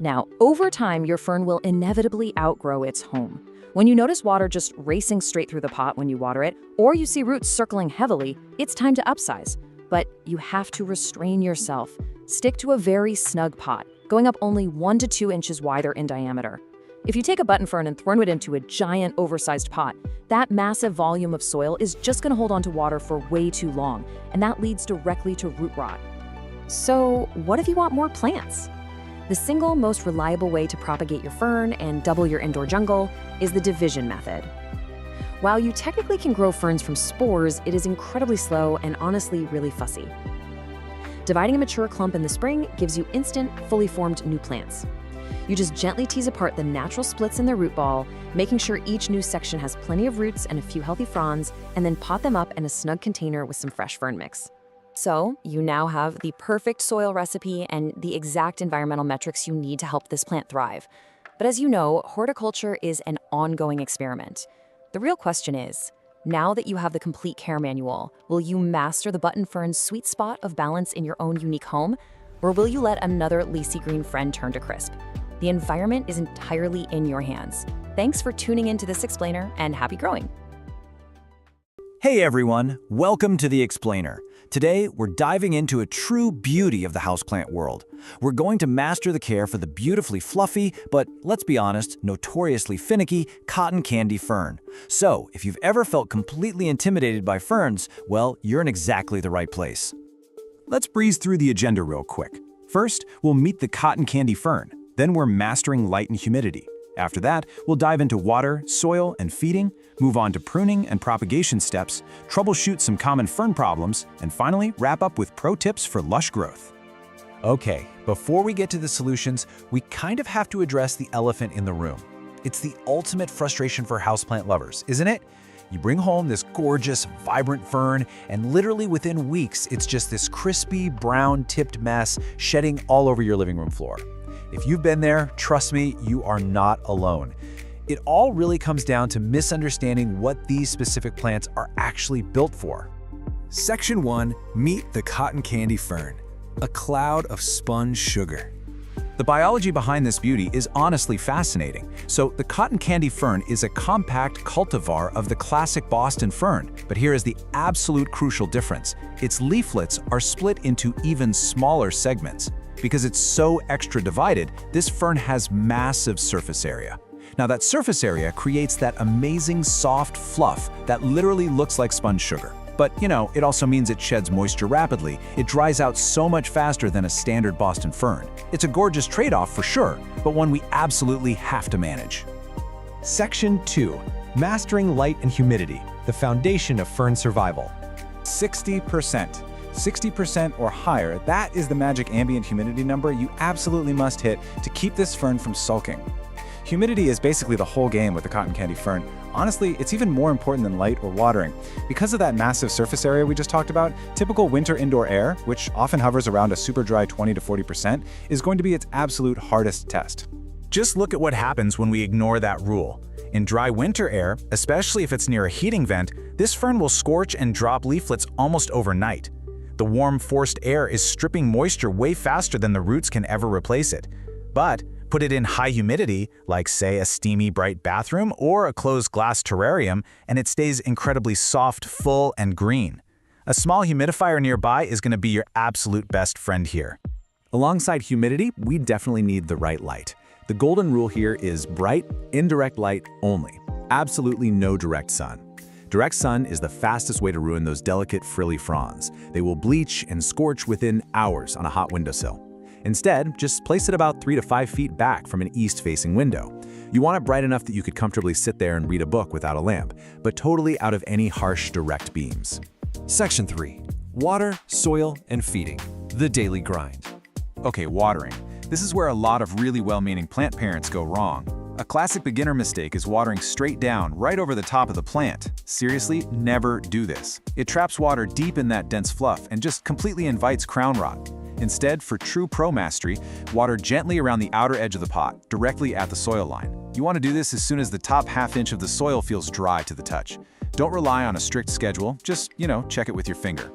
Now, over time, your fern will inevitably outgrow its home. When you notice water just racing straight through the pot when you water it, or you see roots circling heavily, it's time to upsize. But you have to restrain yourself. Stick to a very snug pot, going up only 1 to 2 inches wider in diameter. If you take a button fern and throw it into a giant, oversized pot, that massive volume of soil is just going to hold on to water for way too long, and that leads directly to root rot. So, what if you want more plants? The single most reliable way to propagate your fern and double your indoor jungle is the division method. While you technically can grow ferns from spores, it is incredibly slow and honestly really fussy. Dividing a mature clump in the spring gives you instant, fully formed new plants. You just gently tease apart the natural splits in the root ball, making sure each new section has plenty of roots and a few healthy fronds, and then pot them up in a snug container with some fresh fern mix. So, you now have the perfect soil recipe and the exact environmental metrics you need to help this plant thrive. But as you know, horticulture is an ongoing experiment. The real question is, now that you have the complete care manual, will you master the button fern's sweet spot of balance in your own unique home? Or will you let another leafy green friend turn to crisp? The environment is entirely in your hands. Thanks for tuning into this explainer, and happy growing! Hey everyone, welcome to The Explainer. Today, we're diving into a true beauty of the houseplant world. We're going to master the care for the beautifully fluffy, but let's be honest, notoriously finicky cotton candy fern. So, if you've ever felt completely intimidated by ferns, well, you're in exactly the right place. Let's breeze through the agenda real quick. First, we'll meet the cotton candy fern. Then we're mastering light and humidity. After that, we'll dive into water, soil, and feeding, move on to pruning and propagation steps, troubleshoot some common fern problems, and finally wrap up with pro tips for lush growth. Okay, before we get to the solutions, we kind of have to address the elephant in the room. It's the ultimate frustration for houseplant lovers, isn't it? You bring home this gorgeous, vibrant fern, and literally within weeks, it's just this crispy, brown-tipped mess shedding all over your living room floor. If you've been there, trust me, you are not alone. It all really comes down to misunderstanding what these specific plants are actually built for. Section 1. Meet the cotton candy fern, a cloud of spun sugar. The biology behind this beauty is honestly fascinating. So the cotton candy fern is a compact cultivar of the classic Boston fern, but here is the absolute crucial difference. Its leaflets are split into even smaller segments. Because it's so extra divided, this fern has massive surface area. Now that surface area creates that amazing soft fluff that literally looks like spun sugar. But, it also means it sheds moisture rapidly. It dries out so much faster than a standard Boston fern. It's a gorgeous trade-off for sure, but one we absolutely have to manage. Section 2. Mastering light and humidity, the foundation of fern survival. 60%. 60% or higher, that is the magic ambient humidity number you absolutely must hit to keep this fern from sulking. Humidity is basically the whole game with the cotton candy fern. Honestly, it's even more important than light or watering. Because of that massive surface area we just talked about, typical winter indoor air, which often hovers around a super dry 20 to 40%, is going to be its absolute hardest test. Just look at what happens when we ignore that rule. In dry winter air, especially if it's near a heating vent, this fern will scorch and drop leaflets almost overnight. The warm, forced air is stripping moisture way faster than the roots can ever replace it. But put it in high humidity, like say a steamy, bright bathroom or a closed glass terrarium, and it stays incredibly soft, full, and green. A small humidifier nearby is going to be your absolute best friend here. Alongside humidity, we definitely need the right light. The golden rule here is bright, indirect light only. Absolutely no direct sun. Direct sun is the fastest way to ruin those delicate, frilly fronds. They will bleach and scorch within hours on a hot windowsill. Instead, just place it about 3 to 5 feet back from an east-facing window. You want it bright enough that you could comfortably sit there and read a book without a lamp, but totally out of any harsh, direct beams. Section 3. Water, soil, and feeding, the daily grind. Okay, watering. This is where a lot of really well-meaning plant parents go wrong. A classic beginner mistake is watering straight down, right over the top of the plant. Seriously, never do this. It traps water deep in that dense fluff and just completely invites crown rot. Instead, for true pro mastery, water gently around the outer edge of the pot, directly at the soil line. You want to do this as soon as the top half-inch of the soil feels dry to the touch. Don't rely on a strict schedule, just, check it with your finger.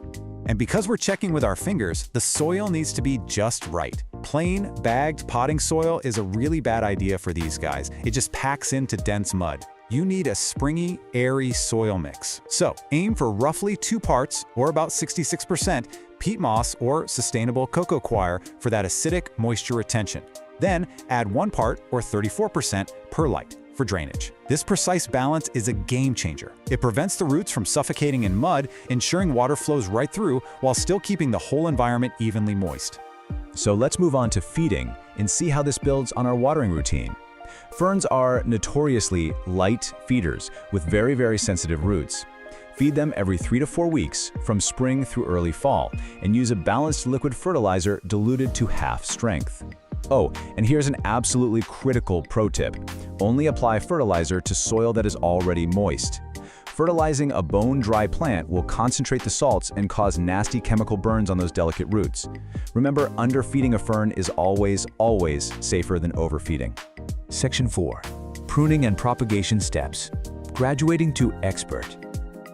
And because we're checking with our fingers, the soil needs to be just right. Plain, bagged potting soil is a really bad idea for these guys. It just packs into dense mud. You need a springy, airy soil mix. So aim for roughly 2 parts, or about 66%, peat moss or sustainable cocoa coir for that acidic moisture retention. Then add 1 part, or 34%, perlite for drainage. This precise balance is a game changer. It prevents the roots from suffocating in mud, ensuring water flows right through while still keeping the whole environment evenly moist. So let's move on to feeding and see how this builds on our watering routine. Ferns are notoriously light feeders with very, very sensitive roots. Feed them every 3 to 4 weeks from spring through early fall and use a balanced liquid fertilizer diluted to half strength. Oh, and here's an absolutely critical pro tip. Only apply fertilizer to soil that is already moist. Fertilizing a bone-dry plant will concentrate the salts and cause nasty chemical burns on those delicate roots. Remember, underfeeding a fern is always, always safer than overfeeding. Section 4. Pruning and propagation steps. Graduating to expert.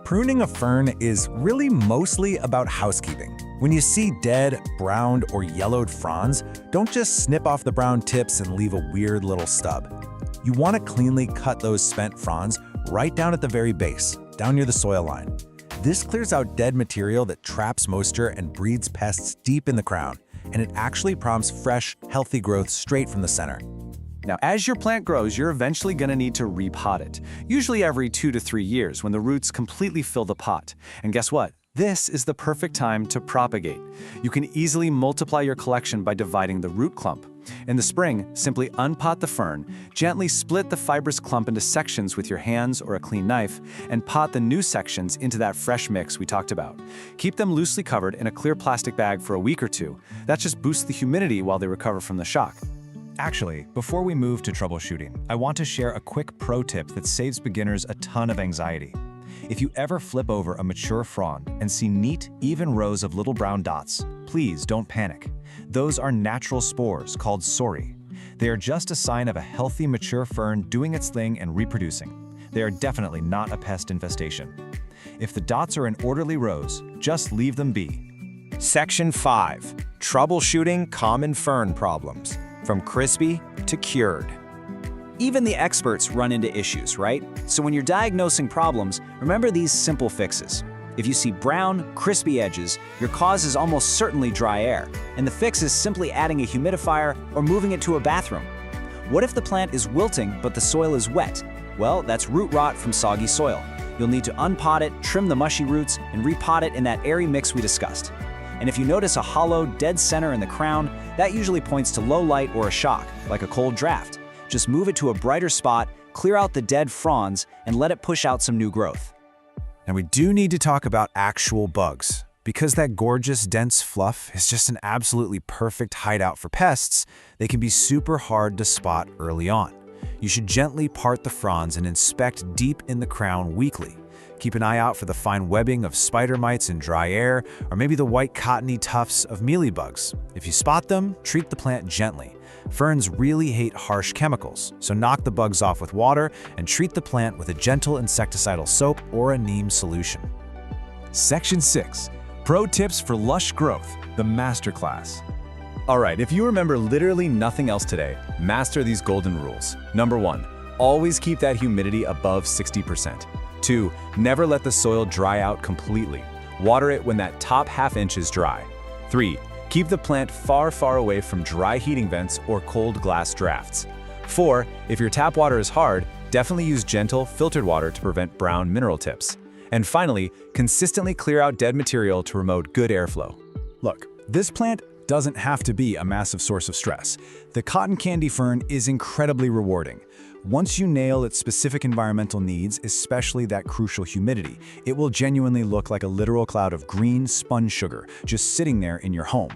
Pruning a fern is really mostly about housekeeping. When you see dead, browned, or yellowed fronds, don't just snip off the brown tips and leave a weird little stub. You want to cleanly cut those spent fronds right down at the very base, down near the soil line. This clears out dead material that traps moisture and breeds pests deep in the crown, and it actually prompts fresh, healthy growth straight from the center. Now, as your plant grows, you're eventually going to need to repot it, usually every 2 to 3 years when the roots completely fill the pot. And guess what? This is the perfect time to propagate. You can easily multiply your collection by dividing the root clump. In the spring, simply unpot the fern, gently split the fibrous clump into sections with your hands or a clean knife, and pot the new sections into that fresh mix we talked about. Keep them loosely covered in a clear plastic bag for a week or two. That just boosts the humidity while they recover from the shock. Actually, before we move to troubleshooting, I want to share a quick pro tip that saves beginners a ton of anxiety. If you ever flip over a mature frond and see neat, even rows of little brown dots, please don't panic. Those are natural spores called sori. They are just a sign of a healthy, mature fern doing its thing and reproducing. They are definitely not a pest infestation. If the dots are in orderly rows, just leave them be. Section 5. Troubleshooting common fern problems, from crispy to cured. Even the experts run into issues, right? So when you're diagnosing problems, remember these simple fixes. If you see brown, crispy edges, your cause is almost certainly dry air, and the fix is simply adding a humidifier or moving it to a bathroom. What if the plant is wilting but the soil is wet? Well, that's root rot from soggy soil. You'll need to unpot it, trim the mushy roots, and repot it in that airy mix we discussed. And if you notice a hollow, dead center in the crown, that usually points to low light or a shock, like a cold draft. Just move it to a brighter spot, clear out the dead fronds, and let it push out some new growth. Now we do need to talk about actual bugs. Because that gorgeous, dense fluff is just an absolutely perfect hideout for pests, they can be super hard to spot early on. You should gently part the fronds and inspect deep in the crown weekly. Keep an eye out for the fine webbing of spider mites in dry air, or maybe the white cottony tufts of mealybugs. If you spot them, treat the plant gently. Ferns really hate harsh chemicals, so knock the bugs off with water and treat the plant with a gentle insecticidal soap or a neem solution. Section 6. Pro Tips for Lush Growth, the Masterclass. All right, if you remember literally nothing else today, master these golden rules. Number 1, always keep that humidity above 60%. 2, never let the soil dry out completely. Water it when that top ½ inch is dry. 3, keep the plant far, far away from dry heating vents or cold glass drafts. 4, if your tap water is hard, definitely use gentle, filtered water to prevent brown mineral tips. And finally, consistently clear out dead material to promote good airflow. Look, this plant doesn't have to be a massive source of stress. The cotton candy fern is incredibly rewarding. Once you nail its specific environmental needs, especially that crucial humidity, it will genuinely look like a literal cloud of green sponge sugar just sitting there in your home.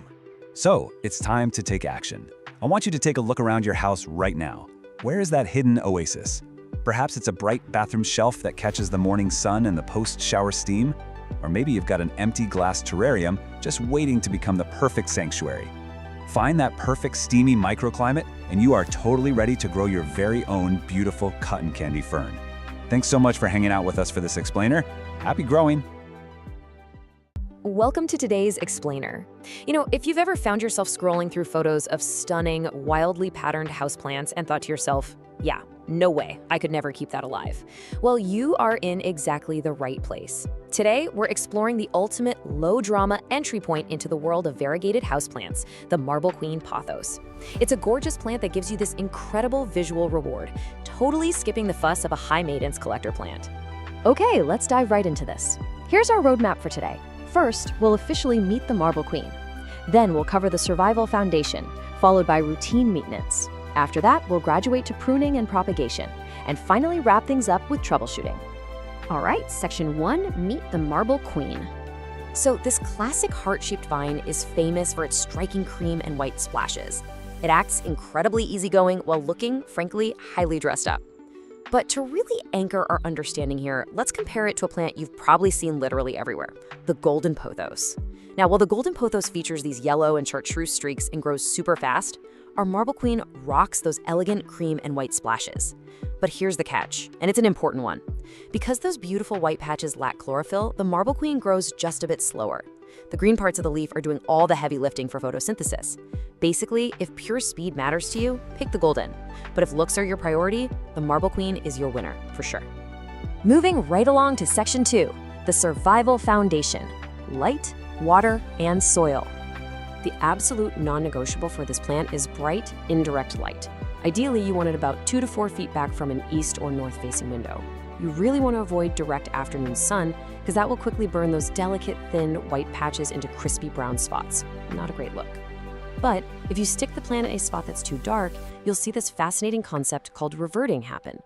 So, it's time to take action. I want you to take a look around your house right now. Where is that hidden oasis? Perhaps it's a bright bathroom shelf that catches the morning sun and the post-shower steam? Or maybe you've got an empty glass terrarium just waiting to become the perfect sanctuary. Find that perfect steamy microclimate, and you are totally ready to grow your very own beautiful cotton candy fern. Thanks so much for hanging out with us for this explainer. Happy growing! Welcome to today's explainer. You know, if you've ever found yourself scrolling through photos of stunning, wildly patterned houseplants and thought to yourself, yeah, no way, I could never keep that alive. Well, you are in exactly the right place. Today, we're exploring the ultimate low-drama entry point into the world of variegated houseplants, the Marble Queen pothos. It's a gorgeous plant that gives you this incredible visual reward, totally skipping the fuss of a high-maintenance collector plant. Okay, let's dive right into this. Here's our roadmap for today. First, we'll officially meet the Marble Queen. Then we'll cover the survival foundation, followed by routine maintenance. After that, we'll graduate to pruning and propagation, and finally wrap things up with troubleshooting. All right, Section 1, meet the Marble Queen. So this classic heart-shaped vine is famous for its striking cream and white splashes. It acts incredibly easygoing while looking, frankly, highly dressed up. But to really anchor our understanding here, let's compare it to a plant you've probably seen literally everywhere, the golden pothos. Now, while the golden pothos features these yellow and chartreuse streaks and grows super fast, our Marble Queen rocks those elegant cream and white splashes. But here's the catch, and it's an important one. Because those beautiful white patches lack chlorophyll, the Marble Queen grows just a bit slower. The green parts of the leaf are doing all the heavy lifting for photosynthesis. Basically, if pure speed matters to you, pick the golden. But if looks are your priority, the Marble Queen is your winner, for sure. Moving right along to Section 2, the survival foundation: light, water, and soil. The absolute non-negotiable for this plant is bright, indirect light. Ideally, you want it about 2 to 4 feet back from an east or north-facing window. You really want to avoid direct afternoon sun because that will quickly burn those delicate, thin, white patches into crispy brown spots. Not a great look. But if you stick the plant at a spot that's too dark, you'll see this fascinating concept called reverting happen.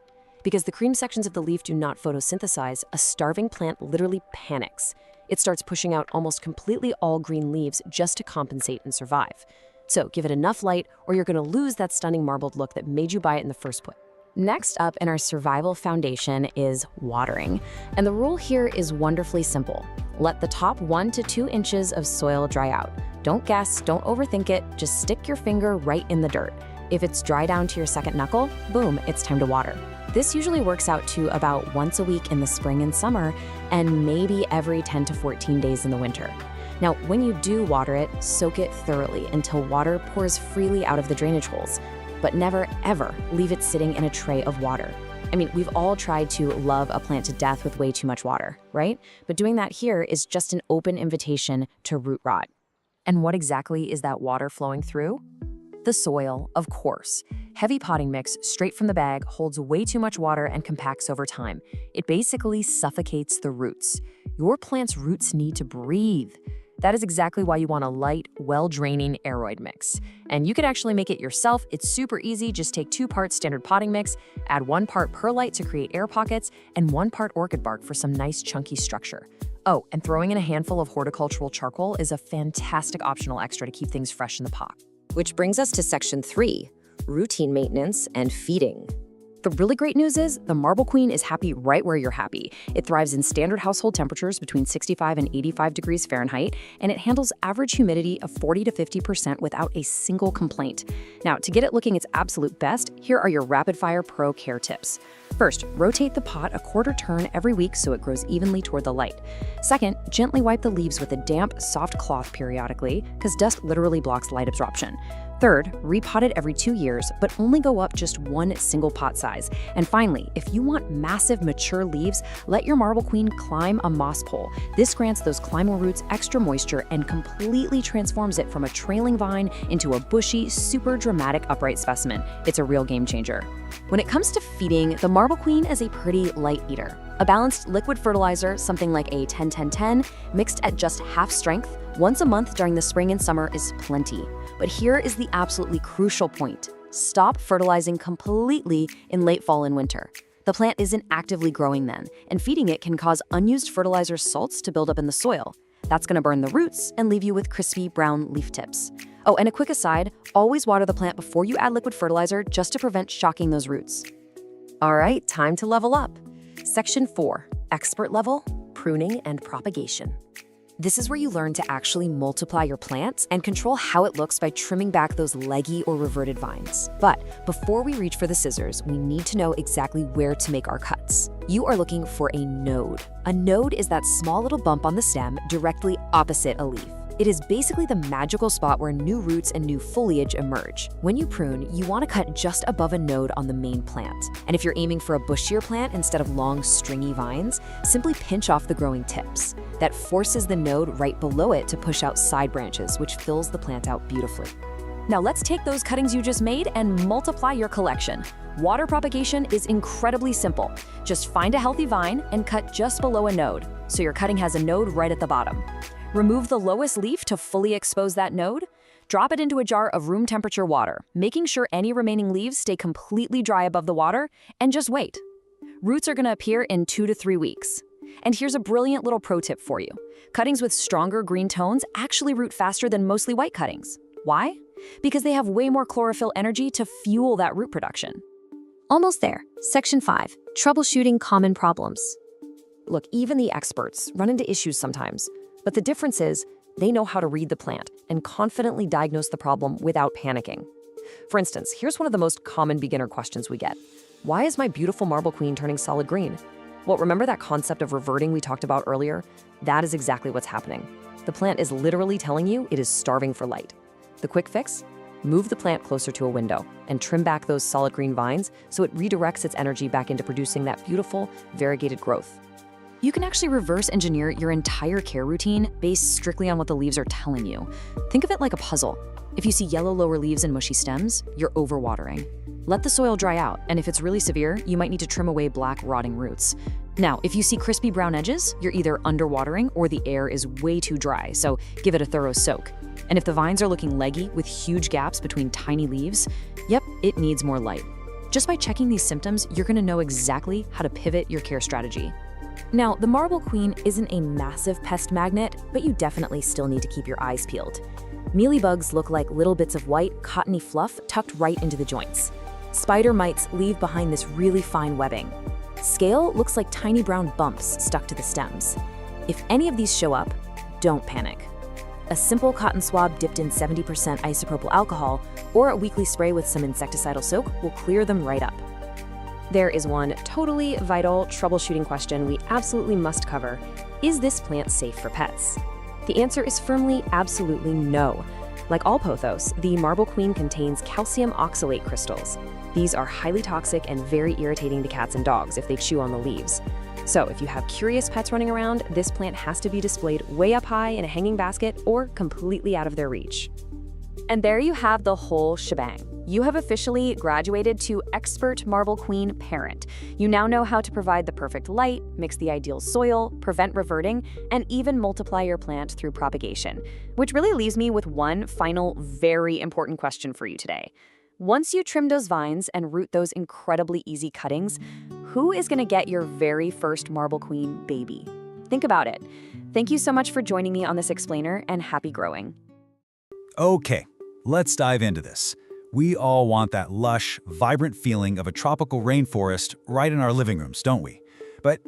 Because the cream sections of the leaf do not photosynthesize, a starving plant literally panics. It starts pushing out almost completely all green leaves just to compensate and survive. So give it enough light or you're going to lose that stunning marbled look that made you buy it in the first place. Next up in our survival foundation is watering. And the rule here is wonderfully simple. Let the top 1 to 2 inches of soil dry out. Don't guess, don't overthink it, just stick your finger right in the dirt. If it's dry down to your second knuckle, boom, it's time to water. This usually works out to about once a week in the spring and summer, and maybe every 10 to 14 days in the winter. Now, when you do water it, soak it thoroughly until water pours freely out of the drainage holes. But never, ever leave it sitting in a tray of water. I mean, we've all tried to love a plant to death with way too much water, right? But doing that here is just an open invitation to root rot. And what exactly is that water flowing through? The soil, of course. Heavy potting mix straight from the bag holds way too much water and compacts over time. It basically suffocates the roots. Your plant's roots need to breathe. That is exactly why you want a light, well-draining aeroid mix. And you can actually make it yourself. It's super easy. Just take 2 parts standard potting mix, add 1 part perlite to create air pockets, and 1 part orchid bark for some nice chunky structure. Oh, and throwing in a handful of horticultural charcoal is a fantastic optional extra to keep things fresh in the pot. Which brings us to section 3, routine maintenance and feeding. The really great news is the Marble Queen is happy right where you're happy. It thrives in standard household temperatures between 65 and 85 degrees Fahrenheit, and it handles average humidity of 40 to 50% without a single complaint. Now, to get it looking its absolute best, here are your rapid-fire pro care tips. First, rotate the pot a quarter turn every week so it grows evenly toward the light. Second, gently wipe the leaves with a damp, soft cloth periodically, because dust literally blocks light absorption. Third, repot it every 2 years, but only go up just 1 single pot size. And finally, if you want massive, mature leaves, let your Marble Queen climb a moss pole. This grants those climbing roots extra moisture and completely transforms it from a trailing vine into a bushy, super dramatic upright specimen. It's a real game changer. When it comes to feeding, the Marble Queen is a pretty light eater. A balanced liquid fertilizer, something like a 10-10-10, mixed at just half strength, once a month during the spring and summer is plenty. But here is the absolutely crucial point. Stop fertilizing completely in late fall and winter. The plant isn't actively growing then, and feeding it can cause unused fertilizer salts to build up in the soil. That's going to burn the roots and leave you with crispy brown leaf tips. Oh, and a quick aside, always water the plant before you add liquid fertilizer just to prevent shocking those roots. All right, time to level up. Section 4, expert level, pruning and propagation. This is where you learn to actually multiply your plants and control how it looks by trimming back those leggy or reverted vines. But before we reach for the scissors, we need to know exactly where to make our cuts. You are looking for a node. A node is that small little bump on the stem directly opposite a leaf. It is basically the magical spot where new roots and new foliage emerge. When you prune, you want to cut just above a node on the main plant. And if you're aiming for a bushier plant instead of long, stringy vines, simply pinch off the growing tips. That forces the node right below it to push out side branches, which fills the plant out beautifully. Now let's take those cuttings you just made and multiply your collection. Water propagation is incredibly simple. Just find a healthy vine and cut just below a node, so your cutting has a node right at the bottom. Remove the lowest leaf to fully expose that node. Drop it into a jar of room temperature water, making sure any remaining leaves stay completely dry above the water, and just wait. Roots are going to appear in 2 to 3 weeks. And here's a brilliant little pro tip for you. Cuttings with stronger green tones actually root faster than mostly white cuttings. Why? Because they have way more chlorophyll energy to fuel that root production. Almost there. Section 5, troubleshooting common problems. Look, even the experts run into issues sometimes. But the difference is, they know how to read the plant and confidently diagnose the problem without panicking. For instance, here's one of the most common beginner questions we get. Why is my beautiful Marble Queen turning solid green? Well, remember that concept of reverting we talked about earlier? That is exactly what's happening. The plant is literally telling you it is starving for light. The quick fix? Move the plant closer to a window and trim back those solid green vines so it redirects its energy back into producing that beautiful, variegated growth. You can actually reverse engineer your entire care routine based strictly on what the leaves are telling you. Think of it like a puzzle. If you see yellow lower leaves and mushy stems, you're overwatering. Let the soil dry out, and if it's really severe, you might need to trim away black, rotting roots. Now, if you see crispy brown edges, you're either underwatering or the air is way too dry, so give it a thorough soak. And if the vines are looking leggy with huge gaps between tiny leaves, yep, it needs more light. Just by checking these symptoms, you're gonna know exactly how to pivot your care strategy. Now, the marble queen isn't a massive pest magnet, but you definitely still need to keep your eyes peeled. Mealybugs look like little bits of white, cottony fluff tucked right into the joints. Spider mites leave behind this really fine webbing. Scale looks like tiny brown bumps stuck to the stems. If any of these show up, don't panic. A simple cotton swab dipped in 70% isopropyl alcohol or a weekly spray with some insecticidal soak will clear them right up. There is one totally vital troubleshooting question we absolutely must cover. Is this plant safe for pets? The answer is firmly absolutely no. Like all pothos, the marble queen contains calcium oxalate crystals. These are highly toxic and very irritating to cats and dogs if they chew on the leaves. So if you have curious pets running around, this plant has to be displayed way up high in a hanging basket or completely out of their reach. And there you have the whole shebang. You have officially graduated to expert marble queen parent. You now know how to provide the perfect light, mix the ideal soil, prevent reverting, and even multiply your plant through propagation. Which really leaves me with one final, very important question for you today. Once you trim those vines and root those incredibly easy cuttings, who is going to get your very first marble queen baby? Think about it. Thank you so much for joining me on this explainer, and happy growing. Okay, let's dive into this. We all want that lush, vibrant feeling of a tropical rainforest right in our living rooms, don't we? But,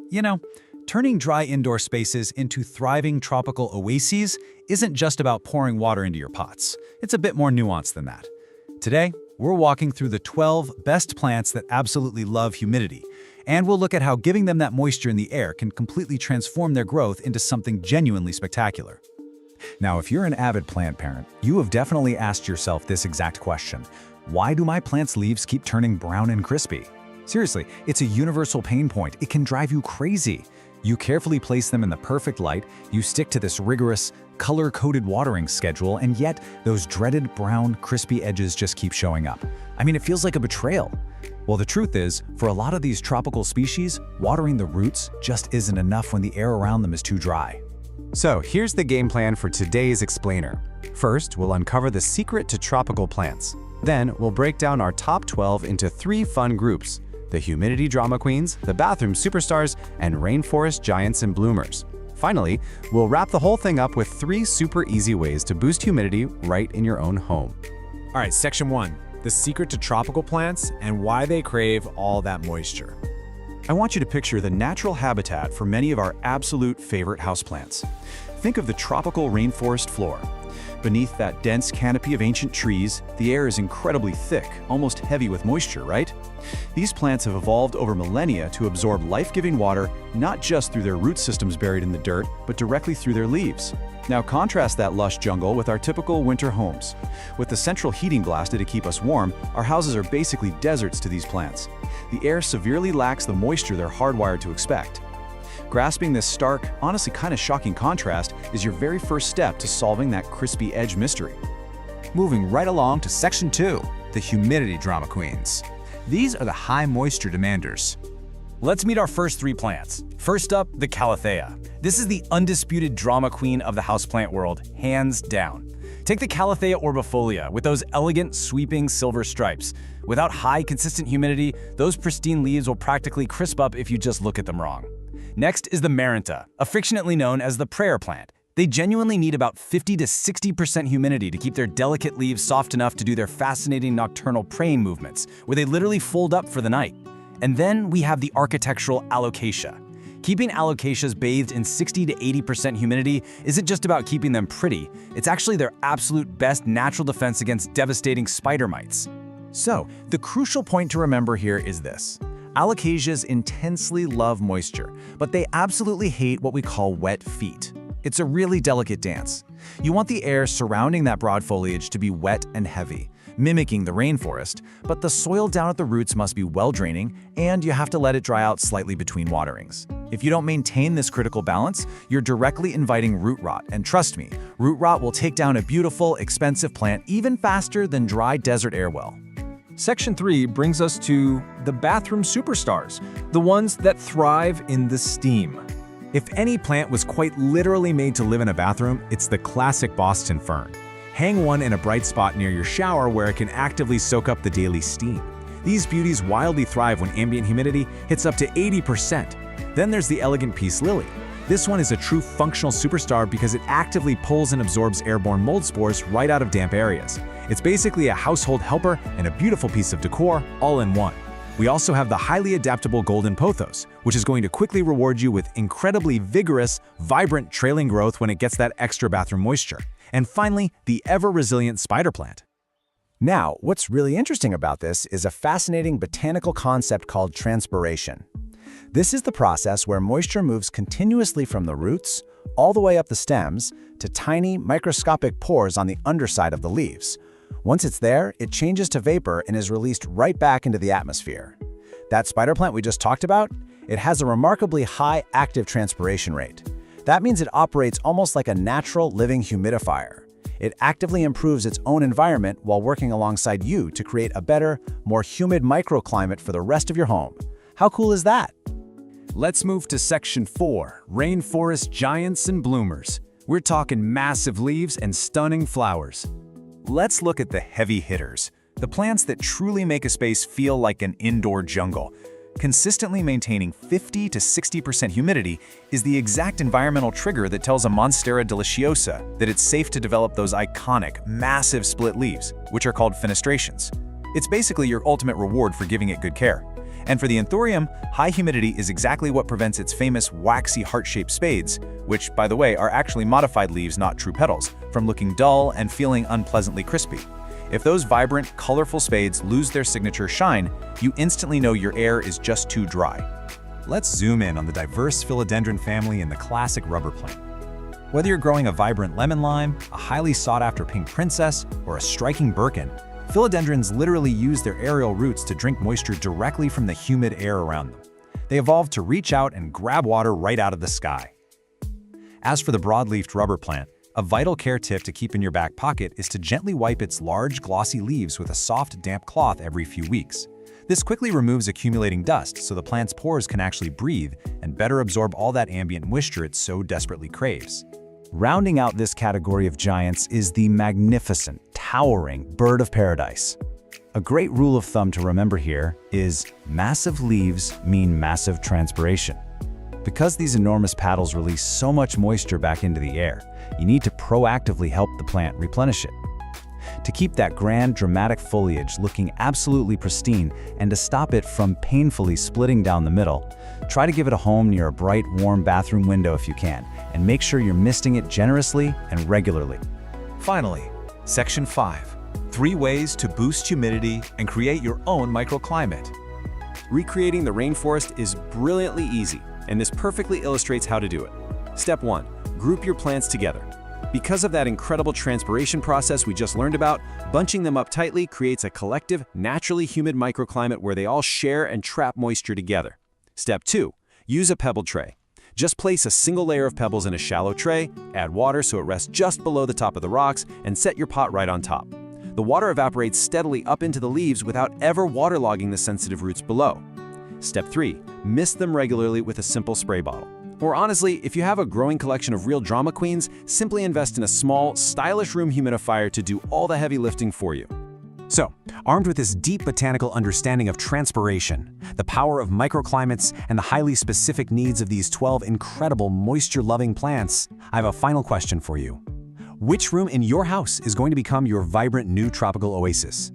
turning dry indoor spaces into thriving tropical oases isn't just about pouring water into your pots. It's a bit more nuanced than that. Today, we're walking through the 12 best plants that absolutely love humidity, and we'll look at how giving them that moisture in the air can completely transform their growth into something genuinely spectacular. Now, if you're an avid plant parent, you have definitely asked yourself this exact question. Why do my plant's leaves keep turning brown and crispy? Seriously, it's a universal pain point. It can drive you crazy. You carefully place them in the perfect light, you stick to this rigorous, color-coded watering schedule, and yet those dreaded brown, crispy edges just keep showing up. I mean, it feels like a betrayal. Well, the truth is, for a lot of these tropical species, watering the roots just isn't enough when the air around them is too dry. So here's the game plan for today's explainer. First, we'll uncover the secret to tropical plants. Then, we'll break down our top 12 into 3 fun groups: the humidity drama queens, the bathroom superstars, and rainforest giants and bloomers. Finally, we'll wrap the whole thing up with 3 super easy ways to boost humidity right in your own home. All right, section 1, the secret to tropical plants and why they crave all that moisture. I want you to picture the natural habitat for many of our absolute favorite houseplants. Think of the tropical rainforest floor. Beneath that dense canopy of ancient trees, the air is incredibly thick, almost heavy with moisture, right? These plants have evolved over millennia to absorb life-giving water, not just through their root systems buried in the dirt, but directly through their leaves. Now contrast that lush jungle with our typical winter homes. With the central heating blasted to keep us warm, our houses are basically deserts to these plants. The air severely lacks the moisture they're hardwired to expect. Grasping this stark, honestly kind of shocking contrast is your very first step to solving that crispy edge mystery. Moving right along to section 2, the humidity drama queens. These are the high moisture demanders. Let's meet our first 3 plants. First up, the Calathea. This is the undisputed drama queen of the houseplant world, hands down. Take the Calathea orbifolia with those elegant, sweeping silver stripes. Without high, consistent humidity, those pristine leaves will practically crisp up if you just look at them wrong. Next is the Marinta, affectionately known as the prayer plant. They genuinely need about 50 to 60% humidity to keep their delicate leaves soft enough to do their fascinating nocturnal praying movements, where they literally fold up for the night. And then we have the architectural alocasia. Keeping alocasias bathed in 60 to 80% humidity isn't just about keeping them pretty, it's actually their absolute best natural defense against devastating spider mites. So, the crucial point to remember here is this. Alocasias intensely love moisture, but they absolutely hate what we call wet feet. It's a really delicate dance. You want the air surrounding that broad foliage to be wet and heavy, mimicking the rainforest, but the soil down at the roots must be well-draining, and you have to let it dry out slightly between waterings. If you don't maintain this critical balance, you're directly inviting root rot, and trust me, root rot will take down a beautiful, expensive plant even faster than dry desert air will. Section 3 brings us to the bathroom superstars, the ones that thrive in the steam. If any plant was quite literally made to live in a bathroom, it's the classic Boston fern. Hang one in a bright spot near your shower where it can actively soak up the daily steam. These beauties wildly thrive when ambient humidity hits up to 80%. Then there's the elegant peace lily. This one is a true functional superstar because it actively pulls and absorbs airborne mold spores right out of damp areas. It's basically a household helper and a beautiful piece of decor all in one. We also have the highly adaptable golden pothos, which is going to quickly reward you with incredibly vigorous, vibrant trailing growth when it gets that extra bathroom moisture. And finally, the ever-resilient spider plant. Now, what's really interesting about this is a fascinating botanical concept called transpiration. This is the process where moisture moves continuously from the roots all the way up the stems to tiny microscopic pores on the underside of the leaves. Once it's there, it changes to vapor and is released right back into the atmosphere. That spider plant we just talked about, it has a remarkably high active transpiration rate. That means it operates almost like a natural living humidifier. It actively improves its own environment while working alongside you to create a better, more humid microclimate for the rest of your home. How cool is that? Let's move to Section 4, rainforest giants and bloomers. We're talking massive leaves and stunning flowers. Let's look at the heavy hitters, the plants that truly make a space feel like an indoor jungle. Consistently maintaining 50 to 60% humidity is the exact environmental trigger that tells a Monstera deliciosa that it's safe to develop those iconic, massive split leaves, which are called fenestrations. It's basically your ultimate reward for giving it good care. And for the anthurium, high humidity is exactly what prevents its famous waxy heart-shaped spades, which, by the way, are actually modified leaves, not true petals, from looking dull and feeling unpleasantly crispy. If those vibrant, colorful spades lose their signature shine, you instantly know your air is just too dry. Let's zoom in on the diverse philodendron family in the classic rubber plant. Whether you're growing a vibrant lemon lime, a highly sought-after pink princess, or a striking Birkin, philodendrons literally use their aerial roots to drink moisture directly from the humid air around them. They evolved to reach out and grab water right out of the sky. As for the broad-leafed rubber plant, a vital care tip to keep in your back pocket is to gently wipe its large, glossy leaves with a soft, damp cloth every few weeks. This quickly removes accumulating dust so the plant's pores can actually breathe and better absorb all that ambient moisture it so desperately craves. Rounding out this category of giants is the magnificent, towering bird of paradise. A great rule of thumb to remember here is massive leaves mean massive transpiration. Because these enormous paddles release so much moisture back into the air, you need to proactively help the plant replenish it. To keep that grand, dramatic foliage looking absolutely pristine and to stop it from painfully splitting down the middle, try to give it a home near a bright, warm bathroom window if you can, and make sure you're misting it generously and regularly. Finally, Section 5, 3 ways to boost humidity and create your own microclimate. Recreating the rainforest is brilliantly easy, and this perfectly illustrates how to do it. Step 1, group your plants together. Because of that incredible transpiration process we just learned about, bunching them up tightly creates a collective, naturally humid microclimate where they all share and trap moisture together. Step 2, use a pebble tray. Just place a single layer of pebbles in a shallow tray, add water so it rests just below the top of the rocks, and set your pot right on top. The water evaporates steadily up into the leaves without ever waterlogging the sensitive roots below. Step 3, mist them regularly with a simple spray bottle. Or honestly, if you have a growing collection of real drama queens, simply invest in a small, stylish room humidifier to do all the heavy lifting for you. So, armed with this deep botanical understanding of transpiration, the power of microclimates, and the highly specific needs of these 12 incredible moisture-loving plants, I have a final question for you. Which room in your house is going to become your vibrant new tropical oasis?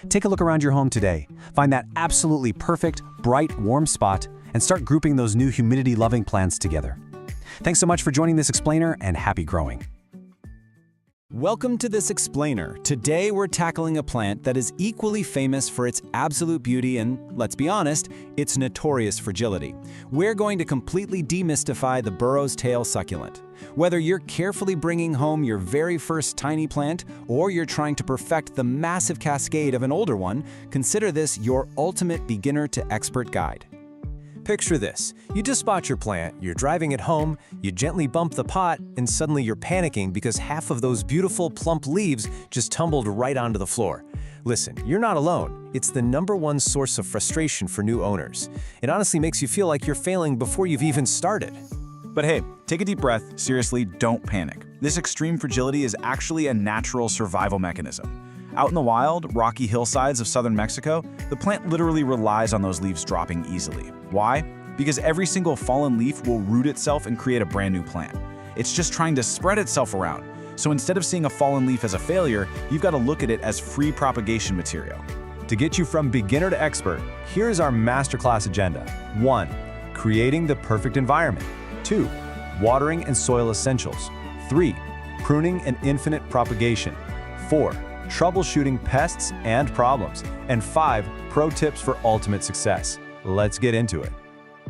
Take a look around your home today, find that absolutely perfect, bright, warm spot, and start grouping those new humidity-loving plants together. Thanks so much for joining this explainer, and happy growing. Welcome to this explainer. Today we're tackling a plant that is equally famous for its absolute beauty and, let's be honest, its notorious fragility. We're going to completely demystify the burro's tail succulent. Whether you're carefully bringing home your very first tiny plant or you're trying to perfect the massive cascade of an older one, consider this your ultimate beginner to expert guide. Picture this. You just bought your plant, you're driving it home, you gently bump the pot, and suddenly you're panicking because half of those beautiful plump leaves just tumbled right onto the floor. Listen, you're not alone. It's the #1 source of frustration for new owners. It honestly makes you feel like you're failing before you've even started. But hey, take a deep breath. Seriously, don't panic. This extreme fragility is actually a natural survival mechanism. Out in the wild, rocky hillsides of southern Mexico, the plant literally relies on those leaves dropping easily. Why? Because every single fallen leaf will root itself and create a brand new plant. It's just trying to spread itself around. So instead of seeing a fallen leaf as a failure, you've got to look at it as free propagation material. To get you from beginner to expert, here's our masterclass agenda. 1. Creating the perfect environment. 2. Watering and soil essentials. 3. Pruning and infinite propagation. 4. Troubleshooting pests and problems. And 5. Pro tips for ultimate success. Let's get into it.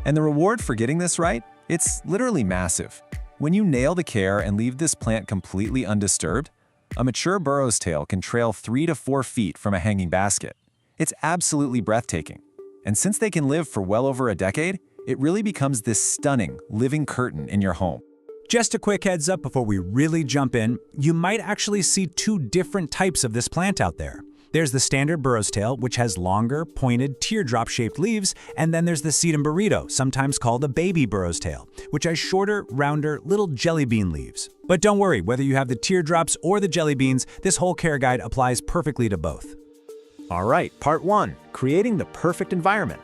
And the reward for getting this right? It's literally massive. When you nail the care and leave this plant completely undisturbed, a mature burro's tail can trail 3 to 4 feet from a hanging basket. It's absolutely breathtaking. And since they can live for well over a decade, it really becomes this stunning, living curtain in your home. Just a quick heads up before we really jump in, you might actually see 2 different types of this plant out there. There's the standard burro's tail, which has longer, pointed, teardrop-shaped leaves, and then there's the sedum burrito, sometimes called a baby burro's tail, which has shorter, rounder, little jelly bean leaves. But don't worry, whether you have the teardrops or the jelly beans, this whole care guide applies perfectly to both. All right, part 1, creating the perfect environment.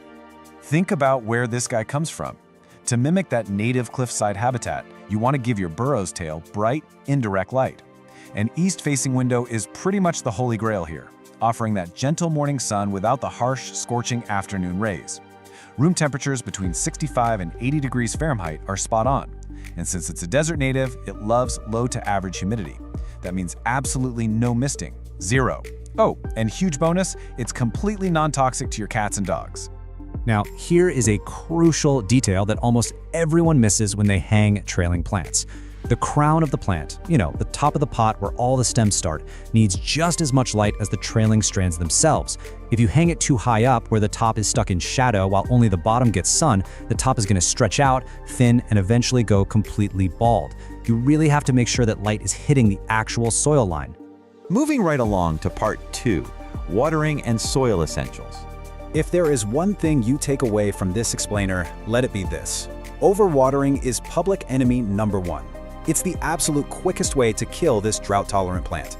Think about where this guy comes from. To mimic that native cliffside habitat, you want to give your burro's tail bright, indirect light. An east-facing window is pretty much the holy grail here, offering that gentle morning sun without the harsh, scorching afternoon rays. Room temperatures between 65 and 80 degrees Fahrenheit are spot on. And since it's a desert native, it loves low to average humidity. That means absolutely no misting, 0. Oh, and huge bonus, it's completely non-toxic to your cats and dogs. Now, here is a crucial detail that almost everyone misses when they hang trailing plants. The crown of the plant, the top of the pot where all the stems start, needs just as much light as the trailing strands themselves. If you hang it too high up where the top is stuck in shadow while only the bottom gets sun, the top is going to stretch out, thin, and eventually go completely bald. You really have to make sure that light is hitting the actual soil line. Moving right along to part 2, watering and soil essentials. If there is one thing you take away from this explainer, let it be this. Overwatering is public enemy #1. It's the absolute quickest way to kill this drought-tolerant plant.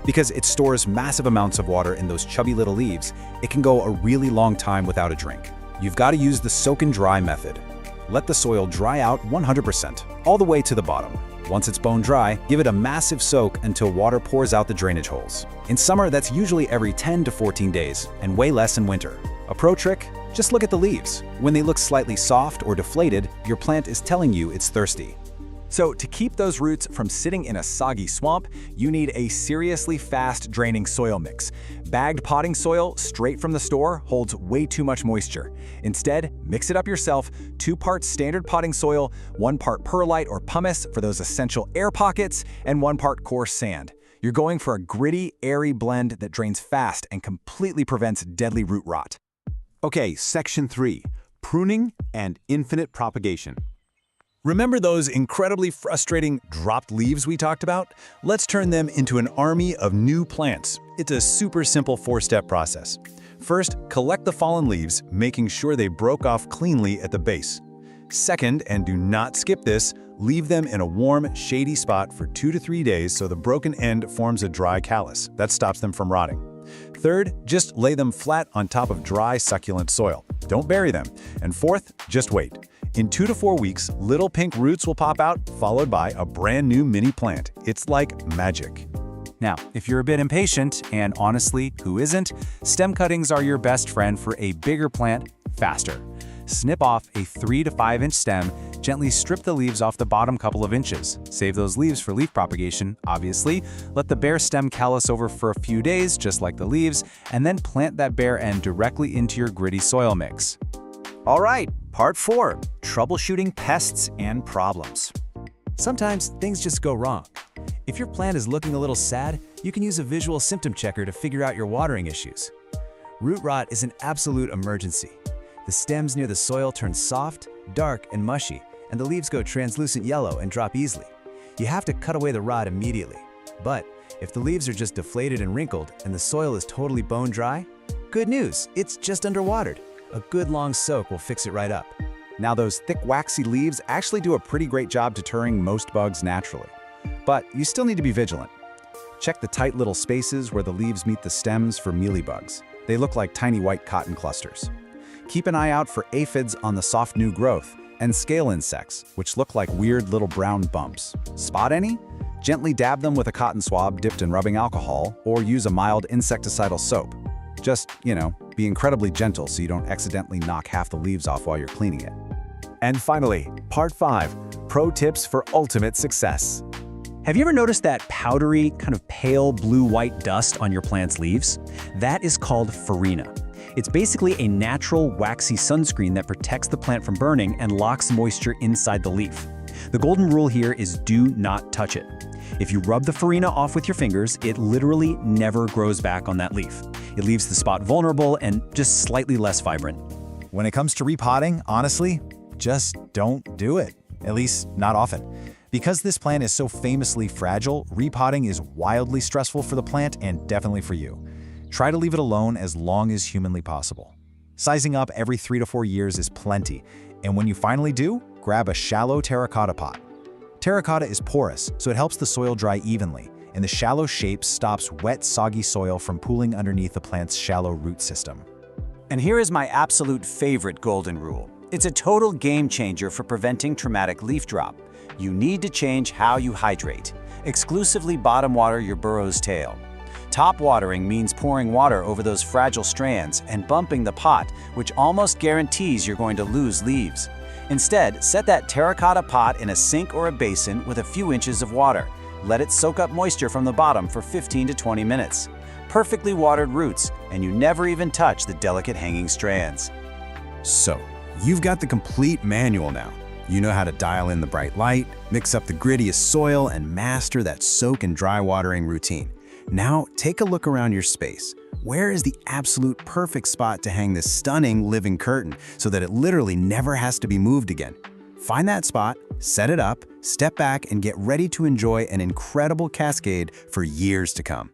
Because it stores massive amounts of water in those chubby little leaves, it can go a really long time without a drink. You've got to use the soak and dry method. Let the soil dry out 100%, all the way to the bottom. Once it's bone dry, give it a massive soak until water pours out the drainage holes. In summer, that's usually every 10 to 14 days, and way less in winter. A pro trick? Just look at the leaves. When they look slightly soft or deflated, your plant is telling you it's thirsty. So to keep those roots from sitting in a soggy swamp, you need a seriously fast draining soil mix. Bagged potting soil straight from the store holds way too much moisture. Instead, mix it up yourself, 2 parts standard potting soil, 1 part perlite or pumice for those essential air pockets, and 1 part coarse sand. You're going for a gritty, airy blend that drains fast and completely prevents deadly root rot. Okay, section 3, pruning and infinite propagation. Remember those incredibly frustrating dropped leaves we talked about? Let's turn them into an army of new plants. It's a super simple 4-step process. First, collect the fallen leaves, making sure they broke off cleanly at the base. Second, and do not skip this, leave them in a warm, shady spot for 2 to 3 days so the broken end forms a dry callus. That stops them from rotting. Third, just lay them flat on top of dry, succulent soil. Don't bury them. And fourth, just wait. In 2 to 4 weeks, little pink roots will pop out, followed by a brand new mini plant. It's like magic. Now, if you're a bit impatient, and honestly, who isn't, stem cuttings are your best friend for a bigger plant faster. Snip off a 3 to 5 inch stem, gently strip the leaves off the bottom couple of inches. Save those leaves for leaf propagation, obviously. Let the bare stem callus over for a few days, just like the leaves, and then plant that bare end directly into your gritty soil mix. All right, part 4, troubleshooting pests and problems. Sometimes things just go wrong. If your plant is looking a little sad, you can use a visual symptom checker to figure out your watering issues. Root rot is an absolute emergency. The stems near the soil turn soft, dark, and mushy, and the leaves go translucent yellow and drop easily. You have to cut away the rot immediately. But if the leaves are just deflated and wrinkled and the soil is totally bone dry, good news, it's just underwatered. A good long soak will fix it right up. Now those thick waxy leaves actually do a pretty great job deterring most bugs naturally. But you still need to be vigilant. Check the tight little spaces where the leaves meet the stems for mealybugs. They look like tiny white cotton clusters. Keep an eye out for aphids on the soft new growth and scale insects, which look like weird little brown bumps. Spot any? Gently dab them with a cotton swab dipped in rubbing alcohol or use a mild insecticidal soap. Just, be incredibly gentle so you don't accidentally knock half the leaves off while you're cleaning it. And finally, part 5, pro tips for ultimate success. Have you ever noticed that powdery, kind of pale blue-white dust on your plant's leaves? That is called farina. It's basically a natural, waxy sunscreen that protects the plant from burning and locks moisture inside the leaf. The golden rule here is do not touch it. If you rub the farina off with your fingers, it literally never grows back on that leaf. It leaves the spot vulnerable and just slightly less vibrant. When it comes to repotting, honestly, just don't do it. At least, not often. Because this plant is so famously fragile, repotting is wildly stressful for the plant and definitely for you. Try to leave it alone as long as humanly possible. Sizing up every 3 to 4 years is plenty, and when you finally do, grab a shallow terracotta pot. Terracotta is porous, so it helps the soil dry evenly, and the shallow shape stops wet, soggy soil from pooling underneath the plant's shallow root system. And here is my absolute favorite golden rule. It's a total game changer for preventing traumatic leaf drop. You need to change how you hydrate. Exclusively bottom water your burrow's tail. Top watering means pouring water over those fragile strands and bumping the pot, which almost guarantees you're going to lose leaves. Instead, set that terracotta pot in a sink or a basin with a few inches of water. Let it soak up moisture from the bottom for 15 to 20 minutes. Perfectly watered roots, and you never even touch the delicate hanging strands. So, you've got the complete manual now. You know how to dial in the bright light, mix up the grittiest soil, and master that soak and dry watering routine. Now, take a look around your space. Where is the absolute perfect spot to hang this stunning living curtain so that it literally never has to be moved again? Find that spot, set it up, step back, and get ready to enjoy an incredible cascade for years to come.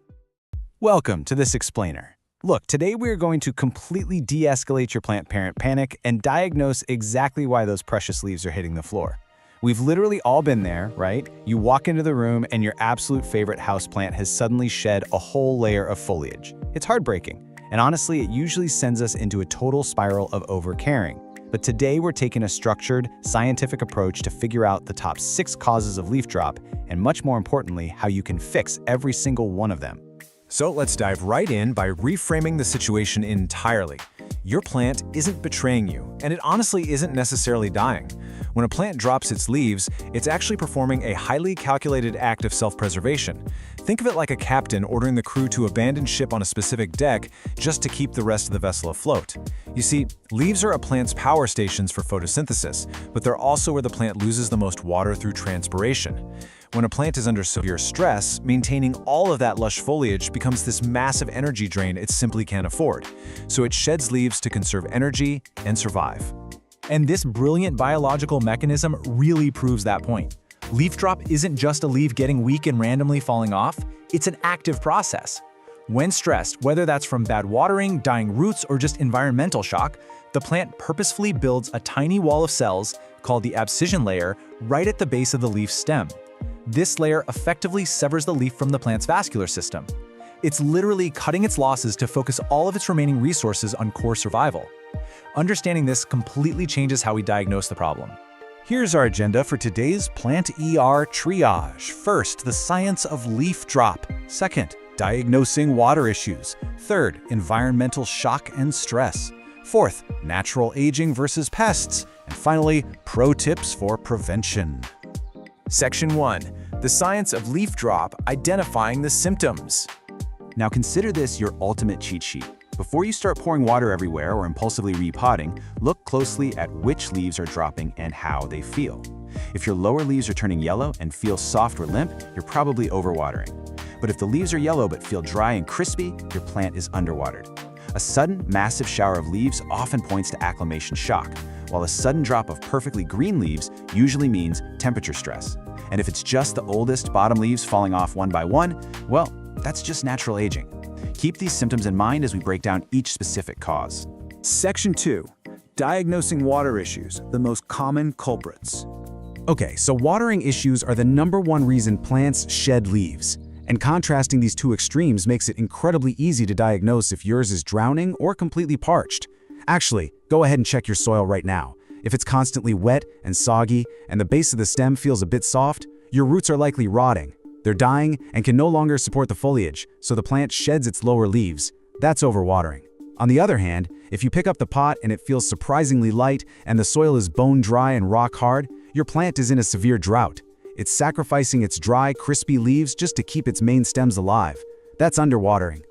Welcome to this explainer. Look, today we're going to completely de-escalate your plant parent panic and diagnose exactly why those precious leaves are hitting the floor. We've literally all been there, right? You walk into the room and your absolute favorite houseplant has suddenly shed a whole layer of foliage. It's heartbreaking, and honestly, it usually sends us into a total spiral of overcaring. But today we're taking a structured, scientific approach to figure out the top 6 causes of leaf drop, and much more importantly, how you can fix every single one of them. So let's dive right in by reframing the situation entirely. Your plant isn't betraying you, and it honestly isn't necessarily dying. When a plant drops its leaves, it's actually performing a highly calculated act of self-preservation. Think of it like a captain ordering the crew to abandon ship on a specific deck just to keep the rest of the vessel afloat. You see, leaves are a plant's power stations for photosynthesis, but they're also where the plant loses the most water through transpiration. When a plant is under severe stress, maintaining all of that lush foliage becomes this massive energy drain it simply can't afford. So it sheds leaves to conserve energy and survive. And this brilliant biological mechanism really proves that point. Leaf drop isn't just a leaf getting weak and randomly falling off, it's an active process. When stressed, whether that's from bad watering, dying roots, or just environmental shock, the plant purposefully builds a tiny wall of cells, called the abscission layer, right at the base of the leaf stem. This layer effectively severs the leaf from the plant's vascular system. It's literally cutting its losses to focus all of its remaining resources on core survival. Understanding this completely changes how we diagnose the problem. Here's our agenda for today's Plant ER Triage. First, the science of leaf drop. Second, diagnosing water issues. Third, environmental shock and stress. Fourth, natural aging versus pests. And finally, pro tips for prevention. Section 1. The science of leaf drop, identifying the symptoms. Now consider this your ultimate cheat sheet. Before you start pouring water everywhere or impulsively repotting, look closely at which leaves are dropping and how they feel. If your lower leaves are turning yellow and feel soft or limp, you're probably overwatering. But if the leaves are yellow but feel dry and crispy, your plant is underwatered. A sudden, massive shower of leaves often points to acclimation shock, while a sudden drop of perfectly green leaves usually means temperature stress. And if it's just the oldest bottom leaves falling off one by one, well, that's just natural aging. Keep these symptoms in mind as we break down each specific cause. Section 2. Diagnosing water issues, the most common culprits. Okay, so watering issues are the #1 reason plants shed leaves. And contrasting these two extremes makes it incredibly easy to diagnose if yours is drowning or completely parched. Actually, go ahead and check your soil right now. If it's constantly wet and soggy and the base of the stem feels a bit soft, your roots are likely rotting. They're dying and can no longer support the foliage, so the plant sheds its lower leaves. That's overwatering. On the other hand, if you pick up the pot and it feels surprisingly light and the soil is bone dry and rock hard, your plant is in a severe drought. It's sacrificing its dry, crispy leaves just to keep its main stems alive. That's underwatering.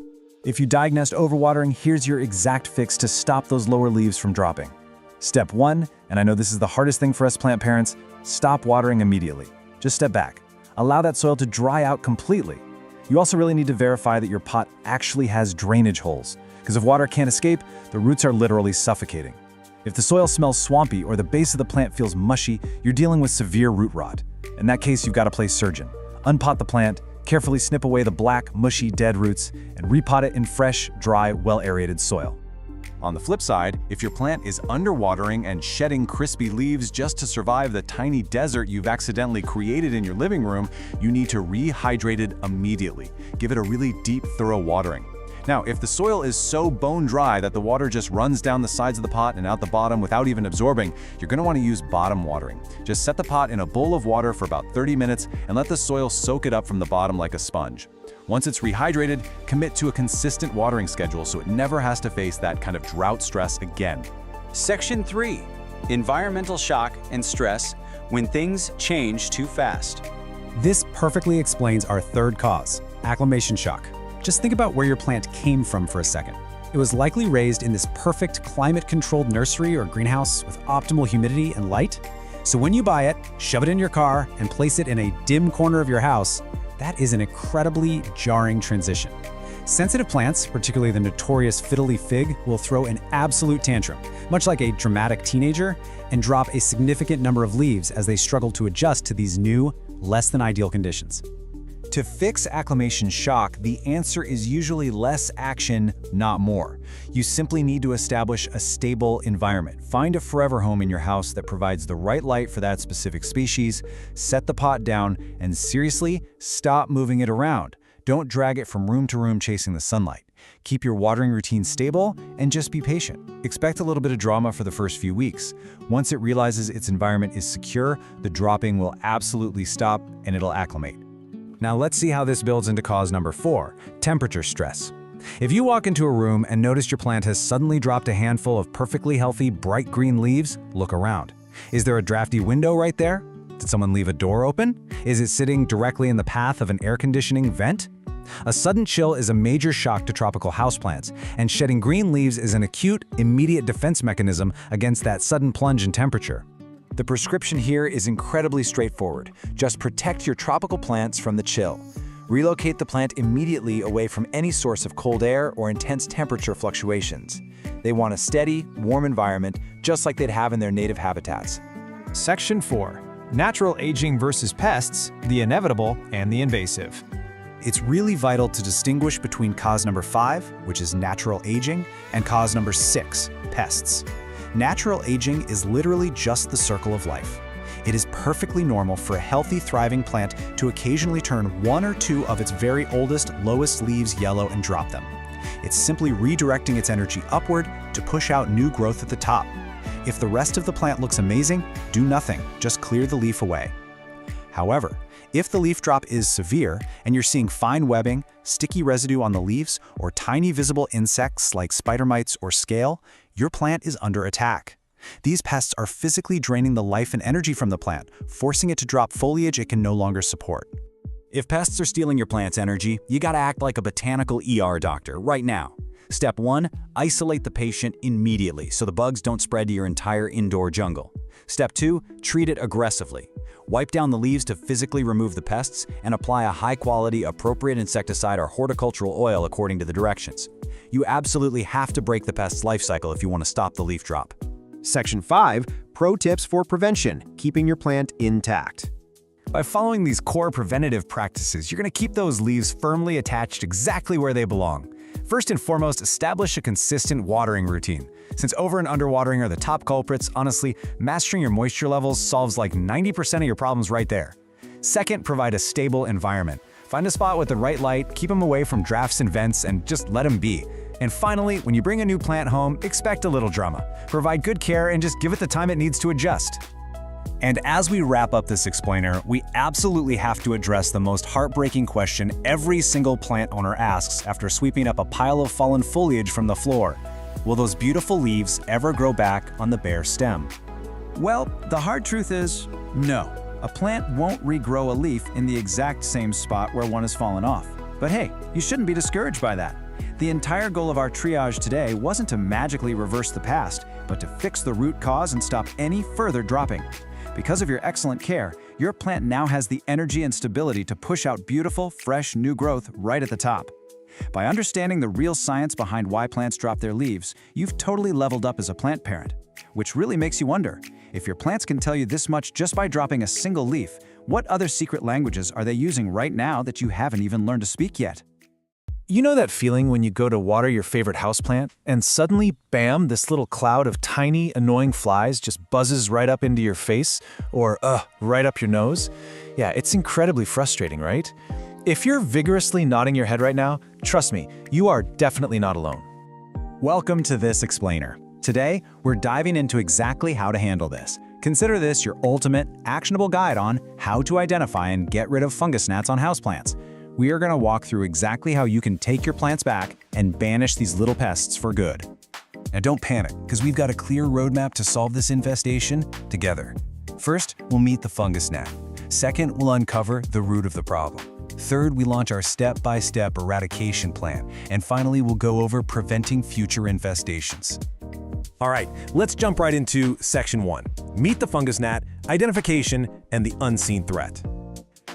If you diagnosed overwatering, here's your exact fix to stop those lower leaves from dropping. Step 1, and I know this is the hardest thing for us plant parents, stop watering immediately. Just step back. Allow that soil to dry out completely. You also really need to verify that your pot actually has drainage holes, because if water can't escape, the roots are literally suffocating. If the soil smells swampy or the base of the plant feels mushy, you're dealing with severe root rot. In that case, you've got to play surgeon. Unpot the plant, carefully snip away the black, mushy, dead roots, and repot it in fresh, dry, well-aerated soil. On the flip side, if your plant is underwatering and shedding crispy leaves just to survive the tiny desert you've accidentally created in your living room, you need to rehydrate it immediately. Give it a really deep, thorough watering. Now, if the soil is so bone dry that the water just runs down the sides of the pot and out the bottom without even absorbing, you're going to want to use bottom watering. Just set the pot in a bowl of water for about 30 minutes and let the soil soak it up from the bottom like a sponge. Once it's rehydrated, commit to a consistent watering schedule so it never has to face that kind of drought stress again. Section 3. Environmental shock and stress when things change too fast. This perfectly explains our third cause, acclimation shock. Just think about where your plant came from for a second. It was likely raised in this perfect climate-controlled nursery or greenhouse with optimal humidity and light. So when you buy it, shove it in your car, and place it in a dim corner of your house, that is an incredibly jarring transition. Sensitive plants, particularly the notorious fiddly fig, will throw an absolute tantrum, much like a dramatic teenager, and drop a significant number of leaves as they struggle to adjust to these new, less than ideal conditions. To fix acclimation shock, the answer is usually less action, not more. You simply need to establish a stable environment. Find a forever home in your house that provides the right light for that specific species, set the pot down, and seriously, stop moving it around. Don't drag it from room to room chasing the sunlight. Keep your watering routine stable and just be patient. Expect a little bit of drama for the first few weeks. Once it realizes its environment is secure, the dropping will absolutely stop and it'll acclimate. Now let's see how this builds into cause number 4, temperature stress. If you walk into a room and notice your plant has suddenly dropped a handful of perfectly healthy, bright green leaves, look around. Is there a drafty window right there? Did someone leave a door open? Is it sitting directly in the path of an air conditioning vent? A sudden chill is a major shock to tropical houseplants, and shedding green leaves is an acute, immediate defense mechanism against that sudden plunge in temperature. The prescription here is incredibly straightforward. Just protect your tropical plants from the chill. Relocate the plant immediately away from any source of cold air or intense temperature fluctuations. They want a steady, warm environment, just like they'd have in their native habitats. Section 4. Natural aging versus pests, the inevitable and the invasive. It's really vital to distinguish between cause number 5, which is natural aging, and cause number 6, pests. Natural aging is literally just the circle of life. It is perfectly normal for a healthy, thriving plant to occasionally turn 1 or 2 of its very oldest, lowest leaves yellow and drop them. It's simply redirecting its energy upward to push out new growth at the top. If the rest of the plant looks amazing, do nothing, just clear the leaf away. However, if the leaf drop is severe and you're seeing fine webbing, sticky residue on the leaves, or tiny visible insects like spider mites or scale, your plant is under attack. These pests are physically draining the life and energy from the plant, forcing it to drop foliage it can no longer support. If pests are stealing your plant's energy, you gotta act like a botanical ER doctor right now. Step 1, isolate the patient immediately so the bugs don't spread to your entire indoor jungle. Step 2, treat it aggressively. Wipe down the leaves to physically remove the pests and apply a high-quality, appropriate insecticide or horticultural oil according to the directions. You absolutely have to break the pest's life cycle if you want to stop the leaf drop. Section 5, Pro Tips for Prevention, Keeping Your Plant Intact. By following these core preventative practices, you're going to keep those leaves firmly attached exactly where they belong. First and foremost, establish a consistent watering routine. Since over and underwatering are the top culprits, honestly, mastering your moisture levels solves like 90% of your problems right there. Second, provide a stable environment. Find a spot with the right light, keep them away from drafts and vents, and just let them be. And finally, when you bring a new plant home, expect a little drama. Provide good care and just give it the time it needs to adjust. And as we wrap up this explainer, we absolutely have to address the most heartbreaking question every single plant owner asks after sweeping up a pile of fallen foliage from the floor. Will those beautiful leaves ever grow back on the bare stem? Well, the hard truth is, no. A plant won't regrow a leaf in the exact same spot where one has fallen off. But hey, you shouldn't be discouraged by that. The entire goal of our triage today wasn't to magically reverse the past, but to fix the root cause and stop any further dropping. Because of your excellent care, your plant now has the energy and stability to push out beautiful, fresh, new growth right at the top. By understanding the real science behind why plants drop their leaves, you've totally leveled up as a plant parent. Which really makes you wonder, if your plants can tell you this much just by dropping a single leaf, what other secret languages are they using right now that you haven't even learned to speak yet? You know that feeling when you go to water your favorite houseplant, and suddenly, bam, this little cloud of tiny, annoying flies just buzzes right up into your face, or right up your nose? Yeah, it's incredibly frustrating, right? If you're vigorously nodding your head right now, trust me, you are definitely not alone. Welcome to this explainer. Today, we're diving into exactly how to handle this. Consider this your ultimate, actionable guide on how to identify and get rid of fungus gnats on houseplants. We are going to walk through exactly how you can take your plants back and banish these little pests for good. Now don't panic, because we've got a clear roadmap to solve this infestation together. First, we'll meet the fungus gnat. Second, we'll uncover the root of the problem. Third, we launch our step-by-step eradication plan. And finally, we'll go over preventing future infestations. All right, let's jump right into Section 1. Meet the fungus gnat, identification, and the unseen threat.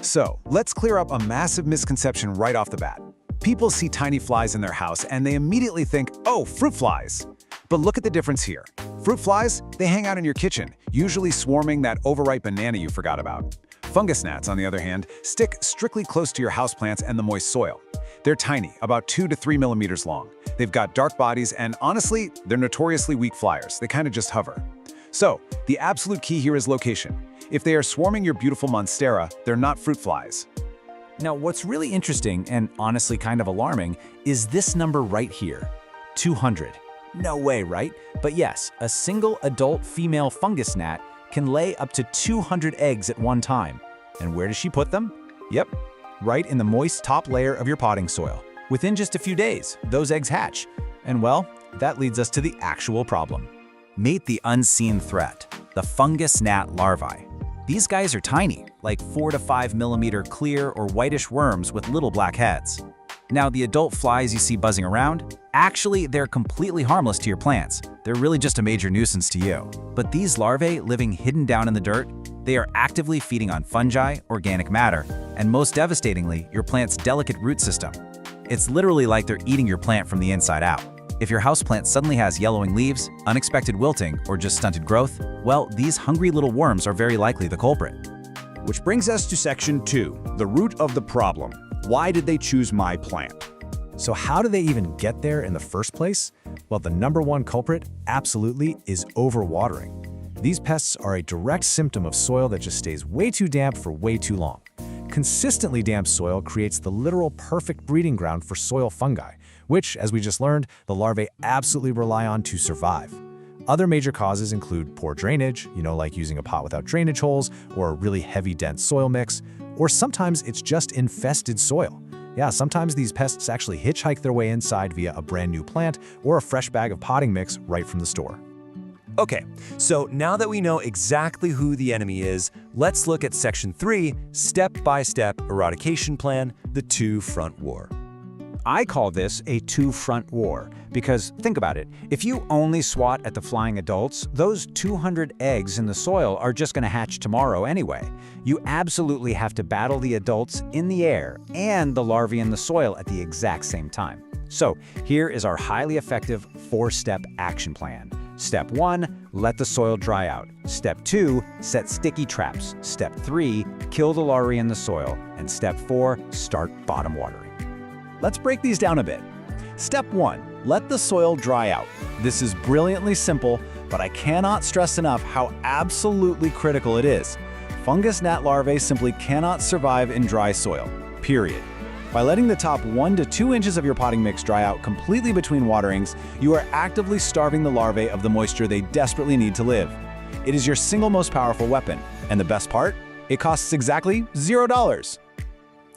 So, let's clear up a massive misconception right off the bat. People see tiny flies in their house and they immediately think, oh, fruit flies. But look at the difference here. Fruit flies, they hang out in your kitchen, usually swarming that overripe banana you forgot about. Fungus gnats, on the other hand, stick strictly close to your houseplants and the moist soil. They're tiny, about 2 to 3 millimeters long. They've got dark bodies and honestly, they're notoriously weak flyers. They kind of just hover. So, the absolute key here is location. If they are swarming your beautiful monstera, they're not fruit flies. Now, what's really interesting and honestly kind of alarming is this number right here, 200. No way, right? But yes, a single adult female fungus gnat can lay up to 200 eggs at one time. And where does she put them? Yep, right in the moist top layer of your potting soil. Within just a few days, those eggs hatch. And well, that leads us to the actual problem. Meet the unseen threat, the fungus gnat larvae. These guys are tiny, like 4 to 5 millimeter clear or whitish worms with little black heads. Now, the adult flies you see buzzing around, actually, they're completely harmless to your plants. They're really just a major nuisance to you. But these larvae living hidden down in the dirt, they are actively feeding on fungi, organic matter, and most devastatingly, your plant's delicate root system. It's literally like they're eating your plant from the inside out. If your houseplant suddenly has yellowing leaves, unexpected wilting, or just stunted growth, well, these hungry little worms are very likely the culprit. Which brings us to Section 2, the root of the problem. Why did they choose my plant? So how do they even get there in the first place? Well, the number one culprit, absolutely, is overwatering. These pests are a direct symptom of soil that just stays way too damp for way too long. Consistently damp soil creates the literal perfect breeding ground for soil fungi, which, as we just learned, the larvae absolutely rely on to survive. Other major causes include poor drainage, like using a pot without drainage holes, or a really heavy, dense soil mix, or sometimes it's just infested soil. Yeah, sometimes these pests actually hitchhike their way inside via a brand new plant or a fresh bag of potting mix right from the store. Okay, so now that we know exactly who the enemy is, let's look at Section 3, Step-by-Step Eradication Plan, the two-front war. I call this a two-front war because, think about it, if you only swat at the flying adults, those 200 eggs in the soil are just going to hatch tomorrow anyway. You absolutely have to battle the adults in the air and the larvae in the soil at the exact same time. So here is our highly effective 4-step action plan. Step 1, let the soil dry out. Step 2, set sticky traps. Step 3, kill the larvae in the soil. And Step 4, start bottom watering. Let's break these down a bit. Step 1, let the soil dry out. This is brilliantly simple, but I cannot stress enough how absolutely critical it is. Fungus gnat larvae simply cannot survive in dry soil, period. By letting the top 1 to 2 inches of your potting mix dry out completely between waterings, you are actively starving the larvae of the moisture they desperately need to live. It is your single most powerful weapon, and the best part? It costs exactly $0.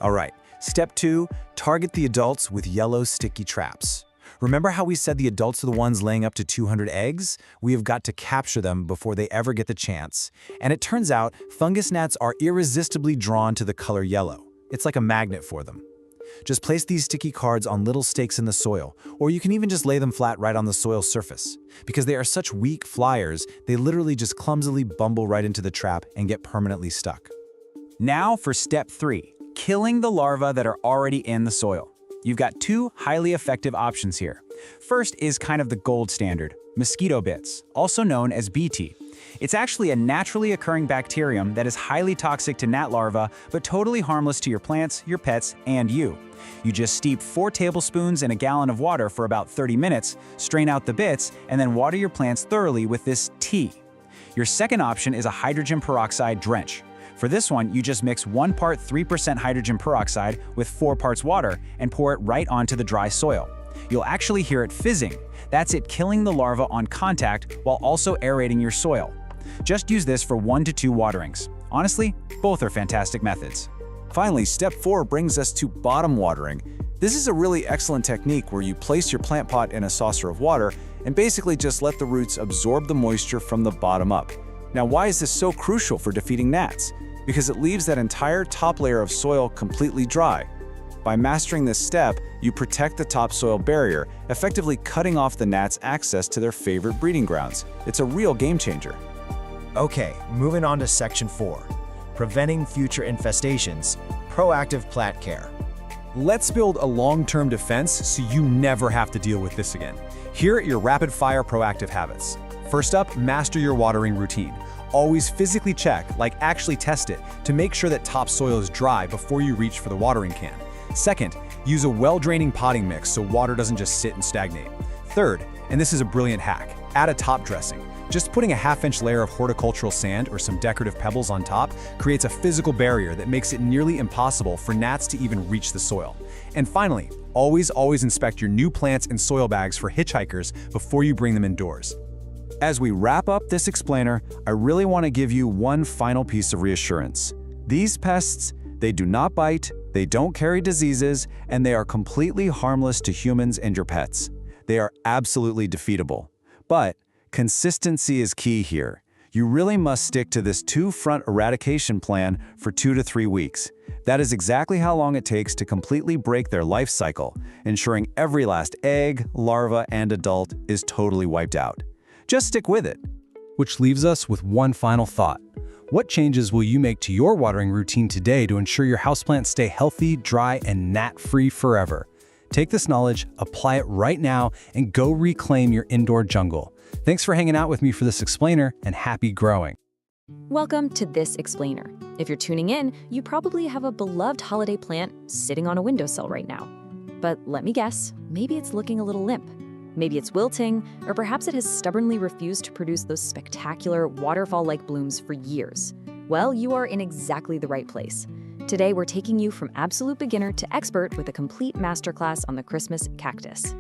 All right, Step 2, target the adults with yellow sticky traps. Remember how we said the adults are the ones laying up to 200 eggs? We have got to capture them before they ever get the chance. And it turns out fungus gnats are irresistibly drawn to the color yellow. It's like a magnet for them. Just place these sticky cards on little stakes in the soil, or you can even just lay them flat right on the soil surface. Because they are such weak flyers, they literally just clumsily bumble right into the trap and get permanently stuck. Now for Step 3, killing the larvae that are already in the soil. You've got 2 highly effective options here. First is kind of the gold standard, mosquito bits, also known as BT. It's actually a naturally occurring bacterium that is highly toxic to gnat larvae, but totally harmless to your plants, your pets, and you. You just steep 4 tablespoons in a gallon of water for about 30 minutes, strain out the bits, and then water your plants thoroughly with this tea. Your second option is a hydrogen peroxide drench. For this one, you just mix 1 part 3% hydrogen peroxide with 4 parts water and pour it right onto the dry soil. You'll actually hear it fizzing. That's it killing the larva on contact while also aerating your soil. Just use this for 1 to 2 waterings. Honestly, both are fantastic methods. Finally, Step 4 brings us to bottom watering. This is a really excellent technique where you place your plant pot in a saucer of water and basically just let the roots absorb the moisture from the bottom up. Now, why is this so crucial for defeating gnats? Because it leaves that entire top layer of soil completely dry. By mastering this step, you protect the topsoil barrier, effectively cutting off the gnats' access to their favorite breeding grounds. It's a real game changer. Okay, moving on to Section 4, preventing future infestations, proactive plant care. Let's build a long-term defense so you never have to deal with this again. Here are your rapid-fire proactive habits. First up, master your watering routine. Always physically check, like actually test it, to make sure that topsoil is dry before you reach for the watering can. Second, use a well-draining potting mix so water doesn't just sit and stagnate. Third, and this is a brilliant hack, add a top dressing. Just putting a half-inch layer of horticultural sand or some decorative pebbles on top creates a physical barrier that makes it nearly impossible for gnats to even reach the soil. And finally, always inspect your new plants and soil bags for hitchhikers before you bring them indoors. As we wrap up this explainer, I really want to give you one final piece of reassurance. These pests, they do not bite, they don't carry diseases, and they are completely harmless to humans and your pets. They are absolutely defeatable. But consistency is key here. You really must stick to this 2-front eradication plan for 2 to 3 weeks. That is exactly how long it takes to completely break their life cycle, ensuring every last egg, larva, and adult is totally wiped out. Just stick with it. Which leaves us with one final thought. What changes will you make to your watering routine today to ensure your houseplants stay healthy, dry, and gnat-free forever? Take this knowledge, apply it right now, and go reclaim your indoor jungle. Thanks for hanging out with me for this explainer, and happy growing. Welcome to This Explainer. If you're tuning in, you probably have a beloved holiday plant sitting on a windowsill right now. But let me guess, maybe it's looking a little limp. Maybe it's wilting, or perhaps it has stubbornly refused to produce those spectacular waterfall-like blooms for years. Well, you are in exactly the right place. Today, we're taking you from absolute beginner to expert with a complete masterclass on the Christmas cactus.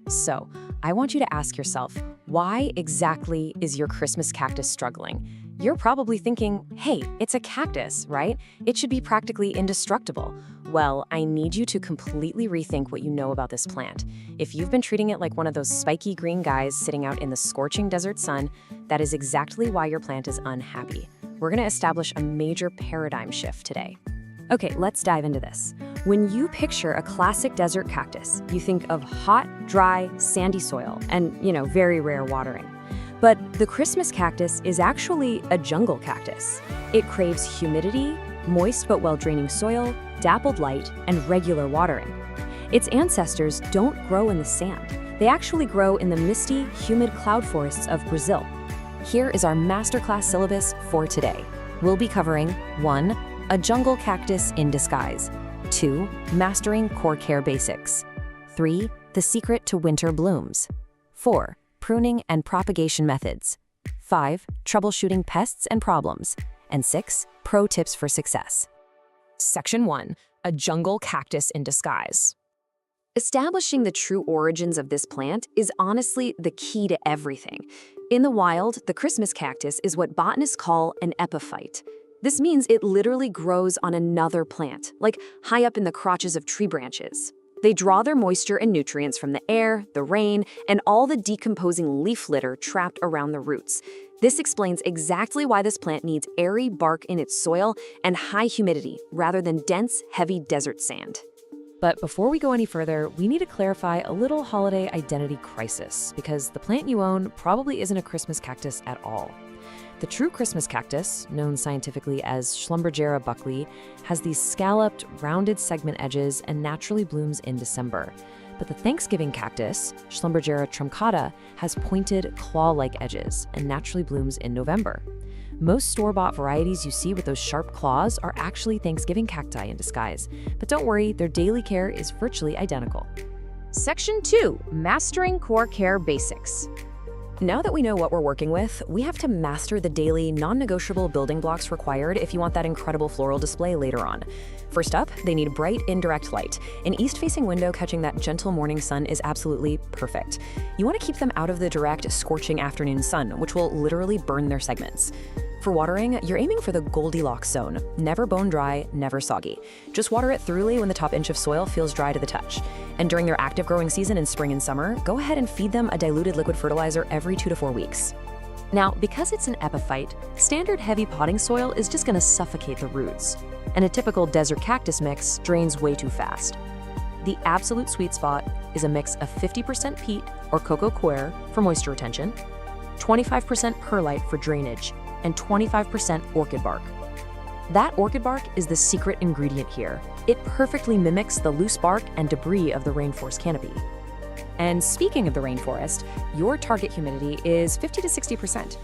So, I want you to ask yourself, why exactly is your Christmas cactus struggling? You're probably thinking, hey, it's a cactus, right? It should be practically indestructible. Well, I need you to completely rethink what you know about this plant. If you've been treating it like one of those spiky green guys sitting out in the scorching desert sun, that is exactly why your plant is unhappy. We're going to establish a major paradigm shift today. Okay, let's dive into this. When you picture a classic desert cactus, you think of hot, dry, sandy soil and, very rare watering. But the Christmas cactus is actually a jungle cactus. It craves humidity, moist but well-draining soil, dappled light, and regular watering. Its ancestors don't grow in the sand. They actually grow in the misty, humid cloud forests of Brazil. Here is our masterclass syllabus for today. We'll be covering 1. A jungle cactus in disguise. 2. Mastering core care basics. 3. The secret to winter blooms. 4. Pruning and propagation methods. 5. Troubleshooting pests and problems. And 6. Pro tips for success. Section 1. A jungle cactus in disguise. Establishing the true origins of this plant is honestly the key to everything. In the wild, the Christmas cactus is what botanists call an epiphyte. This means it literally grows on another plant, like high up in the crotches of tree branches. They draw their moisture and nutrients from the air, the rain, and all the decomposing leaf litter trapped around the roots. This explains exactly why this plant needs airy bark in its soil and high humidity rather than dense, heavy desert sand. But before we go any further, we need to clarify a little holiday identity crisis, because the plant you own probably isn't a Christmas cactus at all. The true Christmas cactus, known scientifically as Schlumbergera buckley, has these scalloped, rounded segment edges and naturally blooms in December. But the Thanksgiving cactus, Schlumbergera truncata, has pointed, claw-like edges and naturally blooms in November. Most store-bought varieties you see with those sharp claws are actually Thanksgiving cacti in disguise. But don't worry, their daily care is virtually identical. Section 2. Mastering core care basics. Now that we know what we're working with, we have to master the daily, non-negotiable building blocks required if you want that incredible floral display later on. First up, they need bright, indirect light. An east-facing window catching that gentle morning sun is absolutely perfect. You want to keep them out of the direct, scorching afternoon sun, which will literally burn their segments. For watering, you're aiming for the Goldilocks zone. Never bone dry, never soggy. Just water it thoroughly when the top inch of soil feels dry to the touch. And during their active growing season in spring and summer, go ahead and feed them a diluted liquid fertilizer every 2 to 4 weeks. Now, because it's an epiphyte, standard heavy potting soil is just going to suffocate the roots. And a typical desert cactus mix drains way too fast. The absolute sweet spot is a mix of 50% peat or cocoa coir for moisture retention, 25% perlite for drainage, and 25% orchid bark. That orchid bark is the secret ingredient here. It perfectly mimics the loose bark and debris of the rainforest canopy. And speaking of the rainforest, your target humidity is 50 to 60%.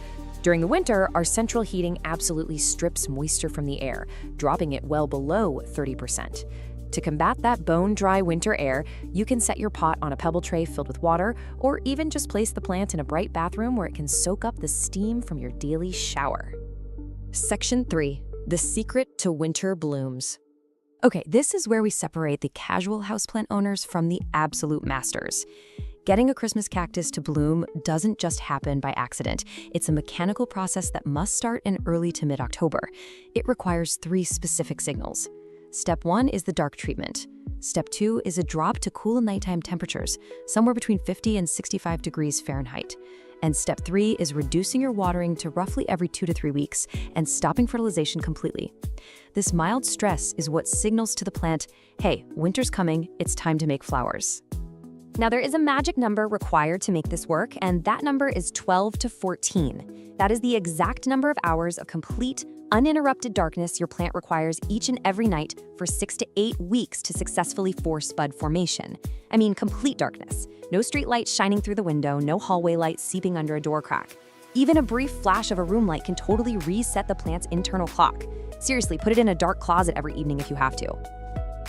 During the winter, our central heating absolutely strips moisture from the air, dropping it well below 30%. To combat that bone-dry winter air, you can set your pot on a pebble tray filled with water, or even just place the plant in a bright bathroom where it can soak up the steam from your daily shower. Section 3. The secret to winter blooms. Okay, this is where we separate the casual houseplant owners from the absolute masters. Getting a Christmas cactus to bloom doesn't just happen by accident. It's a mechanical process that must start in early to mid-October. It requires 3 specific signals. Step 1 is the dark treatment. Step 2 is a drop to cool nighttime temperatures, somewhere between 50 and 65 degrees Fahrenheit. And step 3 is reducing your watering to roughly every 2 to 3 weeks and stopping fertilization completely. This mild stress is what signals to the plant, hey, winter's coming, it's time to make flowers. Now, there is a magic number required to make this work, and that number is 12 to 14. That is the exact number of hours of complete, uninterrupted darkness your plant requires each and every night for 6 to 8 weeks to successfully force bud formation. I mean, complete darkness. No street light shining through the window, no hallway light seeping under a door crack. Even a brief flash of a room light can totally reset the plant's internal clock. Seriously, put it in a dark closet every evening if you have to.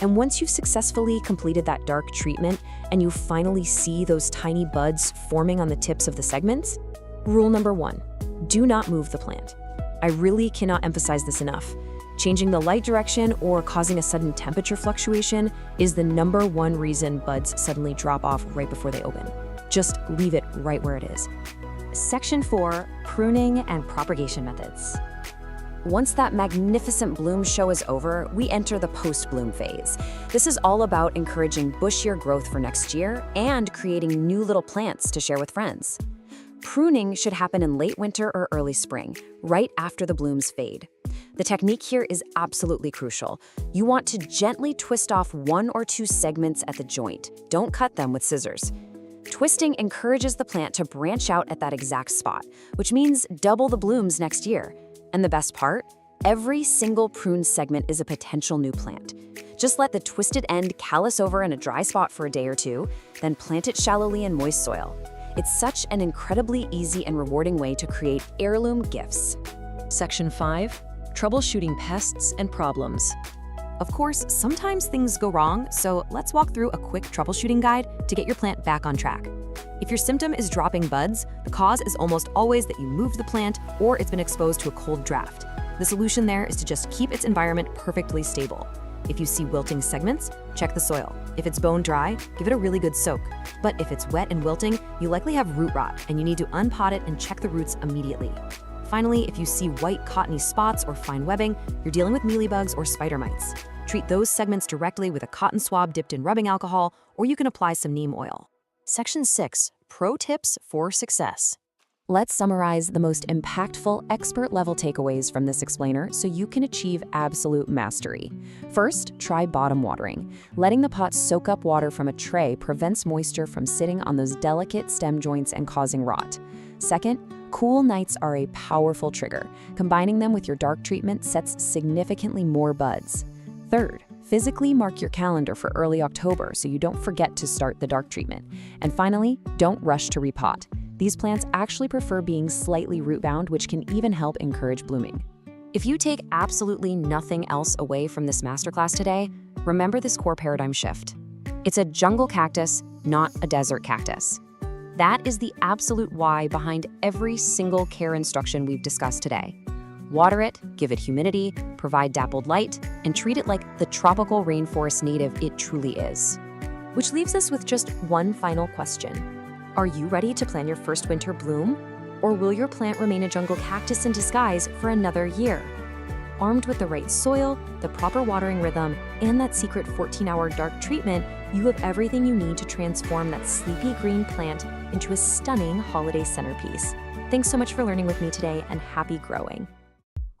And once you've successfully completed that dark treatment and you finally see those tiny buds forming on the tips of the segments, rule number 1, do not move the plant. I really cannot emphasize this enough. Changing the light direction or causing a sudden temperature fluctuation is the number 1 reason buds suddenly drop off right before they open. Just leave it right where it is. Section 4, pruning and propagation methods. Once that magnificent bloom show is over, we enter the post-bloom phase. This is all about encouraging bushier growth for next year and creating new little plants to share with friends. Pruning should happen in late winter or early spring, right after the blooms fade. The technique here is absolutely crucial. You want to gently twist off 1 or 2 segments at the joint. Don't cut them with scissors. Twisting encourages the plant to branch out at that exact spot, which means double the blooms next year. And the best part? Every single prune segment is a potential new plant. Just let the twisted end callus over in a dry spot for a day or two, then plant it shallowly in moist soil. It's such an incredibly easy and rewarding way to create heirloom gifts. Section 5. Troubleshooting pests and problems. Of course, sometimes things go wrong, so let's walk through a quick troubleshooting guide to get your plant back on track. If your symptom is dropping buds, the cause is almost always that you moved the plant or it's been exposed to a cold draft. The solution there is to just keep its environment perfectly stable. If you see wilting segments, check the soil. If it's bone dry, give it a really good soak. But if it's wet and wilting, you likely have root rot and you need to unpot it and check the roots immediately. Finally, if you see white cottony spots or fine webbing, you're dealing with mealybugs or spider mites. Treat those segments directly with a cotton swab dipped in rubbing alcohol, or you can apply some neem oil. Section 6. Pro tips for success. Let's summarize the most impactful expert-level takeaways from this explainer so you can achieve absolute mastery. First, try bottom watering. Letting the pot soak up water from a tray prevents moisture from sitting on those delicate stem joints and causing rot. Second, cool nights are a powerful trigger. Combining them with your dark treatment sets significantly more buds. Third, physically mark your calendar for early October so you don't forget to start the dark treatment. And finally, don't rush to repot. These plants actually prefer being slightly root-bound, which can even help encourage blooming. If you take absolutely nothing else away from this masterclass today, remember this core paradigm shift. It's a jungle cactus, not a desert cactus. That is the absolute why behind every single care instruction we've discussed today. Water it, give it humidity, provide dappled light, and treat it like the tropical rainforest native it truly is. Which leaves us with just one final question. Are you ready to plan your first winter bloom? Or will your plant remain a jungle cactus in disguise for another year? Armed with the right soil, the proper watering rhythm, and that secret 14-hour dark treatment, you have everything you need to transform that sleepy green plant into a stunning holiday centerpiece. Thanks so much for learning with me today, and happy growing.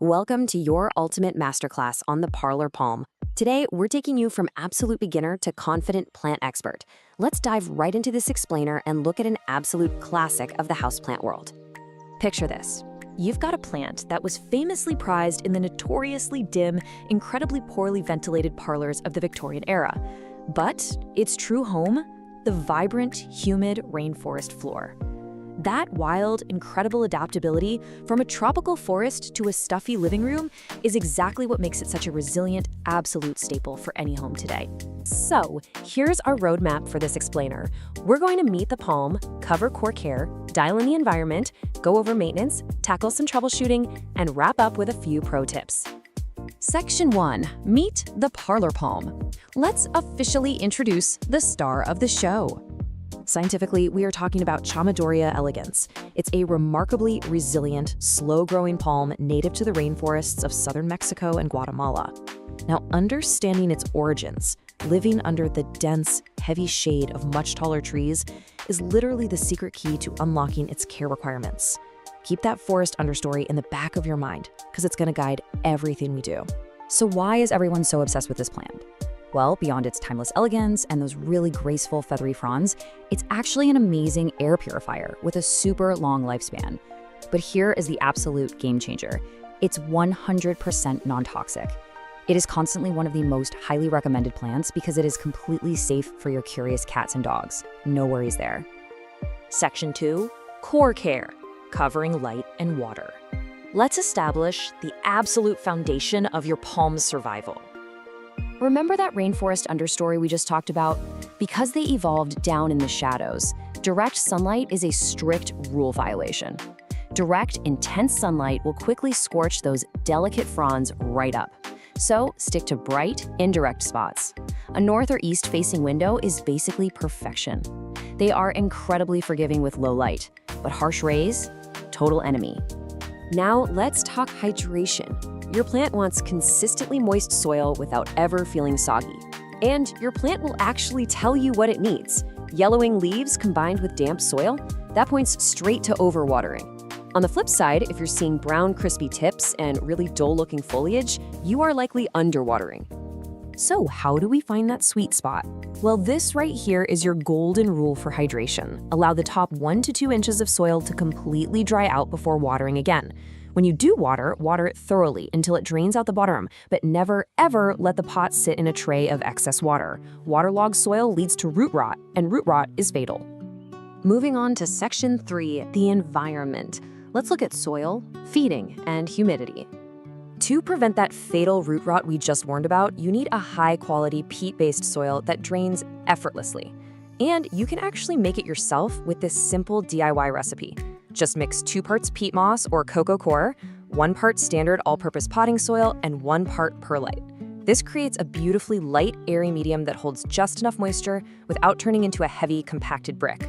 Welcome to your ultimate masterclass on the parlor palm. Today, we're taking you from absolute beginner to confident plant expert. Let's dive right into this explainer and look at an absolute classic of the houseplant world. Picture this. You've got a plant that was famously prized in the notoriously dim, incredibly poorly ventilated parlors of the Victorian era. But its true home? The vibrant, humid rainforest floor. That wild, incredible adaptability from a tropical forest to a stuffy living room is exactly what makes it such a resilient, absolute staple for any home today. So, here's our roadmap for this explainer. We're going to meet the palm, cover core care, dial in the environment, go over maintenance, tackle some troubleshooting, and wrap up with a few pro tips. Section 1. Meet the parlor palm. Let's officially introduce the star of the show. Scientifically, we are talking about Chamaedorea elegans. It's a remarkably resilient, slow-growing palm native to the rainforests of southern Mexico and Guatemala. Now, understanding its origins, living under the dense, heavy shade of much taller trees, is literally the secret key to unlocking its care requirements. Keep that forest understory in the back of your mind, because it's going to guide everything we do. So why is everyone so obsessed with this plant? Well, beyond its timeless elegance and those really graceful feathery fronds, it's actually an amazing air purifier with a super long lifespan. But here is the absolute game changer. It's 100% non-toxic. It is constantly one of the most highly recommended plants because it is completely safe for your curious cats and dogs. No worries there. Section 2. Core care, covering light and water. Let's establish the absolute foundation of your palm's survival. Remember that rainforest understory we just talked about? Because they evolved down in the shadows, direct sunlight is a strict rule violation. Direct, intense sunlight will quickly scorch those delicate fronds right up. So stick to bright, indirect spots. A north or east-facing window is basically perfection. They are incredibly forgiving with low light, but harsh rays? Total enemy. Now let's talk hydration. Your plant wants consistently moist soil without ever feeling soggy. And your plant will actually tell you what it needs. Yellowing leaves combined with damp soil, that points straight to overwatering. On the flip side, if you're seeing brown, crispy tips and really dull-looking foliage, you are likely underwatering. So how do we find that sweet spot? Well, this right here is your golden rule for hydration. Allow the top 1 to 2 inches of soil to completely dry out before watering again. When you do water, water it thoroughly until it drains out the bottom, but never, ever let the pot sit in a tray of excess water. Waterlogged soil leads to root rot, and root rot is fatal. Moving on to Section 3, the environment. Let's look at soil, feeding, and humidity. To prevent that fatal root rot we just warned about, you need a high-quality peat-based soil that drains effortlessly. And you can actually make it yourself with this simple DIY recipe. Just mix 2 parts peat moss or cocoa coir, 1 part standard all-purpose potting soil, and 1 part perlite. This creates a beautifully light, airy medium that holds just enough moisture without turning into a heavy, compacted brick.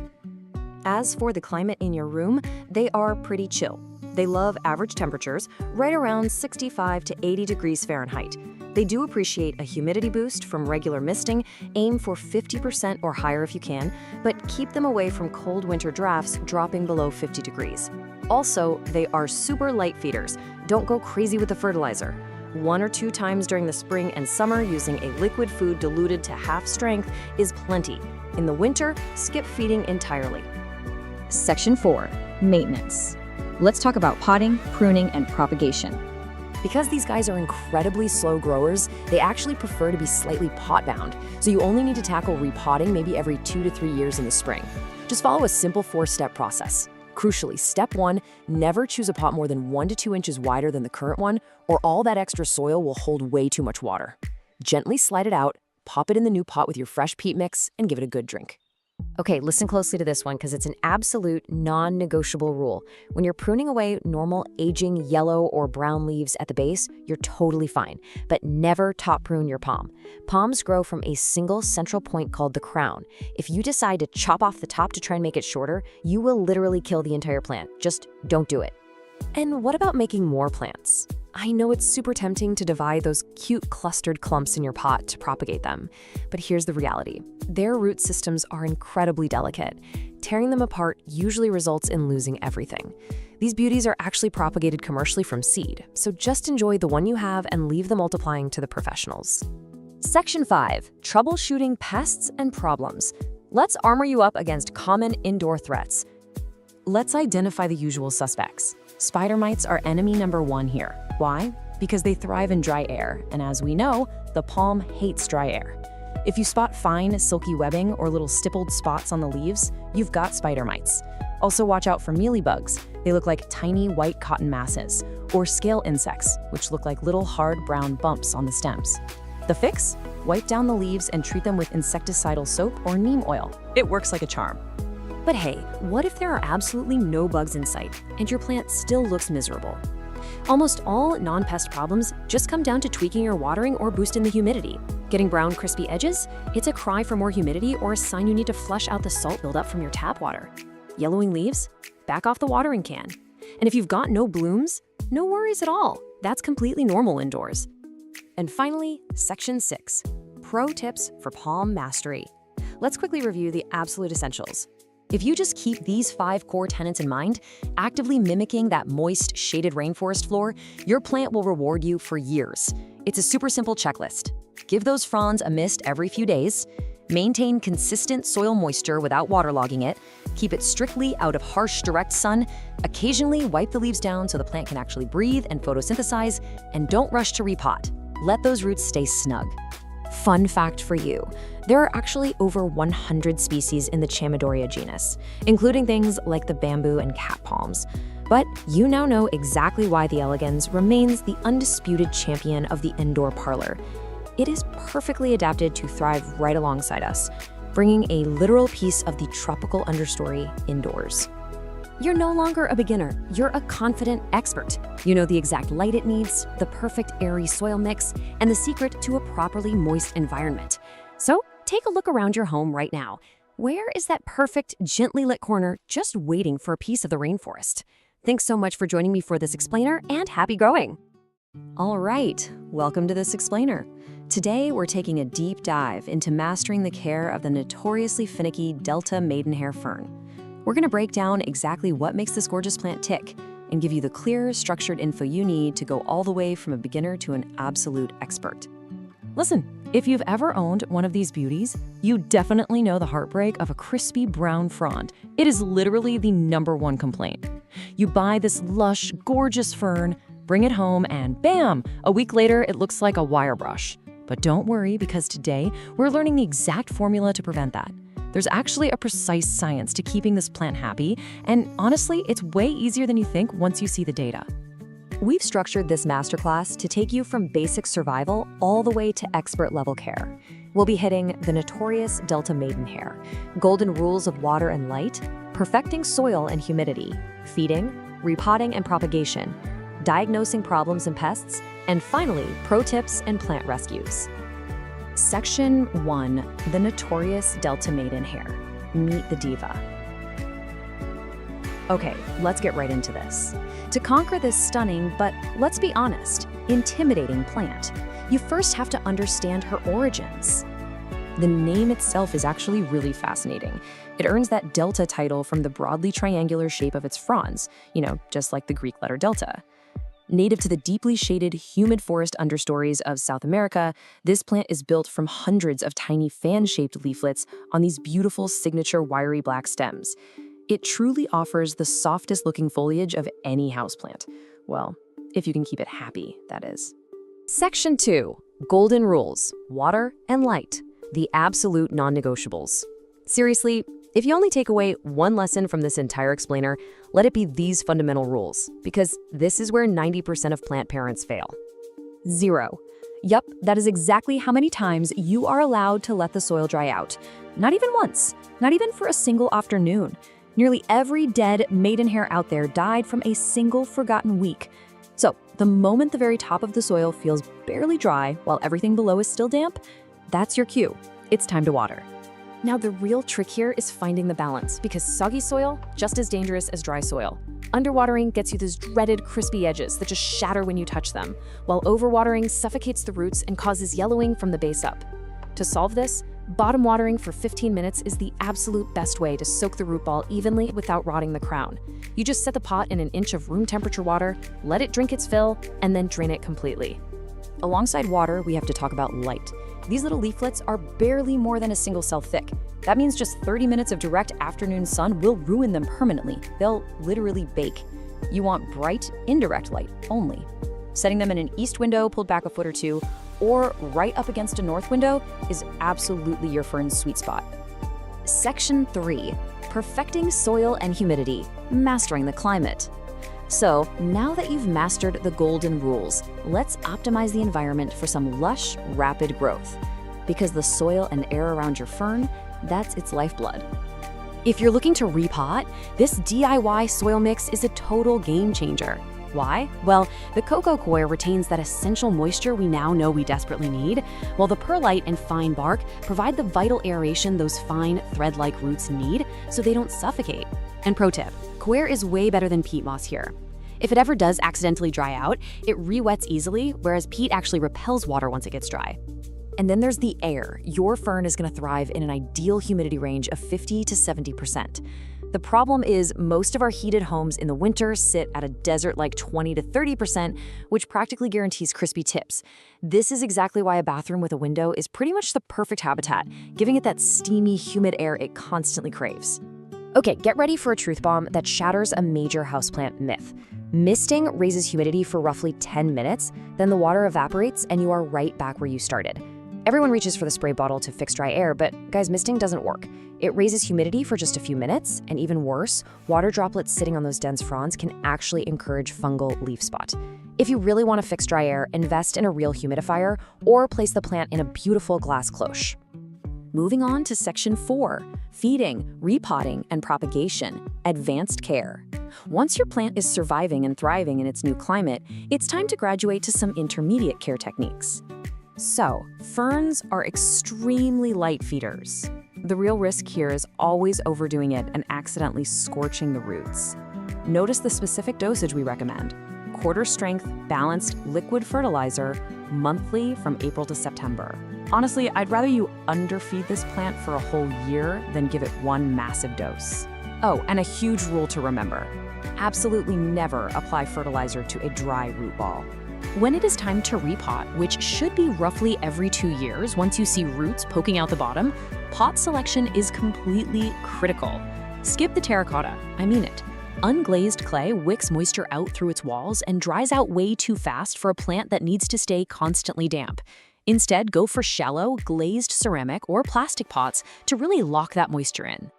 As for the climate in your room, they are pretty chill. They love average temperatures, right around 65 to 80 degrees Fahrenheit. They do appreciate a humidity boost from regular misting. Aim for 50% or higher if you can, but keep them away from cold winter drafts dropping below 50 degrees. Also, they are super light feeders. Don't go crazy with the fertilizer. 1 or 2 times during the spring and summer, using a liquid food diluted to half strength is plenty. In the winter, skip feeding entirely. Section 4, maintenance. Let's talk about potting, pruning, and propagation. Because these guys are incredibly slow growers, they actually prefer to be slightly pot-bound, so you only need to tackle repotting maybe every 2 to 3 years in the spring. Just follow a simple 4-step process. Crucially, step 1, never choose a pot more than 1 to 2 inches wider than the current one, or all that extra soil will hold way too much water. Gently slide it out, pop it in the new pot with your fresh peat mix, and give it a good drink. Okay, listen closely to this one because it's an absolute non-negotiable rule. When you're pruning away normal aging yellow or brown leaves at the base, you're totally fine, but never top prune your palm. Palms grow from a single central point called the crown. If you decide to chop off the top to try and make it shorter, you will literally kill the entire plant. Just don't do it. And what about making more plants? I know it's super tempting to divide those cute clustered clumps in your pot to propagate them, but here's the reality. Their root systems are incredibly delicate. Tearing them apart usually results in losing everything. These beauties are actually propagated commercially from seed, so just enjoy the one you have and leave the multiplying to the professionals. Section 5, troubleshooting pests and problems. Let's armor you up against common indoor threats. Let's identify the usual suspects. Spider mites are enemy number 1 here. Why? Because they thrive in dry air, and as we know, the palm hates dry air. If you spot fine, silky webbing or little stippled spots on the leaves, you've got spider mites. Also watch out for mealybugs. They look like tiny white cotton masses, or scale insects, which look like little hard brown bumps on the stems. The fix? Wipe down the leaves and treat them with insecticidal soap or neem oil. It works like a charm. But hey, what if there are absolutely no bugs in sight and your plant still looks miserable? Almost all non-pest problems just come down to tweaking your watering or boosting the humidity. Getting brown, crispy edges? It's a cry for more humidity or a sign you need to flush out the salt buildup from your tap water. Yellowing leaves? Back off the watering can. And if you've got no blooms, no worries at all. That's completely normal indoors. And finally, Section 6, Pro Tips for Palm Mastery. Let's quickly review the absolute essentials. If you just keep these 5 core tenets in mind, actively mimicking that moist, shaded rainforest floor, your plant will reward you for years. It's a super simple checklist. Give those fronds a mist every few days, maintain consistent soil moisture without waterlogging it, keep it strictly out of harsh, direct sun, occasionally wipe the leaves down so the plant can actually breathe and photosynthesize, and don't rush to repot. Let those roots stay snug. Fun fact for you, there are actually over 100 species in the Chamaedorea genus, including things like the bamboo and cat palms. But you now know exactly why the elegans remains the undisputed champion of the indoor parlor. It is perfectly adapted to thrive right alongside us, bringing a literal piece of the tropical understory indoors. You're no longer a beginner, you're a confident expert. You know the exact light it needs, the perfect airy soil mix, and the secret to a properly moist environment. So take a look around your home right now. Where is that perfect, gently lit corner just waiting for a piece of the rainforest? Thanks so much for joining me for this explainer, and happy growing! All right, welcome to this explainer. Today, we're taking a deep dive into mastering the care of the notoriously finicky Delta maidenhair fern. We're going to break down exactly what makes this gorgeous plant tick and give you the clear, structured info you need to go all the way from a beginner to an absolute expert. Listen, if you've ever owned one of these beauties, you definitely know the heartbreak of a crispy brown frond. It is literally the #1 complaint. You buy this lush, gorgeous fern, bring it home, and bam! A week later, it looks like a wire brush. But don't worry, because today, we're learning the exact formula to prevent that. There's actually a precise science to keeping this plant happy, and honestly, it's way easier than you think once you see the data. We've structured this masterclass to take you from basic survival all the way to expert-level care. We'll be hitting the notorious Delta maidenhair, golden rules of water and light, perfecting soil and humidity, feeding, repotting and propagation, diagnosing problems and pests, and finally, pro tips and plant rescues. Section 1, the notorious Delta maidenhair. Meet the diva. Okay, let's get right into this. To conquer this stunning, but let's be honest, intimidating plant, you first have to understand her origins. The name itself is actually really fascinating. It earns that delta title from the broadly triangular shape of its fronds, just like the Greek letter delta. Native to the deeply shaded, humid forest understories of South America, this plant is built from hundreds of tiny fan-shaped leaflets on these beautiful signature wiry black stems. It truly offers the softest-looking foliage of any houseplant. Well, if you can keep it happy, that is. Section 2, golden rules, water and light, the absolute non-negotiables. Seriously, if you only take away one lesson from this entire explainer, let it be these fundamental rules, because this is where 90% of plant parents fail. 0. Yup, that is exactly how many times you are allowed to let the soil dry out. Not even once, not even for a single afternoon. Nearly every dead maidenhair out there died from a single forgotten week. So, the moment the very top of the soil feels barely dry while everything below is still damp, that's your cue. It's time to water. Now, the real trick here is finding the balance, because soggy soil, just as dangerous as dry soil. Underwatering gets you those dreaded crispy edges that just shatter when you touch them, while overwatering suffocates the roots and causes yellowing from the base up. To solve this, bottom watering for 15 minutes is the absolute best way to soak the root ball evenly without rotting the crown. You just set the pot in an inch of room temperature water, let it drink its fill, and then drain it completely. Alongside water, we have to talk about light. These little leaflets are barely more than a single cell thick. That means just 30 minutes of direct afternoon sun will ruin them permanently. They'll literally bake. You want bright, indirect light only. Setting them in an east window pulled back a foot or two, or right up against a north window is absolutely your fern's sweet spot. Section 3, perfecting soil and humidity, mastering the climate. So, now that you've mastered the golden rules, let's optimize the environment for some lush, rapid growth. Because the soil and air around your fern, that's its lifeblood. If you're looking to repot, this DIY soil mix is a total game changer. Why? Well, the cocoa coir retains that essential moisture we now know we desperately need, while the perlite and fine bark provide the vital aeration those fine, thread-like roots need so they don't suffocate. And pro tip, coir is way better than peat moss here. If it ever does accidentally dry out, it re-wets easily, whereas peat actually repels water once it gets dry. And then there's the air. Your fern is going to thrive in an ideal humidity range of 50 to 70%. The problem is most of our heated homes in the winter sit at a desert-like 20 to 30%, which practically guarantees crispy tips. This is exactly why a bathroom with a window is pretty much the perfect habitat, giving it that steamy, humid air it constantly craves. Okay, get ready for a truth bomb that shatters a major houseplant myth. Misting raises humidity for roughly 10 minutes, then the water evaporates and you are right back where you started. Everyone reaches for the spray bottle to fix dry air, but guys, misting doesn't work. It raises humidity for just a few minutes, and even worse, water droplets sitting on those dense fronds can actually encourage fungal leaf spot. If you really want to fix dry air, invest in a real humidifier or place the plant in a beautiful glass cloche. Moving on to Section 4, feeding, repotting, and propagation, advanced care. Once your plant is surviving and thriving in its new climate, it's time to graduate to some intermediate care techniques. So, ferns are extremely light feeders. The real risk here is always overdoing it and accidentally scorching the roots. Notice the specific dosage we recommend. Quarter strength, balanced liquid fertilizer, monthly from April to September. Honestly, I'd rather you underfeed this plant for a whole year than give it one massive dose. Oh, and a huge rule to remember. Absolutely never apply fertilizer to a dry root ball. When it is time to repot, which should be roughly every 2 years once you see roots poking out the bottom, pot selection is completely critical. Skip the terracotta, I mean it. Unglazed clay wicks moisture out through its walls and dries out way too fast for a plant that needs to stay constantly damp. Instead, go for shallow, glazed ceramic or plastic pots to really lock that moisture in.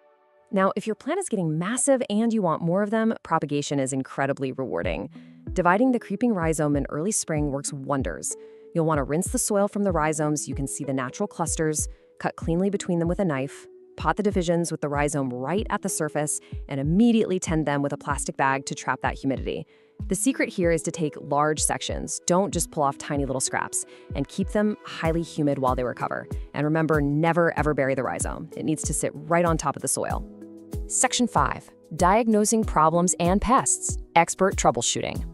Now, if your plant is getting massive and you want more of them, propagation is incredibly rewarding. Dividing the creeping rhizome in early spring works wonders. You'll want to rinse the soil from the rhizomes so you can see the natural clusters, cut cleanly between them with a knife, pot the divisions with the rhizome right at the surface, and immediately tend them with a plastic bag to trap that humidity. The secret here is to take large sections, don't just pull off tiny little scraps, and keep them highly humid while they recover. And remember, never ever bury the rhizome. It needs to sit right on top of the soil. Section 5. Diagnosing problems and pests. Expert troubleshooting.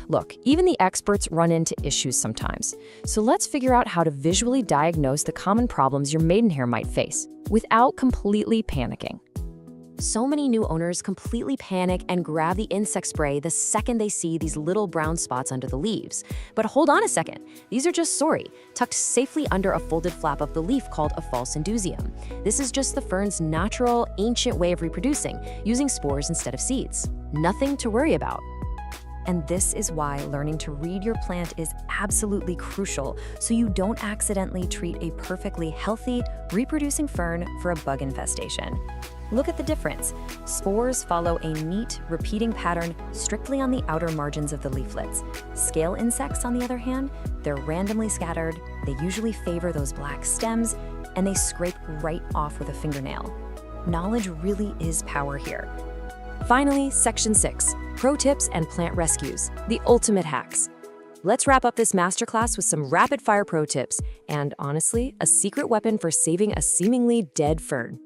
Look, even the experts run into issues sometimes. So let's figure out how to visually diagnose the common problems your maidenhair might face without completely panicking. So many new owners completely panic and grab the insect spray the second they see these little brown spots under the leaves. But hold on a second, these are just sorry, tucked safely under a folded flap of the leaf called a false indusium. This is just the fern's natural, ancient way of reproducing, using spores instead of seeds. Nothing to worry about. And this is why learning to read your plant is absolutely crucial, so you don't accidentally treat a perfectly healthy, reproducing fern for a bug infestation. Look at the difference. Spores follow a neat, repeating pattern strictly on the outer margins of the leaflets. Scale insects, on the other hand, they're randomly scattered, they usually favor those black stems, and they scrape right off with a fingernail. Knowledge really is power here. Finally, Section 6. Pro tips and plant rescues, the ultimate hacks. Let's wrap up this masterclass with some rapid-fire pro tips and, honestly, a secret weapon for saving a seemingly dead fern.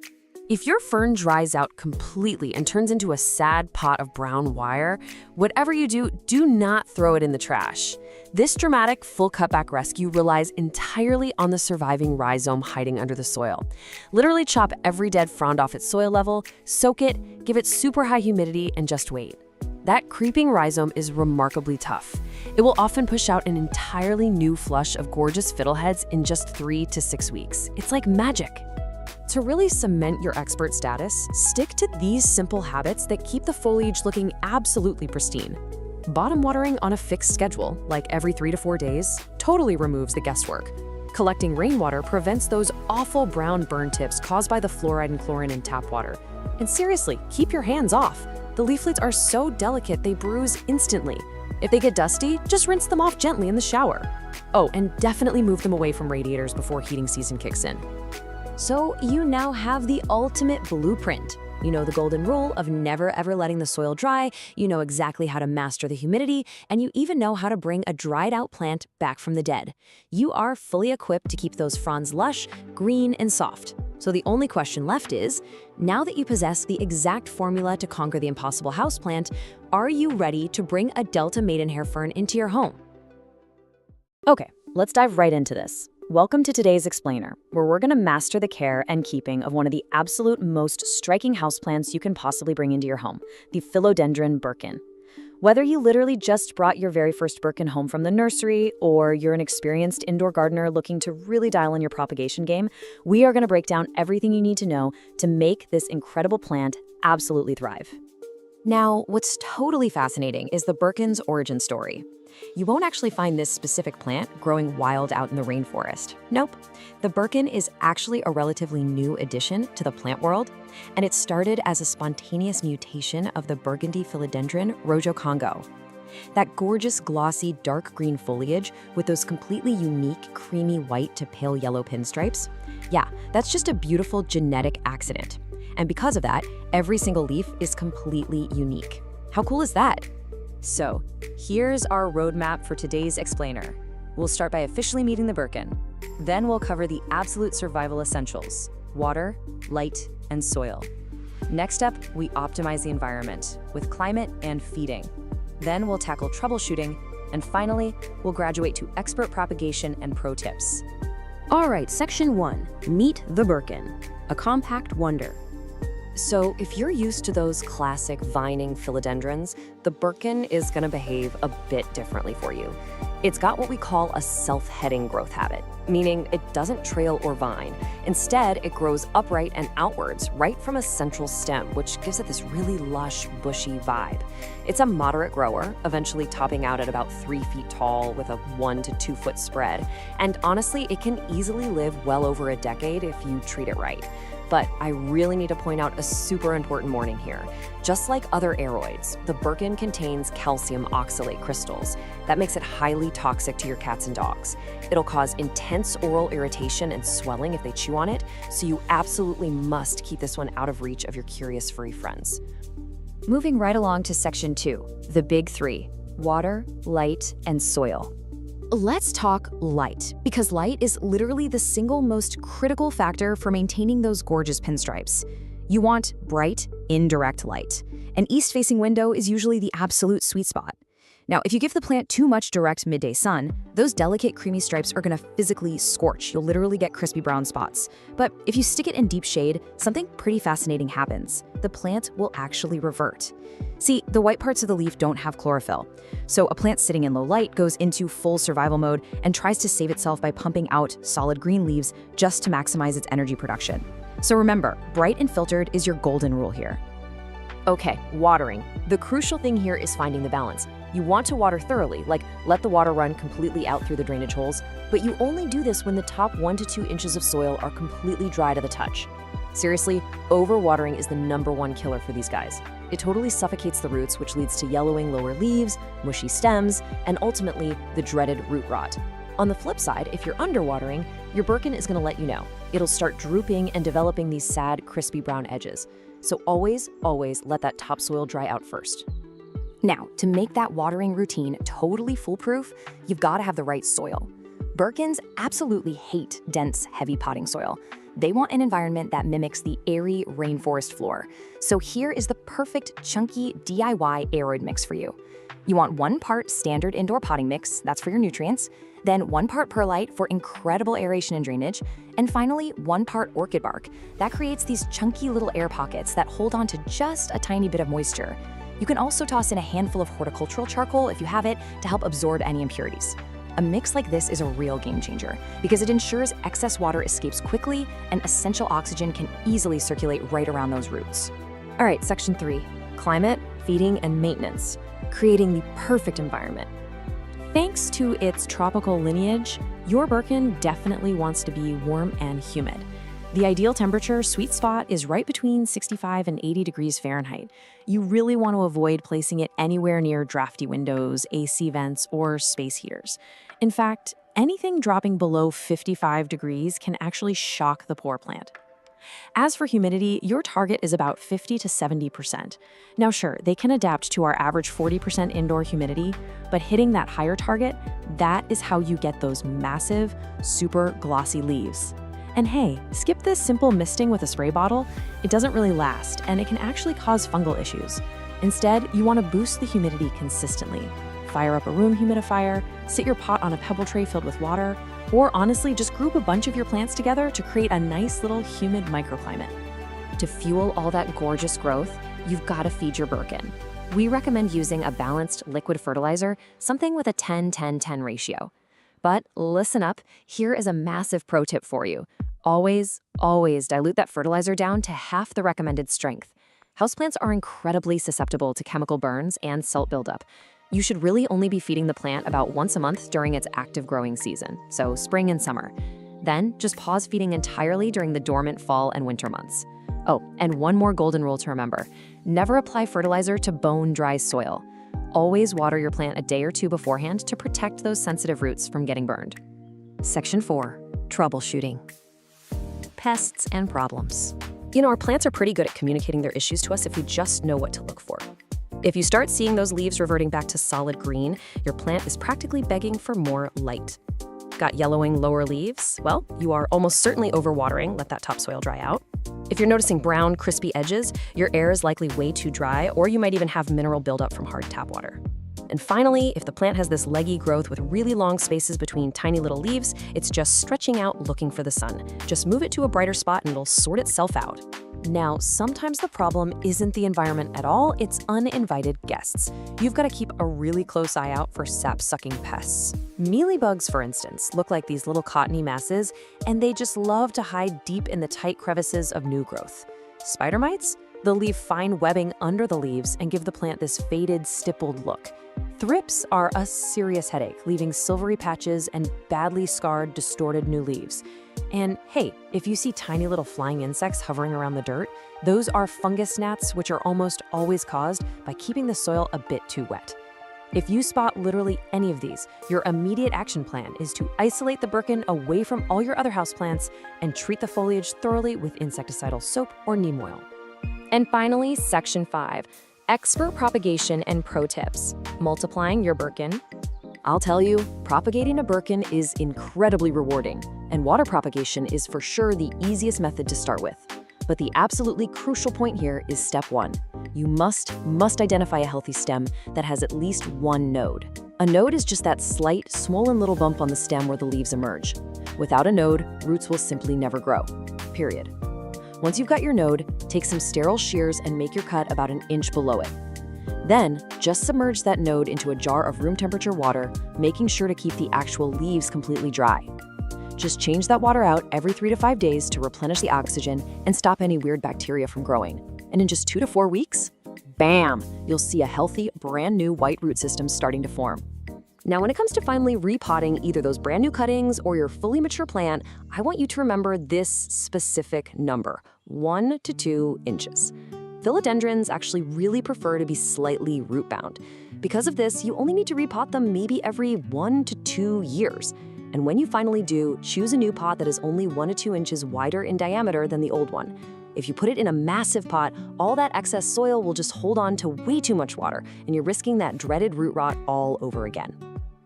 If your fern dries out completely and turns into a sad pot of brown wire, whatever you do, do not throw it in the trash. This dramatic full cutback rescue relies entirely on the surviving rhizome hiding under the soil. Literally chop every dead frond off its soil level, soak it, give it super high humidity, and just wait. That creeping rhizome is remarkably tough. It will often push out an entirely new flush of gorgeous fiddleheads in just 3 to 6 weeks. It's like magic. To really cement your expert status, stick to these simple habits that keep the foliage looking absolutely pristine. Bottom watering on a fixed schedule, like every 3 to 4 days, totally removes the guesswork. Collecting rainwater prevents those awful brown burn tips caused by the fluoride and chlorine in tap water. And seriously, keep your hands off. The leaflets are so delicate they bruise instantly. If they get dusty, just rinse them off gently in the shower. Oh, and definitely move them away from radiators before heating season kicks in. So you now have the ultimate blueprint. You know the golden rule of never ever letting the soil dry, you know exactly how to master the humidity, and you even know how to bring a dried out plant back from the dead. You are fully equipped to keep those fronds lush, green, and soft. So the only question left is, now that you possess the exact formula to conquer the impossible houseplant, are you ready to bring a Delta maidenhair fern into your home? Okay, let's dive right into this. Welcome to today's explainer, where we're going to master the care and keeping of one of the absolute most striking houseplants you can possibly bring into your home, the philodendron birkin. Whether you literally just brought your very first birkin home from the nursery, or you're an experienced indoor gardener looking to really dial in your propagation game, we are going to break down everything you need to know to make this incredible plant absolutely thrive. Now, what's totally fascinating is the birkin's origin story. You won't actually find this specific plant growing wild out in the rainforest. Nope. The birkin is actually a relatively new addition to the plant world, and it started as a spontaneous mutation of the burgundy philodendron Rojo Congo. That gorgeous, glossy, dark green foliage with those completely unique, creamy white to pale yellow pinstripes. Yeah, that's just a beautiful genetic accident. And because of that, every single leaf is completely unique. How cool is that? So, here's our roadmap for today's explainer. We'll start by officially meeting the birkin. Then we'll cover the absolute survival essentials: water, light, and soil. Next up, we optimize the environment with climate and feeding. Then we'll tackle troubleshooting, and finally, we'll graduate to expert propagation and pro tips. All right, Section 1, Meet the Birkin, a compact wonder. So if you're used to those classic vining philodendrons, the birkin is going to behave a bit differently for you. It's got what we call a self-heading growth habit, meaning it doesn't trail or vine. Instead, it grows upright and outwards, right from a central stem, which gives it this really lush, bushy vibe. It's a moderate grower, eventually topping out at about 3 feet tall with a 1 to 2 foot spread. And honestly, it can easily live well over a decade if you treat it right. But I really need to point out a super important warning here. Just like other aroids, the Birkin contains calcium oxalate crystals. That makes it highly toxic to your cats and dogs. It'll cause intense oral irritation and swelling if they chew on it, so you absolutely must keep this one out of reach of your curious furry friends. Moving right along to section 2, the big 3, water, light, and soil. Let's talk light, because light is literally the single most critical factor for maintaining those gorgeous pinstripes. You want bright, indirect light. An east-facing window is usually the absolute sweet spot. Now, if you give the plant too much direct midday sun, those delicate creamy stripes are gonna physically scorch. You'll literally get crispy brown spots. But if you stick it in deep shade, something pretty fascinating happens. The plant will actually revert. See, the white parts of the leaf don't have chlorophyll. So a plant sitting in low light goes into full survival mode and tries to save itself by pumping out solid green leaves just to maximize its energy production. So remember, bright and filtered is your golden rule here. Okay, watering. The crucial thing here is finding the balance. You want to water thoroughly, like let the water run completely out through the drainage holes, but you only do this when the top 1 to 2 inches of soil are completely dry to the touch. Seriously, overwatering is the #1 killer for these guys. It totally suffocates the roots, which leads to yellowing lower leaves, mushy stems, and ultimately the dreaded root rot. On the flip side, if you're underwatering, your Birkin is going to let you know. It'll start drooping and developing these sad, crispy brown edges. So always, always let that topsoil dry out first. Now, to make that watering routine totally foolproof, you've got to have the right soil. Birkins absolutely hate dense, heavy potting soil. They want an environment that mimics the airy rainforest floor. So here is the perfect chunky DIY aroid mix for you. You want 1 part standard indoor potting mix, that's for your nutrients, then 1 part perlite for incredible aeration and drainage, and finally 1 part orchid bark. That creates these chunky little air pockets that hold on to just a tiny bit of moisture. You can also toss in a handful of horticultural charcoal if you have it to help absorb any impurities. A mix like this is a real game changer because it ensures excess water escapes quickly and essential oxygen can easily circulate right around those roots. All right, section 3, climate, feeding, and maintenance, creating the perfect environment. Thanks to its tropical lineage, your Birkin definitely wants to be warm and humid. The ideal temperature sweet spot is right between 65 and 80 degrees Fahrenheit. You really want to avoid placing it anywhere near drafty windows, AC vents, or space heaters. In fact, anything dropping below 55 degrees can actually shock the poor plant. As for humidity, your target is about 50 to 70%. Now sure, they can adapt to our average 40% indoor humidity, but hitting that higher target, that is how you get those massive, super glossy leaves. And hey, skip this simple misting with a spray bottle. It doesn't really last, and it can actually cause fungal issues. Instead, you want to boost the humidity consistently. Fire up a room humidifier, sit your pot on a pebble tray filled with water, or honestly, just group a bunch of your plants together to create a nice little humid microclimate. To fuel all that gorgeous growth, you've got to feed your Birkin. We recommend using a balanced liquid fertilizer, something with a 10-10-10 ratio. But listen up, here is a massive pro tip for you. Always, always dilute that fertilizer down to half the recommended strength. Houseplants are incredibly susceptible to chemical burns and salt buildup. You should really only be feeding the plant about once a month during its active growing season, so spring and summer. Then just pause feeding entirely during the dormant fall and winter months. Oh, and one more golden rule to remember. Never apply fertilizer to bone-dry soil. Always water your plant a day or 2 beforehand to protect those sensitive roots from getting burned. Section 4, troubleshooting. Pests and problems. You know, our plants are pretty good at communicating their issues to us if we just know what to look for. If you start seeing those leaves reverting back to solid green, your plant is practically begging for more light. Got yellowing lower leaves? Well, you are almost certainly overwatering. Let that topsoil dry out. If you're noticing brown, crispy edges, your air is likely way too dry, or you might even have mineral buildup from hard tap water. And finally, if the plant has this leggy growth with really long spaces between tiny little leaves, it's just stretching out looking for the sun. Just move it to a brighter spot and it'll sort itself out. Now, sometimes the problem isn't the environment at all, it's uninvited guests. You've got to keep a really close eye out for sap-sucking pests. Mealybugs, for instance, look like these little cottony masses, and they just love to hide deep in the tight crevices of new growth. Spider mites? They'll leave fine webbing under the leaves and give the plant this faded, stippled look. Thrips are a serious headache, leaving silvery patches and badly scarred, distorted new leaves. And hey, if you see tiny little flying insects hovering around the dirt, those are fungus gnats, which are almost always caused by keeping the soil a bit too wet. If you spot literally any of these, your immediate action plan is to isolate the Birkin away from all your other houseplants and treat the foliage thoroughly with insecticidal soap or neem oil. And finally, Section 5, Expert Propagation and Pro Tips. Multiplying your Birkin. I'll tell you, propagating a Birkin is incredibly rewarding, and water propagation is for sure the easiest method to start with. But the absolutely crucial point here is step 1. You must identify a healthy stem that has at least one node. A node is just that slight, swollen little bump on the stem where the leaves emerge. Without a node, roots will simply never grow. Period. Once you've got your node, take some sterile shears and make your cut about an inch below it. Then, just submerge that node into a jar of room temperature water, making sure to keep the actual leaves completely dry. Just change that water out every 3 to 5 days to replenish the oxygen and stop any weird bacteria from growing. And in just 2 to 4 weeks, bam, you'll see a healthy, brand new white root system starting to form. Now, when it comes to finally repotting either those brand new cuttings or your fully mature plant, I want you to remember this specific number, 1 to 2 inches. Philodendrons actually really prefer to be slightly root-bound. Because of this, you only need to repot them maybe every 1 to 2 years. And when you finally do, choose a new pot that is only 1 to 2 inches wider in diameter than the old one. If you put it in a massive pot, all that excess soil will just hold on to way too much water, and you're risking that dreaded root rot all over again.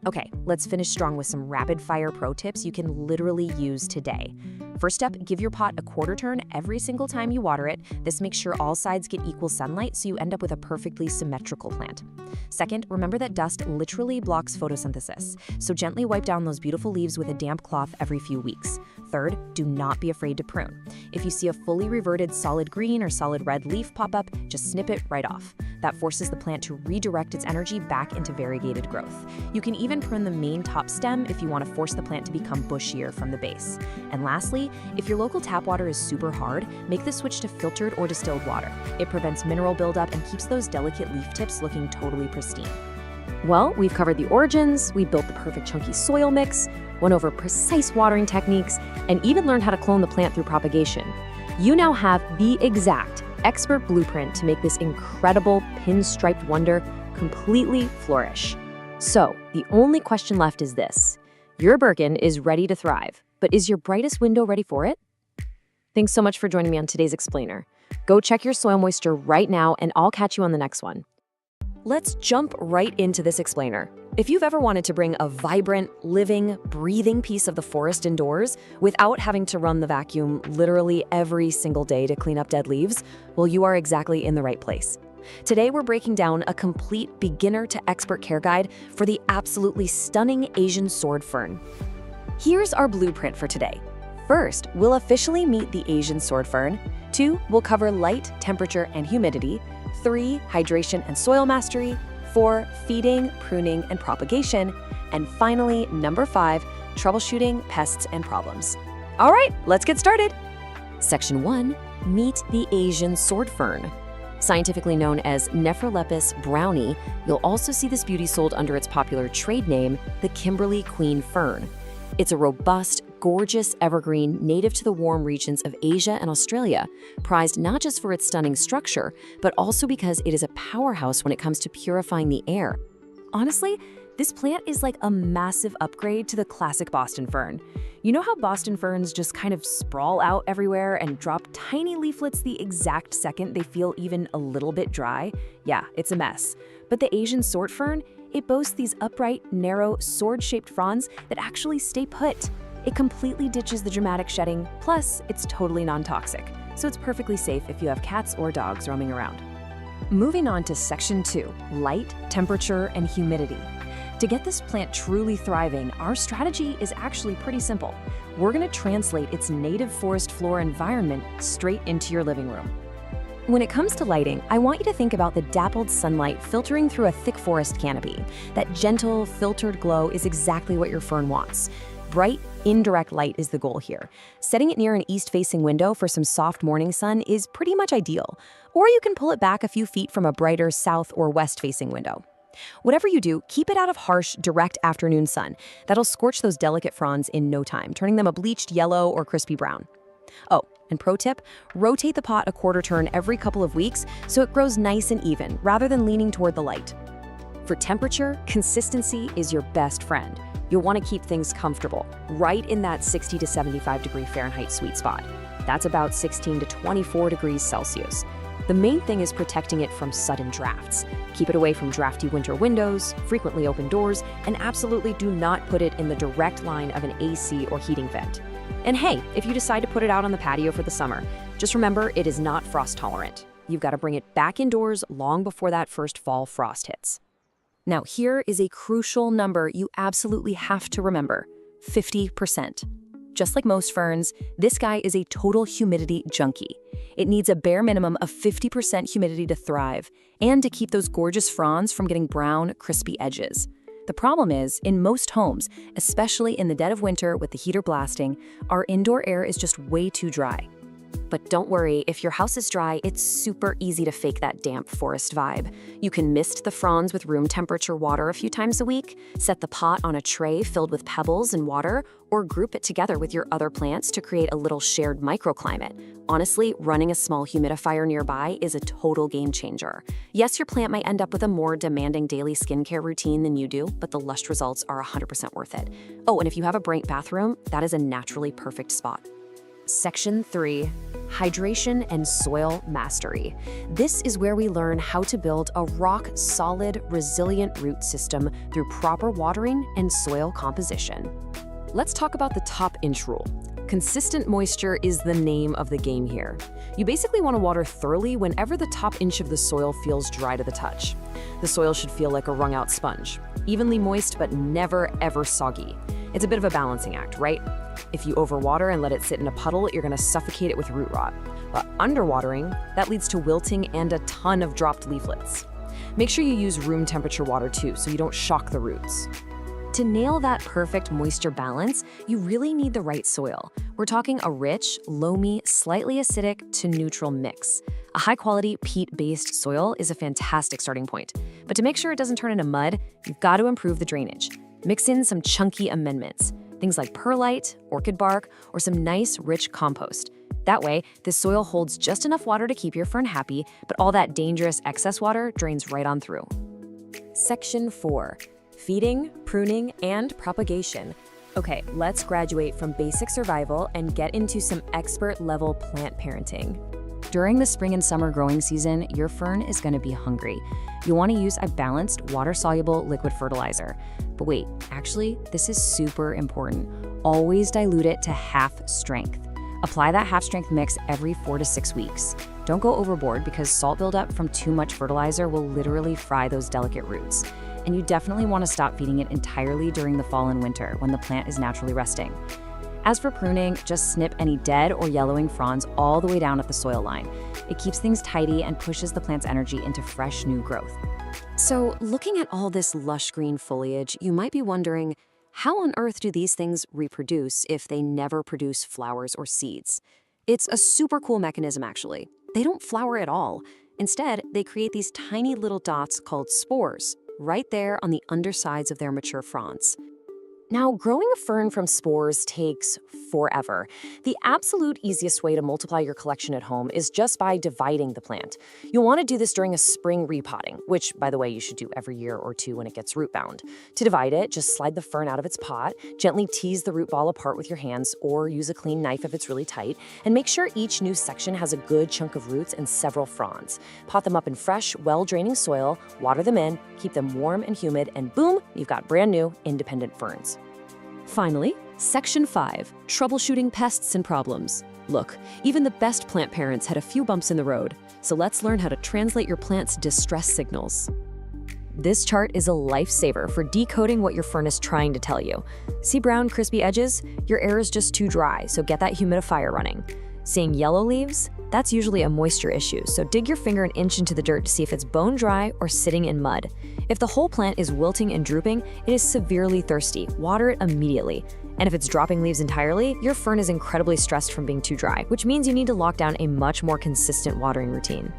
Okay, let's finish strong with some rapid-fire pro tips you can literally use today. First step, give your pot a quarter turn every single time you water it. This makes sure all sides get equal sunlight so you end up with a perfectly symmetrical plant. Second, remember that dust literally blocks photosynthesis, so gently wipe down those beautiful leaves with a damp cloth every few weeks. Third, do not be afraid to prune. If you see a fully reverted solid green or solid red leaf pop up, just snip it right off. That forces the plant to redirect its energy back into variegated growth. You can even prune the main top stem if you want to force the plant to become bushier from the base. And lastly, if your local tap water is super hard, make the switch to filtered or distilled water. It prevents mineral buildup and keeps those delicate leaf tips looking totally pristine. Well, we've covered the origins, we built the perfect chunky soil mix, went over precise watering techniques, and even learned how to clone the plant through propagation. You now have the exact expert blueprint to make this incredible pinstriped wonder completely flourish. So, the only question left is this. Your Birkin is ready to thrive, but is your brightest window ready for it? Thanks so much for joining me on today's Explainer. Go check your soil moisture right now, and I'll catch you on the next one. Let's jump right into this explainer. If you've ever wanted to bring a vibrant, living, breathing piece of the forest indoors without having to run the vacuum literally every single day to clean up dead leaves, well, you are exactly in the right place. Today, we're breaking down a complete beginner to expert care guide for the absolutely stunning Asian sword fern. Here's our blueprint for today. First, we'll officially meet the Asian sword fern. 2, we'll cover light, temperature, and humidity. 3, hydration and soil mastery. 4, feeding, pruning, and propagation. And finally, number 5, troubleshooting pests and problems. All right, let's get started. Section 1, meet the Asian sword fern. Scientifically known as Nephrolepis brownie, you'll also see this beauty sold under its popular trade name, the Kimberly Queen fern. It's a robust, gorgeous evergreen native to the warm regions of Asia and Australia, prized not just for its stunning structure, but also because it is a powerhouse when it comes to purifying the air. Honestly, this plant is like a massive upgrade to the classic Boston fern. You know how Boston ferns just kind of sprawl out everywhere and drop tiny leaflets the exact second they feel even a little bit dry? Yeah, it's a mess. But the Asian sword fern, it boasts these upright, narrow, sword-shaped fronds that actually stay put. It completely ditches the dramatic shedding, plus it's totally non-toxic, so it's perfectly safe if you have cats or dogs roaming around. Moving on to Section 2, light, temperature, and humidity. To get this plant truly thriving, our strategy is actually pretty simple. We're going to translate its native forest floor environment straight into your living room. When it comes to lighting, I want you to think about the dappled sunlight filtering through a thick forest canopy. That gentle, filtered glow is exactly what your fern wants. Bright, indirect light is the goal here. Setting it near an east-facing window for some soft morning sun is pretty much ideal, or you can pull it back a few feet from a brighter south or west-facing window. Whatever you do, keep it out of harsh, direct afternoon sun. That'll scorch those delicate fronds in no time, turning them a bleached yellow or crispy brown. Oh, and pro tip, rotate the pot a quarter turn every couple of weeks so it grows nice and even, rather than leaning toward the light. For temperature, consistency is your best friend. You'll want to keep things comfortable, right in that 60 to 75 degree Fahrenheit sweet spot. That's about 16 to 24 degrees Celsius. The main thing is protecting it from sudden drafts. Keep it away from drafty winter windows, frequently open doors, and absolutely do not put it in the direct line of an AC or heating vent. And hey, if you decide to put it out on the patio for the summer, just remember it is not frost tolerant. You've got to bring it back indoors long before that first fall frost hits. Now here is a crucial number you absolutely have to remember: 50%. Just like most ferns, this guy is a total humidity junkie. It needs a bare minimum of 50% humidity to thrive and to keep those gorgeous fronds from getting brown, crispy edges. The problem is, in most homes, especially in the dead of winter with the heater blasting, our indoor air is just way too dry. But don't worry, if your house is dry, it's super easy to fake that damp forest vibe. You can mist the fronds with room temperature water a few times a week, set the pot on a tray filled with pebbles and water, or group it together with your other plants to create a little shared microclimate. Honestly, running a small humidifier nearby is a total game changer. Yes, your plant might end up with a more demanding daily skincare routine than you do, but the lush results are 100% worth it. Oh, and if you have a bright bathroom, that is a naturally perfect spot. Section 3, Hydration and Soil Mastery. This is where we learn how to build a rock-solid, resilient root system through proper watering and soil composition. Let's talk about the top inch rule. Consistent moisture is the name of the game here. You basically want to water thoroughly whenever the top inch of the soil feels dry to the touch. The soil should feel like a wrung-out sponge, evenly moist but never ever soggy. It's a bit of a balancing act, right? If you overwater and let it sit in a puddle, you're going to suffocate it with root rot. But underwatering, that leads to wilting and a ton of dropped leaflets. Make sure you use room temperature water too, so you don't shock the roots. To nail that perfect moisture balance, you really need the right soil. We're talking a rich, loamy, slightly acidic to neutral mix. A high-quality peat-based soil is a fantastic starting point. But to make sure it doesn't turn into mud, you've got to improve the drainage. Mix in some chunky amendments, things like perlite, orchid bark, or some nice, rich compost. That way, this soil holds just enough water to keep your fern happy, but all that dangerous excess water drains right on through. Section 4. Feeding, pruning, and propagation. Okay, let's graduate from basic survival and get into some expert-level plant parenting. During the spring and summer growing season, your fern is going to be hungry. You'll want to use a balanced, water-soluble liquid fertilizer. But wait, actually, this is super important. Always dilute it to half strength. Apply that half-strength mix every 4 to 6 weeks. Don't go overboard because salt buildup from too much fertilizer will literally fry those delicate roots. And you definitely want to stop feeding it entirely during the fall and winter when the plant is naturally resting. As for pruning, just snip any dead or yellowing fronds all the way down at the soil line. It keeps things tidy and pushes the plant's energy into fresh new growth. So, looking at all this lush green foliage, you might be wondering, how on earth do these things reproduce if they never produce flowers or seeds? It's a super cool mechanism, actually. They don't flower at all. Instead, they create these tiny little dots called spores, right there on the undersides of their mature fronds. Now, growing a fern from spores takes forever. The absolute easiest way to multiply your collection at home is just by dividing the plant. You'll want to do this during a spring repotting, which, by the way, you should do every year or two when it gets root bound. To divide it, just slide the fern out of its pot, gently tease the root ball apart with your hands or use a clean knife if it's really tight, and make sure each new section has a good chunk of roots and several fronds. Pot them up in fresh, well-draining soil, water them in, keep them warm and humid, and boom, you've got brand new, independent ferns. Finally, Section 5, Troubleshooting Pests and Problems. Look, even the best plant parents had a few bumps in the road, so let's learn how to translate your plant's distress signals. this chart is a lifesaver for decoding what your fern is trying to tell you. See brown, crispy edges? Your air is just too dry, so get that humidifier running. Seeing yellow leaves? That's usually a moisture issue, so dig your finger an inch into the dirt to see if it's bone dry or sitting in mud. If the whole plant is wilting and drooping, it is severely thirsty. Water it immediately. And if it's dropping leaves entirely, your fern is incredibly stressed from being too dry, which means you need to lock down a much more consistent watering routine.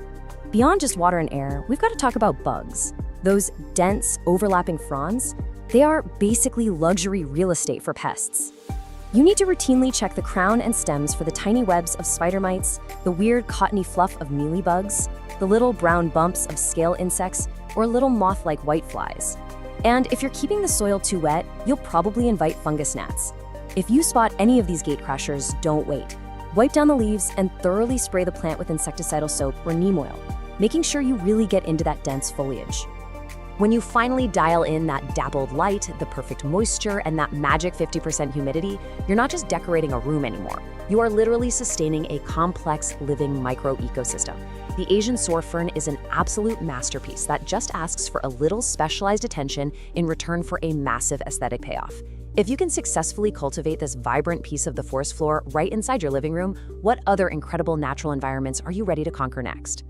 Beyond just water and air, we've got to talk about bugs. Those dense, overlapping fronds, they are basically luxury real estate for pests. You need to routinely check the crown and stems for the tiny webs of spider mites, the weird cottony fluff of mealybugs, the little brown bumps of scale insects, or little moth-like whiteflies. And if you're keeping the soil too wet, you'll probably invite fungus gnats. If you spot any of these gatecrashers, don't wait. Wipe down the leaves and thoroughly spray the plant with insecticidal soap or neem oil, making sure you really get into that dense foliage. When you finally dial in that dappled light, the perfect moisture, and that magic 50% humidity, you're not just decorating a room anymore. You are literally sustaining a complex, living micro-ecosystem. The Asian soar fern is an absolute masterpiece that just asks for a little specialized attention in return for a massive aesthetic payoff. If you can successfully cultivate this vibrant piece of the forest floor right inside your living room, what other incredible natural environments are you ready to conquer next?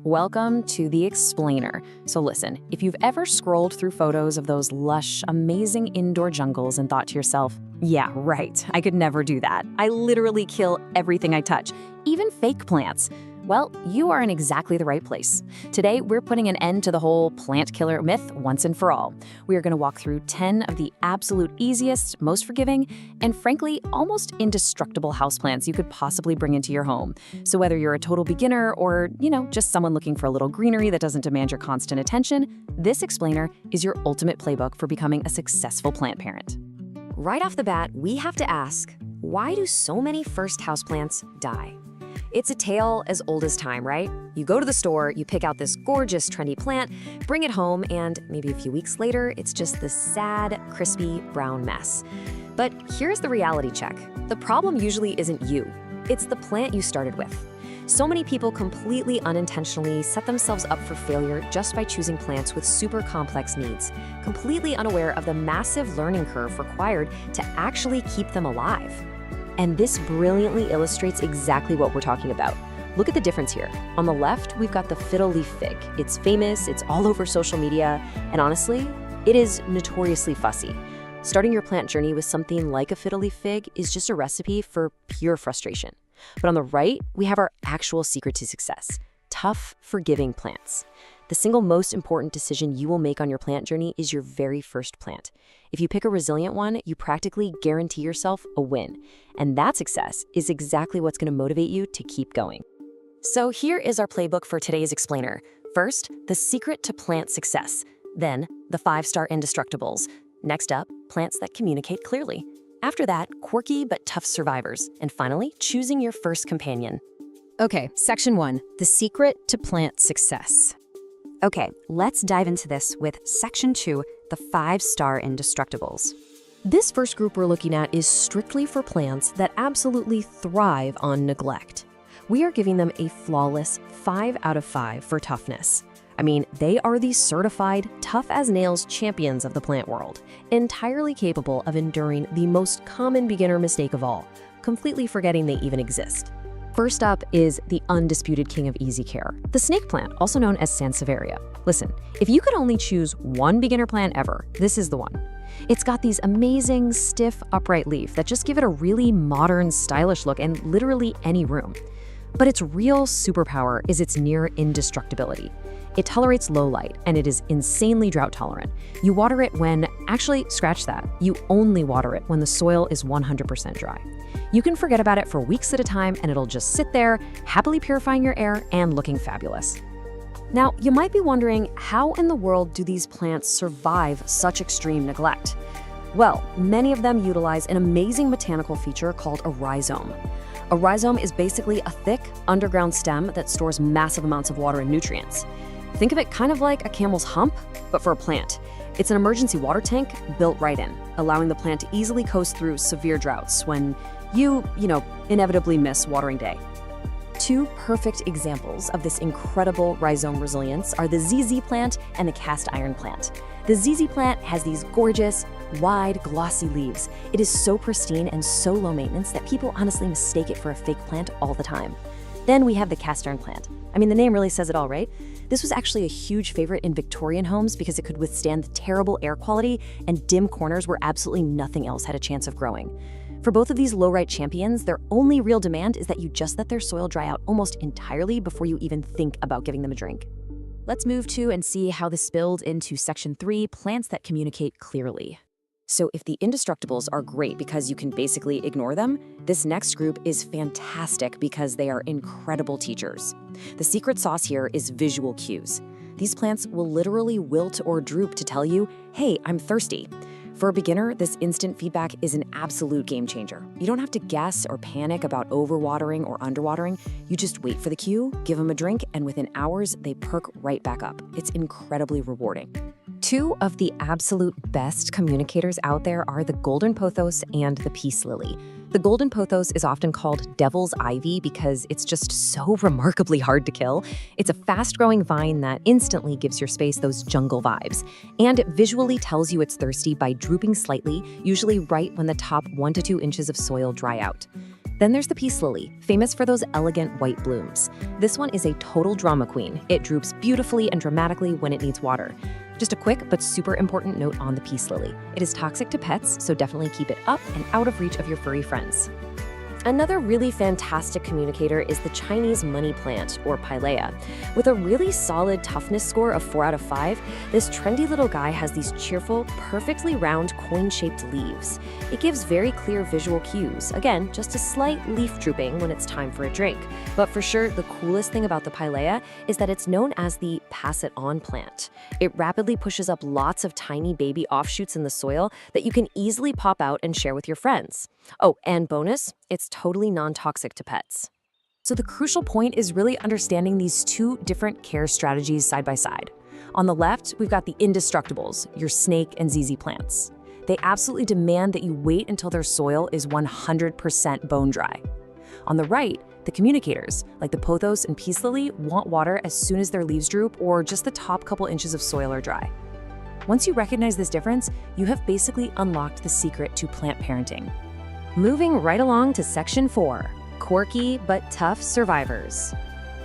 Welcome to The Explainer. So listen, if you've ever scrolled through photos of those lush, amazing indoor jungles and thought to yourself, yeah, right, I could never do that. I literally kill everything I touch, even fake plants. Well, you are in exactly the right place. Today, we're putting an end to the whole plant killer myth once and for all. We are going to walk through 10 of the absolute easiest, most forgiving, and frankly, almost indestructible houseplants you could possibly bring into your home. So whether you're a total beginner or, just someone looking for a little greenery that doesn't demand your constant attention, this explainer is your ultimate playbook for becoming a successful plant parent. Right off the bat, we have to ask, why do so many first houseplants die? It's a tale as old as time, right? You go to the store, you pick out this gorgeous, trendy plant, bring it home, and maybe a few weeks later, it's just this sad, crispy, brown mess. But here's the reality check. The problem usually isn't you. It's the plant you started with. So many people completely unintentionally set themselves up for failure just by choosing plants with super complex needs, completely unaware of the massive learning curve required to actually keep them alive. And this brilliantly illustrates exactly what we're talking about. Look at the difference here. On the left, we've got the fiddle leaf fig. It's famous, it's all over social media, and honestly, it is notoriously fussy. Starting your plant journey with something like a fiddle leaf fig is just a recipe for pure frustration. But on the right, we have our actual secret to success: tough, forgiving plants. The single most important decision you will make on your plant journey is your very first plant. If you pick a resilient one, you practically guarantee yourself a win. And that success is exactly what's going to motivate you to keep going. So here is our playbook for today's explainer. First, the secret to plant success. Then, the 5-star indestructibles. Next up, plants that communicate clearly. After that, quirky but tough survivors. And finally, choosing your first companion. Okay, section 1, the secret to plant success. Okay, let's dive into this with section 2, the 5-star indestructibles. This first group we're looking at is strictly for plants that absolutely thrive on neglect. We are giving them a flawless 5 out of 5 for toughness. I mean, they are the certified tough-as-nails champions of the plant world, entirely capable of enduring the most common beginner mistake of all, completely forgetting they even exist. First up is the undisputed king of easy care, the snake plant, also known as Sansevieria. Listen, if you could only choose one beginner plant ever, this is the one. It's got these amazing, stiff, upright leaves that just give it a really modern, stylish look in literally any room. But its real superpower is its near indestructibility. It tolerates low light, and it is insanely drought tolerant. You water it when, actually, scratch that, you only water it when the soil is 100% dry. You can forget about it for weeks at a time, and it'll just sit there, happily purifying your air and looking fabulous. Now, you might be wondering, how in the world do these plants survive such extreme neglect? Well, many of them utilize an amazing botanical feature called a rhizome. A rhizome is basically a thick, underground stem that stores massive amounts of water and nutrients. Think of it kind of like a camel's hump, but for a plant. It's an emergency water tank built right in, allowing the plant to easily coast through severe droughts when you inevitably miss watering day. Two perfect examples of this incredible rhizome resilience are the ZZ plant and the cast iron plant. The ZZ plant has these gorgeous, wide, glossy leaves. It is so pristine and so low maintenance that people honestly mistake it for a fake plant all the time. Then we have the cast iron plant. I mean, the name really says it all, right? This was actually a huge favorite in Victorian homes because it could withstand the terrible air quality and dim corners where absolutely nothing else had a chance of growing. For both of these low-right champions, their only real demand is that you just let their soil dry out almost entirely before you even think about giving them a drink. Let's move to and see how this builds into Section 3, plants that communicate clearly. So if the indestructibles are great because you can basically ignore them, this next group is fantastic because they are incredible teachers. The secret sauce here is visual cues. These plants will literally wilt or droop to tell you, hey, I'm thirsty. For a beginner, this instant feedback is an absolute game changer. You don't have to guess or panic about overwatering or underwatering. You just wait for the cue, give them a drink, and within hours, they perk right back up. It's incredibly rewarding. Two of the absolute best communicators out there are the golden pothos and the peace lily. The golden pothos is often called devil's ivy because it's just so remarkably hard to kill. It's a fast-growing vine that instantly gives your space those jungle vibes. And it visually tells you it's thirsty by drooping slightly, usually right when the top 1 to 2 inches of soil dry out. Then there's the peace lily, famous for those elegant white blooms. This one is a total drama queen. It droops beautifully and dramatically when it needs water. Just a quick but super important note on the peace lily. It is toxic to pets, so definitely keep it up and out of reach of your furry friends. Another really fantastic communicator is the Chinese money plant, or pilea. With a really solid toughness score of 4 out of 5, this trendy little guy has these cheerful, perfectly round, coin-shaped leaves. It gives very clear visual cues. Again, just a slight leaf drooping when it's time for a drink. But for sure, the coolest thing about the pilea is that it's known as the pass-it-on plant. It rapidly pushes up lots of tiny baby offshoots in the soil that you can easily pop out and share with your friends. Oh, and bonus, it's totally non-toxic to pets. So the crucial point is really understanding these two different care strategies side by side. On the left, we've got the indestructibles, your snake and ZZ plants. They absolutely demand that you wait until their soil is 100% bone dry. On the right, the communicators, like the pothos and peace lily, want water as soon as their leaves droop or just the top couple inches of soil are dry. Once you recognize this difference, you have basically unlocked the secret to plant parenting. Moving right along to Section 4, quirky but tough survivors.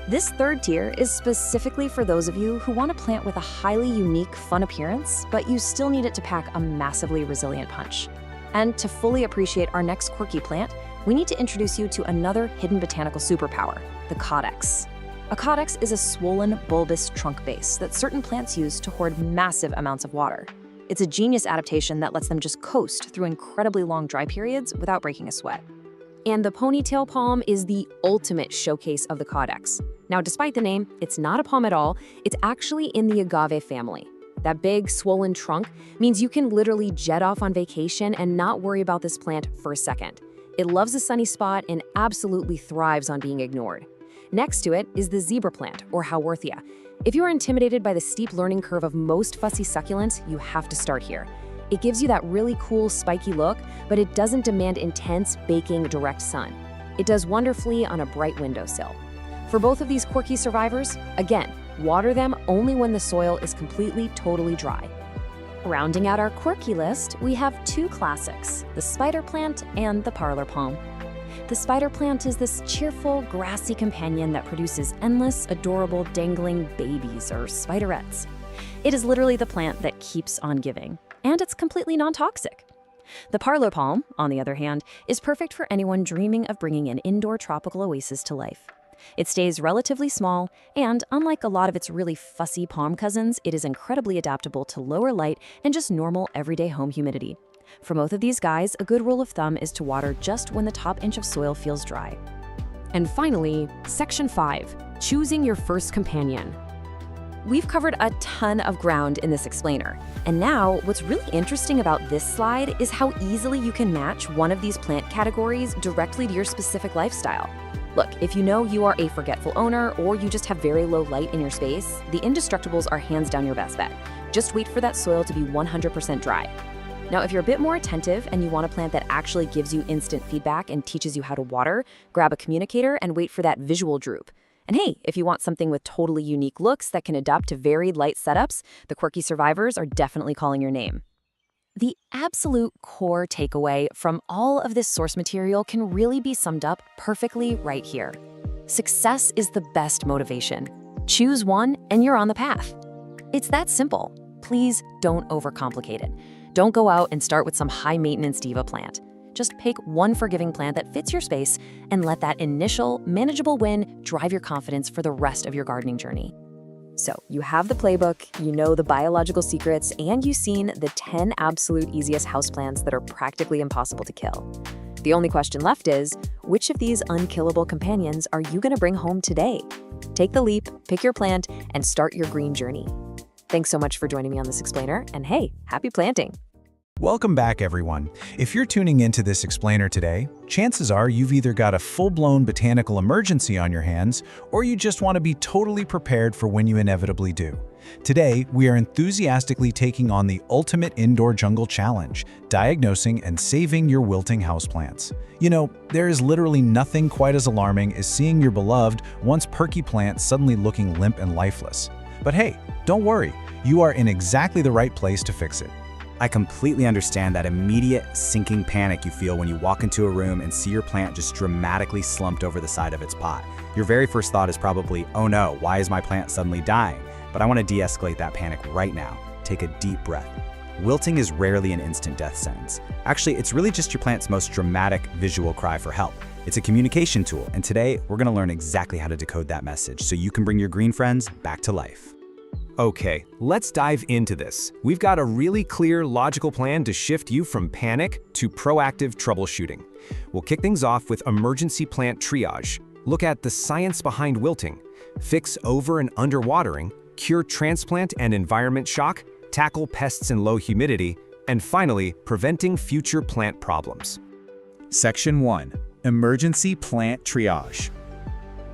This third tier is specifically for those of you who want a plant with a highly unique, fun appearance, but you still need it to pack a massively resilient punch. And to fully appreciate our next quirky plant, we need to introduce you to another hidden botanical superpower, the caudex. A caudex is a swollen, bulbous trunk base that certain plants use to hoard massive amounts of water. It's a genius adaptation that lets them just coast through incredibly long dry periods without breaking a sweat. And the ponytail palm is the ultimate showcase of the caudex. Now, despite the name, it's not a palm at all. It's actually in the agave family. That big, swollen trunk means you can literally jet off on vacation and not worry about this plant for a second. It loves a sunny spot and absolutely thrives on being ignored. Next to it is the zebra plant, or Howarthia. If you are intimidated by the steep learning curve of most fussy succulents, you have to start here. It gives you that really cool, spiky look, but it doesn't demand intense, baking, direct sun. It does wonderfully on a bright windowsill. For both of these quirky survivors, again, water them only when the soil is completely, totally dry. Rounding out our quirky list, we have two classics, the spider plant and the parlor palm. The spider plant is this cheerful, grassy companion that produces endless, adorable, dangling babies or spiderettes. It is literally the plant that keeps on giving, and it's completely non-toxic. The parlor palm, on the other hand, is perfect for anyone dreaming of bringing an indoor tropical oasis to life. It stays relatively small, and unlike a lot of its really fussy palm cousins, it is incredibly adaptable to lower light and just normal everyday home humidity. For both of these guys, a good rule of thumb is to water just when the top inch of soil feels dry. And finally, Section 5, choosing your first companion. We've covered a ton of ground in this explainer, and now what's really interesting about this slide is how easily you can match one of these plant categories directly to your specific lifestyle. Look, if you know you are a forgetful owner or you just have very low light in your space, the indestructibles are hands down your best bet. Just wait for that soil to be 100% dry. Now, if you're a bit more attentive and you want a plant that actually gives you instant feedback and teaches you how to water, grab a communicator and wait for that visual droop. And hey, if you want something with totally unique looks that can adapt to varied light setups, the quirky survivors are definitely calling your name. The absolute core takeaway from all of this source material can really be summed up perfectly right here. Success is the best motivation. Choose one and you're on the path. It's that simple. Please don't overcomplicate it. Don't go out and start with some high-maintenance diva plant. Just pick one forgiving plant that fits your space and let that initial, manageable win drive your confidence for the rest of your gardening journey. So, you have the playbook, you know the biological secrets, and you've seen the 10 absolute easiest houseplants that are practically impossible to kill. The only question left is, which of these unkillable companions are you going to bring home today? Take the leap, pick your plant, and start your green journey. Thanks so much for joining me on this explainer, and hey, happy planting! Welcome back, everyone. If you're tuning into this explainer today, chances are you've either got a full-blown botanical emergency on your hands, or you just want to be totally prepared for when you inevitably do. Today, we are enthusiastically taking on the ultimate indoor jungle challenge, diagnosing and saving your wilting houseplants. You know, there is literally nothing quite as alarming as seeing your beloved, once perky plant suddenly looking limp and lifeless. But hey, don't worry, you are in exactly the right place to fix it. I completely understand that immediate sinking panic you feel when you walk into a room and see your plant just dramatically slumped over the side of its pot. Your very first thought is probably, oh no, why is my plant suddenly dying? But I want to de-escalate that panic right now. Take a deep breath. Wilting is rarely an instant death sentence. Actually, it's really just your plant's most dramatic visual cry for help. It's a communication tool, and today we're going to learn exactly how to decode that message so you can bring your green friends back to life. Okay, let's dive into this. We've got a really clear, logical plan to shift you from panic to proactive troubleshooting. We'll kick things off with emergency plant triage. Look at the science behind wilting. Fix over and underwatering, cure transplant and environment shock, tackle pests and low humidity, and finally, preventing future plant problems. Section 1. Emergency Plant Triage.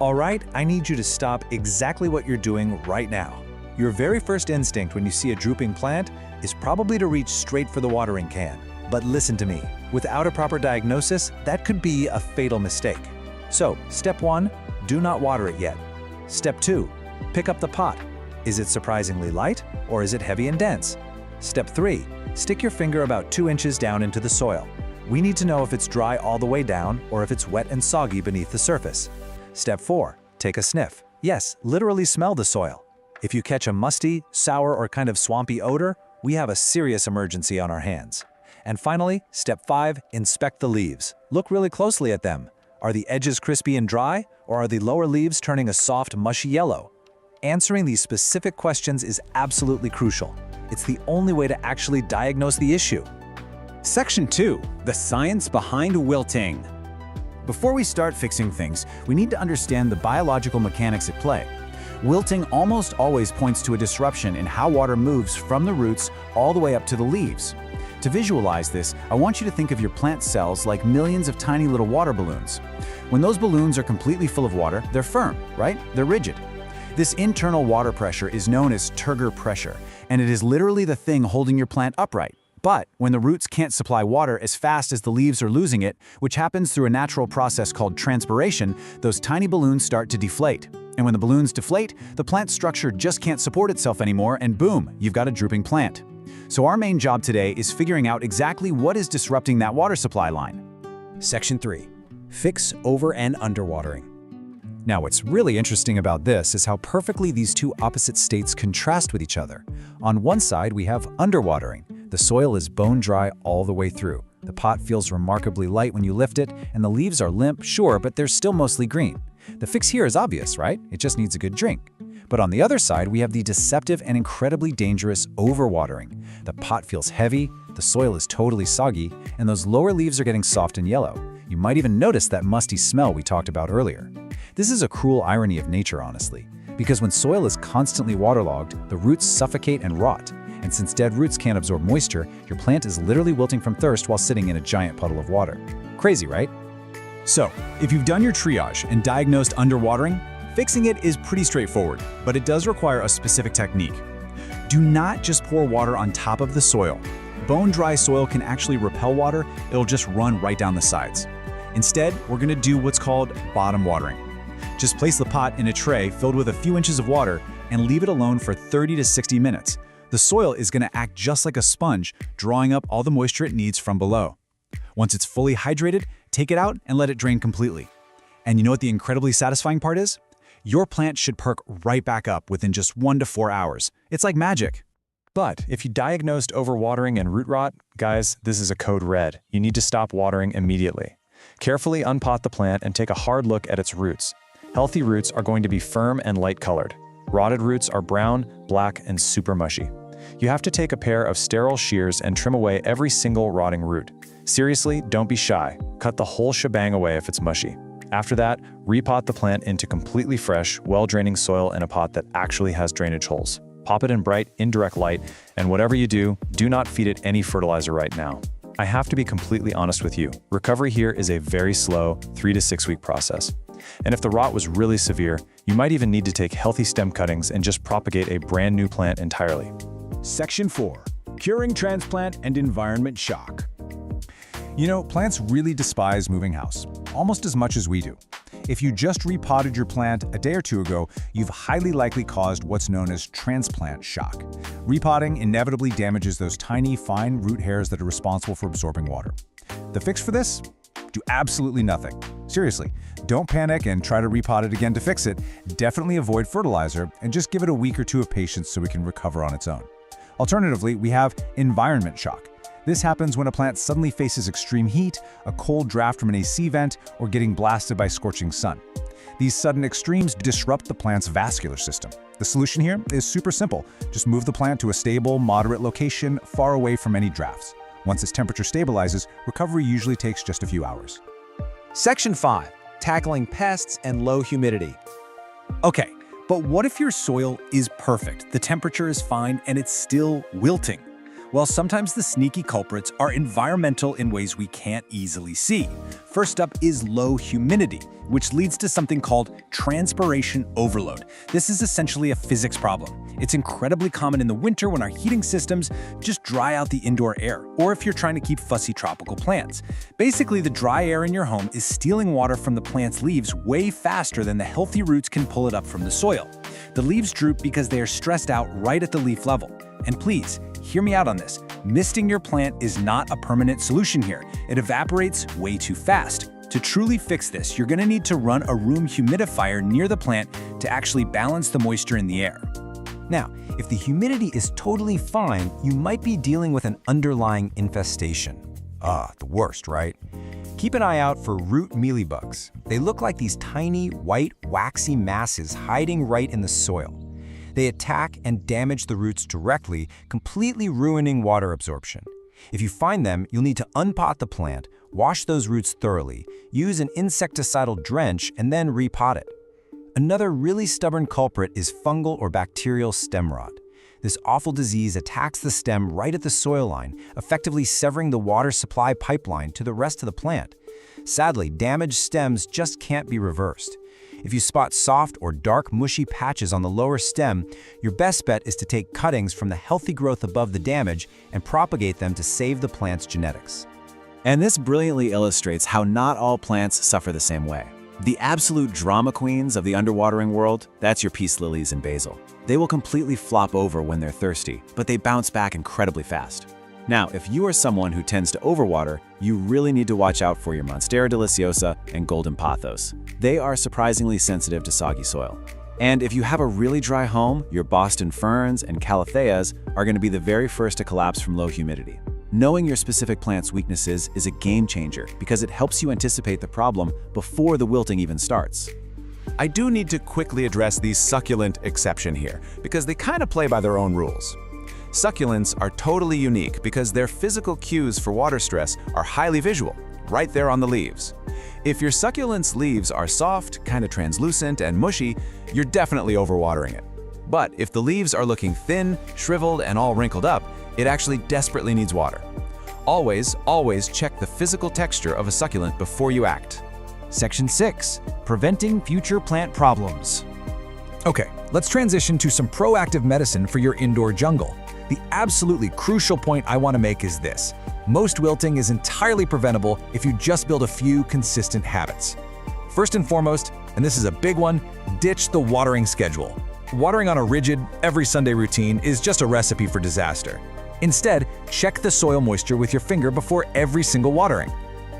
All right, I need you to stop exactly what you're doing right now. Your very first instinct when you see a drooping plant is probably to reach straight for the watering can. But listen to me, without a proper diagnosis, that could be a fatal mistake. So, step 1, do not water it yet. Step 2, pick up the pot. Is it surprisingly light, or is it heavy and dense? Step 3, stick your finger about 2 inches down into the soil. We need to know if it's dry all the way down or if it's wet and soggy beneath the surface. Step 4, take a sniff. Yes, literally smell the soil. If you catch a musty, sour, or kind of swampy odor, we have a serious emergency on our hands. And finally, step 5, inspect the leaves. Look really closely at them. Are the edges crispy and dry, or are the lower leaves turning a soft, mushy yellow? Answering these specific questions is absolutely crucial. It's the only way to actually diagnose the issue. Section 2. The science behind wilting. Before we start fixing things, we need to understand the biological mechanics at play. Wilting almost always points to a disruption in how water moves from the roots all the way up to the leaves. To visualize this, I want you to think of your plant cells like millions of tiny little water balloons. When those balloons are completely full of water, they're firm, right? They're rigid. This internal water pressure is known as turgor pressure, and it is literally the thing holding your plant upright. But when the roots can't supply water as fast as the leaves are losing it, which happens through a natural process called transpiration, those tiny balloons start to deflate. And when the balloons deflate, the plant structure just can't support itself anymore, and boom, you've got a drooping plant. So our main job today is figuring out exactly what is disrupting that water supply line. Section 3. Fix over and underwatering. Now, what's really interesting about this is how perfectly these two opposite states contrast with each other. On one side, we have underwatering. The soil is bone dry all the way through. The pot feels remarkably light when you lift it, and the leaves are limp, sure, but they're still mostly green. The fix here is obvious, right? It just needs a good drink. But on the other side, we have the deceptive and incredibly dangerous overwatering. The pot feels heavy, the soil is totally soggy, and those lower leaves are getting soft and yellow. You might even notice that musty smell we talked about earlier. This is a cruel irony of nature, honestly, because when soil is constantly waterlogged, the roots suffocate and rot. And since dead roots can't absorb moisture, your plant is literally wilting from thirst while sitting in a giant puddle of water. Crazy, right? So, if you've done your triage and diagnosed underwatering, fixing it is pretty straightforward, but it does require a specific technique. Do not just pour water on top of the soil. bone-dry soil can actually repel water, it'll just run right down the sides. Instead, we're gonna do what's called bottom watering. Just place the pot in a tray filled with a few inches of water and leave it alone for 30 to 60 minutes. The soil is gonna act just like a sponge, drawing up all the moisture it needs from below. Once it's fully hydrated, take it out and let it drain completely. And you know what the incredibly satisfying part is? Your plant should perk right back up within just 1 to 4 hours. It's like magic. But if you diagnosed overwatering and root rot, guys, this is a code red. You need to stop watering immediately. Carefully unpot the plant and take a hard look at its roots. Healthy roots are going to be firm and light-colored. Rotted roots are brown, black, and super mushy. You have to take a pair of sterile shears and trim away every single rotting root. Seriously, don't be shy. Cut the whole shebang away if it's mushy. After that, repot the plant into completely fresh, well-draining soil in a pot that actually has drainage holes. Pop it in bright, indirect light, and whatever you do, do not feed it any fertilizer right now. I have to be completely honest with you. Recovery here is a very slow 3 to 6 week process. And if the rot was really severe, you might even need to take healthy stem cuttings and just propagate a brand new plant entirely. Section 4. Curing transplant and environment shock. You know, plants really despise moving house, almost as much as we do. If you just repotted your plant a day or two ago, you've highly likely caused what's known as transplant shock. Repotting inevitably damages those tiny, fine root hairs that are responsible for absorbing water. The fix for this? Do absolutely nothing. Seriously, don't panic and try to repot it again to fix it. Definitely avoid fertilizer and just give it a week or two of patience so it can recover on its own. Alternatively, we have environment shock. This happens when a plant suddenly faces extreme heat, a cold draft from an AC vent, or getting blasted by scorching sun. These sudden extremes disrupt the plant's vascular system. The solution here is super simple. Just move the plant to a stable, moderate location far away from any drafts. Once its temperature stabilizes, recovery usually takes just a few hours. Section 5. Tackling pests and low humidity. Okay, but what if your soil is perfect, the temperature is fine, and it's still wilting? Well, sometimes the sneaky culprits are environmental in ways we can't easily see. First up is low humidity, which leads to something called transpiration overload. This is essentially a physics problem. It's incredibly common in the winter when our heating systems just dry out the indoor air, or if you're trying to keep fussy tropical plants. Basically, the dry air in your home is stealing water from the plant's leaves way faster than the healthy roots can pull it up from the soil. The leaves droop because they are stressed out right at the leaf level. And please, hear me out on this. Misting your plant is not a permanent solution here. It evaporates way too fast. To truly fix this, you're gonna need to run a room humidifier near the plant to actually balance the moisture in the air. Now, if the humidity is totally fine, you might be dealing with an underlying infestation. The worst, right? Keep an eye out for root mealybugs. They look like these tiny, white, waxy masses hiding right in the soil. They attack and damage the roots directly, completely ruining water absorption. If you find them, you'll need to unpot the plant, wash those roots thoroughly, use an insecticidal drench, and then repot it. Another really stubborn culprit is fungal or bacterial stem rot. This awful disease attacks the stem right at the soil line, effectively severing the water supply pipeline to the rest of the plant. Sadly, damaged stems just can't be reversed. If you spot soft or dark, mushy patches on the lower stem, your best bet is to take cuttings from the healthy growth above the damage and propagate them to save the plant's genetics. And this brilliantly illustrates how not all plants suffer the same way. The absolute drama queens of the underwatering world, that's your peace lilies and basil. They will completely flop over when they're thirsty, but they bounce back incredibly fast. Now, if you are someone who tends to overwater, you really need to watch out for your Monstera deliciosa and golden pothos. They are surprisingly sensitive to soggy soil. And if you have a really dry home, your Boston ferns and calatheas are going to be the very first to collapse from low humidity. Knowing your specific plant's weaknesses is a game changer because it helps you anticipate the problem before the wilting even starts. I do need to quickly address the succulent exception here, because they kind of play by their own rules. Succulents are totally unique because their physical cues for water stress are highly visual, right there on the leaves. If your succulent's leaves are soft, kind of translucent, and mushy, you're definitely overwatering it. But if the leaves are looking thin, shriveled, and all wrinkled up, it actually desperately needs water. Always, always check the physical texture of a succulent before you act. Section 6. Preventing future plant problems. Okay, let's transition to some proactive medicine for your indoor jungle. The absolutely crucial point I want to make is this. Most wilting is entirely preventable if you just build a few consistent habits. First and foremost, and this is a big one, ditch the watering schedule. Watering on a rigid, every Sunday routine is just a recipe for disaster. Instead, check the soil moisture with your finger before every single watering.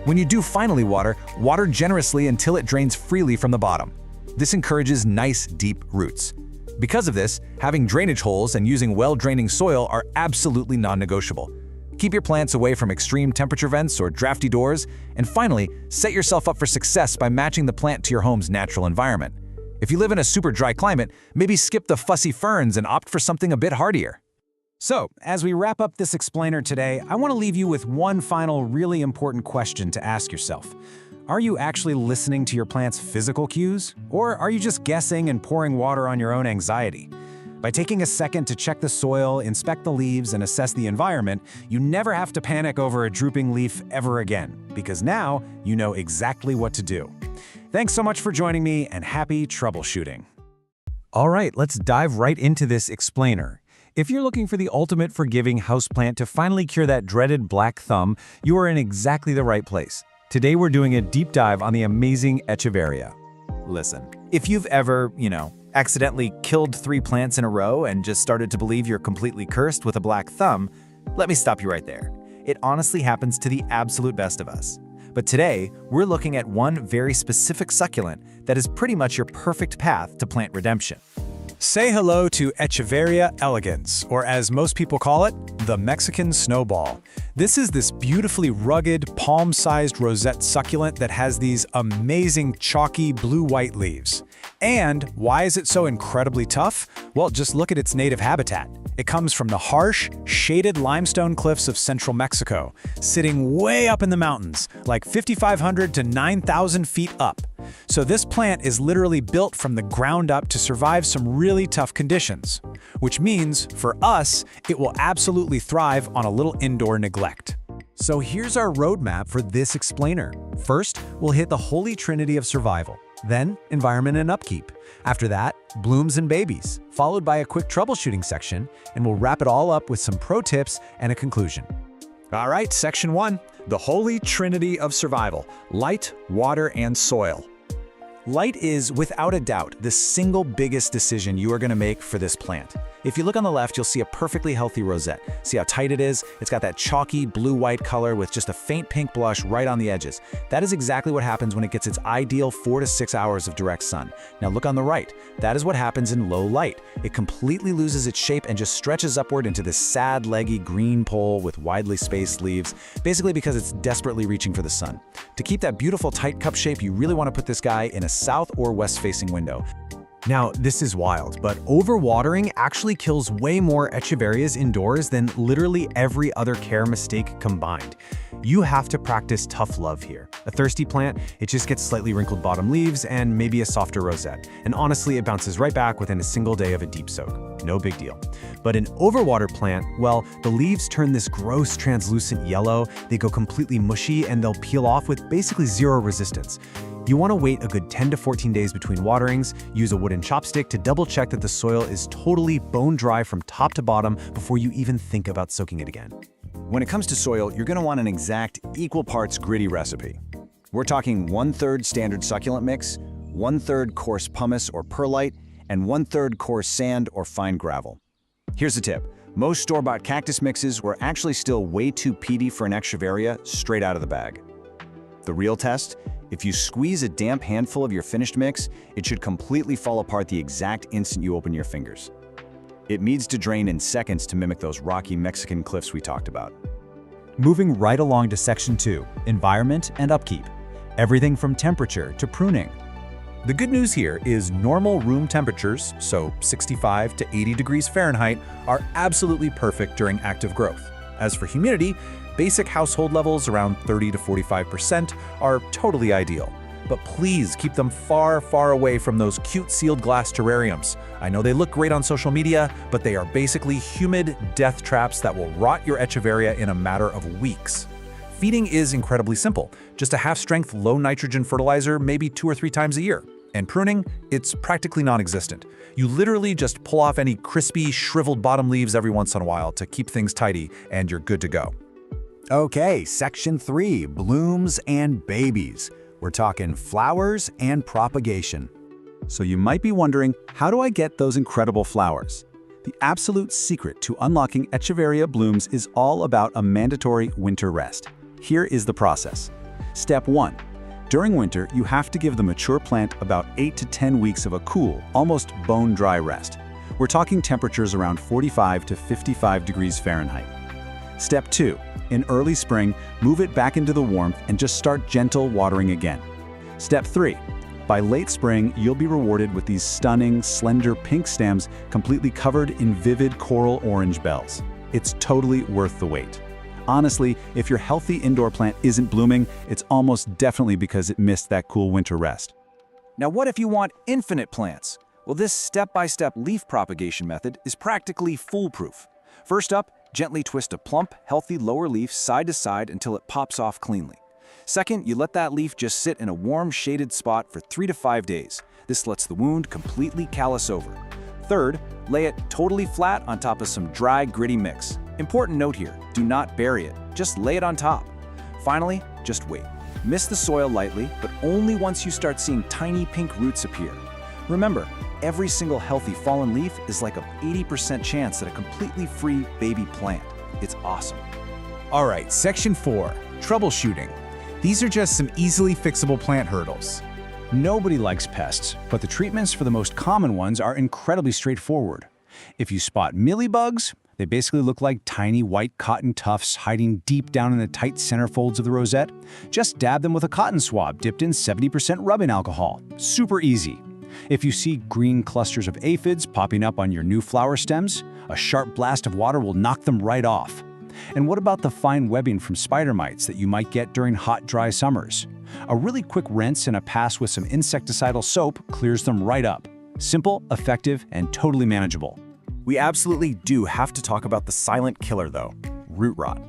When you do finally water, water generously until it drains freely from the bottom. This encourages nice, deep roots. Because of this, having drainage holes and using well-draining soil are absolutely non-negotiable. Keep your plants away from extreme temperature vents or drafty doors, and finally, set yourself up for success by matching the plant to your home's natural environment. If you live in a super dry climate, maybe skip the fussy ferns and opt for something a bit hardier. So, as we wrap up this explainer today, I want to leave you with one final really important question to ask yourself. Are you actually listening to your plant's physical cues? Or are you just guessing and pouring water on your own anxiety? By taking a second to check the soil, inspect the leaves, and assess the environment, you never have to panic over a drooping leaf ever again, because now you know exactly what to do. Thanks so much for joining me, and happy troubleshooting. All right, let's dive right into this explainer. If you're looking for the ultimate forgiving houseplant to finally cure that dreaded black thumb, you are in exactly the right place. Today we're doing a deep dive on the amazing Echeveria. Listen, if you've ever, accidentally killed 3 plants in a row and just started to believe you're completely cursed with a black thumb, let me stop you right there. It honestly happens to the absolute best of us. But today, we're looking at one very specific succulent that is pretty much your perfect path to plant redemption. Say hello to Echeveria elegans, or as most people call it, the Mexican snowball. This is this beautifully rugged, palm-sized rosette succulent that has these amazing chalky blue-white leaves. And why is it so incredibly tough? Well, just look at its native habitat. It comes from the harsh, shaded limestone cliffs of central Mexico, sitting way up in the mountains, like 5,500 to 9,000 feet up. So this plant is literally built from the ground up to survive some really tough conditions, which means, for us, it will absolutely thrive on a little indoor neglect. So here's our roadmap for this explainer. First, we'll hit the holy trinity of survival, then environment and upkeep. After that, blooms and babies, followed by a quick troubleshooting section, and we'll wrap it all up with some pro tips and a conclusion. All right, section 1, the holy trinity of survival: light, water, and soil. Light is, without a doubt, the single biggest decision you are going to make for this plant. If you look on the left, you'll see a perfectly healthy rosette. See how tight it is? It's got that chalky blue-white color with just a faint pink blush right on the edges. That is exactly what happens when it gets its ideal 4 to 6 hours of direct sun. Now look on the right. That is what happens in low light. It completely loses its shape and just stretches upward into this sad, leggy green pole with widely spaced leaves, basically because it's desperately reaching for the sun. To keep that beautiful tight cup shape, you really want to put this guy in a south or west-facing window. Now, this is wild, but overwatering actually kills way more Echeverias indoors than literally every other care mistake combined. You have to practice tough love here. A thirsty plant, it just gets slightly wrinkled bottom leaves and maybe a softer rosette. And honestly, it bounces right back within a single day of a deep soak. No big deal. But an overwater plant, well, the leaves turn this gross translucent yellow, they go completely mushy, and they'll peel off with basically zero resistance. You want to wait a good 10 to 14 days between waterings, use a wooden chopstick to double check that the soil is totally bone dry from top to bottom before you even think about soaking it again. When it comes to soil, you're going to want an exact equal parts gritty recipe. We're talking 1/3 standard succulent mix, 1/3 coarse pumice or perlite, and 1/3 coarse sand or fine gravel. Here's the tip. Most store-bought cactus mixes were actually still way too peaty for an Echeveria straight out of the bag. The real test? If you squeeze a damp handful of your finished mix, it should completely fall apart the exact instant you open your fingers. It needs to drain in seconds to mimic those rocky Mexican cliffs we talked about. Moving right along to section 2, environment and upkeep. Everything from temperature to pruning. The good news here is normal room temperatures, so 65 to 80 degrees Fahrenheit, are absolutely perfect during active growth. As for humidity, basic household levels around 30 to 45% are totally ideal. But please keep them far, far away from those cute sealed glass terrariums. I know they look great on social media, but they are basically humid death traps that will rot your Echeveria in a matter of weeks. Feeding is incredibly simple. Just a half-strength, low-nitrogen fertilizer maybe 2 or 3 times a year. And pruning, it's practically non-existent. You literally just pull off any crispy, shriveled bottom leaves every once in a while to keep things tidy, and you're good to go. Okay, section 3, blooms and babies. We're talking flowers and propagation. So you might be wondering, how do I get those incredible flowers? The absolute secret to unlocking Echeveria blooms is all about a mandatory winter rest. Here is the process. Step 1. During winter, you have to give the mature plant about 8 to 10 weeks of a cool, almost bone-dry rest. We're talking temperatures around 45 to 55 degrees Fahrenheit. Step 2. In early spring, move it back into the warmth and just start gentle watering again. Step 3. By late spring, you'll be rewarded with these stunning, slender pink stems completely covered in vivid coral orange bells. It's totally worth the wait. Honestly, if your healthy indoor plant isn't blooming, it's almost definitely because it missed that cool winter rest. Now what if you want infinite plants? Well, this step-by-step leaf propagation method is practically foolproof. First up, gently twist a plump, healthy lower leaf side to side until it pops off cleanly. Second, you let that leaf just sit in a warm, shaded spot for 3 to 5 days. This lets the wound completely callus over. Third, lay it totally flat on top of some dry, gritty mix. Important note here, do not bury it, just lay it on top. Finally, just wait. Mist the soil lightly, but only once you start seeing tiny pink roots appear. Remember, every single healthy fallen leaf is like a 80% chance at a completely free baby plant. It's awesome. All right, section 4, troubleshooting. These are just some easily fixable plant hurdles. Nobody likes pests, but the treatments for the most common ones are incredibly straightforward. If you spot mealybugs, they basically look like tiny white cotton tufts hiding deep down in the tight center folds of the rosette. Just dab them with a cotton swab dipped in 70% rubbing alcohol. Super easy. If you see green clusters of aphids popping up on your new flower stems, a sharp blast of water will knock them right off. And what about the fine webbing from spider mites that you might get during hot, dry summers? A really quick rinse and a pass with some insecticidal soap clears them right up. Simple, effective, and totally manageable. We absolutely do have to talk about the silent killer though, root rot.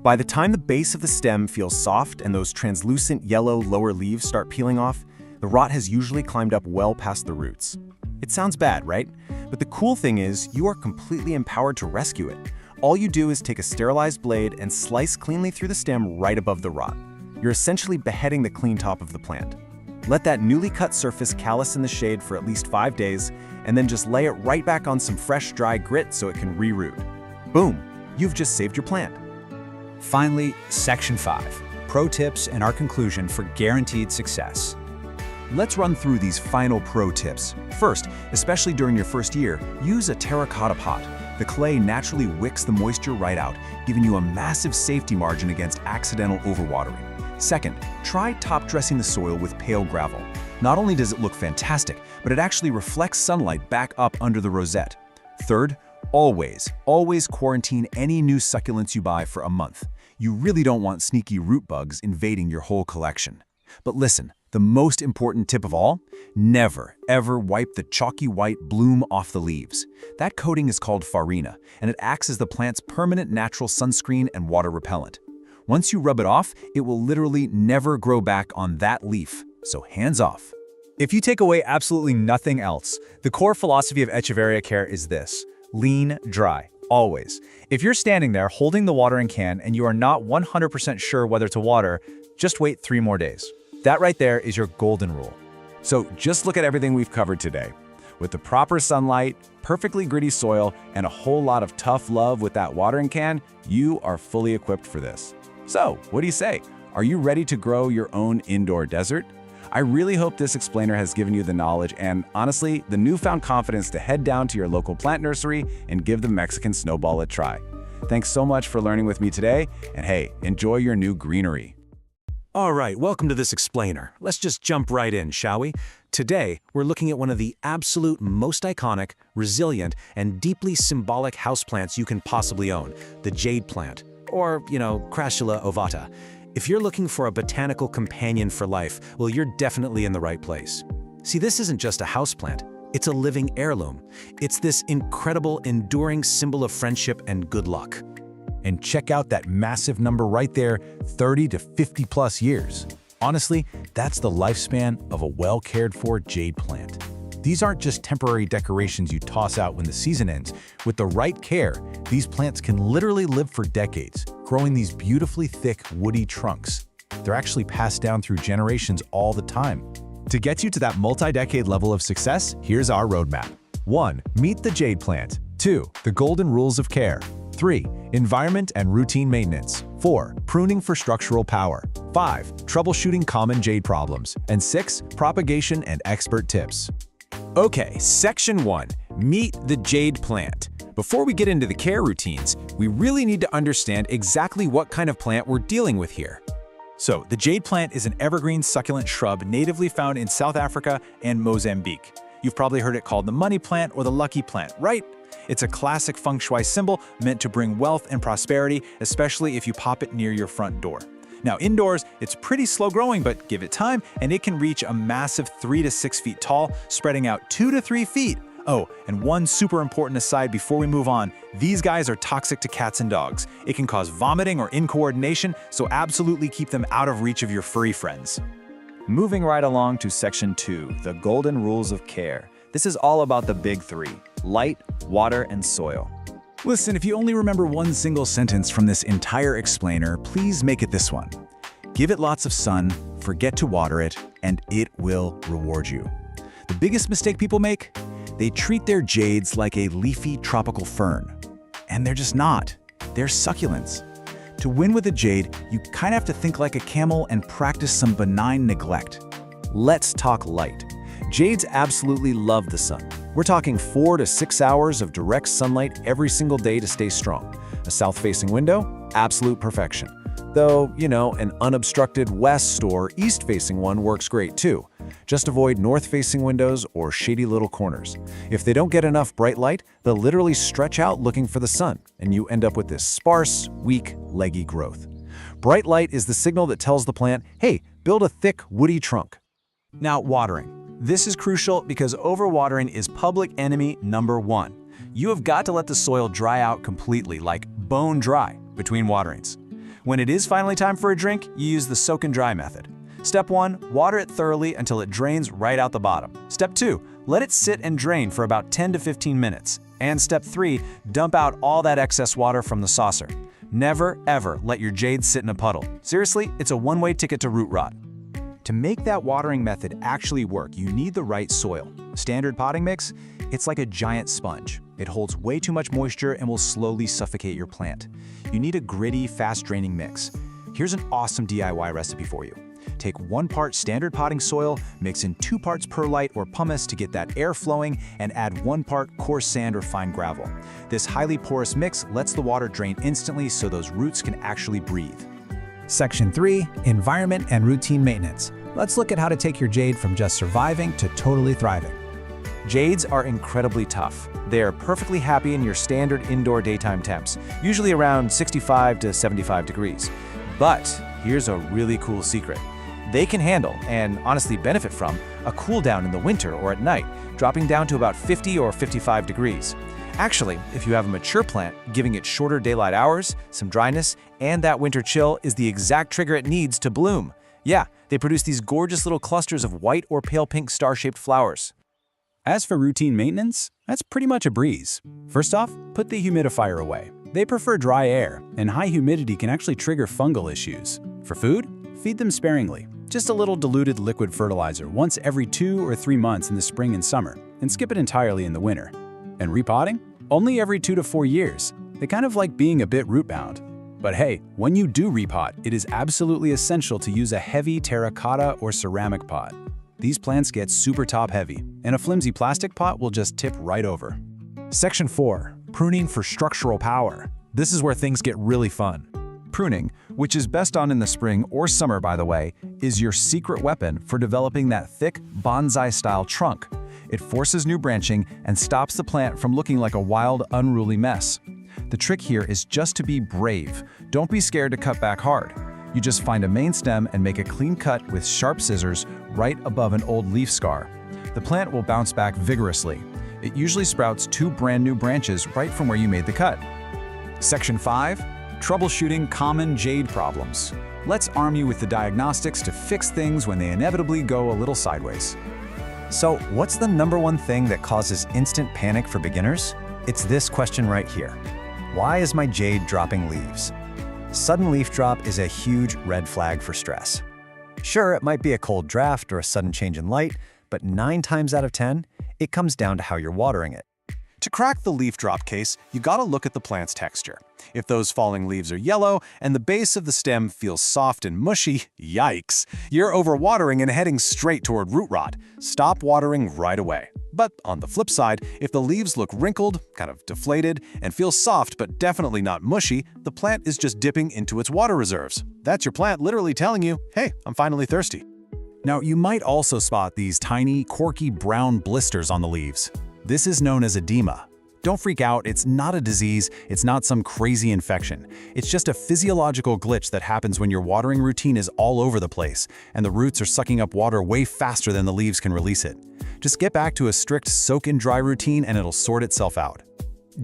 By the time the base of the stem feels soft and those translucent yellow lower leaves start peeling off, the rot has usually climbed up well past the roots. It sounds bad, right? But the cool thing is, you are completely empowered to rescue it. All you do is take a sterilized blade and slice cleanly through the stem right above the rot. You're essentially beheading the clean top of the plant. Let that newly cut surface callus in the shade for at least 5 days, and then just lay it right back on some fresh, dry grit so it can reroot. Boom! You've just saved your plant. Finally, section 5, pro tips and our conclusion for guaranteed success. Let's run through these final pro tips. First, especially during your first year, use a terracotta pot. The clay naturally wicks the moisture right out, giving you a massive safety margin against accidental overwatering. Second, try top dressing the soil with pale gravel. Not only does it look fantastic, but it actually reflects sunlight back up under the rosette. Third, always quarantine any new succulents you buy for a month. You really don't want sneaky root bugs invading your whole collection. But listen, the most important tip of all, never, ever wipe the chalky white bloom off the leaves. That coating is called farina, and it acts as the plant's permanent natural sunscreen and water repellent. Once you rub it off, it will literally never grow back on that leaf, so hands off. If you take away absolutely nothing else, the core philosophy of Echeveria care is this: lean, dry, always. If you're standing there holding the watering can and you are not 100% sure whether to water, just wait 3 more days. That right there is your golden rule. So just look at everything we've covered today. With the proper sunlight, perfectly gritty soil, and a whole lot of tough love with that watering can, you are fully equipped for this. So, what do you say? Are you ready to grow your own indoor desert? I really hope this explainer has given you the knowledge and, honestly, the newfound confidence to head down to your local plant nursery and give the Mexican snowball a try. Thanks so much for learning with me today, and hey, enjoy your new greenery. All right, welcome to this explainer. Let's just jump right in, shall we? Today, we're looking at one of the absolute most iconic, resilient, and deeply symbolic houseplants you can possibly own, the jade plant, or, Crassula ovata. If you're looking for a botanical companion for life, well, you're definitely in the right place. See, this isn't just a houseplant. It's a living heirloom. It's this incredible, enduring symbol of friendship and good luck. And check out that massive number right there, 30 to 50 plus years. Honestly, that's the lifespan of a well-cared-for jade plant. These aren't just temporary decorations you toss out when the season ends. With the right care, these plants can literally live for decades, growing these beautifully thick, woody trunks. They're actually passed down through generations all the time. To get you to that multi-decade level of success, here's our roadmap. 1. Meet the jade plant. 2. The golden rules of care. 3. Environment and routine maintenance. 4. Pruning for structural power. 5. Troubleshooting common jade problems. And 6. Propagation and expert tips. Okay, Section 1. Meet the jade plant. Before we get into the care routines, we really need to understand exactly what kind of plant we're dealing with here. So, the jade plant is an evergreen succulent shrub natively found in South Africa and Mozambique. You've probably heard it called the money plant or the lucky plant, right? It's a classic feng shui symbol meant to bring wealth and prosperity, especially if you pop it near your front door. Now, indoors, it's pretty slow growing, but give it time and it can reach a massive 3 to 6 feet tall, spreading out 2 to 3 feet. Oh, and one super important aside before we move on, these guys are toxic to cats and dogs. It can cause vomiting or incoordination, so absolutely keep them out of reach of your furry friends. Moving right along to Section 2, the golden rules of care. This is all about the big three: light, water, and soil. Listen, if you only remember one single sentence from this entire explainer, please make it this one. Give it lots of sun, forget to water it, and it will reward you. The biggest mistake people make? They treat their jades like a leafy tropical fern. And they're just not. They're succulents. To win with a jade, you kind of have to think like a camel and practice some benign neglect. Let's talk light. Jades absolutely love the sun. We're talking 4 to 6 hours of direct sunlight every single day to stay strong. A south-facing window? Absolute perfection. Though, an unobstructed west or east-facing one works great too. Just avoid north-facing windows or shady little corners. If they don't get enough bright light, they'll literally stretch out looking for the sun, and you end up with this sparse, weak, leggy growth. Bright light is the signal that tells the plant, hey, build a thick, woody trunk. Now, watering. This is crucial because overwatering is public enemy number 1. You have got to let the soil dry out completely, like bone dry, between waterings. When it is finally time for a drink, you use the soak and dry method. Step 1, water it thoroughly until it drains right out the bottom. Step 2, let it sit and drain for about 10 to 15 minutes. And Step 3, dump out all that excess water from the saucer. Never, ever let your jade sit in a puddle. Seriously, it's a one-way ticket to root rot. To make that watering method actually work, you need the right soil. Standard potting mix? It's like a giant sponge. It holds way too much moisture and will slowly suffocate your plant. You need a gritty, fast-draining mix. Here's an awesome DIY recipe for you. Take 1 part standard potting soil, mix in 2 parts perlite or pumice to get that air flowing, and add 1 part coarse sand or fine gravel. This highly porous mix lets the water drain instantly so those roots can actually breathe. Section 3, Environment and Routine Maintenance. Let's look at how to take your jade from just surviving to totally thriving. Jades are incredibly tough. They are perfectly happy in your standard indoor daytime temps, usually around 65 to 75 degrees. But here's a really cool secret. They can handle, and honestly benefit from, a cool down in the winter or at night, dropping down to about 50 or 55 degrees. Actually, if you have a mature plant, giving it shorter daylight hours, some dryness, and that winter chill is the exact trigger it needs to bloom. Yeah, they produce these gorgeous little clusters of white or pale pink star-shaped flowers. As for routine maintenance, that's pretty much a breeze. First off, put the humidifier away. They prefer dry air, and high humidity can actually trigger fungal issues. For food, feed them sparingly. Just a little diluted liquid fertilizer once every 2 or 3 months in the spring and summer, and skip it entirely in the winter. And repotting? Only every 2 to 4 years. They kind of like being a bit root-bound. But hey, when you do repot, it is absolutely essential to use a heavy terracotta or ceramic pot. These plants get super top-heavy, and a flimsy plastic pot will just tip right over. Section 4, Pruning for structural power. This is where things get really fun. Pruning, which is best done in the spring or summer by the way, is your secret weapon for developing that thick bonsai-style trunk. It forces new branching and stops the plant from looking like a wild, unruly mess. The trick here is just to be brave. Don't be scared to cut back hard. You just find a main stem and make a clean cut with sharp scissors right above an old leaf scar. The plant will bounce back vigorously. It usually sprouts 2 brand new branches right from where you made the cut. Section 5, Troubleshooting common jade problems. Let's arm you with the diagnostics to fix things when they inevitably go a little sideways. So, what's the #1 thing that causes instant panic for beginners? It's this question right here. Why is my jade dropping leaves? Sudden leaf drop is a huge red flag for stress. Sure, it might be a cold draft or a sudden change in light, but 9 times out of 10, it comes down to how you're watering it. To crack the leaf drop case, you gotta look at the plant's texture. If those falling leaves are yellow and the base of the stem feels soft and mushy, yikes, you're overwatering and heading straight toward root rot. Stop watering right away. But on the flip side, if the leaves look wrinkled, kind of deflated, and feel soft but definitely not mushy, the plant is just dipping into its water reserves. That's your plant literally telling you, hey, I'm finally thirsty. Now, you might also spot these tiny, corky brown blisters on the leaves. This is known as edema. Don't freak out, it's not a disease, it's not some crazy infection. It's just a physiological glitch that happens when your watering routine is all over the place, and the roots are sucking up water way faster than the leaves can release it. Just get back to a strict soak and dry routine and it'll sort itself out.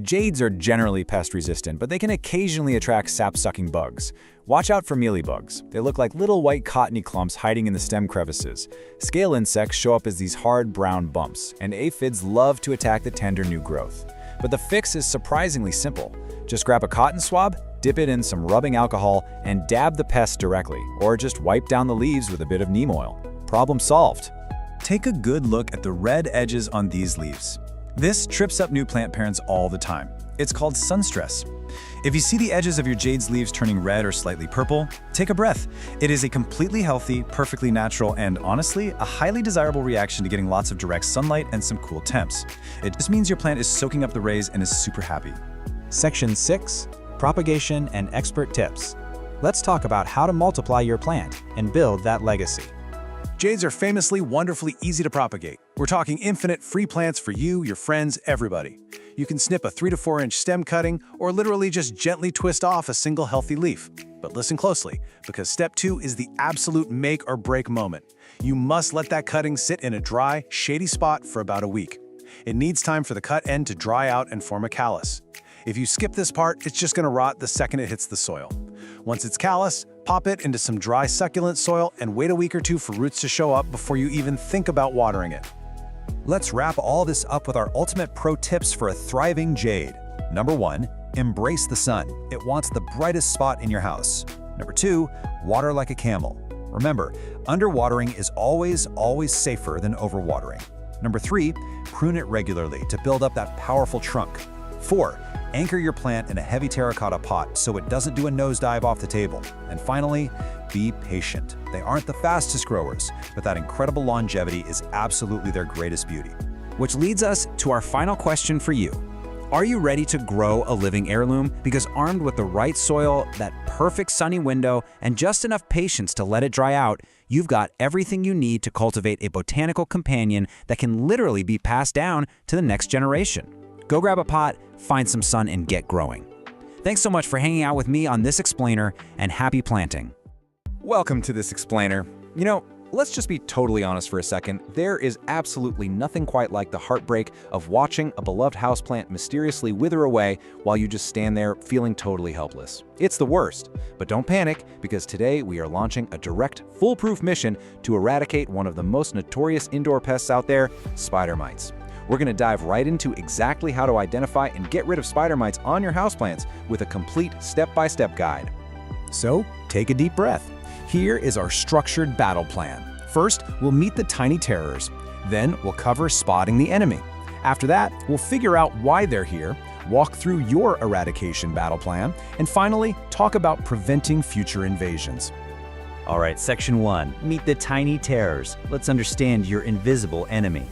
Jades are generally pest resistant, but they can occasionally attract sap-sucking bugs. Watch out for mealybugs. They look like little white cottony clumps hiding in the stem crevices. Scale insects show up as these hard brown bumps, and aphids love to attack the tender new growth. But the fix is surprisingly simple. Just grab a cotton swab, dip it in some rubbing alcohol, and dab the pest directly, or just wipe down the leaves with a bit of neem oil. Problem solved. Take a good look at the red edges on these leaves. This trips up new plant parents all the time. It's called sun stress. If you see the edges of your jade's leaves turning red or slightly purple, take a breath. It is a completely healthy, perfectly natural, and honestly, a highly desirable reaction to getting lots of direct sunlight and some cool temps. It just means your plant is soaking up the rays and is super happy. Section 6, Propagation and Expert Tips. Let's talk about how to multiply your plant and build that legacy. Jades are famously wonderfully easy to propagate. We're talking infinite free plants for you, your friends, everybody. You can snip a 3 to 4 inch stem cutting or literally just gently twist off a single healthy leaf. But listen closely, because step 2 is the absolute make or break moment. You must let that cutting sit in a dry, shady spot for about a week. It needs time for the cut end to dry out and form a callus. If you skip this part, it's just gonna rot the second it hits the soil. Once it's callous, pop it into some dry succulent soil and wait a week or 2 for roots to show up before you even think about watering it. Let's wrap all this up with our ultimate pro tips for a thriving jade. #1, embrace the sun. It wants the brightest spot in your house. #2, water like a camel. Remember, underwatering is always safer than overwatering. #3, prune it regularly to build up that powerful trunk. 4, anchor your plant in a heavy terracotta pot so it doesn't do a nosedive off the table. And finally, be patient. They aren't the fastest growers, but that incredible longevity is absolutely their greatest beauty. Which leads us to our final question for you. Are you ready to grow a living heirloom? Because armed with the right soil, that perfect sunny window, and just enough patience to let it dry out, you've got everything you need to cultivate a botanical companion that can literally be passed down to the next generation. Go grab a pot, find some sun, and get growing. Thanks so much for hanging out with me on This Explainer, and happy planting. Welcome to This Explainer. You know, let's just be totally honest for a second. There is absolutely nothing quite like the heartbreak of watching a beloved houseplant mysteriously wither away while you just stand there feeling totally helpless. It's the worst. But don't panic, because today we are launching a direct, foolproof mission to eradicate one of the most notorious indoor pests out there, spider mites. We're going to dive right into exactly how to identify and get rid of spider mites on your houseplants with a complete step-by-step guide. So, take a deep breath. Here is our structured battle plan. First, we'll meet the tiny terrors. Then, we'll cover spotting the enemy. After that, we'll figure out why they're here, walk through your eradication battle plan, and finally, talk about preventing future invasions. All right, Section 1, meet the tiny terrors. Let's understand your invisible enemy.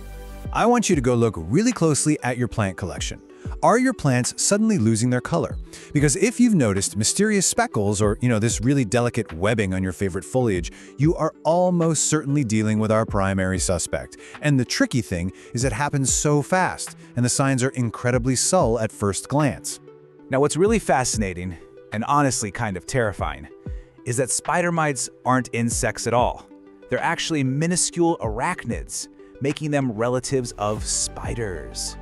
I want you to go look really closely at your plant collection. Are your plants suddenly losing their color? Because if you've noticed mysterious speckles or, this really delicate webbing on your favorite foliage, you are almost certainly dealing with our primary suspect. And the tricky thing is it happens so fast, and the signs are incredibly subtle at first glance. Now, what's really fascinating, and honestly kind of terrifying, is that spider mites aren't insects at all. They're actually minuscule arachnids, making them relatives of spiders.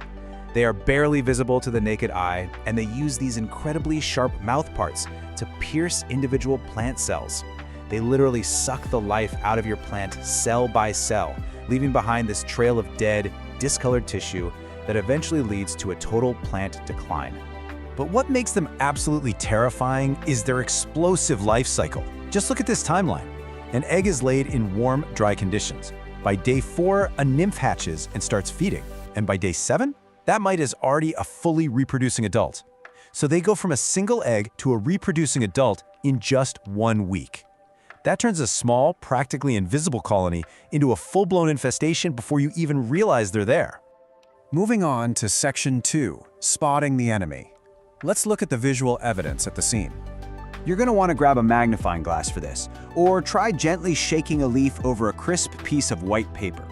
They are barely visible to the naked eye, and they use these incredibly sharp mouthparts to pierce individual plant cells. They literally suck the life out of your plant cell by cell, leaving behind this trail of dead, discolored tissue that eventually leads to a total plant decline. But what makes them absolutely terrifying is their explosive life cycle. Just look at this timeline. An egg is laid in warm, dry conditions. By day 4, a nymph hatches and starts feeding. And by day 7, that mite is already a fully reproducing adult. So they go from a single egg to a reproducing adult in just 1 week. That turns a small, practically invisible colony into a full-blown infestation before you even realize they're there. Moving on to Section 2, Spotting the Enemy. Let's look at the visual evidence at the scene. You're going to want to grab a magnifying glass for this, or try gently shaking a leaf over a crisp piece of white paper.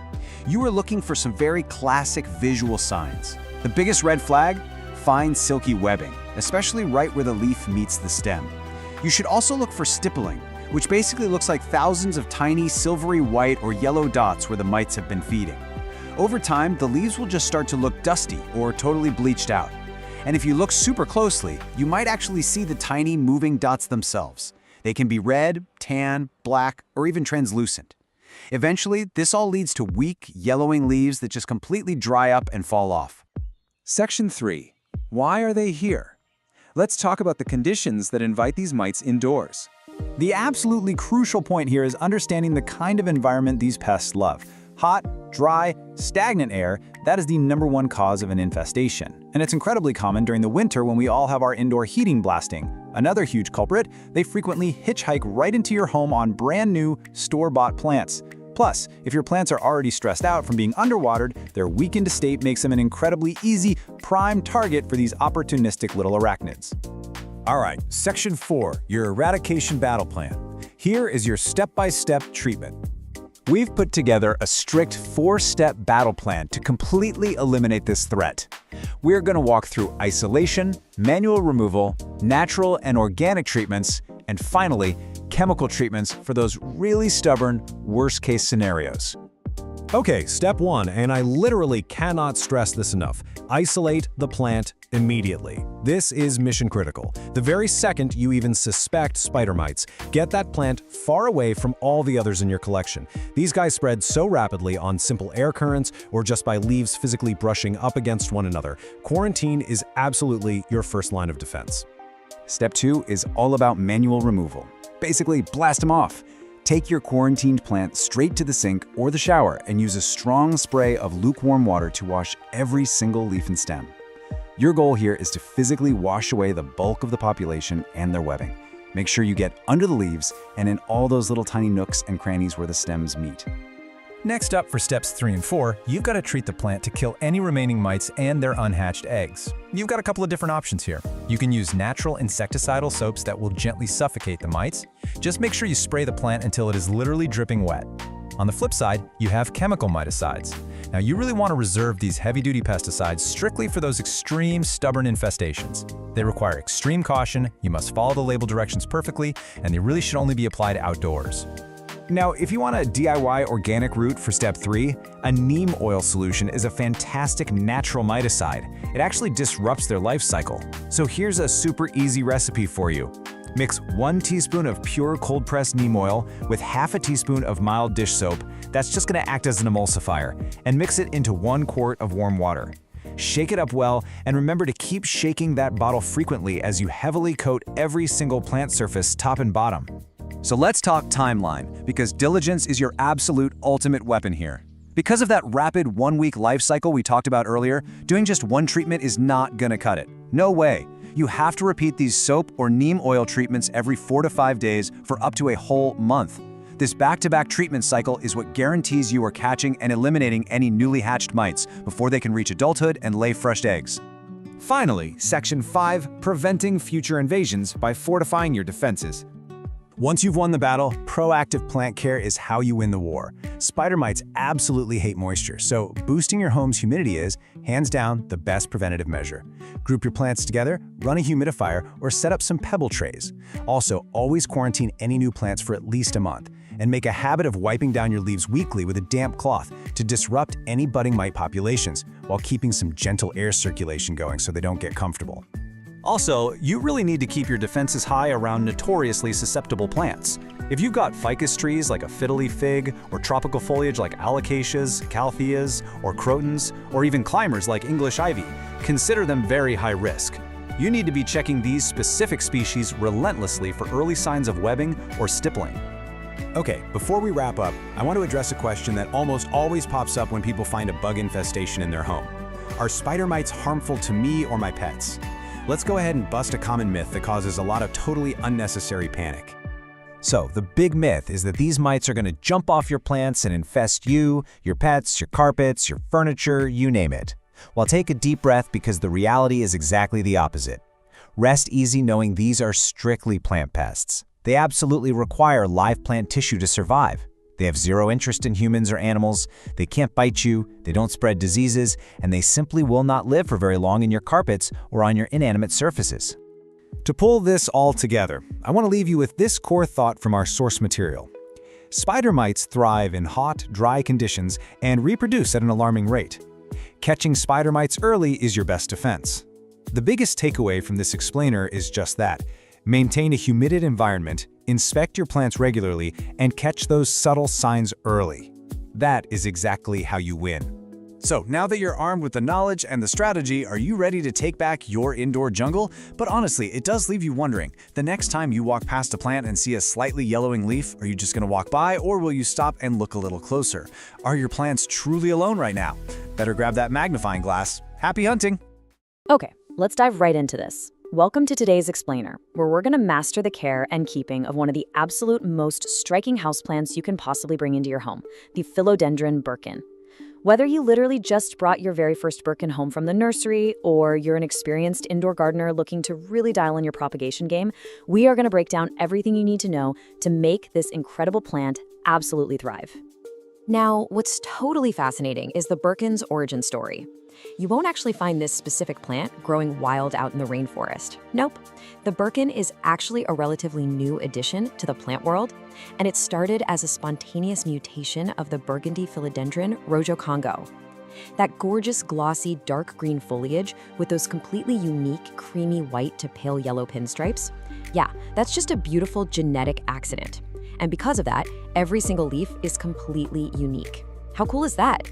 You are looking for some very classic visual signs. The biggest red flag? Fine silky webbing, especially right where the leaf meets the stem. You should also look for stippling, which basically looks like thousands of tiny silvery white or yellow dots where the mites have been feeding. Over time, the leaves will just start to look dusty or totally bleached out. And if you look super closely, you might actually see the tiny moving dots themselves. They can be red, tan, black, or even translucent. Eventually, this all leads to weak, yellowing leaves that just completely dry up and fall off. Section 3. Why are they here? Let's talk about the conditions that invite these mites indoors. The absolutely crucial point here is understanding the kind of environment these pests love. Hot, dry, stagnant air, that is the #1 cause of an infestation. And it's incredibly common during the winter when we all have our indoor heating blasting. Another huge culprit, they frequently hitchhike right into your home on brand new, store-bought plants. Plus, if your plants are already stressed out from being underwatered, their weakened state makes them an incredibly easy, prime target for these opportunistic little arachnids. All right, Section 4, your eradication battle plan. Here is your step-by-step treatment. We've put together a strict 4-step battle plan to completely eliminate this threat. We're going to walk through isolation, manual removal, natural and organic treatments, and finally, chemical treatments for those really stubborn, worst-case scenarios. Okay, step 1, and I literally cannot stress this enough. Isolate the plant immediately. This is mission critical. The very second you even suspect spider mites, get that plant far away from all the others in your collection. These guys spread so rapidly on simple air currents or just by leaves physically brushing up against one another. Quarantine is absolutely your first line of defense. Step 2 is all about manual removal. Basically, blast them off. Take your quarantined plant straight to the sink or the shower and use a strong spray of lukewarm water to wash every single leaf and stem. Your goal here is to physically wash away the bulk of the population and their webbing. Make sure you get under the leaves and in all those little tiny nooks and crannies where the stems meet. Next up for steps 3 and 4, you've got to treat the plant to kill any remaining mites and their unhatched eggs. You've got a couple of different options here. You can use natural insecticidal soaps that will gently suffocate the mites. Just make sure you spray the plant until it is literally dripping wet. On the flip side, you have chemical miticides. Now you really want to reserve these heavy-duty pesticides strictly for those extreme, stubborn infestations. They require extreme caution, you must follow the label directions perfectly, and they really should only be applied outdoors. Now, if you want a DIY organic route for step 3, a neem oil solution is a fantastic natural miticide. It actually disrupts their life cycle. So here's a super easy recipe for you. Mix 1 teaspoon of pure cold-pressed neem oil with half a teaspoon of mild dish soap. That's just going to act as an emulsifier. And mix it into 1 quart of warm water. Shake it up well, and remember to keep shaking that bottle frequently as you heavily coat every single plant surface top and bottom. So let's talk timeline, because diligence is your absolute ultimate weapon here. Because of that rapid 1-week life cycle we talked about earlier, doing just 1 treatment is not gonna cut it. No way. You have to repeat these soap or neem oil treatments every 4 to 5 days for up to a whole month. This back-to-back treatment cycle is what guarantees you are catching and eliminating any newly hatched mites before they can reach adulthood and lay fresh eggs. Finally, Section 5, preventing future invasions by fortifying your defenses. Once you've won the battle, proactive plant care is how you win the war. Spider mites absolutely hate moisture, so boosting your home's humidity is, hands down, the best preventative measure. Group your plants together, run a humidifier, or set up some pebble trays. Also, always quarantine any new plants for at least a month, and make a habit of wiping down your leaves weekly with a damp cloth to disrupt any budding mite populations, while keeping some gentle air circulation going so they don't get comfortable. Also, you really need to keep your defenses high around notoriously susceptible plants. If you've got ficus trees like a fiddly fig, or tropical foliage like alocasias, caltheas, or crotons, or even climbers like English ivy, consider them very high risk. You need to be checking these specific species relentlessly for early signs of webbing or stippling. Okay, before we wrap up, I want to address a question that almost always pops up when people find a bug infestation in their home. Are spider mites harmful to me or my pets? Let's go ahead and bust a common myth that causes a lot of totally unnecessary panic. So, the big myth is that these mites are going to jump off your plants and infest you, your pets, your carpets, your furniture, you name it. Well, take a deep breath because the reality is exactly the opposite. Rest easy knowing these are strictly plant pests. They absolutely require live plant tissue to survive. They have zero interest in humans or animals, they can't bite you, they don't spread diseases, and they simply will not live for very long in your carpets or on your inanimate surfaces. To pull this all together, I want to leave you with this core thought from our source material. Spider mites thrive in hot, dry conditions and reproduce at an alarming rate. Catching spider mites early is your best defense. The biggest takeaway from this explainer is just that. Maintain a humid environment, inspect your plants regularly, and catch those subtle signs early. That is exactly how you win. So, now that you're armed with the knowledge and the strategy, are you ready to take back your indoor jungle? But honestly, it does leave you wondering, the next time you walk past a plant and see a slightly yellowing leaf, are you just going to walk by, or will you stop and look a little closer? Are your plants truly alone right now? Better grab that magnifying glass. Happy hunting! Okay, let's dive right into this. Welcome to today's explainer, where we're going to master the care and keeping of one of the absolute most striking houseplants you can possibly bring into your home, the philodendron birkin. Whether you literally just brought your very first birkin home from the nursery, or you're an experienced indoor gardener looking to really dial in your propagation game, we are going to break down everything you need to know to make this incredible plant absolutely thrive. Now, what's totally fascinating is the birkin's origin story. You won't actually find this specific plant growing wild out in the rainforest. Nope. The birkin is actually a relatively new addition to the plant world, and it started as a spontaneous mutation of the burgundy philodendron Rojo Congo. That gorgeous, glossy, dark green foliage with those completely unique, creamy white to pale yellow pinstripes. Yeah, that's just a beautiful genetic accident. And because of that, every single leaf is completely unique. How cool is that?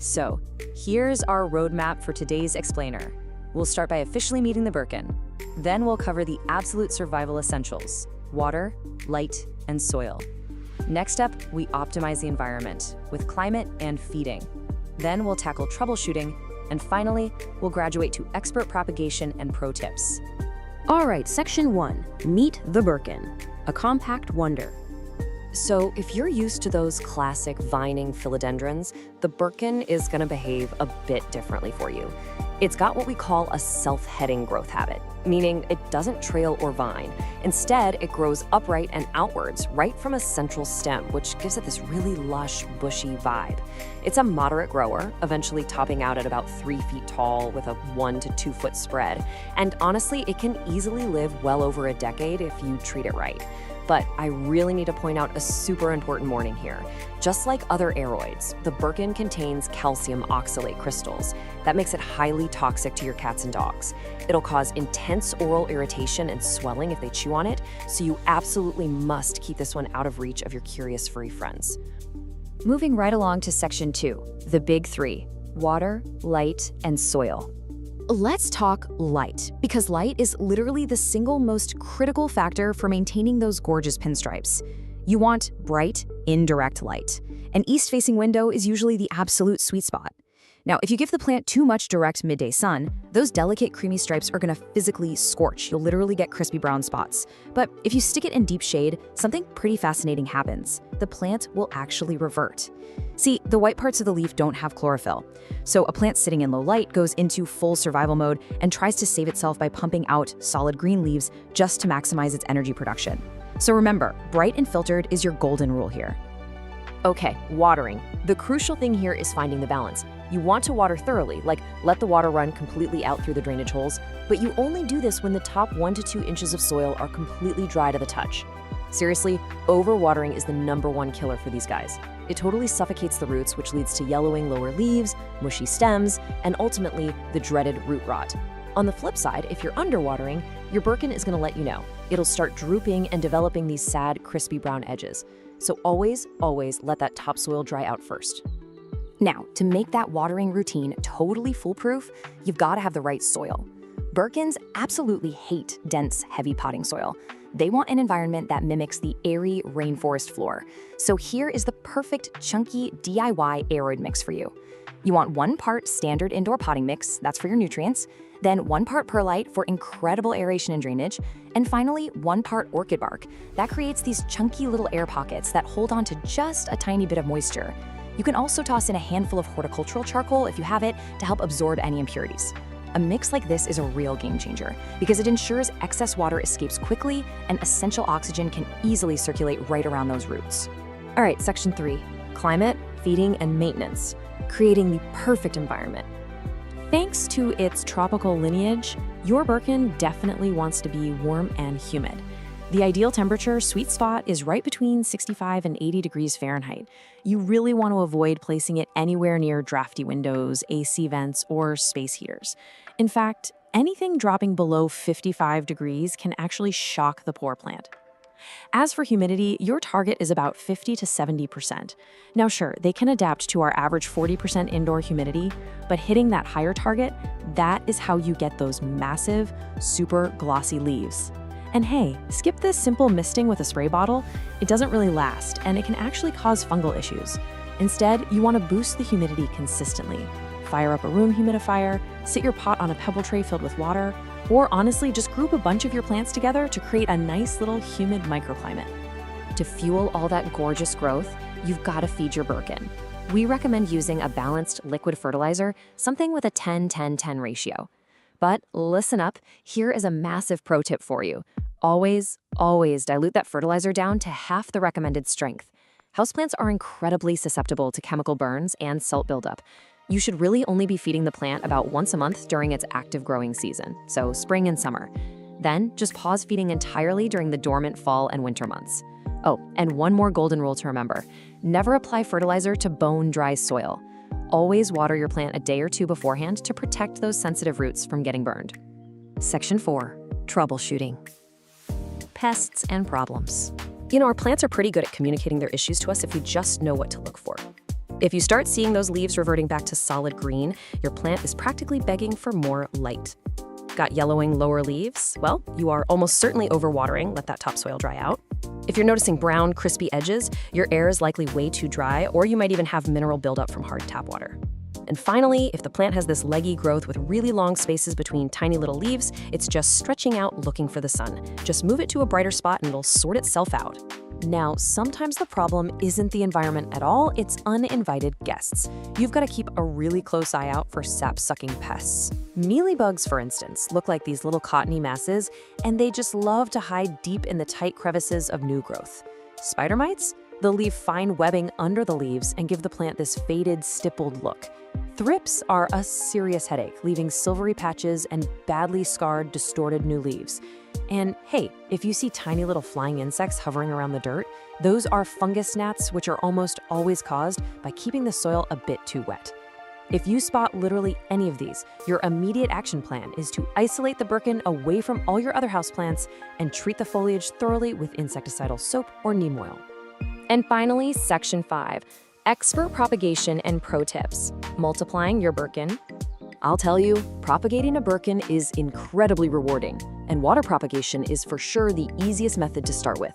So, here's our roadmap for today's explainer. We'll start by officially meeting the birkin. Then we'll cover the absolute survival essentials: water, light, and soil. Next up, we optimize the environment with climate and feeding. Then we'll tackle troubleshooting, and finally, we'll graduate to expert propagation and pro tips. All right, section 1, meet the birkin, a compact wonder. So if you're used to those classic vining philodendrons, the birkin is going to behave a bit differently for you. It's got what we call a self-heading growth habit, meaning it doesn't trail or vine. Instead, it grows upright and outwards, right from a central stem, which gives it this really lush, bushy vibe. It's a moderate grower, eventually topping out at about 3 feet tall with a 1 to 2 foot spread. And honestly, it can easily live well over a decade if you treat it right. But I really need to point out a super important warning here. Just like other aroids, the birkin contains calcium oxalate crystals. That makes it highly toxic to your cats and dogs. It'll cause intense oral irritation and swelling if they chew on it, so you absolutely must keep this one out of reach of your curious furry friends. Moving right along to section 2, the big 3, water, light, and soil. Let's talk light, because light is literally the single most critical factor for maintaining those gorgeous pinstripes. You want bright, indirect light. An east-facing window is usually the absolute sweet spot. Now, if you give the plant too much direct midday sun, those delicate creamy stripes are going to physically scorch. You'll literally get crispy brown spots. But if you stick it in deep shade, something pretty fascinating happens. The plant will actually revert. See, the white parts of the leaf don't have chlorophyll. So a plant sitting in low light goes into full survival mode and tries to save itself by pumping out solid green leaves just to maximize its energy production. So remember, bright and filtered is your golden rule here. Okay, watering. The crucial thing here is finding the balance. You want to water thoroughly, like let the water run completely out through the drainage holes, but you only do this when the top 1 to 2 inches of soil are completely dry to the touch. Seriously, overwatering is the #1 killer for these guys. It totally suffocates the roots, which leads to yellowing lower leaves, mushy stems, and ultimately the dreaded root rot. On the flip side, if you're underwatering, your Birkin is going to let you know. It'll start drooping and developing these sad, crispy brown edges. So always, always let that topsoil dry out first. Now, to make that watering routine totally foolproof, you've got to have the right soil. Birkins absolutely hate dense, heavy potting soil. They want an environment that mimics the airy rainforest floor. So here is the perfect chunky DIY aeroid mix for you. You want 1 part standard indoor potting mix, that's for your nutrients, then 1 part perlite for incredible aeration and drainage, and finally 1 part orchid bark. That creates these chunky little air pockets that hold on to just a tiny bit of moisture. You can also toss in a handful of horticultural charcoal if you have it to help absorb any impurities. A mix like this is a real game changer because it ensures excess water escapes quickly and essential oxygen can easily circulate right around those roots. All right, section 3, climate, feeding, and maintenance, creating the perfect environment. Thanks to its tropical lineage, your Birkin definitely wants to be warm and humid. The ideal temperature sweet spot is right between 65 and 80 degrees Fahrenheit. You really want to avoid placing it anywhere near drafty windows, AC vents, or space heaters. In fact, anything dropping below 55 degrees can actually shock the poor plant. As for humidity, your target is about 50 to 70%. Now sure, they can adapt to our average 40% indoor humidity, but hitting that higher target, that is how you get those massive, super glossy leaves. And hey, skip this simple misting with a spray bottle. It doesn't really last, and it can actually cause fungal issues. Instead, you want to boost the humidity consistently. Fire up a room humidifier, sit your pot on a pebble tray filled with water, or honestly, just group a bunch of your plants together to create a nice little humid microclimate. To fuel all that gorgeous growth, you've got to feed your Birkin. We recommend using a balanced liquid fertilizer, something with a 10-10-10 ratio. But listen up, here is a massive pro tip for you. Always, always dilute that fertilizer down to half the recommended strength. Houseplants are incredibly susceptible to chemical burns and salt buildup. You should really only be feeding the plant about once a month during its active growing season, so spring and summer. Then, just pause feeding entirely during the dormant fall and winter months. Oh, and one more golden rule to remember. Never apply fertilizer to bone-dry soil. Always water your plant a day or 2 beforehand to protect those sensitive roots from getting burned. Section 4, troubleshooting. Pests and problems. You know, our plants are pretty good at communicating their issues to us if we just know what to look for. If you start seeing those leaves reverting back to solid green, your plant is practically begging for more light. Got yellowing lower leaves? Well, you are almost certainly overwatering. Let that topsoil dry out. If you're noticing brown, crispy edges, your air is likely way too dry, or you might even have mineral buildup from hard tap water. And finally, if the plant has this leggy growth with really long spaces between tiny little leaves, it's just stretching out looking for the sun. Just move it to a brighter spot and it'll sort itself out. Now, sometimes the problem isn't the environment at all, it's uninvited guests. You've got to keep a really close eye out for sap-sucking pests. Mealybugs, for instance, look like these little cottony masses, and they just love to hide deep in the tight crevices of new growth. Spider mites? They'll leave fine webbing under the leaves and give the plant this faded, stippled look. Thrips are a serious headache, leaving silvery patches and badly scarred, distorted new leaves. And hey, if you see tiny little flying insects hovering around the dirt, those are fungus gnats, which are almost always caused by keeping the soil a bit too wet. If you spot literally any of these, your immediate action plan is to isolate the Birkin away from all your other houseplants and treat the foliage thoroughly with insecticidal soap or neem oil. And finally, section 5, expert propagation and pro tips. Multiplying your Birkin. I'll tell you, propagating a Birkin is incredibly rewarding, and water propagation is for sure the easiest method to start with.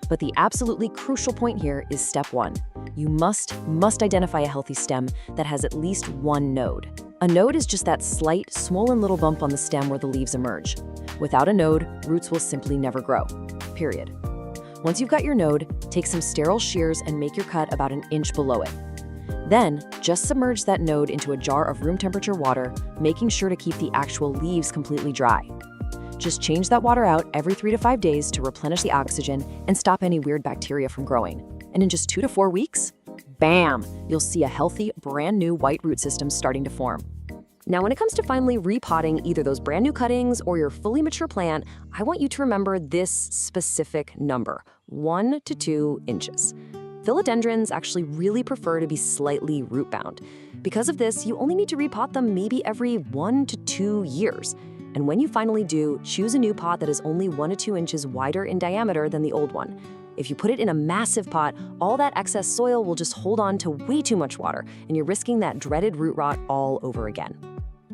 But the absolutely crucial point here is step 1. You must identify a healthy stem that has at least one node. A node is just that slight, swollen little bump on the stem where the leaves emerge. Without a node, roots will simply never grow. Period. Once you've got your node, take some sterile shears and make your cut about an inch below it. Then, just submerge that node into a jar of room temperature water, making sure to keep the actual leaves completely dry. Just change that water out every 3 to 5 days to replenish the oxygen and stop any weird bacteria from growing. And in just 2 to 4 weeks, bam, you'll see a healthy, brand new white root system starting to form. Now, when it comes to finally repotting either those brand new cuttings or your fully mature plant, I want you to remember this specific number, 1 to 2 inches. Philodendrons actually really prefer to be slightly root-bound. Because of this, you only need to repot them maybe every 1 to 2 years. And when you finally do, choose a new pot that is only 1 to 2 inches wider in diameter than the old one. If you put it in a massive pot, all that excess soil will just hold on to way too much water, and you're risking that dreaded root rot all over again.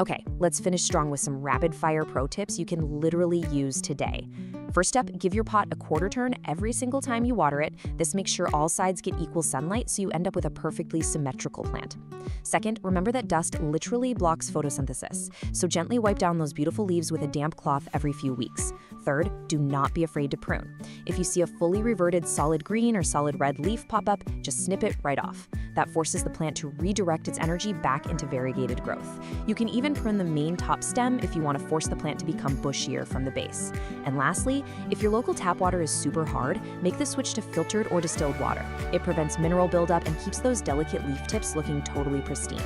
Okay, let's finish strong with some rapid-fire pro tips you can literally use today. First step, give your pot a quarter turn every single time you water it. This makes sure all sides get equal sunlight so you end up with a perfectly symmetrical plant. Second, remember that dust literally blocks photosynthesis, so gently wipe down those beautiful leaves with a damp cloth every few weeks. Third, do not be afraid to prune. If you see a fully reverted solid green or solid red leaf pop up, just snip it right off. That forces the plant to redirect its energy back into variegated growth. You can even prune the main top stem if you want to force the plant to become bushier from the base. And lastly, if your local tap water is super hard, make the switch to filtered or distilled water. It prevents mineral buildup and keeps those delicate leaf tips looking totally pristine.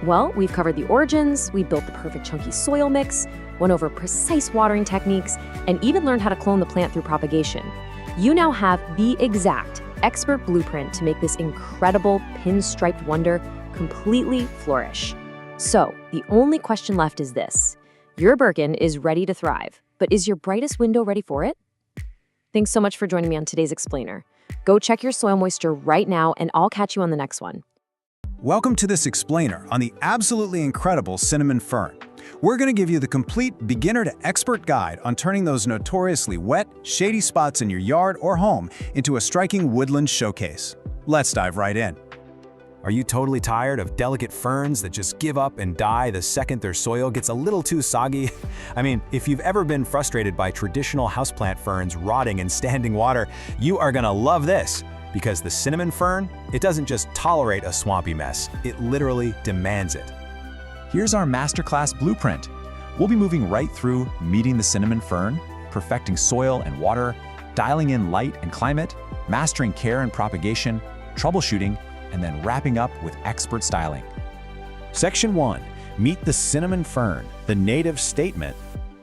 Well, we've covered the origins, we built the perfect chunky soil mix, went over precise watering techniques, and even learned how to clone the plant through propagation. You now have the exact expert blueprint to make this incredible pinstriped wonder completely flourish. So, the only question left is this. Your Birkin is ready to thrive, but is your brightest window ready for it? Thanks so much for joining me on today's Explainer. Go check your soil moisture right now, and I'll catch you on the next one. Welcome to this explainer on the absolutely incredible cinnamon fern. We're going to give you the complete beginner to expert guide on turning those notoriously wet, shady spots in your yard or home into a striking woodland showcase. Let's dive right in. Are you totally tired of delicate ferns that just give up and die the second their soil gets a little too soggy? I mean, if you've ever been frustrated by traditional houseplant ferns rotting in standing water, you are gonna love this. Because the cinnamon fern, it doesn't just tolerate a swampy mess, it literally demands it. Here's our masterclass blueprint. We'll be moving right through meeting the cinnamon fern, perfecting soil and water, dialing in light and climate, mastering care and propagation, troubleshooting, and then wrapping up with expert styling. Section 1. Meet the cinnamon fern, the native statement.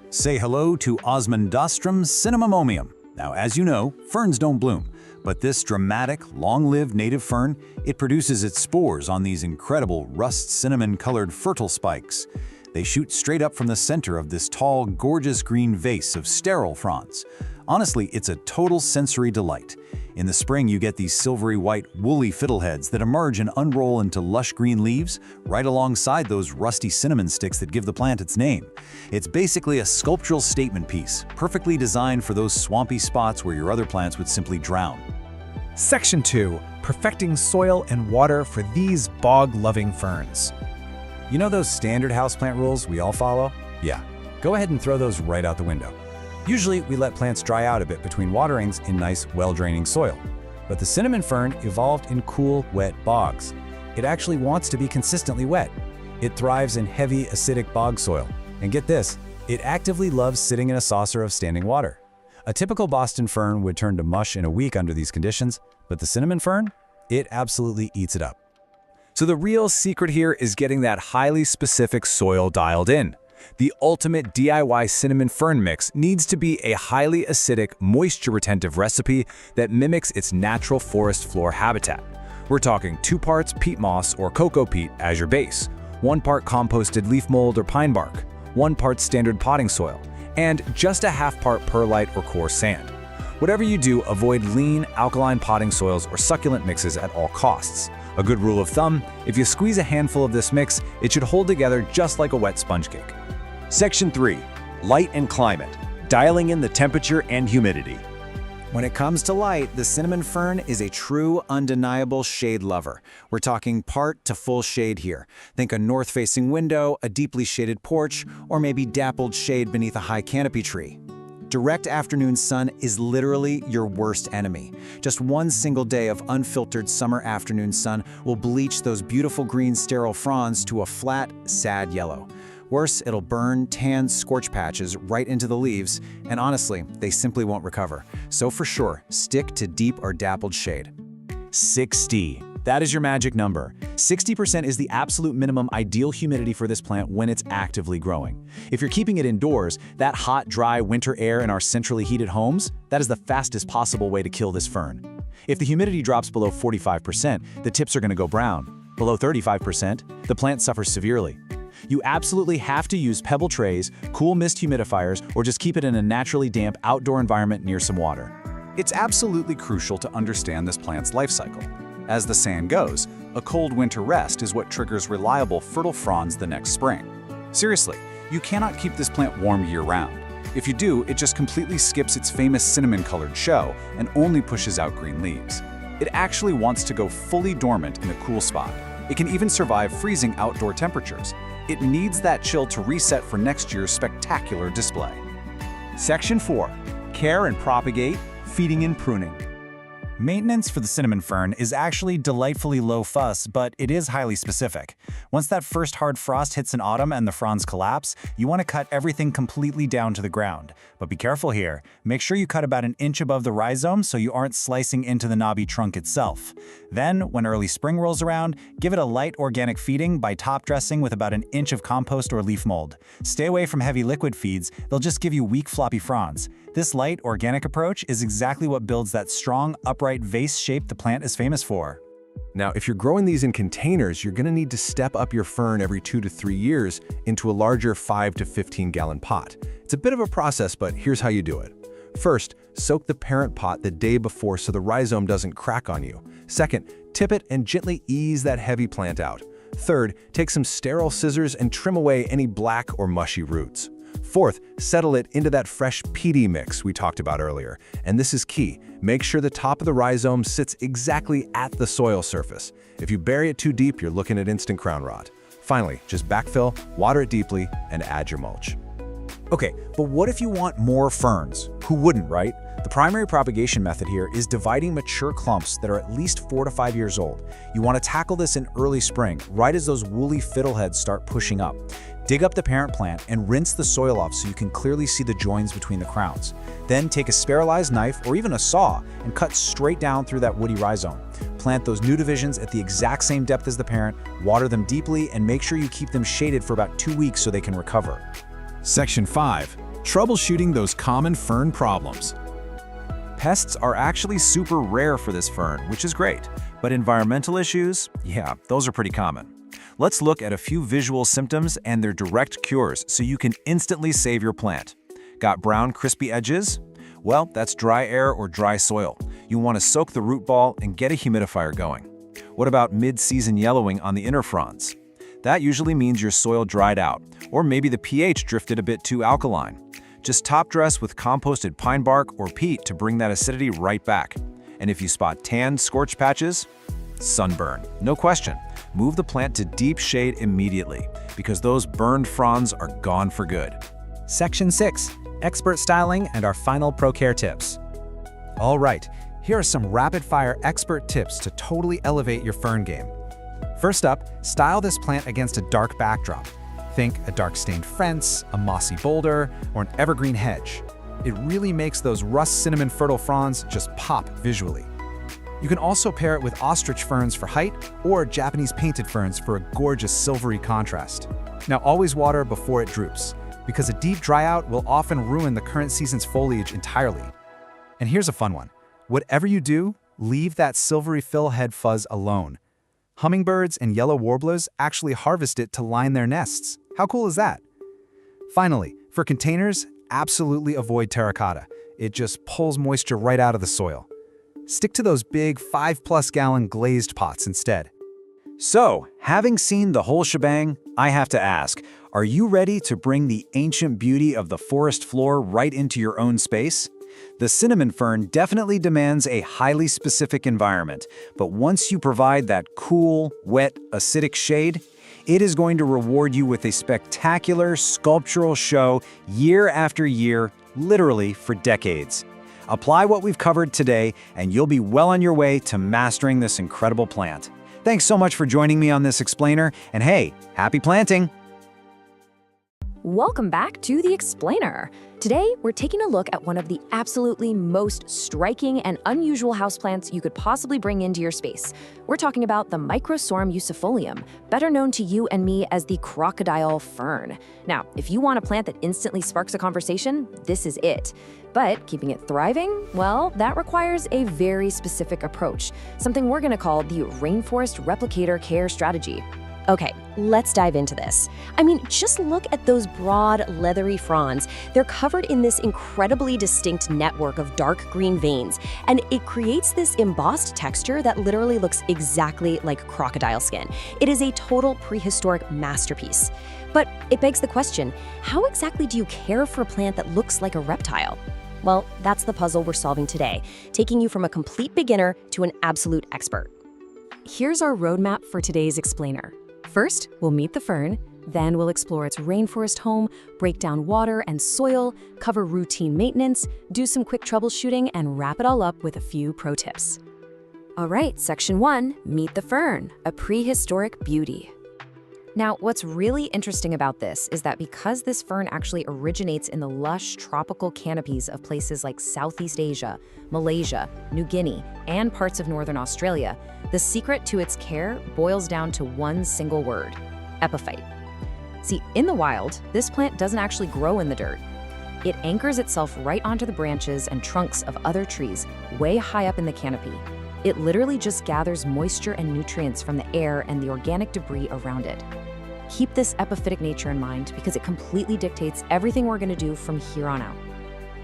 Say hello to Osmundastrum cinnamomium. Now, as you know, ferns don't bloom, but this dramatic, long-lived native fern, it produces its spores on these incredible rust cinnamon-colored fertile spikes. They shoot straight up from the center of this tall, gorgeous green vase of sterile fronds. Honestly, it's a total sensory delight. In the spring, you get these silvery white, woolly fiddleheads that emerge and unroll into lush green leaves right alongside those rusty cinnamon sticks that give the plant its name. It's basically a sculptural statement piece, perfectly designed for those swampy spots where your other plants would simply drown. Section 2. Perfecting soil and water for these bog-loving ferns. You know those standard houseplant rules we all follow? Yeah, go ahead and throw those right out the window. Usually, we let plants dry out a bit between waterings in nice, well-draining soil. But the cinnamon fern evolved in cool, wet bogs. It actually wants to be consistently wet. It thrives in heavy, acidic bog soil. And get this, it actively loves sitting in a saucer of standing water. A typical Boston fern would turn to mush in a week under these conditions, but the cinnamon fern, it absolutely eats it up. So the real secret here is getting that highly specific soil dialed in. The ultimate DIY cinnamon fern mix needs to be a highly acidic, moisture-retentive recipe that mimics its natural forest floor habitat. We're talking 2 parts peat moss or cocoa peat as your base, 1 part composted leaf mold or pine bark, 1 part standard potting soil, and just a ½ part perlite or coarse sand. Whatever you do, avoid lean, alkaline potting soils or succulent mixes at all costs. A good rule of thumb, if you squeeze a handful of this mix, it should hold together just like a wet sponge cake. Section 3. Light and climate. Dialing in the temperature and humidity. When it comes to light, the cinnamon fern is a true, undeniable shade lover. We're talking part to full shade here. Think a north-facing window, a deeply shaded porch, or maybe dappled shade beneath a high canopy tree. Direct afternoon sun is literally your worst enemy. Just one single day of unfiltered summer afternoon sun will bleach those beautiful green sterile fronds to a flat, sad yellow. Worse, it'll burn, tan scorch patches right into the leaves, and honestly, they simply won't recover. So for sure, stick to deep or dappled shade. 60. That is your magic number. 60% is the absolute minimum ideal humidity for this plant when it's actively growing. If you're keeping it indoors, that hot, dry winter air in our centrally heated homes, that is the fastest possible way to kill this fern. If the humidity drops below 45%, the tips are going to go brown. Below 35%, the plant suffers severely. You absolutely have to use pebble trays, cool mist humidifiers, or just keep it in a naturally damp outdoor environment near some water. It's absolutely crucial to understand this plant's life cycle. As the saying goes, a cold winter rest is what triggers reliable, fertile fronds the next spring. Seriously, you cannot keep this plant warm year-round. If you do, it just completely skips its famous cinnamon-colored show and only pushes out green leaves. It actually wants to go fully dormant in a cool spot. It can even survive freezing outdoor temperatures. It needs that chill to reset for next year's spectacular display. Section 4. Care and propagate, feeding and pruning. Maintenance for the cinnamon fern is actually delightfully low fuss, but it is highly specific. Once that first hard frost hits in autumn and the fronds collapse, you want to cut everything completely down to the ground. But be careful here. Make sure you cut about an inch above the rhizome so you aren't slicing into the knobby trunk itself. Then, when early spring rolls around, give it a light organic feeding by top dressing with about an inch of compost or leaf mold. Stay away from heavy liquid feeds, they'll just give you weak floppy fronds. This light, organic approach is exactly what builds that strong, upright vase shape the plant is famous for. Now, if you're growing these in containers, you're going to need to step up your fern every 2 to 3 years into a larger 5 to 15-gallon pot. It's a bit of a process, but here's how you do it. First, soak the parent pot the day before so the rhizome doesn't crack on you. Second, tip it and gently ease that heavy plant out. Third, take some sterile scissors and trim away any black or mushy roots. Fourth, settle it into that fresh peaty mix we talked about earlier. And this is key. Make sure the top of the rhizome sits exactly at the soil surface. If you bury it too deep, you're looking at instant crown rot. Finally, just backfill, water it deeply, and add your mulch. Okay, but what if you want more ferns? Who wouldn't, right? The primary propagation method here is dividing mature clumps that are at least 4 to 5 years old. You want to tackle this in early spring, right as those woolly fiddleheads start pushing up. Dig up the parent plant and rinse the soil off so you can clearly see the joins between the crowns. Then take a sterilized knife or even a saw and cut straight down through that woody rhizome. Plant those new divisions at the exact same depth as the parent, water them deeply, and make sure you keep them shaded for about 2 weeks so they can recover. Section 5. Troubleshooting those common fern problems. Pests are actually super rare for this fern, which is great. But environmental issues, yeah, those are pretty common. Let's look at a few visual symptoms and their direct cures so you can instantly save your plant. Got brown, crispy edges? Well, that's dry air or dry soil. You want to soak the root ball and get a humidifier going. What about mid-season yellowing on the inner fronds? That usually means your soil dried out, or maybe the pH drifted a bit too alkaline. Just top dress with composted pine bark or peat to bring that acidity right back. And if you spot tan, scorched patches, sunburn. No question. Move the plant to deep shade immediately, because those burned fronds are gone for good. Section 6. Expert styling and our final ProCare tips. All right, here are some rapid-fire expert tips to totally elevate your fern game. First up, style this plant against a dark backdrop. Think a dark-stained fence, a mossy boulder, or an evergreen hedge. It really makes those rust cinnamon fertile fronds just pop visually. You can also pair it with ostrich ferns for height or Japanese painted ferns for a gorgeous silvery contrast. Now always water before it droops, because a deep dryout will often ruin the current season's foliage entirely. And here's a fun one. Whatever you do, leave that silvery fill head fuzz alone. Hummingbirds and yellow warblers actually harvest it to line their nests. How cool is that? Finally, for containers, absolutely avoid terracotta. It just pulls moisture right out of the soil. Stick to those big 5+ gallon glazed pots instead. So, having seen the whole shebang, I have to ask, are you ready to bring the ancient beauty of the forest floor right into your own space? The cinnamon fern definitely demands a highly specific environment, but once you provide that cool, wet, acidic shade, it is going to reward you with a spectacular sculptural show year after year, literally for decades. Apply what we've covered today, and you'll be well on your way to mastering this incredible plant. Thanks so much for joining me on this explainer, and hey, happy planting! Welcome back to The Explainer. Today, we're taking a look at one of the absolutely most striking and unusual houseplants you could possibly bring into your space. We're talking about the Microsorm usifolium, better known to you and me as the crocodile fern. Now, if you want a plant that instantly sparks a conversation, this is it. But keeping it thriving, well, that requires a very specific approach, something we're going to call the Rainforest Replicator Care Strategy. Okay, let's dive into this. I mean, just look at those broad, leathery fronds. They're covered in this incredibly distinct network of dark green veins, and it creates this embossed texture that literally looks exactly like crocodile skin. It is a total prehistoric masterpiece. But it begs the question, how exactly do you care for a plant that looks like a reptile? Well, that's the puzzle we're solving today, taking you from a complete beginner to an absolute expert. Here's our roadmap for today's explainer. First, we'll meet the fern, then we'll explore its rainforest home, break down water and soil, cover routine maintenance, do some quick troubleshooting, and wrap it all up with a few pro tips. All right, section 1, meet the fern, a prehistoric beauty. Now, what's really interesting about this is that because this fern actually originates in the lush tropical canopies of places like Southeast Asia, Malaysia, New Guinea, and parts of northern Australia, the secret to its care boils down to one single word: epiphyte. See, in the wild, this plant doesn't actually grow in the dirt. It anchors itself right onto the branches and trunks of other trees way high up in the canopy. It literally just gathers moisture and nutrients from the air and the organic debris around it. Keep this epiphytic nature in mind because it completely dictates everything we're going to do from here on out.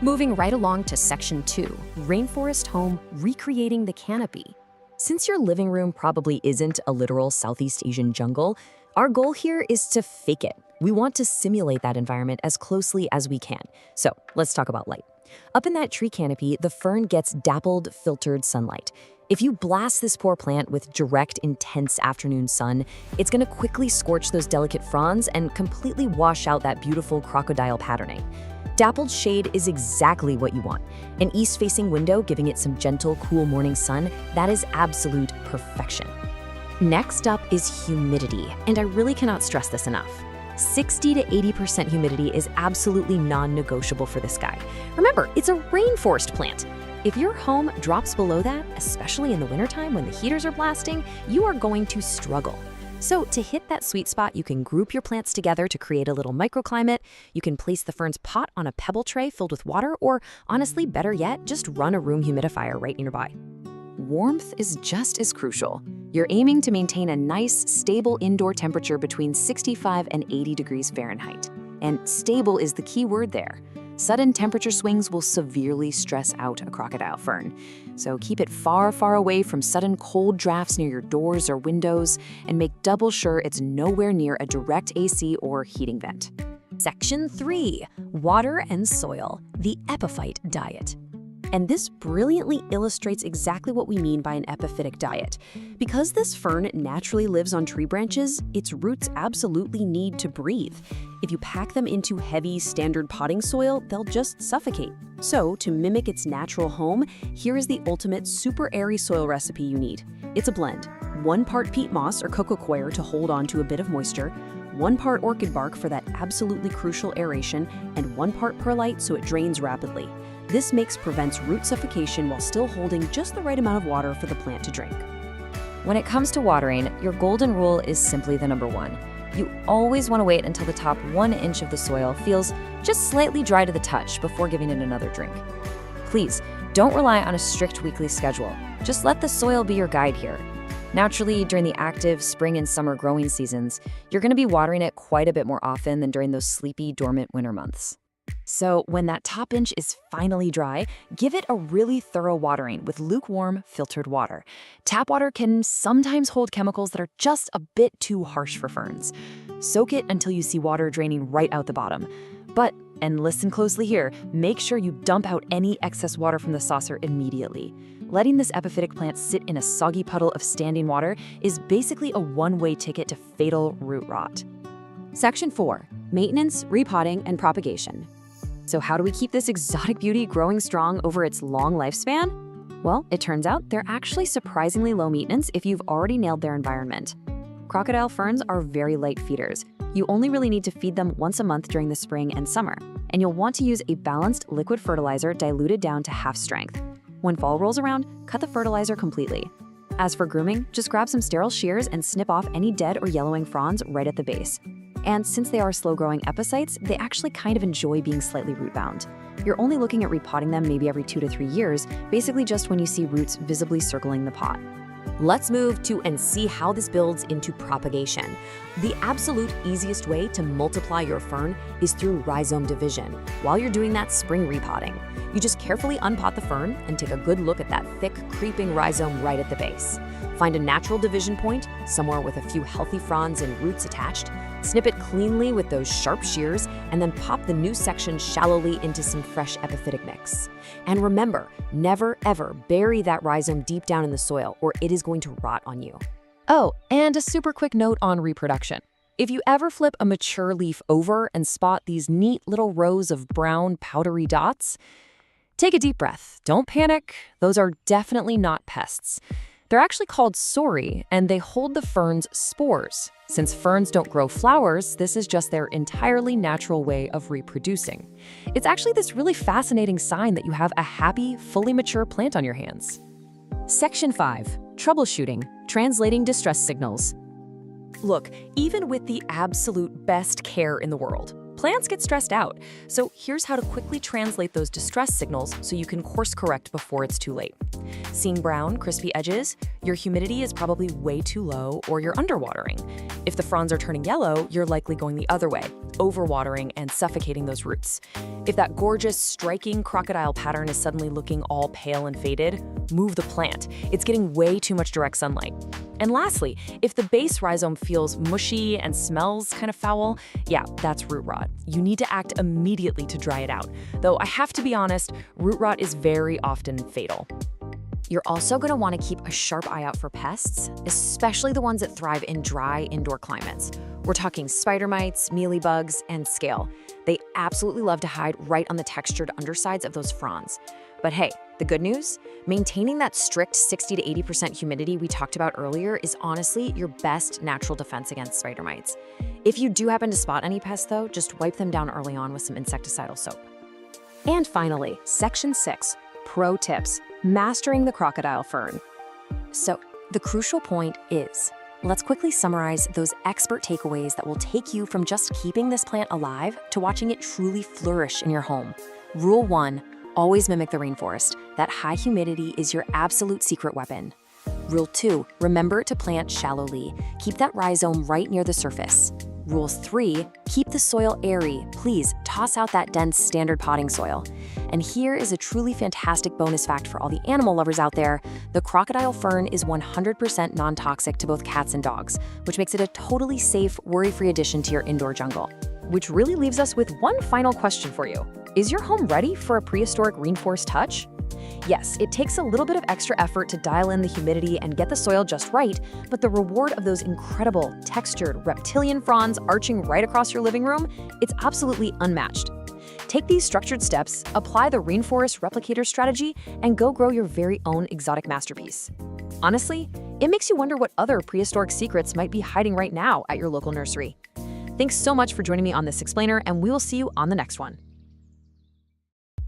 Moving right along to section 2, rainforest home, recreating the canopy. Since your living room probably isn't a literal Southeast Asian jungle, our goal here is to fake it. We want to simulate that environment as closely as we can. So let's talk about light. Up in that tree canopy, the fern gets dappled, filtered sunlight. If you blast this poor plant with direct, intense afternoon sun, it's going to quickly scorch those delicate fronds and completely wash out that beautiful crocodile patterning. Dappled shade is exactly what you want. An east-facing window giving it some gentle, cool morning sun, that is absolute perfection. Next up is humidity, and I really cannot stress this enough. 60 to 80% humidity is absolutely non-negotiable for this guy. Remember, it's a rainforest plant. If your home drops below that, especially in the wintertime when the heaters are blasting, you are going to struggle. So to hit that sweet spot, you can group your plants together to create a little microclimate. You can place the fern's pot on a pebble tray filled with water, or honestly, better yet, just run a room humidifier right nearby. Warmth is just as crucial. You're aiming to maintain a nice, stable indoor temperature between 65 and 80 degrees Fahrenheit. And stable is the key word there. Sudden temperature swings will severely stress out a crocodile fern. So keep it far, far away from sudden cold drafts near your doors or windows, and make double sure it's nowhere near a direct AC or heating vent. Section 3, water and soil, the epiphyte diet. And this brilliantly illustrates exactly what we mean by an epiphytic diet. Because this fern naturally lives on tree branches, its roots absolutely need to breathe. If you pack them into heavy, standard potting soil, they'll just suffocate. So, to mimic its natural home, here is the ultimate super airy soil recipe you need. It's a blend: 1 part peat moss or cocoa coir to hold on to a bit of moisture, 1 part orchid bark for that absolutely crucial aeration, and 1 part perlite so it drains rapidly. This mix prevents root suffocation while still holding just the right amount of water for the plant to drink. When it comes to watering, your golden rule is simply the number 1. You always want to wait until the top 1 inch of the soil feels just slightly dry to the touch before giving it another drink. Please, don't rely on a strict weekly schedule. Just let the soil be your guide here. Naturally, during the active spring and summer growing seasons, you're going to be watering it quite a bit more often than during those sleepy, dormant winter months. So when that top inch is finally dry, give it a really thorough watering with lukewarm, filtered water. Tap water can sometimes hold chemicals that are just a bit too harsh for ferns. Soak it until you see water draining right out the bottom. But, and listen closely here, make sure you dump out any excess water from the saucer immediately. Letting this epiphytic plant sit in a soggy puddle of standing water is basically a one-way ticket to fatal root rot. Section 4, maintenance, repotting, and propagation. So how do we keep this exotic beauty growing strong over its long lifespan? Well, it turns out they're actually surprisingly low maintenance if you've already nailed their environment. Crocodile ferns are very light feeders. You only really need to feed them once a month during the spring and summer, and you'll want to use a balanced liquid fertilizer diluted down to half strength. When fall rolls around, cut the fertilizer completely. As for grooming, just grab some sterile shears and snip off any dead or yellowing fronds right at the base. And since they are slow-growing epiphytes, they actually kind of enjoy being slightly root-bound. You're only looking at repotting them maybe every 2 to 3 years, basically just when you see roots visibly circling the pot. Let's move to and see how this builds into propagation. The absolute easiest way to multiply your fern is through rhizome division. While you're doing that spring repotting, you just carefully unpot the fern and take a good look at that thick, creeping rhizome right at the base. Find a natural division point, somewhere with a few healthy fronds and roots attached, snip it cleanly with those sharp shears, and then pop the new section shallowly into some fresh epiphytic mix. And remember, never ever bury that rhizome deep down in the soil, or it is going to rot on you. Oh, and a super quick note on reproduction. If you ever flip a mature leaf over and spot these neat little rows of brown, powdery dots, take a deep breath. Don't panic. Those are definitely not pests. They're actually called sori, and they hold the fern's spores. Since ferns don't grow flowers, this is just their entirely natural way of reproducing. It's actually this really fascinating sign that you have a happy, fully mature plant on your hands. Section 5. Troubleshooting, translating distress signals. Look, even with the absolute best care in the world, plants get stressed out. So here's how to quickly translate those distress signals so you can course correct before it's too late. Seeing brown, crispy edges, your humidity is probably way too low or you're underwatering. If the fronds are turning yellow, you're likely going the other way, overwatering and suffocating those roots. If that gorgeous, striking crocodile pattern is suddenly looking all pale and faded, move the plant. It's getting way too much direct sunlight. And lastly, if the base rhizome feels mushy and smells kind of foul, yeah, that's root rot. You need to act immediately to dry it out. Though I have to be honest, root rot is very often fatal. You're also going to want to keep a sharp eye out for pests, especially the ones that thrive in dry indoor climates. We're talking spider mites, mealybugs, and scale. They absolutely love to hide right on the textured undersides of those fronds. But hey, the good news? Maintaining that strict 60 to 80% humidity we talked about earlier is honestly your best natural defense against spider mites. If you do happen to spot any pests though, just wipe them down early on with some insecticidal soap. And finally, Section 6, Pro Tips, Mastering the Crocodile Fern. So, the crucial point is, let's quickly summarize those expert takeaways that will take you from just keeping this plant alive to watching it truly flourish in your home. Rule 1, always mimic the rainforest. That high humidity is your absolute secret weapon. Rule 2, remember to plant shallowly. Keep that rhizome right near the surface. Rule 3, keep the soil airy. Please toss out that dense standard potting soil. And here is a truly fantastic bonus fact for all the animal lovers out there. The crocodile fern is 100% non-toxic to both cats and dogs, which makes it a totally safe, worry-free addition to your indoor jungle. Which really leaves us with one final question for you. Is your home ready for a prehistoric rainforest touch? Yes, it takes a little bit of extra effort to dial in the humidity and get the soil just right, but the reward of those incredible, textured, reptilian fronds arching right across your living room, it's absolutely unmatched. Take these structured steps, apply the rainforest replicator strategy, and go grow your very own exotic masterpiece. Honestly, it makes you wonder what other prehistoric secrets might be hiding right now at your local nursery. Thanks so much for joining me on this explainer, and we will see you on the next one.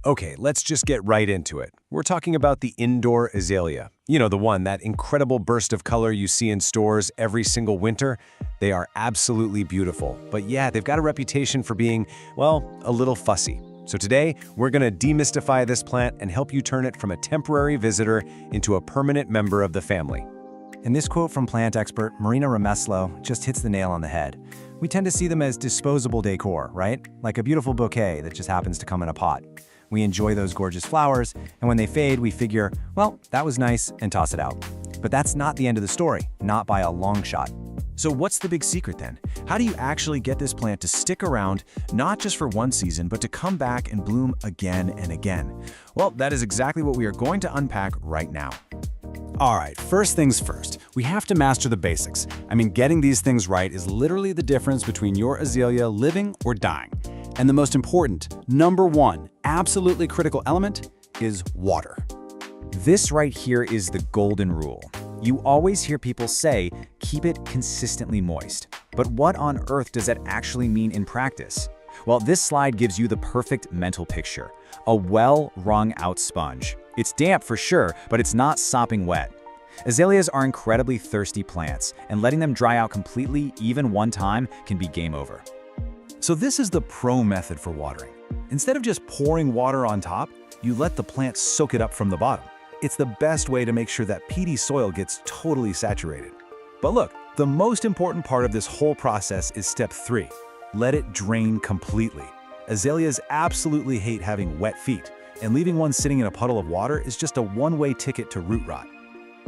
Okay, let's just get right into it. We're talking about the indoor azalea. You know, the one, that incredible burst of color you see in stores every single winter. They are absolutely beautiful, but yeah, they've got a reputation for being, well, a little fussy. So today, we're gonna demystify this plant and help you turn it from a temporary visitor into a permanent member of the family. And this quote from plant expert Marina Remeslo just hits the nail on the head. We tend to see them as disposable decor, right? Like a beautiful bouquet that just happens to come in a pot. We enjoy those gorgeous flowers, and when they fade, we figure, well, that was nice, and toss it out. But that's not the end of the story, not by a long shot. So what's the big secret then? How do you actually get this plant to stick around, not just for one season, but to come back and bloom again and again? Well, that is exactly what we are going to unpack right now. All right, first things first, we have to master the basics. I mean, getting these things right is literally the difference between your azalea living or dying. And the most important, number one, absolutely critical element is water. This right here is the golden rule. You always hear people say, keep it consistently moist. But what on earth does that actually mean in practice? Well, this slide gives you the perfect mental picture. A well-wrung out sponge. It's damp for sure, but it's not sopping wet. Azaleas are incredibly thirsty plants, and letting them dry out completely, even one time, can be game over. So this is the pro method for watering. Instead of just pouring water on top, you let the plant soak it up from the bottom. it's the best way to make sure that peaty soil gets totally saturated. But look, the most important part of this whole process is step 3. Let it drain completely. Azaleas absolutely hate having wet feet, and leaving one sitting in a puddle of water is just a one-way ticket to root rot.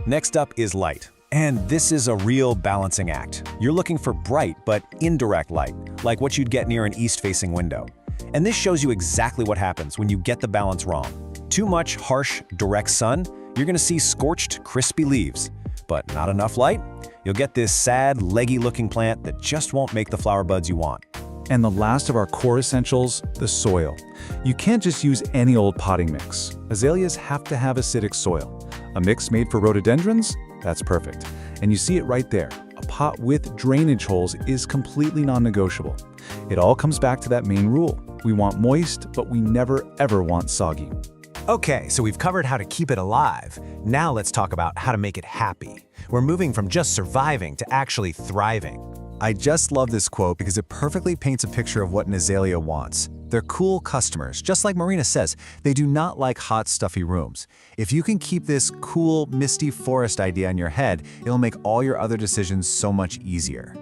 Next up is light. And this is a real balancing act. You're looking for bright but indirect light, like what you'd get near an east-facing window. And this shows you exactly what happens when you get the balance wrong. Too much harsh, direct sun, you're gonna see scorched, crispy leaves. But not enough light, you'll get this sad, leggy-looking plant that just won't make the flower buds you want. And the last of our core essentials, the soil. You can't just use any old potting mix. Azaleas have to have acidic soil. A mix made for rhododendrons? That's perfect. And you see it right there. A pot with drainage holes is completely non-negotiable. It all comes back to that main rule. We want moist, but we never ever want soggy. Okay, so we've covered how to keep it alive. Now let's talk about how to make it happy. We're moving from just surviving to actually thriving. I just love this quote because it perfectly paints a picture of what an azalea wants. They're cool customers. Just like Marina says, they do not like hot, stuffy rooms. If you can keep this cool, misty forest idea in your head, it'll make all your other decisions so much easier.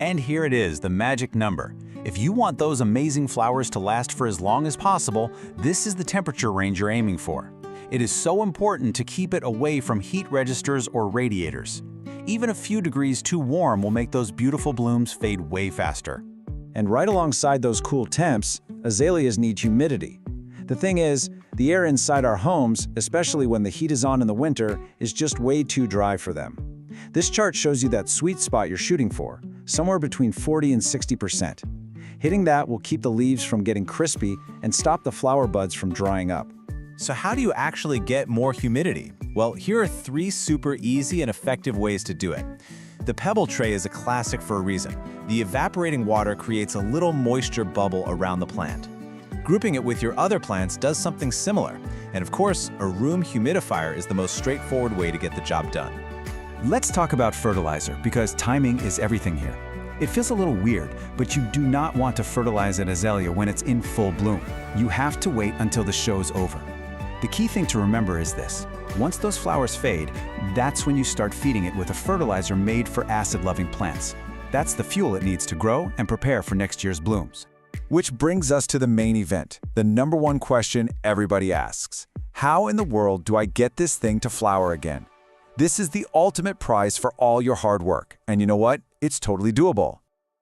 And here it is, the magic number. If you want those amazing flowers to last for as long as possible, this is the temperature range you're aiming for. It is so important to keep it away from heat registers or radiators. Even a few degrees too warm will make those beautiful blooms fade way faster. And right alongside those cool temps, azaleas need humidity. The thing is, the air inside our homes, especially when the heat is on in the winter, is just way too dry for them. This chart shows you that sweet spot you're shooting for, somewhere between 40 and 60%. Hitting that will keep the leaves from getting crispy and stop the flower buds from drying up. So how do you actually get more humidity? Well, here are 3 super easy and effective ways to do it. The pebble tray is a classic for a reason. The evaporating water creates a little moisture bubble around the plant. Grouping it with your other plants does something similar. And of course, a room humidifier is the most straightforward way to get the job done. Let's talk about fertilizer, because timing is everything here. It feels a little weird, but you do not want to fertilize an azalea when it's in full bloom. You have to wait until the show's over. The key thing to remember is this. Once those flowers fade, that's when you start feeding it with a fertilizer made for acid-loving plants. That's the fuel it needs to grow and prepare for next year's blooms. Which brings us to the main event, the #1 question everybody asks. How in the world do I get this thing to flower again? This is the ultimate prize for all your hard work. And you know what? It's totally doable.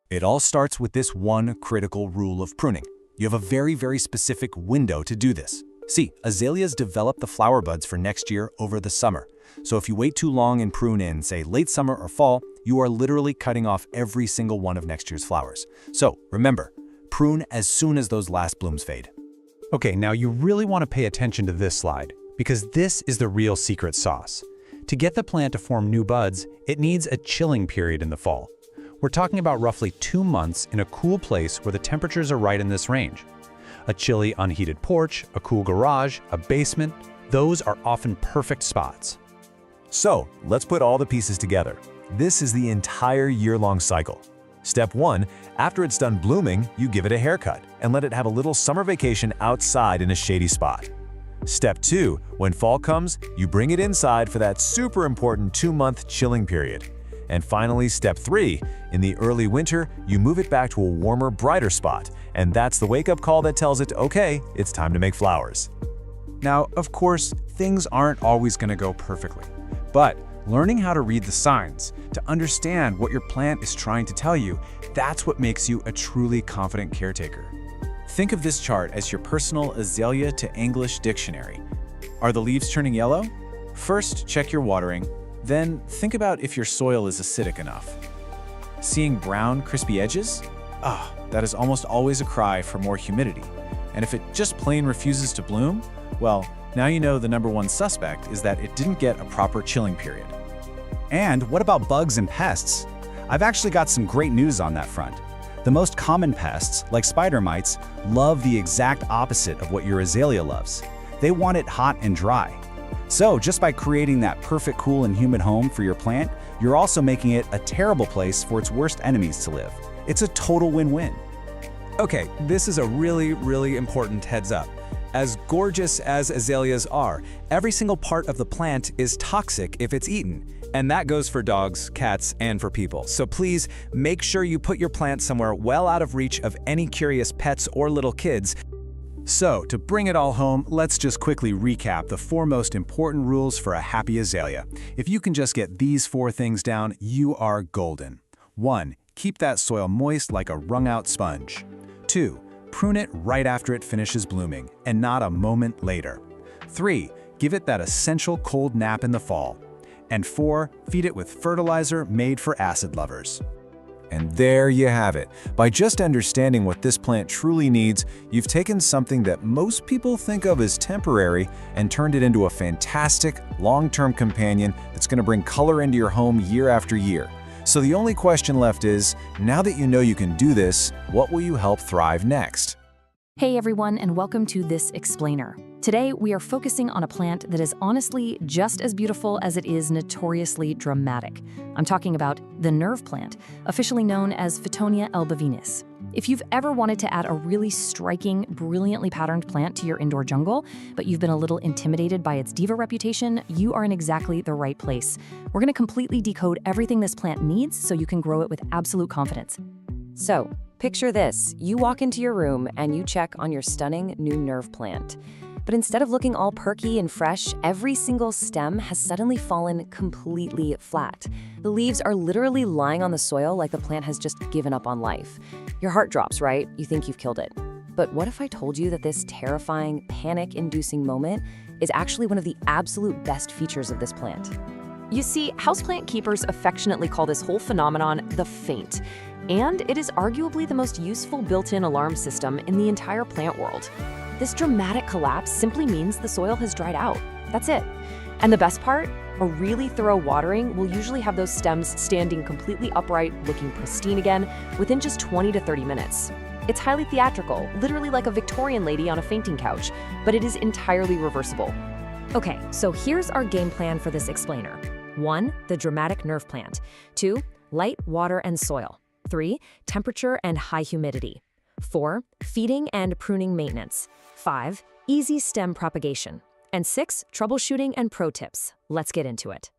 It all starts with this one critical rule of pruning. You have a very, very specific window to do this. See, azaleas develop the flower buds for next year over the summer. So if you wait too long and prune in, say, late summer or fall, you are literally cutting off every single one of next year's flowers. So remember, prune as soon as those last blooms fade. Okay, now you really want to pay attention to this slide, because this is the real secret sauce. To get the plant to form new buds, it needs a chilling period in the fall. We're talking about roughly 2 months in a cool place where the temperatures are right in this range. A chilly, unheated porch, a cool garage, a basement, those are often perfect spots. So let's put all the pieces together. This is the entire year-long cycle. Step 1, after it's done blooming, you give it a haircut and let it have a little summer vacation outside in a shady spot. Step 2, when fall comes, you bring it inside for that super important 2-month chilling period. And finally, step 3, in the early winter, you move it back to a warmer, brighter spot, and that's the wake-up call that tells it, okay, it's time to make flowers. Now, of course, things aren't always going to go perfectly, but learning how to read the signs, to understand what your plant is trying to tell you, that's what makes you a truly confident caretaker. Think of this chart as your personal azalea to English dictionary. Are the leaves turning yellow? First, check your watering. Then, think about if your soil is acidic enough. Seeing brown, crispy edges? That is almost always a cry for more humidity. And if it just plain refuses to bloom, well, now you know the #1 suspect is that it didn't get a proper chilling period. And what about bugs and pests? I've actually got some great news on that front. The most common pests, like spider mites, love the exact opposite of what your azalea loves. They want it hot and dry. So just by creating that perfect cool and humid home for your plant, you're also making it a terrible place for its worst enemies to live. It's a total win-win. Okay, this is a really, really important heads up. As gorgeous as azaleas are, every single part of the plant is toxic if it's eaten. And that goes for dogs, cats, and for people. So please make sure you put your plant somewhere well out of reach of any curious pets or little kids. So, to bring it all home, let's just quickly recap the 4 most important rules for a happy azalea. If you can just get these 4 things down, you are golden. 1. Keep that soil moist like a wrung-out sponge. 2. Prune it right after it finishes blooming, and not a moment later. 3. Give it that essential cold nap in the fall. And 4. Feed it with fertilizer made for acid lovers. And there you have it. By just understanding what this plant truly needs, you've taken something that most people think of as temporary and turned it into a fantastic, long-term companion that's going to bring color into your home year after year. So the only question left is, now that you know you can do this, what will you help thrive next? Hey everyone, and welcome to This Explainer. Today, we are focusing on a plant that is honestly just as beautiful as it is notoriously dramatic. I'm talking about the nerve plant, officially known as Fittonia albovinus. If you've ever wanted to add a really striking, brilliantly patterned plant to your indoor jungle, but you've been a little intimidated by its diva reputation, you are in exactly the right place. We're going to completely decode everything this plant needs so you can grow it with absolute confidence. So, picture this. You walk into your room and you check on your stunning new nerve plant. But instead of looking all perky and fresh, every single stem has suddenly fallen completely flat. The leaves are literally lying on the soil like the plant has just given up on life. Your heart drops, right? You think you've killed it. But what if I told you that this terrifying, panic-inducing moment is actually one of the absolute best features of this plant? You see, houseplant keepers affectionately call this whole phenomenon the faint. And it is arguably the most useful built-in alarm system in the entire plant world. This dramatic collapse simply means the soil has dried out. That's it. And the best part? A really thorough watering will usually have those stems standing completely upright, looking pristine again, within just 20 to 30 minutes. It's highly theatrical, literally like a Victorian lady on a fainting couch, but it is entirely reversible. Okay, so here's our game plan for this explainer. 1. The dramatic nerve plant. 2. Light, water, and soil. 3. Temperature and high humidity. 4. Feeding and pruning maintenance. 5. Easy stem propagation. And 6. Troubleshooting and pro tips. Let's get into it.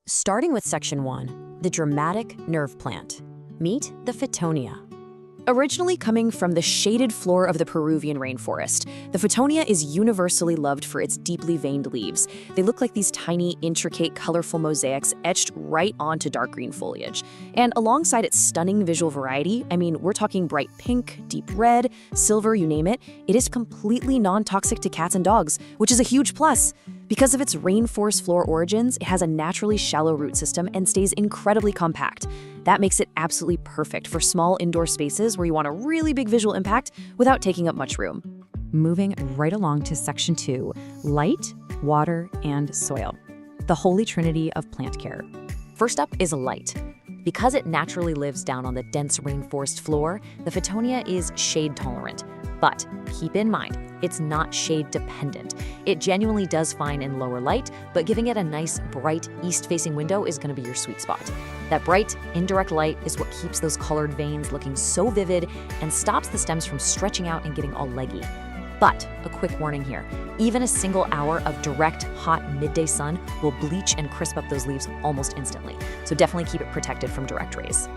Starting with section 1, the dramatic nerve plant. Meet the Fittonia. Originally coming from the shaded floor of the Peruvian rainforest, the Fittonia is universally loved for its deeply veined leaves. They look like these tiny, intricate, colorful mosaics etched right onto dark green foliage. And alongside its stunning visual variety, I mean, we're talking bright pink, deep red, silver, you name it, it is completely non-toxic to cats and dogs, which is a huge plus. Because of its rainforest floor origins, it has a naturally shallow root system and stays incredibly compact. That makes it absolutely perfect for small indoor spaces where you want a really big visual impact without taking up much room. Moving right along to section 2, light, water, and soil. The holy trinity of plant care. First up is light. Because it naturally lives down on the dense rainforest floor, the Fittonia is shade tolerant. But keep in mind, it's not shade dependent. It genuinely does fine in lower light, but giving it a nice, bright, east-facing window is going to be your sweet spot. That bright, indirect light is what keeps those colored veins looking so vivid and stops the stems from stretching out and getting all leggy. But a quick warning here, even a single hour of direct, hot midday sun will bleach and crisp up those leaves almost instantly. So definitely keep it protected from direct rays.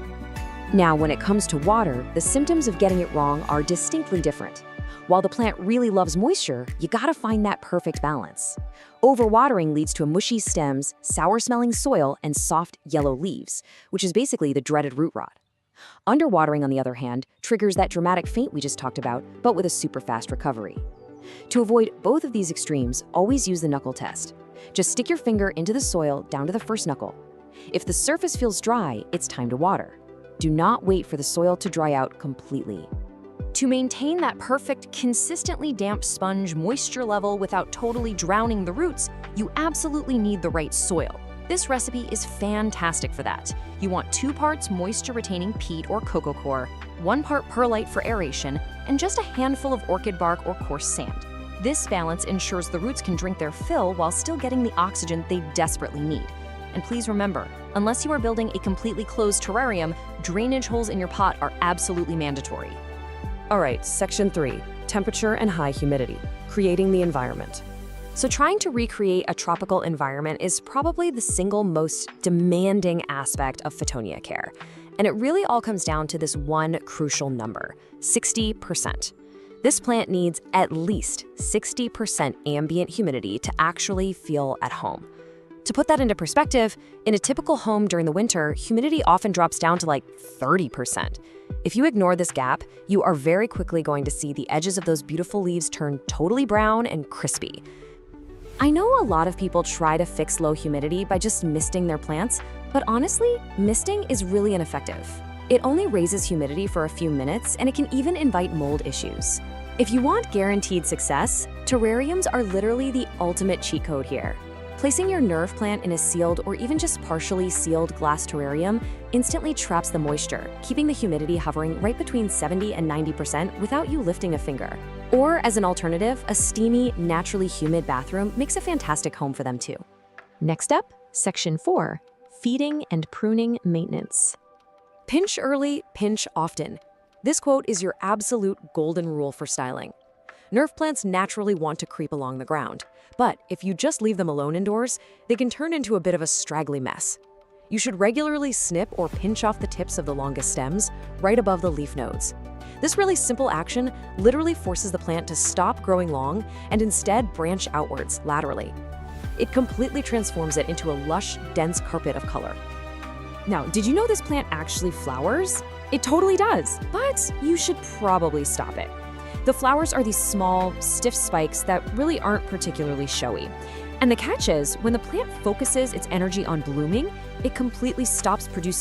Now, when it comes to water, the symptoms of getting it wrong are distinctly different. While the plant really loves moisture, you gotta find that perfect balance. Overwatering leads to mushy stems, sour-smelling soil, and soft yellow leaves, which is basically the dreaded root rot. Underwatering, on the other hand, triggers that dramatic faint we just talked about, but with a super fast recovery. To avoid both of these extremes, always use the knuckle test. Just stick your finger into the soil down to the first knuckle. If the surface feels dry, it's time to water. Do not wait for the soil to dry out completely. To maintain that perfect, consistently damp sponge moisture level without totally drowning the roots, you absolutely need the right soil. This recipe is fantastic for that. You want 2 parts moisture-retaining peat or cocoa coir, 1 part perlite for aeration, and just a handful of orchid bark or coarse sand. This balance ensures the roots can drink their fill while still getting the oxygen they desperately need. And please remember, unless you are building a completely closed terrarium, drainage holes in your pot are absolutely mandatory. All right, section 3, temperature and high humidity, creating the environment. So trying to recreate a tropical environment is probably the single most demanding aspect of Photonia care. And it really all comes down to this one crucial number, 60%. This plant needs at least 60% ambient humidity to actually feel at home. To put that into perspective, in a typical home during the winter, humidity often drops down to like 30%. If you ignore this gap, you are very quickly going to see the edges of those beautiful leaves turn totally brown and crispy. I know a lot of people try to fix low humidity by just misting their plants, but honestly, misting is really ineffective. It only raises humidity for a few minutes, and it can even invite mold issues. If you want guaranteed success, terrariums are literally the ultimate cheat code here. Placing your nerve plant in a sealed or even just partially sealed glass terrarium instantly traps the moisture, keeping the humidity hovering right between 70 and 90% without you lifting a finger. Or as an alternative, a steamy, naturally humid bathroom makes a fantastic home for them too. Next up, section 4, feeding and pruning maintenance. Pinch early, pinch often. This quote is your absolute golden rule for styling. Nerve plants naturally want to creep along the ground, but if you just leave them alone indoors, they can turn into a bit of a straggly mess. You should regularly snip or pinch off the tips of the longest stems, right above the leaf nodes. This really simple action literally forces the plant to stop growing long and instead branch outwards laterally. It completely transforms it into a lush, dense carpet of color. Now, did you know this plant actually flowers? It totally does, but you should probably stop it. The flowers are these small, stiff spikes that really aren't particularly showy. And the catch is, when the plant focuses its energy on blooming, it completely stops producing